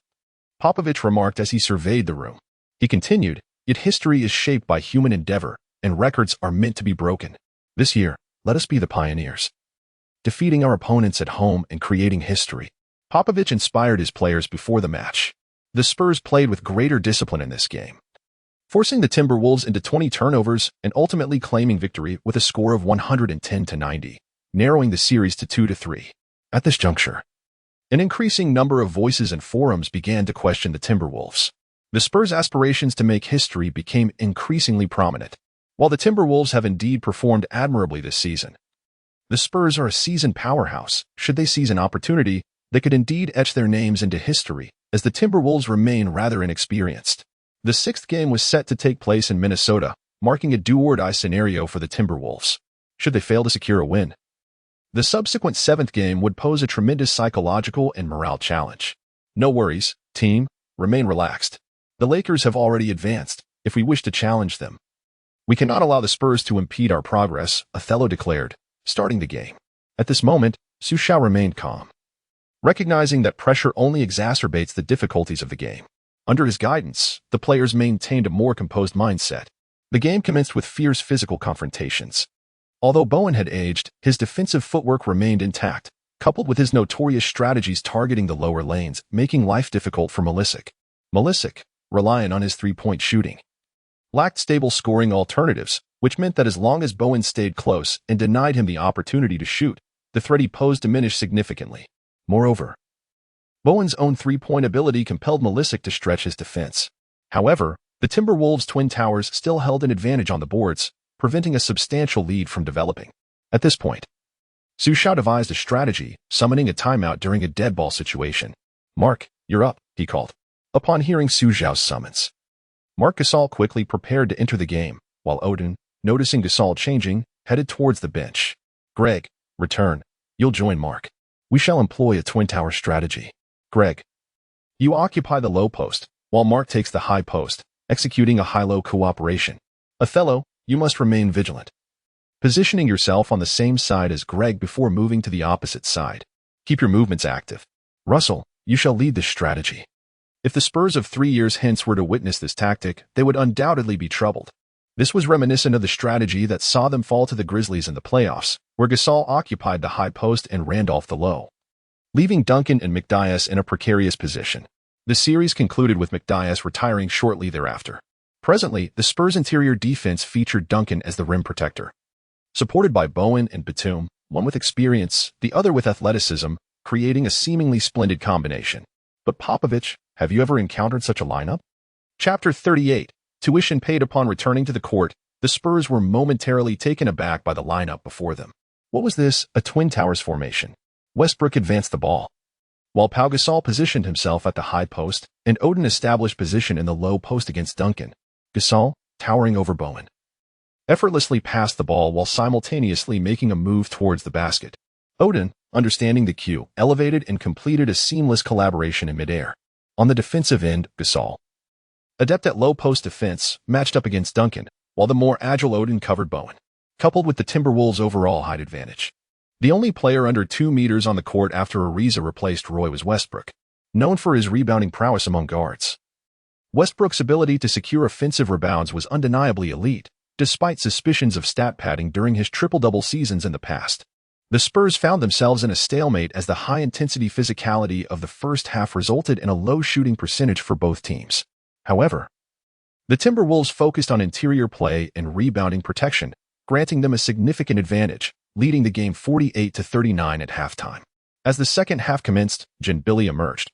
Popovich remarked as he surveyed the room. He continued, yet history is shaped by human endeavor, and records are meant to be broken. This year, let us be the pioneers, defeating our opponents at home and creating history. Popovich inspired his players before the match. The Spurs played with greater discipline in this game, forcing the Timberwolves into 20 turnovers and ultimately claiming victory with a score of 110-90, narrowing the series to 2-3. At this juncture, an increasing number of voices and forums began to question the Timberwolves. The Spurs' aspirations to make history became increasingly prominent. While the Timberwolves have indeed performed admirably this season, the Spurs are a seasoned powerhouse. Should they seize an opportunity, they could indeed etch their names into history, as the Timberwolves remain rather inexperienced. The sixth game was set to take place in Minnesota, marking a do-or-die scenario for the Timberwolves. Should they fail to secure a win, the subsequent seventh game would pose a tremendous psychological and morale challenge. No worries, team, remain relaxed. The Lakers have already advanced. If we wish to challenge them, we cannot allow the Spurs to impede our progress, Othello declared, starting the game. At this moment, Xu Xiao remained calm, recognizing that pressure only exacerbates the difficulties of the game. Under his guidance, the players maintained a more composed mindset. The game commenced with fierce physical confrontations. Although Bowen had aged, his defensive footwork remained intact, coupled with his notorious strategies targeting the lower lanes, making life difficult for Milicic. Milicic, reliant on his three-point shooting, lacked stable scoring alternatives, which meant that as long as Bowen stayed close and denied him the opportunity to shoot, the threat he posed diminished significantly. Moreover, Bowen's own three-point ability compelled Milicic to stretch his defense. However, the Timberwolves' Twin Towers still held an advantage on the boards, preventing a substantial lead from developing. At this point, Xu Xiao devised a strategy, summoning a timeout during a dead ball situation. "Mark, you're up," he called. Upon hearing Xu Xiao's summons, Marc Gasol quickly prepared to enter the game, while Odin, noticing Gasol changing, headed towards the bench. "Greg, return. You'll join Mark. We shall employ a Twin Tower strategy. Greg, you occupy the low post, while Mark takes the high post, executing a high-low cooperation. Othello, you must remain vigilant, positioning yourself on the same side as Greg before moving to the opposite side. Keep your movements active. Russell, you shall lead this strategy." If the Spurs of 3 years hence were to witness this tactic, they would undoubtedly be troubled. This was reminiscent of the strategy that saw them fall to the Grizzlies in the playoffs, where Gasol occupied the high post and Randolph the low, leaving Duncan and McDyess in a precarious position. The series concluded with McDyess retiring shortly thereafter. Presently, the Spurs' interior defense featured Duncan as the rim protector, supported by Bowen and Batum, one with experience, the other with athleticism, creating a seemingly splendid combination. But Popovich, have you ever encountered such a lineup? Chapter 38. Tuition paid. Upon returning to the court, the Spurs were momentarily taken aback by the lineup before them. What was this? A Twin Towers formation. Westbrook advanced the ball, while Pau Gasol positioned himself at the high post, and Odin established position in the low post against Duncan. Gasol, towering over Bowen, effortlessly passed the ball while simultaneously making a move towards the basket. Odin, understanding the cue, elevated and completed a seamless collaboration in midair. On the defensive end, Gasol, adept at low post defense, matched up against Duncan, while the more agile Odin covered Bowen, coupled with the Timberwolves' overall height advantage. The only player under 2 meters on the court after Ariza replaced Roy was Westbrook, known for his rebounding prowess among guards. Westbrook's ability to secure offensive rebounds was undeniably elite, despite suspicions of stat padding during his triple-double seasons in the past. The Spurs found themselves in a stalemate as the high-intensity physicality of the first half resulted in a low shooting percentage for both teams. However, the Timberwolves focused on interior play and rebounding protection, granting them a significant advantage, leading the game 48-39 at halftime. As the second half commenced, Ginobili emerged,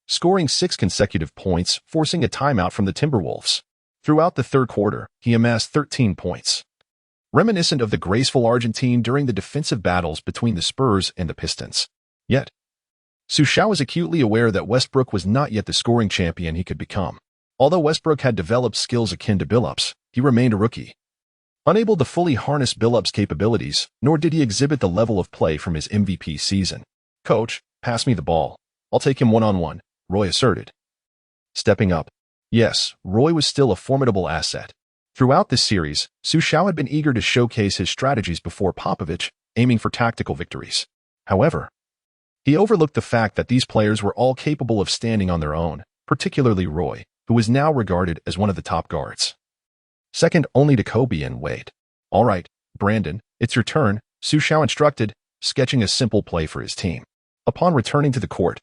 scoring 6 consecutive points, forcing a timeout from the Timberwolves. Throughout the third quarter, he amassed 13 points, reminiscent of the graceful Argentine during the defensive battles between the Spurs and the Pistons. Yet, Xu Xiao was acutely aware that Westbrook was not yet the scoring champion he could become. Although Westbrook had developed skills akin to Billups, he remained a rookie, unable to fully harness Billups' capabilities, nor did he exhibit the level of play from his MVP season. "Coach, pass me the ball. I'll take him one-on-one," Roy asserted, stepping up. Yes, Roy was still a formidable asset, Throughout this series, Xu Xiao had been eager to showcase his strategies before Popovich, aiming for tactical victories. However, he overlooked the fact that these players were all capable of standing on their own, particularly Roy, who was now regarded as one of the top guards. Second only to Kobe and Wade. "All right, Brandon, it's your turn," Xu Xiao instructed, sketching a simple play for his team. Upon returning to the court,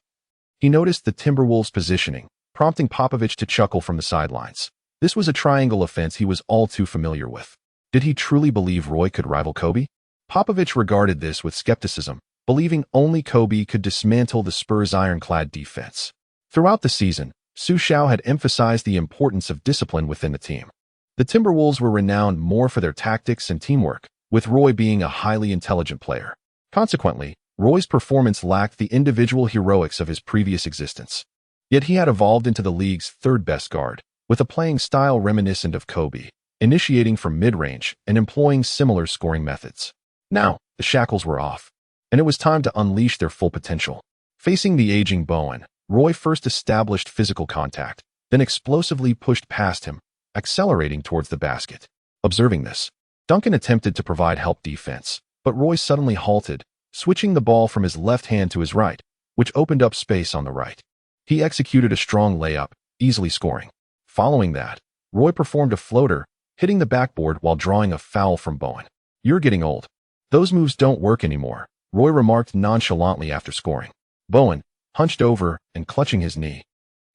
he noticed the Timberwolves' positioning, prompting Popovich to chuckle from the sidelines. This was a triangle offense he was all too familiar with. Did he truly believe Roy could rival Kobe? Popovich regarded this with skepticism, believing only Kobe could dismantle the Spurs' ironclad defense. Throughout the season, Xu Xiao had emphasized the importance of discipline within the team. The Timberwolves were renowned more for their tactics and teamwork, with Roy being a highly intelligent player. Consequently, Roy's performance lacked the individual heroics of his previous existence. Yet he had evolved into the league's third-best guard, with a playing style reminiscent of Kobe, initiating from mid-range and employing similar scoring methods. Now, the shackles were off, and it was time to unleash their full potential. Facing the aging Bowen, Roy first established physical contact, then explosively pushed past him, accelerating towards the basket. Observing this, Duncan attempted to provide help defense, but Roy suddenly halted, switching the ball from his left hand to his right, which opened up space on the right. He executed a strong layup, easily scoring. Following that, Roy performed a floater, hitting the backboard while drawing a foul from Bowen. "You're getting old. Those moves don't work anymore," Roy remarked nonchalantly after scoring. Bowen, hunched over and clutching his knee,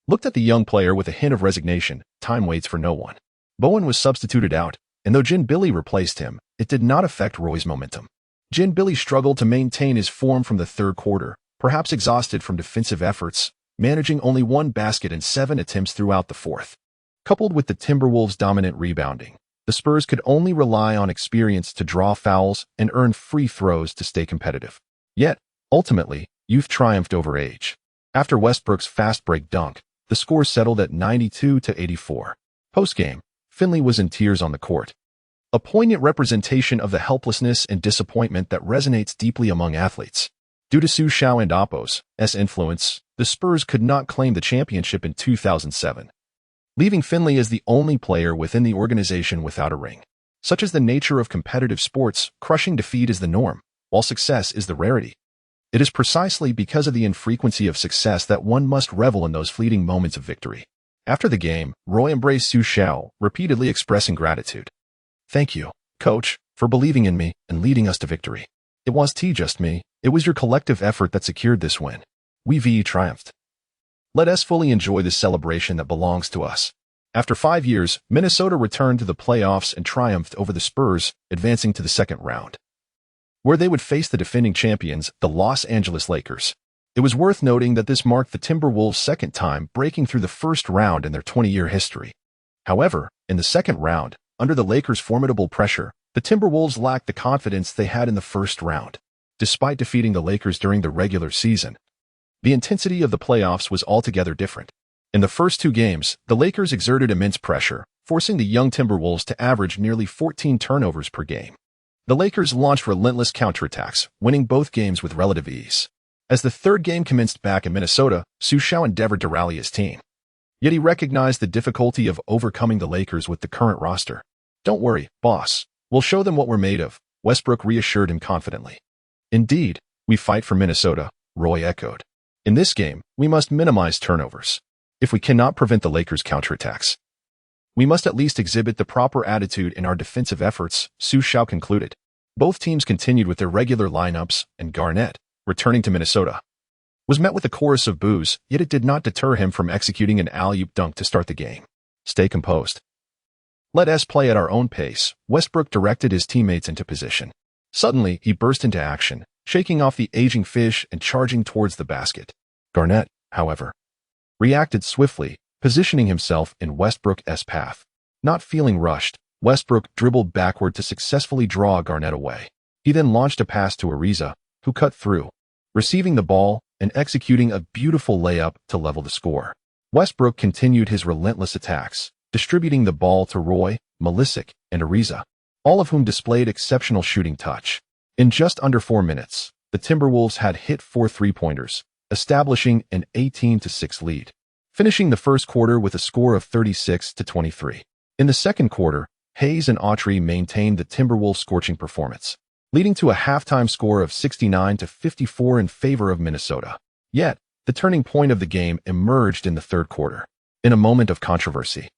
looked at the young player with a hint of resignation. Time waits for no one. Bowen was substituted out, and though Jin Billy replaced him, it did not affect Roy's momentum. Jin Billy struggled to maintain his form from the third quarter, perhaps exhausted from defensive efforts, managing only one basket in 7 attempts throughout the fourth. Coupled with the Timberwolves' dominant rebounding, the Spurs could only rely on experience to draw fouls and earn free throws to stay competitive. Yet, ultimately, youth triumphed over age. After Westbrook's fast break dunk, the score settled at 92-84. Post-game, Finley was in tears on the court. A poignant representation of the helplessness and disappointment that resonates deeply among athletes. Due to Xu Xiao and Oppo's influence, the Spurs could not claim the championship in 2007, leaving Finley as the only player within the organization without a ring. Such is the nature of competitive sports, crushing defeat is the norm, while success is the rarity. It is precisely because of the infrequency of success that one must revel in those fleeting moments of victory. After the game, Roy embraced Xu Xiao, repeatedly expressing gratitude. "Thank you, coach, for believing in me and leading us to victory. It was just me, it was your collective effort that secured this win. We triumphed. Let us fully enjoy this celebration that belongs to us." After 5 years, Minnesota returned to the playoffs and triumphed over the Spurs, advancing to the second round, where they would face the defending champions, the Los Angeles Lakers. It was worth noting that this marked the Timberwolves' second time breaking through the first round in their 20-year history. However, in the second round, under the Lakers' formidable pressure, the Timberwolves lacked the confidence they had in the first round. Despite defeating the Lakers during the regular season, the intensity of the playoffs was altogether different. In the first 2 games, the Lakers exerted immense pressure, forcing the young Timberwolves to average nearly 14 turnovers per game. The Lakers launched relentless counterattacks, winning both games with relative ease. As the third game commenced back in Minnesota, Xu Xiao endeavored to rally his team. Yet he recognized the difficulty of overcoming the Lakers with the current roster. "Don't worry, boss. We'll show them what we're made of," Westbrook reassured him confidently. "Indeed, we fight for Minnesota," Roy echoed. "In this game, we must minimize turnovers. If we cannot prevent the Lakers' counterattacks, we must at least exhibit the proper attitude in our defensive efforts," Xu Xiao concluded. Both teams continued with their regular lineups, and Garnett, returning to Minnesota, was met with a chorus of boos, yet it did not deter him from executing an alley-oop dunk to start the game. "Stay composed. Let us play at our own pace," Westbrook directed his teammates into position. Suddenly, he burst into action, shaking off the aging fish and charging towards the basket. Garnett, however, reacted swiftly, positioning himself in Westbrook's path. Not feeling rushed, Westbrook dribbled backward to successfully draw Garnett away. He then launched a pass to Ariza, who cut through, receiving the ball and executing a beautiful layup to level the score. Westbrook continued his relentless attacks, distributing the ball to Roy, Milicic, and Ariza, all of whom displayed exceptional shooting touch. In just under 4 minutes, the Timberwolves had hit 4 three-pointers, establishing an 18-6 lead, finishing the first quarter with a score of 36-23. In the second quarter, Hayes and Autry maintained the Timberwolves' scorching performance, leading to a halftime score of 69-54 in favor of Minnesota. Yet, the turning point of the game emerged in the third quarter. In a moment of controversy,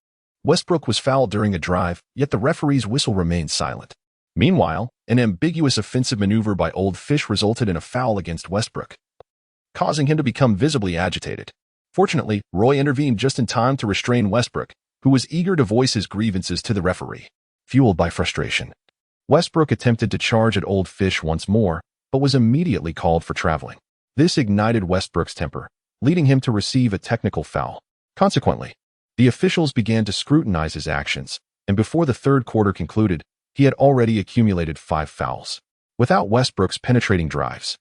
Westbrook was fouled during a drive, yet the referee's whistle remained silent. Meanwhile, an ambiguous offensive maneuver by Old Fish resulted in a foul against Westbrook, causing him to become visibly agitated. Fortunately, Roy intervened just in time to restrain Westbrook, who was eager to voice his grievances to the referee. Fueled by frustration, Westbrook attempted to charge at Old Fish once more, but was immediately called for traveling. This ignited Westbrook's temper, leading him to receive a technical foul. Consequently, the officials began to scrutinize his actions, and before the third quarter concluded, he had already accumulated 5 fouls. Without Westbrook's penetrating drives,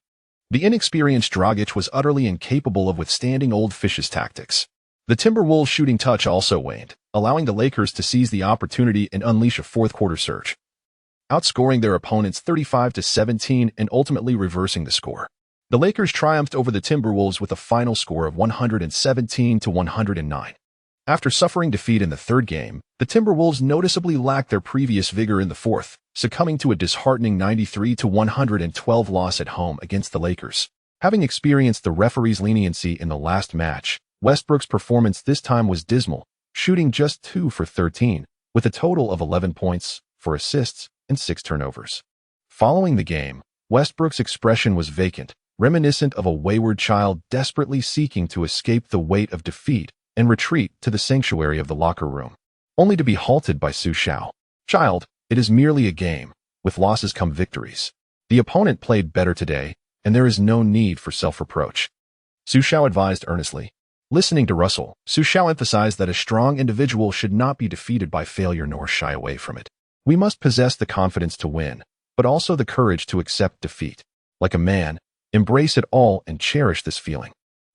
the inexperienced Dragic was utterly incapable of withstanding Old Fish's tactics. The Timberwolves' shooting touch also waned, allowing the Lakers to seize the opportunity and unleash a fourth-quarter surge, outscoring their opponents 35-17 and ultimately reversing the score. The Lakers triumphed over the Timberwolves with a final score of 117-109. After suffering defeat in the third game, the Timberwolves noticeably lacked their previous vigor in the fourth, succumbing to a disheartening 93-112 loss at home against the Lakers. Having experienced the referee's leniency in the last match, Westbrook's performance this time was dismal, shooting just 2 for 13, with a total of 11 points, 4 assists, and 6 turnovers. Following the game, Westbrook's expression was vacant, reminiscent of a wayward child desperately seeking to escape the weight of defeat and retreat to the sanctuary of the locker room, only to be halted by Xu Xiao. "Child, it is merely a game. With losses come victories. The opponent played better today, and there is no need for self-reproach," Xu Xiao advised earnestly. Listening to Russell, Xu Xiao emphasized that a strong individual should not be defeated by failure nor shy away from it. "We must possess the confidence to win, but also the courage to accept defeat. Like a man, embrace it all and cherish this feeling.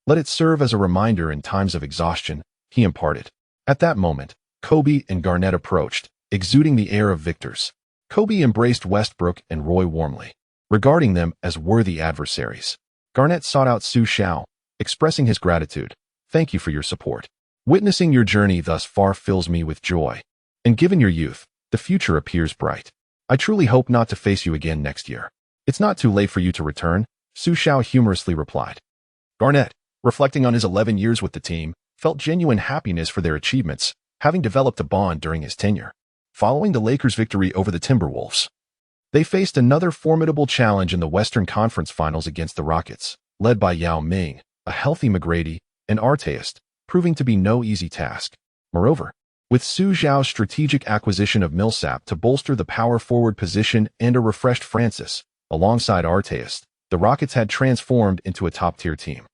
Let it serve as a reminder in times of exhaustion," he imparted. At that moment, Kobe and Garnett approached, exuding the air of victors. Kobe embraced Westbrook and Roy warmly, regarding them as worthy adversaries. Garnett sought out Xu Xiao, expressing his gratitude. "Thank you for your support. Witnessing your journey thus far fills me with joy. And given your youth, the future appears bright. I truly hope not to face you again next year." "It's not too late for you to return," Xu Xiao humorously replied. Garnett, reflecting on his 11 years with the team, felt genuine happiness for their achievements, having developed a bond during his tenure. Following the Lakers' victory over the Timberwolves, they faced another formidable challenge in the Western Conference Finals against the Rockets, led by Yao Ming, a healthy McGrady, and Artest, proving to be no easy task. Moreover, with Xu Xiao's strategic acquisition of Millsap to bolster the power forward position and a refreshed Francis, alongside Artest, the Rockets had transformed into a top-tier team,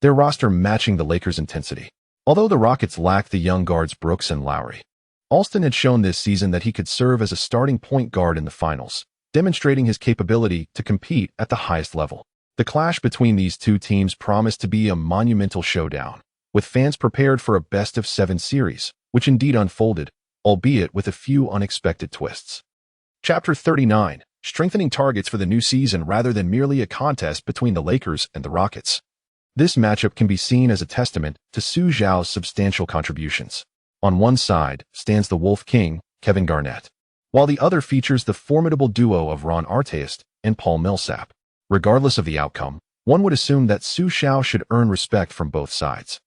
their roster matching the Lakers' intensity. Although the Rockets lacked the young guards Brooks and Lowry, Alston had shown this season that he could serve as a starting point guard in the finals, demonstrating his capability to compete at the highest level. The clash between these two teams promised to be a monumental showdown, with fans prepared for a best-of-7 series, which indeed unfolded, albeit with a few unexpected twists. Chapter 39. Strengthening targets for the new season rather than merely a contest between the Lakers and the Rockets. This matchup can be seen as a testament to Xu Xiao's substantial contributions. On one side stands the Wolf King, Kevin Garnett, while the other features the formidable duo of Ron Artest and Paul Millsap. Regardless of the outcome, one would assume that Xu Xiao should earn respect from both sides.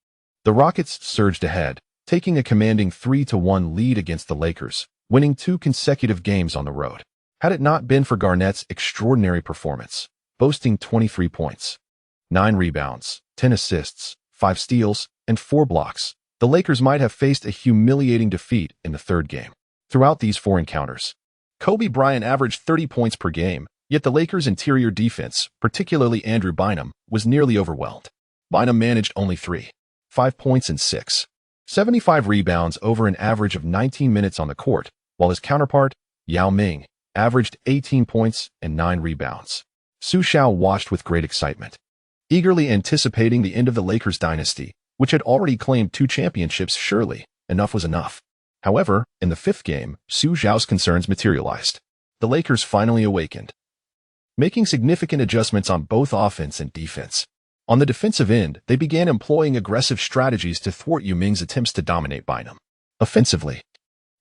The Rockets surged ahead, taking a commanding 3-1 lead against the Lakers, winning 2 consecutive games on the road. Had it not been for Garnett's extraordinary performance, boasting 23 points, 9 rebounds, 10 assists, 5 steals, and 4 blocks, the Lakers might have faced a humiliating defeat in the third game. Throughout these 4 encounters, Kobe Bryant averaged 30 points per game, yet the Lakers' interior defense, particularly Andrew Bynum, was nearly overwhelmed. Bynum managed only 5 points and 75 rebounds over an average of 19 minutes on the court, while his counterpart, Yao Ming, averaged 18 points and 9 rebounds. Xu Xiao watched with great excitement, eagerly anticipating the end of the Lakers dynasty, which had already claimed 2 championships. Surely, enough was enough. However, in the 5th game, Xu Xiao's concerns materialized. The Lakers finally awakened, making significant adjustments on both offense and defense. On the defensive end, they began employing aggressive strategies to thwart Yao Ming's attempts to dominate Bynum. Offensively,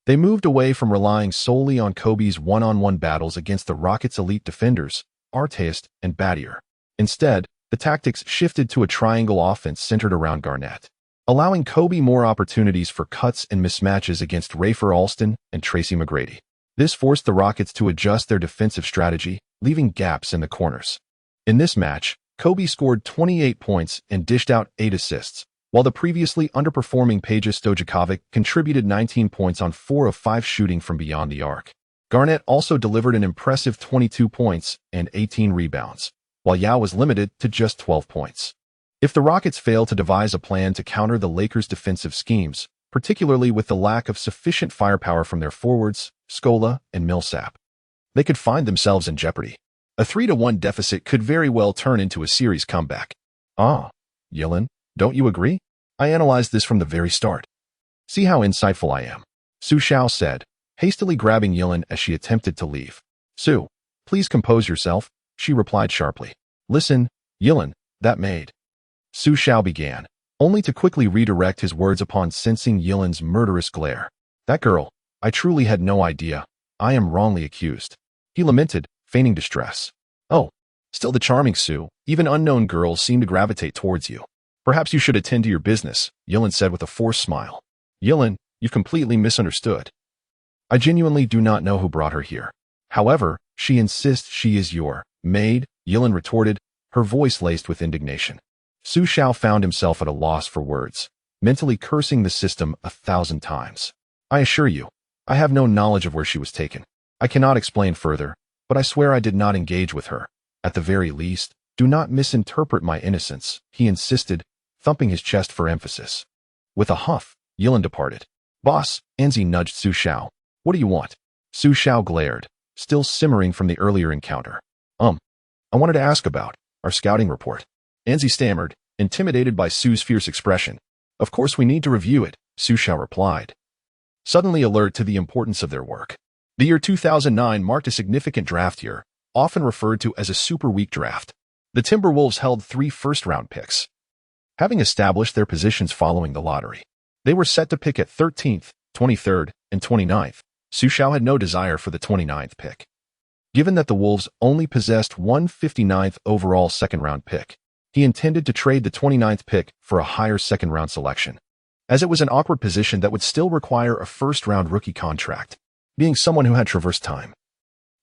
They moved away from relying solely on Kobe's one-on-one battles against the Rockets' elite defenders, Artest and Battier. Instead, the tactics shifted to a triangle offense centered around Garnett, allowing Kobe more opportunities for cuts and mismatches against Rafer Alston and Tracy McGrady. This forced the Rockets to adjust their defensive strategy, leaving gaps in the corners. In this match, Kobe scored 28 points and dished out 8 assists, while the previously underperforming Peja Stojakovic contributed 19 points on 4 of 5 shooting from beyond the arc. Garnett also delivered an impressive 22 points and 18 rebounds, while Yao was limited to just 12 points. If the Rockets failed to devise a plan to counter the Lakers' defensive schemes, particularly with the lack of sufficient firepower from their forwards, Scola and Millsap, they could find themselves in jeopardy. A 3-1 deficit could very well turn into a series comeback. Yilin, don't you agree? I analyzed this from the very start. See how insightful I am, Xu Xiao said, hastily grabbing Yilin as she attempted to leave. Xu, please compose yourself, she replied sharply. Listen, Yilin, that maid. Xu Xiao began, only to quickly redirect his words upon sensing Yilin's murderous glare. That girl, I truly had no idea. I am wrongly accused. He lamented, feigning distress. Oh, still the charming Xu, even unknown girls seem to gravitate towards you. Perhaps you should attend to your business, Yilin said with a forced smile. Yilin, you've completely misunderstood. I genuinely do not know who brought her here. However, she insists she is your maid, Yilin retorted, her voice laced with indignation. Xu Xiao found himself at a loss for words, mentally cursing the system 1,000 times. I assure you, I have no knowledge of where she was taken. I cannot explain further, but I swear I did not engage with her. At the very least, do not misinterpret my innocence, he insisted, thumping his chest for emphasis. With a huff, Yilin departed. Boss, Anzi nudged Xu Xiao. What do you want? Xu Xiao glared, still simmering from the earlier encounter. I wanted to ask about our scouting report. Anzi stammered, intimidated by Xu's fierce expression. Of course we need to review it, Xu Xiao replied, suddenly alert to the importance of their work. The year 2009 marked a significant draft year, often referred to as a super weak draft. The Timberwolves held 3 first-round picks, having established their positions following the lottery. They were set to pick at 13th, 23rd, and 29th. Xu Xiao had no desire for the 29th pick, given that the Wolves only possessed one 59th overall second-round pick. He intended to trade the 29th pick for a higher second-round selection, as it was an awkward position that would still require a first-round rookie contract, being someone who had traversed time.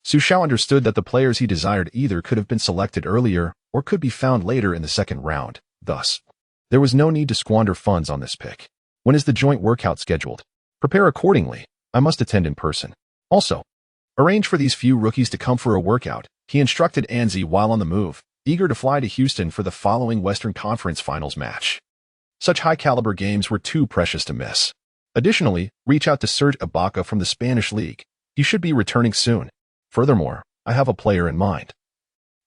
Xu Xiao understood that the players he desired either could have been selected earlier or could be found later in the second round. Thus, there was no need to squander funds on this pick. When is the joint workout scheduled? Prepare accordingly. I must attend in person. Also, arrange for these few rookies to come for a workout, he instructed Anzi while on the move, eager to fly to Houston for the following Western Conference Finals match. Such high-caliber games were too precious to miss. Additionally, reach out to Serge Ibaka from the Spanish League. He should be returning soon. Furthermore, I have a player in mind.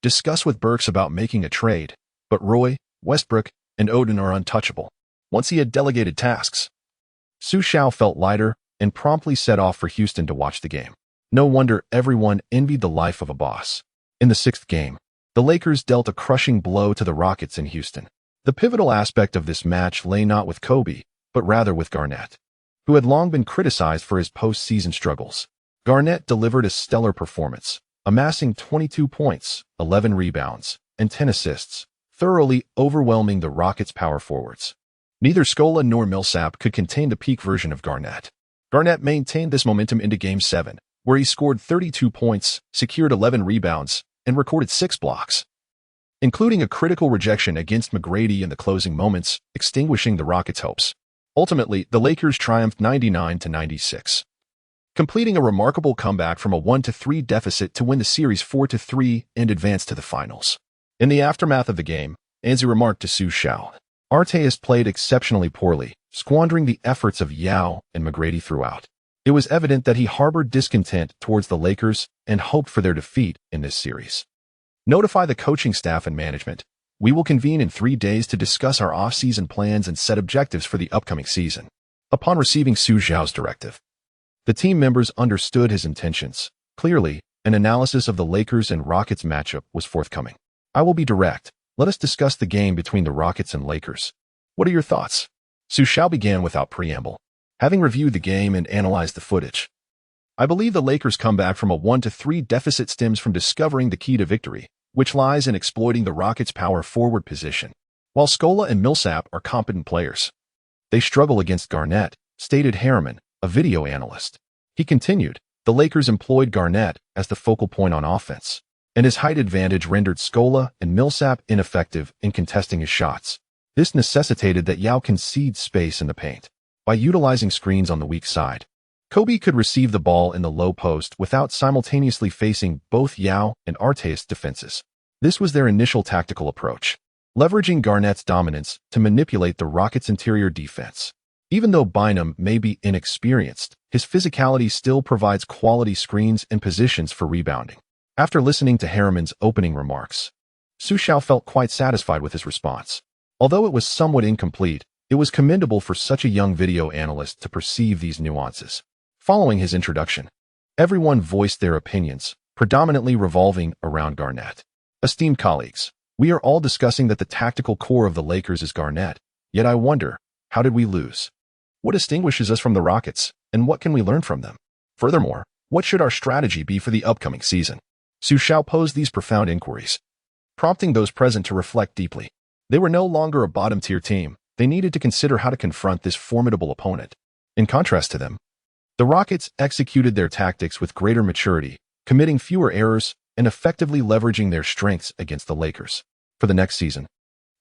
Discuss with Burks about making a trade, but Roy, Westbrook, and Odin are untouchable. Once he had delegated tasks, Xu Xiao felt lighter and promptly set off for Houston to watch the game. No wonder everyone envied the life of a boss. In the 6th game, the Lakers dealt a crushing blow to the Rockets in Houston. The pivotal aspect of this match lay not with Kobe, but rather with Garnett, who had long been criticized for his postseason struggles. Garnett delivered a stellar performance, amassing 22 points, 11 rebounds, and 10 assists, thoroughly overwhelming the Rockets' power forwards. Neither Scola nor Millsap could contain the peak version of Garnett. Garnett maintained this momentum into Game 7, where he scored 32 points, secured 11 rebounds, and recorded 6 blocks, including a critical rejection against McGrady in the closing moments, extinguishing the Rockets' hopes. Ultimately, the Lakers triumphed 99-96, completing a remarkable comeback from a 1-3 deficit to win the series 4-3 and advance to the finals. In the aftermath of the game, Anzi remarked to Xu Xiao, Artest played exceptionally poorly, squandering the efforts of Yao and McGrady throughout. It was evident that he harbored discontent towards the Lakers and hoped for their defeat in this series. Notify the coaching staff and management. We will convene in 3 days to discuss our off-season plans and set objectives for the upcoming season. Upon receiving Xu Xiao's directive, the team members understood his intentions. Clearly, an analysis of the Lakers and Rockets matchup was forthcoming. I will be direct. Let us discuss the game between the Rockets and Lakers. What are your thoughts? Xu Xiao began without preamble. Having reviewed the game and analyzed the footage, I believe the Lakers' comeback from a 1-3 deficit stems from discovering the key to victory, which lies in exploiting the Rockets' power forward position. While Scola and Millsap are competent players, they struggle against Garnett, stated Harriman, a video analyst. He continued, the Lakers employed Garnett as the focal point on offense, and his height advantage rendered Scola and Millsap ineffective in contesting his shots. This necessitated that Yao concede space in the paint. By utilizing screens on the weak side, Kobe could receive the ball in the low post without simultaneously facing both Yao and Arteis defenses. This was their initial tactical approach, leveraging Garnett's dominance to manipulate the Rockets' interior defense. Even though Bynum may be inexperienced, his physicality still provides quality screens and positions for rebounding. After listening to Harriman's opening remarks, Xu Xiao felt quite satisfied with his response. Although it was somewhat incomplete, it was commendable for such a young video analyst to perceive these nuances. Following his introduction, everyone voiced their opinions, predominantly revolving around Garnett. Esteemed colleagues, we are all discussing that the tactical core of the Lakers is Garnett, yet I wonder, how did we lose? What distinguishes us from the Rockets, and what can we learn from them? Furthermore, what should our strategy be for the upcoming season? Xu Xiao posed these profound inquiries, prompting those present to reflect deeply. They were no longer a bottom-tier team. They needed to consider how to confront this formidable opponent. In contrast to them, the Rockets executed their tactics with greater maturity, committing fewer errors and effectively leveraging their strengths against the Lakers. For the next season,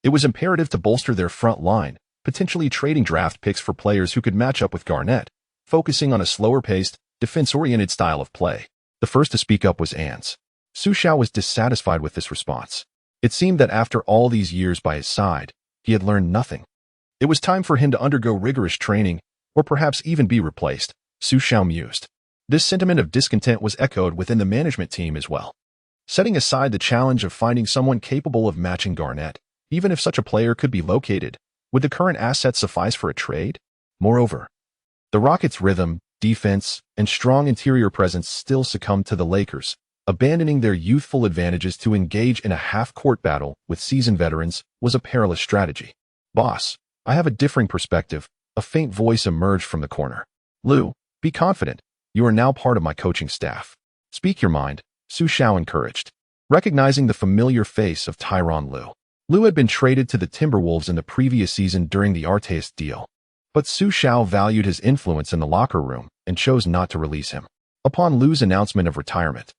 it was imperative to bolster their front line, potentially trading draft picks for players who could match up with Garnett, focusing on a slower-paced, defense-oriented style of play. The first to speak up was Ans. Xu Xiao was dissatisfied with this response. It seemed that after all these years by his side, he had learned nothing. It was time for him to undergo rigorous training, or perhaps even be replaced, Xu Xiao mused. This sentiment of discontent was echoed within the management team as well. Setting aside the challenge of finding someone capable of matching Garnett, even if such a player could be located, would the current assets suffice for a trade? Moreover, the Rockets' rhythm, defense, and strong interior presence still succumbed to the Lakers, abandoning their youthful advantages to engage in a half-court battle with seasoned veterans was a perilous strategy. Boss, I have a differing perspective, a faint voice emerged from the corner. Lou, be confident. You are now part of my coaching staff. Speak your mind, Xu Xiao encouraged. Recognizing the familiar face of Tyronn Lue. Lue had been traded to the Timberwolves in the previous season during the Arteis deal, but Xu Xiao valued his influence in the locker room and chose not to release him. Upon Lue's announcement of retirement,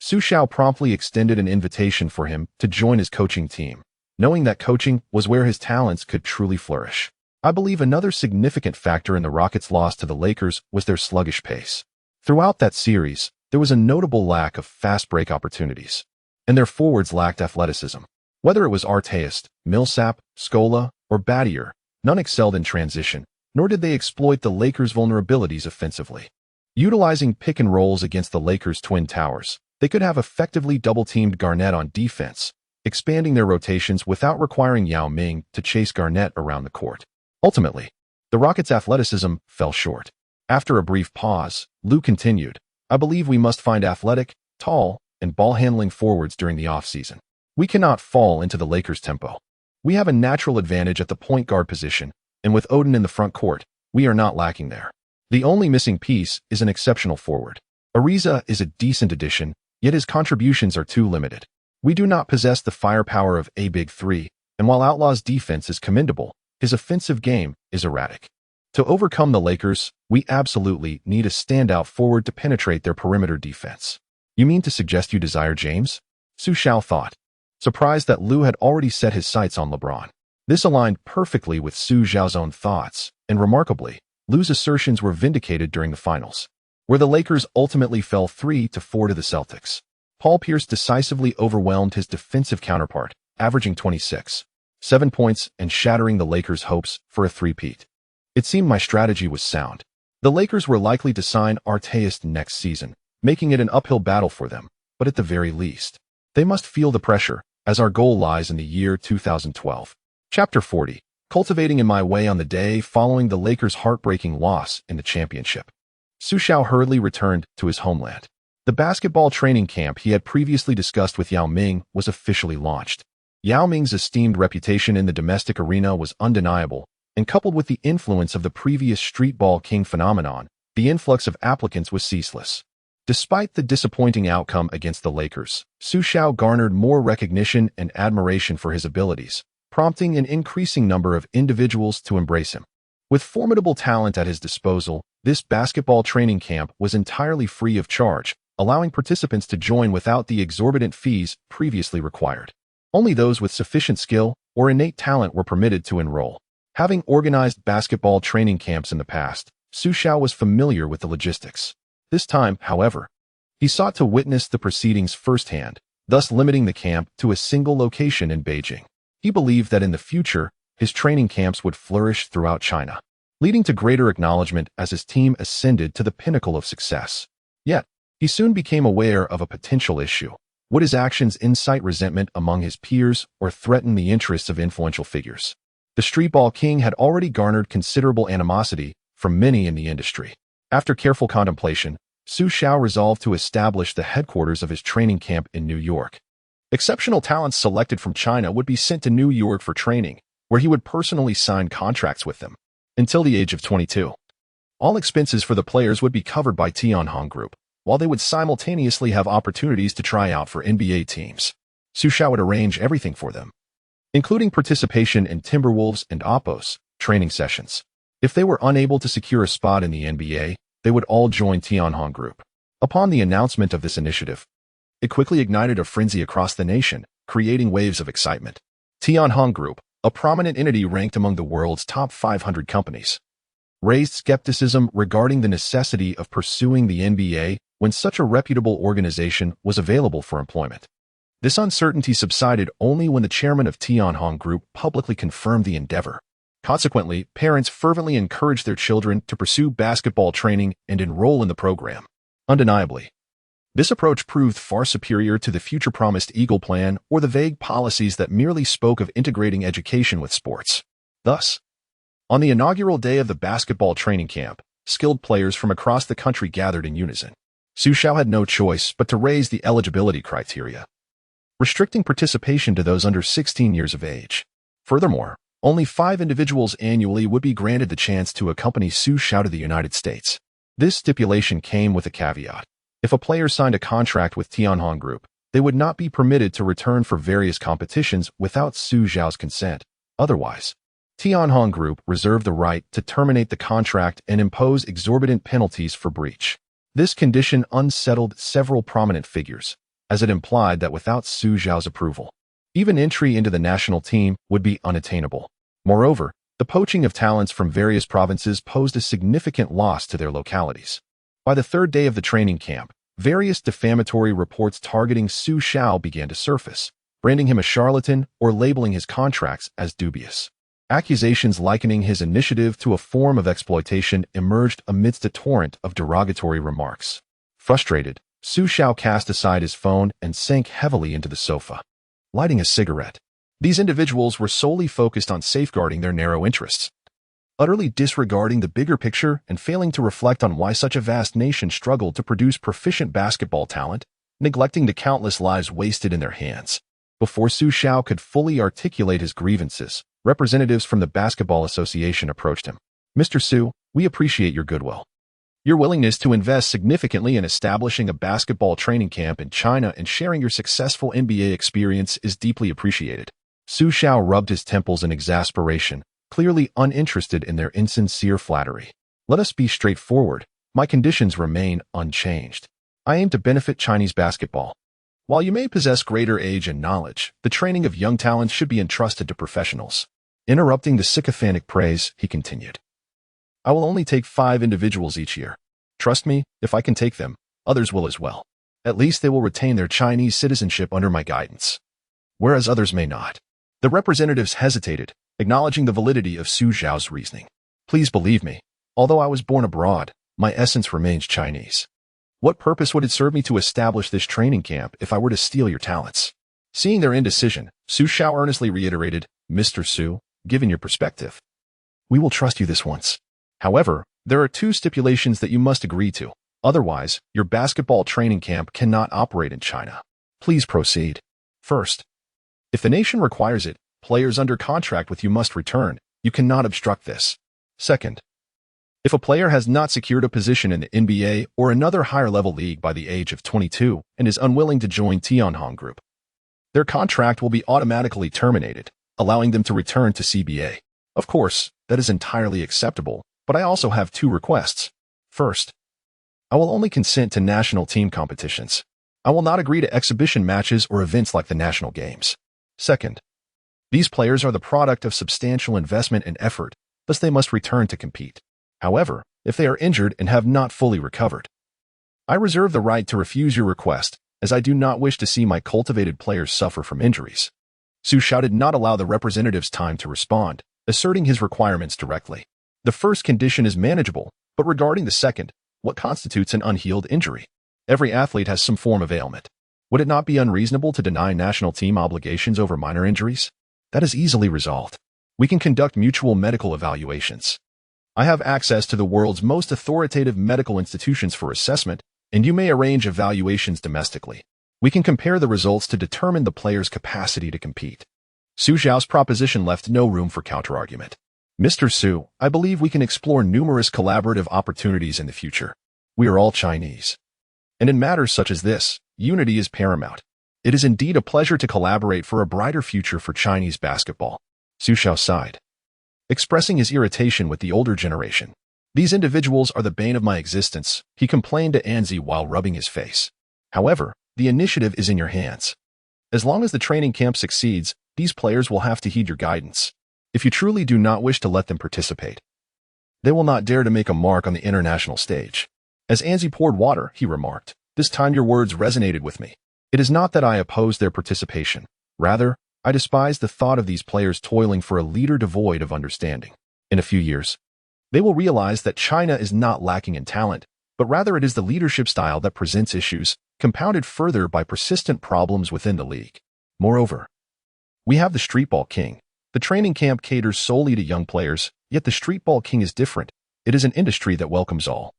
Xu Xiao promptly extended an invitation for him to join his coaching team, knowing that coaching was where his talents could truly flourish. I believe another significant factor in the Rockets' loss to the Lakers was their sluggish pace. Throughout that series, there was a notable lack of fast break opportunities, and their forwards lacked athleticism. Whether it was Arteis, Millsap, Scola, or Battier, none excelled in transition, nor did they exploit the Lakers' vulnerabilities offensively. Utilizing pick and rolls against the Lakers' twin towers, they could have effectively double-teamed Garnett on defense, expanding their rotations without requiring Yao Ming to chase Garnett around the court. Ultimately, the Rockets' athleticism fell short. After a brief pause, Lue continued, I believe we must find athletic, tall, and ball-handling forwards during the offseason. We cannot fall into the Lakers' tempo. We have a natural advantage at the point guard position, and with Odin in the front court, we are not lacking there. The only missing piece is an exceptional forward. Ariza is a decent addition, yet his contributions are too limited. We do not possess the firepower of a big three, and while Outlaw's defense is commendable, his offensive game is erratic. To overcome the Lakers, we absolutely need a standout forward to penetrate their perimeter defense. You mean to suggest you desire James? Xu Xiao thought, surprised that Lue had already set his sights on LeBron. This aligned perfectly with Xu Xiao's own thoughts, and remarkably, Lue's assertions were vindicated during the finals, where the Lakers ultimately fell 3-4 to the Celtics. Paul Pierce decisively overwhelmed his defensive counterpart, averaging 26.7 points and shattering the Lakers' hopes for a three-peat. It seemed my strategy was sound. The Lakers were likely to sign Arteis next season, making it an uphill battle for them, but at the very least, they must feel the pressure, as our goal lies in the year 2012. Chapter 40. Cultivating in my way on the day following the Lakers' heartbreaking loss in the championship. Xu Xiao hurriedly returned to his homeland. The basketball training camp he had previously discussed with Yao Ming was officially launched. Yao Ming's esteemed reputation in the domestic arena was undeniable, and coupled with the influence of the previous streetball king phenomenon, the influx of applicants was ceaseless. Despite the disappointing outcome against the Lakers, Xu Xiao garnered more recognition and admiration for his abilities, prompting an increasing number of individuals to embrace him. With formidable talent at his disposal, this basketball training camp was entirely free of charge, allowing participants to join without the exorbitant fees previously required. Only those with sufficient skill or innate talent were permitted to enroll. Having organized basketball training camps in the past, Xu Xiao was familiar with the logistics. This time, however, he sought to witness the proceedings firsthand, thus limiting the camp to a single location in Beijing. He believed that in the future, his training camps would flourish throughout China, leading to greater acknowledgement as his team ascended to the pinnacle of success. Yet, he soon became aware of a potential issue. Would his actions incite resentment among his peers or threaten the interests of influential figures? The streetball king had already garnered considerable animosity from many in the industry. After careful contemplation, Xu Xiao resolved to establish the headquarters of his training camp in New York. Exceptional talents selected from China would be sent to New York for training, where he would personally sign contracts with them. Until the age of 22. All expenses for the players would be covered by Tianhong Group, while they would simultaneously have opportunities to try out for NBA teams. Xu Xiao would arrange everything for them, including participation in Timberwolves and Oppos training sessions. If they were unable to secure a spot in the NBA, they would all join Tianhong Group. Upon the announcement of this initiative, it quickly ignited a frenzy across the nation, creating waves of excitement. Tianhong Group, a prominent entity ranked among the world's top 500 companies, raised skepticism regarding the necessity of pursuing the NBA when such a reputable organization was available for employment. This uncertainty subsided only when the chairman of Tianhong Group publicly confirmed the endeavor. Consequently, parents fervently encouraged their children to pursue basketball training and enroll in the program. Undeniably, this approach proved far superior to the future-promised Eagle Plan or the vague policies that merely spoke of integrating education with sports. Thus, on the inaugural day of the basketball training camp, skilled players from across the country gathered in unison. Xu Xiao had no choice but to raise the eligibility criteria, restricting participation to those under 16 years of age. Furthermore, only 5 individuals annually would be granted the chance to accompany Xu Xiao to the United States. This stipulation came with a caveat. If a player signed a contract with Tianhong Group, they would not be permitted to return for various competitions without Xu Xiao's consent. Otherwise, Tianhong Group reserved the right to terminate the contract and impose exorbitant penalties for breach. This condition unsettled several prominent figures, as it implied that without Xu Xiao's approval, even entry into the national team would be unattainable. Moreover, the poaching of talents from various provinces posed a significant loss to their localities. By the 3rd day of the training camp, various defamatory reports targeting Xu Xiao began to surface, branding him a charlatan or labeling his contracts as dubious. Accusations likening his initiative to a form of exploitation emerged amidst a torrent of derogatory remarks. Frustrated, Xu Xiao cast aside his phone and sank heavily into the sofa, lighting a cigarette. These individuals were solely focused on safeguarding their narrow interests, utterly disregarding the bigger picture and failing to reflect on why such a vast nation struggled to produce proficient basketball talent, neglecting the countless lives wasted in their hands. Before Xu Xiao could fully articulate his grievances, representatives from the Basketball Association approached him. "Mr. Xu, we appreciate your goodwill. Your willingness to invest significantly in establishing a basketball training camp in China and sharing your successful NBA experience is deeply appreciated." Xu Xiao rubbed his temples in exasperation, clearly uninterested in their insincere flattery. "Let us be straightforward. My conditions remain unchanged. I aim to benefit Chinese basketball. While you may possess greater age and knowledge, the training of young talents should be entrusted to professionals." Interrupting the sycophantic praise, he continued, "I will only take 5 individuals each year. Trust me, if I can take them, others will as well. At least they will retain their Chinese citizenship under my guidance, whereas others may not." The representatives hesitated, acknowledging the validity of Xu Xiao's reasoning. "Please believe me, although I was born abroad, my essence remains Chinese. What purpose would it serve me to establish this training camp if I were to steal your talents?" Seeing their indecision, Xu Xiao earnestly reiterated, "Mr. Xu, given your perspective, we will trust you this once. However, there are 2 stipulations that you must agree to. Otherwise, your basketball training camp cannot operate in China. Please proceed. First, if the nation requires it, players under contract with you must return, You cannot obstruct this. Second, if a player has not secured a position in the NBA or another higher-level league by the age of 22 and is unwilling to join Tianhong Group, their contract will be automatically terminated, allowing them to return to CBA. Of course, that is entirely acceptable, but I also have two requests. First, I will only consent to national team competitions. I will not agree to exhibition matches or events like the national games. Second, these players are the product of substantial investment and effort, thus they must return to compete. However, if they are injured and have not fully recovered, I reserve the right to refuse your request, as I do not wish to see my cultivated players suffer from injuries. Xu Xiao did not allow the representatives time to respond, asserting his requirements directly. The first condition is manageable, but regarding the second, what constitutes an unhealed injury? Every athlete has some form of ailment. Would it not be unreasonable to deny national team obligations over minor injuries? That is easily resolved. We can conduct mutual medical evaluations. I have access to the world's most authoritative medical institutions for assessment, and you may arrange evaluations domestically. We can compare the results to determine the player's capacity to compete. Xu Xiao's proposition left no room for counterargument. Mr. Xu, I believe we can explore numerous collaborative opportunities in the future. We are all Chinese. And in matters such as this, unity is paramount. It is indeed a pleasure to collaborate for a brighter future for Chinese basketball. Xu Xiao sighed, expressing his irritation with the older generation. These individuals are the bane of my existence, he complained to Anzi while rubbing his face. However, the initiative is in your hands. As long as the training camp succeeds, these players will have to heed your guidance. If you truly do not wish to let them participate, they will not dare to make a mark on the international stage. As Anzi poured water, he remarked, this time your words resonated with me. It is not that I oppose their participation. Rather, I despise the thought of these players toiling for a leader devoid of understanding. In a few years, they will realize that China is not lacking in talent, but rather it is the leadership style that presents issues, compounded further by persistent problems within the league. Moreover, we have the streetball king. The training camp caters solely to young players, yet the streetball king is different. It is an industry that welcomes all,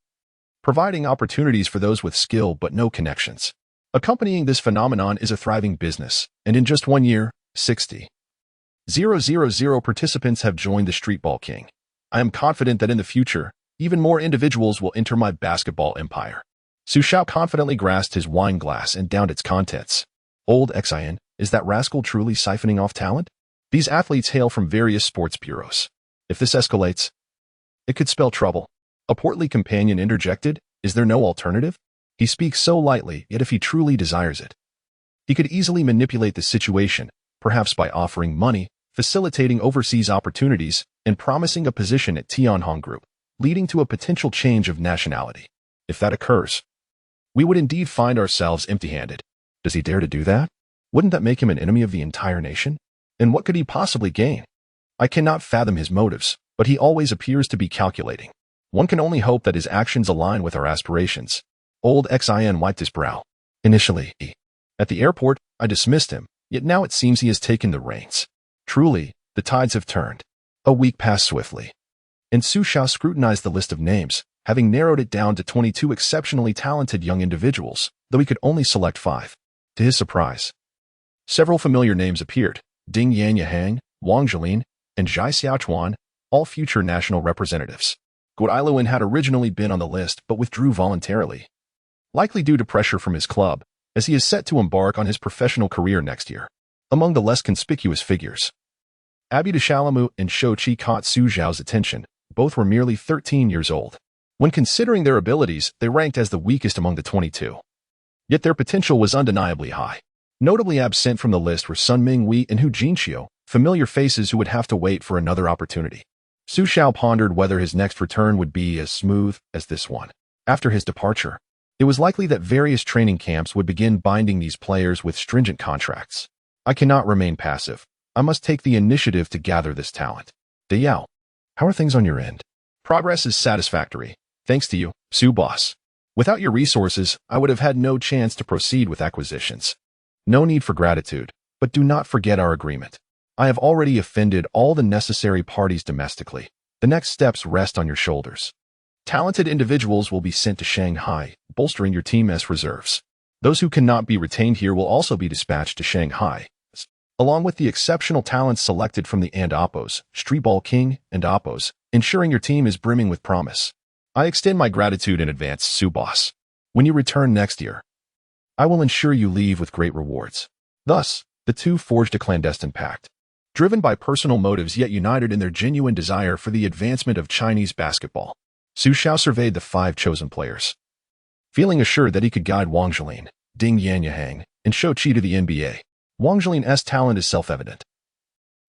providing opportunities for those with skill but no connections. Accompanying this phenomenon is a thriving business, and in just 1 year, 60,000 participants have joined the streetball king. I am confident that in the future, even more individuals will enter my basketball empire. Xu Xiao confidently grasped his wine glass and downed its contents. Old Xian, is that rascal truly siphoning off talent? These athletes hail from various sports bureaus. If this escalates, it could spell trouble. A portly companion interjected, is there no alternative? He speaks so lightly, yet if he truly desires it, he could easily manipulate the situation, perhaps by offering money, facilitating overseas opportunities, and promising a position at Tianhong Group, leading to a potential change of nationality. If that occurs, we would indeed find ourselves empty-handed. Does he dare to do that? Wouldn't that make him an enemy of the entire nation? And what could he possibly gain? I cannot fathom his motives, but he always appears to be calculating. One can only hope that his actions align with our aspirations. Old Xin wiped his brow. Initially, at the airport, I dismissed him, yet now it seems he has taken the reins. Truly, the tides have turned. A week passed swiftly, and Xu Xiao scrutinized the list of names, having narrowed it down to 22 exceptionally talented young individuals, though he could only select 5. To his surprise, several familiar names appeared: Ding Yanyahang, Wang Zhilin, and Zhai Xiaochuan, all future national representatives. Guo had originally been on the list but withdrew voluntarily, likely due to pressure from his club, as he is set to embark on his professional career next year. Among the less conspicuous figures, Abu Shalamu and Shou Qi caught Xu Xiao's attention. Both were merely 13 years old. When considering their abilities, they ranked as the weakest among the 22. Yet their potential was undeniably high. Notably absent from the list were Sun Mingwei and Hu Jinxiu, familiar faces who would have to wait for another opportunity. Xu Xiao pondered whether his next return would be as smooth as this one. After his departure, it was likely that various training camps would begin binding these players with stringent contracts. I cannot remain passive. I must take the initiative to gather this talent. De Yao, how are things on your end? Progress is satisfactory, thanks to you, Xu boss. Without your resources, I would have had no chance to proceed with acquisitions. No need for gratitude, but do not forget our agreement. I have already offended all the necessary parties domestically. The next steps rest on your shoulders. Talented individuals will be sent to Shanghai, bolstering your team as reserves. Those who cannot be retained here will also be dispatched to Shanghai. along with the exceptional talents selected from the Appos, Street Ball King, and Appos, ensuring your team is brimming with promise. I extend my gratitude in advance, Subos. When you return next year, I will ensure you leave with great rewards. Thus, the two forged a clandestine pact. Driven by personal motives yet united in their genuine desire for the advancement of Chinese basketball, Xu Xiao surveyed the 5 chosen players. Feeling assured that he could guide Wang Zhilin, Ding Yanyanhang, and Shou Qi to the NBA, Wang Zhilin's talent is self-evident.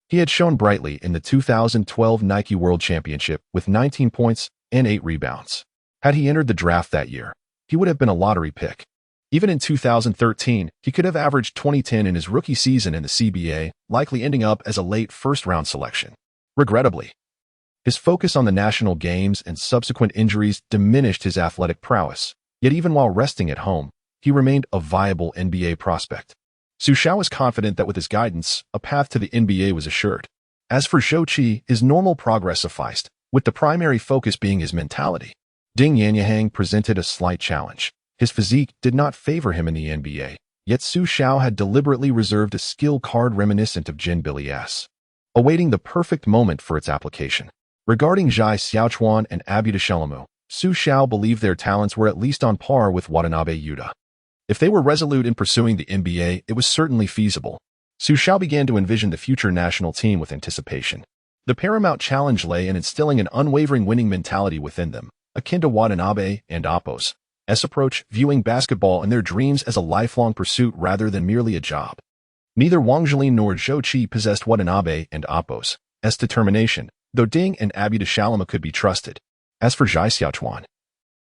He had shone brightly in the 2012 Nike World Championship with 19 points and 8 rebounds. Had he entered the draft that year, he would have been a lottery pick. Even in 2013, he could have averaged 2010 in his rookie season in the CBA, likely ending up as a late first-round selection. Regrettably, his focus on the national games and subsequent injuries diminished his athletic prowess, yet even while resting at home, he remained a viable NBA prospect. Xu Xiao was confident that with his guidance, a path to the NBA was assured. As for Shou Qi, his normal progress sufficed, with the primary focus being his mentality. Ding Yanyanhang presented a slight challenge. His physique did not favor him in the NBA, yet Xu Xiao had deliberately reserved a skill card reminiscent of Jin Billy S, awaiting the perfect moment for its application. Regarding Zhai Xiaochuan and Abuda Shelamu, Xu Xiao believed their talents were at least on par with Watanabe Yuta. If they were resolute in pursuing the NBA, it was certainly feasible. Xu Xiao began to envision the future national team with anticipation. The paramount challenge lay in instilling an unwavering winning mentality within them, akin to Watanabe and Appos' approach, viewing basketball and their dreams as a lifelong pursuit rather than merely a job. Neither Wang Zhilin nor Shou Qi possessed Watanabe and Appos' determination, though Ding and Abuda Shelamu could be trusted. As for Zhai Xiaochuan,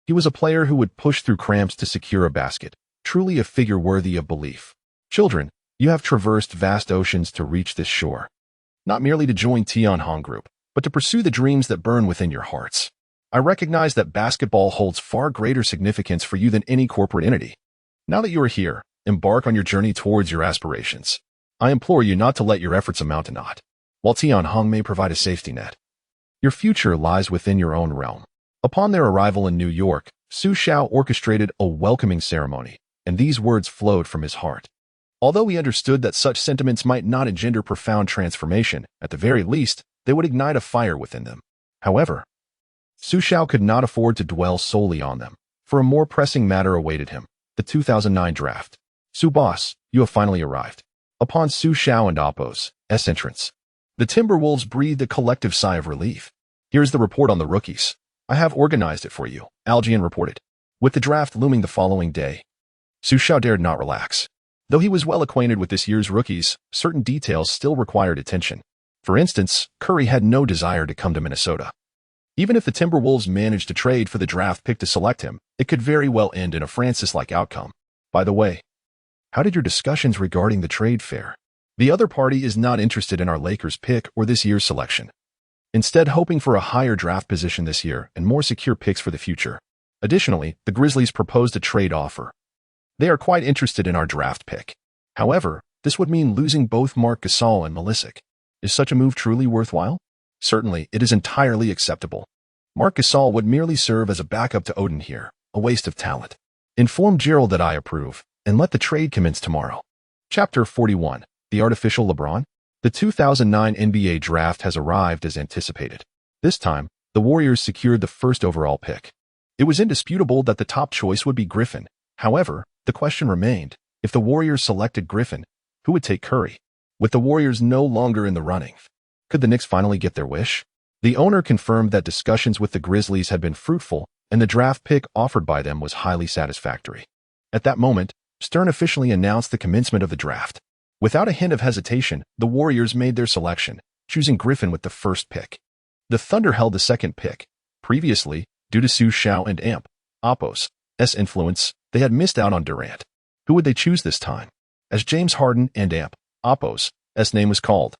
he was a player who would push through cramps to secure a basket, truly a figure worthy of belief. Children, you have traversed vast oceans to reach this shore, not merely to join Tianhong Group, but to pursue the dreams that burn within your hearts. I recognize that basketball holds far greater significance for you than any corporate entity. Now that you are here, embark on your journey towards your aspirations. I implore you not to let your efforts amount to naught. While Tianhong may provide a safety net, your future lies within your own realm. Upon their arrival in New York, Xu Xiao orchestrated a welcoming ceremony, and these words flowed from his heart. Although he understood that such sentiments might not engender profound transformation, at the very least, they would ignite a fire within them. However, Xu Xiao could not afford to dwell solely on them, for a more pressing matter awaited him, the 2009 draft. Su Boss, you have finally arrived. Upon Xu Xiao and Appos' entrance, the Timberwolves breathed a collective sigh of relief. Here's the report on the rookies. I have organized it for you, Algian reported. With the draft looming the following day, Xu Xiao dared not relax. Though he was well acquainted with this year's rookies, certain details still required attention. For instance, Curry had no desire to come to Minnesota. Even if the Timberwolves managed to trade for the draft pick to select him, it could very well end in a Francis-like outcome. By the way, how did your discussions regarding the trade fare? The other party is not interested in our Lakers pick or this year's selection, instead hoping for a higher draft position this year and more secure picks for the future. Additionally, the Grizzlies proposed a trade offer. They are quite interested in our draft pick. However, this would mean losing both Marc Gasol and Malisic. Is such a move truly worthwhile? Certainly, it is entirely acceptable. Marc Gasol would merely serve as a backup to Odin here, a waste of talent. Inform Gerald that I approve, and let the trade commence tomorrow. Chapter 41. The Artificial LeBron? The 2009 NBA Draft has arrived as anticipated. This time, the Warriors secured the first overall pick. It was indisputable that the top choice would be Griffin. However, the question remained, if the Warriors selected Griffin, who would take Curry? With the Warriors no longer in the running, could the Knicks finally get their wish? The owner confirmed that discussions with the Grizzlies had been fruitful, and the draft pick offered by them was highly satisfactory. At that moment, Stern officially announced the commencement of the draft. Without a hint of hesitation, the Warriors made their selection, choosing Griffin with the first pick. The Thunder held the second pick. Previously, due to Xu Xiao and Appos' influence, they had missed out on Durant. Who would they choose this time? As James Harden and Appos' name was called,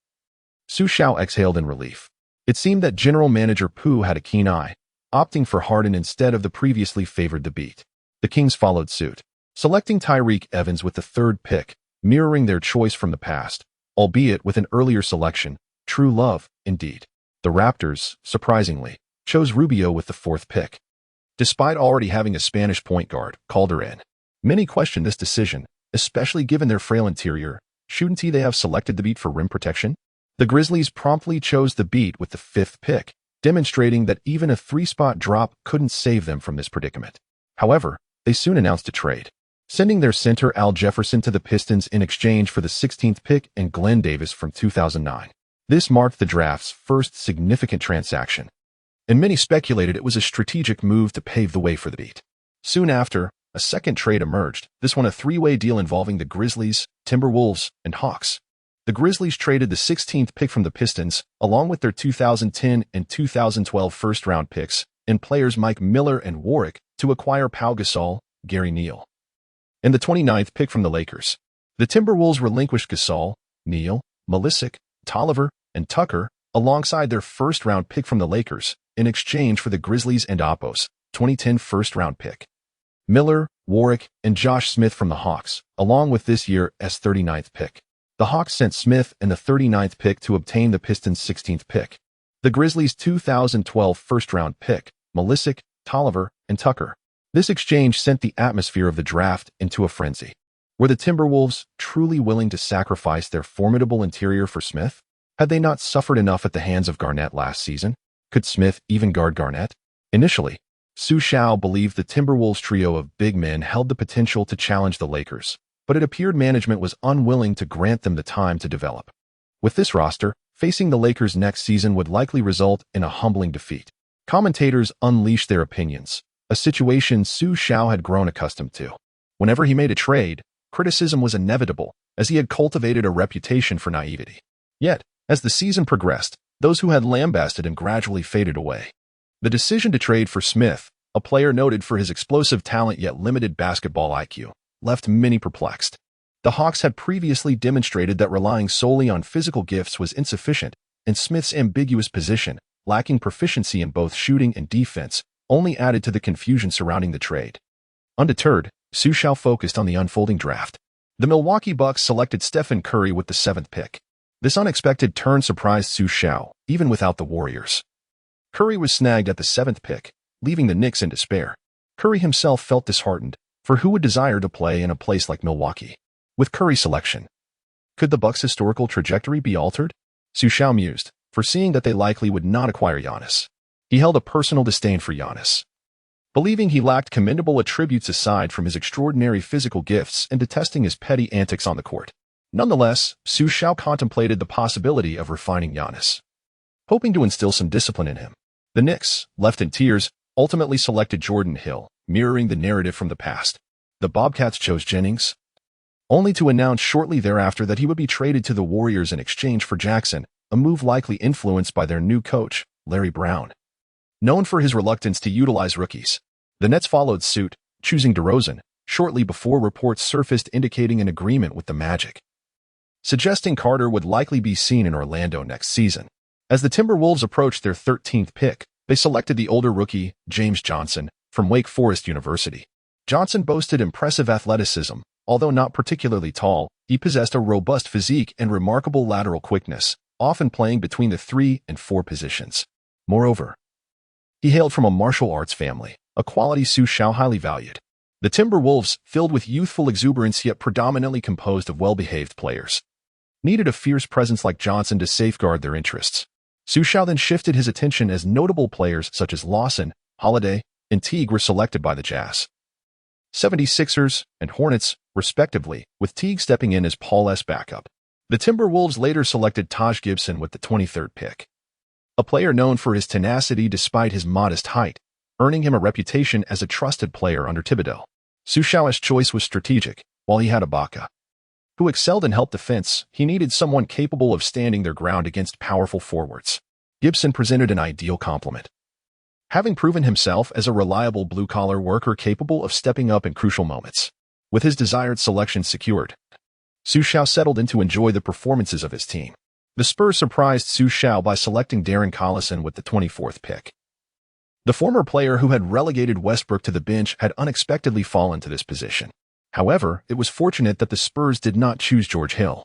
Xu Xiao exhaled in relief. It seemed that General Manager Pu had a keen eye, opting for Harden instead of the previously favored the Beat. The Kings followed suit, selecting Tyreke Evans with the third pick, mirroring their choice from the past, albeit with an earlier selection. True love, indeed. The Raptors, surprisingly, chose Rubio with the fourth pick. Despite already having a Spanish point guard, Calderon, many questioned this decision, especially given their frail interior, shouldn't they have selected the beat for rim protection? The Grizzlies promptly chose the beat with the 5th pick, demonstrating that even a 3-spot drop couldn't save them from this predicament. However, they soon announced a trade, sending their center Al Jefferson to the Pistons in exchange for the 16th pick and Glenn Davis from 2009. This marked the draft's first significant transaction, and many speculated it was a strategic move to pave the way for the beat. Soon after, a second trade emerged, this one a 3-way deal involving the Grizzlies, Timberwolves, and Hawks. The Grizzlies traded the 16th pick from the Pistons, along with their 2010 and 2012 first-round picks, and players Mike Miller and Warwick to acquire Pau Gasol, Gary Neal, and the 29th pick from the Lakers. The Timberwolves relinquished Gasol, Neal, Malisic, Tolliver, and Tucker, alongside their first-round pick from the Lakers, in exchange for the Grizzlies and Oppo's 2010 first-round pick. Miller, Warwick, and Josh Smith from the Hawks, along with this year's 39th pick. The Hawks sent Smith and the 39th pick to obtain the Pistons' 16th pick. The Grizzlies' 2012 first-round pick, Malisic, Tolliver, and Tucker. This exchange sent the atmosphere of the draft into a frenzy. Were the Timberwolves truly willing to sacrifice their formidable interior for Smith? Had they not suffered enough at the hands of Garnett last season? Could Smith even guard Garnett? Initially, Xu Xiao believed the Timberwolves' trio of big men held the potential to challenge the Lakers, but it appeared management was unwilling to grant them the time to develop. With this roster, facing the Lakers next season would likely result in a humbling defeat. Commentators unleashed their opinions, a situation Xu Xiao had grown accustomed to. Whenever he made a trade, criticism was inevitable, as he had cultivated a reputation for naivety. Yet, as the season progressed, those who had lambasted him gradually faded away. The decision to trade for Smith, a player noted for his explosive talent yet limited basketball IQ, left many perplexed. The Hawks had previously demonstrated that relying solely on physical gifts was insufficient, and Smith's ambiguous position, lacking proficiency in both shooting and defense, only added to the confusion surrounding the trade. Undeterred, Xu Xiao focused on the unfolding draft. The Milwaukee Bucks selected Stephen Curry with the 7th pick. This unexpected turn surprised Xu Xiao, even without the Warriors. Curry was snagged at the 7th pick, leaving the Knicks in despair. Curry himself felt disheartened, for who would desire to play in a place like Milwaukee? With Curry's selection, could the Bucks' historical trajectory be altered? Xu Xiao mused, foreseeing that they likely would not acquire Giannis. He held a personal disdain for Giannis, believing he lacked commendable attributes aside from his extraordinary physical gifts and detesting his petty antics on the court. Nonetheless, Xu Xiao contemplated the possibility of refining Giannis, hoping to instill some discipline in him. The Knicks, left in tears, ultimately selected Jordan Hill, mirroring the narrative from the past. The Bobcats chose Jennings, only to announce shortly thereafter that he would be traded to the Warriors in exchange for Jackson, a move likely influenced by their new coach, Larry Brown. Known for his reluctance to utilize rookies, the Nets followed suit, choosing DeRozan, shortly before reports surfaced indicating an agreement with the Magic, suggesting Carter would likely be seen in Orlando next season. As the Timberwolves approached their 13th pick, they selected the older rookie, James Johnson, from Wake Forest University. Johnson boasted impressive athleticism. Although not particularly tall, he possessed a robust physique and remarkable lateral quickness, often playing between the 3 and 4 positions. Moreover, he hailed from a martial arts family, a quality Xu Xiao highly valued. The Timberwolves, filled with youthful exuberance yet predominantly composed of well-behaved players, needed a fierce presence like Johnson to safeguard their interests. Xu Xiao then shifted his attention as notable players such as Lawson, Holiday, and Teague were selected by the Jazz, 76ers, and Hornets, respectively, with Teague stepping in as Paul's backup. The Timberwolves later selected Taj Gibson with the 23rd pick, a player known for his tenacity despite his modest height, earning him a reputation as a trusted player under Thibodeau. Xu Xiao's choice was strategic. While he had Ibaka, who excelled in help defense, he needed someone capable of standing their ground against powerful forwards. Gibson presented an ideal complement, having proven himself as a reliable blue-collar worker capable of stepping up in crucial moments. With his desired selection secured, Xu Xiao settled in to enjoy the performances of his team. The Spurs surprised Xu Xiao by selecting Darren Collison with the 24th pick. The former player who had relegated Westbrook to the bench had unexpectedly fallen to this position. However, it was fortunate that the Spurs did not choose George Hill,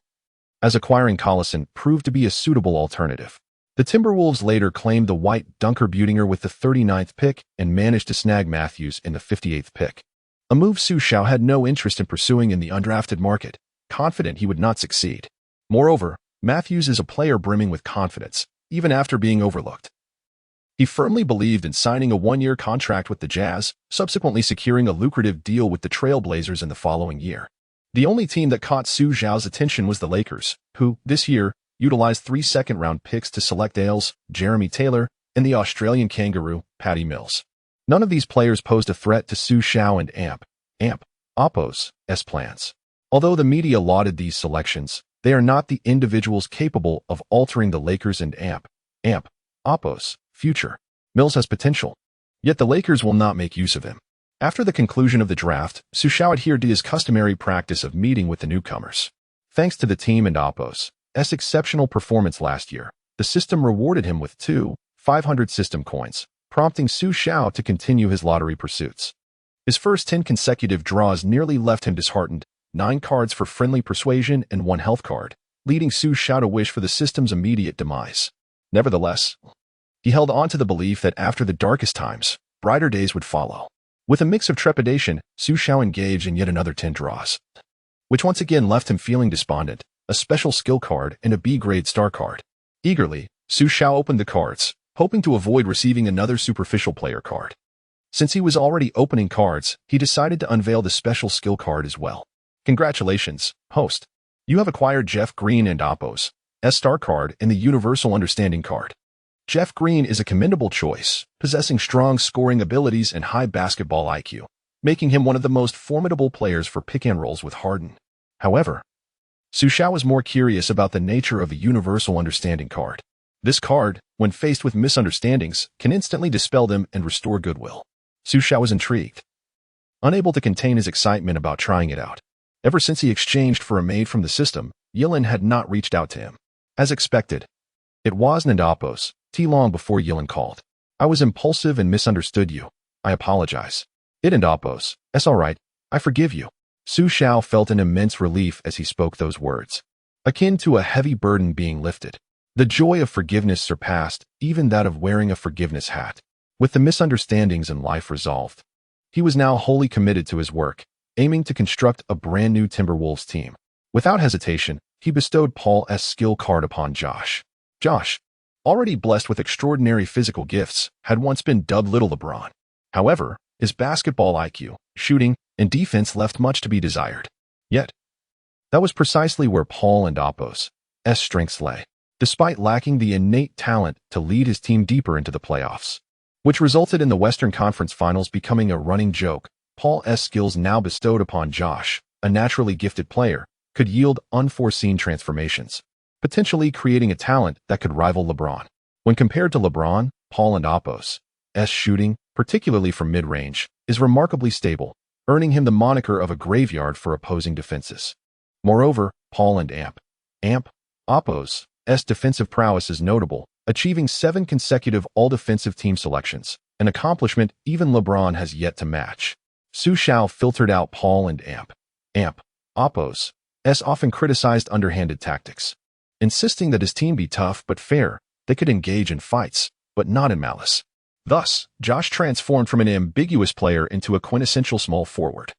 as acquiring Collison proved to be a suitable alternative. The Timberwolves later claimed the white Dunker Buetinger with the 39th pick and managed to snag Matthews in the 58th pick, a move Xu Xiao had no interest in pursuing in the undrafted market. confident he would not succeed. Moreover, Matthews is a player brimming with confidence, even after being overlooked. He firmly believed in signing a one-year contract with the Jazz, subsequently securing a lucrative deal with the Trailblazers in the following year. The only team that caught Xu Xiao's attention was the Lakers, who, this year, utilized 3 second-round picks to select Ailes, Jeremy Taylor, and the Australian kangaroo, Patty Mills. None of these players posed a threat to Xu Xiao and Oppo's plans. Although the media lauded these selections, they are not the individuals capable of altering the Lakers and Oppo's future. Mills has potential, yet the Lakers will not make use of him. After the conclusion of the draft, Xu Xiao adhered to his customary practice of meeting with the newcomers. Thanks to the team and Oppo's exceptional performance last year, the system rewarded him with 2 500 system coins, prompting Xu Xiao to continue his lottery pursuits. His first 10 consecutive draws nearly left him disheartened, 9 cards for friendly persuasion and 1 health card, leading Xu Xiao to wish for the system's immediate demise. Nevertheless, he held on to the belief that after the darkest times, brighter days would follow. With a mix of trepidation, Xu Xiao engaged in yet another 10 draws, which once again left him feeling despondent, a special skill card and a B-grade star card. Eagerly, Xu Xiao opened the cards, hoping to avoid receiving another superficial player card. Since he was already opening cards, he decided to unveil the special skill card as well. Congratulations, host. You have acquired Jeff Green and Oppo's star card and the Universal Understanding card. Jeff Green is a commendable choice, possessing strong scoring abilities and high basketball IQ, making him one of the most formidable players for pick-and-rolls with Harden. However, Xu Xiao was more curious about the nature of a Universal Understanding card. This card, when faced with misunderstandings, can instantly dispel them and restore goodwill. Xu Xiao was intrigued, unable to contain his excitement about trying it out. Ever since he exchanged for a maid from the system, Yilin had not reached out to him. As expected, it wasn't Oppo's long before Yilin called. I was impulsive and misunderstood you. I apologize. It and Oppo's. It's all right. I forgive you. Xu Xiao felt an immense relief as he spoke those words, akin to a heavy burden being lifted. The joy of forgiveness surpassed even that of wearing a forgiveness hat. With the misunderstandings in life resolved, he was now wholly committed to his work, aiming to construct a brand new Timberwolves team. Without hesitation, he bestowed Paul's skill card upon Josh. Josh, already blessed with extraordinary physical gifts, had once been dubbed Little LeBron. However, his basketball IQ, shooting, and defense left much to be desired. Yet, that was precisely where Paul and Oppo's strengths lay, despite lacking the innate talent to lead his team deeper into the playoffs, which resulted in the Western Conference Finals becoming a running joke. Paul's skills now bestowed upon Josh, a naturally gifted player, could yield unforeseen transformations, potentially creating a talent that could rival LeBron. When compared to LeBron, Paul and Oppo's shooting, particularly from mid-range, is remarkably stable, earning him the moniker of a graveyard for opposing defenses. Moreover, Paul and Oppo's defensive prowess is notable, achieving 7 consecutive all-defensive team selections, an accomplishment even LeBron has yet to match. Xu Xiao filtered out Paul and Oppo's often criticized underhanded tactics, insisting that his team be tough but fair. They could engage in fights, but not in malice. Thus, Josh transformed from an ambiguous player into a quintessential small forward,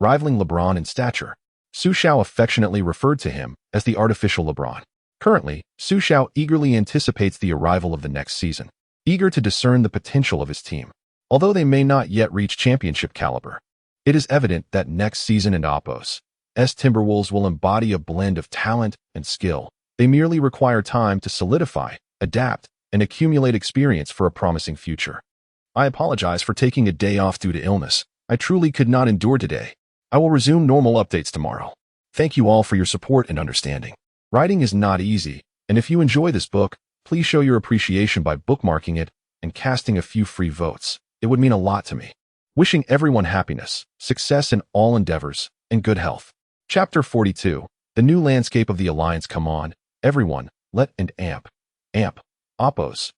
rivaling LeBron in stature. Xu Xiao affectionately referred to him as the artificial LeBron. Currently, Xu Xiao eagerly anticipates the arrival of the next season, eager to discern the potential of his team. Although they may not yet reach championship caliber, it is evident that next season and Oppo's Timberwolves will embody a blend of talent and skill. They merely require time to solidify, adapt, and accumulate experience for a promising future. I apologize for taking a day off due to illness. I truly could not endure today. I will resume normal updates tomorrow. Thank you all for your support and understanding. Writing is not easy, and if you enjoy this book, please show your appreciation by bookmarking it and casting a few free votes. It would mean a lot to me. Wishing everyone happiness, success in all endeavors, and good health. Chapter 42. The new landscape of the Alliance. Come on, everyone, let and Oppo's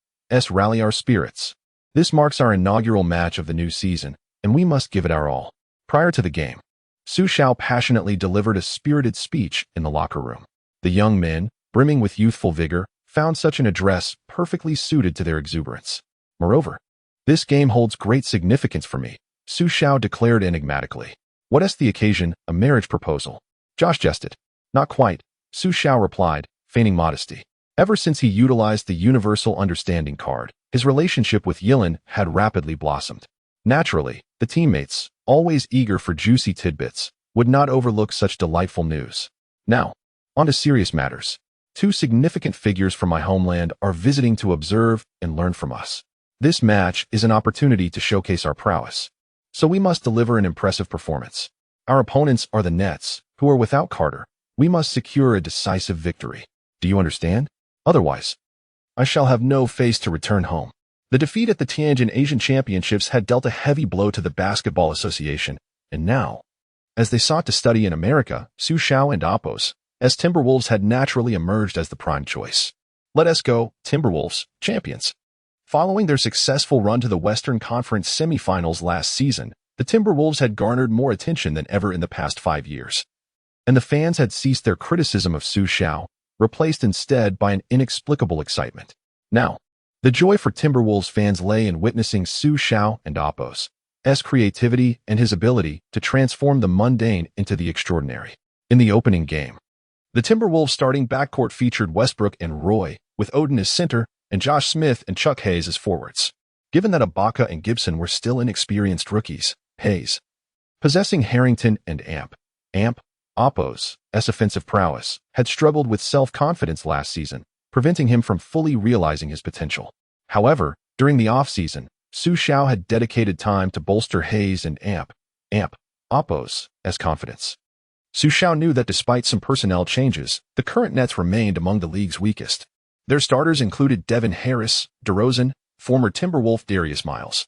rally our spirits. This marks our inaugural match of the new season, and we must give it our all. Prior to the game, Xu Xiao passionately delivered a spirited speech in the locker room. The young men, brimming with youthful vigor, found such an address perfectly suited to their exuberance. Moreover, this game holds great significance for me, Xu Xiao declared enigmatically. What is the occasion? A marriage proposal. Josh jested. Not quite, Xu Xiao replied, feigning modesty. Ever since he utilized the universal understanding card, his relationship with Yilin had rapidly blossomed. Naturally, the teammates, always eager for juicy tidbits, would not overlook such delightful news. Now, on to serious matters. Two significant figures from my homeland are visiting to observe and learn from us. This match is an opportunity to showcase our prowess. So we must deliver an impressive performance. Our opponents are the Nets, who are without Carter. We must secure a decisive victory. Do you understand? Otherwise, I shall have no face to return home. The defeat at the Tianjin Asian Championships had dealt a heavy blow to the Basketball Association, and now, as they sought to study in America, Xu Xiao and Appos, as Timberwolves had naturally emerged as the prime choice. Let us go, Timberwolves, champions. Following their successful run to the Western Conference semifinals last season, the Timberwolves had garnered more attention than ever in the past 5 years. And the fans had ceased their criticism of Xu Xiao, replaced instead by an inexplicable excitement. Now, the joy for Timberwolves fans lay in witnessing Xu Xiao and Appos' creativity and his ability to transform the mundane into the extraordinary. In the opening game, the Timberwolves starting backcourt featured Westbrook and Roy, with Odin as center and Josh Smith and Chuck Hayes as forwards. Given that Ibaka and Gibson were still inexperienced rookies, Hayes, possessing Harrington and Appos' offensive prowess, had struggled with self-confidence last season, preventing him from fully realizing his potential. However, during the offseason, Xu Xiao had dedicated time to bolster Hayes and Appos' confidence. Xu Xiao knew that despite some personnel changes, the current Nets remained among the league's weakest. Their starters included Devin Harris, DeRozan, former Timberwolf Darius Miles,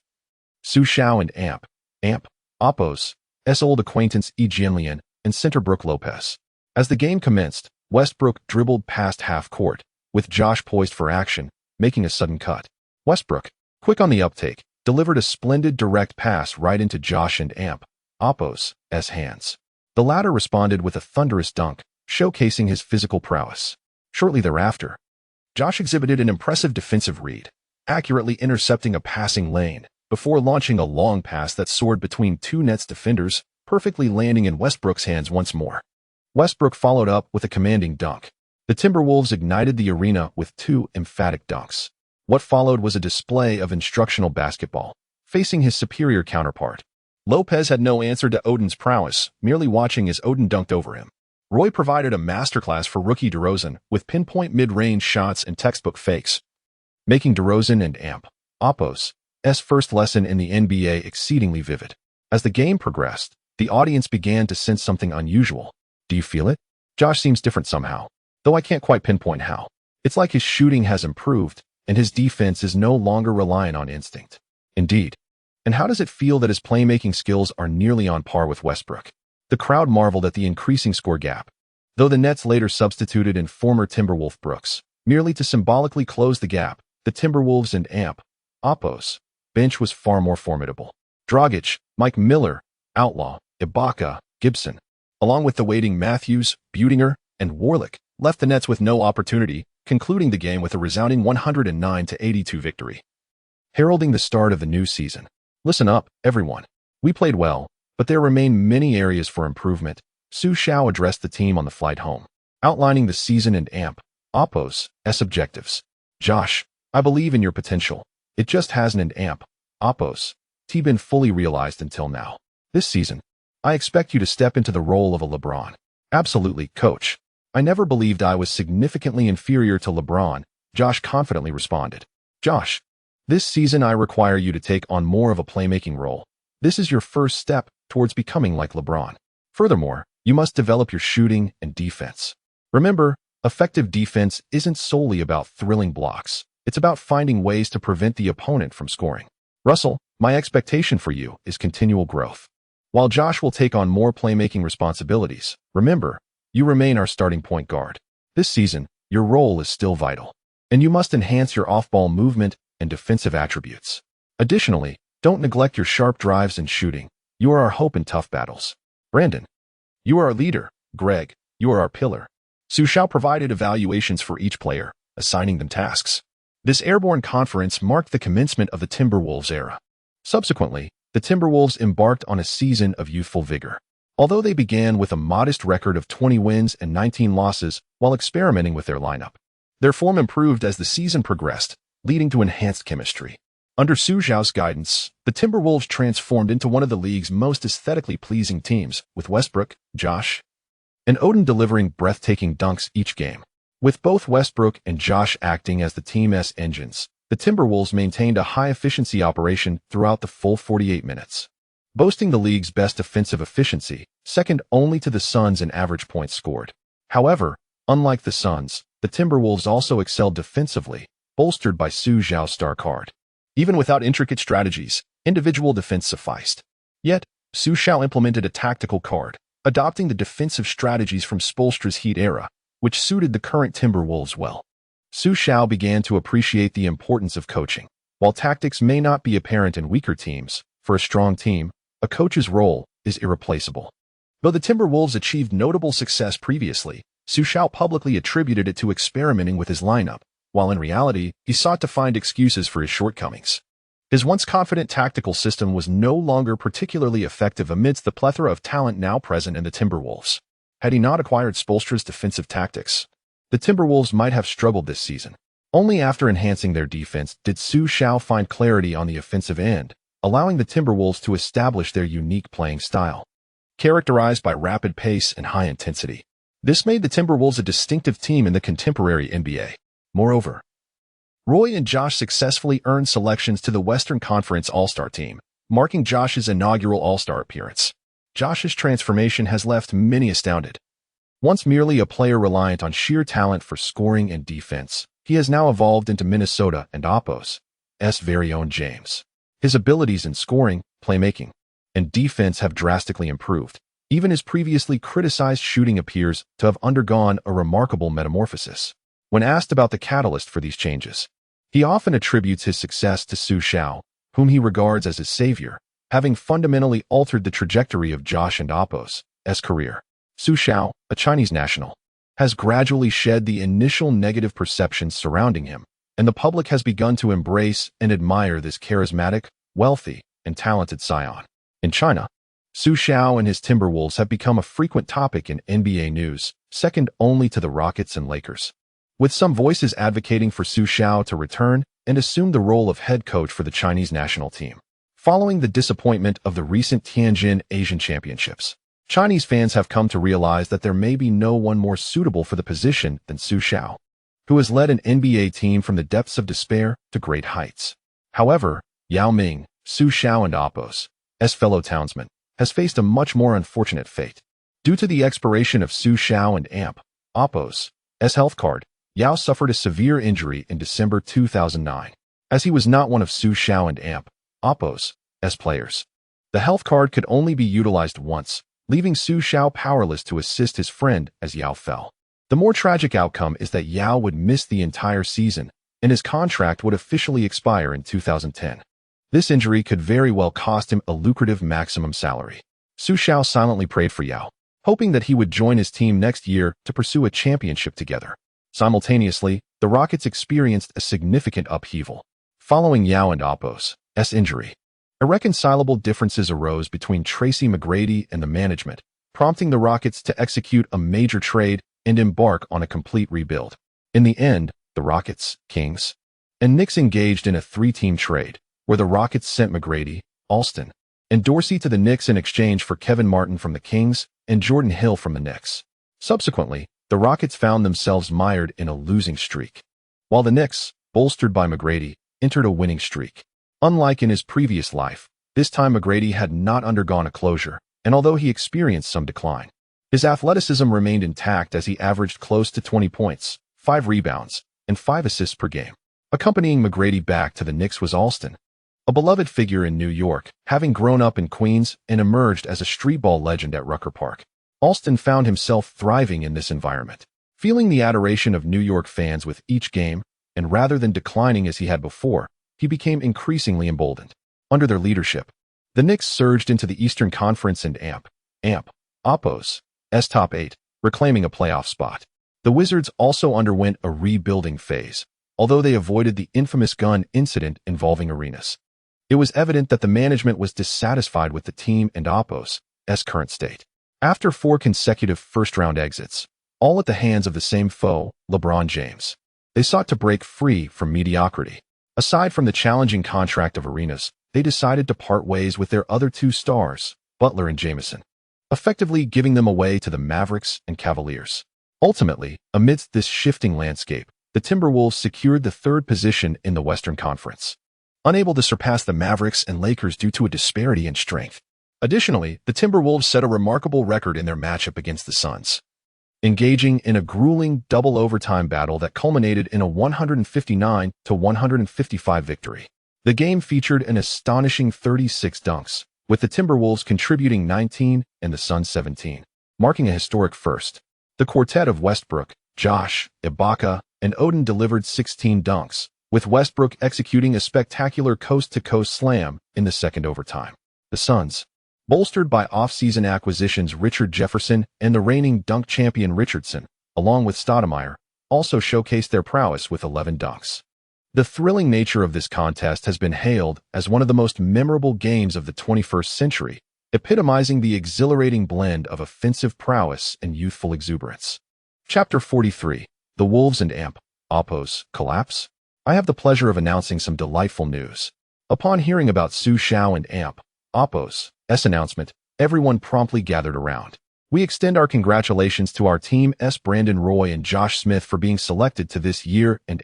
Xu Xiao and Appos' old acquaintance E. Jianlian, and center Brook Lopez. As the game commenced, Westbrook dribbled past half court, with Josh poised for action, making a sudden cut. Westbrook, quick on the uptake, delivered a splendid direct pass right into Josh and Appos' hands. The latter responded with a thunderous dunk, showcasing his physical prowess. Shortly thereafter, Josh exhibited an impressive defensive read, accurately intercepting a passing lane, before launching a long pass that soared between two Nets defenders, perfectly landing in Westbrook's hands once more. Westbrook followed up with a commanding dunk. The Timberwolves ignited the arena with two emphatic dunks. What followed was a display of instructional basketball, facing his superior counterpart. Lopez had no answer to Odin's prowess, merely watching as Odin dunked over him. Roy provided a masterclass for rookie DeRozan with pinpoint mid-range shots and textbook fakes, making DeRozan and Appos' first lesson in the NBA exceedingly vivid. As the game progressed, the audience began to sense something unusual. Do you feel it? Josh seems different somehow, though I can't quite pinpoint how. It's like his shooting has improved, and his defense is no longer reliant on instinct. Indeed. And how does it feel that his playmaking skills are nearly on par with Westbrook? The crowd marveled at the increasing score gap, though the Nets later substituted in former Timberwolf Brooks, merely to symbolically close the gap. The Timberwolves and Appos' bench was far more formidable. Dragic, Mike Miller, Outlaw, Ibaka, Gibson, along with the waiting Matthews, Budinger, and Warlick, left the Nets with no opportunity, concluding the game with a resounding 109-82 victory, heralding the start of the new season. Listen up, everyone. We played well, but there remain many areas for improvement. Xu Xiao addressed the team on the flight home, outlining the season and Appos' objectives. Josh, I believe in your potential. It just hasn't Appos' been fully realized until now. This season, I expect you to step into the role of a LeBron. Absolutely, coach. I never believed I was significantly inferior to LeBron, Josh confidently responded. Josh, this season I require you to take on more of a playmaking role. This is your first step towards becoming like LeBron. Furthermore, you must develop your shooting and defense. Remember, effective defense isn't solely about thrilling blocks. It's about finding ways to prevent the opponent from scoring. Russell, my expectation for you is continual growth. While Josh will take on more playmaking responsibilities, remember, you remain our starting point guard. This season, your role is still vital, and you must enhance your off-ball movement and defensive attributes. Additionally, don't neglect your sharp drives and shooting. You are our hope in tough battles. Brandon, you are our leader. Greg, you are our pillar. Xu Xiao provided evaluations for each player, assigning them tasks. This airborne conference marked the commencement of the Timberwolves era. Subsequently, the Timberwolves embarked on a season of youthful vigor. Although they began with a modest record of 20 wins and 19 losses while experimenting with their lineup, their form improved as the season progressed, leading to enhanced chemistry. Under Xu Xiao's guidance, the Timberwolves transformed into one of the league's most aesthetically pleasing teams, with Westbrook, Josh, and Odin delivering breathtaking dunks each game. With both Westbrook and Josh acting as the team's engines, the Timberwolves maintained a high-efficiency operation throughout the full 48 minutes, boasting the league's best offensive efficiency, second only to the Suns in average points scored. However, unlike the Suns, the Timberwolves also excelled defensively, bolstered by Xu Xiao's star card. Even without intricate strategies, individual defense sufficed. Yet, Xu Xiao implemented a tactical card, adopting the defensive strategies from Spoelstra's Heat era, which suited the current Timberwolves well. Xu Xiao began to appreciate the importance of coaching. While tactics may not be apparent in weaker teams, for a strong team, a coach's role is irreplaceable. Though the Timberwolves achieved notable success previously, Xu Xiao publicly attributed it to experimenting with his lineup, while in reality, he sought to find excuses for his shortcomings. His once confident tactical system was no longer particularly effective amidst the plethora of talent now present in the Timberwolves. Had he not acquired Spoelstra's defensive tactics, the Timberwolves might have struggled this season. Only after enhancing their defense did Xu Xiao find clarity on the offensive end, allowing the Timberwolves to establish their unique playing style, characterized by rapid pace and high intensity. This made the Timberwolves a distinctive team in the contemporary NBA. Moreover, Roy and Josh successfully earned selections to the Western Conference All-Star team, marking Josh's inaugural All-Star appearance. Josh's transformation has left many astounded. Once merely a player reliant on sheer talent for scoring and defense, he has now evolved into Minnesota and Oppo's very own James. His abilities in scoring, playmaking, and defense have drastically improved. Even his previously criticized shooting appears to have undergone a remarkable metamorphosis. When asked about the catalyst for these changes, he often attributes his success to Xu Xiao, whom he regards as his savior, having fundamentally altered the trajectory of Josh and Oppo's career. Xu Xiao, a Chinese national, has gradually shed the initial negative perceptions surrounding him, and the public has begun to embrace and admire this charismatic, wealthy, and talented scion. In China, Xu Xiao and his Timberwolves have become a frequent topic in NBA news, second only to the Rockets and Lakers, with some voices advocating for Xu Xiao to return and assume the role of head coach for the Chinese national team. Following the disappointment of the recent Tianjin Asian Championships, Chinese fans have come to realize that there may be no one more suitable for the position than Xu Xiao, who has led an NBA team from the depths of despair to great heights. However, Yao Ming, Xu Xiao and Oppo's fellow townsman, has faced a much more unfortunate fate. Due to the expiration of Xu Xiao and Oppo's health card, Yao suffered a severe injury in December 2009, as he was not one of Xu Xiao and Oppo's players. The health card could only be utilized once, leaving Xu Xiao powerless to assist his friend as Yao fell. The more tragic outcome is that Yao would miss the entire season, and his contract would officially expire in 2010. This injury could very well cost him a lucrative maximum salary. Xu Xiao silently prayed for Yao, hoping that he would join his team next year to pursue a championship together. Simultaneously, the Rockets experienced a significant upheaval. Following Yao and Oppo's injury, irreconcilable differences arose between Tracy McGrady and the management, prompting the Rockets to execute a major trade and embark on a complete rebuild. In the end, the Rockets, Kings, and Knicks engaged in a three-team trade, where the Rockets sent McGrady, Alston, and Dorsey to the Knicks in exchange for Kevin Martin from the Kings and Jordan Hill from the Knicks. Subsequently, the Rockets found themselves mired in a losing streak, while the Knicks, bolstered by McGrady, entered a winning streak. Unlike in his previous life, this time McGrady had not undergone a closure, and although he experienced some decline, his athleticism remained intact as he averaged close to 20 points, 5 rebounds, and 5 assists per game. Accompanying McGrady back to the Knicks was Alston, a beloved figure in New York, having grown up in Queens and emerged as a streetball legend at Rucker Park. Alston found himself thriving in this environment, feeling the adoration of New York fans with each game, and rather than declining as he had before, he became increasingly emboldened. Under their leadership, the Knicks surged into the Eastern Conference and Oppo's top 8, reclaiming a playoff spot. The Wizards also underwent a rebuilding phase, although they avoided the infamous gun incident involving Arenas. It was evident that the management was dissatisfied with the team and Oppo's current state. After 4 consecutive first-round exits, all at the hands of the same foe, LeBron James, they sought to break free from mediocrity. Aside from the challenging contract of arenas, they decided to part ways with their other 2 stars, Butler and Jamison, effectively giving them away to the Mavericks and Cavaliers. Ultimately, amidst this shifting landscape, the Timberwolves secured the 3rd position in the Western Conference, unable to surpass the Mavericks and Lakers due to a disparity in strength. Additionally, the Timberwolves set a remarkable record in their matchup against the Suns, engaging in a grueling double overtime battle that culminated in a 159-155 victory. The game featured an astonishing 36 dunks, with the Timberwolves contributing 19 and the Suns 17, marking a historic first. The quartet of Westbrook, Josh, Ibaka, and Odin delivered 16 dunks, with Westbrook executing a spectacular coast-to-coast slam in the second overtime. The Suns, bolstered by off-season acquisitions Richard Jefferson and the reigning dunk champion Richardson, along with Stoudemire, also showcased their prowess with 11 dunks. The thrilling nature of this contest has been hailed as one of the most memorable games of the 21st century, epitomizing the exhilarating blend of offensive prowess and youthful exuberance. Chapter 43. The Wolves and Oppos collapse? I have the pleasure of announcing some delightful news. Upon hearing about Xu Xiao and Oppos' announcement, everyone promptly gathered around. We extend our congratulations to our team Brandon Roy and Josh Smith for being selected to this year and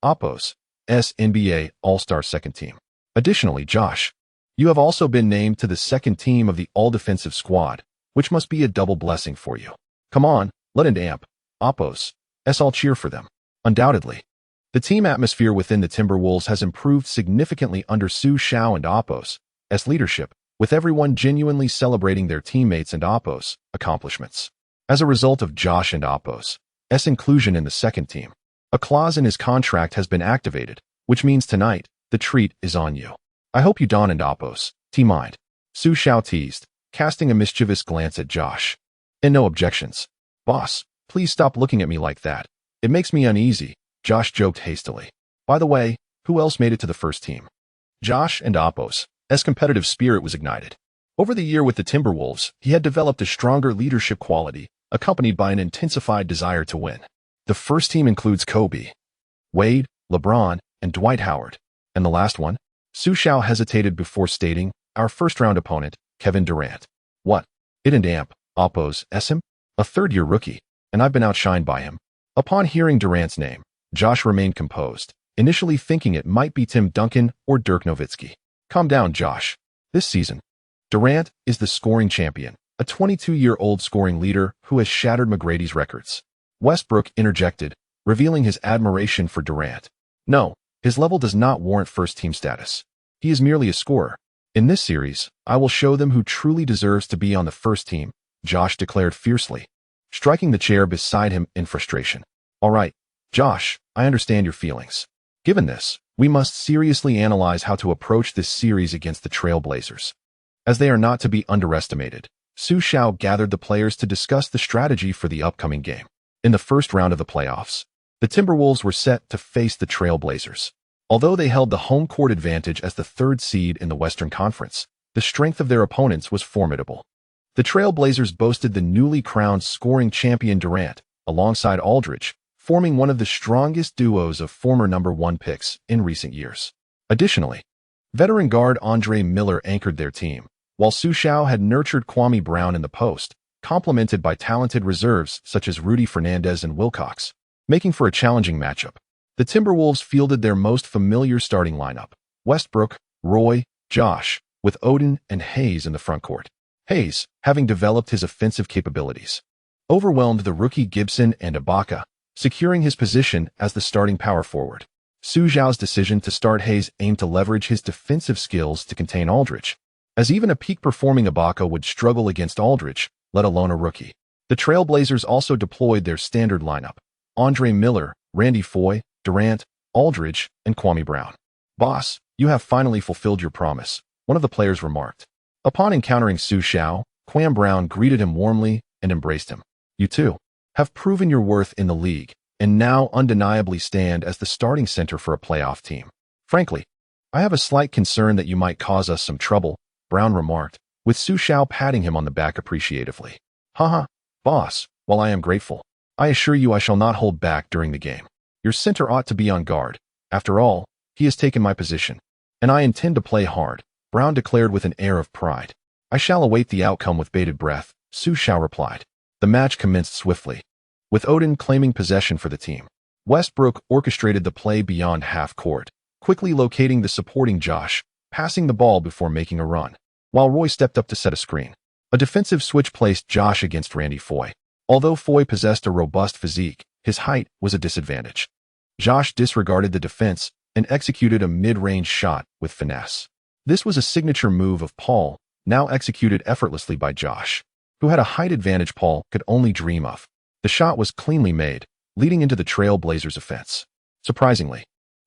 Oppos' NBA All-Star second team. Additionally, Josh, you have also been named to the second team of the All-Defensive Squad, which must be a double blessing for you. Come on, let Oppos' all cheer for them. Undoubtedly, the team atmosphere within the Timberwolves has improved significantly under Xu Xiao and Oppos' leadership, with everyone genuinely celebrating their teammates and Oppos' accomplishments. As a result of Josh and Oppos' inclusion in the second team, a clause in his contract has been activated, which means tonight, the treat is on you. I hope you don and Oppos' mind. Xu Xiao teased, casting a mischievous glance at Josh. And no objections. Boss, please stop looking at me like that. It makes me uneasy, Josh joked hastily. By the way, who else made it to the first team? Josh and Oppos' competitive spirit was ignited. Over the year with the Timberwolves, he had developed a stronger leadership quality, accompanied by an intensified desire to win. The first team includes Kobe, Wade, LeBron, and Dwight Howard. And the last one? Xu Xiao hesitated before stating, our first-round opponent, Kevin Durant. What? It and Oppos' him? A third-year rookie, and I've been outshined by him. Upon hearing Durant's name, Josh remained composed, initially thinking it might be Tim Duncan or Dirk Nowitzki. Calm down, Josh. This season, Durant is the scoring champion, a 22-year-old scoring leader who has shattered McGrady's records. Westbrook interjected, revealing his admiration for Durant. No, his level does not warrant first-team status. He is merely a scorer. In this series, I will show them who truly deserves to be on the first team, Josh declared fiercely, striking the chair beside him in frustration. All right, Josh, I understand your feelings. Given this, we must seriously analyze how to approach this series against the Trail Blazers. As they are not to be underestimated, Xu Xiao gathered the players to discuss the strategy for the upcoming game. In the first round of the playoffs, the Timberwolves were set to face the Trail Blazers. Although they held the home court advantage as the 3rd seed in the Western Conference, the strength of their opponents was formidable. The Trail Blazers boasted the newly crowned scoring champion Durant, alongside Aldridge, forming one of the strongest duos of former number 1 picks in recent years. Additionally, veteran guard Andre Miller anchored their team, while Xu Xiao had nurtured Kwame Brown in the post, complemented by talented reserves such as Rudy Fernandez and Wilcox, making for a challenging matchup. The Timberwolves fielded their most familiar starting lineup, Westbrook, Roy, Josh, with Odin and Hayes in the frontcourt. Hayes, having developed his offensive capabilities, overwhelmed the rookie Gibson and Ibaka, securing his position as the starting power forward. Xu Xiao's decision to start Hayes aimed to leverage his defensive skills to contain Aldridge, as even a peak-performing Ibaka would struggle against Aldridge, let alone a rookie. The Trail Blazers also deployed their standard lineup, Andre Miller, Randy Foye, Durant, Aldridge, and Kwame Brown. Boss, you have finally fulfilled your promise, one of the players remarked. Upon encountering Xu Xiao, Kwame Brown greeted him warmly and embraced him. You too have proven your worth in the league, and now undeniably stand as the starting center for a playoff team. Frankly, I have a slight concern that you might cause us some trouble, Brown remarked, with Xu Xiao patting him on the back appreciatively. Haha, boss, while I am grateful, I assure you I shall not hold back during the game. Your center ought to be on guard. After all, he has taken my position, and I intend to play hard, Brown declared with an air of pride. I shall await the outcome with bated breath, Xu Xiao replied. The match commenced swiftly, with Odin claiming possession for the team. Westbrook orchestrated the play beyond half court, quickly locating the supporting Josh, passing the ball before making a run, while Roy stepped up to set a screen. A defensive switch placed Josh against Randy Foy. Although Foy possessed a robust physique, his height was a disadvantage. Josh disregarded the defense and executed a mid-range shot with finesse. This was a signature move of Paul, now executed effortlessly by Josh, who had a height advantage Paul could only dream of. The shot was cleanly made, leading into the Trail Blazers' offense. Surprisingly,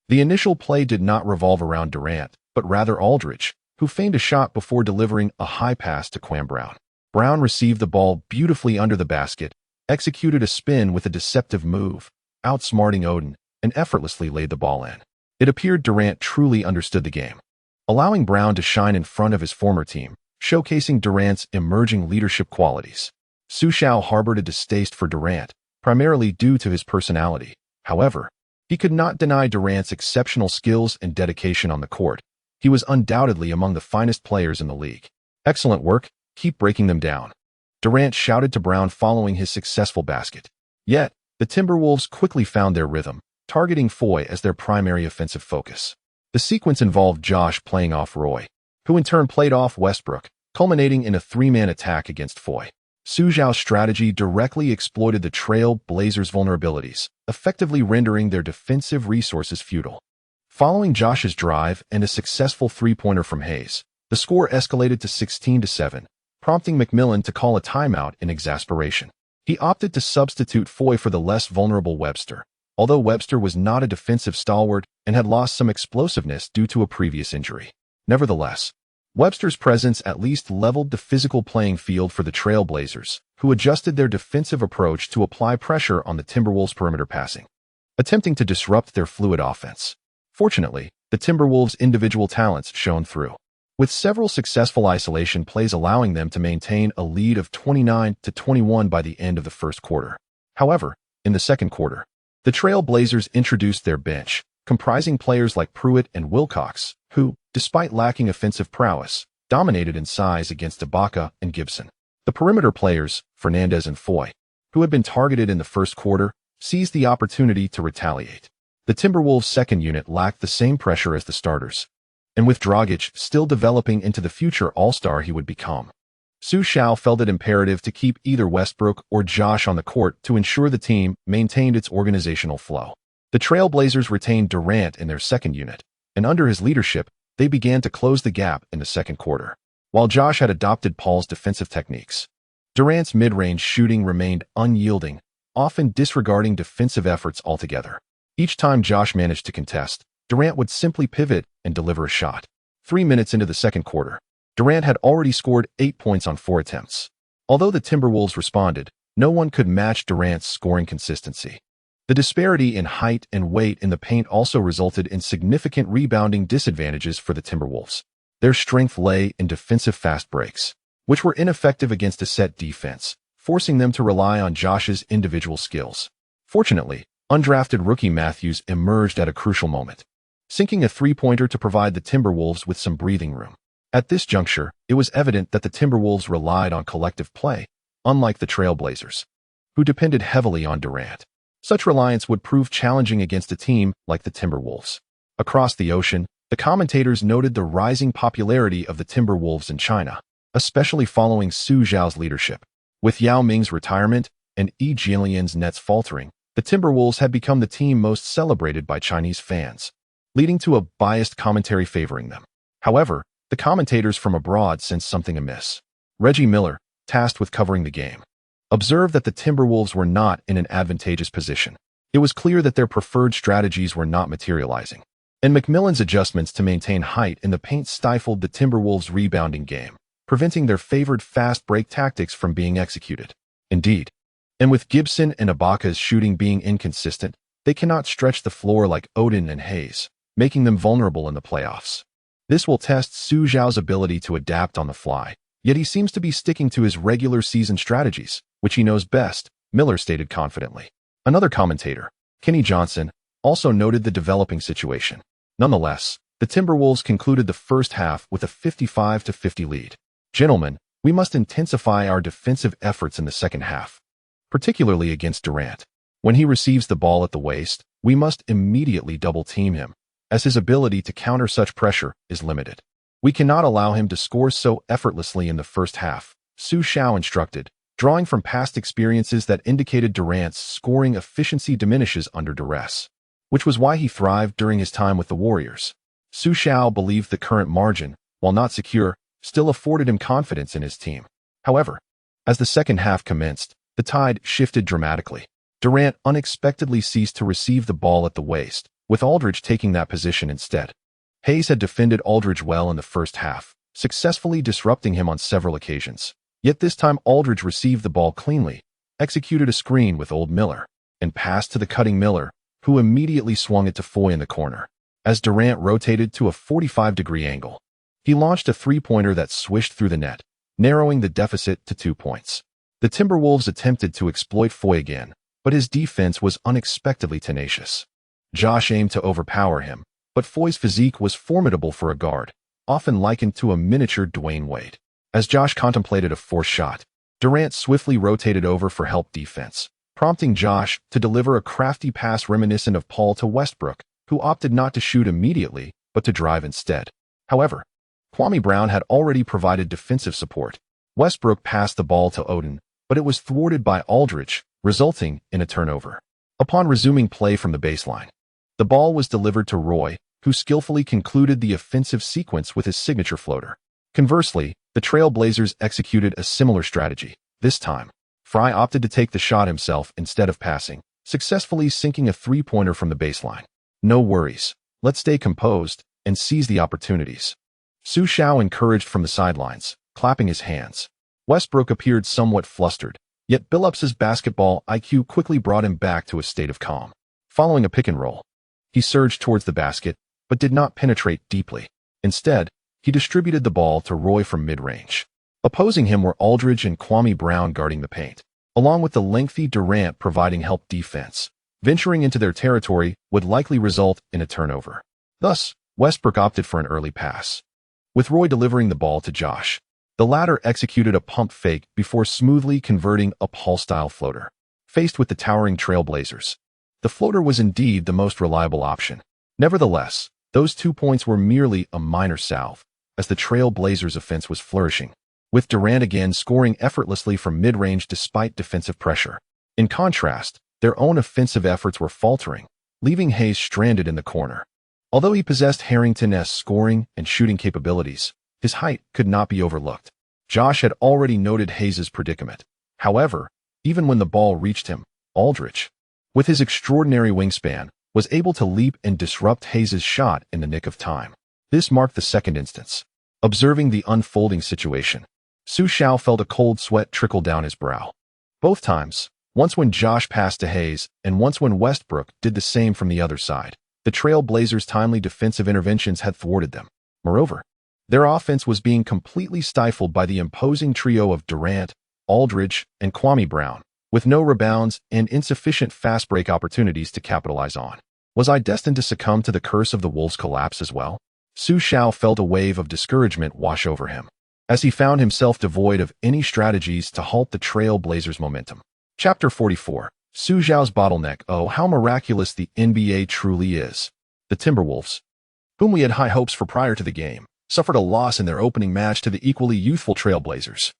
the initial play did not revolve around Durant, but rather Aldridge, who feigned a shot before delivering a high pass to Quam Brown. Brown received the ball beautifully under the basket, executed a spin with a deceptive move, outsmarting Odin, and effortlessly laid the ball in. It appeared Durant truly understood the game, allowing Brown to shine in front of his former team, showcasing Durant's emerging leadership qualities. Xu Xiao harbored a distaste for Durant, primarily due to his personality. However, he could not deny Durant's exceptional skills and dedication on the court. He was undoubtedly among the finest players in the league. Excellent work, keep breaking them down, Durant shouted to Brown following his successful basket. Yet, the Timberwolves quickly found their rhythm, targeting Foy as their primary offensive focus. The sequence involved Josh playing off Roy, who in turn played off Westbrook, culminating in a three-man attack against Foy. Xu Xiao's strategy directly exploited the Trail Blazers' vulnerabilities, effectively rendering their defensive resources futile. Following Josh's drive and a successful three-pointer from Hayes, the score escalated to 16-7, prompting McMillan to call a timeout in exasperation. He opted to substitute Foy for the less vulnerable Webster, although Webster was not a defensive stalwart and had lost some explosiveness due to a previous injury. Nevertheless, Webster's presence at least leveled the physical playing field for the Trail Blazers, who adjusted their defensive approach to apply pressure on the Timberwolves' perimeter passing, attempting to disrupt their fluid offense. Fortunately, the Timberwolves' individual talents shone through, with several successful isolation plays allowing them to maintain a lead of 29-21 by the end of the first quarter. However, in the second quarter, the Trail Blazers introduced their bench, comprising players like Pruitt and Wilcox, who, despite lacking offensive prowess, dominated in size against Ibaka and Gibson. The perimeter players, Fernandez and Foy, who had been targeted in the first quarter, seized the opportunity to retaliate. The Timberwolves' second unit lacked the same pressure as the starters, and with Dragic still developing into the future all-star he would become, Xu Xiao felt it imperative to keep either Westbrook or Josh on the court to ensure the team maintained its organizational flow. The Trail Blazers retained Durant in their second unit, and under his leadership, they began to close the gap in the second quarter. While Josh had adopted Paul's defensive techniques, Durant's mid-range shooting remained unyielding, often disregarding defensive efforts altogether. Each time Josh managed to contest, Durant would simply pivot and deliver a shot. 3 minutes into the second quarter, Durant had already scored 8 points on 4 attempts. Although the Timberwolves responded, no one could match Durant's scoring consistency. The disparity in height and weight in the paint also resulted in significant rebounding disadvantages for the Timberwolves. Their strength lay in defensive fast breaks, which were ineffective against a set defense, forcing them to rely on Josh's individual skills. Fortunately, undrafted rookie Matthews emerged at a crucial moment, sinking a three-pointer to provide the Timberwolves with some breathing room. At this juncture, it was evident that the Timberwolves relied on collective play, unlike the Trail Blazers, who depended heavily on Durant. Such reliance would prove challenging against a team like the Timberwolves. Across the ocean, the commentators noted the rising popularity of the Timberwolves in China, especially following Xu Xiao's leadership. With Yao Ming's retirement and Yi Jianlian's nets faltering, the Timberwolves had become the team most celebrated by Chinese fans, leading to a biased commentary favoring them. However, the commentators from abroad sensed something amiss. Reggie Miller, tasked with covering the game, observed that the Timberwolves were not in an advantageous position. It was clear that their preferred strategies were not materializing, and McMillan's adjustments to maintain height in the paint stifled the Timberwolves' rebounding game, preventing their favored fast break tactics from being executed. Indeed, and with Gibson and Ibaka's shooting being inconsistent, they cannot stretch the floor like Odin and Hayes, making them vulnerable in the playoffs. This will test Xu Xiao's ability to adapt on the fly, Yet he seems to be sticking to his regular season strategies, which he knows best, Miller stated confidently. Another commentator, Kenny Johnson, also noted the developing situation. Nonetheless, the Timberwolves concluded the first half with a 55-50 lead. Gentlemen, we must intensify our defensive efforts in the second half, particularly against Durant. When he receives the ball at the waist, we must immediately double-team him, as his ability to counter such pressure is limited. We cannot allow him to score so effortlessly in the first half, Xu Xiao instructed, drawing from past experiences that indicated Durant's scoring efficiency diminishes under duress, which was why he thrived during his time with the Warriors. Xu Xiao believed the current margin, while not secure, still afforded him confidence in his team. However, as the second half commenced, the tide shifted dramatically. Durant unexpectedly ceased to receive the ball at the waist, with Aldridge taking that position instead. Hayes had defended Aldridge well in the first half, successfully disrupting him on several occasions. Yet this time Aldridge received the ball cleanly, executed a screen with Old Miller, and passed to the cutting Miller, who immediately swung it to Foy in the corner. As Durant rotated to a 45-degree angle, he launched a three-pointer that swished through the net, narrowing the deficit to 2 points. The Timberwolves attempted to exploit Foy again, but his defense was unexpectedly tenacious. Josh aimed to overpower him, but Foy's physique was formidable for a guard, often likened to a miniature Dwayne Wade. As Josh contemplated a forced shot, Durant swiftly rotated over for help defense, prompting Josh to deliver a crafty pass reminiscent of Paul to Westbrook, who opted not to shoot immediately, but to drive instead. However, Kwame Brown had already provided defensive support. Westbrook passed the ball to Oden, but it was thwarted by Aldridge, resulting in a turnover. Upon resuming play from the baseline, the ball was delivered to Roy, who skillfully concluded the offensive sequence with his signature floater. Conversely, the Trail Blazers executed a similar strategy. This time, Fry opted to take the shot himself instead of passing, successfully sinking a three-pointer from the baseline. No worries. Let's stay composed and seize the opportunities, Xu Xiao encouraged from the sidelines, clapping his hands. Westbrook appeared somewhat flustered, yet Billups's basketball IQ quickly brought him back to a state of calm. Following a pick and roll, he surged towards the basket, but did not penetrate deeply. Instead, he distributed the ball to Roy from mid-range. Opposing him were Aldridge and Kwame Brown guarding the paint, along with the lengthy Durant providing help defense. Venturing into their territory would likely result in a turnover. Thus, Westbrook opted for an early pass, with Roy delivering the ball to Josh. The latter executed a pump fake before smoothly converting a Paul-style floater. Faced with the towering Trail Blazers, the floater was indeed the most reliable option. Nevertheless, those 2 points were merely a minor salve, as the Trail Blazers' offense was flourishing, with Durant again scoring effortlessly from mid-range despite defensive pressure. In contrast, their own offensive efforts were faltering, leaving Hayes stranded in the corner. Although he possessed Harrington-esque scoring and shooting capabilities, his height could not be overlooked. Josh had already noted Hayes' predicament. However, even when the ball reached him, Aldridge, with his extraordinary wingspan, was able to leap and disrupt Hayes' shot in the nick of time. This marked the second instance. Observing the unfolding situation, Xu Xiao felt a cold sweat trickle down his brow. Both times, once when Josh passed to Hayes and once when Westbrook did the same from the other side, the Trail Blazers' timely defensive interventions had thwarted them. Moreover, their offense was being completely stifled by the imposing trio of Durant, Aldridge, and Kwame Brown, with no rebounds and insufficient fast break opportunities to capitalize on. Was I destined to succumb to the curse of the Wolves' collapse as well? Xu Xiao felt a wave of discouragement wash over him, as he found himself devoid of any strategies to halt the Trail Blazers' momentum. Chapter 44. Xu Xiao's bottleneck. Oh, how miraculous the NBA truly is. The Timberwolves, whom we had high hopes for prior to the game, suffered a loss in their opening match to the equally youthful Trail Blazers.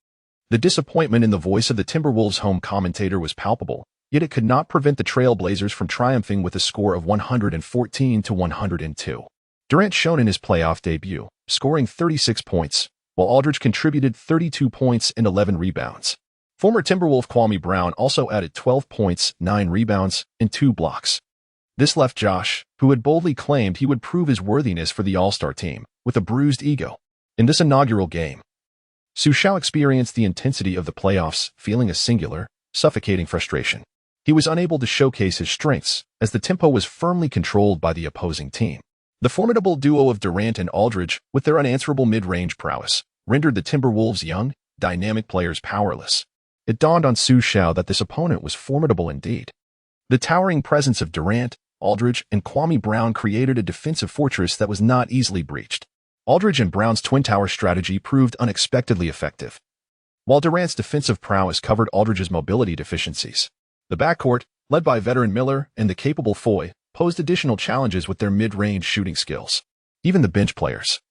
The disappointment in the voice of the Timberwolves' home commentator was palpable, yet it could not prevent the Trail Blazers from triumphing with a score of 114-102. Durant shone in his playoff debut, scoring 36 points, while Aldridge contributed 32 points and 11 rebounds. Former Timberwolf Kwame Brown also added 12 points, 9 rebounds, and 2 blocks. This left Josh, who had boldly claimed he would prove his worthiness for the All-Star team, with a bruised ego. In this inaugural game, Xu Xiao experienced the intensity of the playoffs, feeling a singular, suffocating frustration. He was unable to showcase his strengths, as the tempo was firmly controlled by the opposing team. The formidable duo of Durant and Aldridge, with their unanswerable mid-range prowess, rendered the Timberwolves' young, dynamic players powerless. It dawned on Xu Xiao that this opponent was formidable indeed. The towering presence of Durant, Aldridge, and Kwame Brown created a defensive fortress that was not easily breached. Aldridge and Brown's Twin Tower strategy proved unexpectedly effective, while Durant's defensive prowess covered Aldridge's mobility deficiencies. The backcourt, led by veteran Miller and the capable Foy, posed additional challenges with their mid-range shooting skills. Even the bench players,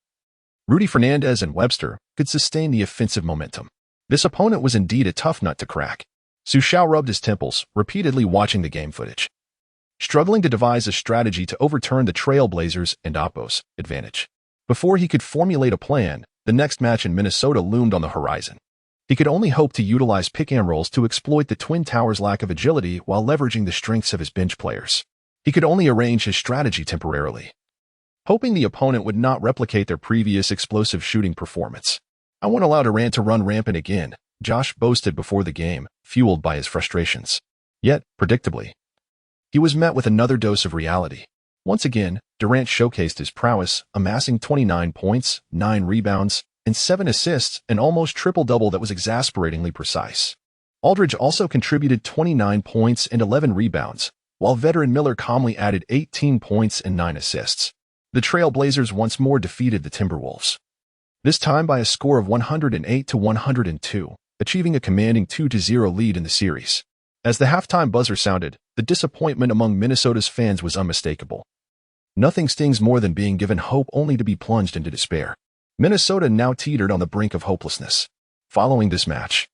Rudy Fernandez and Webster, could sustain the offensive momentum. This opponent was indeed a tough nut to crack. Xu Xiao rubbed his temples, repeatedly watching the game footage, struggling to devise a strategy to overturn the Trailblazers and Oppo's advantage. Before he could formulate a plan, the next match in Minnesota loomed on the horizon. He could only hope to utilize pick-and-rolls to exploit the Twin Towers' lack of agility while leveraging the strengths of his bench players. He could only arrange his strategy temporarily, hoping the opponent would not replicate their previous explosive shooting performance. "I won't allow Durant to run rampant again," Josh boasted before the game, fueled by his frustrations. Yet, predictably, he was met with another dose of reality. Once again, Durant showcased his prowess, amassing 29 points, 9 rebounds, and 7 assists, an almost triple-double that was exasperatingly precise. Aldridge also contributed 29 points and 11 rebounds, while veteran Miller calmly added 18 points and 9 assists. The Trailblazers once more defeated the Timberwolves, this time by a score of 108-102, achieving a commanding 2-0 lead in the series. As the halftime buzzer sounded, the disappointment among Minnesota's fans was unmistakable. Nothing stings more than being given hope only to be plunged into despair. Minnesota now teetered on the brink of hopelessness. Following this match,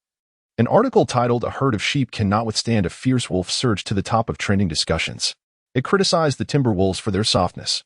an article titled "A Herd of Sheep Cannot Withstand a Fierce Wolf" surged to the top of trending discussions. It criticized the Timberwolves for their softness,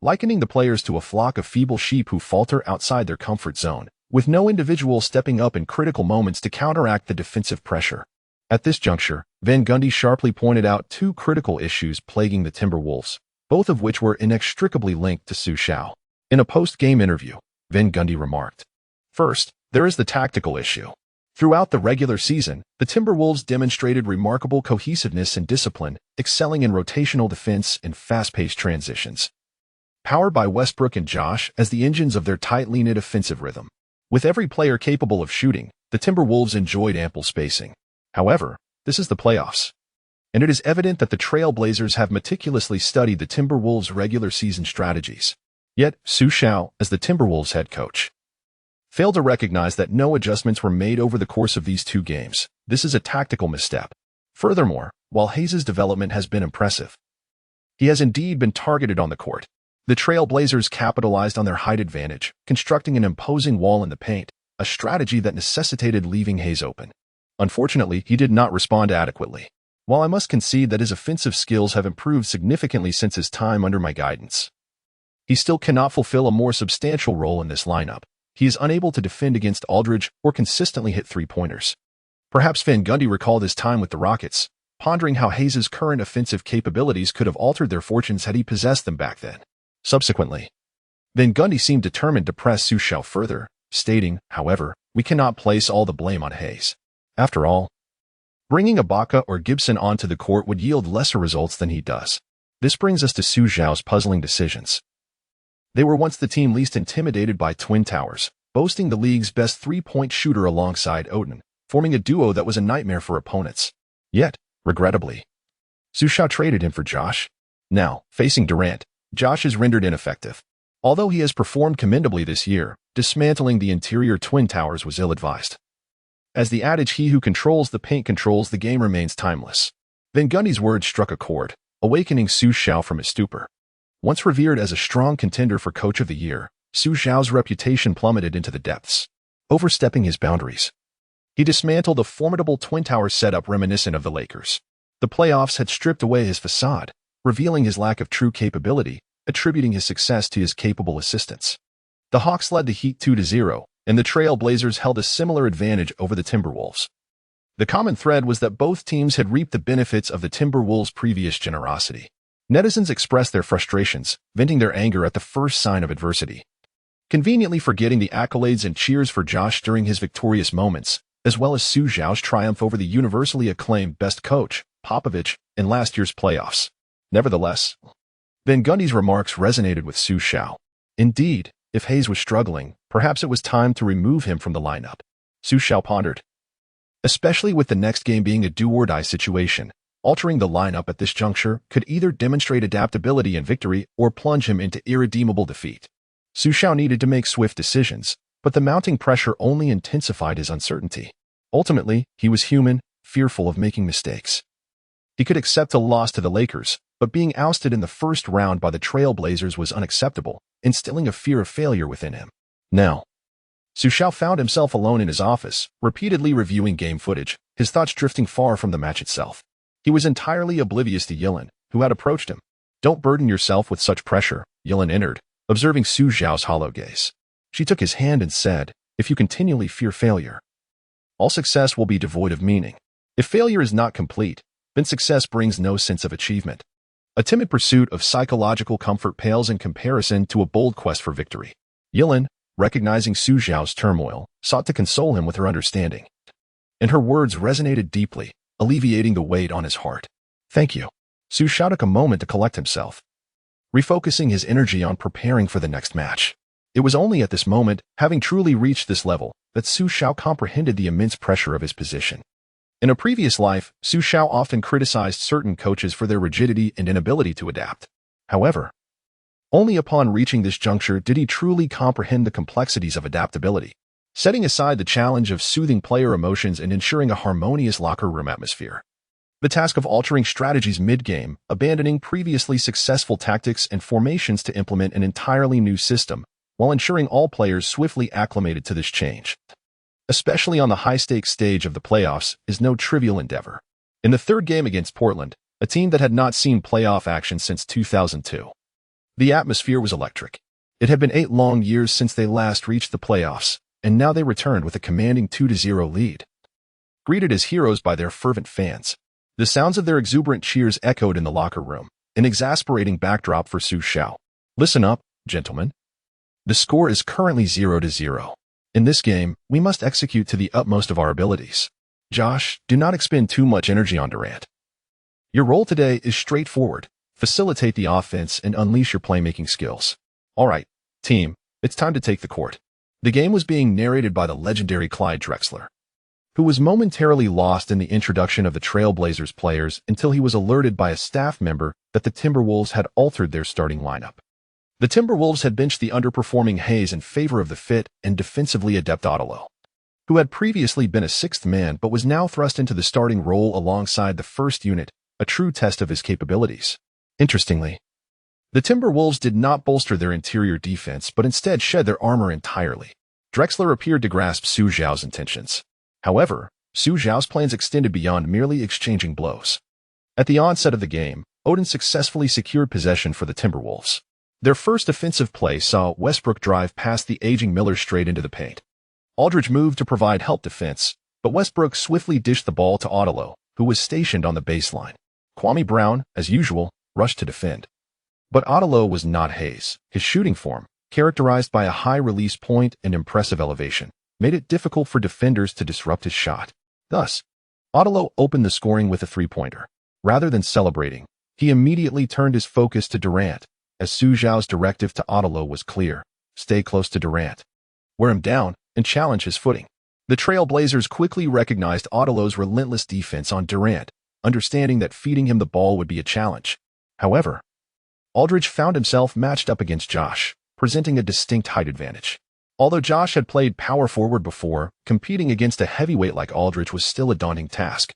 likening the players to a flock of feeble sheep who falter outside their comfort zone, with no individual stepping up in critical moments to counteract the defensive pressure. At this juncture, Van Gundy sharply pointed out 2 critical issues plaguing the Timberwolves, both of which were inextricably linked to Xu Xiao. In a post-game interview, Van Gundy remarked, "First, there is the tactical issue. Throughout the regular season, the Timberwolves demonstrated remarkable cohesiveness and discipline, excelling in rotational defense and fast-paced transitions, powered by Westbrook and Josh as the engines of their tightly knit offensive rhythm. With every player capable of shooting, the Timberwolves enjoyed ample spacing. However, this is the playoffs, and it is evident that the Trailblazers have meticulously studied the Timberwolves' regular season strategies. Yet, Xu Xiao, as the Timberwolves head coach, failed to recognize that no adjustments were made over the course of these 2 games. This is a tactical misstep. Furthermore, while Hayes' development has been impressive, he has indeed been targeted on the court. The Trailblazers capitalized on their height advantage, constructing an imposing wall in the paint, a strategy that necessitated leaving Hayes open. Unfortunately, he did not respond adequately. While I must concede that his offensive skills have improved significantly since his time under my guidance, he still cannot fulfill a more substantial role in this lineup. He is unable to defend against Aldridge or consistently hit 3-pointers. Perhaps Van Gundy recalled his time with the Rockets, pondering how Hayes' current offensive capabilities could have altered their fortunes had he possessed them back then. Subsequently, Van Gundy seemed determined to press Xu Xiao further, stating, however, "We cannot place all the blame on Hayes. After all, bringing Ibaka or Gibson onto the court would yield lesser results than he does." This brings us to Xu Xiao's puzzling decisions. They were once the team least intimidated by Twin Towers, boasting the league's best 3-point shooter alongside Odin, forming a duo that was a nightmare for opponents. Yet, regrettably, Xu Xiao traded him for Josh. Now, facing Durant, Josh is rendered ineffective. Although he has performed commendably this year, dismantling the interior Twin Towers was ill-advised. As the adage "he who controls the paint controls the game" remains timeless, Van Gundy's words struck a chord, awakening Xu Xiao from his stupor. Once revered as a strong contender for Coach of the Year, Xu Xiao's reputation plummeted into the depths. Overstepping his boundaries, he dismantled a formidable Twin Tower setup reminiscent of the Lakers. The playoffs had stripped away his facade, revealing his lack of true capability, attributing his success to his capable assistants. The Hawks led the Heat 2-0, and the Trailblazers held a similar advantage over the Timberwolves. The common thread was that both teams had reaped the benefits of the Timberwolves' previous generosity. Netizens expressed their frustrations, venting their anger at the first sign of adversity, conveniently forgetting the accolades and cheers for Josh during his victorious moments, as well as Xu Xiao's triumph over the universally acclaimed best coach, Popovich, in last year's playoffs. Nevertheless, Van Gundy's remarks resonated with Xu Xiao. Indeed, If Hayes was struggling, perhaps it was time to remove him from the lineup. Xu Xiao pondered. Especially with the next game being a do-or-die situation, altering the lineup at this juncture could either demonstrate adaptability and victory or plunge him into irredeemable defeat. Xu Xiao needed to make swift decisions, but the mounting pressure only intensified his uncertainty. Ultimately, he was human, fearful of making mistakes. He could accept a loss to the Lakers, but being ousted in the first round by the Trailblazers was unacceptable, instilling a fear of failure within him. Now, Xu Xiao found himself alone in his office, repeatedly reviewing game footage, his thoughts drifting far from the match itself. He was entirely oblivious to Yilin, who had approached him. "Don't burden yourself with such pressure," Yilin entered, observing Xu Xiao's hollow gaze. She took his hand and said, "If you continually fear failure, all success will be devoid of meaning. If failure is not complete, then success brings no sense of achievement. A timid pursuit of psychological comfort pales in comparison to a bold quest for victory." Yilin, recognizing Xu Xiao's turmoil, sought to console him with her understanding. And her words resonated deeply, alleviating the weight on his heart. "Thank you." Xu Xiao took a moment to collect himself, refocusing his energy on preparing for the next match. It was only at this moment, having truly reached this level, that Xu Xiao comprehended the immense pressure of his position. In a previous life, Xu Xiao often criticized certain coaches for their rigidity and inability to adapt. However, only upon reaching this juncture did he truly comprehend the complexities of adaptability. Setting aside the challenge of soothing player emotions and ensuring a harmonious locker room atmosphere, the task of altering strategies mid-game, abandoning previously successful tactics and formations to implement an entirely new system, while ensuring all players swiftly acclimated to this change, especially on the high-stakes stage of the playoffs, is no trivial endeavor. In the third game against Portland, a team that had not seen playoff action since 2002, the atmosphere was electric. It had been 8 long years since they last reached the playoffs, and now they returned with a commanding 2-0 lead. Greeted as heroes by their fervent fans, the sounds of their exuberant cheers echoed in the locker room, an exasperating backdrop for Xu Xiao. "Listen up, gentlemen. The score is currently 0-0. In this game, we must execute to the utmost of our abilities. Josh, do not expend too much energy on Durant. Your role today is straightforward. Facilitate the offense and unleash your playmaking skills. All right, team, it's time to take the court." The game was being narrated by the legendary Clyde Drexler, who was momentarily lost in the introduction of the Trailblazers players until he was alerted by a staff member that the Timberwolves had altered their starting lineup. The Timberwolves had benched the underperforming Hayes in favor of the fit and defensively adept Ottolo, who had previously been a sixth man but was now thrust into the starting role alongside the first unit, a true test of his capabilities. Interestingly, the Timberwolves did not bolster their interior defense but instead shed their armor entirely. Drexler appeared to grasp Xu Xiao's intentions. However, Xu Xiao's plans extended beyond merely exchanging blows. At the onset of the game, Odin successfully secured possession for the Timberwolves. Their first offensive play saw Westbrook drive past the aging Miller straight into the paint. Aldridge moved to provide help defense, but Westbrook swiftly dished the ball to Ottolo, who was stationed on the baseline. Kwame Brown, as usual, rushed to defend. But Ottolo was not Hayes. His shooting form, characterized by a high release point and impressive elevation, made it difficult for defenders to disrupt his shot. Thus, Ottolo opened the scoring with a three-pointer. Rather than celebrating, he immediately turned his focus to Durant, as Xu Xiao's directive to Ottolo was clear: stay close to Durant, wear him down, and challenge his footing. The Trailblazers quickly recognized Ottolo's relentless defense on Durant, understanding that feeding him the ball would be a challenge. However, Aldridge found himself matched up against Josh, presenting a distinct height advantage. Although Josh had played power forward before, competing against a heavyweight like Aldridge was still a daunting task.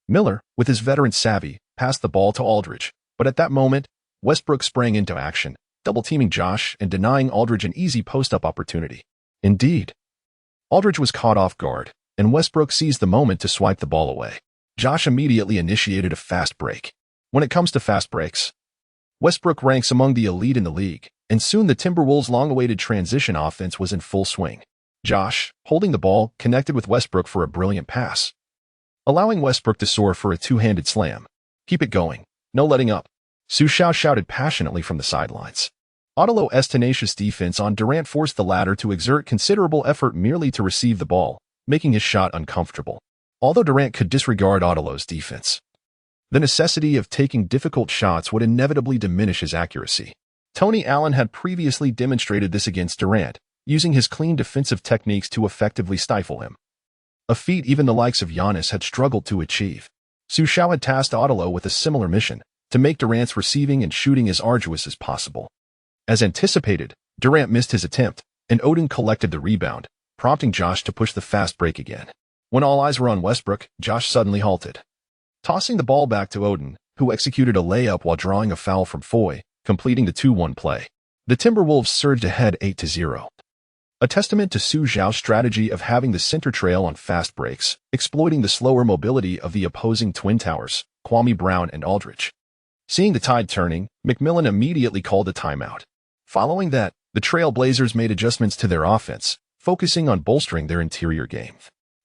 Miller, with his veteran savvy, passed the ball to Aldridge, but at that moment, Westbrook sprang into action, double-teaming Josh and denying Aldridge an easy post-up opportunity. Indeed, Aldridge was caught off guard, and Westbrook seized the moment to swipe the ball away. Josh immediately initiated a fast break. When it comes to fast breaks, Westbrook ranks among the elite in the league, and soon the Timberwolves' long-awaited transition offense was in full swing. Josh, holding the ball, connected with Westbrook for a brilliant pass, allowing Westbrook to soar for a two-handed slam. "Keep it going. No letting up," Xu Xiao shouted passionately from the sidelines. Ottolo's tenacious defense on Durant forced the latter to exert considerable effort merely to receive the ball, making his shot uncomfortable. Although Durant could disregard Ottolo's defense, the necessity of taking difficult shots would inevitably diminish his accuracy. Tony Allen had previously demonstrated this against Durant, using his clean defensive techniques to effectively stifle him. A feat even the likes of Giannis had struggled to achieve. Xu Xiao had tasked Otelo with a similar mission, to make Durant's receiving and shooting as arduous as possible. As anticipated, Durant missed his attempt, and Odin collected the rebound, prompting Josh to push the fast break again. When all eyes were on Westbrook, Josh suddenly halted. Tossing the ball back to Odin, who executed a layup while drawing a foul from Foy, completing the 2-1 play. The Timberwolves surged ahead 8-0. A testament to Xu Xiao's strategy of having the center trail on fast breaks, exploiting the slower mobility of the opposing Twin Towers, Kwame Brown and Aldridge. Seeing the tide turning, McMillan immediately called a timeout. Following that, the Trail Blazers made adjustments to their offense, focusing on bolstering their interior game.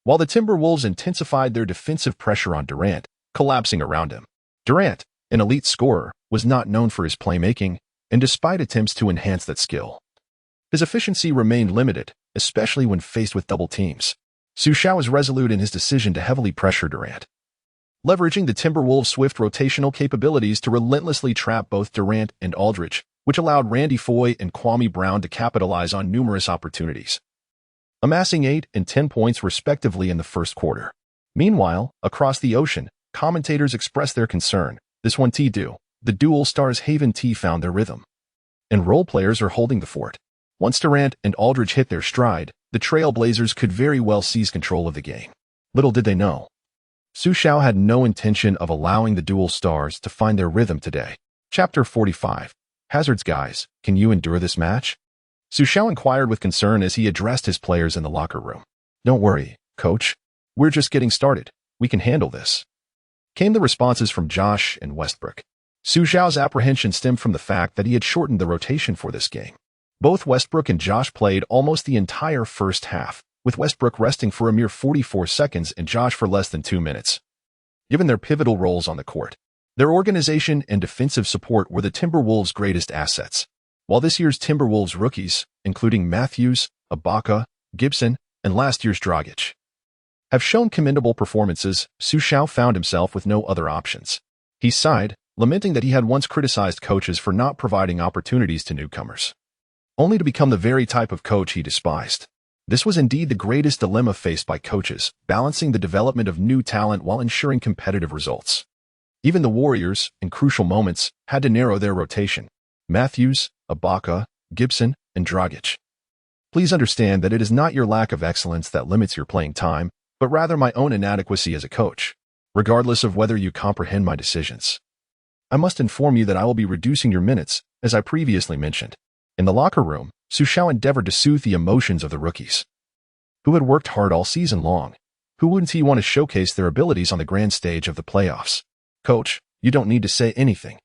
While the Timberwolves intensified their defensive pressure on Durant, collapsing around him. Durant, an elite scorer, was not known for his playmaking, and despite attempts to enhance that skill, his efficiency remained limited, especially when faced with double teams. Xu Xiao was resolute in his decision to heavily pressure Durant, leveraging the Timberwolves' swift rotational capabilities to relentlessly trap both Durant and Aldridge, which allowed Randy Foy and Kwame Brown to capitalize on numerous opportunities, amassing 8 and 10 points respectively in the first quarter. Meanwhile, across the ocean, commentators expressed their concern. This one T-do, the dual stars Haven T found their rhythm, and role players are holding the fort. Once Durant and Aldridge hit their stride, the Trail Blazers could very well seize control of the game. Little did they know, Xu Xiao had no intention of allowing the dual stars to find their rhythm today. Chapter 45. Hazards guys, can you endure this match? Xu Xiao inquired with concern as he addressed his players in the locker room. Don't worry, coach. We're just getting started. We can handle this, came the responses from Josh and Westbrook. Xu Xiao's apprehension stemmed from the fact that he had shortened the rotation for this game. Both Westbrook and Josh played almost the entire first half, with Westbrook resting for a mere 44 seconds and Josh for less than 2 minutes. Given their pivotal roles on the court, their organization and defensive support were the Timberwolves' greatest assets. While this year's Timberwolves rookies, including Matthews, Ibaka, Gibson, and last year's Dragic, have shown commendable performances, Xu Xiao found himself with no other options. He sighed, lamenting that he had once criticized coaches for not providing opportunities to newcomers, only to become the very type of coach he despised. This was indeed the greatest dilemma faced by coaches, balancing the development of new talent while ensuring competitive results. Even the Warriors, in crucial moments, had to narrow their rotation. Matthews, Ibaka, Gibson, and Dragic. Please understand that it is not your lack of excellence that limits your playing time, but rather my own inadequacy as a coach, regardless of whether you comprehend my decisions. I must inform you that I will be reducing your minutes, as I previously mentioned. In the locker room, Xu Xiao endeavored to soothe the emotions of the rookies, who had worked hard all season long. Who wouldn't he want to showcase their abilities on the grand stage of the playoffs? Coach, you don't need to say anything.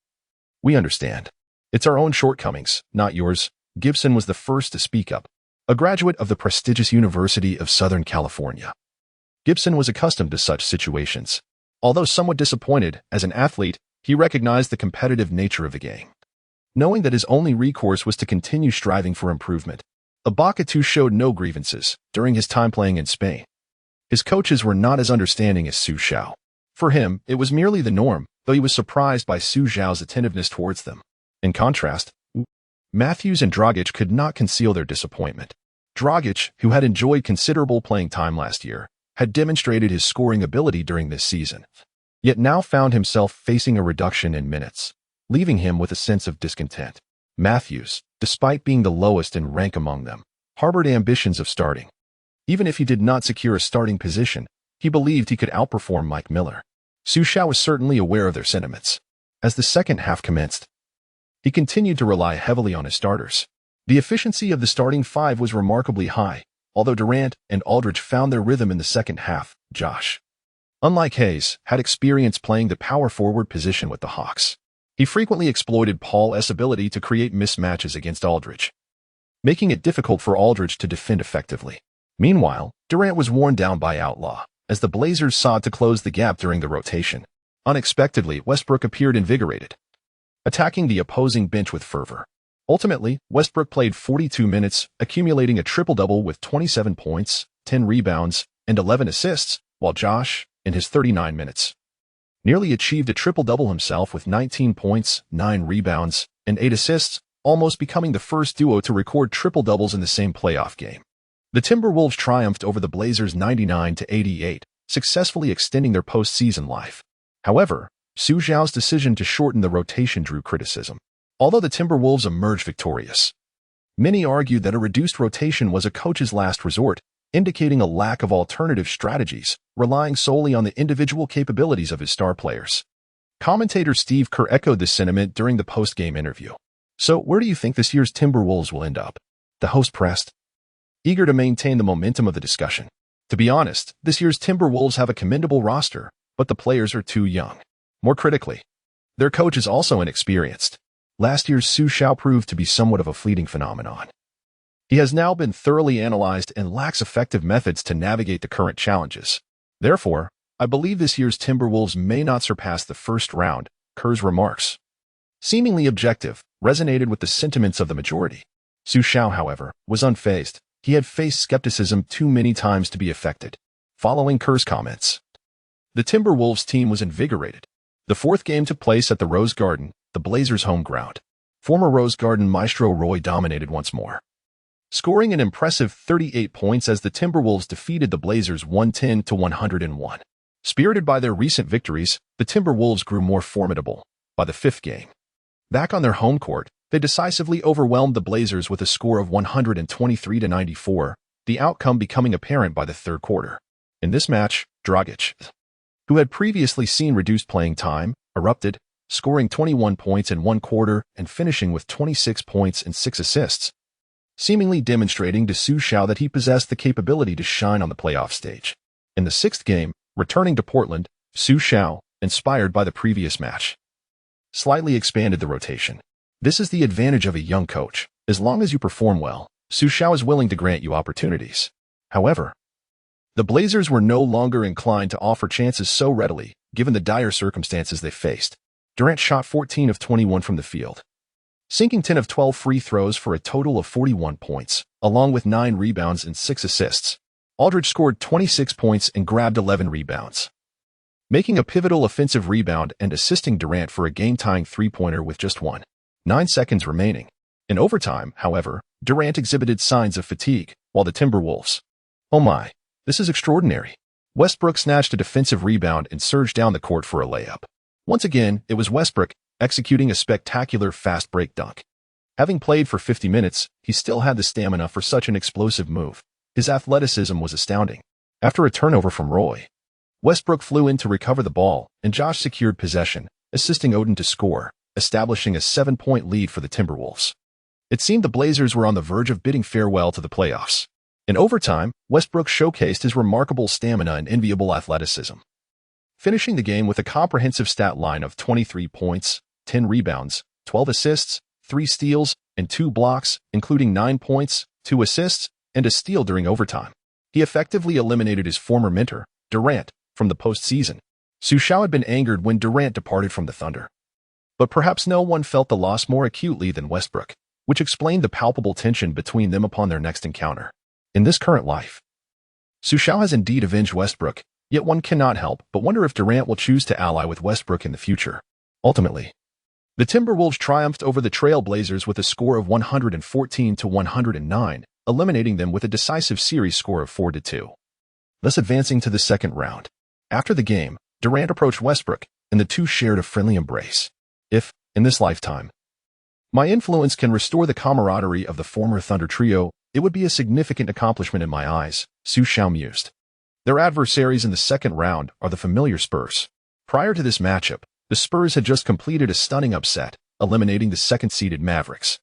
We understand. It's our own shortcomings, not yours. Gibson was the first to speak up, a graduate of the prestigious University of Southern California. Gibson was accustomed to such situations. Although somewhat disappointed, as an athlete, he recognized the competitive nature of the game, knowing that his only recourse was to continue striving for improvement. Ibaka too showed no grievances during his time playing in Spain. His coaches were not as understanding as Xu Xiao. For him, it was merely the norm, though he was surprised by Xu Xiao's attentiveness towards them. In contrast, Matthews and Dragic could not conceal their disappointment. Dragic, who had enjoyed considerable playing time last year, had demonstrated his scoring ability during this season, yet now found himself facing a reduction in minutes, leaving him with a sense of discontent. Matthews, despite being the lowest in rank among them, harbored ambitions of starting. Even if he did not secure a starting position, he believed he could outperform Mike Miller. Xu Xiao was certainly aware of their sentiments. As the second half commenced, he continued to rely heavily on his starters. The efficiency of the starting five was remarkably high, although Durant and Aldridge found their rhythm in the second half. Josh, unlike Hayes, had experience playing the power forward position with the Hawks. He frequently exploited Paul's ability to create mismatches against Aldridge, making it difficult for Aldridge to defend effectively. Meanwhile, Durant was worn down by Outlaw, as the Blazers sought to close the gap during the rotation. Unexpectedly, Westbrook appeared invigorated, attacking the opposing bench with fervor. Ultimately, Westbrook played 42 minutes, accumulating a triple-double with 27 points, 10 rebounds, and 11 assists, while Josh, in his 39 minutes, nearly achieved a triple-double himself with 19 points, 9 rebounds, and 8 assists, almost becoming the first duo to record triple-doubles in the same playoff game. The Timberwolves triumphed over the Blazers 99-88, successfully extending their postseason life. However, Xu Xiao's decision to shorten the rotation drew criticism. Although the Timberwolves emerged victorious, many argued that a reduced rotation was a coach's last resort, indicating a lack of alternative strategies, relying solely on the individual capabilities of his star players. Commentator Steve Kerr echoed this sentiment during the post-game interview. So, where do you think this year's Timberwolves will end up? The host pressed, eager to maintain the momentum of the discussion. To be honest, this year's Timberwolves have a commendable roster, but the players are too young. More critically, their coach is also inexperienced. Last year's Xu Xiao proved to be somewhat of a fleeting phenomenon. He has now been thoroughly analyzed and lacks effective methods to navigate the current challenges. Therefore, I believe this year's Timberwolves may not surpass the first round, Kerr's remarks, seemingly objective, resonated with the sentiments of the majority. Xu Xiao, however, was unfazed. He had faced skepticism too many times to be affected. Following Kerr's comments, the Timberwolves team was invigorated. The fourth game took place at the Rose Garden, the Blazers' home ground. Former Rose Garden maestro Roy dominated once more, scoring an impressive 38 points as the Timberwolves defeated the Blazers 110-101. Spirited by their recent victories, the Timberwolves grew more formidable. By the fifth game, back on their home court, they decisively overwhelmed the Blazers with a score of 123-94, the outcome becoming apparent by the third quarter. In this match, Dragic, who had previously seen reduced playing time, erupted, scoring 21 points in one quarter and finishing with 26 points and 6 assists, seemingly demonstrating to Xu Xiao that he possessed the capability to shine on the playoff stage. In the sixth game, returning to Portland, Xu Xiao, inspired by the previous match, slightly expanded the rotation. This is the advantage of a young coach. As long as you perform well, Xu Xiao is willing to grant you opportunities. However, the Blazers were no longer inclined to offer chances so readily, given the dire circumstances they faced. Durant shot 14 of 21 from the field, sinking 10 of 12 free throws for a total of 41 points, along with 9 rebounds and 6 assists. Aldridge scored 26 points and grabbed 11 rebounds, making a pivotal offensive rebound and assisting Durant for a game-tying three-pointer with just 9 seconds remaining. In overtime, however, Durant exhibited signs of fatigue, while the Timberwolves, oh my, this is extraordinary. Westbrook snatched a defensive rebound and surged down the court for a layup. Once again, it was Westbrook executing a spectacular fast break dunk. Having played for 50 minutes, he still had the stamina for such an explosive move. His athleticism was astounding. After a turnover from Roy, Westbrook flew in to recover the ball, and Josh secured possession, assisting Odin to score, establishing a 7-point lead for the Timberwolves. It seemed the Blazers were on the verge of bidding farewell to the playoffs. In overtime, Westbrook showcased his remarkable stamina and enviable athleticism, finishing the game with a comprehensive stat line of 23 points, 10 rebounds, 12 assists, 3 steals, and 2 blocks, including 9 points, 2 assists, and a steal during overtime. He effectively eliminated his former mentor, Durant, from the postseason. Xu Xiao had been angered when Durant departed from the Thunder, but perhaps no one felt the loss more acutely than Westbrook, which explained the palpable tension between them upon their next encounter. In this current life, Xu Xiao has indeed avenged Westbrook, yet one cannot help but wonder if Durant will choose to ally with Westbrook in the future. Ultimately, the Timberwolves triumphed over the Trail Blazers with a score of 114-109, eliminating them with a decisive series score of 4-2, thus advancing to the second round. After the game, Durant approached Westbrook, and the two shared a friendly embrace. If, in this lifetime, my influence can restore the camaraderie of the former Thunder trio, it would be a significant accomplishment in my eyes, Xu Xiao mused. Their adversaries in the second round are the familiar Spurs. Prior to this matchup, the Spurs had just completed a stunning upset, eliminating the second-seeded Mavericks.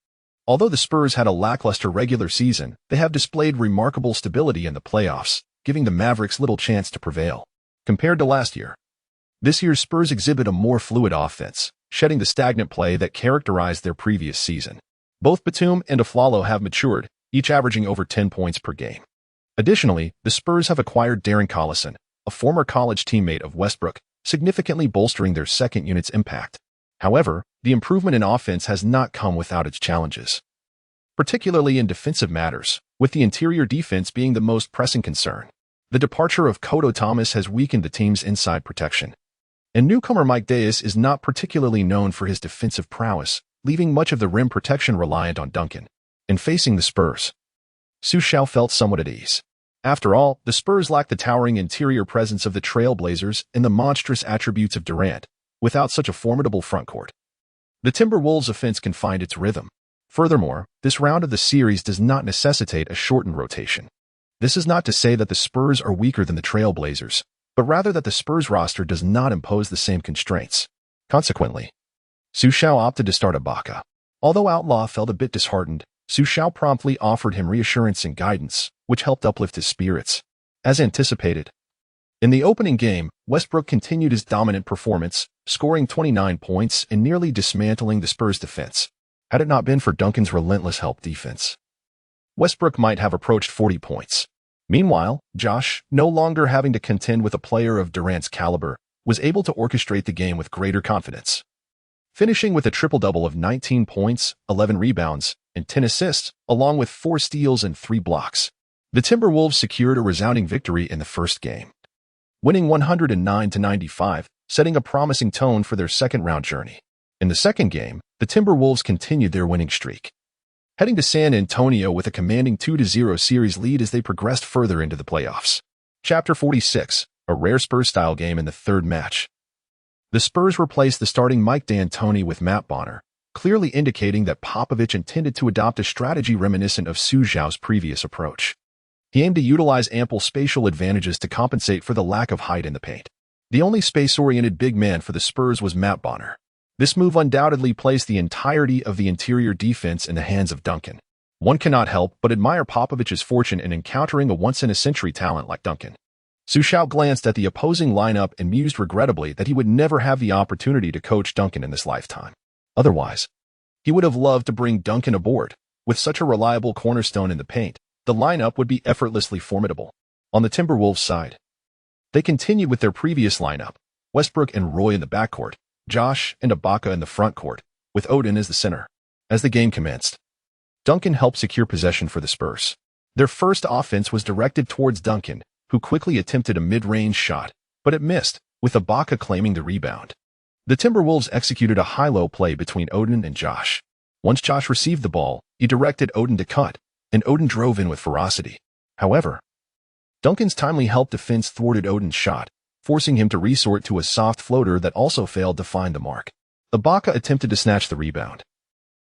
Although the Spurs had a lackluster regular season, they have displayed remarkable stability in the playoffs, giving the Mavericks little chance to prevail. Compared to last year, this year's Spurs exhibit a more fluid offense, shedding the stagnant play that characterized their previous season. Both Batum and Afflalo have matured, each averaging over 10 points per game. Additionally, the Spurs have acquired Darren Collison, a former college teammate of Westbrook, significantly bolstering their second unit's impact. However, the improvement in offense has not come without its challenges, particularly in defensive matters, with the interior defense being the most pressing concern. The departure of Kodo Thomas has weakened the team's inside protection, and newcomer Mike Davis is not particularly known for his defensive prowess, leaving much of the rim protection reliant on Duncan. In facing the Spurs, Xu Xiao felt somewhat at ease. After all, the Spurs lacked the towering interior presence of the Trailblazers and the monstrous attributes of Durant, without such a formidable frontcourt. The Timberwolves' offense can find its rhythm. Furthermore, this round of the series does not necessitate a shortened rotation. This is not to say that the Spurs are weaker than the Trailblazers, but rather that the Spurs roster does not impose the same constraints. Consequently, Xu Xiao opted to start Ibaka. Although Outlaw felt a bit disheartened, Xu Xiao promptly offered him reassurance and guidance, which helped uplift his spirits. As anticipated, in the opening game, Westbrook continued his dominant performance, scoring 29 points and nearly dismantling the Spurs' defense. Had it not been for Duncan's relentless help defense, Westbrook might have approached 40 points. Meanwhile, Josh, no longer having to contend with a player of Durant's caliber, was able to orchestrate the game with greater confidence, finishing with a triple-double of 19 points, 11 rebounds, and 10 assists, along with 4 steals and 3 blocks. The Timberwolves secured a resounding victory in the first game, winning 109-95, setting a promising tone for their second-round journey. In the second game, the Timberwolves continued their winning streak, heading to San Antonio with a commanding 2-0 series lead as they progressed further into the playoffs. Chapter 46, a rare Spurs-style game in the third match. The Spurs replaced the starting Mike D'Antoni with Matt Bonner, clearly indicating that Popovich intended to adopt a strategy reminiscent of Xu Xiao's previous approach. He aimed to utilize ample spatial advantages to compensate for the lack of height in the paint. The only space-oriented big man for the Spurs was Matt Bonner. This move undoubtedly placed the entirety of the interior defense in the hands of Duncan. One cannot help but admire Popovich's fortune in encountering a once-in-a-century talent like Duncan. Xu Xiao glanced at the opposing lineup and mused regrettably that he would never have the opportunity to coach Duncan in this lifetime. Otherwise, he would have loved to bring Duncan aboard. With such a reliable cornerstone in the paint, the lineup would be effortlessly formidable. On the Timberwolves side, they continued with their previous lineup, Westbrook and Roy in the backcourt, Josh and Ibaka in the frontcourt, with Odin as the center. As the game commenced, Duncan helped secure possession for the Spurs. Their first offense was directed towards Duncan, who quickly attempted a mid-range shot, but it missed, with Ibaka claiming the rebound. The Timberwolves executed a high-low play between Odin and Josh. Once Josh received the ball, he directed Odin to cut, and Odin drove in with ferocity. However, Duncan's timely help defense thwarted Odin's shot, forcing him to resort to a soft floater that also failed to find the mark. Ibaka attempted to snatch the rebound,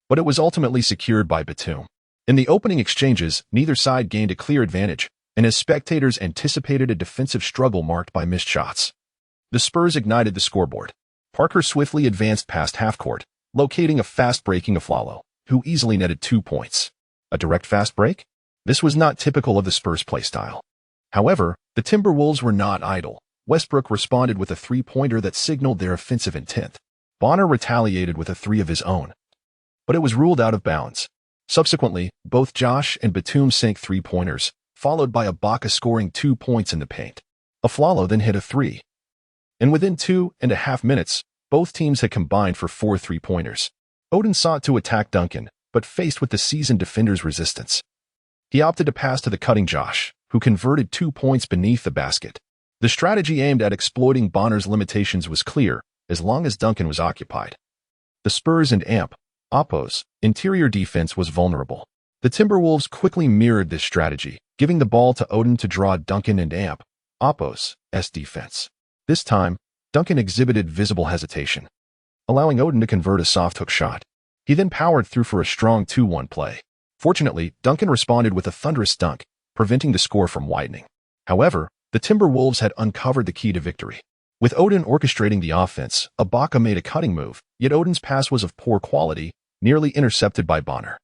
but it was ultimately secured by Batum. In the opening exchanges, neither side gained a clear advantage, and as spectators anticipated a defensive struggle marked by missed shots, the Spurs ignited the scoreboard. Parker swiftly advanced past half-court, locating a fast-breaking Aflalo, who easily netted 2 points. A direct fast break? This was not typical of the Spurs' playstyle. However, the Timberwolves were not idle. Westbrook responded with a three-pointer that signaled their offensive intent. Bonner retaliated with a three of his own, but it was ruled out of bounds. Subsequently, both Josh and Batum sank three-pointers, followed by Ibaka scoring 2 points in the paint. Aflalo then hit a three. And within 2.5 minutes, both teams had combined for 4 three-pointers. Odin sought to attack Duncan, but faced with the seasoned defender's resistance, he opted to pass to the cutting Josh, who converted 2 points beneath the basket. The strategy aimed at exploiting Bonner's limitations was clear, as long as Duncan was occupied. The Spurs and Oppo's interior defense was vulnerable. The Timberwolves quickly mirrored this strategy, giving the ball to Odin to draw Duncan and Oppo's defense. This time, Duncan exhibited visible hesitation, allowing Odin to convert a soft hook shot. He then powered through for a strong 2-1 play. Fortunately, Duncan responded with a thunderous dunk, preventing the score from widening. However, the Timberwolves had uncovered the key to victory. With Odin orchestrating the offense, Ibaka made a cutting move, yet Odin's pass was of poor quality, nearly intercepted by Bonner.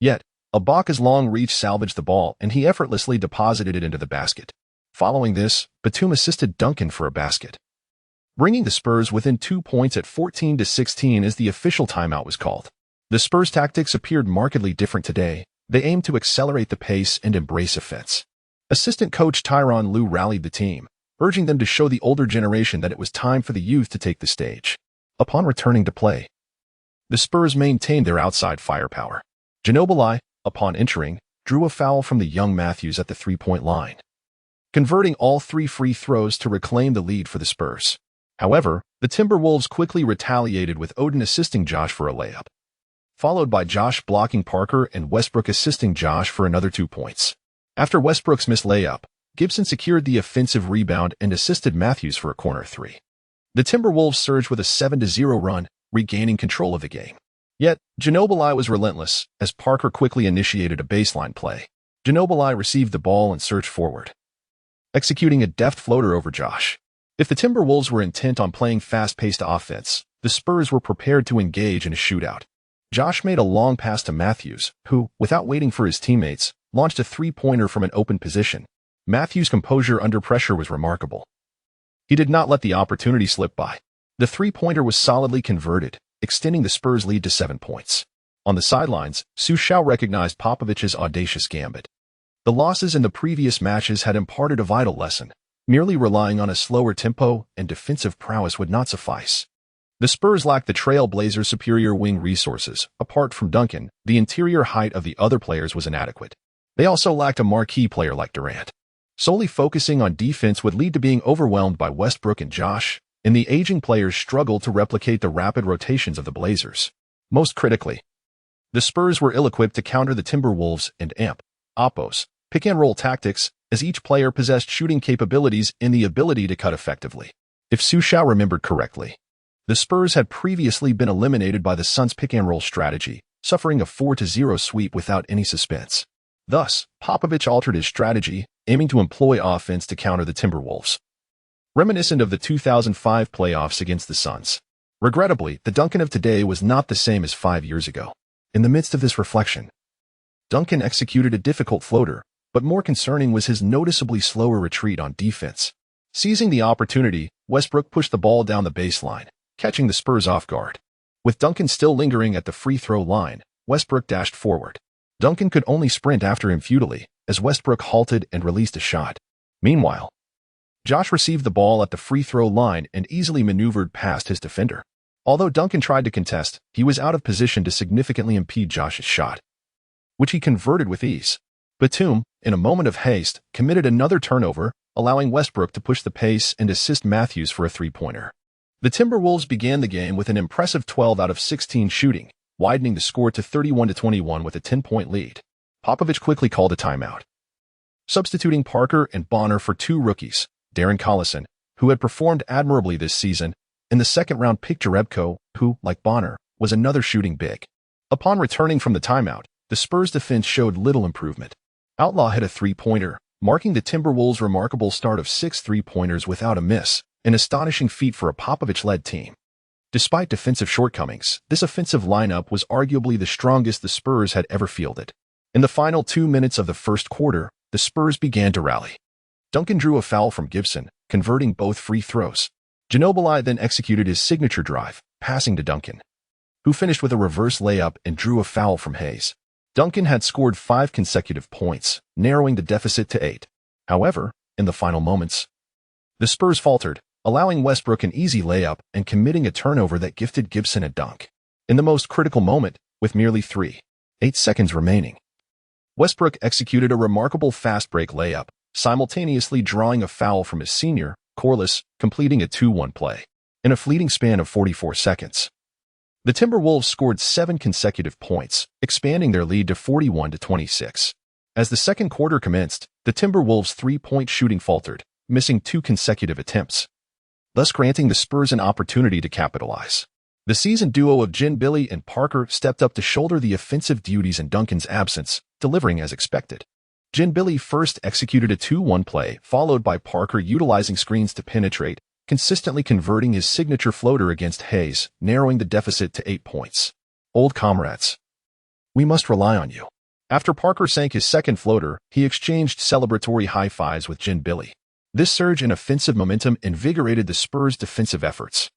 Yet, Ibaka's long reach salvaged the ball, and he effortlessly deposited it into the basket. Following this, Batum assisted Duncan for a basket, bringing the Spurs within 2 points at 14-16 as the official timeout was called. The Spurs' tactics appeared markedly different today. They aimed to accelerate the pace and embrace offense. Assistant coach Tyronn Lue rallied the team, urging them to show the older generation that it was time for the youth to take the stage. Upon returning to play, the Spurs maintained their outside firepower. Ginobili, upon entering, drew a foul from the young Matthews at the three-point line, converting all 3 free throws to reclaim the lead for the Spurs. However, the Timberwolves quickly retaliated with Odin assisting Josh for a layup. followed by Josh blocking Parker and Westbrook assisting Josh for another 2 points. After Westbrook's missed layup, Gibson secured the offensive rebound and assisted Matthews for a corner three. The Timberwolves surged with a 7-0 run, regaining control of the game. Yet, Ginobili was relentless, as Parker quickly initiated a baseline play. Ginobili received the ball and surged forward, executing a deft floater over Josh. If the Timberwolves were intent on playing fast-paced offense, the Spurs were prepared to engage in a shootout. Josh made a long pass to Matthews, who, without waiting for his teammates, launched a three-pointer from an open position. Matthews' composure under pressure was remarkable. He did not let the opportunity slip by. The three-pointer was solidly converted, extending the Spurs' lead to 7 points. On the sidelines, Xu Xiao recognized Popovich's audacious gambit. The losses in the previous matches had imparted a vital lesson. Merely relying on a slower tempo and defensive prowess would not suffice. The Spurs lacked the Trailblazers' superior wing resources. Apart from Duncan, the interior height of the other players was inadequate. They also lacked a marquee player like Durant. Solely focusing on defense would lead to being overwhelmed by Westbrook and Josh, and the aging players struggled to replicate the rapid rotations of the Blazers. Most critically, the Spurs were ill-equipped to counter the Timberwolves and Oppo's pick-and-roll tactics, as each player possessed shooting capabilities and the ability to cut effectively. If Xu Xiao remembered correctly, the Spurs had previously been eliminated by the Suns' pick-and-roll strategy, suffering a 4-0 sweep without any suspense. Thus, Popovich altered his strategy, aiming to employ offense to counter the Timberwolves. Reminiscent of the 2005 playoffs against the Suns. Regrettably, the Duncan of today was not the same as 5 years ago. In the midst of this reflection, Duncan executed a difficult floater, but more concerning was his noticeably slower retreat on defense. Seizing the opportunity, Westbrook pushed the ball down the baseline, catching the Spurs off guard. With Duncan still lingering at the free throw line, Westbrook dashed forward. Duncan could only sprint after him futilely, as Westbrook halted and released a shot. Meanwhile, Josh received the ball at the free throw line and easily maneuvered past his defender. Although Duncan tried to contest, he was out of position to significantly impede Josh's shot, which he converted with ease. Batum, in a moment of haste, committed another turnover, allowing Westbrook to push the pace and assist Matthews for a three-pointer. The Timberwolves began the game with an impressive 12 out of 16 shooting, widening the score to 31-21 with a 10-point lead. Popovich quickly called a timeout, substituting Parker and Bonner for two rookies, Darren Collison, who had performed admirably this season, and the second-round pick Jerebko, who, like Bonner, was another shooting big. Upon returning from the timeout, the Spurs' defense showed little improvement. Outlaw hit a three-pointer, marking the Timberwolves' remarkable start of 6 three-pointers without a miss, an astonishing feat for a Popovich-led team. Despite defensive shortcomings, this offensive lineup was arguably the strongest the Spurs had ever fielded. In the final 2 minutes of the first quarter, the Spurs began to rally. Duncan drew a foul from Gibson, converting both free throws. Ginobili then executed his signature drive, passing to Duncan, who finished with a reverse layup and drew a foul from Hayes. Duncan had scored 5 consecutive points, narrowing the deficit to 8. However, in the final moments, the Spurs faltered, allowing Westbrook an easy layup and committing a turnover that gifted Gibson a dunk. In the most critical moment, with merely 3.8 seconds remaining, Westbrook executed a remarkable fast-break layup, simultaneously drawing a foul from his senior, Corliss, completing a 2-1 play. In a fleeting span of 44 seconds, the Timberwolves scored 7 consecutive points, expanding their lead to 41-26. As the second quarter commenced, the Timberwolves' three-point shooting faltered, missing 2 consecutive attempts, thus granting the Spurs an opportunity to capitalize. The seasoned duo of Ginobili and Parker stepped up to shoulder the offensive duties in Duncan's absence, delivering as expected. Ginobili first executed a 2-1 play, followed by Parker utilizing screens to penetrate, consistently converting his signature floater against Hayes, narrowing the deficit to 8 points. Old comrades, we must rely on you. After Parker sank his second floater, he exchanged celebratory high-fives with Ginobili. This surge in offensive momentum invigorated the Spurs' defensive efforts.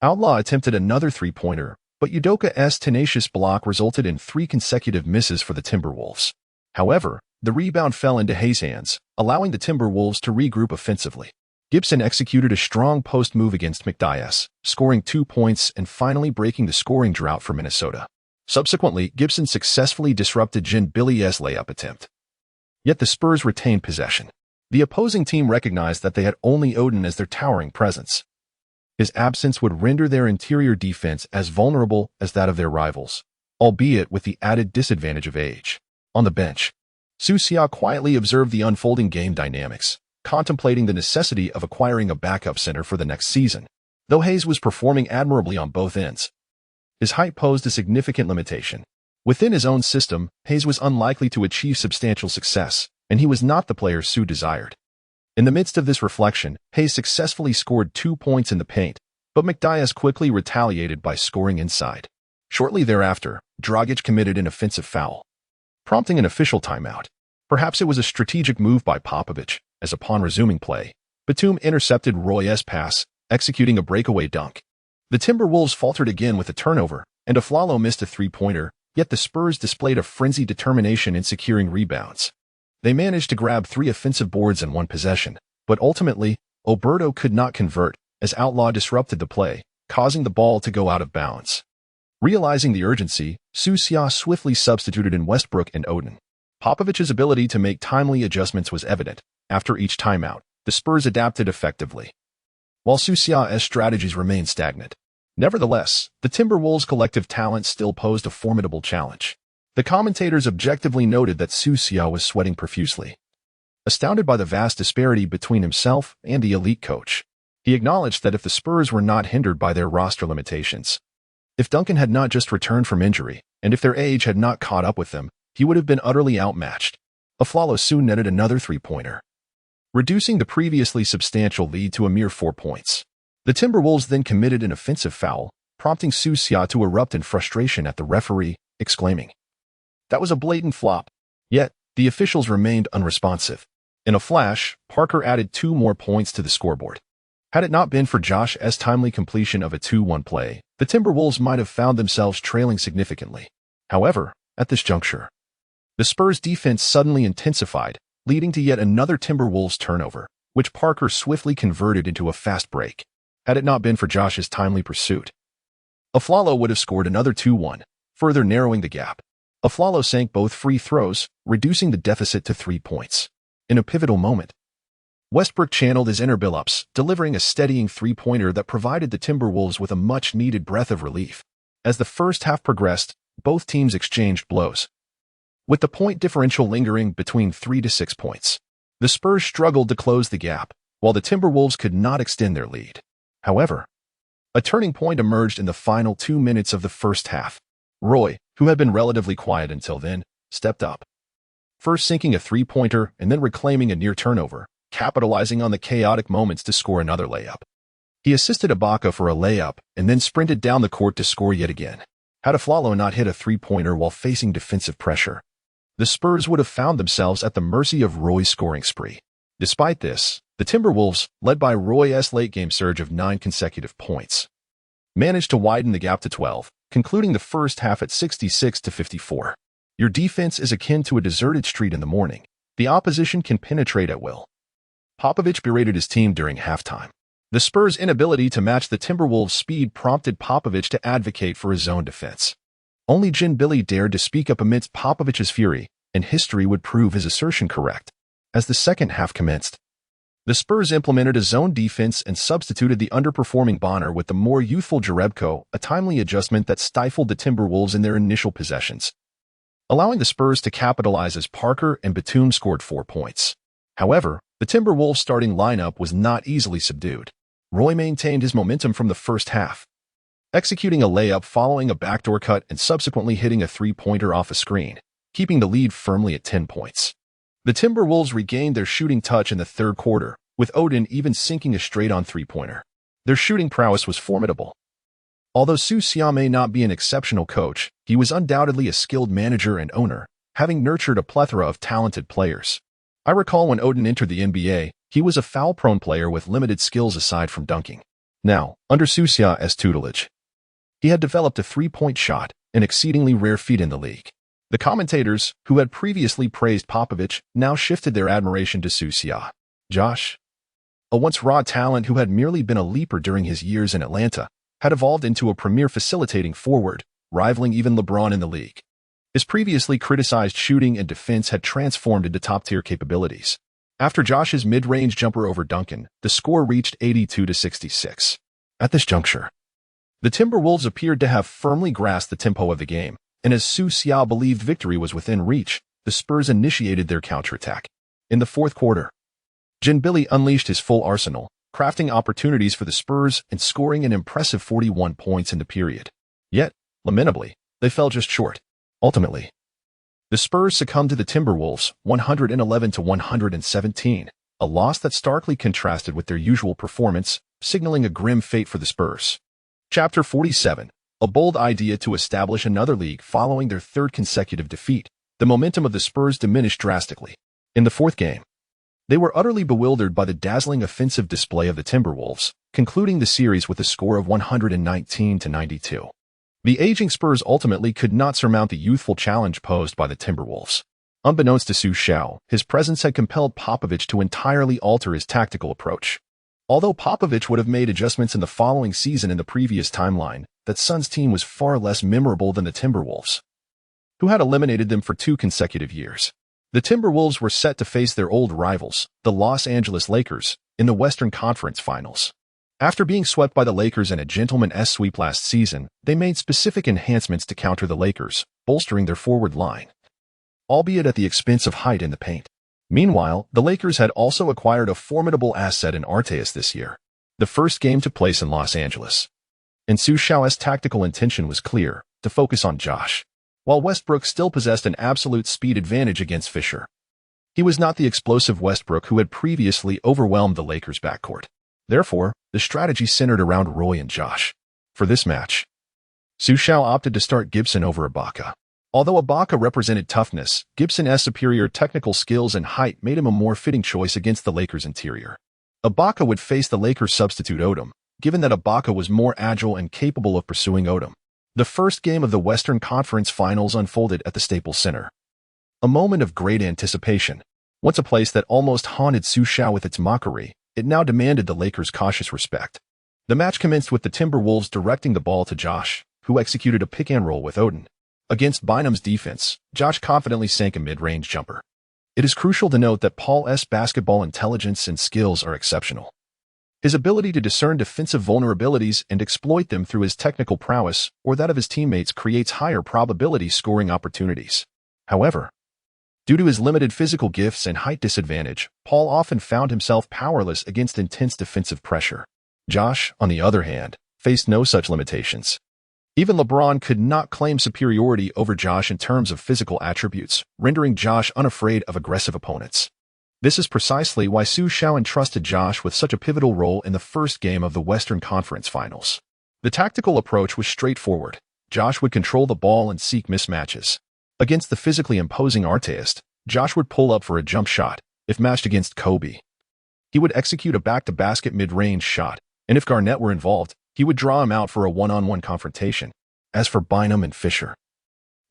Outlaw attempted another three-pointer, but Udoka's tenacious block resulted in 3 consecutive misses for the Timberwolves. However, the rebound fell into Hayes' hands, allowing the Timberwolves to regroup offensively. Gibson executed a strong post move against McDyess, scoring 2 points and finally breaking the scoring drought for Minnesota. Subsequently, Gibson successfully disrupted Ginobili's layup attempt. Yet the Spurs retained possession. The opposing team recognized that they had only Odin as their towering presence. His absence would render their interior defense as vulnerable as that of their rivals. albeit with the added disadvantage of age. On the bench, Xu Xiao quietly observed the unfolding game dynamics, contemplating the necessity of acquiring a backup center for the next season. Though Hayes was performing admirably on both ends, his height posed a significant limitation. Within his own system, Hayes was unlikely to achieve substantial success, and he was not the player Xu desired. In the midst of this reflection, Hayes successfully scored 2 points in the paint, but McDias quickly retaliated by scoring inside. Shortly thereafter, Dragic committed an offensive foul, prompting an official timeout. Perhaps it was a strategic move by Popovich, as upon resuming play, Batum intercepted Roy's pass, executing a breakaway dunk. The Timberwolves faltered again with a turnover, and Aflalo missed a three-pointer, yet the Spurs displayed a frenzied determination in securing rebounds. They managed to grab 3 offensive boards in 1 possession, but ultimately, Oberto could not convert, as Outlaw disrupted the play, causing the ball to go out of bounds. Realizing the urgency, Xu Xiao swiftly substituted in Westbrook and Odin. Popovich's ability to make timely adjustments was evident. After each timeout, the Spurs adapted effectively, while Xu Xiao's strategies remained stagnant. Nevertheless, the Timberwolves' collective talent still posed a formidable challenge. The commentators objectively noted that Xu Xiao was sweating profusely. Astounded by the vast disparity between himself and the elite coach, he acknowledged that if the Spurs were not hindered by their roster limitations, if Duncan had not just returned from injury, and if their age had not caught up with them, he would have been utterly outmatched. Aflalo soon netted another three-pointer, reducing the previously substantial lead to a mere 4 points. The Timberwolves then committed an offensive foul, prompting Xu Xiao to erupt in frustration at the referee, exclaiming, "That was a blatant flop." Yet, the officials remained unresponsive. In a flash, Parker added 2 more points to the scoreboard. Had it not been for Josh's timely completion of a 2-1 play, the Timberwolves might have found themselves trailing significantly. However, at this juncture, the Spurs' defense suddenly intensified, leading to yet another Timberwolves turnover, which Parker swiftly converted into a fast break. Had it not been for Josh's timely pursuit, Aflalo would have scored another 2-1, further narrowing the gap. Aflalo sank both free throws, reducing the deficit to 3 points. In a pivotal moment, Westbrook channeled his inner build-ups, delivering a steadying three-pointer that provided the Timberwolves with a much-needed breath of relief. As the first half progressed, both teams exchanged blows, with the point differential lingering between 3 to 6 points. The Spurs struggled to close the gap, while the Timberwolves could not extend their lead. However, a turning point emerged in the final 2 minutes of the first half. Roy, who had been relatively quiet until then, stepped up, first sinking a three-pointer and then reclaiming a near turnover, capitalizing on the chaotic moments to score another layup. He assisted Ibaka for a layup and then sprinted down the court to score yet again. Had Aflalo not hit a three-pointer while facing defensive pressure, the Spurs would have found themselves at the mercy of Roy's scoring spree. Despite this, the Timberwolves, led by Roy's late-game surge of 9 consecutive points, managed to widen the gap to 12, concluding the first half at 66-54. Your defense is akin to a deserted street in the morning. The opposition can penetrate at will. Popovich berated his team during halftime. The Spurs' inability to match the Timberwolves' speed prompted Popovich to advocate for his zone defense. Only Jin Billy dared to speak up amidst Popovich's fury, and history would prove his assertion correct. As the second half commenced, the Spurs implemented a zone defense and substituted the underperforming Bonner with the more youthful Jerebko, a timely adjustment that stifled the Timberwolves in their initial possessions, allowing the Spurs to capitalize as Parker and Batum scored 4 points. However, the Timberwolves' starting lineup was not easily subdued. Roy maintained his momentum from the first half, executing a layup following a backdoor cut and subsequently hitting a three-pointer off a screen, keeping the lead firmly at 10 points. The Timberwolves regained their shooting touch in the third quarter, with Odin even sinking a straight-on three-pointer. Their shooting prowess was formidable. Although Xu Xiao may not be an exceptional coach, he was undoubtedly a skilled manager and owner, having nurtured a plethora of talented players. I recall when Odin entered the NBA, he was a foul-prone player with limited skills aside from dunking. Now, under Xu Xiao's tutelage, he had developed a three-point shot, an exceedingly rare feat in the league. The commentators, who had previously praised Popovich, now shifted their admiration to Xu Xiao. Josh, a once raw talent who had merely been a leaper during his years in Atlanta, had evolved into a premier facilitating forward, rivaling even LeBron in the league. His previously criticized shooting and defense had transformed into top-tier capabilities. After Josh's mid-range jumper over Duncan, the score reached 82-66. At this juncture, the Timberwolves appeared to have firmly grasped the tempo of the game, And as Xu Xiao believed victory was within reach, the Spurs initiated their counterattack. In the fourth quarter, Jin Billy unleashed his full arsenal, crafting opportunities for the Spurs and scoring an impressive 41 points in the period. Yet, lamentably, they fell just short. Ultimately, the Spurs succumbed to the Timberwolves 111-117, a loss that starkly contrasted with their usual performance, signaling a grim fate for the Spurs. Chapter 47. A bold idea to establish another league following their third consecutive defeat. The momentum of the Spurs diminished drastically. In the fourth game, they were utterly bewildered by the dazzling offensive display of the Timberwolves, concluding the series with a score of 119-92. The aging Spurs ultimately could not surmount the youthful challenge posed by the Timberwolves. Unbeknownst to Xu Xiao, his presence had compelled Popovich to entirely alter his tactical approach. Although Popovich would have made adjustments in the following season in the previous timeline, that Suns team was far less memorable than the Timberwolves, who had eliminated them for 2 consecutive years. The Timberwolves were set to face their old rivals, the Los Angeles Lakers, in the Western Conference Finals. After being swept by the Lakers in a gentleman's sweep last season, they made specific enhancements to counter the Lakers, bolstering their forward line, albeit at the expense of height in the paint. Meanwhile, the Lakers had also acquired a formidable asset in Arteas this year. The first game took place in Los Angeles, and Xu Xiao's tactical intention was clear, to focus on Josh. While Westbrook still possessed an absolute speed advantage against Fisher, he was not the explosive Westbrook who had previously overwhelmed the Lakers' backcourt. Therefore, the strategy centered around Roy and Josh. For this match, Xu Xiao opted to start Gibson over Ibaka. Although Ibaka represented toughness, Gibson's superior technical skills and height made him a more fitting choice against the Lakers' interior. Ibaka would face the Lakers' substitute Odom, given that Ibaka was more agile and capable of pursuing Odom. The first game of the Western Conference Finals unfolded at the Staples Center. A moment of great anticipation. Once a place that almost haunted Xu Xiao with its mockery, it now demanded the Lakers' cautious respect. The match commenced with the Timberwolves directing the ball to Josh, who executed a pick-and-roll with Odom. Against Bynum's defense, Josh confidently sank a mid-range jumper. It is crucial to note that Paul's basketball intelligence and skills are exceptional. His ability to discern defensive vulnerabilities and exploit them through his technical prowess or that of his teammates creates higher probability scoring opportunities. However, due to his limited physical gifts and height disadvantage, Paul often found himself powerless against intense defensive pressure. Josh, on the other hand, faced no such limitations. Even LeBron could not claim superiority over Josh in terms of physical attributes, rendering Josh unafraid of aggressive opponents. This is precisely why Xu Xiao entrusted Josh with such a pivotal role in the first game of the Western Conference Finals. The tactical approach was straightforward. Josh would control the ball and seek mismatches. Against the physically imposing Arteas, Josh would pull up for a jump shot. If matched against Kobe, he would execute a back-to-basket mid-range shot, and if Garnett were involved, he would draw him out for a one-on-one confrontation. As for Bynum and Fisher,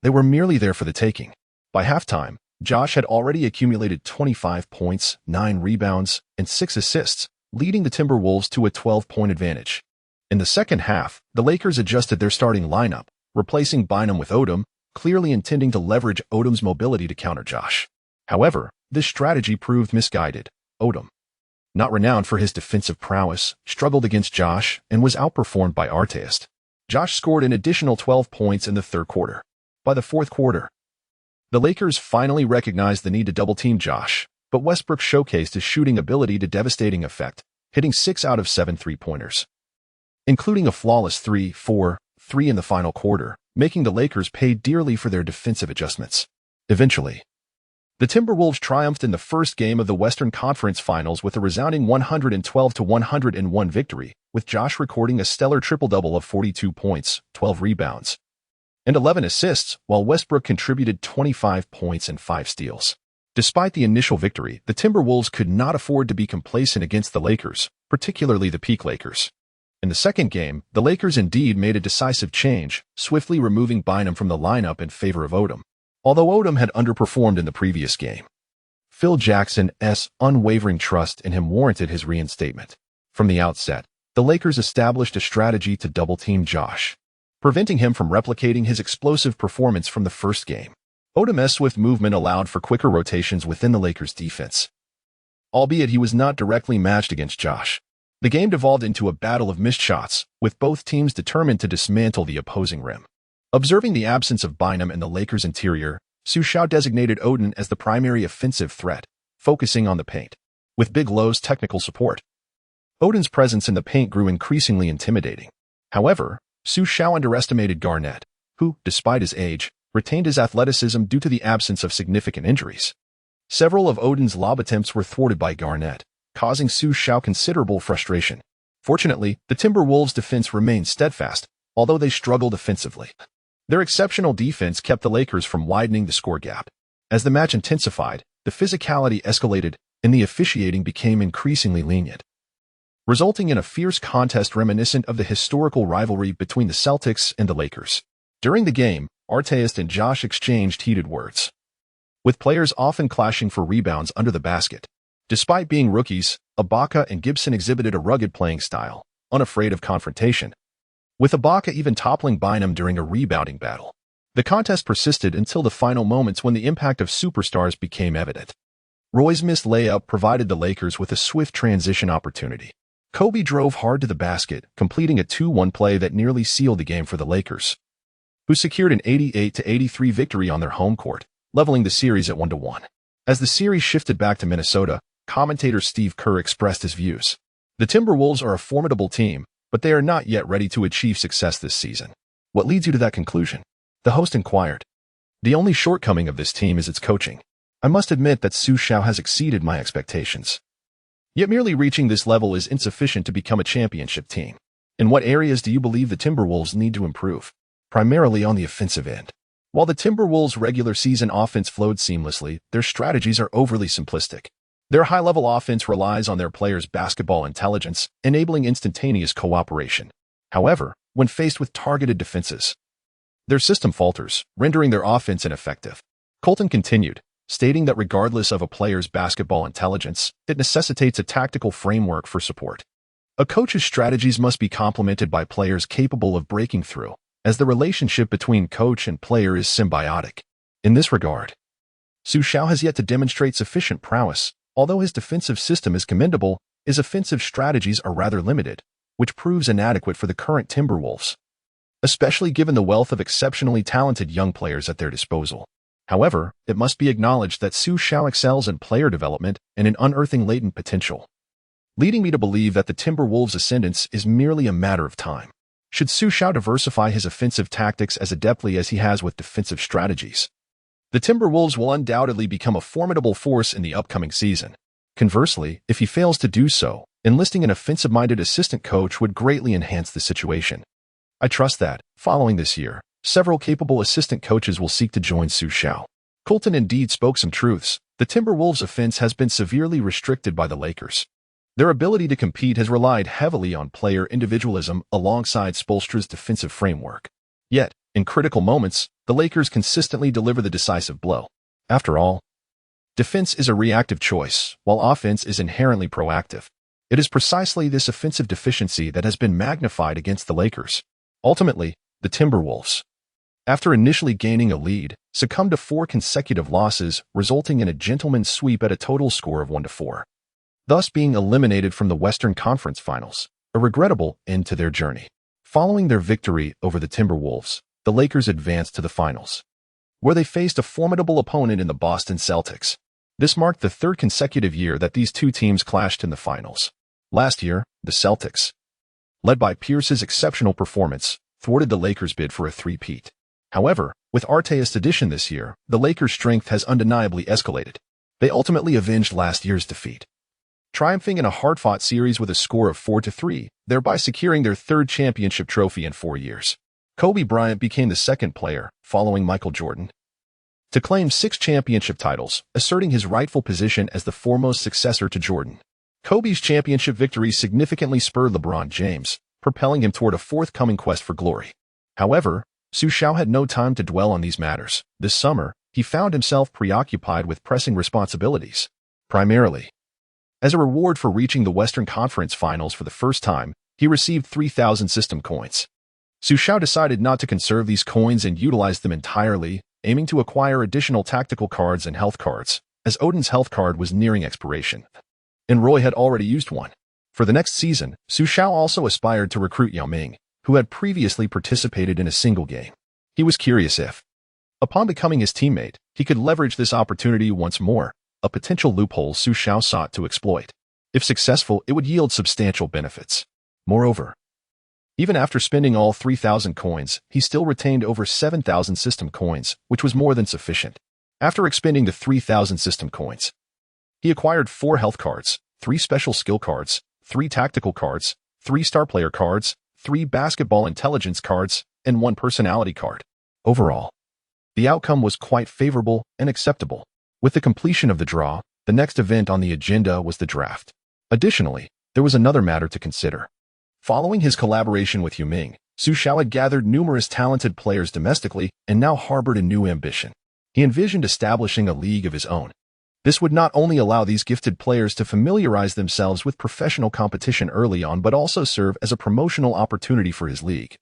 they were merely there for the taking. By halftime, Josh had already accumulated 25 points, 9 rebounds, and 6 assists, leading the Timberwolves to a 12-point advantage. In the second half, the Lakers adjusted their starting lineup, replacing Bynum with Odom, clearly intending to leverage Odom's mobility to counter Josh. However, this strategy proved misguided. Odom, not renowned for his defensive prowess, struggled against Josh and was outperformed by Arteas. Josh scored an additional 12 points in the third quarter. By the fourth quarter, the Lakers finally recognized the need to double-team Josh, but Westbrook showcased his shooting ability to devastating effect, hitting 6 out of 7 three-pointers, including a flawless 3-4-3 in the final quarter, making the Lakers pay dearly for their defensive adjustments. Eventually, the Timberwolves triumphed in the first game of the Western Conference Finals with a resounding 112-101 victory, with Josh recording a stellar triple-double of 42 points, 12 rebounds, and 11 assists, while Westbrook contributed 25 points and 5 steals. Despite the initial victory, the Timberwolves could not afford to be complacent against the Lakers, particularly the peak Lakers. In the second game, the Lakers indeed made a decisive change, swiftly removing Bynum from the lineup in favor of Odom. Although Odom had underperformed in the previous game, Phil Jackson's unwavering trust in him warranted his reinstatement. From the outset, the Lakers established a strategy to double-team Josh, preventing him from replicating his explosive performance from the first game. Odom's swift movement allowed for quicker rotations within the Lakers' defense, albeit he was not directly matched against Josh. The game devolved into a battle of missed shots, with both teams determined to dismantle the opposing rim. Observing the absence of Bynum in the Lakers' interior, Xu Xiao designated Odin as the primary offensive threat, focusing on the paint. With Big Low's technical support, Odin's presence in the paint grew increasingly intimidating. However, Xu Xiao underestimated Garnett, who, despite his age, retained his athleticism due to the absence of significant injuries. Several of Odin's lob attempts were thwarted by Garnett, causing Xu Xiao considerable frustration. Fortunately, the Timberwolves' defense remained steadfast, although they struggled offensively. Their exceptional defense kept the Lakers from widening the score gap. As the match intensified, the physicality escalated, and the officiating became increasingly lenient, resulting in a fierce contest reminiscent of the historical rivalry between the Celtics and the Lakers. During the game, Artest and Josh exchanged heated words, with players often clashing for rebounds under the basket. Despite being rookies, Ibaka and Gibson exhibited a rugged playing style, unafraid of confrontation, with Ibaka even toppling Bynum during a rebounding battle. The contest persisted until the final moments when the impact of superstars became evident. Roy's missed layup provided the Lakers with a swift transition opportunity. Kobe drove hard to the basket, completing a 2-1 play that nearly sealed the game for the Lakers, who secured an 88-83 victory on their home court, leveling the series at 1-1. As the series shifted back to Minnesota, commentator Steve Kerr expressed his views. The Timberwolves are a formidable team, but they are not yet ready to achieve success this season. What leads you to that conclusion? The host inquired. The only shortcoming of this team is its coaching. I must admit that Xu Xiao has exceeded my expectations. Yet merely reaching this level is insufficient to become a championship team. In what areas do you believe the Timberwolves need to improve? Primarily on the offensive end. While the Timberwolves' regular season offense flowed seamlessly, their strategies are overly simplistic. Their high-level offense relies on their players' basketball intelligence, enabling instantaneous cooperation. However, when faced with targeted defenses, their system falters, rendering their offense ineffective. Colton continued, stating that regardless of a player's basketball intelligence, it necessitates a tactical framework for support. A coach's strategies must be complemented by players capable of breaking through, as the relationship between coach and player is symbiotic. In this regard, Xu Xiao has yet to demonstrate sufficient prowess. Although his defensive system is commendable, his offensive strategies are rather limited, which proves inadequate for the current Timberwolves, especially given the wealth of exceptionally talented young players at their disposal. However, it must be acknowledged that Xu Xiao excels in player development and in unearthing latent potential, leading me to believe that the Timberwolves' ascendance is merely a matter of time. Should Xu Xiao diversify his offensive tactics as adeptly as he has with defensive strategies, the Timberwolves will undoubtedly become a formidable force in the upcoming season. Conversely, if he fails to do so, enlisting an offensive-minded assistant coach would greatly enhance the situation. I trust that, following this year, several capable assistant coaches will seek to join Xu Xiao. Colton indeed spoke some truths. The Timberwolves' offense has been severely restricted by the Lakers. Their ability to compete has relied heavily on player individualism alongside Spoelstra's defensive framework. Yet, in critical moments, the Lakers consistently deliver the decisive blow. After all, defense is a reactive choice, while offense is inherently proactive. It is precisely this offensive deficiency that has been magnified against the Lakers. Ultimately, the Timberwolves, after initially gaining a lead, succumbed to 4 consecutive losses, resulting in a gentleman's sweep at a total score of 1-4, thus being eliminated from the Western Conference Finals, a regrettable end to their journey. Following their victory over the Timberwolves, the Lakers advanced to the finals, where they faced a formidable opponent in the Boston Celtics. This marked the 3rd consecutive year that these two teams clashed in the finals. Last year, the Celtics, led by Pierce's exceptional performance, thwarted the Lakers' bid for a three-peat. However, with Artest's addition this year, the Lakers' strength has undeniably escalated. They ultimately avenged last year's defeat, triumphing in a hard-fought series with a score of 4-3, thereby securing their 3rd championship trophy in 4 years. Kobe Bryant became the 2nd player, following Michael Jordan, to claim 6 championship titles, asserting his rightful position as the foremost successor to Jordan. Kobe's championship victories significantly spurred LeBron James, propelling him toward a forthcoming quest for glory. However, Xu Xiao had no time to dwell on these matters. This summer, he found himself preoccupied with pressing responsibilities. Primarily, as a reward for reaching the Western Conference Finals for the first time, he received 3,000 system coins. Xu Xiao decided not to conserve these coins and utilized them entirely, aiming to acquire additional tactical cards and health cards, as Odin's health card was nearing expiration, and Roy had already used one. For the next season, Xu Xiao also aspired to recruit Yao Ming, who had previously participated in a single game. He was curious if, upon becoming his teammate, he could leverage this opportunity once more, a potential loophole Xu Xiao sought to exploit. If successful, it would yield substantial benefits. Moreover, even after spending all 3,000 coins, he still retained over 7,000 system coins, which was more than sufficient. After expending the 3,000 system coins, he acquired 4 health cards, 3 special skill cards, 3 tactical cards, 3 star player cards, 3 basketball intelligence cards, and 1 personality card. Overall, the outcome was quite favorable and acceptable. With the completion of the draw, the next event on the agenda was the draft. Additionally, there was another matter to consider. Following his collaboration with Yuming, Xu Xiao had gathered numerous talented players domestically and now harbored a new ambition. He envisioned establishing a league of his own. This would not only allow these gifted players to familiarize themselves with professional competition early on, but also serve as a promotional opportunity for his league,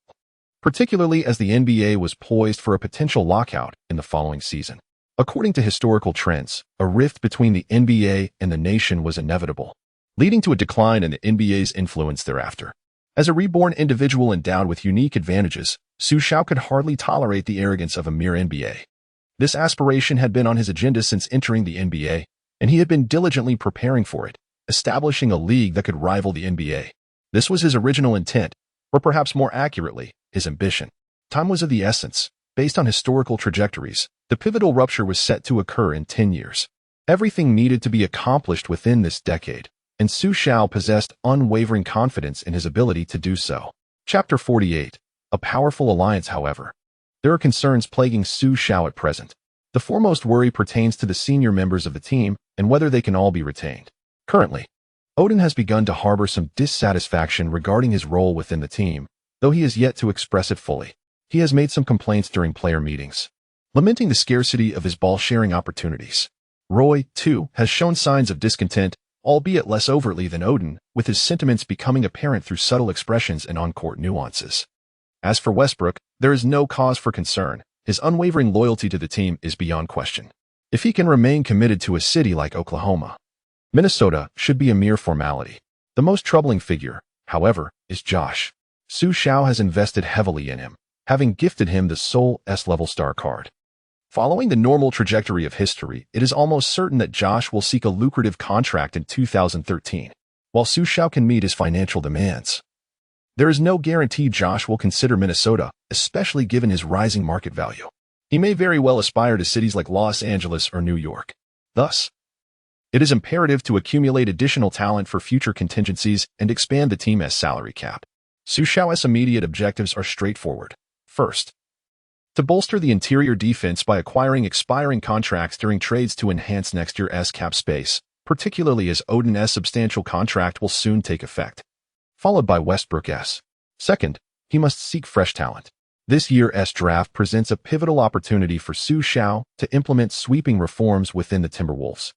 particularly as the NBA was poised for a potential lockout in the following season. According to historical trends, a rift between the NBA and the nation was inevitable, leading to a decline in the NBA's influence thereafter. As a reborn individual endowed with unique advantages, Xu Xiao could hardly tolerate the arrogance of a mere NBA. This aspiration had been on his agenda since entering the NBA, and he had been diligently preparing for it, establishing a league that could rival the NBA. This was his original intent, or perhaps more accurately, his ambition. Time was of the essence. Based on historical trajectories, the pivotal rupture was set to occur in 10 years. Everything needed to be accomplished within this decade, and Xu Xiao possessed unwavering confidence in his ability to do so. Chapter 48. A powerful alliance, however. There are concerns plaguing Xu Xiao at present. The foremost worry pertains to the senior members of the team and whether they can all be retained. Currently, Odin has begun to harbor some dissatisfaction regarding his role within the team, though he has yet to express it fully. He has made some complaints during player meetings, lamenting the scarcity of his ball-sharing opportunities. Roy, too, has shown signs of discontent, albeit less overtly than Odin, with his sentiments becoming apparent through subtle expressions and on-court nuances. As for Westbrook, there is no cause for concern. His unwavering loyalty to the team is beyond question. If he can remain committed to a city like Oklahoma, Minnesota should be a mere formality. The most troubling figure, however, is Josh. Xu Xiao has invested heavily in him, having gifted him the sole S-level star card. Following the normal trajectory of history, it is almost certain that Josh will seek a lucrative contract in 2013, while Xu Xiao can meet his financial demands. There is no guarantee Josh will consider Minnesota, especially given his rising market value. He may very well aspire to cities like Los Angeles or New York. Thus, it is imperative to accumulate additional talent for future contingencies and expand the team's salary cap. Xu Xiao's immediate objectives are straightforward. First, to bolster the interior defense by acquiring expiring contracts during trades to enhance next year's cap space, particularly as Odin's substantial contract will soon take effect, followed by Westbrook's. Second, he must seek fresh talent. This year's draft presents a pivotal opportunity for Xu Xiao to implement sweeping reforms within the Timberwolves.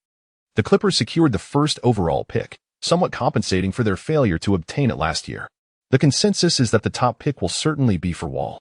The Clippers secured the first overall pick, somewhat compensating for their failure to obtain it last year. The consensus is that the top pick will certainly be for Wall.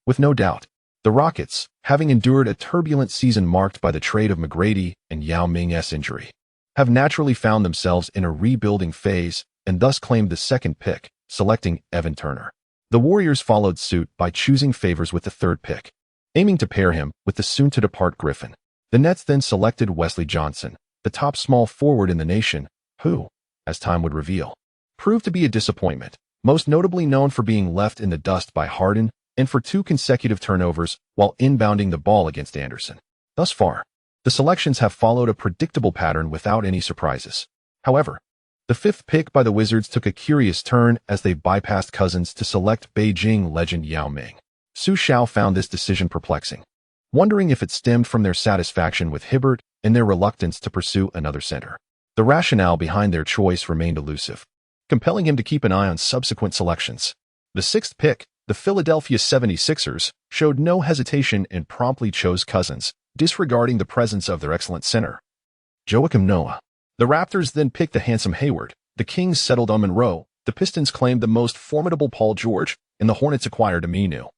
With no doubt, the Rockets, having endured a turbulent season marked by the trade of McGrady and Yao Ming's injury, have naturally found themselves in a rebuilding phase and thus claimed the second pick, selecting Evan Turner. The Warriors followed suit by choosing Favors with the third pick, aiming to pair him with the soon-to-depart Griffin. The Nets then selected Wesley Johnson, the top small forward in the nation, who, as time would reveal, proved to be a disappointment, most notably known for being left in the dust by Harden and for 2 consecutive turnovers while inbounding the ball against Anderson. Thus far, the selections have followed a predictable pattern without any surprises. However, the 5th pick by the Wizards took a curious turn as they bypassed Cousins to select Beijing legend Yao Ming. Xu Xiao found this decision perplexing, wondering if it stemmed from their satisfaction with Hibbert and their reluctance to pursue another center. The rationale behind their choice remained elusive, compelling him to keep an eye on subsequent selections. The 6th pick, the Philadelphia 76ers, showed no hesitation and promptly chose Cousins, disregarding the presence of their excellent center, Joakim Noah. The Raptors then picked the handsome Hayward, the Kings settled on Monroe, the Pistons claimed the most formidable Paul George, and the Hornets acquired Aminu,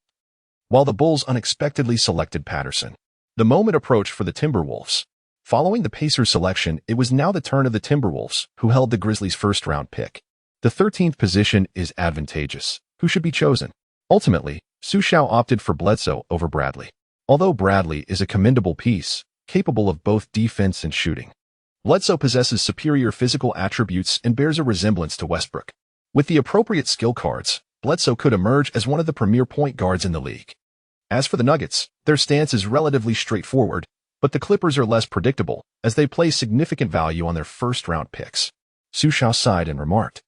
while the Bulls unexpectedly selected Patterson. The moment approached for the Timberwolves. Following the Pacers' selection, it was now the turn of the Timberwolves, who held the Grizzlies' first-round pick. The 13th position is advantageous. Who should be chosen? Ultimately, Xu Xiao opted for Bledsoe over Bradley. Although Bradley is a commendable piece, capable of both defense and shooting, Bledsoe possesses superior physical attributes and bears a resemblance to Westbrook. With the appropriate skill cards, Bledsoe could emerge as one of the premier point guards in the league. As for the Nuggets, their stance is relatively straightforward, but the Clippers are less predictable, as they place significant value on their first-round picks. Xu Xiao sighed and remarked,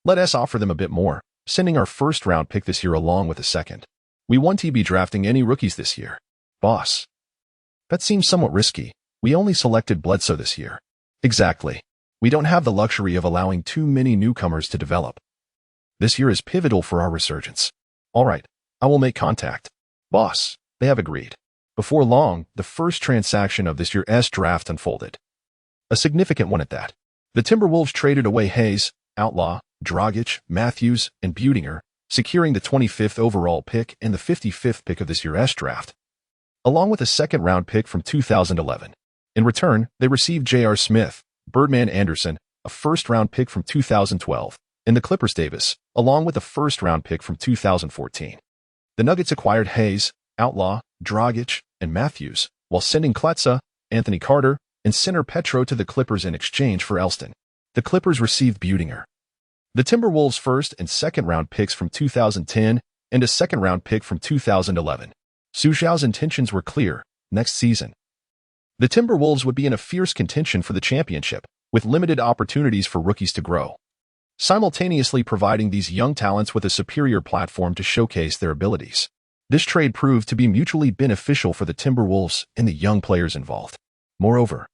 "Let us offer them a bit more, sending our first-round pick this year along with a second. We won't be drafting any rookies this year." "Boss, that seems somewhat risky. We only selected Bledsoe this year." "Exactly. We don't have the luxury of allowing too many newcomers to develop. This year is pivotal for our resurgence." "All right, I will make contact." "Boss," they have agreed. Before long, the first transaction of this year's draft unfolded. A significant one at that. The Timberwolves traded away Hayes, Outlaw, Dragic, Matthews, and Budinger, securing the 25th overall pick and the 55th pick of this year's draft, along with a second-round pick from 2011. In return, they received J.R. Smith, Birdman Anderson, a first-round pick from 2012, and the Clippers Davis, along with a first-round pick from 2014. The Nuggets acquired Hayes, Outlaw, Dragic, and Matthews, while sending Klutza, Anthony Carter, and center Petro to the Clippers in exchange for Elston. The Clippers received Budinger. The Timberwolves' first and second-round picks from 2010 and a second-round pick from 2011. Xu Xiao's intentions were clear: next season, the Timberwolves would be in a fierce contention for the championship, with limited opportunities for rookies to grow, simultaneously providing these young talents with a superior platform to showcase their abilities. This trade proved to be mutually beneficial for the Timberwolves and the young players involved. Moreover,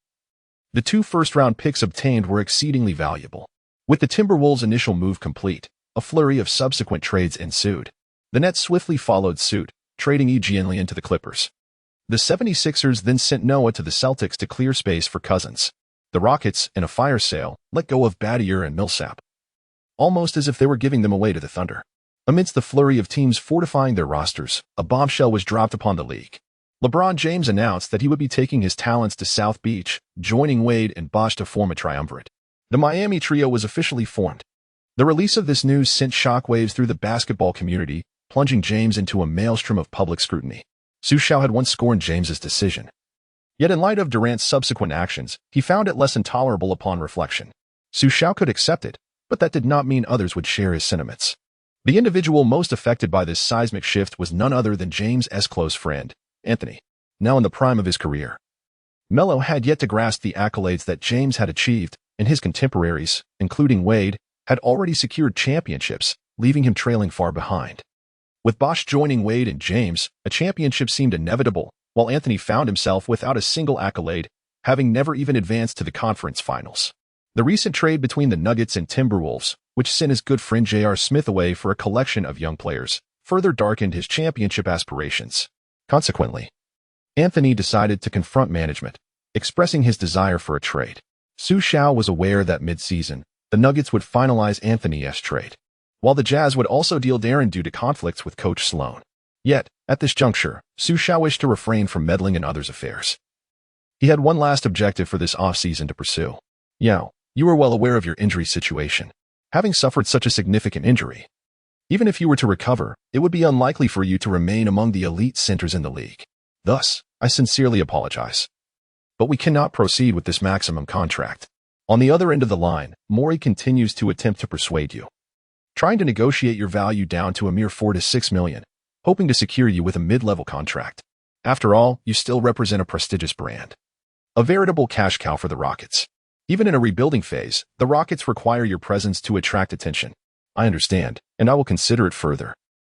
the two first-round picks obtained were exceedingly valuable. With the Timberwolves' initial move complete, a flurry of subsequent trades ensued. The Nets swiftly followed suit, trading Ejiofor to the Clippers. The 76ers then sent Noah to the Celtics to clear space for Cousins. The Rockets, in a fire sale, let go of Battier and Millsap, almost as if they were giving them away to the Thunder. Amidst the flurry of teams fortifying their rosters, a bombshell was dropped upon the league. LeBron James announced that he would be taking his talents to South Beach, joining Wade and Bosh to form a triumvirate. The Miami trio was officially formed. The release of this news sent shockwaves through the basketball community, plunging James into a maelstrom of public scrutiny. Xu Xiao had once scorned James's decision. Yet in light of Durant's subsequent actions, he found it less intolerable upon reflection. Xu Xiao could accept it, but that did not mean others would share his sentiments. The individual most affected by this seismic shift was none other than James's close friend, Anthony, now in the prime of his career. Melo had yet to grasp the accolades that James had achieved, and his contemporaries, including Wade, had already secured championships, leaving him trailing far behind. With Bosh joining Wade and James, a championship seemed inevitable, while Anthony found himself without a single accolade, having never even advanced to the conference finals. The recent trade between the Nuggets and Timberwolves, which sent his good friend J.R. Smith away for a collection of young players, further darkened his championship aspirations. Consequently, Anthony decided to confront management, expressing his desire for a trade. Xu Xiao was aware that mid-season, the Nuggets would finalize Anthony's trade, while the Jazz would also deal Darren due to conflicts with Coach Sloan. Yet, at this juncture, Xu Xiao wished to refrain from meddling in others' affairs. He had one last objective for this off-season to pursue. Yao, you are well aware of your injury situation. Having suffered such a significant injury, even if you were to recover, it would be unlikely for you to remain among the elite centers in the league. Thus, I sincerely apologize, but we cannot proceed with this maximum contract. On the other end of the line, Morey continues to attempt to persuade you, trying to negotiate your value down to a mere $4 to $6 million, hoping to secure you with a mid-level contract. After all, you still represent a prestigious brand, a veritable cash cow for the Rockets. Even in a rebuilding phase, the Rockets require your presence to attract attention. I understand, and I will consider it further.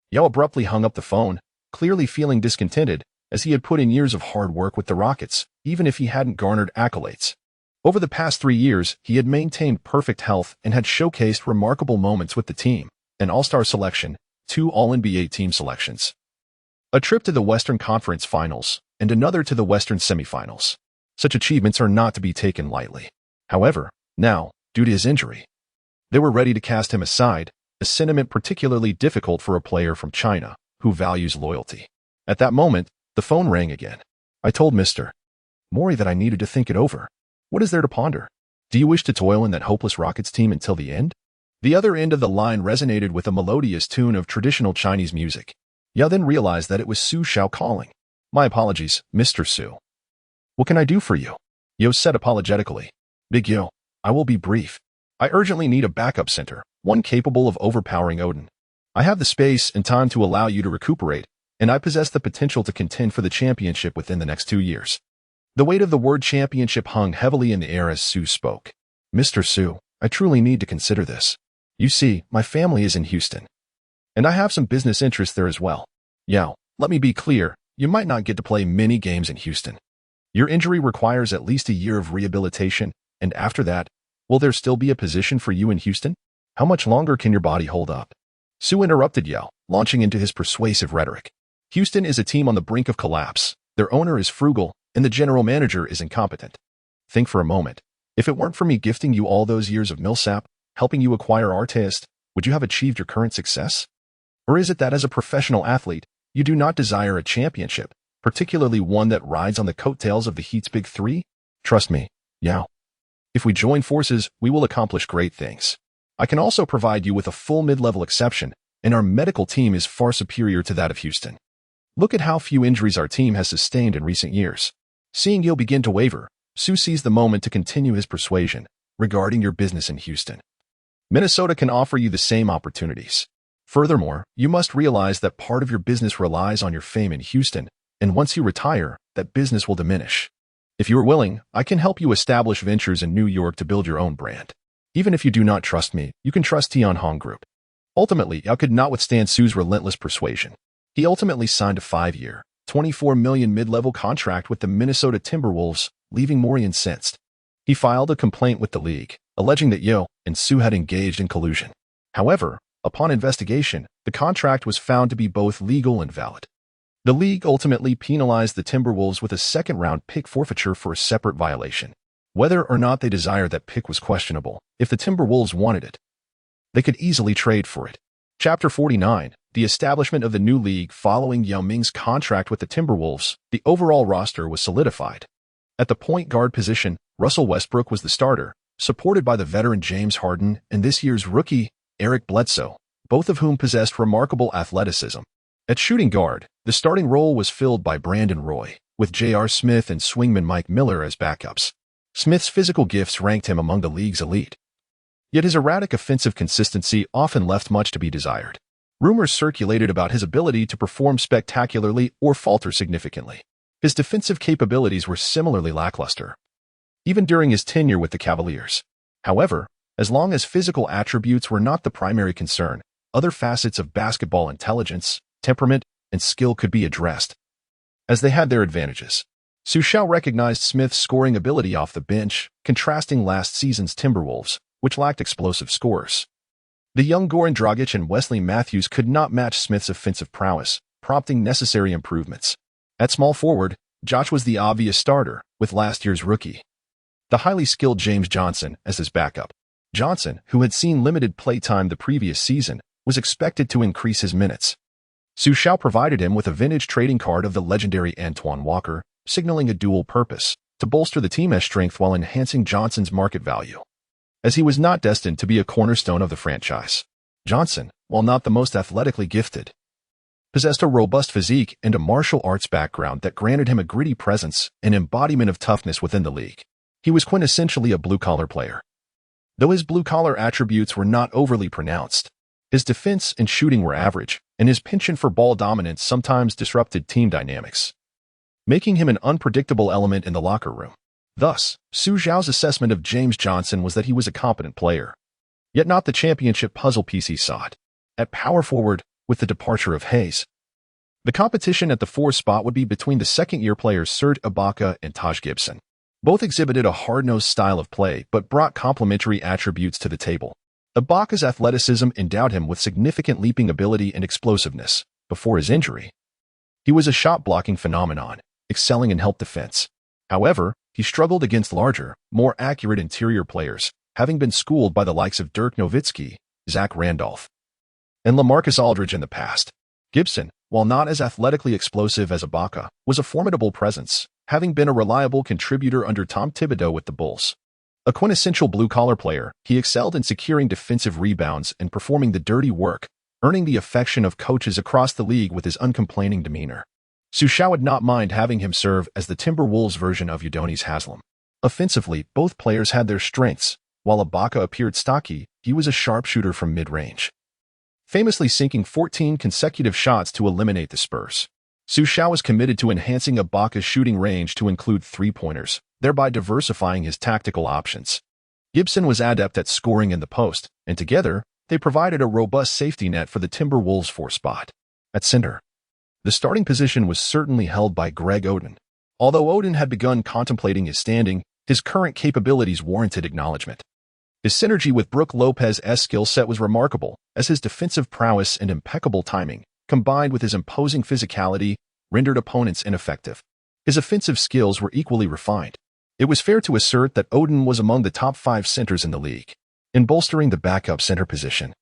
Yao abruptly hung up the phone, clearly feeling discontented, as he had put in years of hard work with the Rockets, even if he hadn't garnered accolades. Over the past 3 years, he had maintained perfect health and had showcased remarkable moments with the team: an All-Star selection, 2 All-NBA team selections, a trip to the Western Conference Finals, and another to the Western Semifinals. Such achievements are not to be taken lightly. However, now, due to his injury, they were ready to cast him aside, a sentiment particularly difficult for a player from China, who values loyalty. At that moment, the phone rang again. I told Mr. Morey that I needed to think it over. What is there to ponder? Do you wish to toil in that hopeless Rockets team until the end? The other end of the line resonated with a melodious tune of traditional Chinese music. Yao then realized that it was Xu Xiao calling. My apologies, Mr. Xu. What can I do for you? Yao said apologetically. Big Yao, I will be brief. I urgently need a backup center, one capable of overpowering Odin. I have the space and time to allow you to recuperate, and I possess the potential to contend for the championship within the next 2 years. The weight of the word championship hung heavily in the air as Xu spoke. Mr. Xu, I truly need to consider this. You see, my family is in Houston, and I have some business interests there as well. Yao, let me be clear, you might not get to play many games in Houston. Your injury requires at least a year of rehabilitation, and after that, will there still be a position for you in Houston? How much longer can your body hold up? Xu interrupted Yao, launching into his persuasive rhetoric. Houston is a team on the brink of collapse. Their owner is frugal, and the general manager is incompetent. Think for a moment. If it weren't for me gifting you all those years of Millsap, helping you acquire our taste, would you have achieved your current success? Or is it that as a professional athlete, you do not desire a championship, particularly one that rides on the coattails of the Heat's Big Three? Trust me, Yao. If we join forces, we will accomplish great things. I can also provide you with a full mid-level exception, and our medical team is far superior to that of Houston. Look at how few injuries our team has sustained in recent years. Seeing Yao begin to waver, Xu seized the moment to continue his persuasion regarding your business in Houston. Minnesota can offer you the same opportunities. Furthermore, you must realize that part of your business relies on your fame in Houston, and once you retire, that business will diminish. If you are willing, I can help you establish ventures in New York to build your own brand. Even if you do not trust me, you can trust Tian Hong Group. Ultimately, Yao could not withstand Xu's relentless persuasion. He ultimately signed a 5-year, $24 million mid-level contract with the Minnesota Timberwolves, leaving Mori incensed. He filed a complaint with the league, alleging that Yao and Xu had engaged in collusion. However, upon investigation, the contract was found to be both legal and valid. The league ultimately penalized the Timberwolves with a second-round pick forfeiture for a separate violation. Whether or not they desired that pick was questionable. If the Timberwolves wanted it, they could easily trade for it. Chapter 49, the establishment of the new league. Following Yao Ming's contract with the Timberwolves, the overall roster was solidified. At the point guard position, Russell Westbrook was the starter, supported by the veteran James Harden and this year's rookie, Eric Bledsoe, both of whom possessed remarkable athleticism. At shooting guard, the starting role was filled by Brandon Roy, with J.R. Smith and swingman Mike Miller as backups. Smith's physical gifts ranked him among the league's elite. Yet his erratic offensive consistency often left much to be desired. Rumors circulated about his ability to perform spectacularly or falter significantly. His defensive capabilities were similarly lackluster, even during his tenure with the Cavaliers. However, as long as physical attributes were not the primary concern, other facets of basketball intelligence, temperament, and skill could be addressed, as they had their advantages. Xu Xiao recognized Smith's scoring ability off the bench, contrasting last season's Timberwolves, which lacked explosive scorers. The young Goran Dragic and Wesley Matthews could not match Smith's offensive prowess, prompting necessary improvements. At small forward, Josh was the obvious starter, with last year's rookie, the highly skilled James Johnson, as his backup. Johnson, who had seen limited playtime the previous season, was expected to increase his minutes. Xu Xiao provided him with a vintage trading card of the legendary Antoine Walker, signaling a dual purpose, to bolster the team's strength while enhancing Johnson's market value, as he was not destined to be a cornerstone of the franchise. Johnson, while not the most athletically gifted, possessed a robust physique and a martial arts background that granted him a gritty presence and embodiment of toughness within the league. He was quintessentially a blue-collar player. Though his blue-collar attributes were not overly pronounced, his defense and shooting were average, and his penchant for ball dominance sometimes disrupted team dynamics, making him an unpredictable element in the locker room. Thus, Xu Xiao's assessment of James Johnson was that he was a competent player, yet not the championship puzzle piece he sought. At power forward, with the departure of Hayes, the competition at the 4 spot would be between the second-year players Serge Ibaka and Taj Gibson. Both exhibited a hard-nosed style of play but brought complementary attributes to the table. Ibaka's athleticism endowed him with significant leaping ability and explosiveness. Before his injury, he was a shot-blocking phenomenon, excelling in help defense. However, he struggled against larger, more accurate interior players, having been schooled by the likes of Dirk Nowitzki, Zach Randolph, and LaMarcus Aldridge in the past. Gibson, while not as athletically explosive as Ibaka, was a formidable presence, having been a reliable contributor under Tom Thibodeau with the Bulls. A quintessential blue-collar player, he excelled in securing defensive rebounds and performing the dirty work, earning the affection of coaches across the league with his uncomplaining demeanor. Xu Xiao would not mind having him serve as the Timberwolves version of Udonis Haslem. Offensively, both players had their strengths. While Ibaka appeared stocky, he was a sharpshooter from mid-range, famously sinking 14 consecutive shots to eliminate the Spurs. Xu Xiao was committed to enhancing Ibaka's shooting range to include three-pointers, thereby diversifying his tactical options. Gibson was adept at scoring in the post, and together, they provided a robust safety net for the Timberwolves' 4 spot. At center, the starting position was certainly held by Greg Oden. Although Oden had begun contemplating his standing, his current capabilities warranted acknowledgement. His synergy with Brook Lopez's skill set was remarkable, as his defensive prowess and impeccable timing, combined with his imposing physicality, rendered opponents ineffective. His offensive skills were equally refined. It was fair to assert that Oden was among the top 5 centers in the league. In bolstering the backup center position,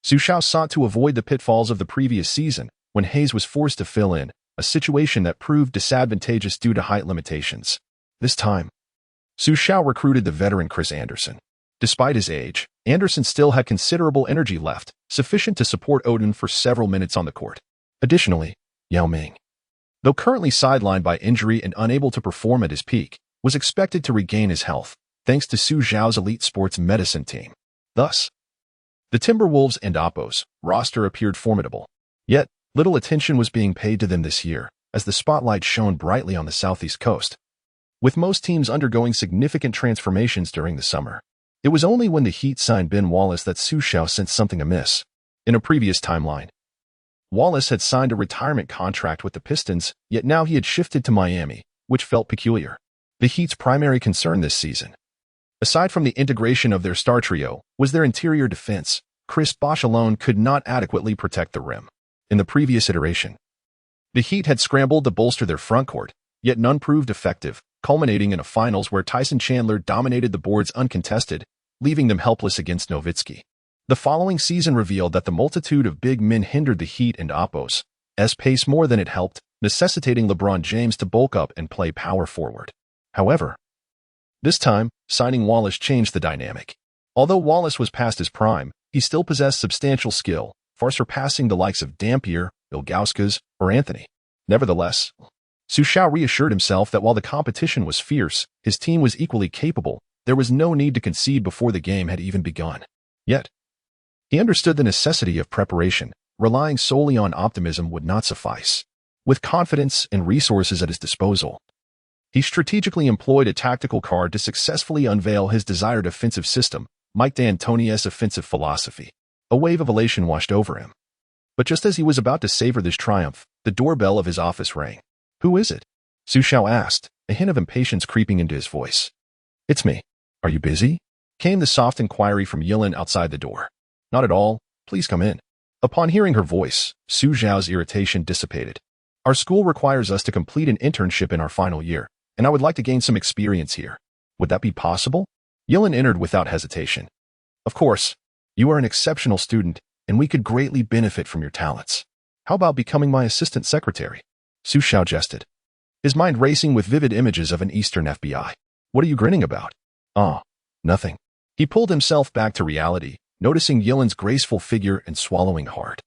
Xu Xiao sought to avoid the pitfalls of the previous season, when Hayes was forced to fill in, a situation that proved disadvantageous due to height limitations. This time, Xu Xiao recruited the veteran Chris Anderson. Despite his age, Anderson still had considerable energy left, sufficient to support Oden for several minutes on the court. Additionally, Yao Ming, though currently sidelined by injury and unable to perform at his peak, was expected to regain his health, thanks to Xu Xiao's elite sports medicine team. Thus, the Timberwolves and Oppo's roster appeared formidable. Yet, little attention was being paid to them this year, as the spotlight shone brightly on the Southeast Coast. With most teams undergoing significant transformations during the summer, it was only when the Heat signed Ben Wallace that Xu Xiao sensed something amiss. In a previous timeline, Wallace had signed a retirement contract with the Pistons, yet now he had shifted to Miami, which felt peculiar. The Heat's primary concern this season, aside from the integration of their star trio, was their interior defense. Chris Bosh alone could not adequately protect the rim. In the previous iteration, the Heat had scrambled to bolster their frontcourt, yet none proved effective, culminating in a finals where Tyson Chandler dominated the boards uncontested, leaving them helpless against Nowitzki. The following season revealed that the multitude of big men hindered the Heat and Oppo's pace more than it helped, necessitating LeBron James to bulk up and play power forward. However, this time, signing Wallace changed the dynamic. Although Wallace was past his prime, he still possessed substantial skill, far surpassing the likes of Dampier, Ilgauskas, or Anthony. Nevertheless, Xu Xiao reassured himself that while the competition was fierce, his team was equally capable. There was no need to concede before the game had even begun. Yet, he understood the necessity of preparation. Relying solely on optimism would not suffice. With confidence and resources at his disposal, he strategically employed a tactical card to successfully unveil his desired offensive system, Mike D'Antoni's offensive philosophy. A wave of elation washed over him. But just as he was about to savor this triumph, the doorbell of his office rang. "Who is it?" Xu Xiao asked, a hint of impatience creeping into his voice. "It's me. Are you busy?" came the soft inquiry from Yilin outside the door. "Not at all. Please come in." Upon hearing her voice, Xu Xiao's irritation dissipated. "Our school requires us to complete an internship in our final year, and I would like to gain some experience here. Would that be possible?" Yilin entered without hesitation. "Of course. You are an exceptional student, and we could greatly benefit from your talents. How about becoming my assistant secretary?" Xu Xiao jested, his mind racing with vivid images of an Eastern FBI. "What are you grinning about?" "Ah, nothing." He pulled himself back to reality, noticing Yilin's graceful figure and swallowing hard.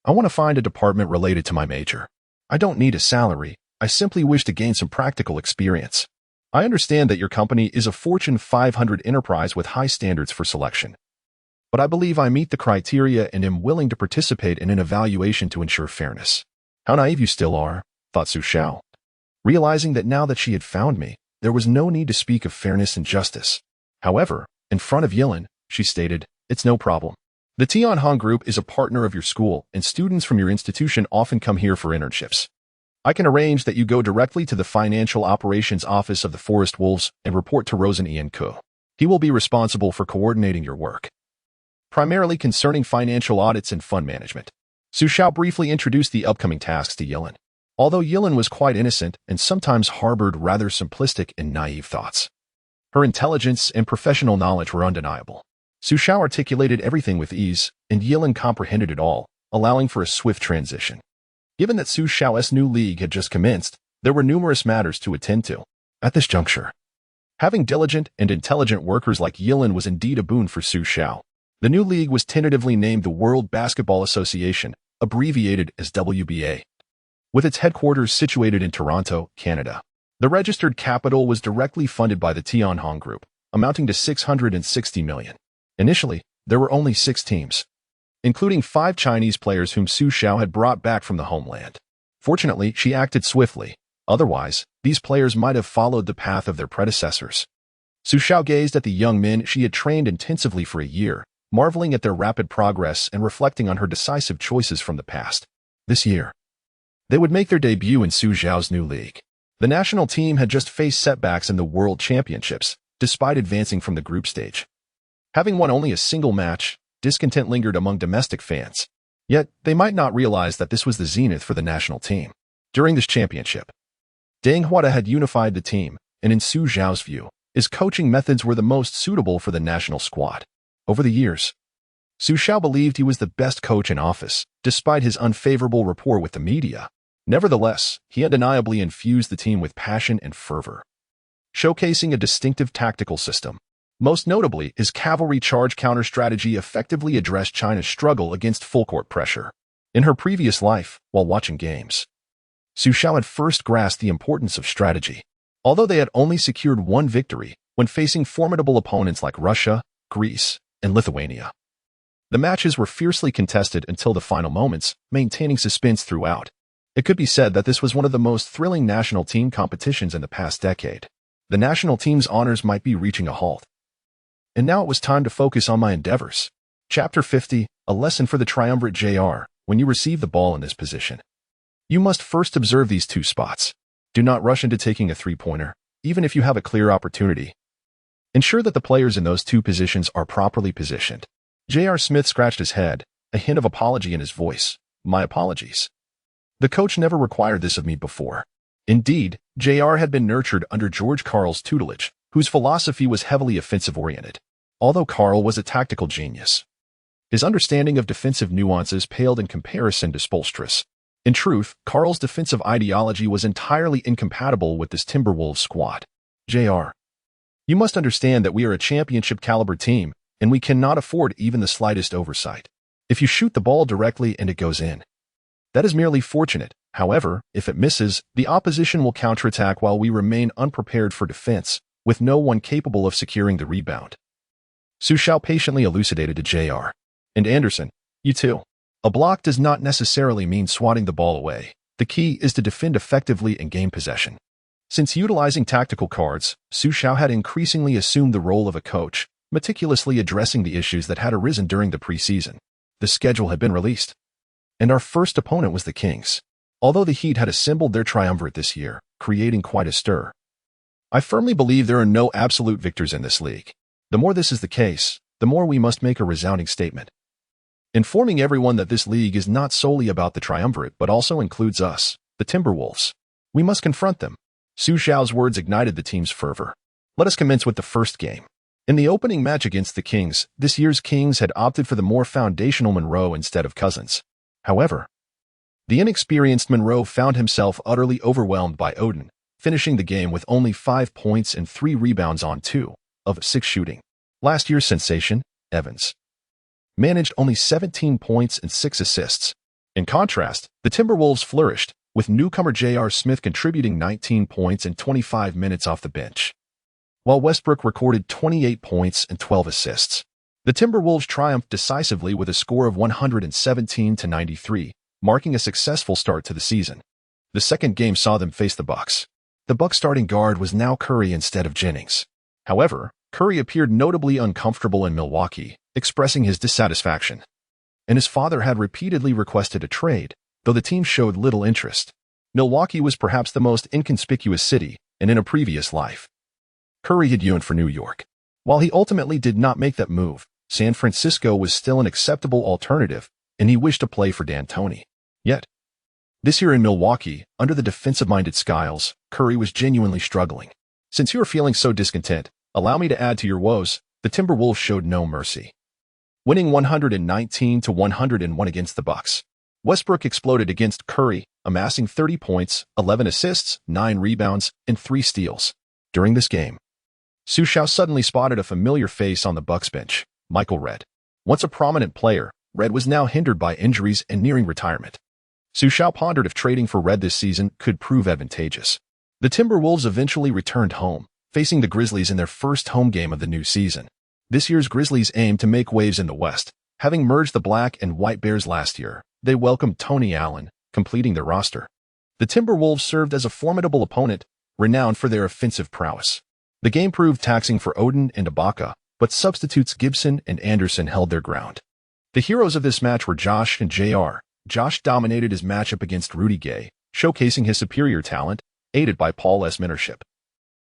"I want to find a department related to my major. I don't need a salary. I simply wish to gain some practical experience. I understand that your company is a Fortune 500 enterprise with high standards for selection. But I believe I meet the criteria and am willing to participate in an evaluation to ensure fairness." "How naive you still are," thought Xu Xiao, realizing that now that she had found me, there was no need to speak of fairness and justice. However, in front of Yilin, she stated, "It's no problem. The Tianhong Group is a partner of your school, and students from your institution often come here for internships. I can arrange that you go directly to the Financial Operations Office of the Forest Wolves and report to Rosen Ian Ko. He will be responsible for coordinating your work, primarily concerning financial audits and fund management." Xu Xiao briefly introduced the upcoming tasks to Yilin. Although Yilin was quite innocent and sometimes harbored rather simplistic and naive thoughts, her intelligence and professional knowledge were undeniable. Xu Xiao articulated everything with ease, and Yilin comprehended it all, allowing for a swift transition. Given that Xu Xiao's new league had just commenced, there were numerous matters to attend to. At this juncture, having diligent and intelligent workers like Yilin was indeed a boon for Xu Xiao. The new league was tentatively named the World Basketball Association, abbreviated as WBA, with its headquarters situated in Toronto, Canada. The registered capital was directly funded by the Tianhong Group, amounting to $660 million. Initially, there were only 6 teams, including 5 Chinese players whom Xu Xiao had brought back from the homeland. Fortunately, she acted swiftly. Otherwise, these players might have followed the path of their predecessors. Xu Xiao gazed at the young men she had trained intensively for a year, marveling at their rapid progress and reflecting on her decisive choices from the past. This year, they would make their debut in Xu Xiao's new league. The national team had just faced setbacks in the World Championships, despite advancing from the group stage. Having won only a single match, discontent lingered among domestic fans. Yet, they might not realize that this was the zenith for the national team. During this championship, Deng Huada had unified the team, and in Xu Xiao's view, his coaching methods were the most suitable for the national squad. Over the years, Xu Xiao believed he was the best coach in office, despite his unfavorable rapport with the media. Nevertheless, he undeniably infused the team with passion and fervor, showcasing a distinctive tactical system. Most notably, his cavalry charge counter strategy effectively addressed China's struggle against full-court pressure. In her previous life, while watching games, Xu Xiao had first grasped the importance of strategy. Although they had only secured one victory when facing formidable opponents like Russia, Greece, and Lithuania, the matches were fiercely contested until the final moments, maintaining suspense throughout. It could be said that this was one of the most thrilling national team competitions in the past decade. The national team's honors might be reaching a halt. And now it was time to focus on my endeavors. Chapter 50, a lesson for the triumvirate JR. When you receive the ball in this position, you must first observe these 2 spots. Do not rush into taking a 3-pointer, even if you have a clear opportunity. Ensure that the players in those 2 positions are properly positioned. J.R. Smith scratched his head, a hint of apology in his voice. My apologies. The coach never required this of me before. Indeed, J.R. had been nurtured under George Karl's tutelage, whose philosophy was heavily offensive-oriented. Although Karl was a tactical genius, his understanding of defensive nuances paled in comparison to Spoelstra's. In truth, Karl's defensive ideology was entirely incompatible with this Timberwolves squad. J.R., you must understand that we are a championship-caliber team, and we cannot afford even the slightest oversight. If you shoot the ball directly and it goes in, that is merely fortunate. However, if it misses, the opposition will counterattack while we remain unprepared for defense, with no one capable of securing the rebound. Xu Xiao patiently elucidated to J.R. And Anderson, you too. A block does not necessarily mean swatting the ball away. The key is to defend effectively and gain possession. Since utilizing tactical cards, Xu Xiao had increasingly assumed the role of a coach, meticulously addressing the issues that had arisen during the preseason. The schedule had been released, and our first opponent was the Kings. Although the Heat had assembled their triumvirate this year, creating quite a stir, I firmly believe there are no absolute victors in this league. The more this is the case, the more we must make a resounding statement, informing everyone that this league is not solely about the triumvirate but also includes us, the Timberwolves. We must confront them. Xu Xiao's words ignited the team's fervor. Let us commence with the first game. In the opening match against the Kings, this year's Kings had opted for the more foundational Monroe instead of Cousins. However, the inexperienced Monroe found himself utterly overwhelmed by Odin, finishing the game with only 5 points and 3 rebounds on 2 of 6 shooting. Last year's sensation, Evans, managed only 17 points and 6 assists. In contrast, the Timberwolves flourished, with newcomer J.R. Smith contributing 19 points and 25 minutes off the bench, while Westbrook recorded 28 points and 12 assists. The Timberwolves triumphed decisively with a score of 117-93, marking a successful start to the season. The second game saw them face the Bucks. The Bucks starting guard was now Curry instead of Jennings. However, Curry appeared notably uncomfortable in Milwaukee, expressing his dissatisfaction, and his father had repeatedly requested a trade, though the team showed little interest. Milwaukee was perhaps the most inconspicuous city, and in a previous life, Curry had yearned for New York. While he ultimately did not make that move, San Francisco was still an acceptable alternative, and he wished to play for D'Antoni. Yet, this year in Milwaukee, under the defensive-minded Skiles, Curry was genuinely struggling. Since you are feeling so discontent, allow me to add to your woes. The Timberwolves showed no mercy, winning 119-101 against the Bucks. Westbrook exploded against Curry, amassing 30 points, 11 assists, 9 rebounds, and 3 steals. During this game, Xu Xiao suddenly spotted a familiar face on the Bucks bench, Michael Redd. Once a prominent player, Red was now hindered by injuries and nearing retirement. Xu Xiao pondered if trading for Red this season could prove advantageous. The Timberwolves eventually returned home, facing the Grizzlies in their first home game of the new season. This year's Grizzlies aim to make waves in the West. Having merged the Black and White Bears last year, they welcomed Tony Allen, completing their roster. The Timberwolves served as a formidable opponent, renowned for their offensive prowess. The game proved taxing for Odin and Ibaka, but substitutes Gibson and Anderson held their ground. The heroes of this match were Josh and JR. Josh dominated his matchup against Rudy Gay, showcasing his superior talent, aided by Paul's mentorship.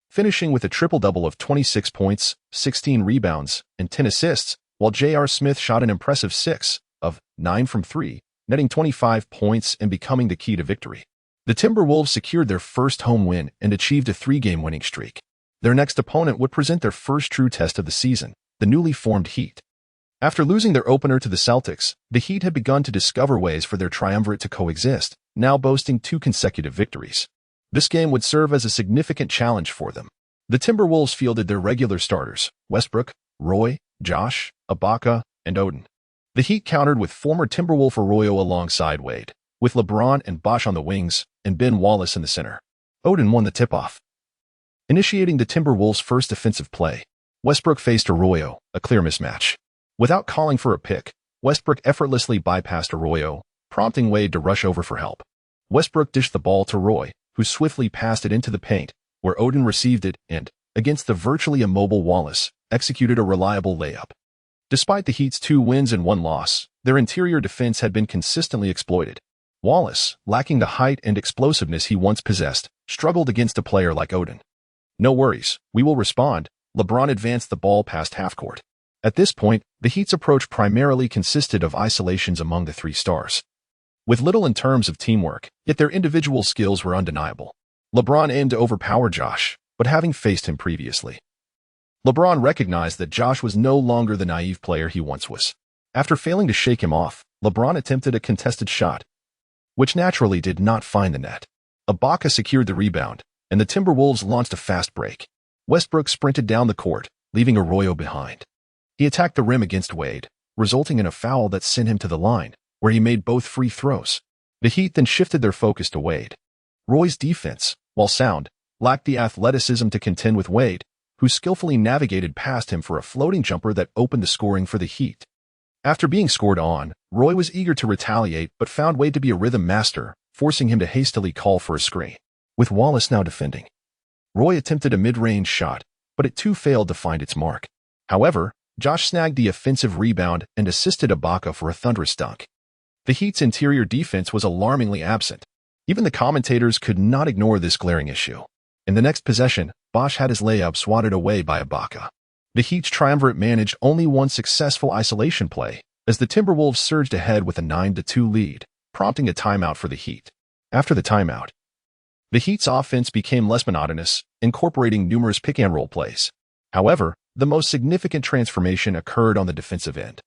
Finishing with a triple-double of 26 points, 16 rebounds, and 10 assists, while J.R. Smith shot an impressive 6 of 9 from 3, netting 25 points and becoming the key to victory. The Timberwolves secured their first home win and achieved a 3-game winning streak. Their next opponent would present their first true test of the season, the newly formed Heat. After losing their opener to the Celtics, the Heat had begun to discover ways for their triumvirate to coexist, now boasting 2 consecutive victories. This game would serve as a significant challenge for them. The Timberwolves fielded their regular starters, Westbrook, Roy, Josh, Ibaka, and Odin. The Heat countered with former Timberwolf Arroyo alongside Wade, with LeBron and Bosh on the wings and Ben Wallace in the center. Odin won the tip-off. Initiating the Timberwolves' first offensive play, Westbrook faced Arroyo, a clear mismatch. Without calling for a pick, Westbrook effortlessly bypassed Arroyo, prompting Wade to rush over for help. Westbrook dished the ball to Roy, who swiftly passed it into the paint, where Odin received it and, against the virtually immobile Wallace, executed a reliable layup. Despite the Heat's 2 wins and 1 loss, their interior defense had been consistently exploited. Wallace, lacking the height and explosiveness he once possessed, struggled against a player like Odin. "No worries, we will respond." LeBron advanced the ball past half-court. At this point, the Heat's approach primarily consisted of isolations among the 3 stars. With little in terms of teamwork, yet their individual skills were undeniable. LeBron aimed to overpower Josh, but having faced him previously, LeBron recognized that Josh was no longer the naive player he once was. After failing to shake him off, LeBron attempted a contested shot, which naturally did not find the net. Ibaka secured the rebound, and the Timberwolves launched a fast break. Westbrook sprinted down the court, leaving Arroyo behind. He attacked the rim against Wade, resulting in a foul that sent him to the line, where he made both free throws. The Heat then shifted their focus to Wade. Roy's defense, while sound, lacked the athleticism to contend with Wade, who skillfully navigated past him for a floating jumper that opened the scoring for the Heat. After being scored on, Roy was eager to retaliate but found Wade to be a rhythm master, forcing him to hastily call for a screen. With Wallace now defending, Roy attempted a mid-range shot, but it too failed to find its mark. However, Josh snagged the offensive rebound and assisted Ibaka for a thunderous dunk. The Heat's interior defense was alarmingly absent. Even the commentators could not ignore this glaring issue. In the next possession, Bosh had his layup swatted away by Ibaka. The Heat's triumvirate managed only one successful isolation play, as the Timberwolves surged ahead with a 9-2 lead, prompting a timeout for the Heat. After the timeout, the Heat's offense became less monotonous, incorporating numerous pick-and-roll plays. However, the most significant transformation occurred on the defensive end,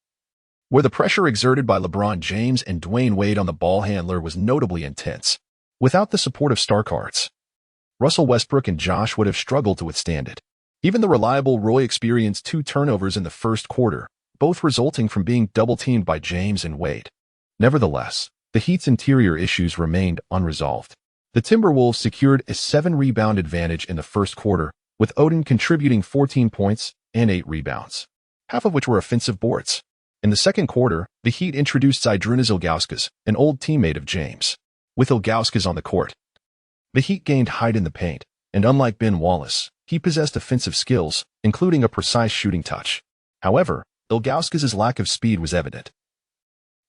where the pressure exerted by LeBron James and Dwayne Wade on the ball handler was notably intense. Without the support of star cards, Russell Westbrook and Josh would have struggled to withstand it. Even the reliable Roy experienced 2 turnovers in the first quarter, both resulting from being double-teamed by James and Wade. Nevertheless, the Heat's interior issues remained unresolved. The Timberwolves secured a 7-rebound advantage in the first quarter, with Odin contributing 14 points and 8 rebounds, half of which were offensive boards. In the second quarter, the Heat introduced Zydrunas Ilgauskas, an old teammate of James. With Ilgauskas on the court, the Heat gained height in the paint, and unlike Ben Wallace, he possessed offensive skills, including a precise shooting touch. However, Ilgauskas' lack of speed was evident.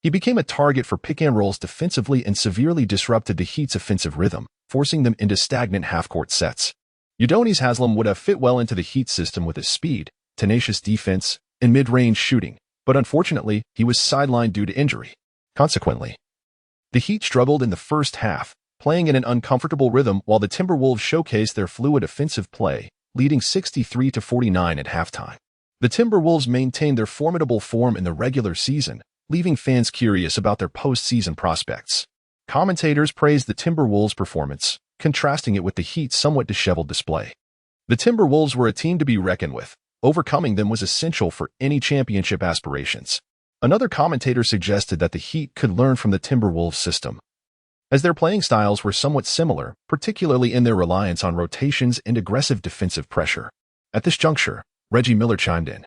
He became a target for pick-and-rolls defensively and severely disrupted the Heat's offensive rhythm, forcing them into stagnant half-court sets. Udonis Haslem would have fit well into the Heat system with his speed, tenacious defense, and mid-range shooting, but unfortunately, he was sidelined due to injury. Consequently, the Heat struggled in the first half, playing in an uncomfortable rhythm while the Timberwolves showcased their fluid offensive play, leading 63-49 at halftime. The Timberwolves maintained their formidable form in the regular season, leaving fans curious about their postseason prospects. Commentators praised the Timberwolves' performance, contrasting it with the Heat's somewhat disheveled display. The Timberwolves were a team to be reckoned with, overcoming them was essential for any championship aspirations. Another commentator suggested that the Heat could learn from the Timberwolves system, as their playing styles were somewhat similar, particularly in their reliance on rotations and aggressive defensive pressure. At this juncture, Reggie Miller chimed in,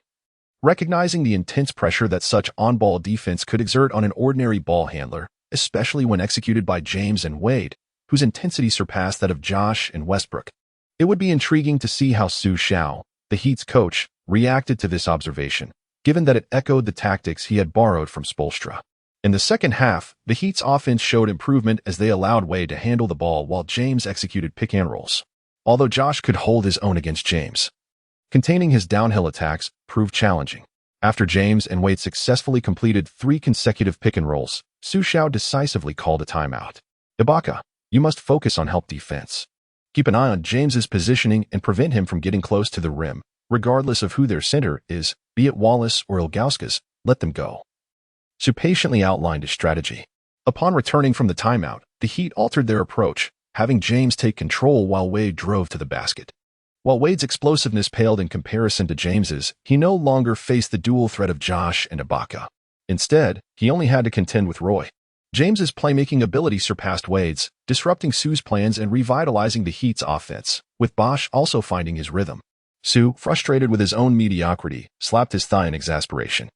recognizing the intense pressure that such on-ball defense could exert on an ordinary ball handler, especially when executed by James and Wade, whose intensity surpassed that of Josh and Westbrook. It would be intriguing to see how Xu Xiao, the Heat's coach, reacted to this observation, given that it echoed the tactics he had borrowed from Spoelstra. In the second half, the Heat's offense showed improvement as they allowed Wade to handle the ball while James executed pick-and-rolls. Although Josh could hold his own against James, containing his downhill attacks proved challenging. After James and Wade successfully completed 3 consecutive pick-and-rolls, Xu Xiao decisively called a timeout. Ibaka, you must focus on help defense. Keep an eye on James's positioning and prevent him from getting close to the rim. Regardless of who their center is, be it Wallace or Ilgauskas, let them go. Xu patiently outlined his strategy. Upon returning from the timeout, the Heat altered their approach, having James take control while Wade drove to the basket. While Wade's explosiveness paled in comparison to James's, he no longer faced the dual threat of Josh and Ibaka. Instead, he only had to contend with Roy. James's playmaking ability surpassed Wade's, disrupting Xu's plans and revitalizing the Heat's offense, with Bosh also finding his rhythm. Xu, frustrated with his own mediocrity, slapped his thigh in exasperation.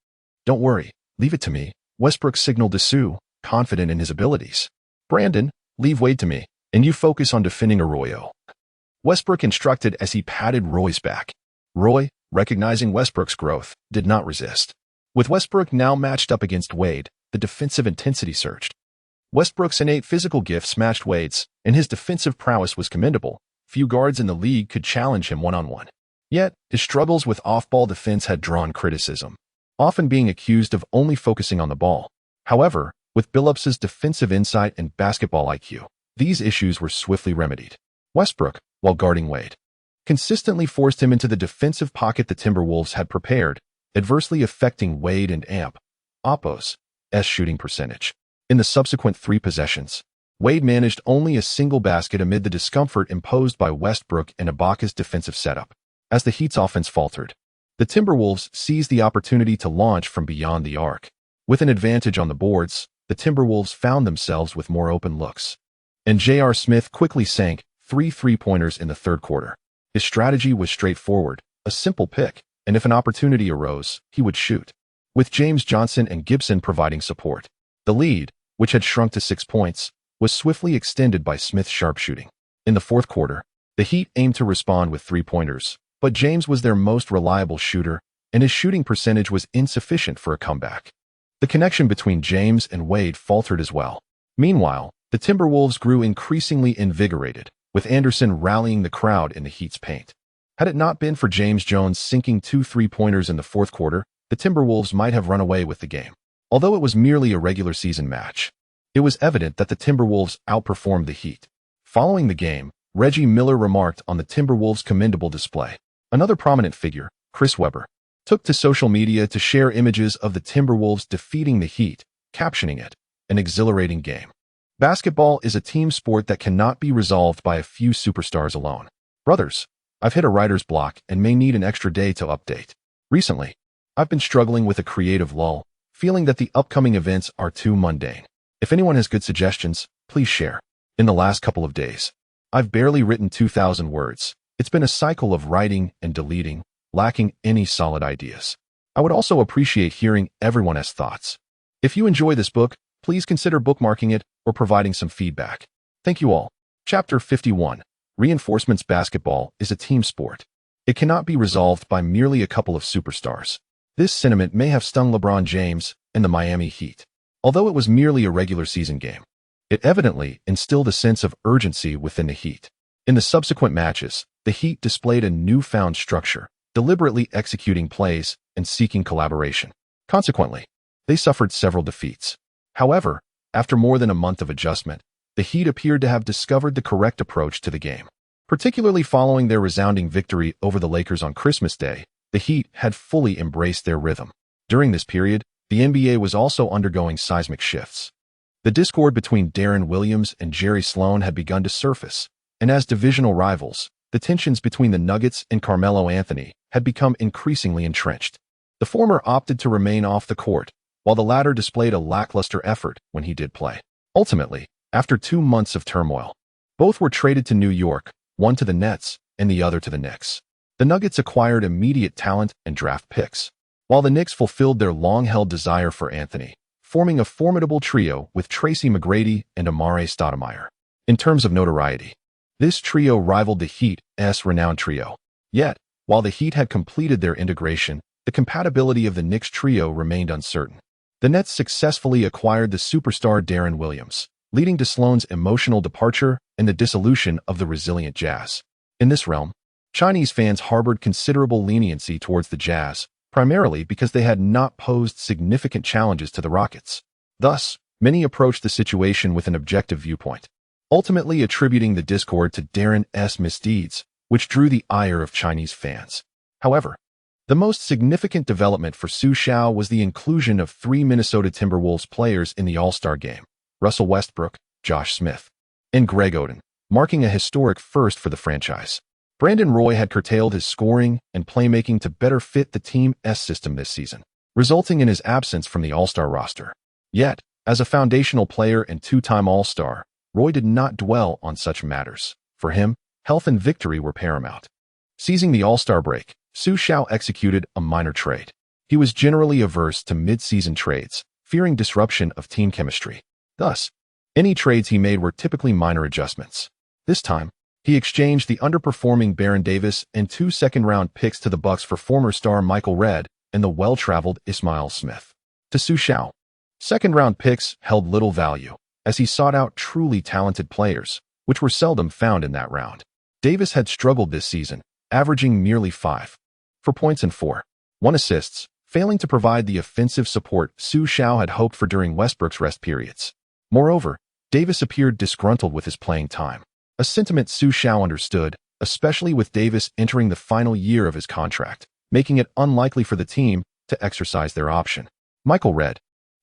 Don't worry, leave it to me, Westbrook signaled to Xu, confident in his abilities. Brandon, leave Wade to me, and you focus on defending Arroyo. Westbrook instructed as he patted Roy's back. Roy, recognizing Westbrook's growth, did not resist. With Westbrook now matched up against Wade, the defensive intensity surged. Westbrook's innate physical gifts matched Wade's, and his defensive prowess was commendable. Few guards in the league could challenge him one-on-one. Yet, his struggles with off-ball defense had drawn criticism, often being accused of only focusing on the ball. However, with Billups's defensive insight and basketball IQ, these issues were swiftly remedied. Westbrook, while guarding Wade, consistently forced him into the defensive pocket the Timberwolves had prepared, adversely affecting Wade and Oppo's shooting percentage. In the subsequent 3 possessions, Wade managed only a single basket amid the discomfort imposed by Westbrook and Ibaka's defensive setup. As the Heat's offense faltered, the Timberwolves seized the opportunity to launch from beyond the arc. With an advantage on the boards, the Timberwolves found themselves with more open looks. And J.R. Smith quickly sank 3 three-pointers in the third quarter. His strategy was straightforward, a simple pick, and if an opportunity arose, he would shoot. With James Johnson and Gibson providing support, the lead, which had shrunk to 6 points, was swiftly extended by Smith's sharpshooting. In the fourth quarter, the Heat aimed to respond with 3-pointers, but James was their most reliable shooter, and his shooting percentage was insufficient for a comeback. The connection between James and Wade faltered as well. Meanwhile, the Timberwolves grew increasingly invigorated, with Anderson rallying the crowd in the Heat's paint. Had it not been for James Jones sinking 2 three-pointers in the fourth quarter, the Timberwolves might have run away with the game. Although it was merely a regular season match, it was evident that the Timberwolves outperformed the Heat. Following the game, Reggie Miller remarked on the Timberwolves' commendable display. Another prominent figure, Chris Webber, took to social media to share images of the Timberwolves defeating the Heat, captioning it, an exhilarating game. Basketball is a team sport that cannot be resolved by a few superstars alone. Brothers, I've hit a writer's block and may need an extra day to update. Recently, I've been struggling with a creative lull, feeling that the upcoming events are too mundane. If anyone has good suggestions, please share. In the last couple of days, I've barely written 2,000 words. It's been a cycle of writing and deleting, lacking any solid ideas. I would also appreciate hearing everyone's thoughts. If you enjoy this book, please consider bookmarking it or providing some feedback. Thank you all. Chapter 51. Reinforcements. Basketball is a team sport. It cannot be resolved by merely a couple of superstars. This sentiment may have stung LeBron James and the Miami Heat. Although it was merely a regular season game, it evidently instilled a sense of urgency within the Heat. In the subsequent matches, the Heat displayed a newfound structure, deliberately executing plays and seeking collaboration. Consequently, they suffered several defeats. However, after more than a month of adjustment, the Heat appeared to have discovered the correct approach to the game. Particularly following their resounding victory over the Lakers on Christmas Day, the Heat had fully embraced their rhythm. During this period, the NBA was also undergoing seismic shifts. The discord between Deron Williams and Jerry Sloan had begun to surface, and as divisional rivals, the tensions between the Nuggets and Carmelo Anthony had become increasingly entrenched. The former opted to remain off the court, while the latter displayed a lackluster effort when he did play. Ultimately, after 2 months of turmoil, both were traded to New York, one to the Nets and the other to the Knicks. The Nuggets acquired immediate talent and draft picks, while the Knicks fulfilled their long-held desire for Anthony, forming a formidable trio with Tracy McGrady and Amare Stoudemire. In terms of notoriety, this trio rivaled the Heat's renowned trio. Yet, while the Heat had completed their integration, the compatibility of the Knicks trio remained uncertain. The Nets successfully acquired the superstar Deron Williams, leading to Sloan's emotional departure and the dissolution of the resilient Jazz. In this realm, Chinese fans harbored considerable leniency towards the Jazz, primarily because they had not posed significant challenges to the Rockets. Thus, many approached the situation with an objective viewpoint, ultimately attributing the discord to Deron's misdeeds, which drew the ire of Chinese fans. However, the most significant development for Xu Xiao was the inclusion of 3 Minnesota Timberwolves players in the All-Star game: Russell Westbrook, Josh Smith, and Greg Oden, marking a historic first for the franchise. Brandon Roy had curtailed his scoring and playmaking to better fit the team's system this season, resulting in his absence from the All-Star roster. Yet, as a foundational player and 2-time All-Star, Roy did not dwell on such matters. For him, health and victory were paramount. Seizing the All-Star break, Xu Xiao executed a minor trade. He was generally averse to mid-season trades, fearing disruption of team chemistry. Thus, any trades he made were typically minor adjustments. This time, he exchanged the underperforming Baron Davis and 2 second-round picks to the Bucks for former star Michael Redd and the well-traveled Ismail Smith. To Xu Xiao, second-round picks held little value, as he sought out truly talented players, which were seldom found in that round. Davis had struggled this season, averaging merely 5 points and 4.1 assists, failing to provide the offensive support Xu Xiao had hoped for during Westbrook's rest periods. Moreover, Davis appeared disgruntled with his playing time, a sentiment Xu Xiao understood, especially with Davis entering the final year of his contract, making it unlikely for the team to exercise their option. Michael Redd,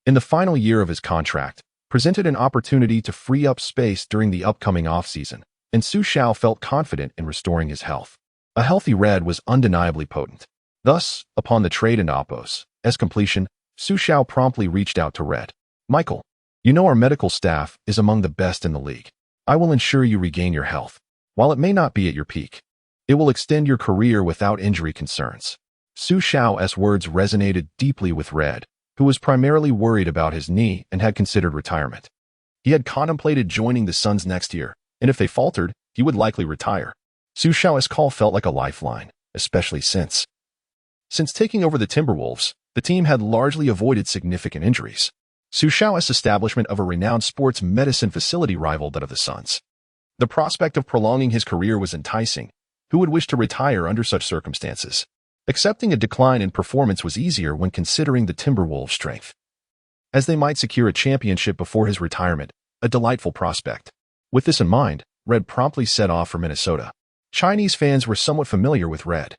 in the final year of his contract, presented an opportunity to free up space during the upcoming offseason, and Xu Xiao felt confident in restoring his health. A healthy Redd was undeniably potent. Thus, upon the trade and Oppo's completion, Xu Xiao promptly reached out to Redd. "Michael, you know our medical staff is among the best in the league. I will ensure you regain your health. While it may not be at your peak, it will extend your career without injury concerns." Xu Xiao's words resonated deeply with Redd, who was primarily worried about his knee and had considered retirement. He had contemplated joining the Suns next year, and if they faltered, he would likely retire. Xu Xiao's call felt like a lifeline, especially since taking over the Timberwolves, the team had largely avoided significant injuries. Xu Xiao's establishment of a renowned sports medicine facility rivaled that of the Suns. The prospect of prolonging his career was enticing. Who would wish to retire under such circumstances? Accepting a decline in performance was easier when considering the Timberwolves' strength, as they might secure a championship before his retirement, a delightful prospect. With this in mind, Redd promptly set off for Minnesota. Chinese fans were somewhat familiar with Redd,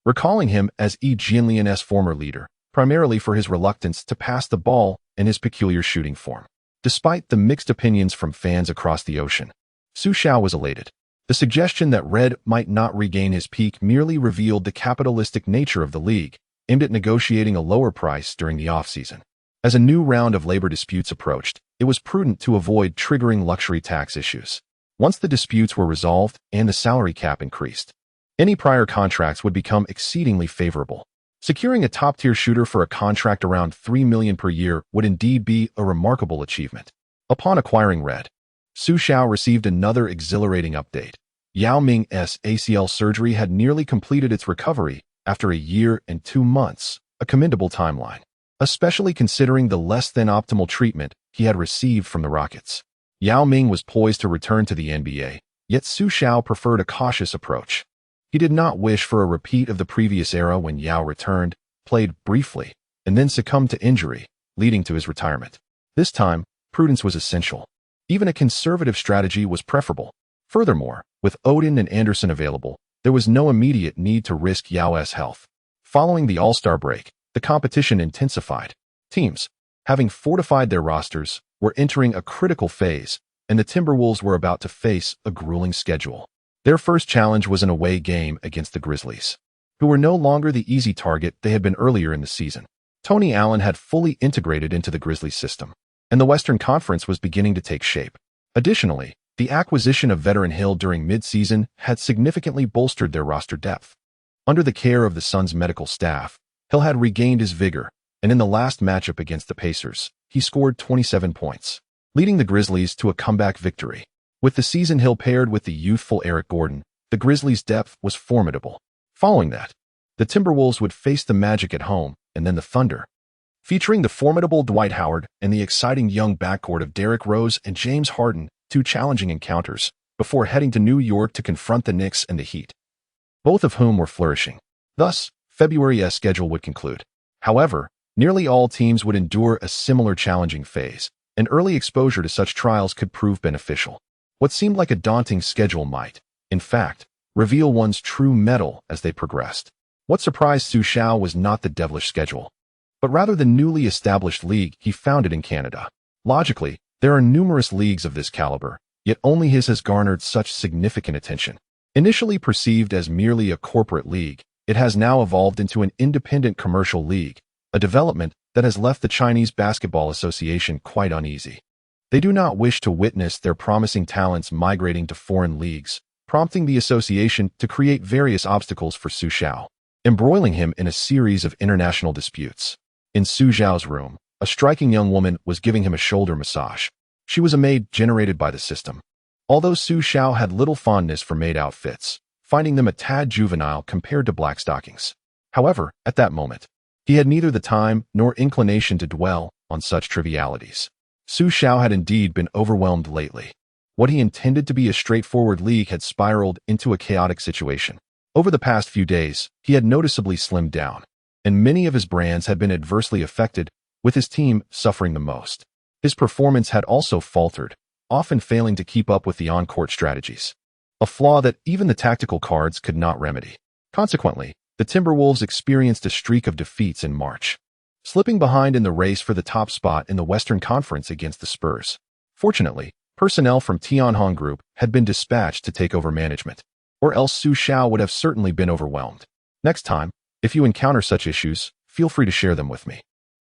recalling him as Jianlian's former leader, primarily for his reluctance to pass the ball and his peculiar shooting form. Despite the mixed opinions from fans across the ocean, Xu Xiao was elated. The suggestion that Redd might not regain his peak merely revealed the capitalistic nature of the league, aimed at negotiating a lower price during the offseason. As a new round of labor disputes approached, it was prudent to avoid triggering luxury tax issues. Once the disputes were resolved and the salary cap increased, any prior contracts would become exceedingly favorable. Securing a top-tier shooter for a contract around $3 million per year would indeed be a remarkable achievement. Upon acquiring Redd, Xu Xiao received another exhilarating update. Yao Ming's ACL surgery had nearly completed its recovery after a year and 2 months, a commendable timeline, especially considering the less-than-optimal treatment he had received from the Rockets. Yao Ming was poised to return to the NBA, yet Xu Xiao preferred a cautious approach. He did not wish for a repeat of the previous era when Yao returned, played briefly, and then succumbed to injury, leading to his retirement. This time, prudence was essential. Even a conservative strategy was preferable. Furthermore, with Oden and Anderson available, there was no immediate need to risk Yao's health. Following the All-Star break, the competition intensified. Teams, having fortified their rosters, were entering a critical phase, and the Timberwolves were about to face a grueling schedule. Their first challenge was an away game against the Grizzlies, who were no longer the easy target they had been earlier in the season. Tony Allen had fully integrated into the Grizzlies system, and the Western Conference was beginning to take shape. Additionally, the acquisition of veteran Hill during mid-season had significantly bolstered their roster depth. Under the care of the Suns' medical staff, Hill had regained his vigor, and in the last matchup against the Pacers, he scored 27 points, leading the Grizzlies to a comeback victory. With the season Hill paired with the youthful Eric Gordon, the Grizzlies' depth was formidable. Following that, the Timberwolves would face the Magic at home, and then the Thunder, featuring the formidable Dwight Howard and the exciting young backcourt of Derrick Rose and James Harden, two challenging encounters, before heading to New York to confront the Knicks and the Heat, both of whom were flourishing. Thus, February's schedule would conclude. However, nearly all teams would endure a similar challenging phase, and early exposure to such trials could prove beneficial. What seemed like a daunting schedule might, in fact, reveal one's true mettle as they progressed. What surprised Xu Xiao was not the devilish schedule, but rather the newly established league he founded in Canada. Logically, there are numerous leagues of this caliber, yet only his has garnered such significant attention. Initially perceived as merely a corporate league, it has now evolved into an independent commercial league, a development that has left the Chinese Basketball Association quite uneasy. They do not wish to witness their promising talents migrating to foreign leagues, prompting the association to create various obstacles for Xu Xiao, embroiling him in a series of international disputes. In Xu Xiao's room, a striking young woman was giving him a shoulder massage. She was a maid generated by the system. Although Xu Xiao had little fondness for maid outfits, finding them a tad juvenile compared to black stockings. However, at that moment, he had neither the time nor inclination to dwell on such trivialities. Xu Xiao had indeed been overwhelmed lately. What he intended to be a straightforward league had spiraled into a chaotic situation. Over the past few days, he had noticeably slimmed down, and many of his brands had been adversely affected, with his team suffering the most. His performance had also faltered, often failing to keep up with the on-court strategies, a flaw that even the tactical cards could not remedy. Consequently, the Timberwolves experienced a streak of defeats in March, slipping behind in the race for the top spot in the Western Conference against the Spurs. Fortunately, personnel from Tianhong Group had been dispatched to take over management, or else Xu Xiao would have certainly been overwhelmed. Next time, if you encounter such issues, feel free to share them with me.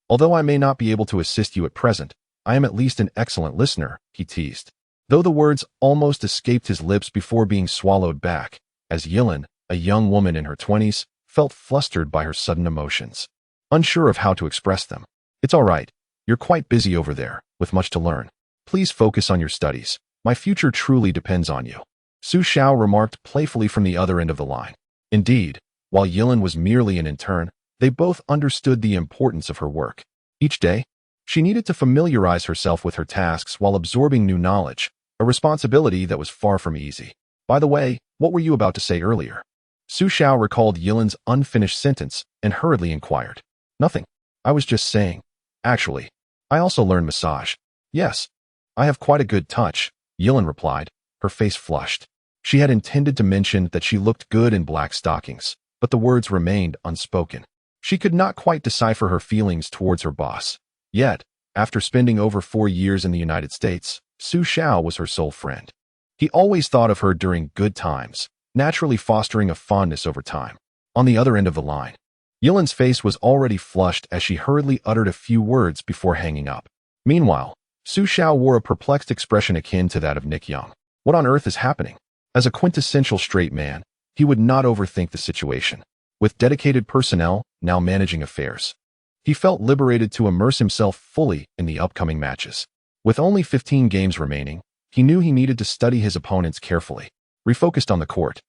Although I may not be able to assist you at present, I am at least an excellent listener, he teased, though the words almost escaped his lips before being swallowed back, as Yilin, a young woman in her 20s, felt flustered by her sudden emotions, unsure of how to express them. It's all right. You're quite busy over there, with much to learn. Please focus on your studies. My future truly depends on you. Xu Xiao remarked playfully from the other end of the line. Indeed, while Yilin was merely an intern, they both understood the importance of her work. Each day, she needed to familiarize herself with her tasks while absorbing new knowledge, a responsibility that was far from easy. By the way, what were you about to say earlier? Xu Xiao recalled Yilin's unfinished sentence and hurriedly inquired. Nothing. I was just saying. Actually, I also learned massage. Yes, I have quite a good touch, Yilin replied, her face flushed. She had intended to mention that she looked good in black stockings, but the words remained unspoken. She could not quite decipher her feelings towards her boss. Yet, after spending over 4 years in the United States, Xu Xiao was her sole friend. He always thought of her during good times, naturally fostering a fondness over time. On the other end of the line, Yilin's face was already flushed as she hurriedly uttered a few words before hanging up. Meanwhile, Xu Xiao wore a perplexed expression akin to that of Nick Young. What on earth is happening? As a quintessential straight man, he would not overthink the situation. With dedicated personnel now managing affairs, he felt liberated to immerse himself fully in the upcoming matches. With only 15 games remaining, he knew he needed to study his opponents carefully. Refocused on the court,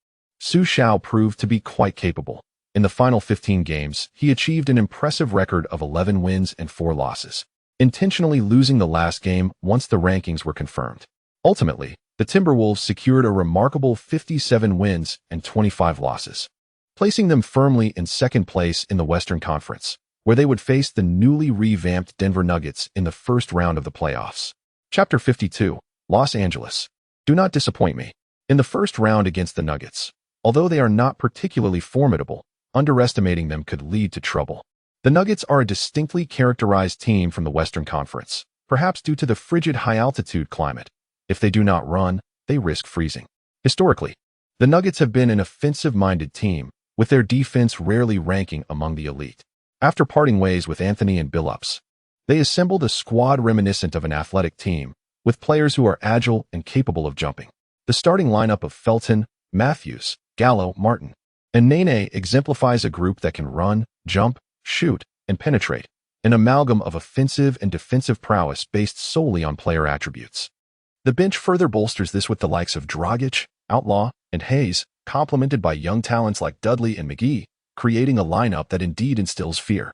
Xu Xiao proved to be quite capable. In the final 15 games, he achieved an impressive record of 11 wins and 4 losses, intentionally losing the last game once the rankings were confirmed. Ultimately, the Timberwolves secured a remarkable 57 wins and 25 losses, placing them firmly in second place in the Western Conference, where they would face the newly revamped Denver Nuggets in the first round of the playoffs. Chapter 52, Los Angeles. Do not disappoint me. In the first round against the Nuggets, although they are not particularly formidable, underestimating them could lead to trouble. The Nuggets are a distinctly characterized team from the Western Conference, perhaps due to the frigid high-altitude climate. If they do not run, they risk freezing. Historically, The Nuggets have been an offensive-minded team, with their defense rarely ranking among the elite. After parting ways with Anthony and Billups, they assembled a squad reminiscent of an athletic team, with players who are agile and capable of jumping. The starting lineup of Felton, Matthews, Gallo, Martin, and Nene exemplifies a group that can run, jump, shoot, and penetrate, an amalgam of offensive and defensive prowess based solely on player attributes. The bench further bolsters this with the likes of Dragic, Outlaw, and Hayes, complemented by young talents like Dudley and McGee, creating a lineup that indeed instills fear.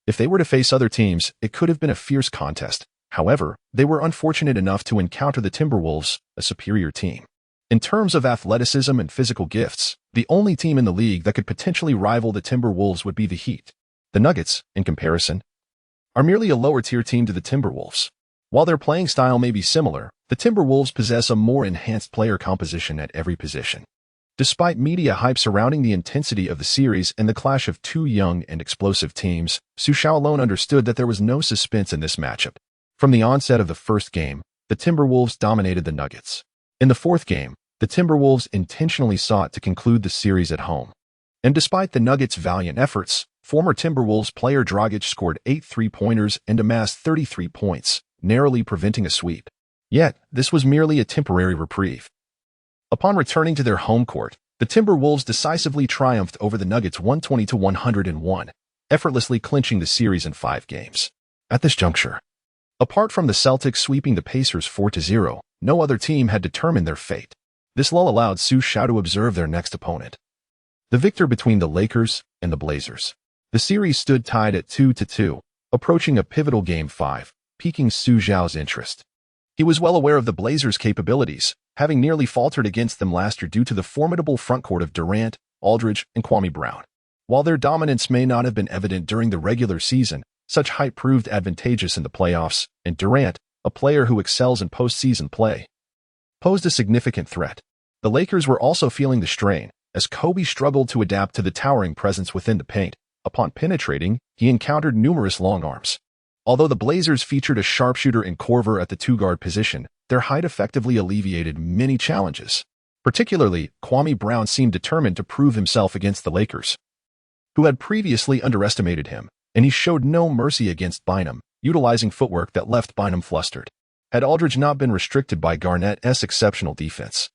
If they were to face other teams, it could have been a fierce contest. However, they were unfortunate enough to encounter the Timberwolves, a superior team. In terms of athleticism and physical gifts, the only team in the league that could potentially rival the Timberwolves would be the Heat. The Nuggets, in comparison, are merely a lower-tier team to the Timberwolves. While their playing style may be similar, the Timberwolves possess a more enhanced player composition at every position. Despite media hype surrounding the intensity of the series and the clash of two young and explosive teams, Xu Xiao alone understood that there was no suspense in this matchup. From the onset of the first game, the Timberwolves dominated the Nuggets. In the fourth game, the Timberwolves intentionally sought to conclude the series at home. And despite the Nuggets' valiant efforts, former Timberwolves player Dragic scored 8 3-pointers and amassed 33 points, narrowly preventing a sweep. Yet, this was merely a temporary reprieve. Upon returning to their home court, the Timberwolves decisively triumphed over the Nuggets 120-101, effortlessly clinching the series in 5 games. At this juncture, apart from the Celtics sweeping the Pacers 4-0, no other team had determined their fate. This lull allowed Xu Xiao to observe their next opponent, the victor between the Lakers and the Blazers. The series stood tied at 2-2, approaching a pivotal Game 5, piquing Xu Xiao's interest. He was well aware of the Blazers' capabilities, having nearly faltered against them last year due to the formidable frontcourt of Durant, Aldridge, and Kwame Brown. While their dominance may not have been evident during the regular season, such height proved advantageous in the playoffs, and Durant, a player who excels in postseason play, posed a significant threat. The Lakers were also feeling the strain, as Kobe struggled to adapt to the towering presence within the paint. Upon penetrating, he encountered numerous long arms. Although the Blazers featured a sharpshooter in Korver at the two-guard position, their height effectively alleviated many challenges. Particularly, Kwame Brown seemed determined to prove himself against the Lakers, who had previously underestimated him, and he showed no mercy against Bynum, utilizing footwork that left Bynum flustered. Had Aldridge not been restricted by Garnett's exceptional defense,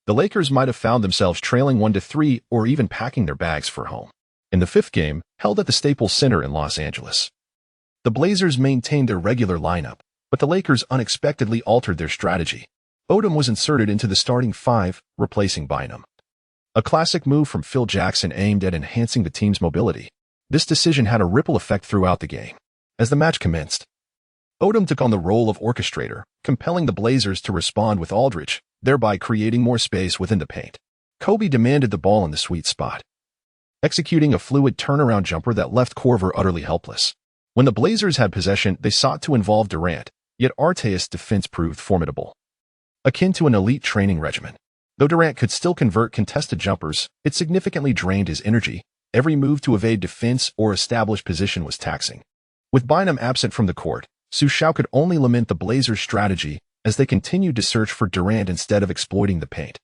the Lakers might have found themselves trailing 1-3 or even packing their bags for home. In the 5th game, held at the Staples Center in Los Angeles, the Blazers maintained their regular lineup, but the Lakers unexpectedly altered their strategy. Odom was inserted into the starting 5, replacing Bynum. A classic move from Phil Jackson aimed at enhancing the team's mobility. This decision had a ripple effect throughout the game. As the match commenced, Odom took on the role of orchestrator, compelling the Blazers to respond with Aldridge, thereby creating more space within the paint. Kobe demanded the ball in the sweet spot, executing a fluid turnaround jumper that left Korver utterly helpless. When the Blazers had possession, they sought to involve Durant, yet Arteas' defense proved formidable, akin to an elite training regimen. Though Durant could still convert contested jumpers, it significantly drained his energy. Every move to evade defense or establish position was taxing. With Bynum absent from the court, Xu Xiao could only lament the Blazers' strategy as they continued to search for Durant instead of exploiting the paint.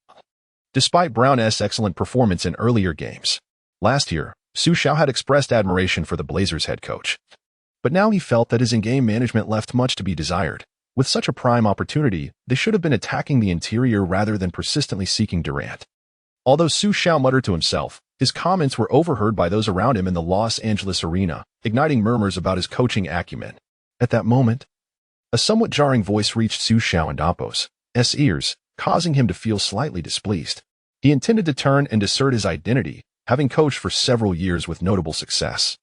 Despite Brown's excellent performance in earlier games last year, Xu Xiao had expressed admiration for the Blazers' head coach. But now he felt that his in-game management left much to be desired. With such a prime opportunity, they should have been attacking the interior rather than persistently seeking Durant. Although Xu Xiao muttered to himself, his comments were overheard by those around him in the Los Angeles arena, igniting murmurs about his coaching acumen. At that moment, a somewhat jarring voice reached Xu Xiao and Dapo's ears, causing him to feel slightly displeased. He intended to turn and assert his identity, having coached for several years with notable success.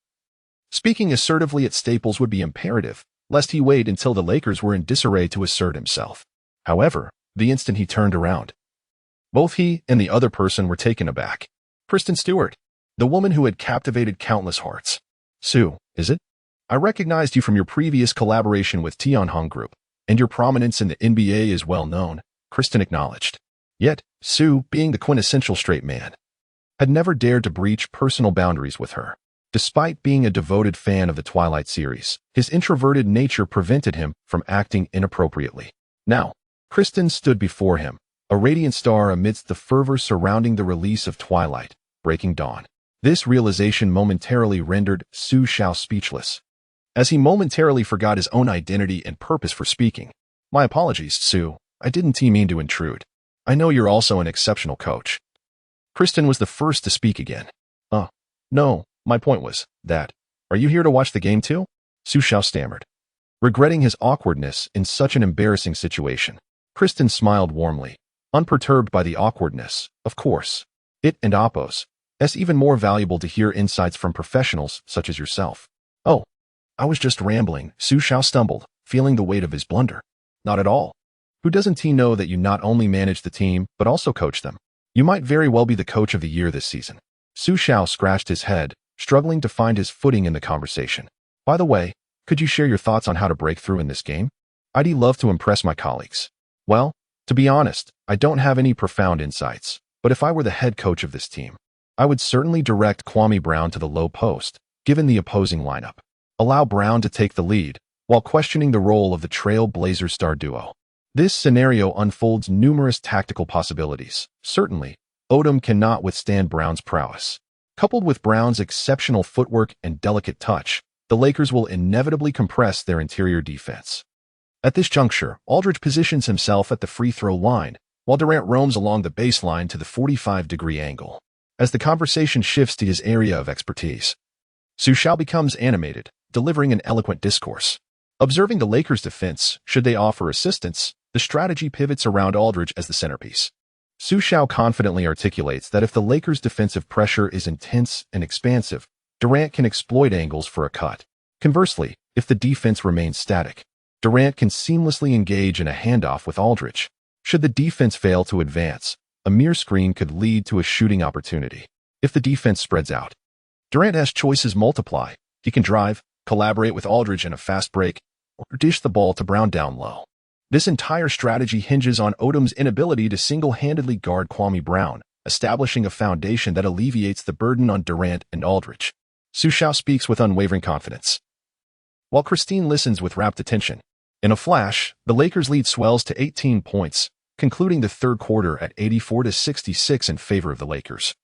Speaking assertively at Staples would be imperative, lest he wait until the Lakers were in disarray to assert himself. However, the instant he turned around, both he and the other person were taken aback. Kristen Stewart, the woman who had captivated countless hearts. Sue, is it? I recognized you from your previous collaboration with Tianhong Group, and your prominence in the NBA is well known, Kristen acknowledged. Yet, Sue, being the quintessential straight man, had never dared to breach personal boundaries with her. Despite being a devoted fan of the Twilight series, his introverted nature prevented him from acting inappropriately. Now, Kristen stood before him, a radiant star amidst the fervor surrounding the release of twilight, breaking dawn. This realization momentarily rendered Xu Xiao speechless, as he momentarily forgot his own identity and purpose for speaking. My apologies, Xu. I didn't mean to intrude. I know you're also an exceptional coach. Kristen was the first to speak again. No, my point was that. Are you here to watch the game too? Xu Xiao stammered, regretting his awkwardness in such an embarrassing situation. Kristen smiled warmly, unperturbed by the awkwardness. Of course. It and Oppos. It's even more valuable to hear insights from professionals such as yourself. Oh, I was just rambling. Xu Xiao stumbled, feeling the weight of his blunder. Not at all. Who doesn't he know that you not only manage the team, but also coach them? You might very well be the coach of the year this season. Xu Xiao scratched his head, struggling to find his footing in the conversation. By the way, could you share your thoughts on how to break through in this game? I'd love to impress my colleagues. Well, to be honest, I don't have any profound insights, but if I were the head coach of this team, I would certainly direct Kwame Brown to the low post, given the opposing lineup. Allow Brown to take the lead, while questioning the role of the Trailblazer star duo. This scenario unfolds numerous tactical possibilities. Certainly, Odom cannot withstand Brown's prowess. Coupled with Brown's exceptional footwork and delicate touch, the Lakers will inevitably compress their interior defense. At this juncture, Aldridge positions himself at the free throw line, while Durant roams along the baseline to the 45-degree angle. As the conversation shifts to his area of expertise, Xu Xiao becomes animated, delivering an eloquent discourse. Observing the Lakers' defense, should they offer assistance, the strategy pivots around Aldridge as the centerpiece. Xu Xiao confidently articulates that if the Lakers' defensive pressure is intense and expansive, Durant can exploit angles for a cut. Conversely, if the defense remains static, Durant can seamlessly engage in a handoff with Aldridge. Should the defense fail to advance, a mere screen could lead to a shooting opportunity. If the defense spreads out, Durant's choices multiply. He can drive, collaborate with Aldridge in a fast break, or dish the ball to Brown down low. This entire strategy hinges on Odom's inability to single-handedly guard Kwame Brown, establishing a foundation that alleviates the burden on Durant and Aldridge. Xu Xiao speaks with unwavering confidence, while Christine listens with rapt attention. In a flash, the Lakers' lead swells to 18 points, concluding the third quarter at 84-66 in favor of the Lakers,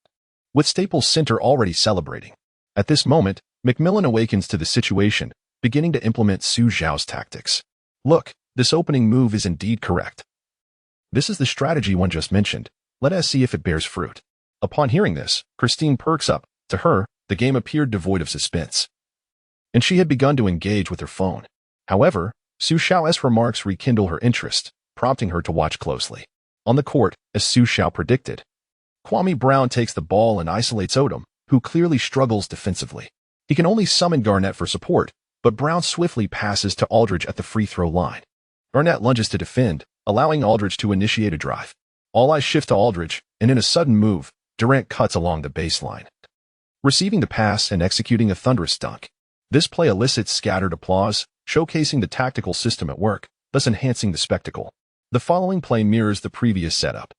with Staples Center already celebrating. At this moment, McMillan awakens to the situation, beginning to implement Xu Xiao's tactics. Look, this opening move is indeed correct. This is the strategy one just mentioned. Let us see if it bears fruit. Upon hearing this, Christine perks up. To her, the game appeared devoid of suspense, and she had begun to engage with her phone. However, Xu Xiao's remarks rekindle her interest, prompting her to watch closely. On the court, as Xu Xiao predicted, Kwame Brown takes the ball and isolates Odom, who clearly struggles defensively. He can only summon Garnett for support, but Brown swiftly passes to Aldridge at the free throw line. Garnett lunges to defend, allowing Aldridge to initiate a drive. All eyes shift to Aldridge, and in a sudden move, Durant cuts along the baseline, receiving the pass and executing a thunderous dunk. This play elicits scattered applause, showcasing the tactical system at work, thus enhancing the spectacle. The following play mirrors the previous setup.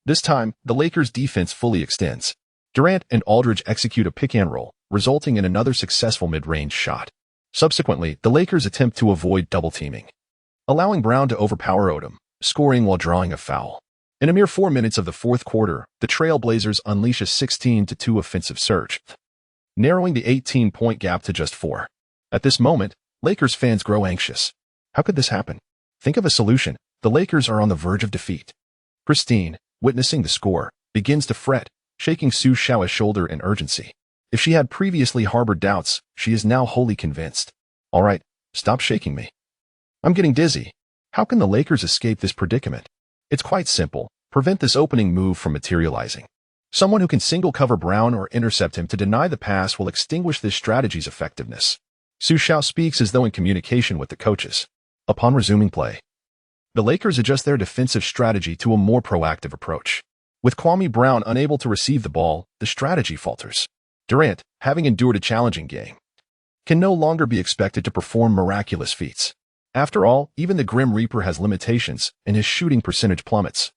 This time, the Lakers' defense fully extends. Durant and Aldridge execute a pick-and-roll, resulting in another successful mid-range shot. Subsequently, the Lakers attempt to avoid double-teaming, allowing Brown to overpower Odom, scoring while drawing a foul. In a mere 4 minutes of the fourth quarter, the Trailblazers unleash a 16-2 offensive surge, narrowing the 18-point gap to just 4. At this moment, Lakers fans grow anxious. How could this happen? Think of a solution. The Lakers are on the verge of defeat. Christine, witnessing the score, begins to fret, shaking Xu Xiao's shoulder in urgency. If she had previously harbored doubts, she is now wholly convinced. All right, stop shaking me. I'm getting dizzy. How can the Lakers escape this predicament? It's quite simple. Prevent this opening move from materializing. Someone who can single cover Brown or intercept him to deny the pass will extinguish this strategy's effectiveness. Xu Xiao speaks as though in communication with the coaches. Upon resuming play, the Lakers adjust their defensive strategy to a more proactive approach. With Kwame Brown unable to receive the ball, the strategy falters. Durant, having endured a challenging game, can no longer be expected to perform miraculous feats. After all, even the Grim Reaper has limitations, and his shooting percentage plummets,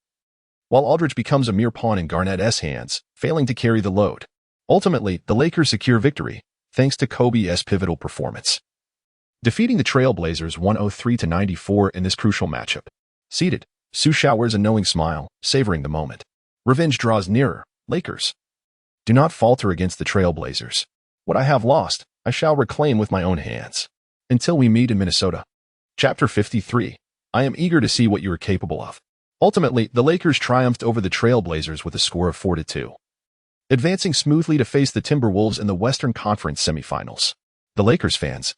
while Aldridge becomes a mere pawn in Garnett's hands, failing to carry the load. Ultimately, the Lakers secure victory, thanks to Kobe's pivotal performance, defeating the Trailblazers 103-94 in this crucial matchup. Seated, Xu Xiao wears a knowing smile, savoring the moment. Revenge draws nearer. Lakers, do not falter against the Trailblazers. What I have lost, I shall reclaim with my own hands. Until we meet in Minnesota. Chapter 53. I am eager to see what you are capable of. Ultimately, the Lakers triumphed over the Trailblazers with a score of 4-2. Advancing smoothly to face the Timberwolves in the Western Conference semifinals. The Lakers fans,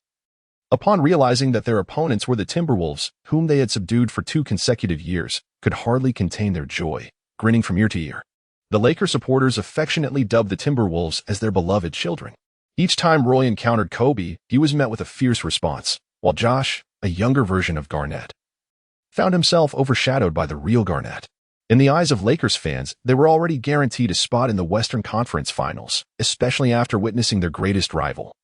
upon realizing that their opponents were the Timberwolves, whom they had subdued for 2 consecutive years, could hardly contain their joy, grinning from ear to ear. The Lakers supporters affectionately dubbed the Timberwolves as their beloved children. Each time Roy encountered Kobe, he was met with a fierce response, while Josh, a younger version of Garnett, found himself overshadowed by the real Garnett. In the eyes of Lakers fans, they were already guaranteed a spot in the Western Conference Finals, especially after witnessing their greatest rival,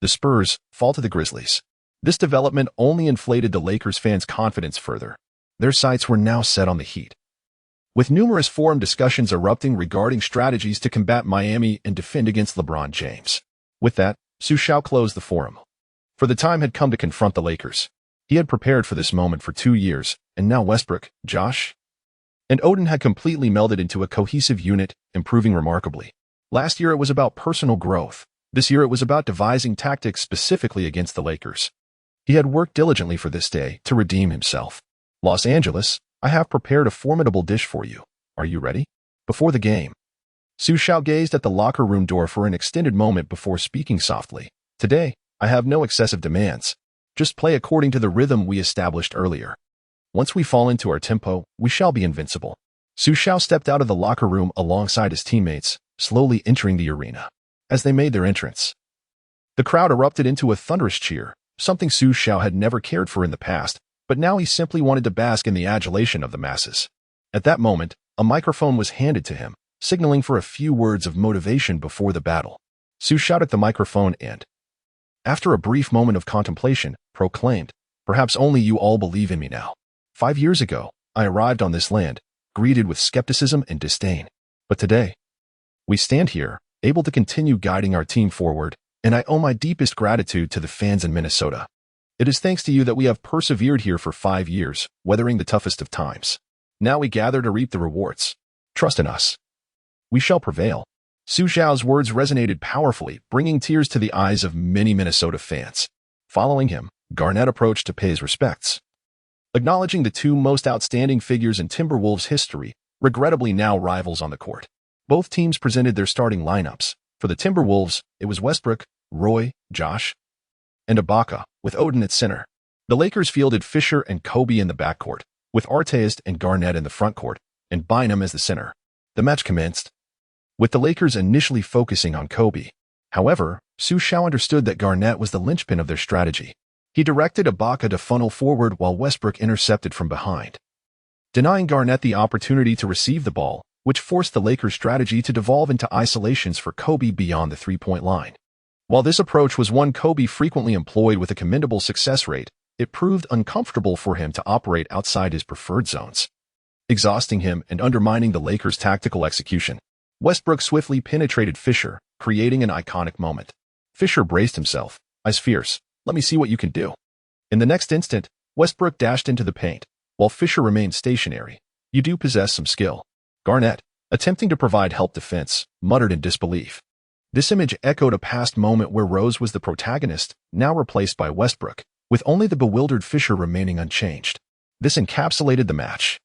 the Spurs, fall to the Grizzlies. This development only inflated the Lakers fans' confidence further. Their sights were now set on the Heat, with numerous forum discussions erupting regarding strategies to combat Miami and defend against LeBron James. With that, Xu Xiao closed the forum. For the time had come to confront the Lakers. He had prepared for this moment for 2 years, and now Westbrook, Josh, and Odin had completely melded into a cohesive unit, improving remarkably. Last year it was about personal growth. This year it was about devising tactics specifically against the Lakers. He had worked diligently for this day to redeem himself. Los Angeles, I have prepared a formidable dish for you. Are you ready? Before the game, Xu Xiao gazed at the locker room door for an extended moment before speaking softly. Today, I have no excessive demands. Just play according to the rhythm we established earlier. Once we fall into our tempo, we shall be invincible. Xu Xiao stepped out of the locker room alongside his teammates, slowly entering the arena. As they made their entrance, the crowd erupted into a thunderous cheer, something Xu Xiao had never cared for in the past, but now he simply wanted to bask in the adulation of the masses. At that moment, a microphone was handed to him, signaling for a few words of motivation before the battle. Xu shouted at the microphone and, after a brief moment of contemplation, proclaimed, "Perhaps only you all believe in me now. 5 years ago, I arrived on this land, greeted with skepticism and disdain. But today, we stand here, able to continue guiding our team forward, and I owe my deepest gratitude to the fans in Minnesota. It is thanks to you that we have persevered here for 5 years, weathering the toughest of times. Now we gather to reap the rewards. Trust in us. We shall prevail." Xu Xiao's words resonated powerfully, bringing tears to the eyes of many Minnesota fans. Following him, Garnett approached to pay his respects. Acknowledging the 2 most outstanding figures in Timberwolves history, regrettably now rivals on the court. Both teams presented their starting lineups. For the Timberwolves, it was Westbrook, Roy, Josh, and Ibaka, with Odin at center. The Lakers fielded Fisher and Kobe in the backcourt, with Artest and Garnett in the frontcourt, and Bynum as the center. The match commenced, with the Lakers initially focusing on Kobe. However, Xu Xiao understood that Garnett was the linchpin of their strategy. He directed Ibaka to funnel forward while Westbrook intercepted from behind, denying Garnett the opportunity to receive the ball, which forced the Lakers' strategy to devolve into isolations for Kobe beyond the three-point line. While this approach was one Kobe frequently employed with a commendable success rate, it proved uncomfortable for him to operate outside his preferred zones, exhausting him and undermining the Lakers' tactical execution. Westbrook swiftly penetrated Fisher, creating an iconic moment. Fisher braced himself, eyes fierce. "Let me see what you can do." In the next instant, Westbrook dashed into the paint, while Fisher remained stationary. "You do possess some skill." Garnett, attempting to provide help defense, muttered in disbelief. This image echoed a past moment where Rose was the protagonist, now replaced by Westbrook, with only the bewildered Fisher remaining unchanged. This encapsulated the match.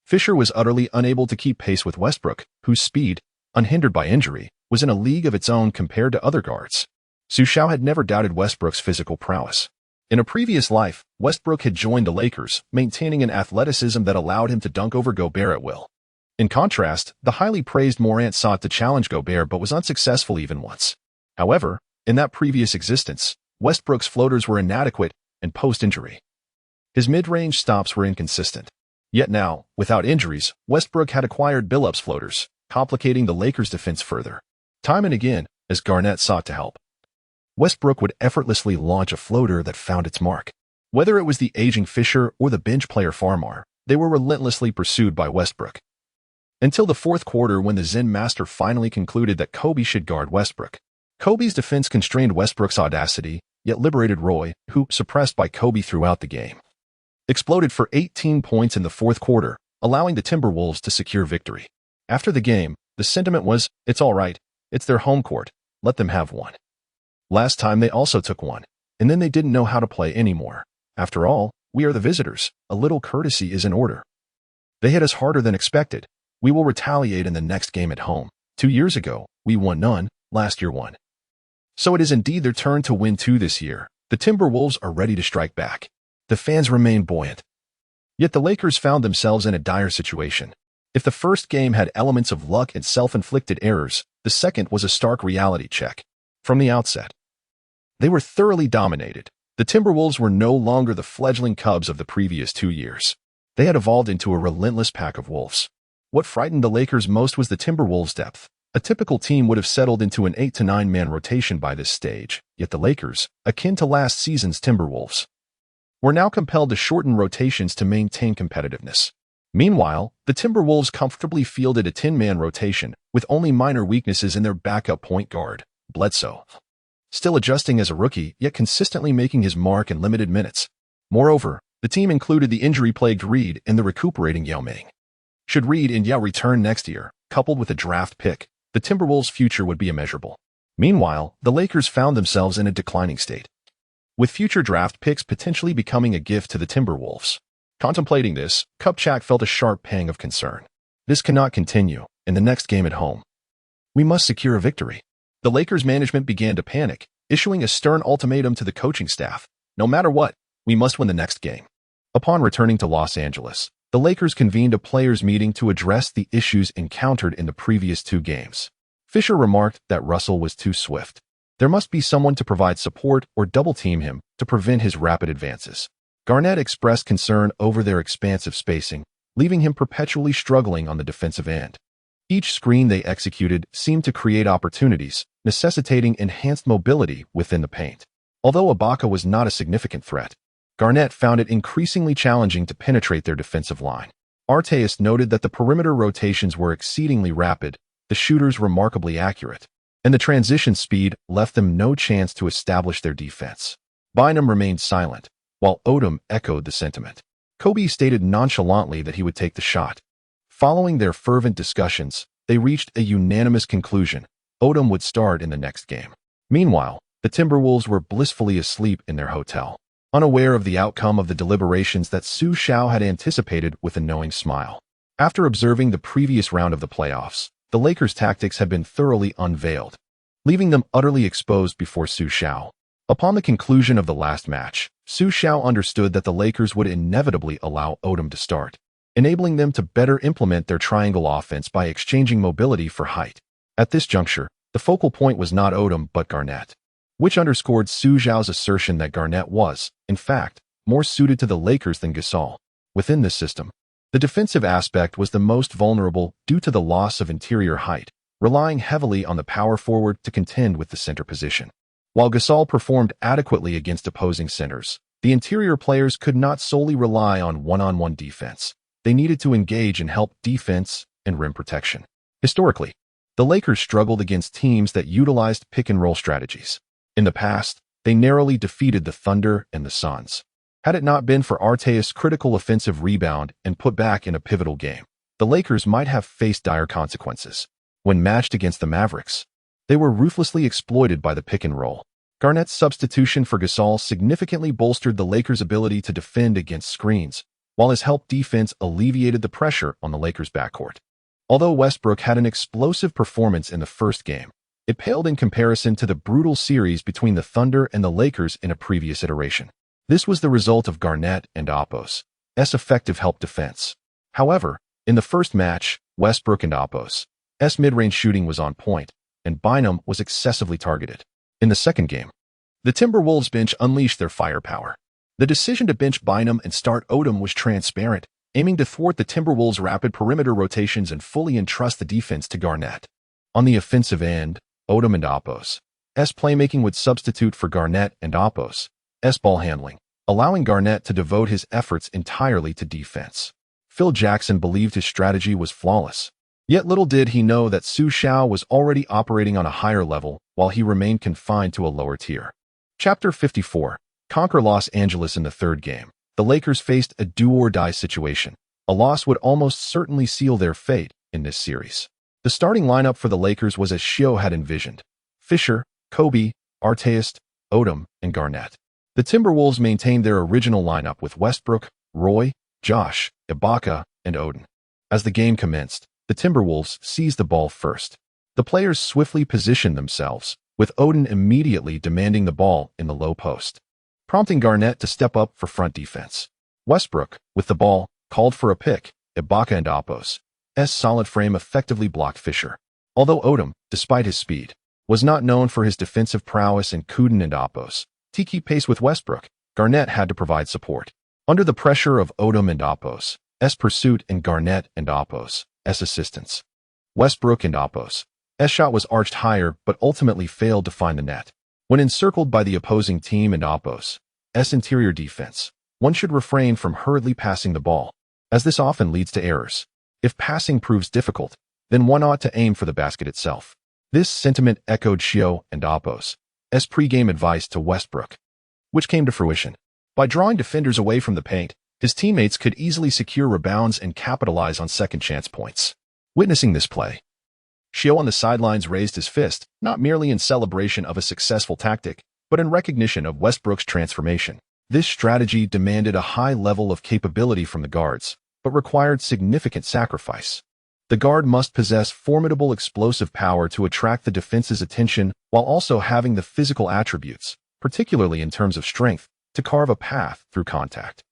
Fisher was utterly unable to keep pace with Westbrook, whose speed, unhindered by injury, was in a league of its own compared to other guards. Xu Xiao had never doubted Westbrook's physical prowess. In a previous life, Westbrook had joined the Lakers, maintaining an athleticism that allowed him to dunk over Gobert at will. In contrast, the highly praised Morant sought to challenge Gobert but was unsuccessful even once. However, in that previous existence, Westbrook's floaters were inadequate and post-injury, his mid-range stops were inconsistent. Yet now, without injuries, Westbrook had acquired Billups floaters, complicating the Lakers' defense further. Time and again, as Garnett sought to help, Westbrook would effortlessly launch a floater that found its mark. Whether it was the aging Fisher or the bench player Farmar, they were relentlessly pursued by Westbrook. Until the fourth quarter when the Zen master finally concluded that Kobe should guard Westbrook. Kobe's defense constrained Westbrook's audacity, yet liberated Roy, who, suppressed by Kobe throughout the game, exploded for 18 points in the fourth quarter, allowing the Timberwolves to secure victory. After the game, the sentiment was, "It's all right. It's their home court. Let them have one." Last time they also took one, and then they didn't know how to play anymore. After all, we are the visitors. A little courtesy is in order. They hit us harder than expected. We will retaliate in the next game at home. 2 years ago, we won none. Last year won. So it is indeed their turn to win two this year. The Timberwolves are ready to strike back. The fans remain buoyant. Yet the Lakers found themselves in a dire situation. If the first game had elements of luck and self-inflicted errors, the second was a stark reality check. From the outset, they were thoroughly dominated. The Timberwolves were no longer the fledgling Cubs of the previous 2 years. They had evolved into a relentless pack of wolves. What frightened the Lakers most was the Timberwolves' depth. A typical team would have settled into an 8 to 9 man rotation by this stage, yet the Lakers, akin to last season's Timberwolves, were now compelled to shorten rotations to maintain competitiveness. Meanwhile, the Timberwolves comfortably fielded a 10-man rotation, with only minor weaknesses in their backup point guard, Bledsoe, still adjusting as a rookie, yet consistently making his mark in limited minutes. Moreover, the team included the injury-plagued Reed and the recuperating Yao Ming. Should Reed and Yao return next year, coupled with a draft pick, the Timberwolves' future would be immeasurable. Meanwhile, the Lakers found themselves in a declining state, with future draft picks potentially becoming a gift to the Timberwolves. Contemplating this, Kupchak felt a sharp pang of concern. This cannot continue. In the next game at home, we must secure a victory. The Lakers management began to panic, issuing a stern ultimatum to the coaching staff. No matter what, we must win the next game. Upon returning to Los Angeles, the Lakers convened a players' meeting to address the issues encountered in the previous 2 games. Fisher remarked that Russell was too swift. There must be someone to provide support or double-team him to prevent his rapid advances. Garnett expressed concern over their expansive spacing, leaving him perpetually struggling on the defensive end. Each screen they executed seemed to create opportunities, necessitating enhanced mobility within the paint. Although Ibaka was not a significant threat, Garnett found it increasingly challenging to penetrate their defensive line. Arteas noted that the perimeter rotations were exceedingly rapid, the shooters remarkably accurate, and the transition speed left them no chance to establish their defense. Bynum remained silent, while Odom echoed the sentiment. Kobe stated nonchalantly that he would take the shot. Following their fervent discussions, they reached a unanimous conclusion: Odom would start in the next game. Meanwhile, the Timberwolves were blissfully asleep in their hotel, unaware of the outcome of the deliberations that Xu Xiao had anticipated with a knowing smile. After observing the previous round of the playoffs, the Lakers' tactics had been thoroughly unveiled, leaving them utterly exposed before Xu Xiao. Upon the conclusion of the last match, Xu Xiao understood that the Lakers would inevitably allow Odom to start, enabling them to better implement their triangle offense by exchanging mobility for height. At this juncture, the focal point was not Odom but Garnett, which underscored Xu Xiao's assertion that Garnett was, in fact, more suited to the Lakers than Gasol. Within this system, the defensive aspect was the most vulnerable due to the loss of interior height, relying heavily on the power forward to contend with the center position. While Gasol performed adequately against opposing centers, the interior players could not solely rely on one-on-one defense. They needed to engage in help defense and rim protection. Historically, the Lakers struggled against teams that utilized pick-and-roll strategies. In the past, they narrowly defeated the Thunder and the Suns. Had it not been for Arteas' critical offensive rebound and put back in a pivotal game, the Lakers might have faced dire consequences. When matched against the Mavericks, they were ruthlessly exploited by the pick-and-roll. Garnett's substitution for Gasol significantly bolstered the Lakers' ability to defend against screens, while his help defense alleviated the pressure on the Lakers' backcourt. Although Westbrook had an explosive performance in the first game, it paled in comparison to the brutal series between the Thunder and the Lakers in a previous iteration. This was the result of Garnett and Apos' effective help defense. However, in the first match, Westbrook and Apos' mid-range shooting was on point, and Bynum was excessively targeted. In the second game, the Timberwolves bench unleashed their firepower. The decision to bench Bynum and start Odom was transparent, aiming to thwart the Timberwolves' rapid perimeter rotations and fully entrust the defense to Garnett. On the offensive end, Odom and Apos' playmaking would substitute for Garnett and Apos' ball handling, allowing Garnett to devote his efforts entirely to defense. Phil Jackson believed his strategy was flawless. Yet little did he know that Xu Xiao was already operating on a higher level while he remained confined to a lower tier. Chapter 54. Conquer Los Angeles in the third game. the Lakers faced a do-or-die situation. A loss would almost certainly seal their fate in this series. The starting lineup for the Lakers was as Xiao had envisioned: Fisher, Kobe, Artest, Odom, and Garnett. The Timberwolves maintained their original lineup with Westbrook, Roy, Josh, Ibaka, and Odin. As the game commenced, the Timberwolves seized the ball first. The players swiftly positioned themselves, with Odin immediately demanding the ball in the low post, prompting Garnett to step up for front defense. Westbrook, with the ball, called for a pick. Ibaka and Apos' solid frame effectively blocked Fisher. Although Odom, despite his speed, was not known for his defensive prowess, and Kuden and Apos to keep pace with Westbrook, Garnett had to provide support. Under the pressure of Odom and Apos' pursuit and Garnett and Apos' assistance, Westbrook and Apos' shot was arched higher but ultimately failed to find the net. When encircled by the opposing team and Apos' interior defense, one should refrain from hurriedly passing the ball, as this often leads to errors. If passing proves difficult, then one ought to aim for the basket itself. This sentiment echoed Xiao and Apos' pre-game advice to Westbrook, which came to fruition. By drawing defenders away from the paint, his teammates could easily secure rebounds and capitalize on second-chance points. Witnessing this play, Xiao on the sidelines raised his fist, not merely in celebration of a successful tactic, but in recognition of Westbrook's transformation. This strategy demanded a high level of capability from the guards, but required significant sacrifice. The guard must possess formidable explosive power to attract the defense's attention while also having the physical attributes, particularly in terms of strength, to carve a path through contact.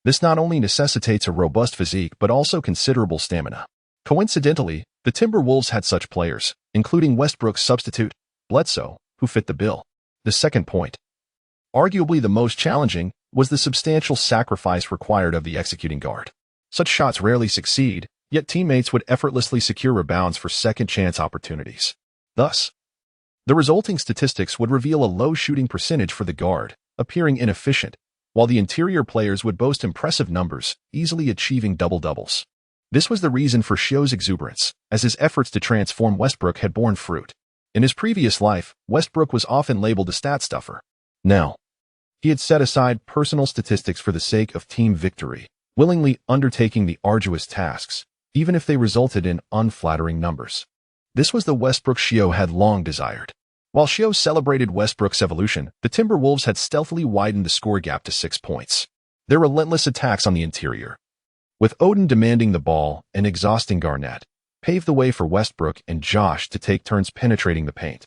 This not only necessitates a robust physique but also considerable stamina. Coincidentally, the Timberwolves had such players, including Westbrook's substitute, Bledsoe, who fit the bill. The second point, arguably the most challenging, was the substantial sacrifice required of the executing guard. Such shots rarely succeed, yet teammates would effortlessly secure rebounds for second-chance opportunities. Thus, the resulting statistics would reveal a low shooting percentage for the guard, appearing inefficient, while the interior players would boast impressive numbers, easily achieving double-doubles. This was the reason for Xiao's exuberance, as his efforts to transform Westbrook had borne fruit. In his previous life, Westbrook was often labeled a stat stuffer. Now, he had set aside personal statistics for the sake of team victory, willingly undertaking the arduous tasks, even if they resulted in unflattering numbers. This was the Westbrook Xiao had long desired. While Xiao celebrated Westbrook's evolution, the Timberwolves had stealthily widened the score gap to 6 points. Their relentless attacks on the interior, with Odin demanding the ball and exhausting Garnett, paved the way for Westbrook and Josh to take turns penetrating the paint,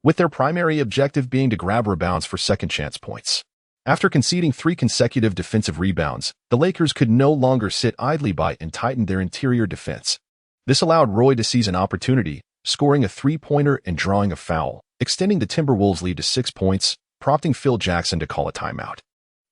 with their primary objective being to grab rebounds for second-chance points. After conceding 3 consecutive defensive rebounds, the Lakers could no longer sit idly by and tighten their interior defense. This allowed Roy to seize an opportunity, scoring a 3-pointer and drawing a foul, extending the Timberwolves' lead to 6 points, prompting Phil Jackson to call a timeout.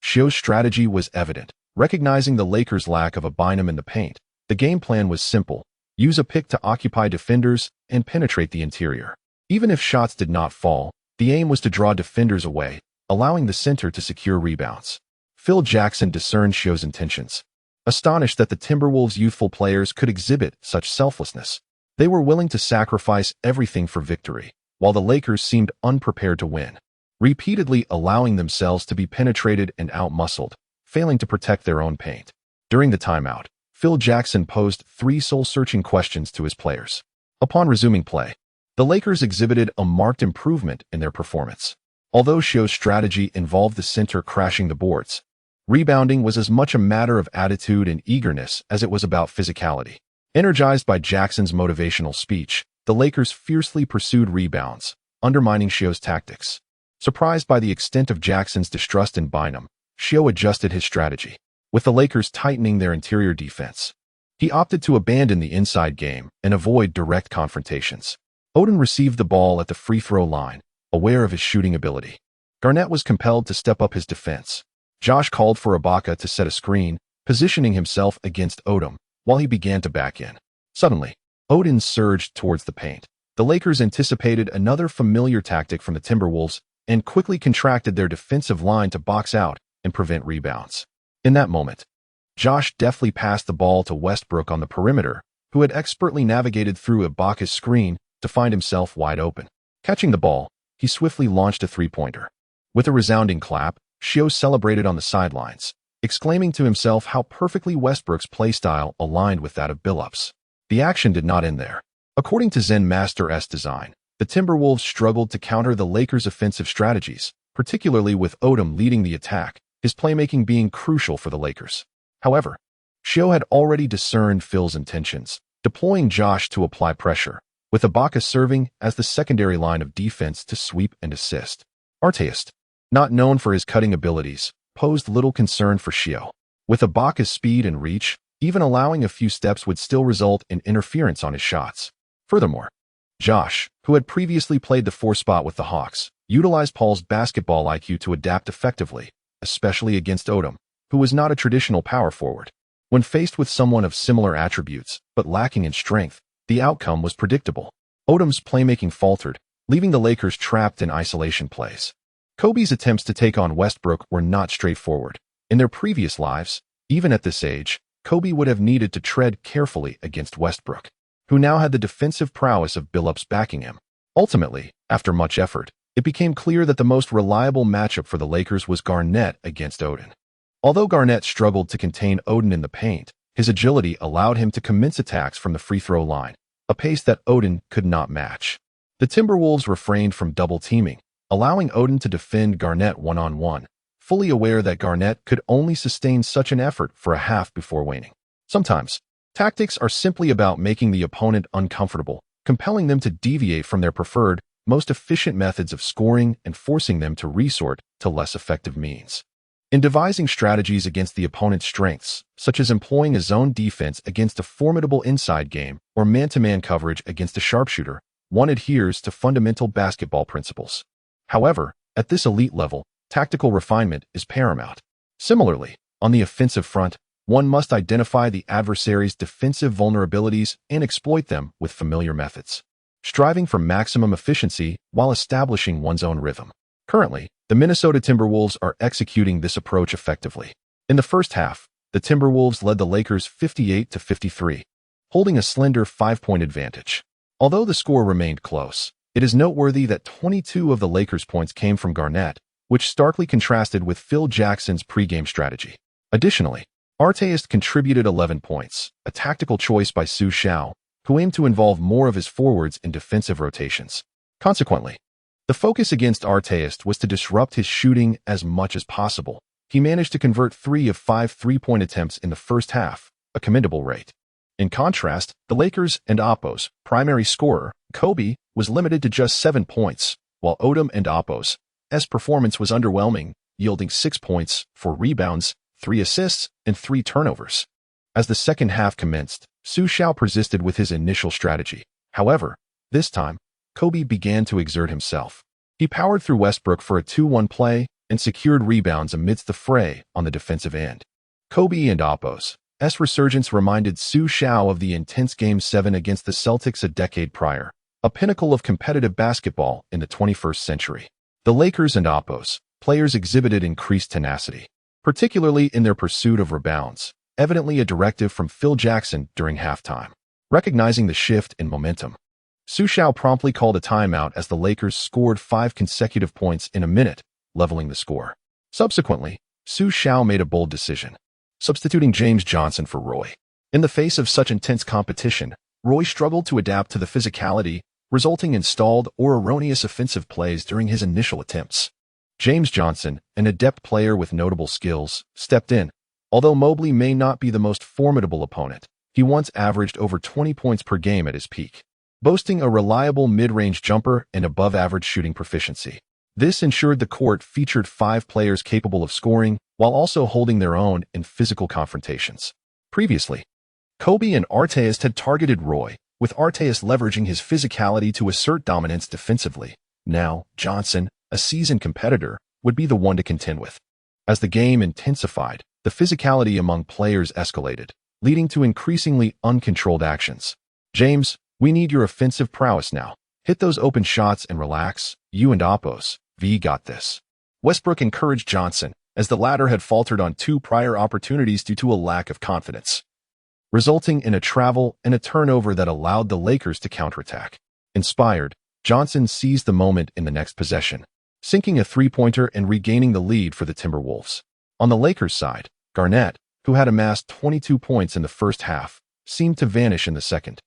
Xiao's strategy was evident. Recognizing the Lakers' lack of a bynum in the paint, the game plan was simple: use a pick to occupy defenders and penetrate the interior. Even if shots did not fall, the aim was to draw defenders away, allowing the center to secure rebounds. Phil Jackson discerned Xiao's intentions. Astonished that the Timberwolves' youthful players could exhibit such selflessness, they were willing to sacrifice everything for victory, while the Lakers seemed unprepared to win, repeatedly allowing themselves to be penetrated and outmuscled, failing to protect their own paint. During the timeout, Phil Jackson posed 3 soul-searching questions to his players. Upon resuming play, the Lakers exhibited a marked improvement in their performance. Although Xiao's strategy involved the center crashing the boards, rebounding was as much a matter of attitude and eagerness as it was about physicality. Energized by Jackson's motivational speech, the Lakers fiercely pursued rebounds, undermining Xiao's tactics. Surprised by the extent of Jackson's distrust in Bynum, Xiao adjusted his strategy. With the Lakers tightening their interior defense, he opted to abandon the inside game and avoid direct confrontations. Odin received the ball at the free throw line, aware of his shooting ability. Garnett was compelled to step up his defense. Josh called for Ibaka to set a screen, positioning himself against Odom while he began to back in. Suddenly, Odin surged towards the paint. The Lakers anticipated another familiar tactic from the Timberwolves and quickly contracted their defensive line to box out and prevent rebounds. In that moment, Josh deftly passed the ball to Westbrook on the perimeter, who had expertly navigated through Ibaka's screen to find himself wide open. Catching the ball, he swiftly launched a 3-pointer. With a resounding clap, Xiao celebrated on the sidelines, exclaiming to himself how perfectly Westbrook's playstyle aligned with that of Billups. The action did not end there. According to Zen Master S design, the Timberwolves struggled to counter the Lakers' offensive strategies, particularly with Odom leading the attack, his playmaking being crucial for the Lakers. However, Xiao had already discerned Phil's intentions, deploying Josh to apply pressure, with Ibaka serving as the secondary line of defense to sweep and assist. Artest, not known for his cutting abilities, posed little concern for Xiao. With Ibaka's speed and reach, even allowing a few steps would still result in interference on his shots. Furthermore, Josh, who had previously played the 4 spot with the Hawks, utilized Paul's basketball IQ to adapt effectively, especially against Odom, who was not a traditional power forward. When faced with someone of similar attributes, but lacking in strength, the outcome was predictable. Odom's playmaking faltered, leaving the Lakers trapped in isolation plays. Kobe's attempts to take on Westbrook were not straightforward. In their previous lives, even at this age, Kobe would have needed to tread carefully against Westbrook, who now had the defensive prowess of Billups backing him. Ultimately, after much effort, it became clear that the most reliable matchup for the Lakers was Garnett against Odom. Although Garnett struggled to contain Odom in the paint, his agility allowed him to commence attacks from the free throw line, a pace that Odom could not match. The Timberwolves refrained from double teaming, allowing Odom to defend Garnett one-on-one, fully aware that Garnett could only sustain such an effort for a half before waning. Sometimes, tactics are simply about making the opponent uncomfortable, compelling them to deviate from their preferred, most efficient methods of scoring and forcing them to resort to less effective means. In devising strategies against the opponent's strengths, such as employing a zone defense against a formidable inside game or man-to-man coverage against a sharpshooter, one adheres to fundamental basketball principles. However, at this elite level, tactical refinement is paramount. Similarly, on the offensive front, one must identify the adversary's defensive vulnerabilities and exploit them with familiar methods, striving for maximum efficiency while establishing one's own rhythm. Currently, the Minnesota Timberwolves are executing this approach effectively. In the first half, the Timberwolves led the Lakers 58-53, holding a slender 5-point advantage. Although the score remained close, it is noteworthy that 22 of the Lakers' points came from Garnett, which starkly contrasted with Phil Jackson's pregame strategy. Additionally, Artest contributed 11 points, a tactical choice by Xu Xiao, who aimed to involve more of his forwards in defensive rotations. Consequently, the focus against Artest was to disrupt his shooting as much as possible. He managed to convert 3 of 5 3-point attempts in the first half, a commendable rate. In contrast, the Lakers and Oppo's primary scorer, Kobe, was limited to just 7 points, while Odom and Oppo's performance was underwhelming, yielding 6 points, 4 rebounds, 3 assists, and 3 turnovers. As the second half commenced, Xu Xiao persisted with his initial strategy. However, this time, Kobe began to exert himself. He powered through Westbrook for a 2-1 play and secured rebounds amidst the fray on the defensive end. Kobe and Oppo's resurgence reminded Xu Xiao of the intense Game 7 against the Celtics a decade prior, a pinnacle of competitive basketball in the 21st century. The Lakers and Oppo's players exhibited increased tenacity, particularly in their pursuit of rebounds, evidently a directive from Phil Jackson during halftime. Recognizing the shift in momentum, Xu Xiao promptly called a timeout as the Lakers scored 5 consecutive points in a minute, leveling the score. Subsequently, Xu Xiao made a bold decision, substituting James Johnson for Roy. In the face of such intense competition, Roy struggled to adapt to the physicality, resulting in stalled or erroneous offensive plays during his initial attempts. James Johnson, an adept player with notable skills, stepped in. Although Mobley may not be the most formidable opponent, he once averaged over 20 points per game at his peak, boasting a reliable mid-range jumper and above-average shooting proficiency. This ensured the court featured 5 players capable of scoring while also holding their own in physical confrontations. Previously, Kobe and Artest had targeted Roy, with Artest leveraging his physicality to assert dominance defensively. Now, Johnson, a seasoned competitor, would be the one to contend with. As the game intensified, the physicality among players escalated, leading to increasingly uncontrolled actions. James, we need your offensive prowess now. Hit those open shots and relax. You and Oppo's got this. Westbrook encouraged Johnson, as the latter had faltered on 2 prior opportunities due to a lack of confidence, resulting in a travel and a turnover that allowed the Lakers to counterattack. Inspired, Johnson seized the moment in the next possession, sinking a 3-pointer and regaining the lead for the Timberwolves. On the Lakers side, Garnett, who had amassed 22 points in the first half, seemed to vanish in the second,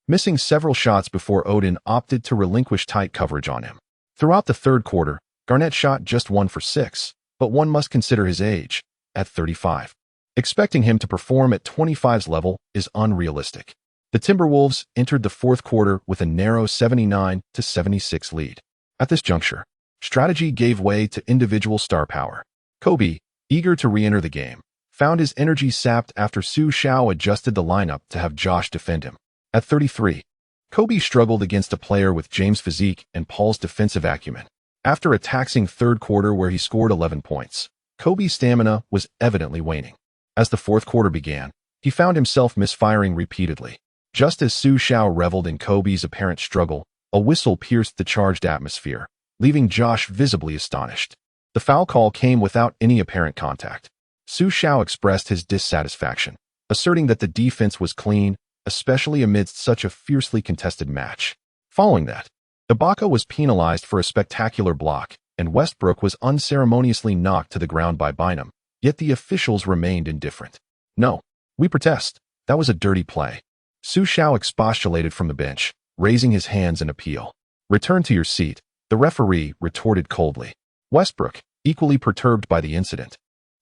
missing several shots before Odin opted to relinquish tight coverage on him. Throughout the third quarter, Garnett shot just 1 for 6, but one must consider his age, at 35. Expecting him to perform at 25's level is unrealistic. The Timberwolves entered the fourth quarter with a narrow 79-76 lead. At this juncture, strategy gave way to individual star power. Kobe, eager to re-enter the game, found his energy sapped after Xu Xiao adjusted the lineup to have Josh defend him. At 33, Kobe struggled against a player with James' physique and Paul's defensive acumen. After a taxing third quarter where he scored 11 points, Kobe's stamina was evidently waning. As the fourth quarter began, he found himself misfiring repeatedly. Just as Xu Xiao reveled in Kobe's apparent struggle, a whistle pierced the charged atmosphere, leaving Josh visibly astonished. The foul call came without any apparent contact. Xu Xiao expressed his dissatisfaction, asserting that the defense was clean, especially amidst such a fiercely contested match. Following that, Ibaka was penalized for a spectacular block, and Westbrook was unceremoniously knocked to the ground by Bynum, yet the officials remained indifferent. "No, we protest. That was a dirty play." Xu Xiao expostulated from the bench, raising his hands in appeal. "Return to your seat," the referee retorted coldly. Westbrook, equally perturbed by the incident,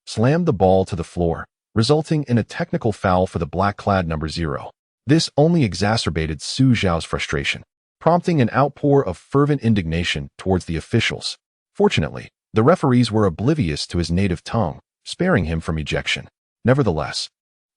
slammed the ball to the floor, resulting in a technical foul for the black-clad number 0. This only exacerbated Xu Xiao's frustration, prompting an outpour of fervent indignation towards the officials. Fortunately, the referees were oblivious to his native tongue, sparing him from ejection. Nevertheless,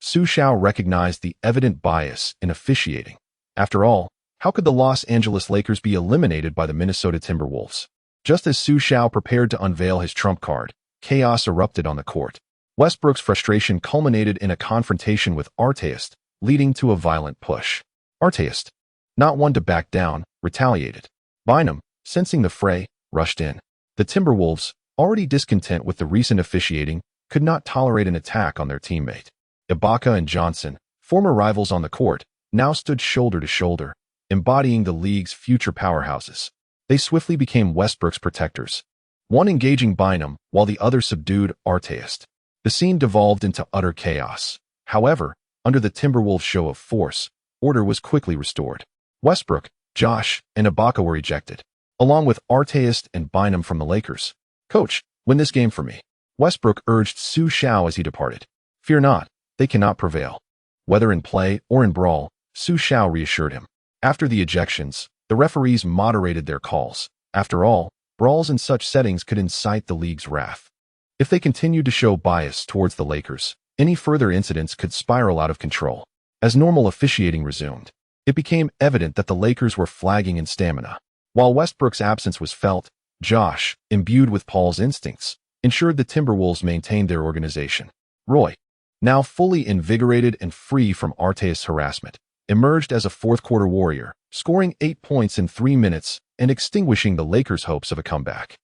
Xu Xiao recognized the evident bias in officiating. After all, how could the Los Angeles Lakers be eliminated by the Minnesota Timberwolves? Just as Xu Xiao prepared to unveil his trump card, chaos erupted on the court. Westbrook's frustration culminated in a confrontation with Arteist, leading to a violent push. Arteist, not one to back down, retaliated. Bynum, sensing the fray, rushed in. The Timberwolves, already discontent with the recent officiating, could not tolerate an attack on their teammate. Ibaka and Johnson, former rivals on the court, now stood shoulder to shoulder, embodying the league's future powerhouses. They swiftly became Westbrook's protectors, one engaging Bynum while the other subdued Arteist. The scene devolved into utter chaos. However, under the Timberwolves' show of force, order was quickly restored. Westbrook, Josh, and Ibaka were ejected, along with Arteist and Bynum from the Lakers. "Coach, win this game for me," Westbrook urged Xu Xiao as he departed. "Fear not, they cannot prevail." Whether in play or in brawl, Xu Xiao reassured him. After the ejections, the referees moderated their calls. After all, brawls in such settings could incite the league's wrath. If they continued to show bias towards the Lakers, any further incidents could spiral out of control. As normal officiating resumed, it became evident that the Lakers were flagging in stamina. While Westbrook's absence was felt, Josh, imbued with Paul's instincts, ensured the Timberwolves maintained their organization. Roy, now fully invigorated and free from Arteist's harassment, emerged as a fourth-quarter warrior, scoring 8 points in 3 minutes and extinguishing the Lakers' hopes of a comeback.